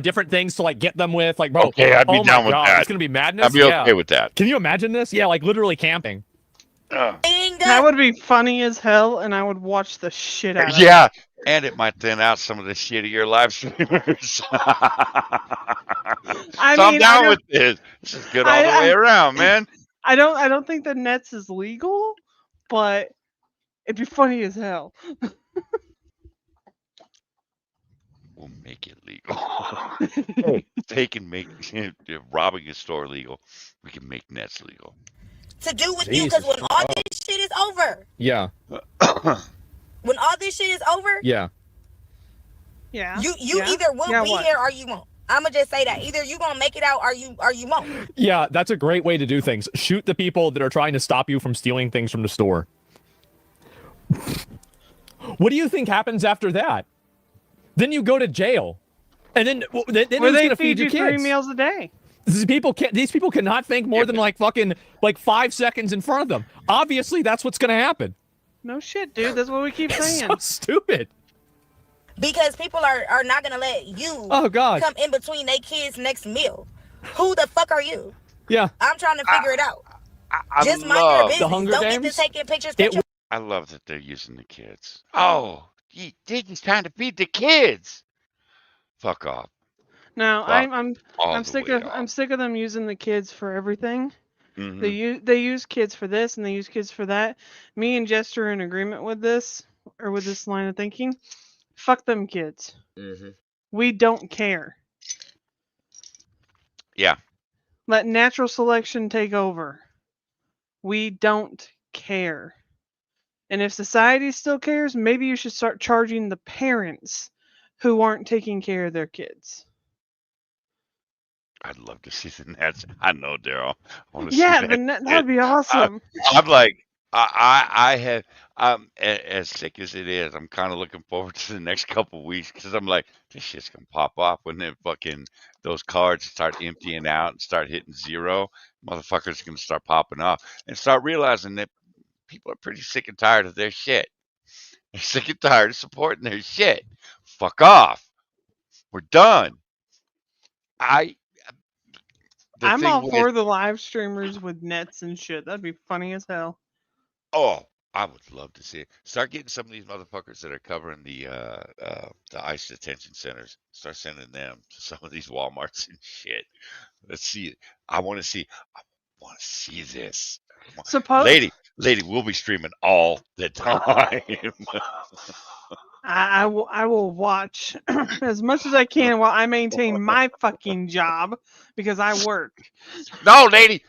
different things to like get them with. Like, bro, okay, I'd be down with that. It's going to be madness. I'd be okay with that. Can you imagine this? Yeah, like literally camping. That would be funny as hell, and I would watch the shit out of it. Yeah, and it might thin out some of the shittier live streamers. I'm down with this. This is good all the way around, man. I don't think the nets is legal, but it'd be funny as hell. We'll make it legal. Hey, they can make robbing a store legal. We can make nets legal. To do with you, because when all this shit is over. Yeah. When all this shit is over. Yeah. Yeah. You either will be here or you won't. I'ma just say that. Either you gonna make it out or you won't. Yeah, that's a great way to do things. Shoot the people that are trying to stop you from stealing things from the store. What do you think happens after that? Then you go to jail. And then who's going to feed your kids? 3 meals a day. These people cannot think more than like 5 seconds in front of them. Obviously, that's what's going to happen. No shit, dude. That's what we keep saying. So stupid. Because people are not gonna let you come in between their kids' next meal. Who the fuck are you? Yeah. I'm trying to figure it out. I Just mind your business. The Hunger Don't Games? get to taking pictures. I love that they're using the kids. Oh, they're just trying to feed the kids. Fuck off. No, I'm sick of them using the kids for everything. Mm-hmm. They use kids for this and they use kids for that. Me and Jester are in agreement with this line of thinking. Fuck them kids. Mm-hmm. We don't care. Yeah. Let natural selection take over. We don't care. And if society still cares, maybe you should start charging the parents who aren't taking care of their kids. I'd love to see the nets. I know, Daryl. Yeah, that'd be awesome. I'm like, I have, as sick as it is, I'm kind of looking forward to the next couple weeks because I'm like, this shit's gonna pop off when those cards start emptying out and start hitting zero. Motherfuckers are gonna start popping off and start realizing that people are pretty sick and tired of their shit. They're sick and tired of supporting their shit. Fuck off. We're done. I'm all for the live streamers with nets and shit. That'd be funny as hell. Oh, I would love to see it. Start getting some of these motherfuckers that are covering the ICE detention centers. Start sending them to some of these Walmarts and shit. Let's see it. I want to see this. Lady, we'll be streaming all the time. I will watch as much as I can while I maintain my fucking job because I work. No, lady,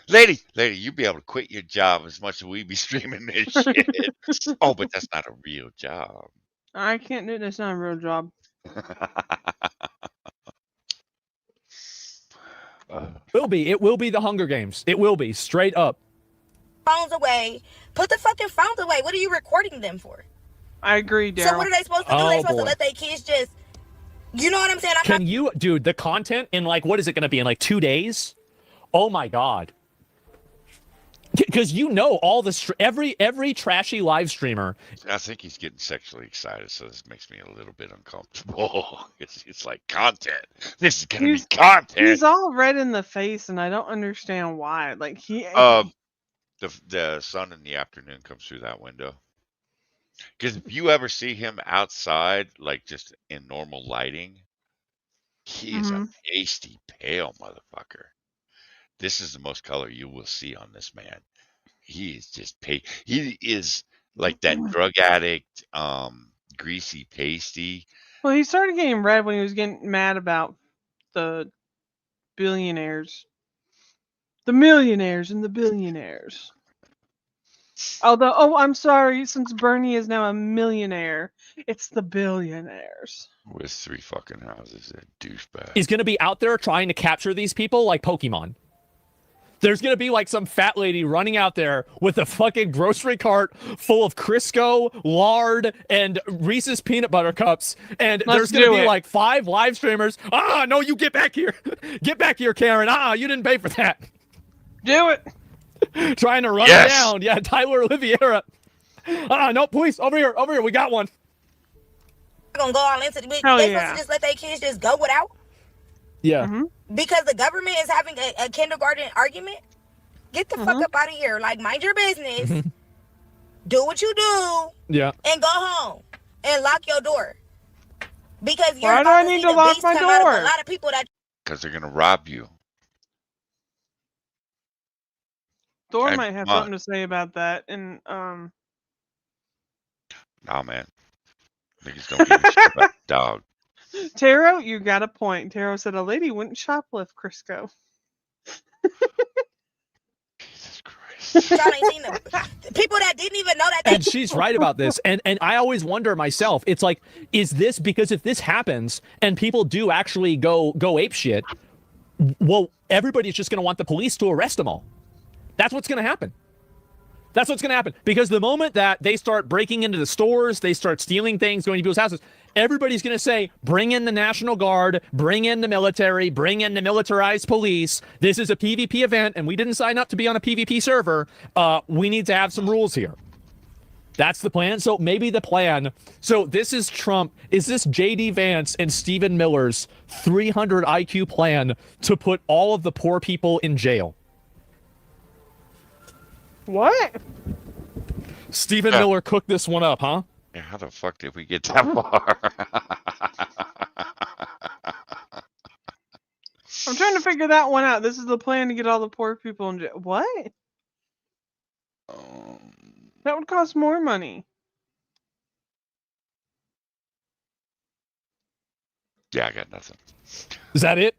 you be able to quit your job as much as we be streaming this shit. Oh, but that's not a real job. I can't do it. That's not a real job. It will be the Hunger Games. It will be straight up. Phones away. Put the fucking phones away. What are you recording them for? I agree, Daryl. So what are they supposed to do? They're supposed to let their kids just, you know what I'm saying? Dude, the content in like, what is it going to be in like 2 days? Oh my God. Because all the every trashy live streamer. I think he's getting sexually excited, so this makes me a little bit uncomfortable. It's like content. This is gonna be content. He's all red in the face, and I don't understand why. Like the sun in the afternoon comes through that window. Because if you ever see him outside, like just in normal lighting, he is a pasty pale motherfucker. This is the most color you will see on this man. He is just he is like that drug addict, greasy pasty. Well, he started getting red when he was getting mad about the billionaires. The millionaires and the billionaires. I'm sorry, since Bernie is now a millionaire, It's the billionaires. With 3 fucking houses, that douchebag. He's going to be out there trying to capture these people like Pokemon. There's going to be like some fat lady running out there with a fucking grocery cart full of Crisco, lard, and Reese's peanut butter cups. And there's going to be like 5 live streamers. Ah, no, you get back here. Get back here, Karen. Ah, you didn't pay for that. Do it. Trying to run it down. Yeah, Tyler Oliveira. No, police, over here. We got one. Gonna go all into the bitch. Hell They yeah. supposed to just let their kids just go without? Yeah. Because the government is having a kindergarten argument? Get the fuck up out of here. Like, mind your business. Do what you do. Yeah. And go home. And lock your door. Because you're Why do I need to lock my door? A lot of people that... Because they're gonna rob you. Thor Hey, might have come on. something to say about that. And Nah, man. Niggas don't give a shit about the dog. Taro, you got a point. Taro said a lady wouldn't shoplift Crisco. Y'all ain't seen them. People that didn't even know that. And she's right about this. And I always wonder myself, it's like, is this because if this happens and people do actually go ape shit, well, everybody's just going to want the police to arrest them all. That's what's going to happen. That's what's going to happen. Because the moment that they start breaking into the stores, they start stealing things, going to people's houses, everybody's going to say, bring in the National Guard, bring in the military, bring in the militarized police. This is a PvP event, and we didn't sign up to be on a PvP server. We need to have some rules here. That's the plan. So maybe the plan. So this is Trump. Is this JD Vance and Stephen Miller's 300 IQ plan to put all of the poor people in jail? What? Stephen Miller cooked this one up, huh? Yeah, how the fuck did we get that far? I'm trying to figure that one out. This is the plan to get all the poor people in jail. What? That would cost more money. Yeah, I got nothing. Is that it?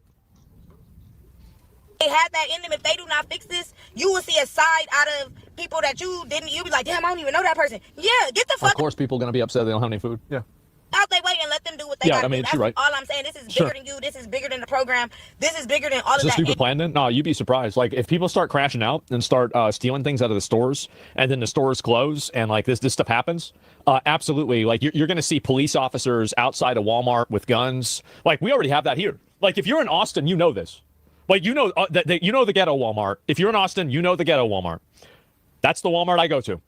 They have that in them. If they do not fix this, you will see a side out of people that you didn't. You'll be like, damn, I don't even know that person. Yeah, get the fuck Of course, people are going to be upset they don't have any food. Yeah. out their way and let them do what they got to do. That's you're right. all I'm saying. This is Sure. bigger than you. This is bigger than the program. This is bigger than all Is of this that. stupid plan then? No, you'd be surprised. Like, if people start crashing out and start stealing things out of the stores, and then the stores close, and like this stuff happens, absolutely. Like, you're going to see police officers outside of Walmart with guns. Like, we already have that here. Like, if you're in Austin, you know this. Like, you know that you know the ghetto Walmart. If you're in Austin, you know the ghetto Walmart. That's the Walmart I go to.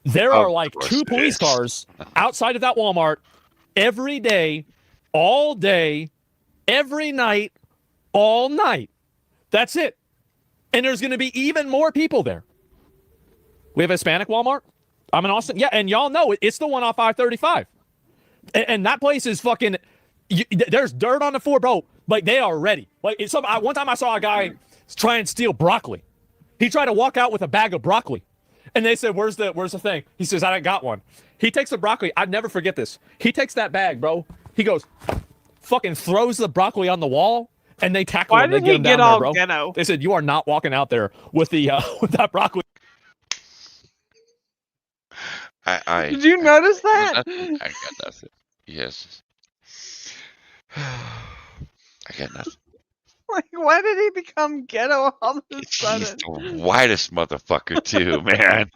There are like 2 police cars outside of that Walmart every day, all day, every night, all night. That's it. And there's going to be even more people there. We have a Hispanic Walmart. I'm in Austin. Yeah, and y'all know it's the one off I-35. And that place is fucking... there's dirt on the floor, bro. Like, they are ready. Like, one time I saw a guy try and steal broccoli. He tried to walk out with a bag of broccoli. And they said, where's the thing? He says, I got one. He takes the broccoli. I'd never forget this. He takes that bag, bro. He goes, fucking throws the broccoli on the wall, and they tackle him. They get him down there, bro. Ghetto? They said, you are not walking out there with the with that broccoli. Did you notice that? I got nothing. Yes. I got nothing. Like, why did he become ghetto all of a sudden? He's the whitest motherfucker too, man.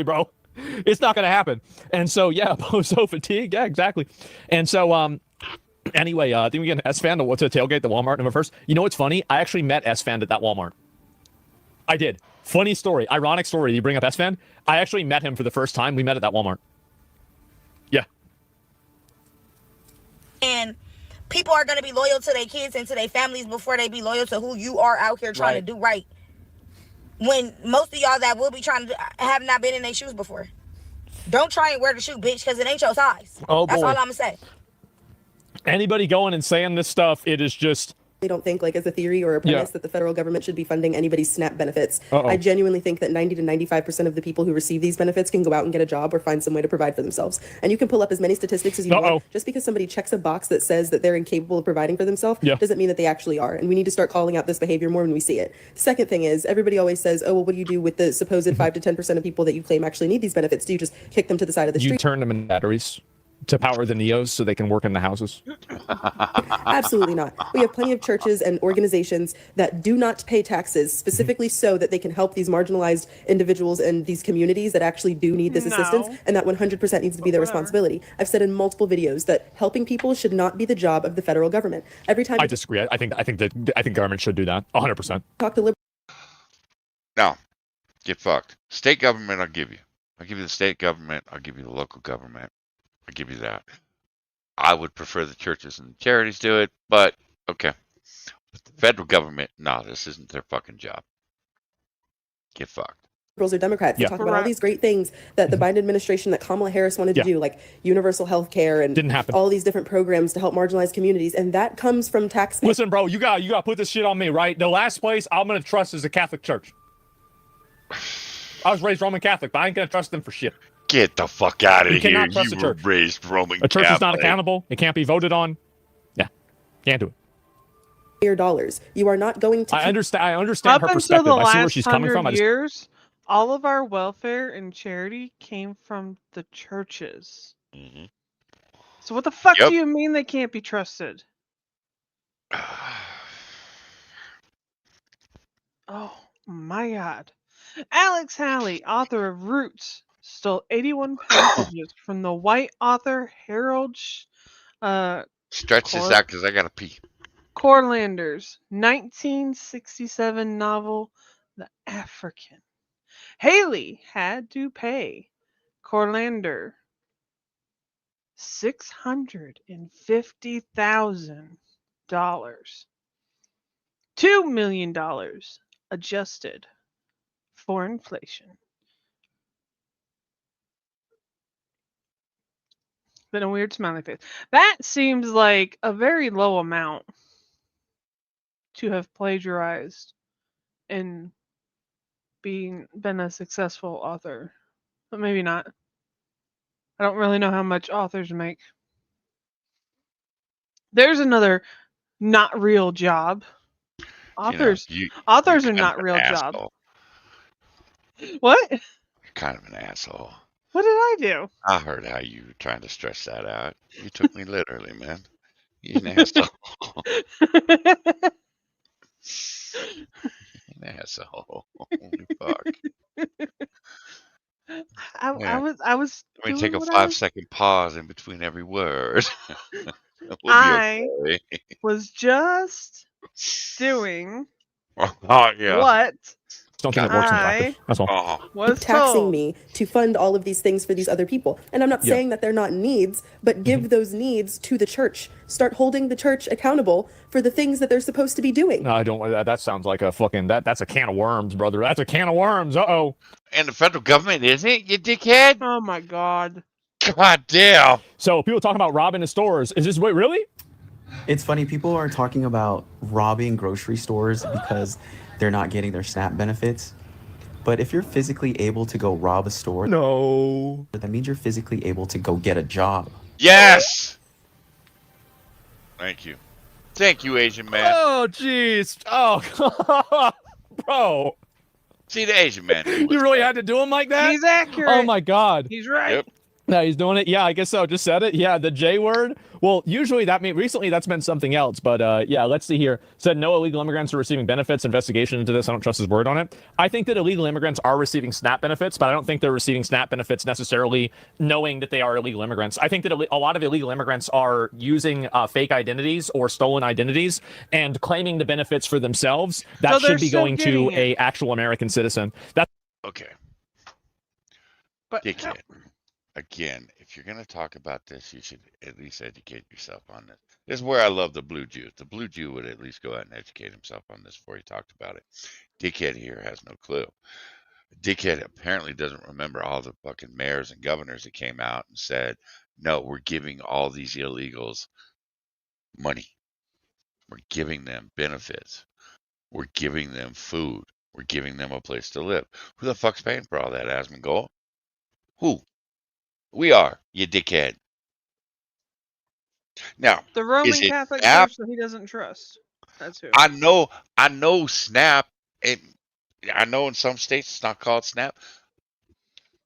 Bro, it's not gonna happen. And so yeah, so fatigue, yeah, exactly. And so anyway, I think we get an S-Fan to tailgate the Walmart November 1st. You know what's funny? I actually met S-Fan at that Walmart. I did. Funny story, ironic story. You bring up S-Fan. I actually met him for the first time. We met at that Walmart. Yeah. And people are going to be loyal to their kids and to their families before they be loyal to who you are out here trying to do right. When most of y'all that will be trying to have not been in their shoes before. Don't try and wear the shoe, bitch, because it ain't your size. Oh, That's boy. all I'm going to say. Anybody going and saying this stuff, it is just I don't think, like, as a theory or a premise, that the federal government should be funding anybody's SNAP benefits. I genuinely think that 90 to 95% of the people who receive these benefits can go out and get a job or find some way to provide for themselves. And you can pull up as many statistics as you want. Just because somebody checks a box that says that they're incapable of providing for themselves doesn't mean that they actually are. And we need to start calling out this behavior more when we see it. Second thing is, everybody always says, oh, well, what do you do with the supposed 5 to 10% of people that you claim actually need these benefits? Do you just kick them to the side of the street? You turn them into batteries to power the Neos so they can work in the houses? Absolutely not. We have plenty of churches and organizations that do not pay taxes specifically so that they can help these marginalized individuals and these communities that actually do need this assistance, and that 100% needs to be their responsibility. I've said in multiple videos that helping people should not be the job of the federal government. Every time I disagree. I think government should do that 100%. Talk to No, get fucked. State government, I'll give you. I'll give you the state government. I'll give you the local government. I'll give you that. I would prefer the churches and the charities do it, but okay. But the federal government, no, this isn't their fucking job. Get fucked. Liberals or Democrats. They talk about all these great things that the Biden administration, that Kamala Harris wanted to do, like universal health care and didn't happen. All these different programs to help marginalized communities, and that comes from taxpayers. Listen, bro, you got to put this shit on me, right? The last place I'm gonna trust is the Catholic Church. I was raised Roman Catholic, but I ain't gonna trust them for shit. Get the fuck out of here! Cannot trust You a were church. raised Roman A church Catholic. is not accountable. It can't be voted on. Yeah, can't do it. Your dollars. You are not going to. I understand Up her until perspective. the I see where last she's coming from. 100 years, all of our welfare and charity came from the churches. So what the fuck do you mean they can't be trusted? Oh my god. Alex Haley, author of Roots, stole 81 passages from the white author Harold Stretch this out because I gotta pee. Corlander's 1967 novel, The African. Haley had to pay Corlander $650,000, $2 million adjusted for inflation. Then a weird smiley face. That seems like a very low amount to have plagiarized and been a successful author. But maybe not. I don't really know how much authors make. There's another not real job. Authors authors are not real job. What? You're kind of an asshole. What did I do? I heard how you were trying to stress that out. You took me literally, man. You're an asshole. An asshole. Holy fuck. I was Let me doing take a what 5-second pause in between every word. We'll be I okay. was just doing yeah. what Don't think it works in practice. That's all. was taxing told. me to fund all of these things for these other people. And I'm not saying that they're not needs, but give those needs to the church. Start holding the church accountable for the things that they're supposed to be doing. No, I don't. That sounds like a fucking that's a can of worms, brother. That's a can of worms. Uh-oh. And the federal government isn't, you dickhead? Oh my god. God damn. So people talking about robbing the stores. Is this really? It's funny, people are talking about robbing grocery stores because they're not getting their SNAP benefits. But if you're physically able to go rob a store, no, that means you're physically able to go get a job. Yes. Thank you. Thank you, Asian man. Oh, jeez. Oh, bro. See, the Asian man. You really had to do him like that? He's accurate. Oh, my God. He's right. Yep. No, he's doing it. Yeah, I guess so. Just said it. Yeah, the J word. Well, usually recently that's meant something else. But yeah, let's see here. Said no illegal immigrants are receiving benefits. Investigation into this. I don't trust his word on it. I think that illegal immigrants are receiving SNAP benefits, but I don't think they're receiving SNAP benefits necessarily knowing that they are illegal immigrants. I think that a lot of illegal immigrants are using fake identities or stolen identities and claiming the benefits for themselves. That should be going to a actual American citizen. That's okay. But dickhead. Again, if you're going to talk about this, you should at least educate yourself on this. This is where I love the Blue Jew. The Blue Jew would at least go out and educate himself on this before he talked about it. Dickhead here has no clue. Dickhead apparently doesn't remember all the fucking mayors and governors that came out and said, no, we're giving all these illegals money. We're giving them benefits. We're giving them food. We're giving them a place to live. Who the fuck's paying for all that, Asmongold? Who? We are, you dickhead. Now, The is Roman it Catholic SNAP? Church that he doesn't trust. That's who. I know SNAP. I know in some states it's not called SNAP.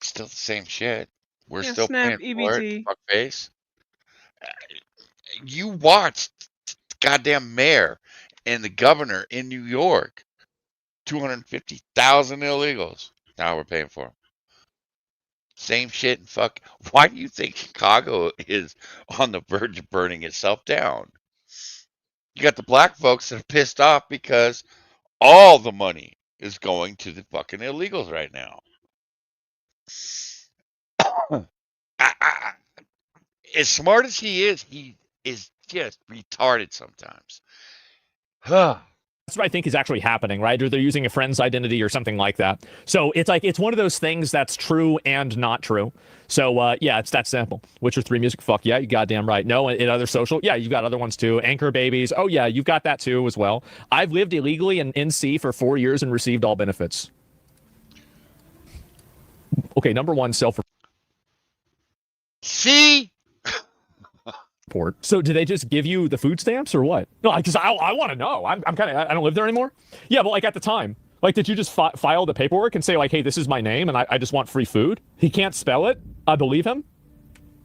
Still the same shit. We're Yeah, still SNAP, paying for it. EBT. Fuckface. You watched the goddamn mayor and the governor in New York. 250,000 illegals. Now we're paying for them. Same shit and fuck. Why do you think Chicago is on the verge of burning itself down? You got the black folks that are pissed off because all the money is going to the fucking illegals right now. As smart as he is just retarded sometimes. That's what I think is actually happening, right? Or they're using a friend's identity or something like that. So it's like, it's one of those things that's true and not true. So yeah, it's that simple. Witcher 3 music, fuck yeah, you goddamn right. No, in other social, yeah, you've got other ones too. Anchor babies, oh yeah, you've got that too as well. I've lived illegally in NC for 4 years and received all benefits. Okay, number one, self. See? So do they just give you the food stamps or what? No, because I want to know. I'm kind of, I don't live there anymore. Yeah, but like at the time, like did you just file the paperwork and say like, hey, this is my name and I just want free food? He can't spell it. I believe him.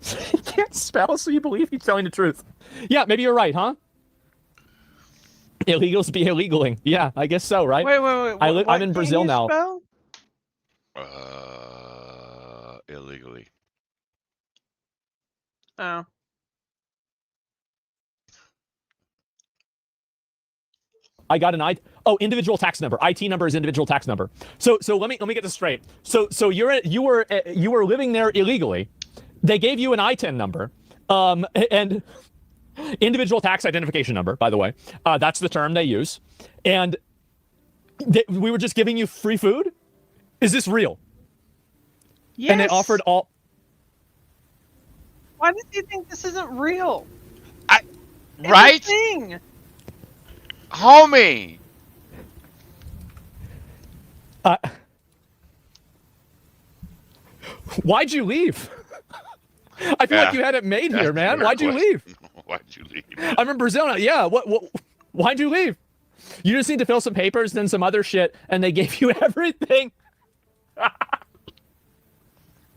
He can't spell, so you believe he's telling the truth. Yeah, maybe you're right, huh? Illegals be illegaling. Yeah, I guess so, right? Wait. I'm in Brazil now. Spell? Illegally. Oh. I got an individual tax number. IT number is individual tax number. So let me get this straight. So you were living there illegally. They gave you an ITIN number, and individual tax identification number. By the way, that's the term they use. And we were just giving you free food. Is this real? Yes. And they offered all. Why do you think this isn't real? Right? It's a thing. Homie. Why'd you leave? I feel like you had it made here, man. Why'd you leave? Why'd you leave? I'm in Brazil. Yeah. What? Why'd you leave? You just need to fill some papers, then some other shit, and they gave you everything.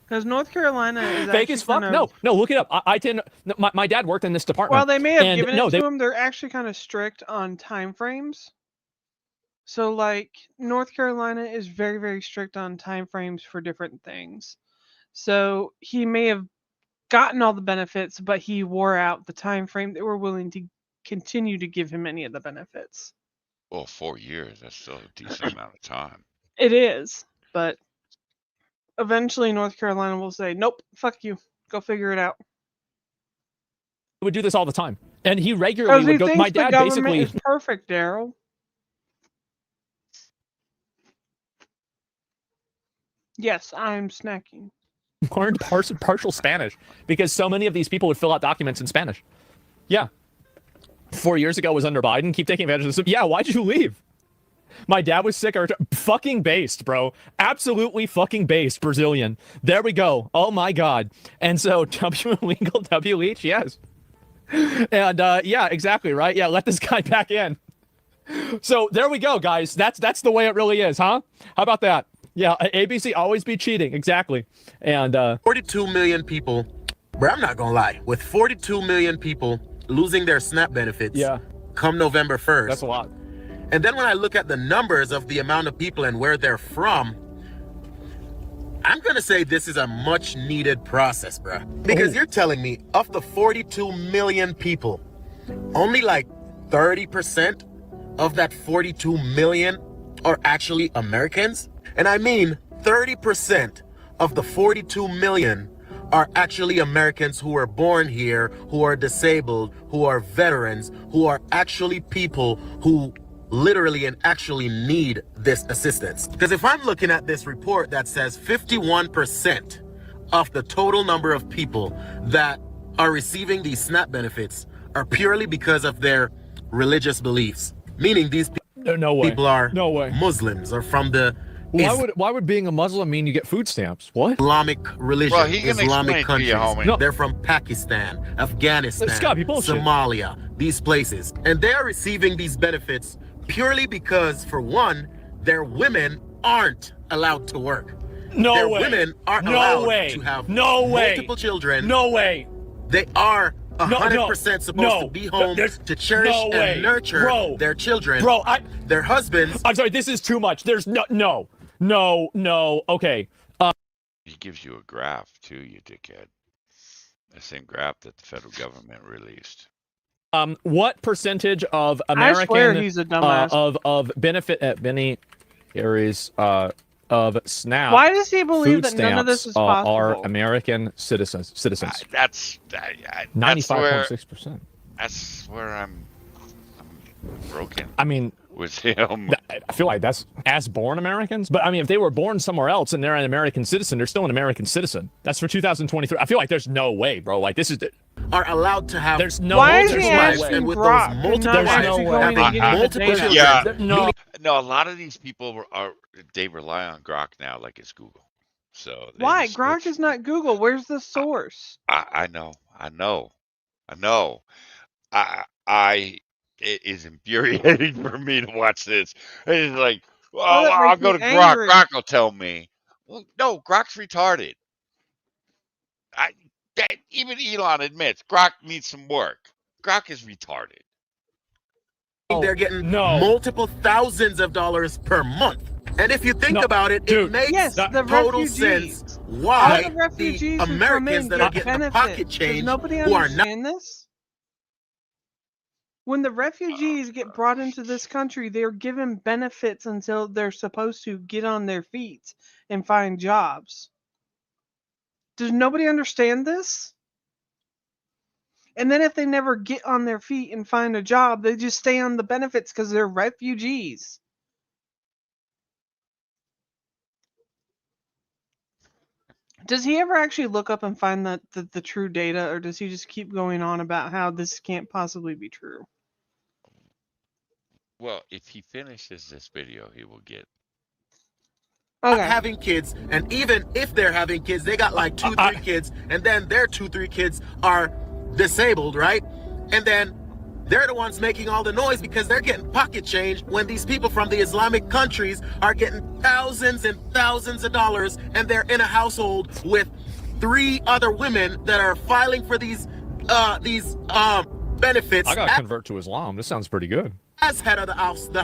Because North Carolina is fake as fuck. No, look it up. My dad worked in this department. Well, they may have given it to them. They're actually kind of strict on time frames. So, like, North Carolina is very, very strict on time frames for different things. So he may have gotten all the benefits, but he wore out the time frame that we're willing to continue to give him any of the benefits. Well, 4 years, that's still a decent amount of time. It is, but eventually North Carolina will say, nope, fuck you. Go figure it out. He would do this all the time. And he regularly would go. My dad basically is perfect, Daryl. Yes, I'm snacking. Learned partial Spanish because so many of these people would fill out documents in Spanish. Yeah. 4 years ago was under Biden. Keep taking advantage of this. Yeah, why'd you leave? My dad was sick or fucking based, bro. Absolutely fucking based, Brazilian. There we go. Oh my God. And so W illegal, W leech, yes. And yeah, exactly, right? Yeah, let this guy back in. So there we go, guys. That's the way it really is, huh? How about that? Yeah, ABC always be cheating, exactly. And 42 million people, bro, I'm not gonna lie, with 42 million people losing their SNAP benefits come November 1st. That's a lot. And then when I look at the numbers of the amount of people and where they're from, I'm gonna say this is a much needed process, bro. Because you're telling me of the 42 million people, only like 30% of that 42 million are actually Americans? And I mean 30% of the 42 million are actually Americans who were born here, who are disabled, who are veterans, who are actually people who literally and actually need this assistance. Because if I'm looking at this report that says 51% of the total number of people that are receiving these SNAP benefits are purely because of their religious beliefs, meaning these no way. people are no way. Muslims or from the Why would being a Muslim mean you get food stamps? What? Islamic religion, Well, he can Islamic explain to you, countries. homie. No. They're from Pakistan, Afghanistan, It's gotta be bullshit. Somalia, these places. And they're receiving these benefits purely because, for one, their women aren't allowed to work. No their way. women aren't No allowed way. to have No way. multiple children. No way. They are No, 100% supposed to be home to cherish no way. and nurture their children. Bro, their husbands. I'm sorry, this is too much. There's no. Okay. He gives you a graph too, you dickhead. The same graph that the federal government released. What percentage of I swear American he's a dumbass. of benefit beneficiaries of SNAP? Why does he believe food that none of this stamps, is possible? are American citizens? That's 95.6%. That's where I'm broken. I mean, with him. I feel like that's as born Americans. But I mean, if they were born somewhere else and they're an American citizen, they're still an American citizen. That's for 2023. I feel like there's no way, bro. Like this is are allowed to have. There's no. Why is there's he no asking way. and with Grok those and multiple not wives, actually going and getting the multiple data? children. No, a lot of these people they rely on Grok now like it's Google. So Why? Grok is not Google. Where's the source? I know. It is infuriating for me to watch this. It's like, oh, that I'll makes go me to Grok. angry. Grok will tell me. Well, no, Grok's retarded. Even Elon admits Grok needs some work. Grok is retarded. They're getting multiple thousands of dollars per month. And if you think about it, it makes total sense why all the refugees the Americans that are getting the pocket change nobody who are not. understand this? When the refugees get brought into this country, they're given benefits until they're supposed to get on their feet and find jobs. Does nobody understand this? And then if they never get on their feet and find a job, they just stay on the benefits because they're refugees. Does he ever actually look up and find the true data, or does he just keep going on about how this can't possibly be true? Well, if he finishes this video, he will get. Having kids, and even if they're having kids, they got like 2-3 kids, and then their 2-3 kids are disabled, right? And then they're the ones making all the noise because they're getting pocket change when these people from the Islamic countries are getting thousands and thousands of dollars, and they're in a household with 3 other women that are filing for these benefits. I gotta convert to Islam. This sounds pretty good. As head of the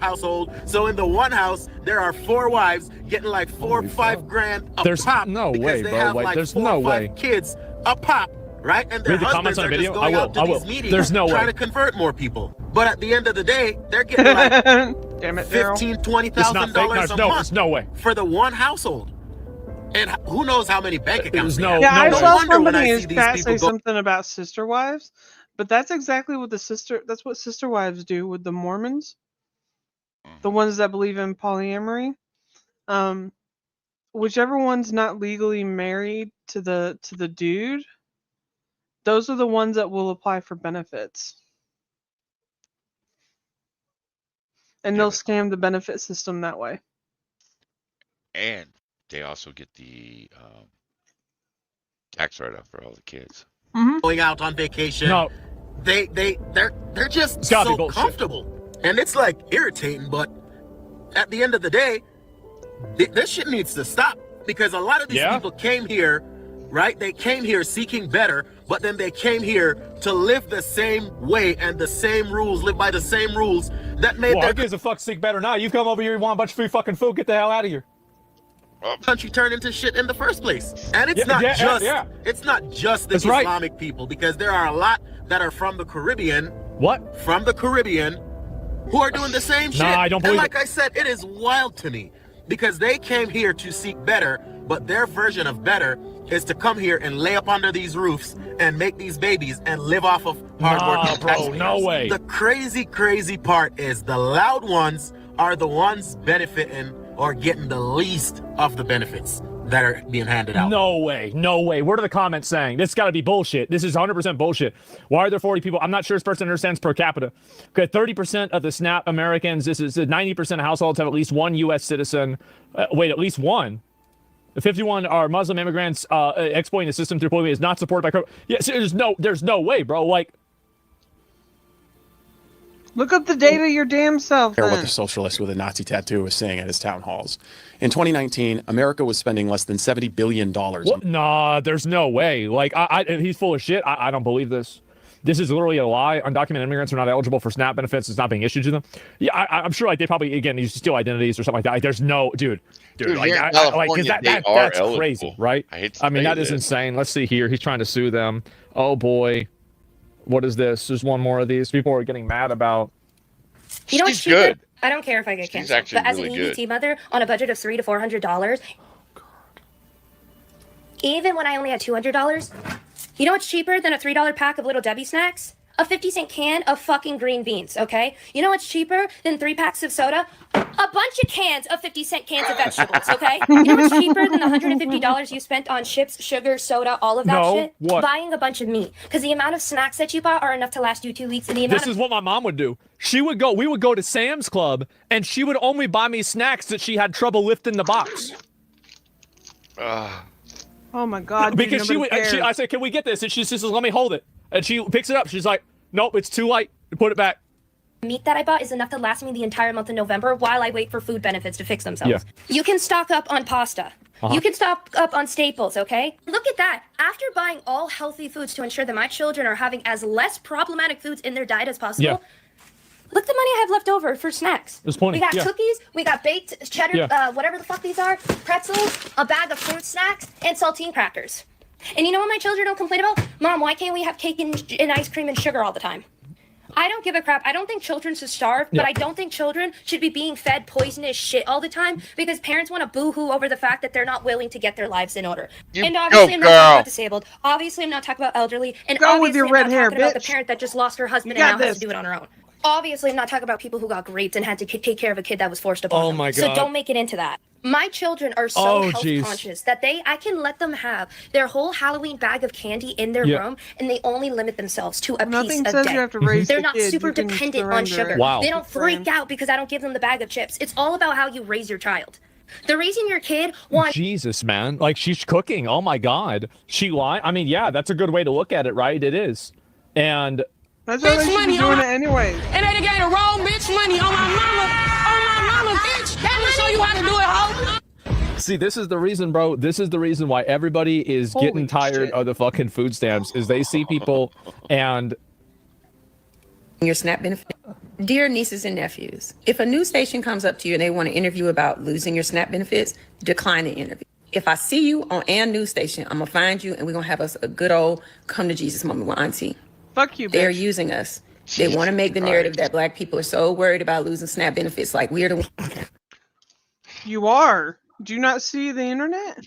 household. So in the one house, there are 4 wives getting like 4 or 5 grand a There's pop. no because way, they bro. have Like, like there's 4 no or 5 way. kids a pop, right? And their Read the comments husbands on are the just video. going I out to will. these meetings There's no trying way. to convert more people. But at the end of the day, they're getting like Damn it, Daryl. $15,000-$20,000 a month There's no way. for the one household. And who knows how many bank accounts? There's they have. I No saw wonder when somebody I in see his these chat say people go. something about sister wives, but that's exactly what that's what sister wives do with the Mormons, the ones that believe in polyamory. Whichever one's not legally married to the dude, those are the ones that will apply for benefits. And they'll scam the benefit system that way. And they also get the tax write-off for all the kids. Going out on vacation. No. They're just It's gotta be so bullshit. comfortable. And it's like irritating, but at the end of the day, this shit needs to stop, because a lot of these people came here, right? They came here seeking better, but then they came here to live the same way and the same rules, live by the same rules that made Well, their who gives a fuck seek better now? You come over here, you want a bunch of free fucking food, get the hell out of here. country turn into shit in the first place. And it's it's not just the Islamic people, because there are a lot that are from the Caribbean. What? From the Caribbean, who are doing the same shit. I don't believe and like I said, it is wild to me, because they came here to seek better, but their version of better is to come here and lay up under these roofs and make these babies and live off of hard work. Bro, no way. The crazy part is the loud ones are the ones benefiting or getting the least of the benefits. that are being handed out. No way. No way. What are the comments saying? This got to be bullshit. This is 100% bullshit. Why are there 40 people? I'm not sure this person understands per capita. Okay, 30% of the SNAP Americans, this is 90% of households have at least one U.S. citizen. Wait, at least one. 51 are Muslim immigrants. Exploiting the system through polygamy is not supported by. Yes, there's no way, bro. Like, look up the data your damn self. Or what the socialist with a Nazi tattoo was saying at his town halls. In 2019, America was spending less than $70 billion. Nah, there's no way. Like, he's full of shit. I don't believe this. This is literally a lie. Undocumented immigrants are not eligible for SNAP benefits. It's not being issued to them. Yeah, I'm sure like they probably, again, use to steal identities or something like that. Like, there's no, dude, like, that's crazy, right? I mean, that is insane. Let's see here. He's trying to sue them. Oh, boy. What is this? There's one more of these. People are getting mad about. You know what's cheaper? Good. I don't care if I get canceled, but as an really EBT mother on a budget of $300 to $400, even when I only had $200, you know what's cheaper than a $3 pack of Little Debbie snacks? A 50-cent can of fucking green beans, okay? You know what's cheaper than 3 packs of soda? A bunch of cans of 50-cent cans of vegetables, okay? You know what's cheaper than the $150 you spent on chips, sugar, soda, all of that shit? What? Buying a bunch of meat. Because the amount of snacks that you bought are enough to last you 2 weeks. And the amount This is what my mom would do. We would go to Sam's Club, and she would only buy me snacks that she had trouble lifting the box. Oh my God! Because I said, "Can we get this?" And she says, "Let me hold it." And she picks it up. She's like, "Nope, it's too light. Put it back." Meat that I bought is enough to last me the entire month of November while I wait for food benefits to fix themselves. Yeah. You can stock up on pasta. You can stock up on staples, okay? Look at that. After buying all healthy foods to ensure that my children are having as less problematic foods in their diet as possible, look at the money I have left over for snacks. There's plenty. We got cookies, we got baked cheddar, whatever the fuck these are, pretzels, a bag of fruit snacks, and saltine crackers. And you know what my children don't complain about? Mom, why can't we have cake and ice cream and sugar all the time? I don't give a crap. I don't think children should starve, but I don't think children should be being fed poisonous shit all the time because parents want to boo-hoo over the fact that they're not willing to get their lives in order. And obviously I'm not talking about disabled. Obviously I'm not talking about elderly. And go with your red hair, talking about the parent that just lost her husband and now has to do it on her own. Obviously I'm not talking about people who got raped and had to take care of a kid that was forced upon them. Oh my God. So don't make it into that. My children are so health conscious that I can let them have their whole Halloween bag of candy in their room, and they only limit themselves to a piece a day. You have to raise They're the not kid. super dependent on sugar. Wow. They don't freak out because I don't give them the bag of chips. It's all about how you raise your child. The raising your kid wants. Jesus, man. Like, she's cooking. Oh my God. She lied. I mean, yeah, that's a good way to look at it, right? It is. And that's why they should be doing it anyway. And they gave the wrong bitch money on my mama, bitch. Let me show you how to do it, hoe. see, this is the reason, bro. This is the reason why everybody is getting tired of the fucking food stamps. Is they see people and your SNAP benefit. Dear nieces and nephews, if a news station comes up to you and they want to interview about losing your SNAP benefits, decline the interview. If I see you on a news station, I'm gonna find you and we're gonna have us a good old come to Jesus moment with Auntie. Fuck you, bitch. They're using us. They want to make the narrative that black people are so worried about losing SNAP benefits, like we're the ones. You are. Do you not see the internet?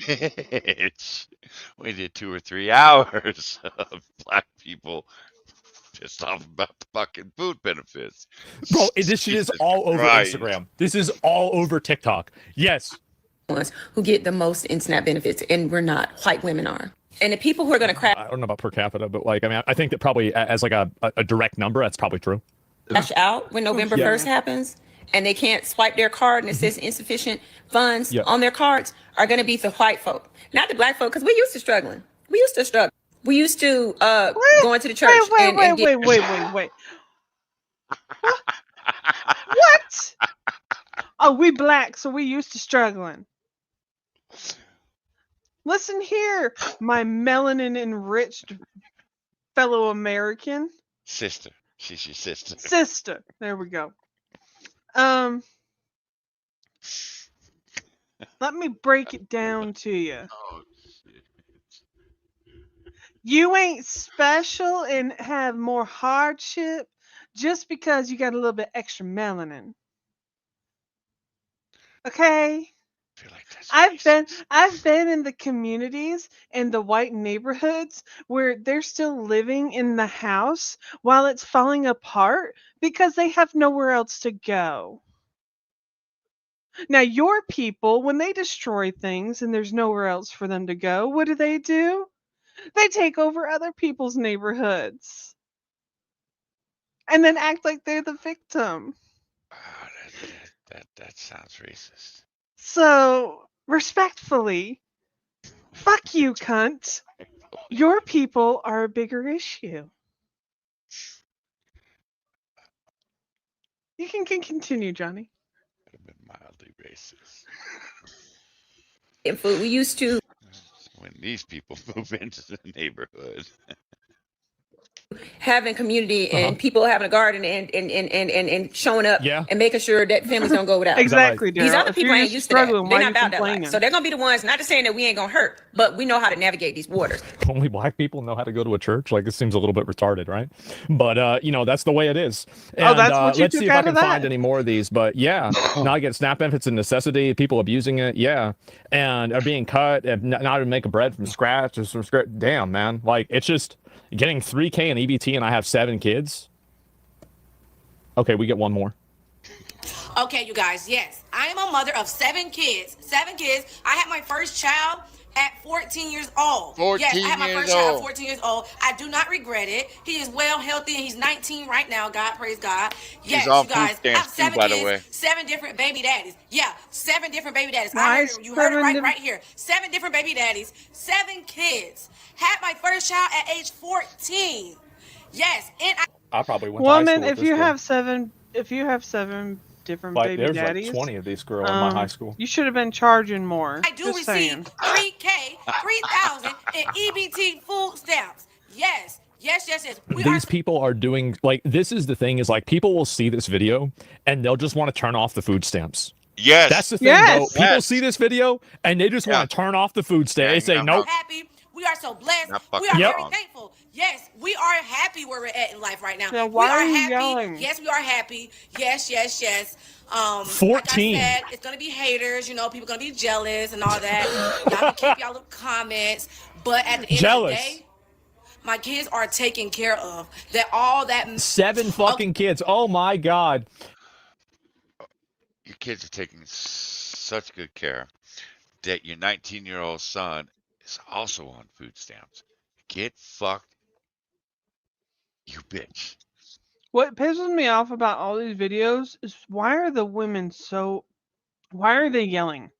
We did 2 or 3 hours of black people pissed off about the fucking food benefits. Bro, this shit is all over Instagram. This is all over TikTok. Yes. Ones who get the most in SNAP benefits, and we're not. White women are. And the people who are going to crash. I don't know about per capita, but like, I mean, I think that probably as like a direct number, that's probably true. Cash out when November 1st happens, and they can't swipe their card and it says insufficient funds on their cards, are going to be the white folk, not the black folk, because we used to struggling. We used to struggle. We used to going to the church. Wait. What? Oh, we black, so we used to struggling. Listen here, my melanin-enriched fellow American. Sister. She's your sister. Sister. There we go. Let me break it down to you. Oh, shit. You ain't special and have more hardship just because you got a little bit extra melanin. Okay? I've been in the communities in the white neighborhoods where they're still living in the house while it's falling apart because they have nowhere else to go. Now, your people, when they destroy things and there's nowhere else for them to go, what do? They take over other people's neighborhoods and then act like they're the victim. Oh, that sounds racist. So, respectfully, fuck you, cunt. Your people are a bigger issue. You can continue, Johnny. I've been mildly racist. Food we used to. When these people move into the neighborhood. Having community and people having a garden and showing up and making sure that families don't go without. Exactly, These Daryl. other If people you're ain't used to that. struggling, They're why not you about that life. complaining? So they're gonna be the ones, not just saying that we ain't gonna hurt, but we know how to navigate these waters. Only black people know how to go to a church. Like, it seems a little bit retarded, right? But you know, that's the way it is. And, that's what you let's took see if I out can of that. find any more of these. But yeah, now I get SNAP benefits, a necessity. People abusing it, yeah, and are being cut, and not even making bread from scratch. Just from scratch. Damn, man, like it's just getting $3K in EBT, and I have 7 kids. Okay, we get one more. Okay, you guys, yes. I am a mother of 7 kids. 7 kids. I had my first child at 14 years old. 14 yes, I had my years first child old. at 14 years old. I do not regret it. He is well, healthy, and he's 19 right now. God, praise God. Yes, He's on you guys. food stamps I have 7 too, by the kids, way. 7 different baby daddies. Yeah, 7 different baby daddies. Nice. You heard it right here. 7 different baby daddies, 7 kids. Had my first child at age 14. Yes, and I probably went to high Woman, school with if this you girl. have 7 different Like, baby there's daddies, like 20 of these girls in my high school. you should have been charging more. I do Just receive saying. 3K, 3,000 in EBT food stamps. Yes. These people are doing, like, this is the thing, is like, people will see this video and they'll just want to turn off the food stamps. Yes. That's the thing, though. People see this video and they just want to turn off the food stamp. They say, nope. Happy. We are so blessed. Not We are Yep. very thankful. Yes, we are happy where we're at in life right now. Now, why we are are you happy. yelling? Yes, we are happy. Yes. 14. Like I said, it's gonna be haters. You know, people gonna be jealous and all that. Y'all can keep y'all little comments, but at the end of the day, my kids are taken care of. That 7 fucking kids. Oh my God. Your kids are taking such good care that your 19-year-old son is also on food stamps. Get fucked, you bitch. What pisses me off about all these videos is why are the women why are they yelling?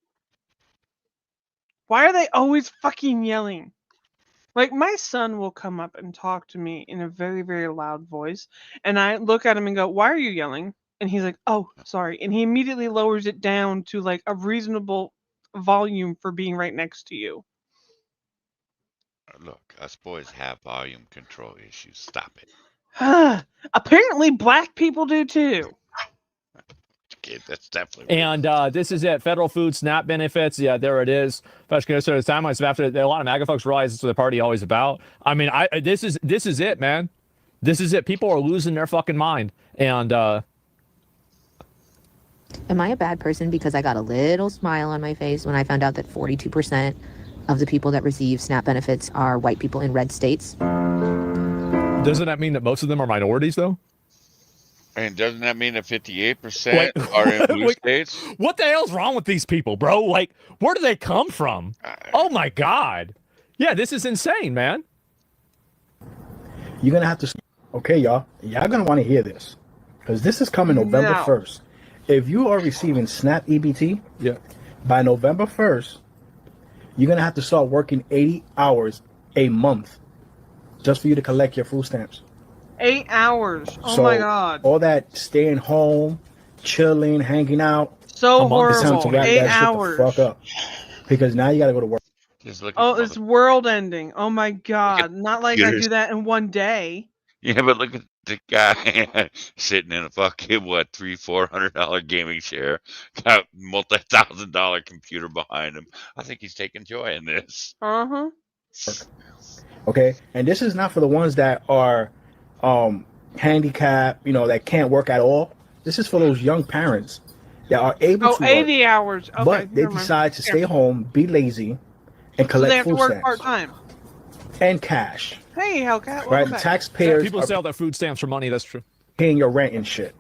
Why are they always fucking yelling? Like, my son will come up and talk to me in a very, very loud voice, and I look at him and go, "Why are you yelling?" And he's like, "Oh, sorry." And he immediately lowers it down to like a reasonable volume for being right next to you. Look, us boys have volume control issues. Stop it. Apparently, black people do too. Okay, that's definitely. And this is it. Federal food SNAP benefits. Yeah, there it is. After a lot of MAGA folks realize this is what the party always about. I mean, this is it, man. This is it. People are losing their fucking mind. And am I a bad person because I got a little smile on my face when I found out that 42% of the people that receive SNAP benefits are white people in red states? Doesn't that mean that most of them are minorities, though? And doesn't that mean that 58% are in blue states? What the hell's wrong with these people, bro? Like, where do they come from? Oh my God. Yeah, this is insane, man. You're going to have to... Okay, y'all going to want to hear this. Because this is coming November 1st. If you are receiving SNAP EBT, by November 1st, you're going to have to start working 80 hours a month just for you to collect your food stamps. 8 hours. Oh my God. All that staying home, chilling, hanging out. So It's time to horrible. wrap 8 that hours. shit the fuck up. Because now you got to go to work. Oh, it's world ending. Oh my God. Not like I computers. do that in one day. Yeah, but look at the guy sitting in a fucking $300-$400 gaming chair, got multi-$1,000 computer behind him. I think he's taking joy in this. Okay, and this is not for the ones that are handicapped, that can't work at all. This is for those young parents that are able to 80 work, hours. Okay, but they never mind. decide to stay home, be lazy, and So they collect have to food work stamps part-time. and cash. Hey, Hellcat. Right, welcome the back. taxpayers People are sell their food stamps for money. That's true. paying your rent and shit.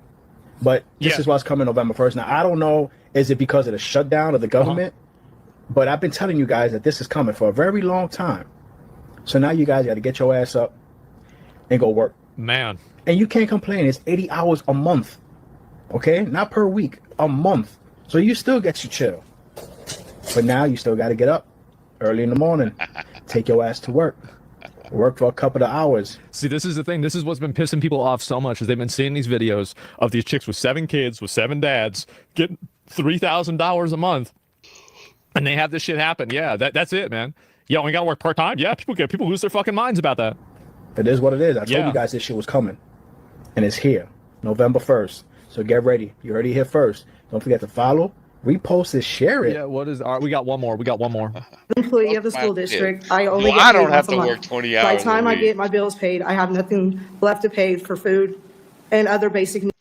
But this is what's coming November 1st. Now, I don't know, is it because of the shutdown of the government? But I've been telling you guys that this is coming for a very long time. So now you guys got to get your ass up and go work. Man. And you can't complain. It's 80 hours a month. Okay? Not per week, a month. So you still get your chill. But now you still got to get up early in the morning. Take your ass to work. Work for a couple of hours. See, this is the thing. This is what's been pissing people off so much is they've been seeing these videos of these chicks with 7 kids, with 7 dads, getting $3,000 a month. And they have this shit happen. Yeah, that's it, man. You only got to work part-time. Yeah, people lose their fucking minds about that. It is what it is. I told you guys this shit was coming. And it's here. November 1st. So get ready. You heard it here first. Don't forget to follow, repost it, share it. Yeah, what is we got one more. Employee of the school district. I only get I paid don't have once a to month. work 20 By hours the time a I week. get my bills paid, I have nothing left to pay for food and other basic needs.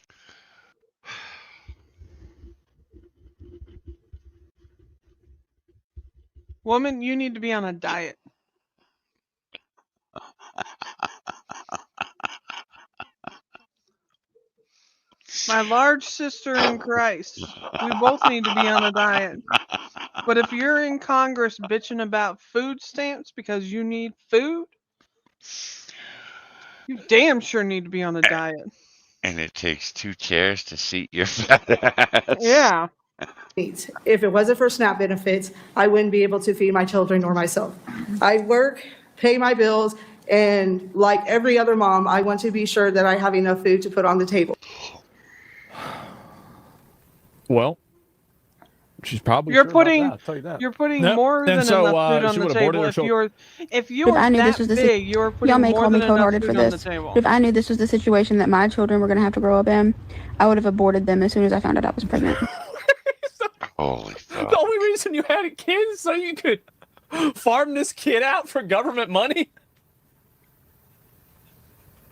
Woman, you need to be on a diet. My large sister in Christ, we both need to be on a diet. But if you're in Congress bitching about food stamps because you need food, you damn sure need to be on a diet. And it takes 2 chairs to seat your fat ass. Yeah. If it wasn't for SNAP benefits, I wouldn't be able to feed my children or myself. I work, pay my bills, and like every other mom, I want to be sure that I have enough food to put on the table. Well, she's probably You're sure putting about that, I'll tell you that. you're putting Yep. more And than so, enough food she on the would've aborted table. her If children. you're I knew that this was the big, you're putting y'all may more call me than enough cold-hearted food for on the this. table. If I knew this was the situation that my children were going to have to grow up in, I would have aborted them as soon as I found out I was pregnant. Holy fuck. The only reason you had a kid is so you could farm this kid out for government money?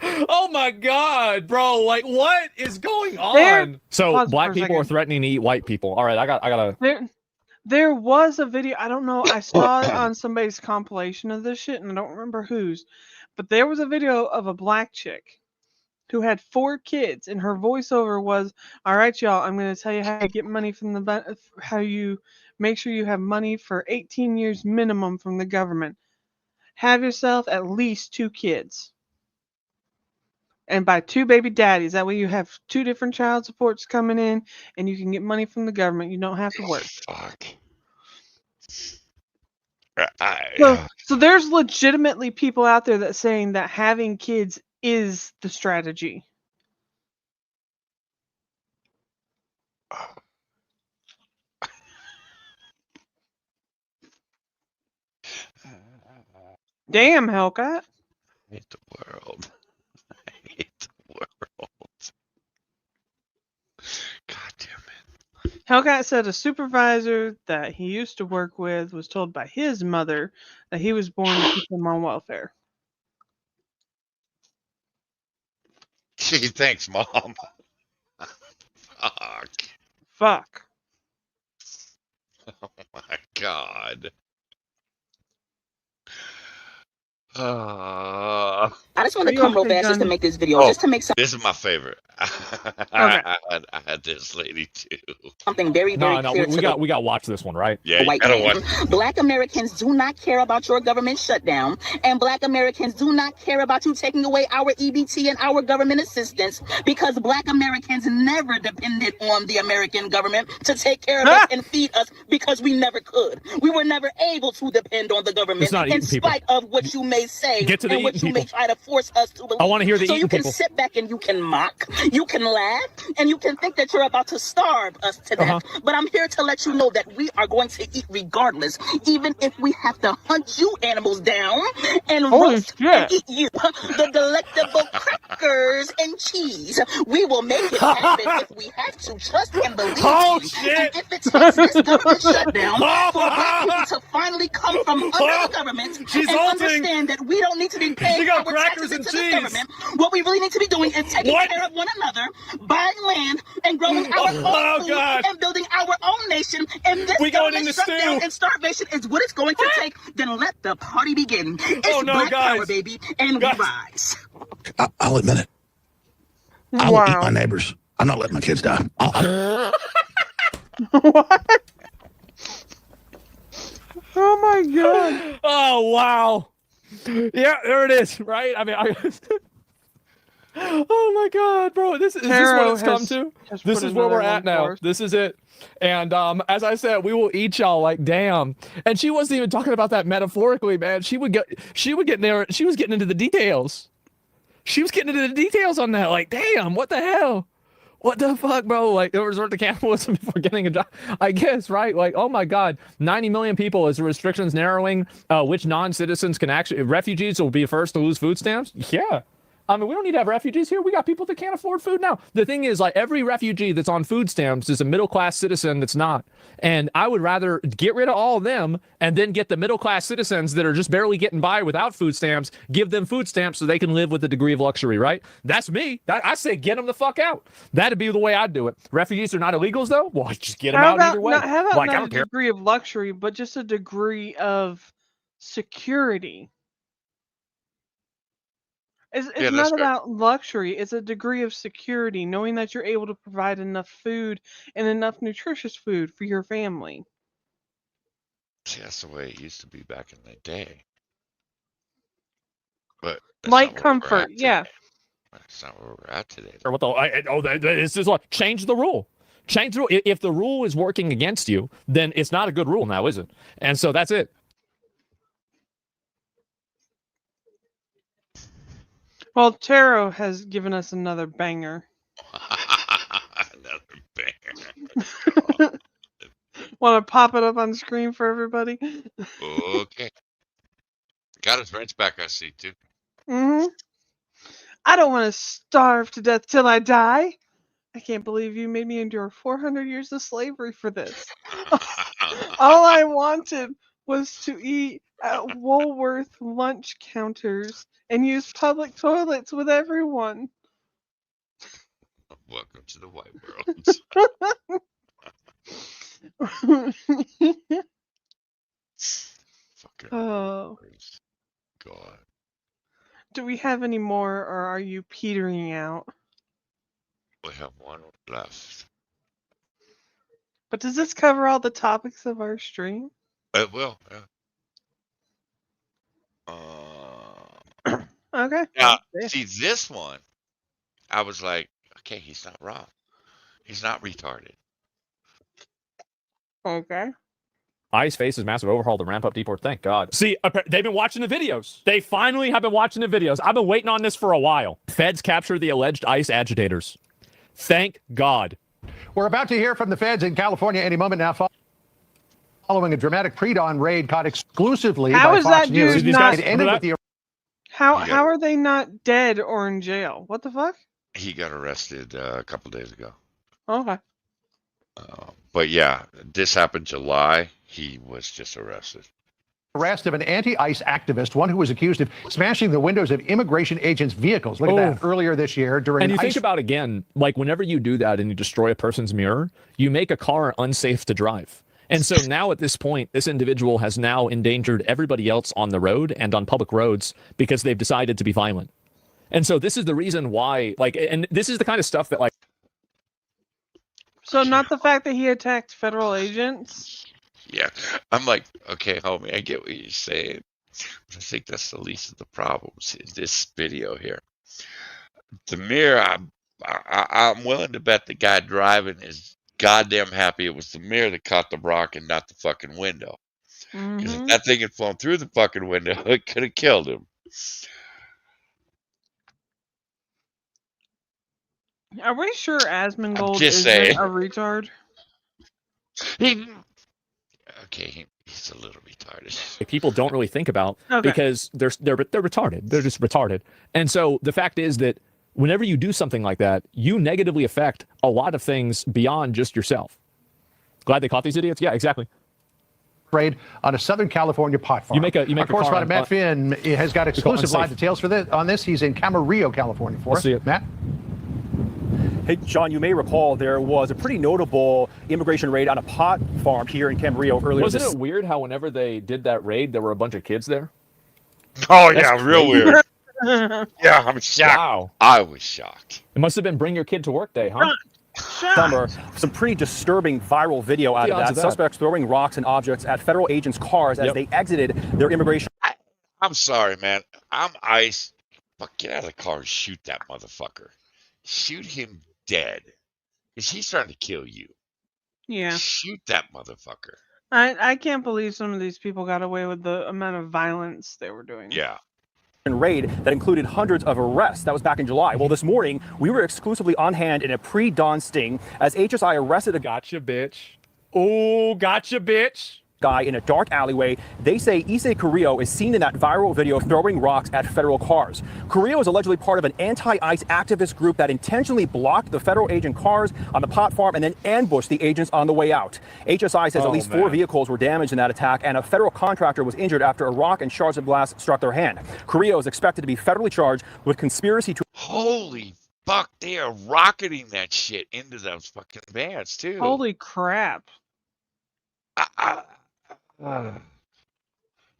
Oh my god, bro! Like, what is going on? So Pause black for a people are second. threatening to eat white people. All right, I gotta. There was a video, I don't know, I saw it on somebody's compilation of this shit, and I don't remember whose, but there was a video of a black chick who had 4 kids, and her voiceover was, "All right, y'all, I'm going to tell you how you get money from how you make sure you have money for 18 years minimum from the government. Have yourself at least 2 kids. And by 2 baby daddies, that way you have 2 different child supports coming in, and you can get money from the government. You don't have to work." Fuck. So there's legitimately people out there that saying that having kids is the strategy. Damn, Hellcat. I hate the world. I hate the world. God damn it. Hellcat said a supervisor that he used to work with was told by his mother that he was born to keep him on welfare. Gee, thanks, Mom. Fuck. Fuck. Oh my god. I just want to come real fast just to make this video, just to make This is my favorite. Okay. I had this lady too. something very, very No, clear we to got to watch this one, right? Yeah, white man. Black Americans do not care about your government shutdown, and Black Americans do not care about you taking away our EBT and our government assistance, because Black Americans never depended on the American government to take care of us and feed us, because we never could. We were never able to depend on the government, It's not in eating people. spite of what you may say Get to the and what eating you may people. try to force us to believe. I wanna hear the so you eating can people. sit back and you can mock, you can laugh, and you can think that you're about to starve us to death. But I'm here to let you know that we are going to eat regardless, even if we have to hunt you animals down and roast and eat you. The delectable crackers and cheese. We will make it happen if we have to. Trust and believe. Oh, me. shit. And if it takes this government shutdown for black people to finally come from under the government She's and ulting. understand that we don't need to be She paying got our crackers taxes and into cheese. the government. What we really need to be doing is taking care of one another, buying land, and growing our own food, and building our own nation. And this We going government in the shutdown stew. and starvation is what it's going to take. Then let the party begin. It's Oh, no, black guys. power, baby, and we rise. I'll admit it. I will eat my neighbors. I'm not letting my kids die. What? Oh my god. Oh wow. Yeah, there it is. Right? I mean, oh my god, bro. Is this what it's come to? This is where we're at now. This is it. And as I said, we will eat y'all like damn. And she wasn't even talking about that metaphorically, man. She was getting there. She was getting into the details. She was getting into the details on that. Like, damn, what the hell? What the fuck, bro? Like, resort to cannibalism before getting a job, I guess, right? Like, oh my God, 90 million people. Is the restrictions narrowing? Which non-citizens can actually, refugees will be first to lose food stamps? Yeah. I mean, we don't need to have refugees here. We got people that can't afford food now. The thing is, like, every refugee that's on food stamps is a middle-class citizen that's not. And I would rather get rid of all of them and then get the middle-class citizens that are just barely getting by without food stamps, give them food stamps so they can live with a degree of luxury, right? That's me. I say get them the fuck out. That'd be the way I'd do it. Refugees are not illegals, though? Well, just get them out either way. How about like, not a degree of luxury, but just a degree of security? It's not about luxury. It's a degree of security, knowing that you're able to provide enough food and enough nutritious food for your family. See, that's the way it used to be back in the day. But like comfort, yeah. That's not where we're at today. Or what this is like, change the rule. Change the rule. If the rule is working against you, then it's not a good rule now, is it? And so that's it. Well, Taro has given us another banger. Another banger. Want to pop it up on the screen for everybody? Okay. Got his rents back, I see, too. Mm-hmm. I don't want to starve to death till I die. I can't believe you made me endure 400 years of slavery for this. All I wanted was to eat at Woolworth lunch counters and use public toilets with everyone. Welcome to the white world. Fucking oh. God. Do we have any more, or are you petering out? We have one left. But does this cover all the topics of our stream? It will, yeah. Okay. Now, see, this one, I was like, okay, he's not wrong. He's not retarded. Okay. ICE faces massive overhaul to ramp up deport. Thank God. See, they've been watching the videos. They finally have been watching the videos. I've been waiting on this for a while. Feds capture the alleged ICE agitators. Thank God. We're about to hear from the feds in California any moment now, following a dramatic pre-dawn raid caught exclusively by Fox News. Not, it ended with the how are they not dead or in jail? What the fuck? He got arrested a couple days ago. Okay. But yeah, this happened July. He was just arrested. Arrest of an anti-ICE activist, one who was accused of smashing the windows of immigration agents' vehicles. Look at that, earlier this year during. And you ICE think about, again, like whenever you do that and you destroy a person's mirror, you make a car unsafe to drive. And so now at this point, this individual has now endangered everybody else on the road and on public roads because they've decided to be violent. And so this is the reason why, like, and this is the kind of stuff that, like. So not the fact that he attacked federal agents? Yeah. I'm like, okay, homie, I get what you're saying. But I think that's the least of the problems in this video here. The mirror, I'm willing to bet the guy driving is goddamn happy it was the mirror that caught the Brock and not the fucking window. Because if that thing had flown through the fucking window, it could have killed him. Are we sure Asmongold just isn't saying. a retard? He's a little retarded. People don't really think about because they're retarded. They're just retarded. And so the fact is that whenever you do something like that, you negatively affect a lot of things beyond just yourself. Glad they caught these idiots. Yeah, exactly. Raid on a Southern California pot farm. Our correspondent Matt Finn has got exclusive live details for this. On this, he's in Camarillo, California. For us, Matt. Hey, John, you may recall there was a pretty notable immigration raid on a pot farm here in Camarillo earlier Wasn't it weird how whenever they did that raid, there were a bunch of kids there? Oh, yeah, real weird. Yeah, I'm shocked. Wow. I was shocked. It must have been bring your kid to work day, huh? Summer, some pretty disturbing viral video out of that. Suspects throwing rocks and objects at federal agents' cars as they exited their immigration. I'm sorry, man. I'm ICE. But get out of the car and shoot that motherfucker. Shoot him dead. Because he's trying to kill you. Yeah. Shoot that motherfucker. I can't believe some of these people got away with the amount of violence they were doing. Yeah. Raid that included hundreds of arrests. That was back in July. Well, this morning, we were exclusively on hand in a pre-dawn sting as HSI arrested a gotcha, bitch. Oh, gotcha, bitch. Guy in a dark alleyway. They say Issei Carrillo is seen in that viral video throwing rocks at federal cars. Carrillo is allegedly part of an anti-ICE activist group that intentionally blocked the federal agent cars on the pot farm and then ambushed the agents on the way out. HSI says at least 4 vehicles were damaged in that attack, and a federal contractor was injured after a rock and shards of glass struck their hand. Carrillo is expected to be federally charged with conspiracy to... Holy fuck, they are rocketing that shit into those fucking vans, too. Holy crap.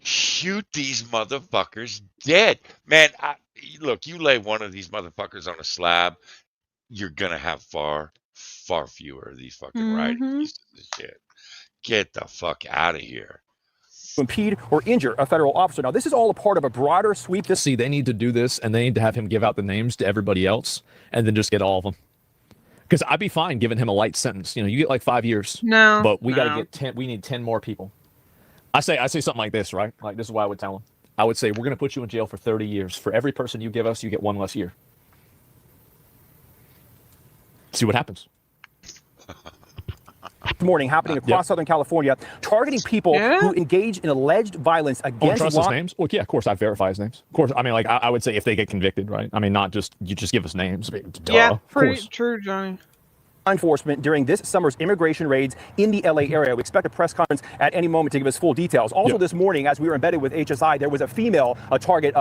Shoot these motherfuckers dead. Man, look, you lay one of these motherfuckers on a slab, you're going to have far fewer of these fucking riding pieces of shit. Get the fuck out of here. To impede or injure a federal officer. Now, this is all a part of a broader sweep. See, they need to do this, and they need to have him give out the names to everybody else, and then just get all of them. Because I'd be fine giving him a light sentence. You know, you get like 5 years. No. But we got to get 10. We need 10 more people. I say something like this, right? Like, this is what I would tell him. I would say, we're going to put you in jail for 30 years. For every person you give us, you get 1 less year. See what happens. Morning happening across Southern California, targeting people who engage in alleged violence against trust his names? Well, yeah, of course, I verify his names. Of course, I mean, like, I would say if they get convicted, right? I mean, not just, you just give us names. I mean, yeah, pretty true, Johnny. Enforcement during this summer's immigration raids in the LA area. We expect a press conference at any moment to give us full details. Also this morning, as we were embedded with HSI, there was a female, a target,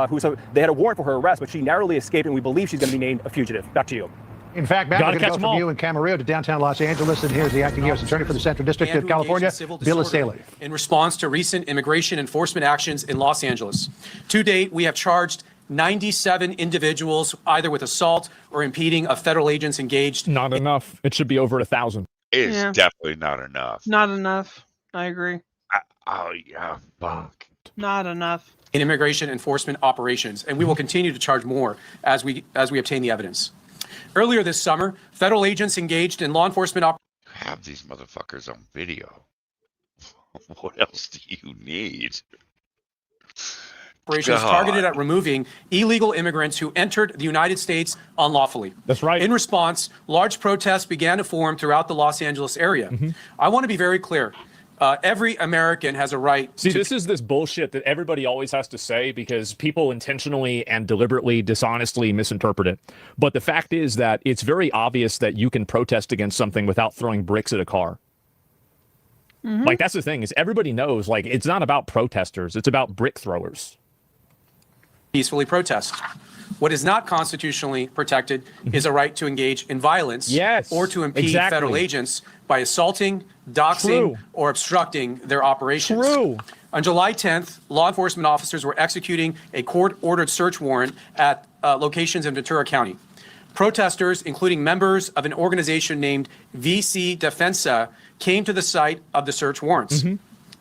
they had a warrant for her arrest, but she narrowly escaped, and we believe she's going to be named a fugitive. Back to you. In fact, Matt, we're going to go from you in Camarillo to downtown Los Angeles, and here's the acting U.S. Attorney for the Central District of California, Bill Saley. In response to recent immigration enforcement actions in Los Angeles. To date, we have charged 97 individuals either with assault or impeding of federal agents engaged. Not enough. It should be over 1,000. It is definitely not enough. Not enough. I agree. Oh, yeah, fuck. Not enough. In immigration enforcement operations, and we will continue to charge more as we obtain the evidence. Earlier this summer, federal agents engaged in law enforcement have these motherfuckers on video. What else do you need? Operations targeted at removing illegal immigrants who entered the United States unlawfully. That's right. In response, large protests began to form throughout the Los Angeles area. I want to be very clear. Every American has a right to... See, this is this bullshit that everybody always has to say because people intentionally and deliberately, dishonestly misinterpret it. But the fact is that it's very obvious that you can protest against something without throwing bricks at a car. Like, that's the thing, is everybody knows, like, it's not about protesters. It's about brick throwers. Peacefully protest. What is not constitutionally protected is a right to engage in violence or to impede federal agents by assaulting, doxing, or obstructing their operations. On July 10th, law enforcement officers were executing a court-ordered search warrant at locations in Ventura County. Protesters, including members of an organization named VC Defensa, came to the site of the search warrants.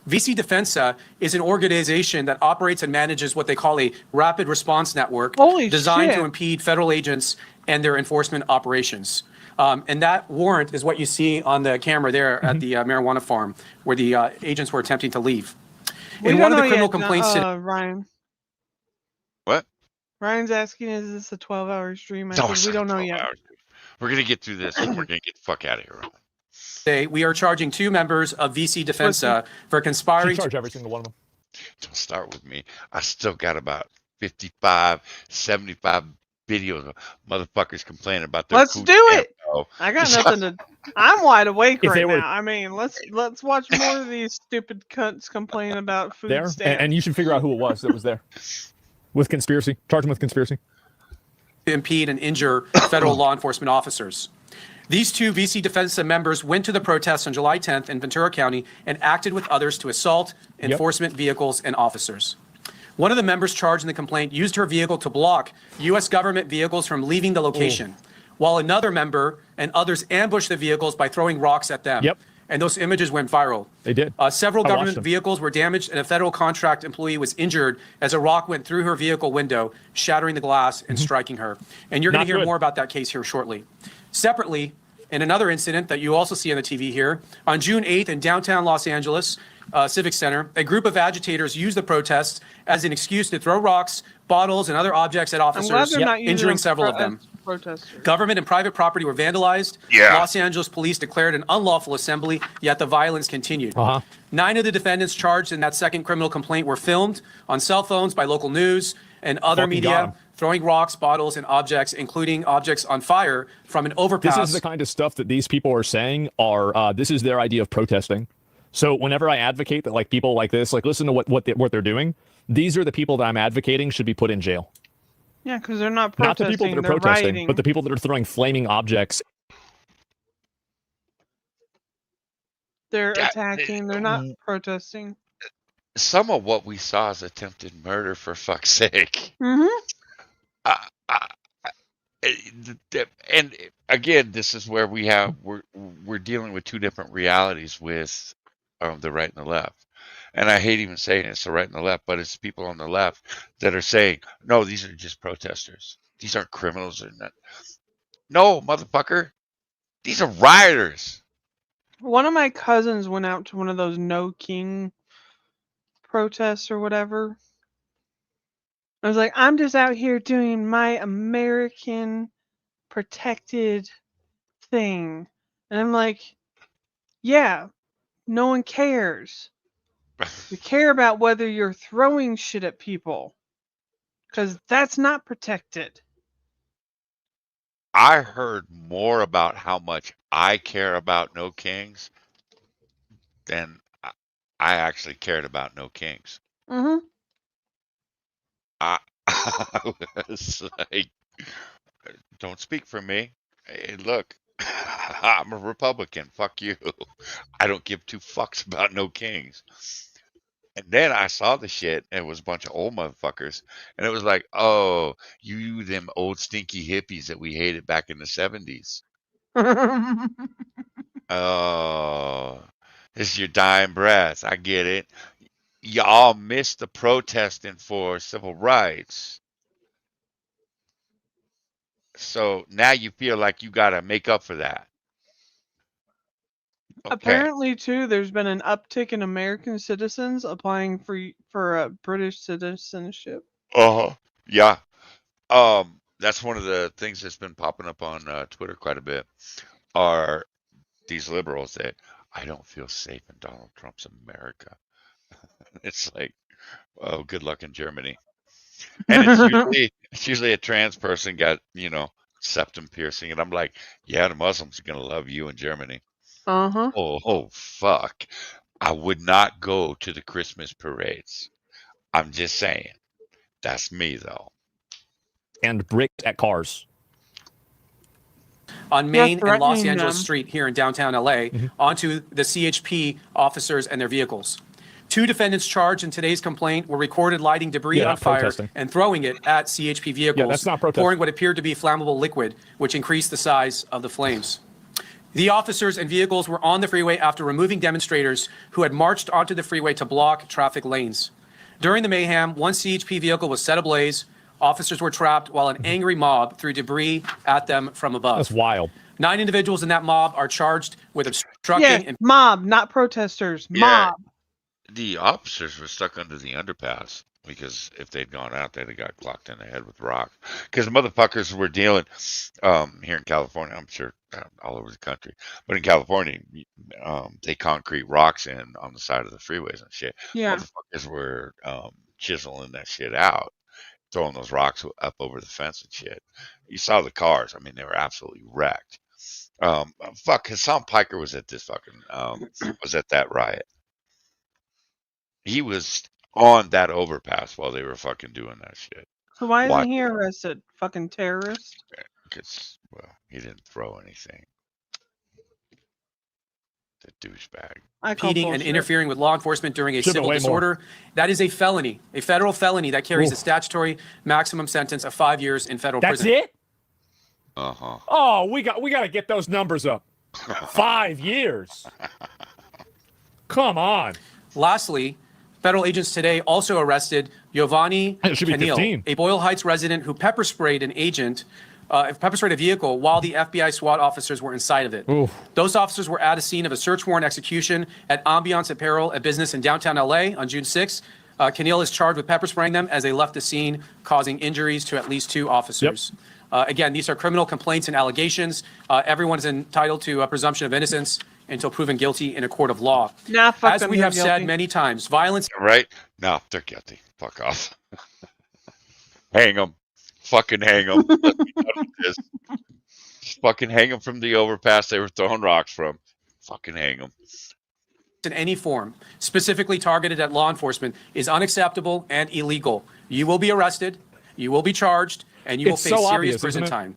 VC Defensa is an organization that operates and manages what they call a rapid response network designed to impede federal agents and their enforcement operations. And that warrant is what you see on the camera there at the marijuana farm where the agents were attempting to leave. In one of the criminal complaints... Ryan. What? Ryan's asking, is this a 12-hour stream? I said, we don't know yet. We're going to get through this and we're going to get the fuck out of here. Today, we are charging 2 members of VC Defensa for conspiring... Charge every single one of them. Don't start with me. I still got about 55, 75 videos of motherfuckers complaining about their Let's do it. I got nothing to... I'm wide awake right now. I mean, let's watch more of these stupid cunts complain about food stamps. And you should figure out who it was that was there. With conspiracy. Charge them with conspiracy. To impede and injure federal law enforcement officers. These 2 VC Defensa members went to the protests on July 10th in Ventura County and acted with others to assault enforcement vehicles and officers. One of the members charged in the complaint used her vehicle to block U.S. government vehicles from leaving the location, while another member and others ambushed the vehicles by throwing rocks at them. Yep. And those images went viral. They did. Several I watched government them. vehicles were damaged, and a federal contract employee was injured as a rock went through her vehicle window, shattering the glass and striking her. And you're going Not to hear good. more about that case here shortly. Separately, in another incident that you also see on the TV here, on June 8th in downtown Los Angeles Civic Center, a group of agitators used the protests as an excuse to throw rocks, bottles, and other objects at I'm glad officers, they're not using injuring them several of them. Protesters. Government and private property were vandalized. Yeah. Los Angeles police declared an unlawful assembly, yet the violence continued. 9 of the defendants charged in that second criminal complaint were filmed on cell phones by local news and other Fucking got 'em. media, throwing rocks, bottles, and objects, including objects on fire from an overpass. This is the kind of stuff that these people are saying are this is their idea of protesting. So whenever I advocate that, like, people like this, like, listen to what they're doing, these are the people that I'm advocating should be put in jail. Yeah, because they're not Not the protesting. people that are they're protesting, rioting. but the people that are throwing flaming objects. They're attacking. They're not protesting. Some of what we saw is attempted murder, for fuck's sake. Mm-hmm. And again, this is where we're dealing with two different realities with the right and the left. And I hate even saying it's the right and the left, but it's people on the left that are saying, no, these are just protesters. These aren't criminals or not. No, motherfucker. These are rioters. One of my cousins went out to one of those No King protests or whatever. I was like, I'm just out here doing my American protected thing. And I'm like, yeah, no one cares. We care about whether you're throwing shit at people. Because that's not protected. I heard more about how much I care about No Kings than I actually cared about No Kings. Mm-hmm. I was like, don't speak for me. Hey, look, I'm a Republican. Fuck you. I don't give two fucks about No Kings. And then I saw the shit, and it was a bunch of old motherfuckers. And it was like, oh, you them old stinky hippies that we hated back in the 70s. Oh, this is your dying breath. I get it. Y'all missed the protesting for civil rights. So now you feel like you got to make up for that. Okay. Apparently, too, there's been an uptick in American citizens applying for British citizenship. Yeah. That's one of the things that's been popping up on Twitter quite a bit are these liberals that I don't feel safe in Donald Trump's America. It's like, oh, good luck in Germany. And it's usually a trans person got, septum piercing. And I'm like, yeah, the Muslims are going to love you in Germany. Uh-huh. Oh, fuck. I would not go to the Christmas parades. I'm just saying. That's me, though. And bricked at cars. On Main and Los threatening Angeles them. Street here in downtown LA onto the CHP officers and their vehicles. 2 defendants charged in today's complaint were recorded lighting debris on fire protesting. and throwing it at CHP vehicles, that's not protesting. pouring what appeared to be flammable liquid, which increased the size of the flames. The officers and vehicles were on the freeway after removing demonstrators who had marched onto the freeway to block traffic lanes. During the mayhem, one CHP vehicle was set ablaze. Officers were trapped while an angry mob threw debris at them from above. That's wild. 9 individuals in that mob are charged with obstructing Yeah, and mob, not protesters. Mob. The officers were stuck under the underpass because if they'd gone out, they'd have got clocked in the head with rocks. Because the motherfuckers were dealing here in California, I'm sure all over the country, but in California, they concrete rocks in on the side of the freeways and shit. Yeah. Motherfuckers were chiseling that shit out, throwing those rocks up over the fence and shit. You saw the cars. I mean, they were absolutely wrecked. Hassan Piker was at this fucking was at that riot. He was on that overpass while they were fucking doing that shit. So why isn't he arrested? Fucking terrorist. Because, well, he didn't throw anything. The douchebag. impeding and interfering with law enforcement during a Should've civil way more. disorder. That is a felony, a federal felony that carries a statutory maximum sentence of 5 years in federal prison. That's it? Oh, we got to get those numbers up. 5 years. Come on. Lastly, federal agents today also arrested Giovanni Canil, a Boyle Heights resident who pepper sprayed a vehicle while the FBI SWAT officers were inside of it. Oof. Those officers were at a scene of a search warrant execution at Ambiance Apparel, a business in downtown LA on June 6th. Canil is charged with pepper spraying them as they left the scene, causing injuries to at least 2 officers. Again, these are criminal complaints and allegations. Everyone is entitled to a presumption of innocence until proven guilty in a court of law. Nah, fuck As them, we they're have said guilty. many times, violence. Right? No, they're guilty. Fuck off. Hang them. Fucking hang them. Let's be done with this. Just fucking hang them from the overpass they were throwing rocks from. Fucking hang them. In any form, specifically targeted at law enforcement, is unacceptable and illegal. You will be arrested, you will be charged, and you will It's face so serious obvious, prison isn't it? time.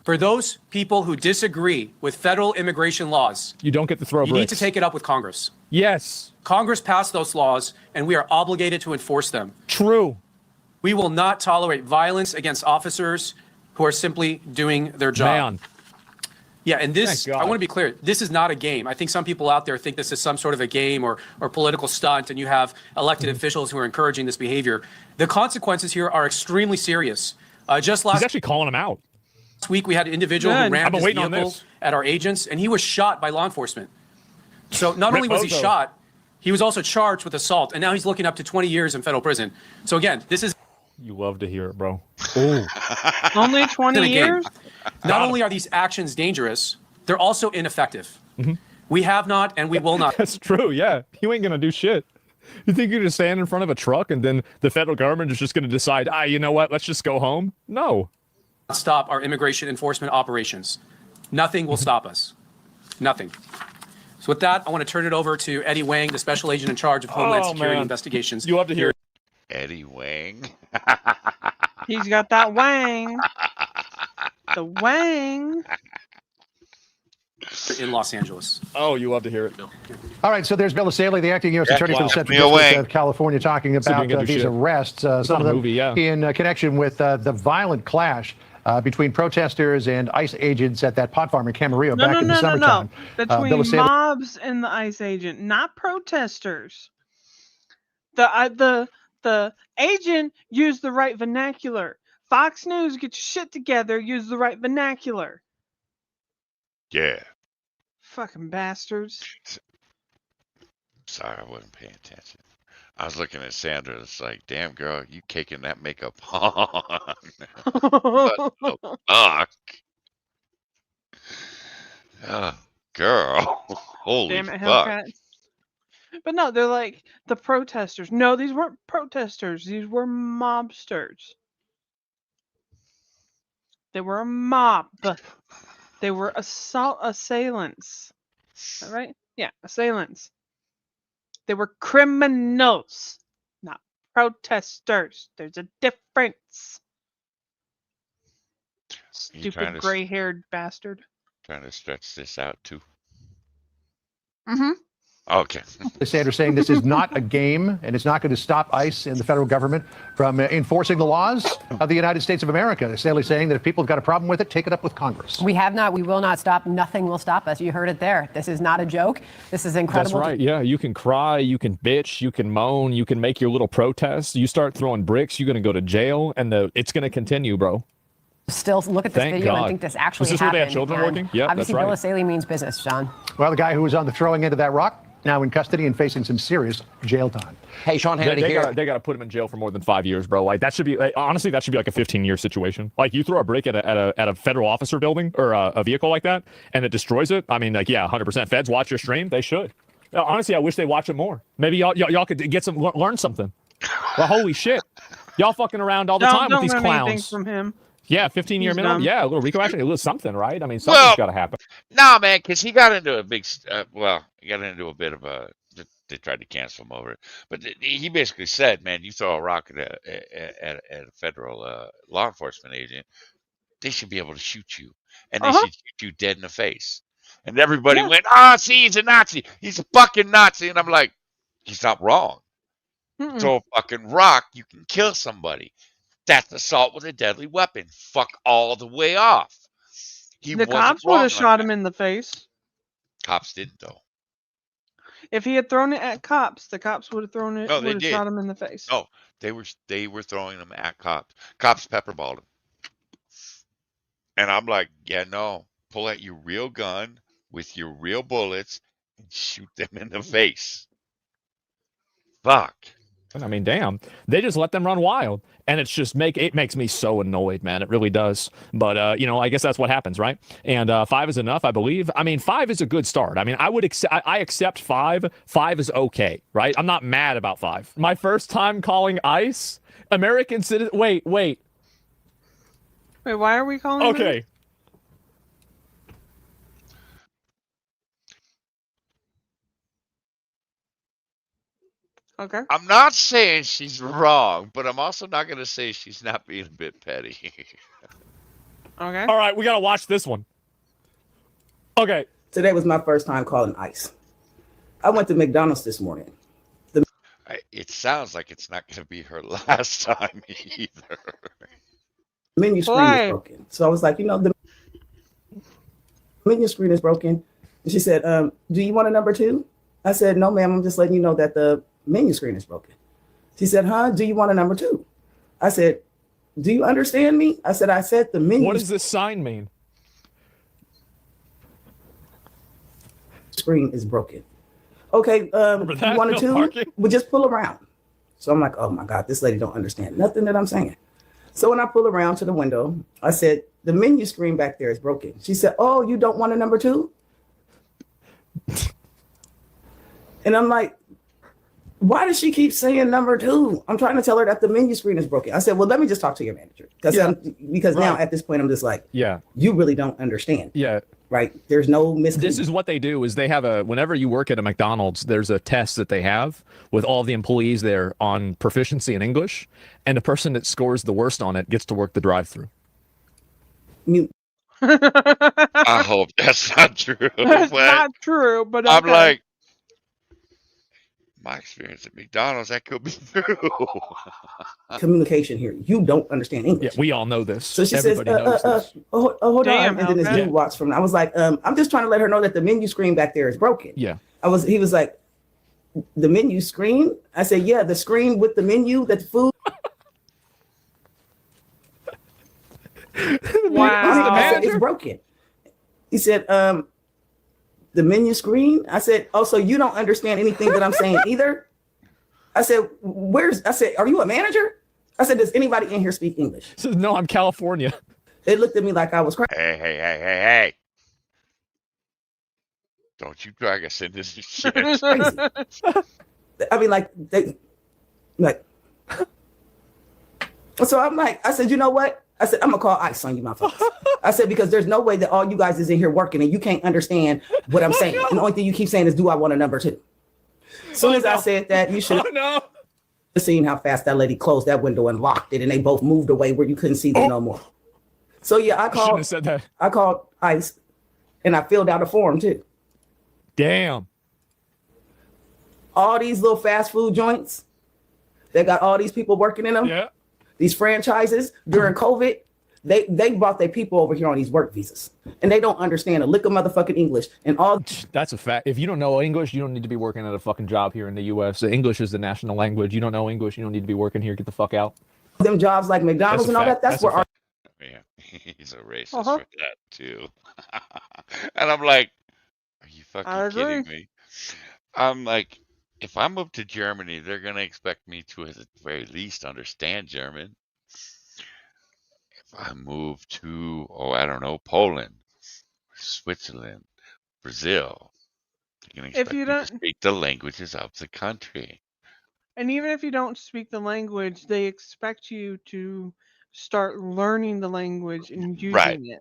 For those people who disagree with federal immigration laws, You don't get to throw you need bricks. to take it up with Congress. Yes. Congress passed those laws, and we are obligated to enforce them. True. We will not tolerate violence against officers who are simply doing their job. Man. Yeah, and this, Thank I God. want to be clear, this is not a game. I think some people out there think this is some sort of a game or political stunt, and you have elected Mm-hmm. officials who are encouraging this behavior. The consequences here are extremely serious. Just He's last actually calling him out. week, we had an individual Good. who ran I've been his waiting on vehicle this. at our agents, and he was shot by law enforcement. So not only was he Bozo. shot, he was also charged with assault, and now he's looking up to 20 years in federal prison. So again, this is You love to hear it, bro. Ooh. Only in 20 a game. years? Not only are these actions dangerous, they're also ineffective. Mm-hmm. We have not, and we will not. That's true, yeah. You ain't going to do shit. You think you're going to stand in front of a truck and then the federal government is just going to decide, you know what, let's just go home? No. Stop our immigration enforcement operations. Nothing will stop us. Nothing. So with that, I want to turn it over to Eddie Wang, the special agent in charge of Homeland Security man. investigations. You love to hear it. Eddie Wang. He's got that wang. The wang. In Los Angeles. Oh, you love to hear it. All right, so there's Bill Staley, the acting U.S. Attorney for the Central Bill District Wang. of California, talking about gonna do these shit. arrests, some not of a them movie, yeah. in connection with the violent clash between protesters and ICE agents at that pot farm in Camarillo back in the summertime. Between Bill Staley- mobs and the ICE agent, not protesters. The agent used the right vernacular. Fox News, get your shit together. Use the right vernacular. Yeah. Fucking bastards. Sorry, I wasn't paying attention. I was looking at Sandra. It's like, damn, girl, you caking that makeup on. What the fuck? Girl. Holy Damn it, fuck. Hellcat. But no, they're like the protesters. No, these weren't protesters. These were mobsters. They were a mob. They were assailants. All right? Yeah, assailants. They were criminals, not protesters. There's a difference. You trying Stupid to- gray-haired bastard. Trying to stretch this out too. Mm-hmm. Okay. Sanders saying this is not a game and it's not going to stop ICE and the federal government from enforcing the laws of the United States of America. Staley saying that if people have got a problem with it, take it up with Congress. We have not. We will not stop. Nothing will stop us. You heard it there. This is not a joke. This is incredible. That's right. Yeah, you can cry, you can bitch, you can moan, you can make your little protests. You start throwing bricks, you're going to go to jail, and it's going to continue, bro. Still look at this Thank video God. and think this actually Was this where happened. they had children And working? Yep, obviously, that's Bill right. Staley means business, John. Well, the guy who was on the throwing end of that rock, now in custody and facing some serious jail time. Hey, Sean Hannity here. They got to put him in jail for more than 5 years, bro. Like that should be honestly, that should be like a 15-year situation. Like you throw a brick at a federal officer building or a vehicle like that, and it destroys it. I mean, like 100%. Feds watch your stream. They should. Honestly, I wish they watch it more. Maybe y'all could get learn something. Well, holy shit, y'all fucking around all the time with these Don't learn anything clowns. from him. Yeah, 15-year He's minimum. dumb. Yeah, a little RICO action, a little something, right? I mean, something's got to happen. No, man, because he got into a big, he got into a bit of a, they tried to cancel him over it. But he basically said, man, you throw a rock at a federal law enforcement agent, they should be able to shoot you. And they should shoot you dead in the face. And everybody went, see, he's a Nazi. He's a fucking Nazi. And I'm like, he's not wrong. Throw a fucking rock, you can kill somebody. That's assault with a deadly weapon. Fuck all the way off. He The wasn't cops would wrong have on shot that. him in the face. Cops didn't though. If he had thrown it at cops, the cops would have No, they did. shot him in the face. No, they were throwing them at cops. Cops pepperballed him. And I'm like, yeah, no. Pull out your real gun with your real bullets and shoot them in the face. Fuck. I mean, damn. They just let them run wild. And it's just it makes me so annoyed, man. It really does. But I guess that's what happens, right? And 5 is enough, I believe. I mean, 5 is a good start. I mean, I accept 5. 5 is okay, right? I'm not mad about 5. My first time calling ICE, American citizen. Wait. Wait, why are we calling him? Okay. Okay. I'm not saying she's wrong, but I'm also not going to say she's not being a bit petty. Okay. All right, we got to watch this one. Okay. Today was my first time calling ICE. I went to McDonald's this morning. It sounds like it's not going to be her last time either. Menu screen is broken. So I was like, the menu screen is broken. And she said, do you want a number 2? I said, no, ma'am, I'm just letting you know that the menu screen is broken. She said, do you want a number 2? I said, do you understand me? I said the menu. What does this sign mean? Screen is broken. Okay, you want a 2? We'll just pull around. So I'm like, oh my God, this lady don't understand nothing that I'm saying. So when I pull around to the window, I said, the menu screen back there is broken. She said, oh, you don't want a number 2? And I'm like, why does she keep saying number 2? I'm trying to tell her that the menu screen is broken. I said, well, let me just talk to your manager. Because now at this point, I'm just like, you really don't understand. Yeah. Right. There's no miscommunication. This is what they do is they have whenever you work at a McDonald's, there's a test that they have with all the employees there on proficiency in English. And the person that scores the worst on it gets to work the drive-thru. I hope that's not true. That's not true, but okay. I'm like, my experience at McDonald's, that could be true. Communication here. You don't understand English. Yeah, we all know this. So she Everybody says, knows this. hold on. And then this dude walks from. I was like, I'm just trying to let her know that the menu screen back there is broken. Yeah. He was like, the menu screen? I said, yeah, the screen with the menu, that's food. Wow. I said, it's broken. He said, the menu screen? I said, oh, so you don't understand anything that I'm saying either? I said, are you a manager? I said, does anybody in here speak English? He says, no, I'm California. They looked at me like I was crazy. Hey. Don't you drag us into this shit. I mean, so I'm like, I said, you know what? I said, I'm going to call ICE on you, motherfuckers. I said, because there's no way that all you guys is in here working and you can't understand what I'm saying. And the only thing you keep saying is, do I want a number 2? As soon as I said that, you should have seen how fast that lady closed that window and locked it, and they both moved away where you couldn't see them no more. So yeah, I called ICE, and I filled out a form too. Damn. All these little fast food joints, they got all these people working in them. Yeah. These franchises during COVID, they brought their people over here on these work visas, and they don't understand a lick of motherfucking English. And all that's a fact. If you don't know English, you don't need to be working at a fucking job here in the U.S. English is the national language. You don't know English, you don't need to be working here. Get the fuck out. Them jobs like McDonald's and all that. That's where our he's a racist for that too. And I'm like, are you fucking kidding me? I'm like, if I move to Germany, they're gonna expect me to, at the very least, understand German. If I move to, I don't know, Poland, Switzerland, Brazil, they're gonna expect me to speak the languages of the country. And even if you don't speak the language, they expect you to start learning the language and using it.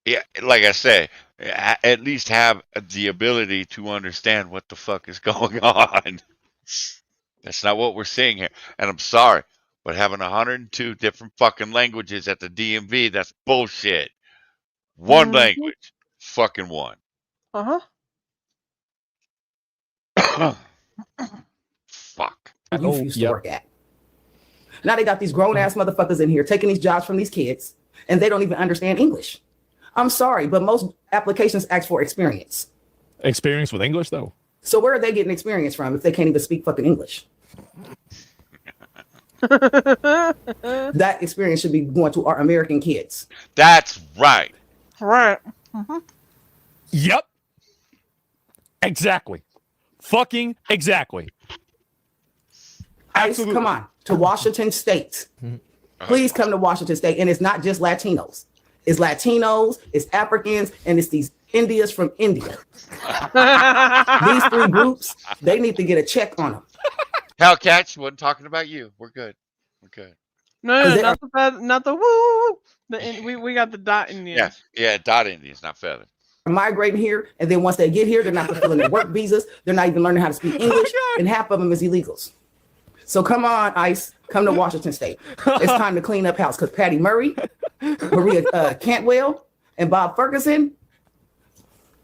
Yeah, like I say, at least have the ability to understand what the fuck is going on. That's not what we're seeing here. And I'm sorry, but having 102 different fucking languages at the DMV, that's bullshit. One language. Fucking one. Fuck. you used to work at. Now they got these grown ass motherfuckers in here taking these jobs from these kids, and they don't even understand English. I'm sorry, but most applications ask for experience. Experience with English, though. So where are they getting experience from if they can't even speak fucking English? That experience should be going to our American kids. That's right. Right. Yep. Exactly. Fucking exactly. Absolutely. Come on to Washington State. Please come to Washington State. And it's not just Latinos. It's Latinos, it's Africans, and it's these Indians from India. These three groups, they need to get a check on them. Hellcats, wasn't talking about you. We're good. We're good. No, not the woo. We got the dot Indians. Yeah, dot Indians, not feather. Migrating here, and then once they get here, they're not fulfilling their work visas. They're not even learning how to speak English, and half of them is illegals. So come on, ICE, come to Washington State. It's time to clean up house because Patty Murray, Maria Cantwell, and Bob Ferguson,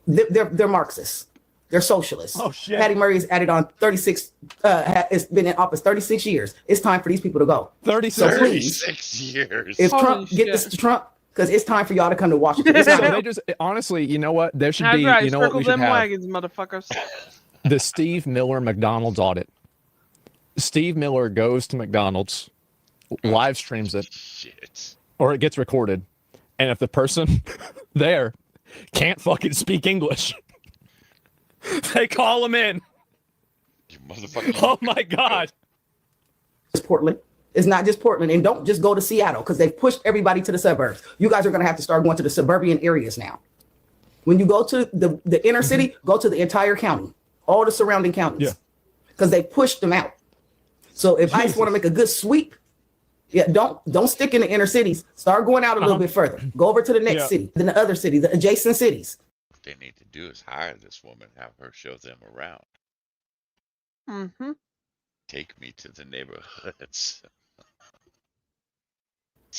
they're Marxists. They're socialists. Oh shit! Patty Murray is added on 36. It's been in office 36 years. It's time for these people to go. 36 years. If Trump get this to Trump, because it's time for y'all to come to Washington. So they just honestly, you know what? There should be. Right, you know what we should them have? wagons, motherfuckers. The Steve Miller McDonald's audit. Steve Miller goes to McDonald's, live streams it, or it gets recorded, and if the person there can't fucking speak English, they call him in. You motherfucker. Oh my God. It's Portland. It's not just Portland. And don't just go to Seattle because they've pushed everybody to the suburbs. You guys are going to have to start going to the suburban areas now. When you go to the inner city, go to the entire county, all the surrounding counties. Because they pushed them out. So if ICE want to make a good sweep, don't stick in the inner cities. Start going out a little bit further. Go over to the next city, then the other city, the adjacent cities. What they need to do is hire this woman, have her show them around. Mm-hmm. Take me to the neighborhoods.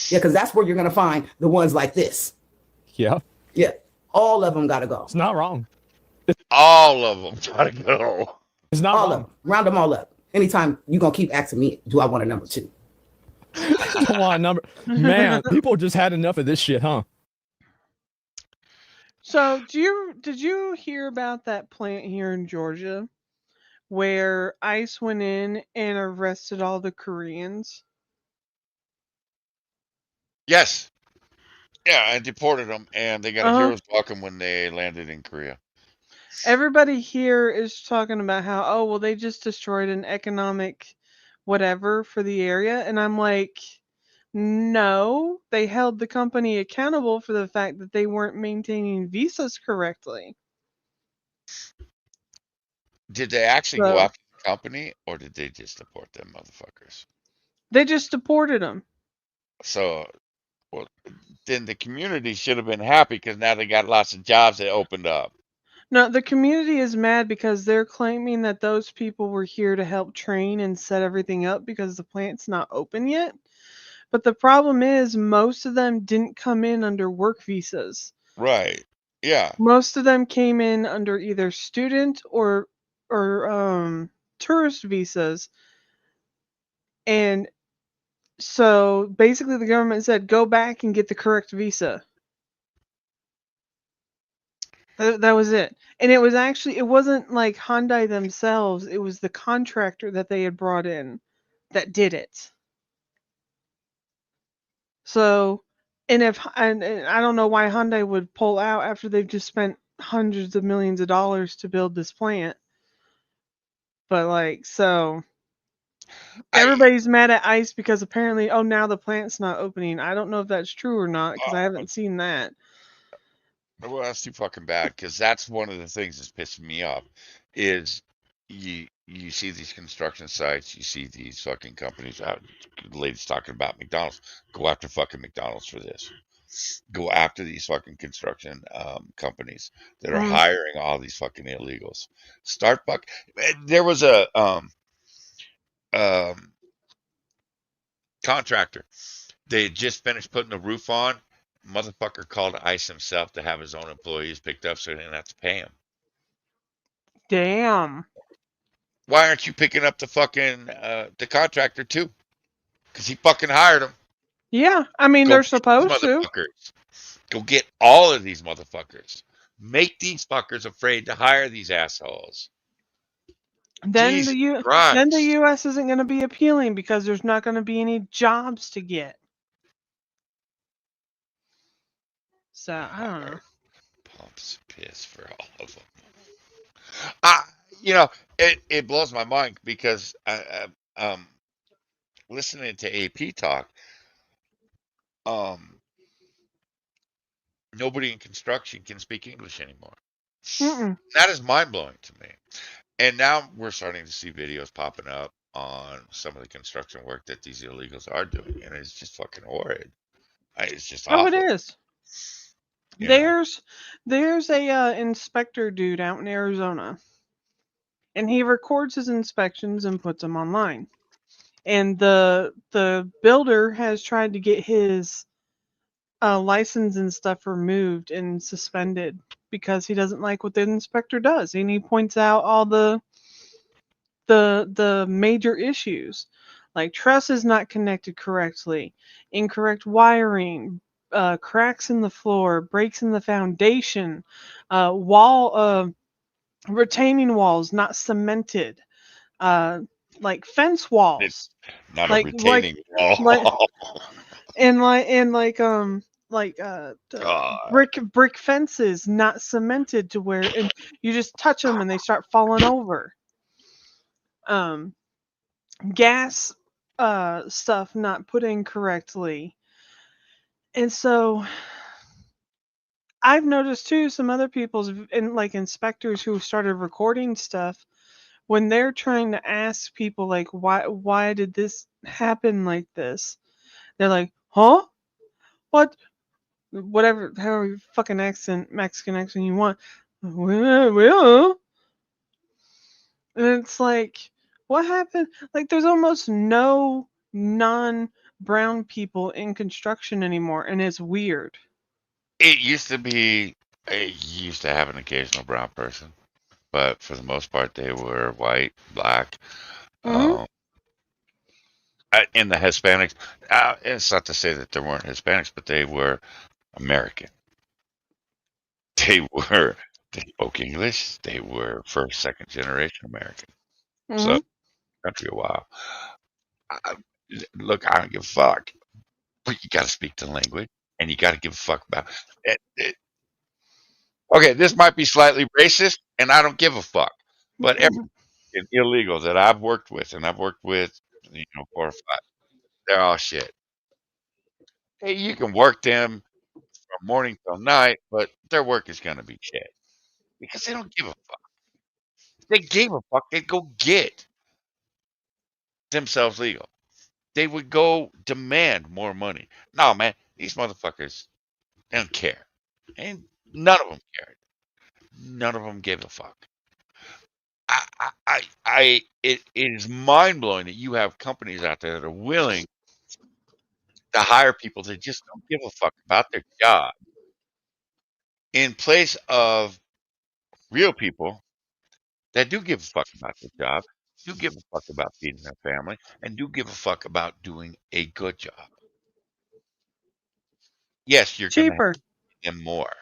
Yeah, because that's where you're going to find the ones like this. Yeah. Yeah. All of them got to go. It's not wrong. All of them got to go. It's not all wrong. of them. Round them all up. Anytime you're going to keep asking me, do I want a number 2? Come on, number. Man, people just had enough of this shit, huh? So, did you hear about that plant here in Georgia where ICE went in and arrested all the Koreans? Yes. Yeah, I deported them, and they got a hero's welcome when they landed in Korea. Everybody here is talking about how, oh, well, they just destroyed an economic whatever for the area. And I'm like, no, they held the company accountable for the fact that they weren't maintaining visas correctly. Did they actually go after the company, or did they just deport them motherfuckers? They just deported them. So, well, then the community should have been happy because now they got lots of jobs that opened up. No, the community is mad because they're claiming that those people were here to help train and set everything up because the plant's not open yet. But the problem is most of them didn't come in under work visas. Right. Yeah. Most of them came in under either student or tourist visas. And so basically the government said, go back and get the correct visa. That was it. And it wasn't like Hyundai themselves. It was the contractor that they had brought in that did it. So, and I don't know why Hyundai would pull out after they've just spent hundreds of millions of dollars to build this plant. But like, so everybody's mad at ICE because apparently, now the plant's not opening. I don't know if that's true or not because I haven't seen that. Well, that's too fucking bad because that's one of the things that's pissing me off is you see these construction sites, you see these fucking companies out. The lady's talking about McDonald's. Go after fucking McDonald's for this. Go after these fucking construction companies that are hiring all these fucking illegals. There was a contractor. They had just finished putting the roof on. Motherfucker called ICE himself to have his own employees picked up so he didn't have to pay him. Damn. Why aren't you picking up the fucking the contractor too? Because he fucking hired him. Yeah, I mean they're supposed to. Go get all of these motherfuckers. Make these fuckers afraid to hire these assholes. Then Jesus the Christ. U.S. isn't going to be appealing because there's not going to be any jobs to get. So I don't know. Pumps piss for all of them. It blows my mind because listening to AP talk, nobody in construction can speak English anymore. That is mind blowing to me. And now we're starting to see videos popping up on some of the construction work that these illegals are doing, and it's just fucking horrid. It's just Oh, it awful. is. There's a inspector dude out in Arizona, and he records his inspections and puts them online. And the builder has tried to get his license and stuff removed and suspended because he doesn't like what the inspector does, and he points out all the major issues, like trusses not connected correctly, incorrect wiring, cracks in the floor, breaks in the foundation, retaining walls not cemented, like fence walls, It's not a like retaining wall. brick fences not cemented to where and you just touch them and they start falling over. Gas stuff not put in correctly. And so I've noticed too some other people's like inspectors who started recording stuff when they're trying to ask people like why did this happen like this? They're like, "Huh? What? Whatever, however fucking Mexican accent you want." Well, and it's like, what happened? Like, there's almost no non-brown people in construction anymore, and it's weird. It used to be, you used to have an occasional brown person, but for the most part, they were white, black. Mm-hmm. In the Hispanics, it's not to say that there weren't Hispanics, but they were American. They spoke English. They were first, second generation American. Mm-hmm. So, country a while. Look, I don't give a fuck, but you got to speak the language, and you got to give a fuck about it. Okay, this might be slightly racist, and I don't give a fuck. But every illegal that I've worked with, and I've worked with, 4 or 5, they're all shit. Hey, you can work them from morning till night, but their work is gonna be shit because they don't give a fuck. If they gave a fuck, they'd go get themselves legal. They would go demand more money. No, man, these motherfuckers, they don't care, and none of them cared. None of them gave a fuck. It is mind blowing that you have companies out there that are willing to hire people that just don't give a fuck about their job in place of real people that do give a fuck about their job, do give a fuck about feeding their family, and do give a fuck about doing a good job. Yes, you're going to Cheaper. need them more.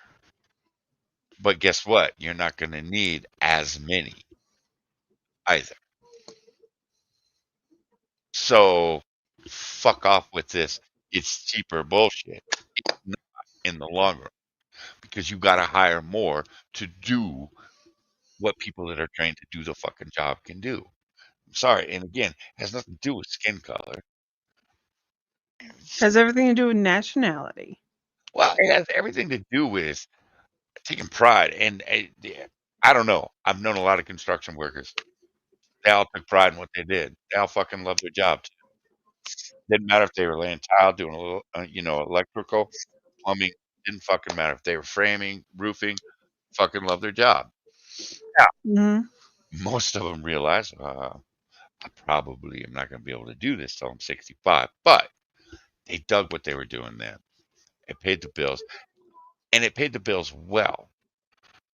But guess what? You're not going to need as many either. So fuck off with this. It's cheaper bullshit. It's not in the long run because you got to hire more to do what people that are trained to do the fucking job can do. I'm sorry. And again, it has nothing to do with skin color. Has everything to do with nationality. Well, it has everything to do with taking pride. And I don't know. I've known a lot of construction workers. They all took pride in what they did. They all fucking loved their job. Didn't matter if they were laying tile, doing a little, electrical, plumbing. Didn't fucking matter if they were framing, roofing. Fucking loved their job. Now, most of them realize I probably am not going to be able to do this till I'm 65. But they dug what they were doing then. It paid the bills, and it paid the bills well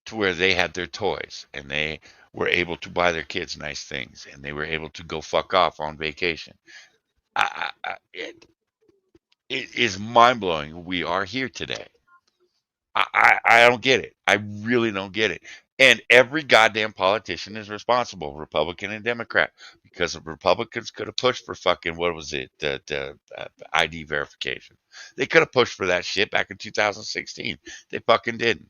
to where they had their toys and they were able to buy their kids nice things and they were able to go fuck off on vacation. It is mind blowing. We are here today. I don't get it. I really don't get it. And every goddamn politician is responsible, Republican and Democrat, because the Republicans could have pushed for fucking, what was it, the ID verification. They could have pushed for that shit back in 2016. They fucking didn't.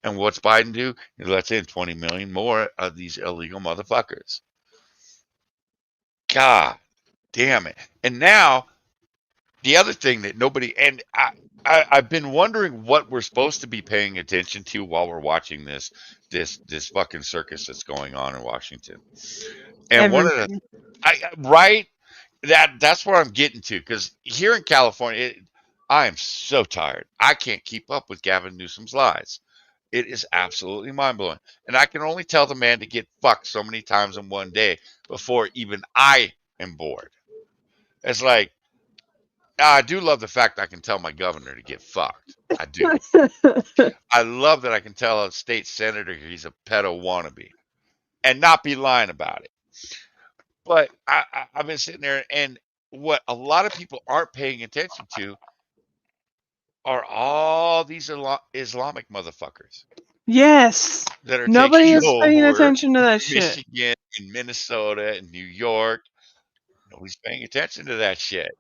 And what's Biden do? He lets in 20 million more of these illegal motherfuckers. God damn it. And now, the other thing that nobody, and I've been wondering what we're supposed to be paying attention to while we're watching this fucking circus that's going on in Washington. And one of the, right, that's where I'm getting to, because here in California, I am so tired. I can't keep up with Gavin Newsom's lies. It is absolutely mind blowing, and I can only tell the man to get fucked so many times in one day before even I am bored. It's like, I do love the fact I can tell my governor to get fucked. I do. I love that I can tell a state senator he's a pedo wannabe and not be lying about it. But I've been sitting there, and what a lot of people aren't paying attention to are all these Islamic motherfuckers. Yes. That are Nobody taking is paying over attention to that shit. Michigan and Minnesota and New York. Nobody's paying attention to that shit.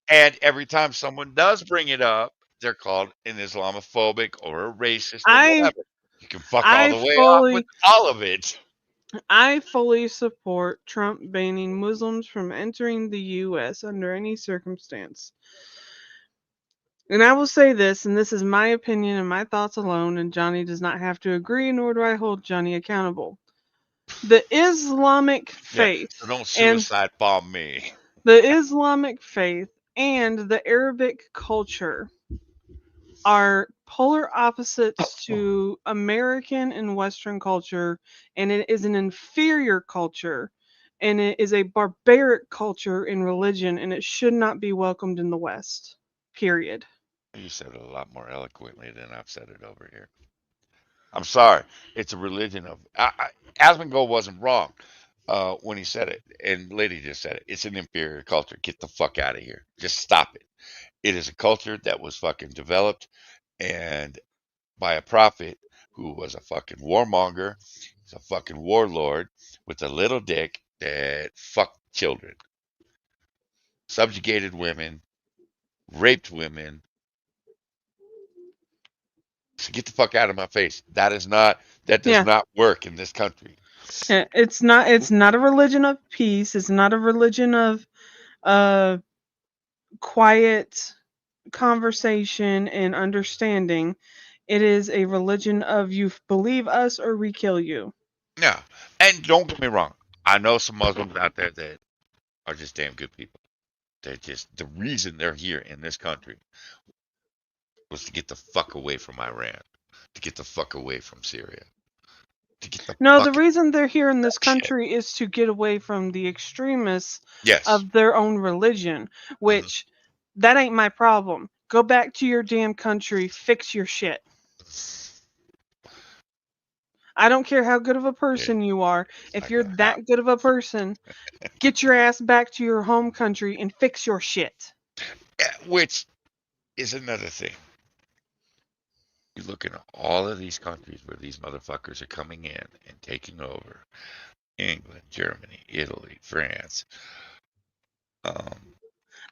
And every time someone does bring it up, they're called an Islamophobic or a racist or whatever. You can fuck all the way off with all of it. I fully support Trump banning Muslims from entering the U.S. under any circumstance. And I will say this, and this is my opinion and my thoughts alone, and Johnny does not have to agree, nor do I hold Johnny accountable. The Islamic faith, so don't suicide bomb me. The Islamic faith and the Arabic culture are polar opposites to American and Western culture, and it is an inferior culture, and it is a barbaric culture in religion, and it should not be welcomed in the West. Period. You said it a lot more eloquently than I've said it over here. I'm sorry. It's a religion of... Asmon wasn't wrong when he said it, and Lady just said it. It's an inferior culture. Get the fuck out of here. Just stop it. It is a culture that was fucking developed and by a prophet who was a fucking warmonger. He's a fucking warlord with a little dick that fucked children, subjugated women, raped women. So get the fuck out of my face. That does not work in this country. It's not a religion of peace. It's not a religion of quiet conversation and understanding. It is a religion of you believe us or we kill you. Yeah. And don't get me wrong. I know some Muslims out there that are just damn good people. They're just, the reason they're here in this country was to get the fuck away from Iran, to get the fuck away from Syria. The reason they're here in this country is to get away from the extremists of their own religion, which that ain't my problem. Go back to your damn country, fix your shit. I don't care how good of a person you are. If you're that good of a person, get your ass back to your home country and fix your shit. Which is another thing. You look at all of these countries where these motherfuckers are coming in and taking over. England, Germany, Italy, France.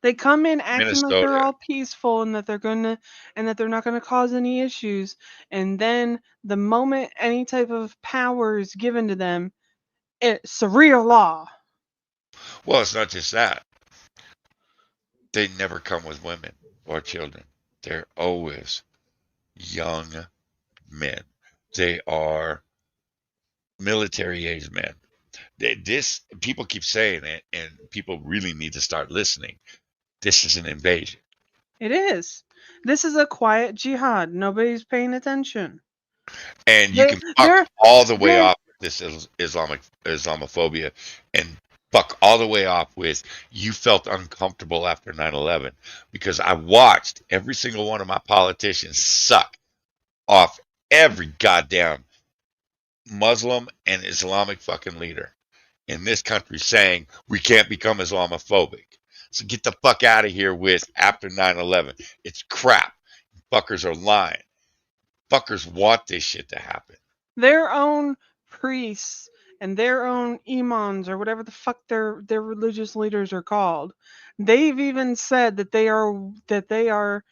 They come in acting Minnesota. like they're all peaceful and that they're not gonna cause any issues. And then the moment any type of power is given to them, it's Sharia law. Well, it's not just that. They never come with women or children. They're always young men. They are military age men. This, people keep saying it, and people really need to start listening. This is an invasion. It is. This is a quiet jihad. Nobody's paying attention. And you can fuck all the way off this Islamophobia and fuck all the way off with you felt uncomfortable after 9/11 because I watched every single one of my politicians suck off every goddamn Muslim and Islamic fucking leader in this country saying we can't become Islamophobic. So get the fuck out of here with after 9/11. It's crap. Fuckers are lying. Fuckers want this shit to happen. Their own priests and their own imams or whatever the fuck their religious leaders are called, they've even said that they are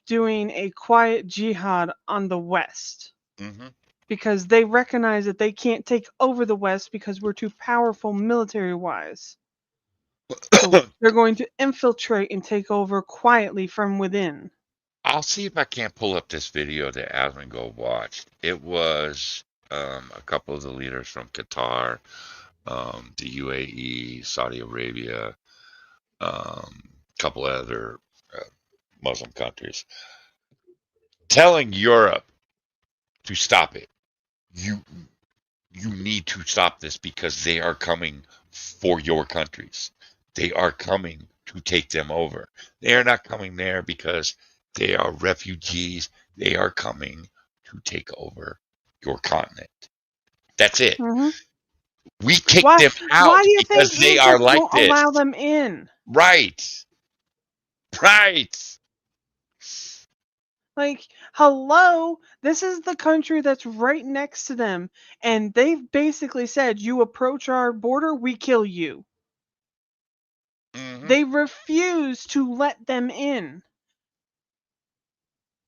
doing a quiet jihad on the West. Mm-hmm. Because they recognize that they can't take over the West because we're too powerful military-wise. So they're going to infiltrate and take over quietly from within. I'll see if I can't pull up this video that Asmon watched. It was a couple of the leaders from Qatar, the UAE, Saudi Arabia, a couple other Muslim countries, telling Europe to stop it. You need to stop this because they are coming for your countries. They are coming to take them over. They are not coming there because they are refugees. They are coming to take over your continent. That's it. Mm-hmm. We kick them out because they are like won't this. Allow them in. Right. Right. Like, hello, this is the country that's right next to them, and they've basically said, you approach our border, we kill you. Mm-hmm. They refuse to let them in.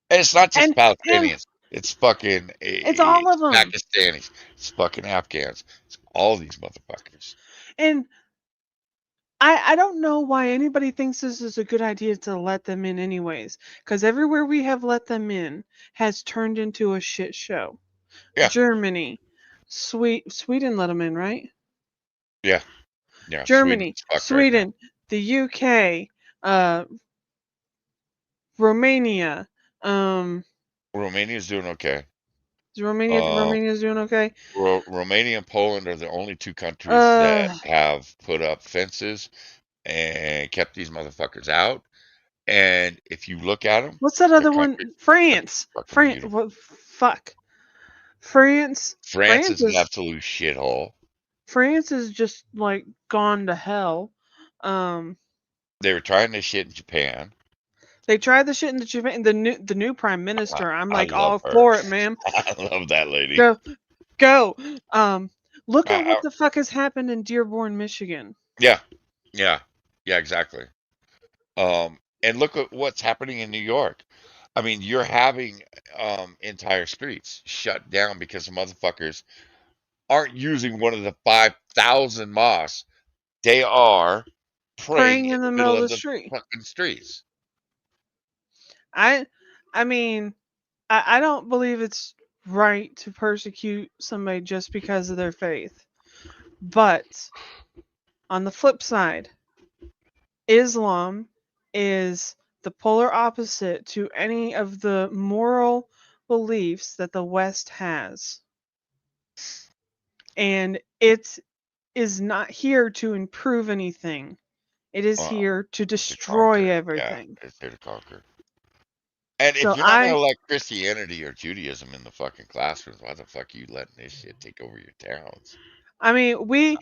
And it's not just Palestinians. It's fucking it's all of them. Pakistanis. It's fucking Afghans. It's all these motherfuckers. And I don't know why anybody thinks this is a good idea to let them in anyways. Because everywhere we have let them in has turned into a shit show. Yeah. Germany. Sweden let them in, right? Yeah. Yeah. Germany. Sweden. Right, the UK. Romania. Romania's doing okay. Romania's doing okay? Romania and Poland are the only two countries that have put up fences and kept these motherfuckers out. And if you look at them, what's that other one? France. France. What? Fuck. France. France is an absolute shithole. France is just like gone to hell. They were trying this shit in Japan. They tried the shit in Japan. The new prime minister. I'm like all for it, man. I love that lady. Go. Look at what the fuck has happened in Dearborn, Michigan. Yeah, exactly. And look at what's happening in New York. I mean, you're having entire streets shut down because the motherfuckers aren't using one of the 5,000 mosques. They are praying in the middle of the fucking streets. I mean, I don't believe it's right to persecute somebody just because of their faith. But on the flip side, Islam is the polar opposite to any of the moral beliefs that the West has. And it is not here to improve anything. It is here to destroy everything. Yeah, it's here to conquer. And if you're not going to let Christianity or Judaism in the fucking classrooms, why the fuck are you letting this shit take over your towns? I mean, we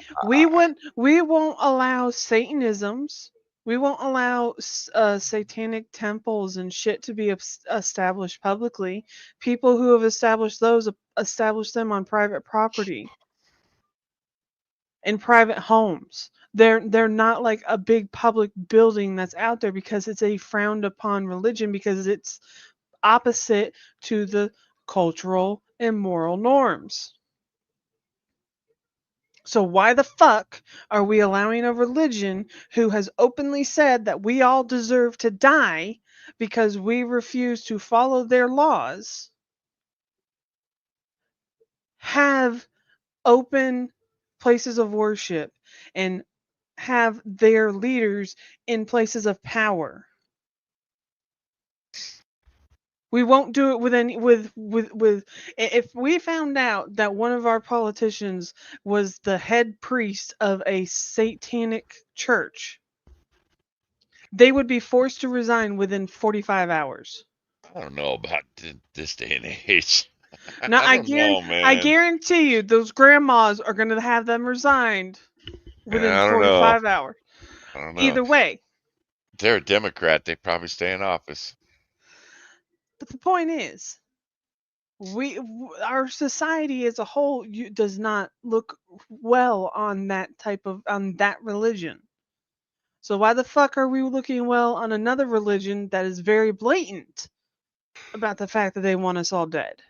won't allow Satanisms. We won't allow satanic temples and shit to be established publicly. People who have established those establish them on private property, in private homes. They're not like a big public building that's out there because it's a frowned upon religion because it's opposite to the cultural and moral norms. So why the fuck are we allowing a religion who has openly said that we all deserve to die because we refuse to follow their laws have open places of worship and have their leaders in places of power? We won't do it with if we found out that one of our politicians was the head priest of a satanic church, they would be forced to resign within 45 hours. I don't know about this day and age. No, I guarantee you those grandmas are going to have them resigned within 45 hours. I don't know. Either way. They're a Democrat. They probably stay in office. But the point is, our society as a whole does not look well on that religion. So why the fuck are we looking well on another religion that is very blatant about the fact that they want us all dead?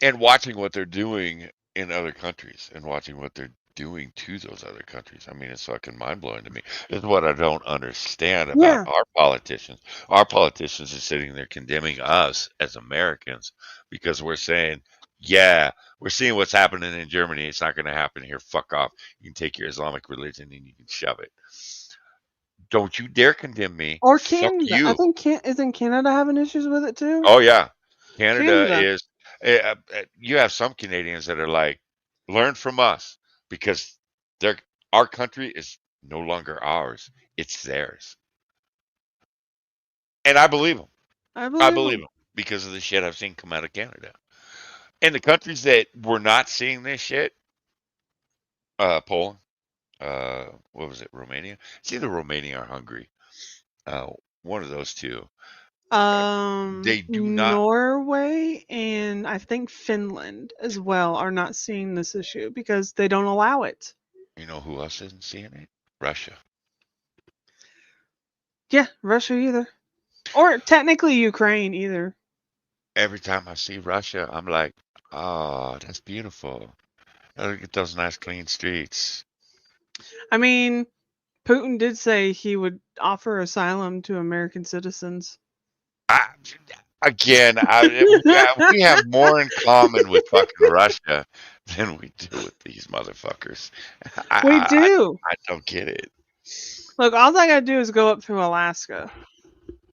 And watching what they're doing in other countries and watching what they're doing to those other countries. I mean, it's fucking mind blowing to me. It's what I don't understand about our politicians. Our politicians are sitting there condemning us as Americans because we're saying, yeah, we're seeing what's happening in Germany. It's not going to happen here. Fuck off. You can take your Islamic religion and you can shove it. Don't you dare condemn me. Or Fuck Canada. you. I think isn't Canada having issues with it too? Oh yeah, Canada is. You have some Canadians that are like, learn from us because our country is no longer ours; it's theirs. And I believe them. I believe them because of the shit I've seen come out of Canada. And the countries that were not seeing this shit, Poland, what was it, Romania? It's either Romania or Hungary. One of those two. They do not. Norway and I think Finland as well are not seeing this issue because they don't allow it. You know who else isn't seeing it? Russia. Yeah, Russia either. Or technically Ukraine either. Every time I see Russia, I'm like, oh, that's beautiful. Look at those nice clean streets. I mean, Putin did say he would offer asylum to American citizens. Again, we have more in common with fucking Russia than we do with these motherfuckers. We do. I don't get it. Look, all I gotta do is go up through Alaska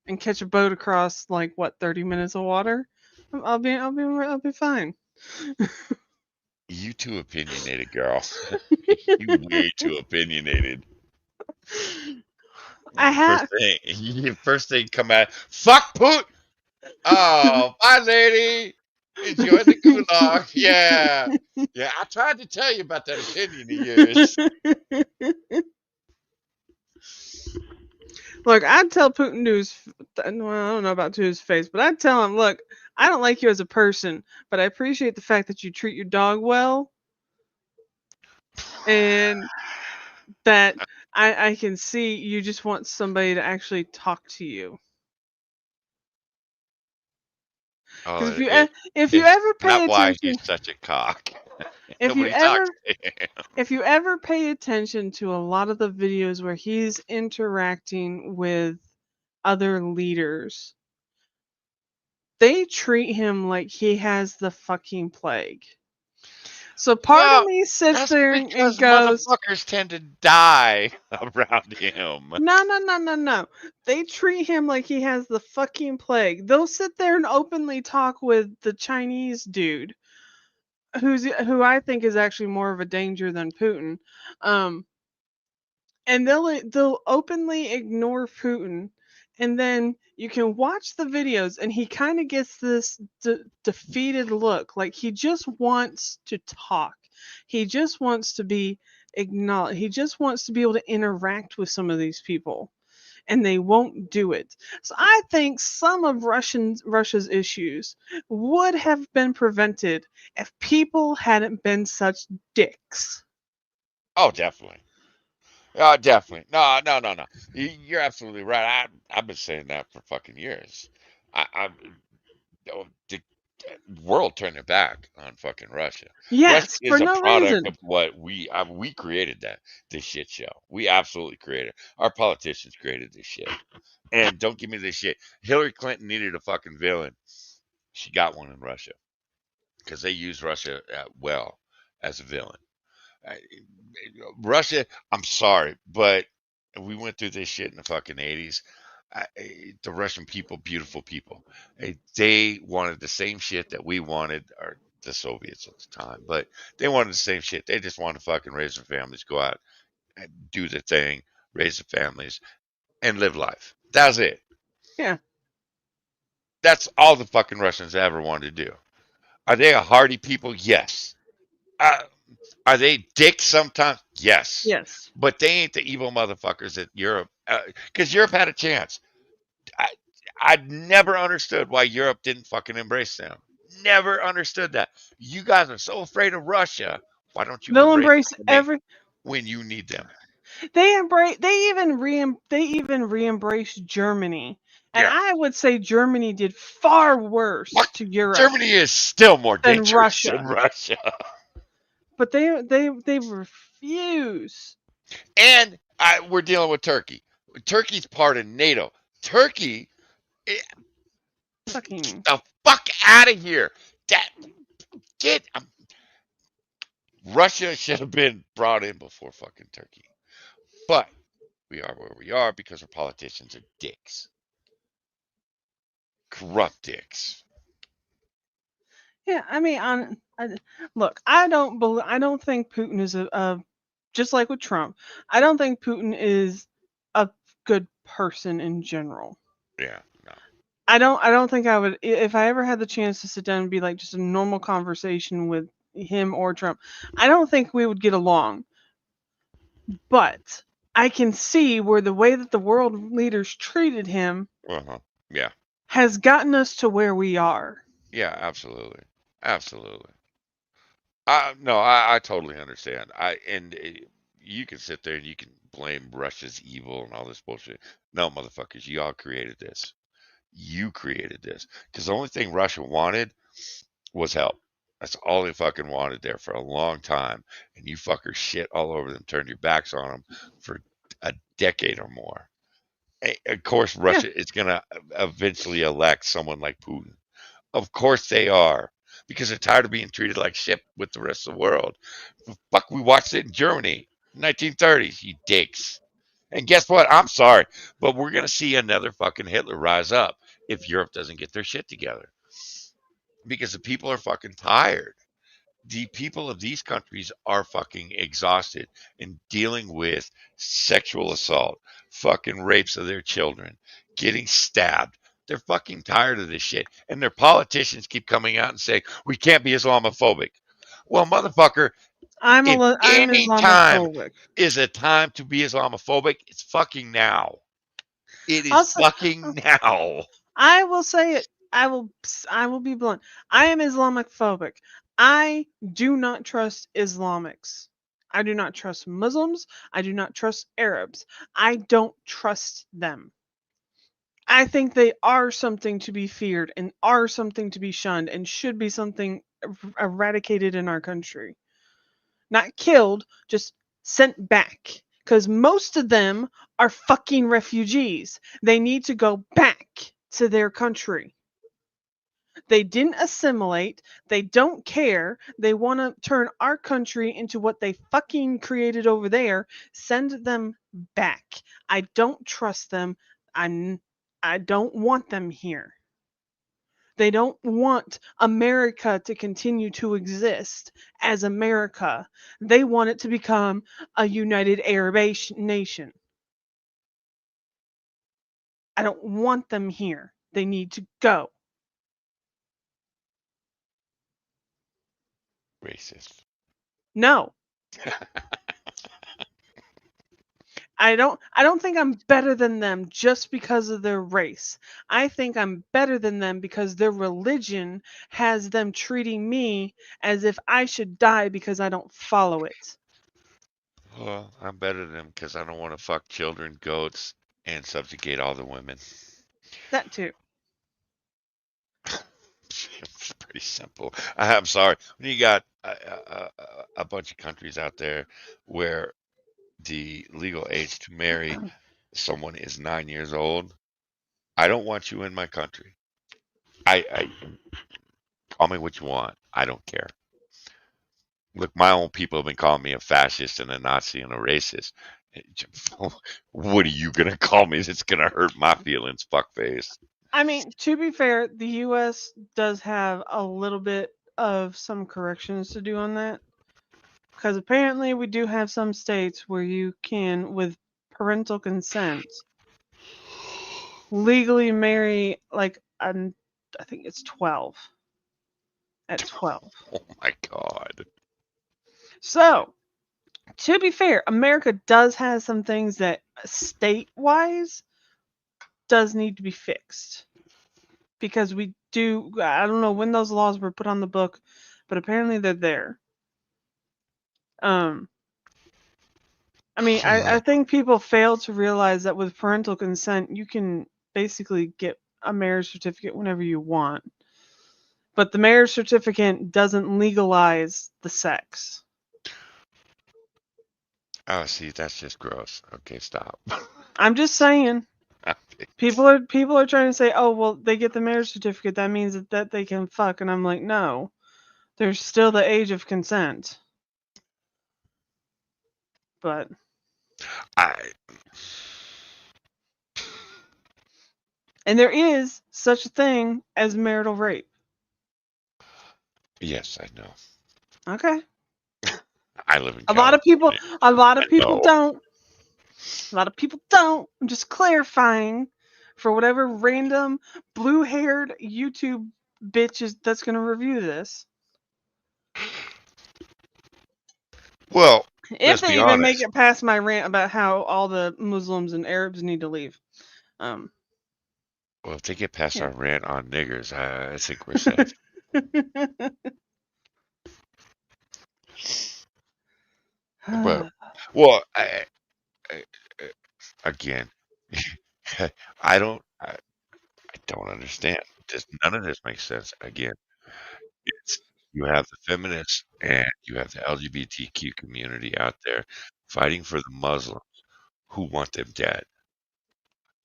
and catch a boat across 30 minutes of water. I'll be fine. You too opinionated, girl. You way too opinionated. First thing come out. Fuck Putin. Oh, bye, lady. Enjoy the gulag. Yeah. Yeah, I tried to tell you about that opinion of yours. Look, I'd tell Putin I don't know about to his face, but I'd tell him, look, I don't like you as a person, but I appreciate the fact that you treat your dog well. And that I can see you just want somebody to actually talk to you. Oh, if you ever pay not why attention, he's such a cock. if Nobody talks to him. if you ever pay attention to a lot of the videos where he's interacting with other leaders, they treat him like he has the fucking plague. So part of me sits there and goes, motherfuckers tend to die around him. No. They treat him like he has the fucking plague. They'll sit there and openly talk with the Chinese dude, who I think is actually more of a danger than Putin. And they'll openly ignore Putin, and then you can watch the videos and he kind of gets this defeated look, like he just wants to talk. He just wants to be acknowledged. He just wants to be able to interact with some of these people, and they won't do it. So I think some of Russia's issues would have been prevented if people hadn't been such dicks. Oh, definitely. Definitely. No. You're absolutely right. I've been saying that for fucking years. The world turned their back on fucking Russia. Yes, Russia for is a no product reason. of what we created this shit show. We absolutely created it. Our politicians created this shit. And don't give me this shit. Hillary Clinton needed a fucking villain. She got one in Russia because they used Russia well as a villain. Russia, I'm sorry, but we went through this shit in the fucking 80s. The Russian people, beautiful people. They wanted the same shit that we wanted, or the Soviets at the time, but they wanted the same shit. They just wanted to fucking raise their families, go out and do the thing, raise their families, and live life. That's it. Yeah. That's all the fucking Russians ever wanted to do. Are they a hardy people? Yes. Are they dicks sometimes? Yes. Yes. But they ain't the evil motherfuckers that Europe, because Europe had a chance. I never understood why Europe didn't fucking embrace them. Never understood that. You guys are so afraid of Russia. Why don't you They'll embrace embrace them when you need them? They even re-embraced Germany, and Yeah. I would say Germany did far worse to Europe Germany is still more than dangerous Russia. than Russia. But they refuse. And we're dealing with Turkey. Turkey's part of NATO. Turkey, Fucking the fuck out of here. Russia should have been brought in before fucking Turkey. But we are where we are because our politicians are dicks. Corrupt dicks. Yeah, I mean, look, I don't think Putin is a just like with Trump. I don't think Putin is a good person in general. Yeah, no. I don't think I would, if I ever had the chance to sit down and be like just a normal conversation with him or Trump. I don't think we would get along. But I can see where the way that the world leaders treated him Yeah. has gotten us to where we are. Yeah, absolutely. Absolutely. I totally understand. You can sit there and you can blame Russia's evil and all this bullshit. No, motherfuckers, you all created this. You created this. Because the only thing Russia wanted was help. That's all they fucking wanted there for a long time. And you fuckers shit all over them, turned your backs on them for a decade or more. Of course, Russia is going to eventually elect someone like Putin. Of course they are. Because they're tired of being treated like shit with the rest of the world. Fuck, we watched it in Germany, 1930s, you dicks. And guess what? I'm sorry, but we're going to see another fucking Hitler rise up if Europe doesn't get their shit together. Because the people are fucking tired. The people of these countries are fucking exhausted in dealing with sexual assault, fucking rapes of their children, getting stabbed. They're fucking tired of this shit. And their politicians keep coming out and saying, we can't be Islamophobic. Well, motherfucker, I'm if any time Islamophobic. is a time to be Islamophobic, it's fucking now. It is fucking now. I will say it. I will be blunt. I am Islamophobic. I do not trust Islamics. I do not trust Muslims. I do not trust Arabs. I don't trust them. I think they are something to be feared and are something to be shunned and should be something eradicated in our country. Not killed, just sent back. Because most of them are fucking refugees. They need to go back to their country. They didn't assimilate. They don't care. They want to turn our country into what they fucking created over there. Send them back. I don't trust them. I don't want them here. They don't want America to continue to exist as America. They want it to become a united Arab nation. I don't want them here. They need to go. Racist. No. I don't think I'm better than them just because of their race. I think I'm better than them because their religion has them treating me as if I should die because I don't follow it. Well, I'm better than them because I don't want to fuck children, goats, and subjugate all the women. That too. It's pretty simple. I'm sorry. When you got a bunch of countries out there where the legal age to marry someone is 9 years old, I don't want you in my country. I call me what you want. I don't care. Look, my own people have been calling me a fascist and a Nazi and a racist. What are you gonna call me that's gonna hurt my feelings, fuckface? I mean, to be fair, the US does have a little bit of some corrections to do on that. Because apparently we do have some states where you can, with parental consent, legally marry like I think it's 12. At 12. Oh my god. So, to be fair, America does have some things that state-wise does need to be fixed. Because we do, I don't know when those laws were put on the book, but apparently they're there. I mean, I think people fail to realize that with parental consent, you can basically get a marriage certificate whenever you want. But the marriage certificate doesn't legalize the sex. Oh, see, that's just gross. Okay, stop. I'm just saying. People are trying to say, oh, well, they get the marriage certificate. That means that they can fuck. And I'm like, no. There's still the age of consent. But and there is such a thing as marital rape. Yes, I know. Okay. I live in A lot of people don't. A lot of people don't. I'm just clarifying for whatever random blue-haired YouTube bitch that's going to review this. Well, if they even make it past my rant about how all the Muslims and Arabs need to leave. Well, if they get past our rant on niggers, I think we're safe. well, again, I don't understand. None of this makes sense. Again, you have the feminists and you have the LGBTQ community out there fighting for the Muslims who want them dead.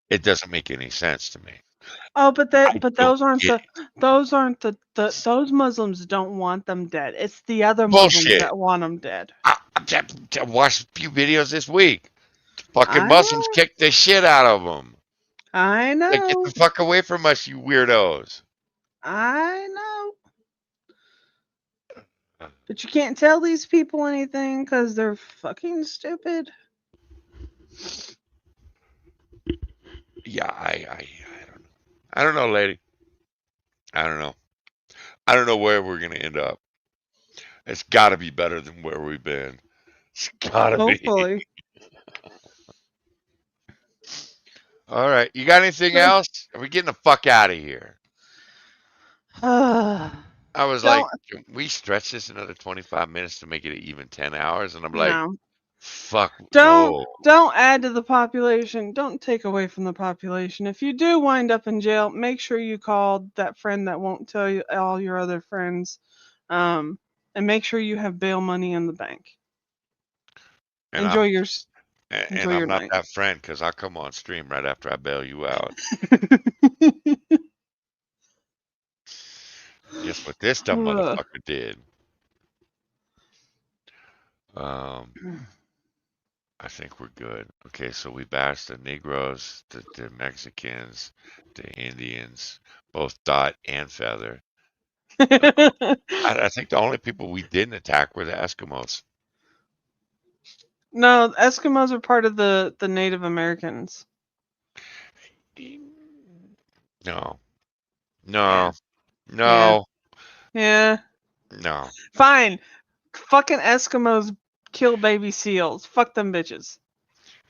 It doesn't make any sense to me. Oh, but those aren't those Muslims don't want them dead. It's the other Muslims that want them dead. I watched a few videos this week. Fucking Muslims kicked the shit out of them. I know. Like, get the fuck away from us, you weirdos. I know. But you can't tell these people anything because they're fucking stupid. Yeah, I don't know. I don't know, lady. I don't know. I don't know where we're gonna end up. It's got to be better than where we've been. It's got to be. Hopefully. All right. You got anything else? Are we getting the fuck out of here? I was like, can we stretch this another 25 minutes to make it even 10 hours? And I'm like, no. Fuck Don't no. add to the population. Don't take away from the population. If you do wind up in jail, make sure you call that friend that won't tell you all your other friends. And make sure you have bail money in the bank. And enjoy I'm, your and I'm not that friend because I'll come on stream right after I bail you out. Guess what this dumb motherfucker did? I think we're good. Okay, so we bashed the Negroes, the Mexicans, the Indians, both Dot and Feather. I think the only people we didn't attack were the Eskimos. No, Eskimos are part of the Native Americans. No. Yeah. No. Fine. Fucking Eskimos kill baby seals. Fuck them bitches.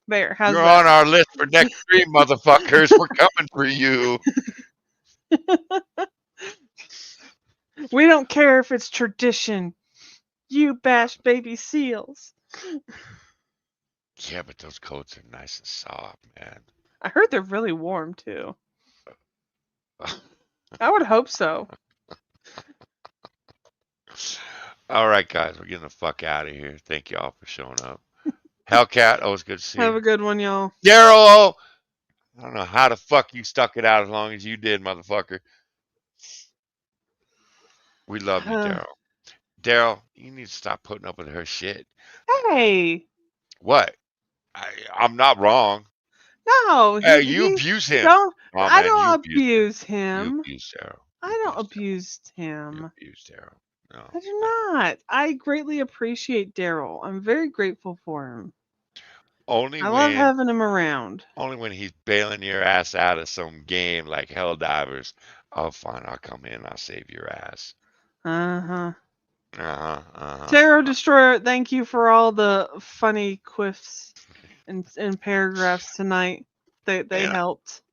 There. How's You're that? on our list for next stream, motherfuckers. We're coming for you. We don't care if it's tradition. You bash baby seals. Yeah, but those coats are nice and soft, man. I heard they're really warm too. I would hope so. All right, guys, we're getting the fuck out of here. Thank you all for showing up. Hellcat, always good to see you. Have a good one, y'all. Daryl, I don't know how the fuck you stuck it out as long as you did, motherfucker. We love you, Daryl. Daryl, you need to stop putting up with her shit. Hey. What? I'm not wrong. No. You abuse him. I don't abuse him. You abuse Daryl. I don't abuse him. You abuse Daryl. No. I do not. I greatly appreciate Daryl. I'm very grateful for him. I love having him around. Only when he's bailing your ass out of some game like Helldivers. Oh, fine. I'll come in. I'll save your ass. Uh-huh. Uh-huh. Tarot Destroyer, thank you for all the funny quiffs and paragraphs tonight. They helped.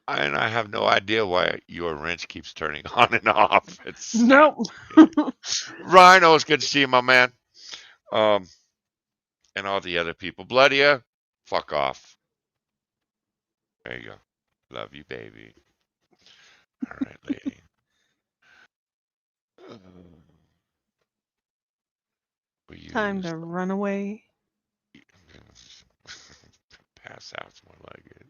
And I have no idea why your wrench keeps turning on and off. It's nope. Rhino, it's good to see you, my man. And all the other people. Bloodia, fuck off. There you go. Love you, baby. All right, lady. Time to run away. Pass out's more like it.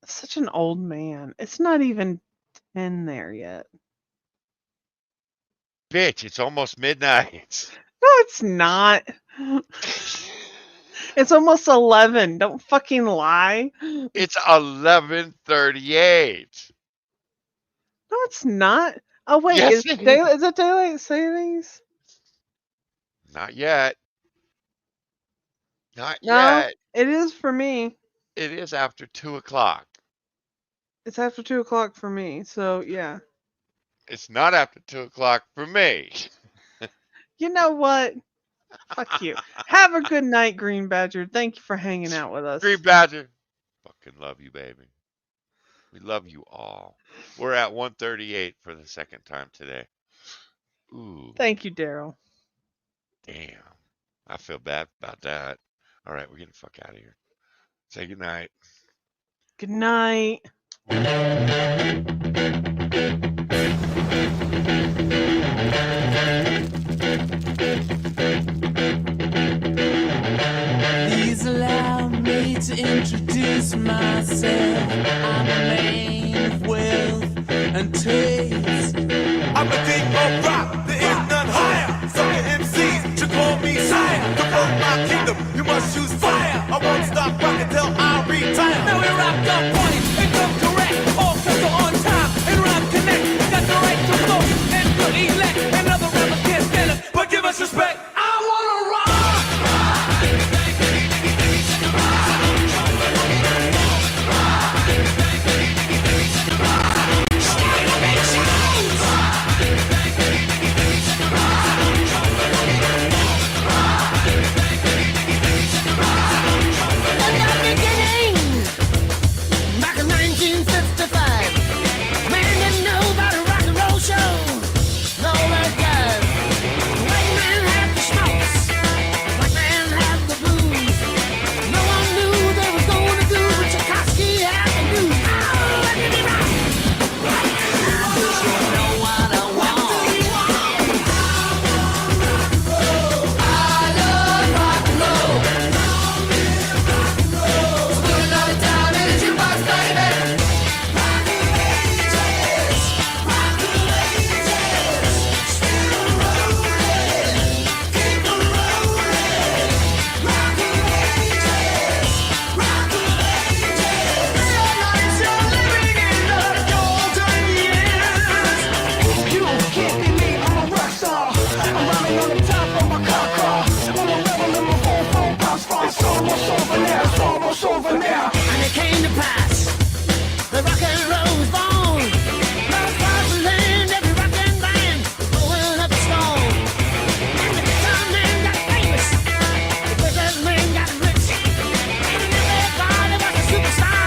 Such an old man. It's not even 10 there yet. Bitch, it's almost midnight. No, it's not. It's almost 11. Don't fucking lie. It's 11:38. No, it's not. Oh, wait. Yes, Is it daylight savings? Not yet. Not No, yet. it is for me. It is after 2 o'clock. It's after 2 o'clock for me. So, yeah. It's not after 2 o'clock for me. You know what? Fuck you. Have a good night, Green Badger. Thank you for hanging out with us. Green Badger. Fucking love you, baby. We love you all. We're at 138 for the second time today. Ooh. Thank you, Daryl. Damn. I feel bad about that. All right, we're getting the fuck out of here. Say good night. Good night. Please allow me to introduce myself. I'm a man of wealth and taste. I'm the king of rock, there is none higher. Sucker MCs should call me sire. To blow my kingdom, you must choose fire. I won't stop rocking till I retire. Now we rock the point and come correct. All custom on time and rhyme connect. Got the right to flow and to elect. Another rapper can't stand it, but give us respect. I wanna rock. Back in 1955, man didn't know about a rock and roll show. No that guys, white man had the smokes, black man had the blues. No one knew they was going to do what Tchaikovsky had to do. Oh, let me rock. You should know what I want. I love rock and roll. So put another time in the jukebox, baby. And it came to pass, the rock and roll was born. Love across the land, every rock and band going up a storm. And the guitar man got famous, the businessman got rich, and everybody was a superstar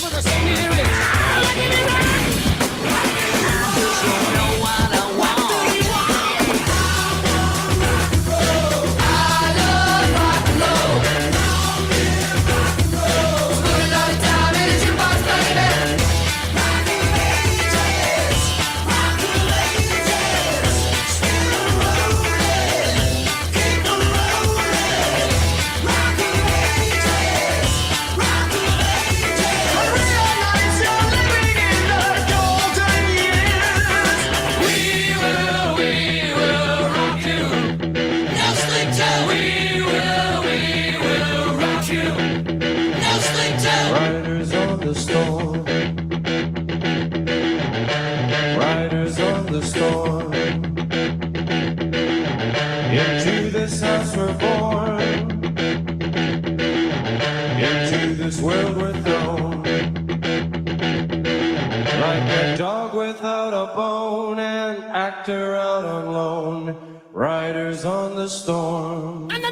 with a singing rich. Let me rock. You should know what I want. I love rock and roll. you're out on loan, riders on the storm. And the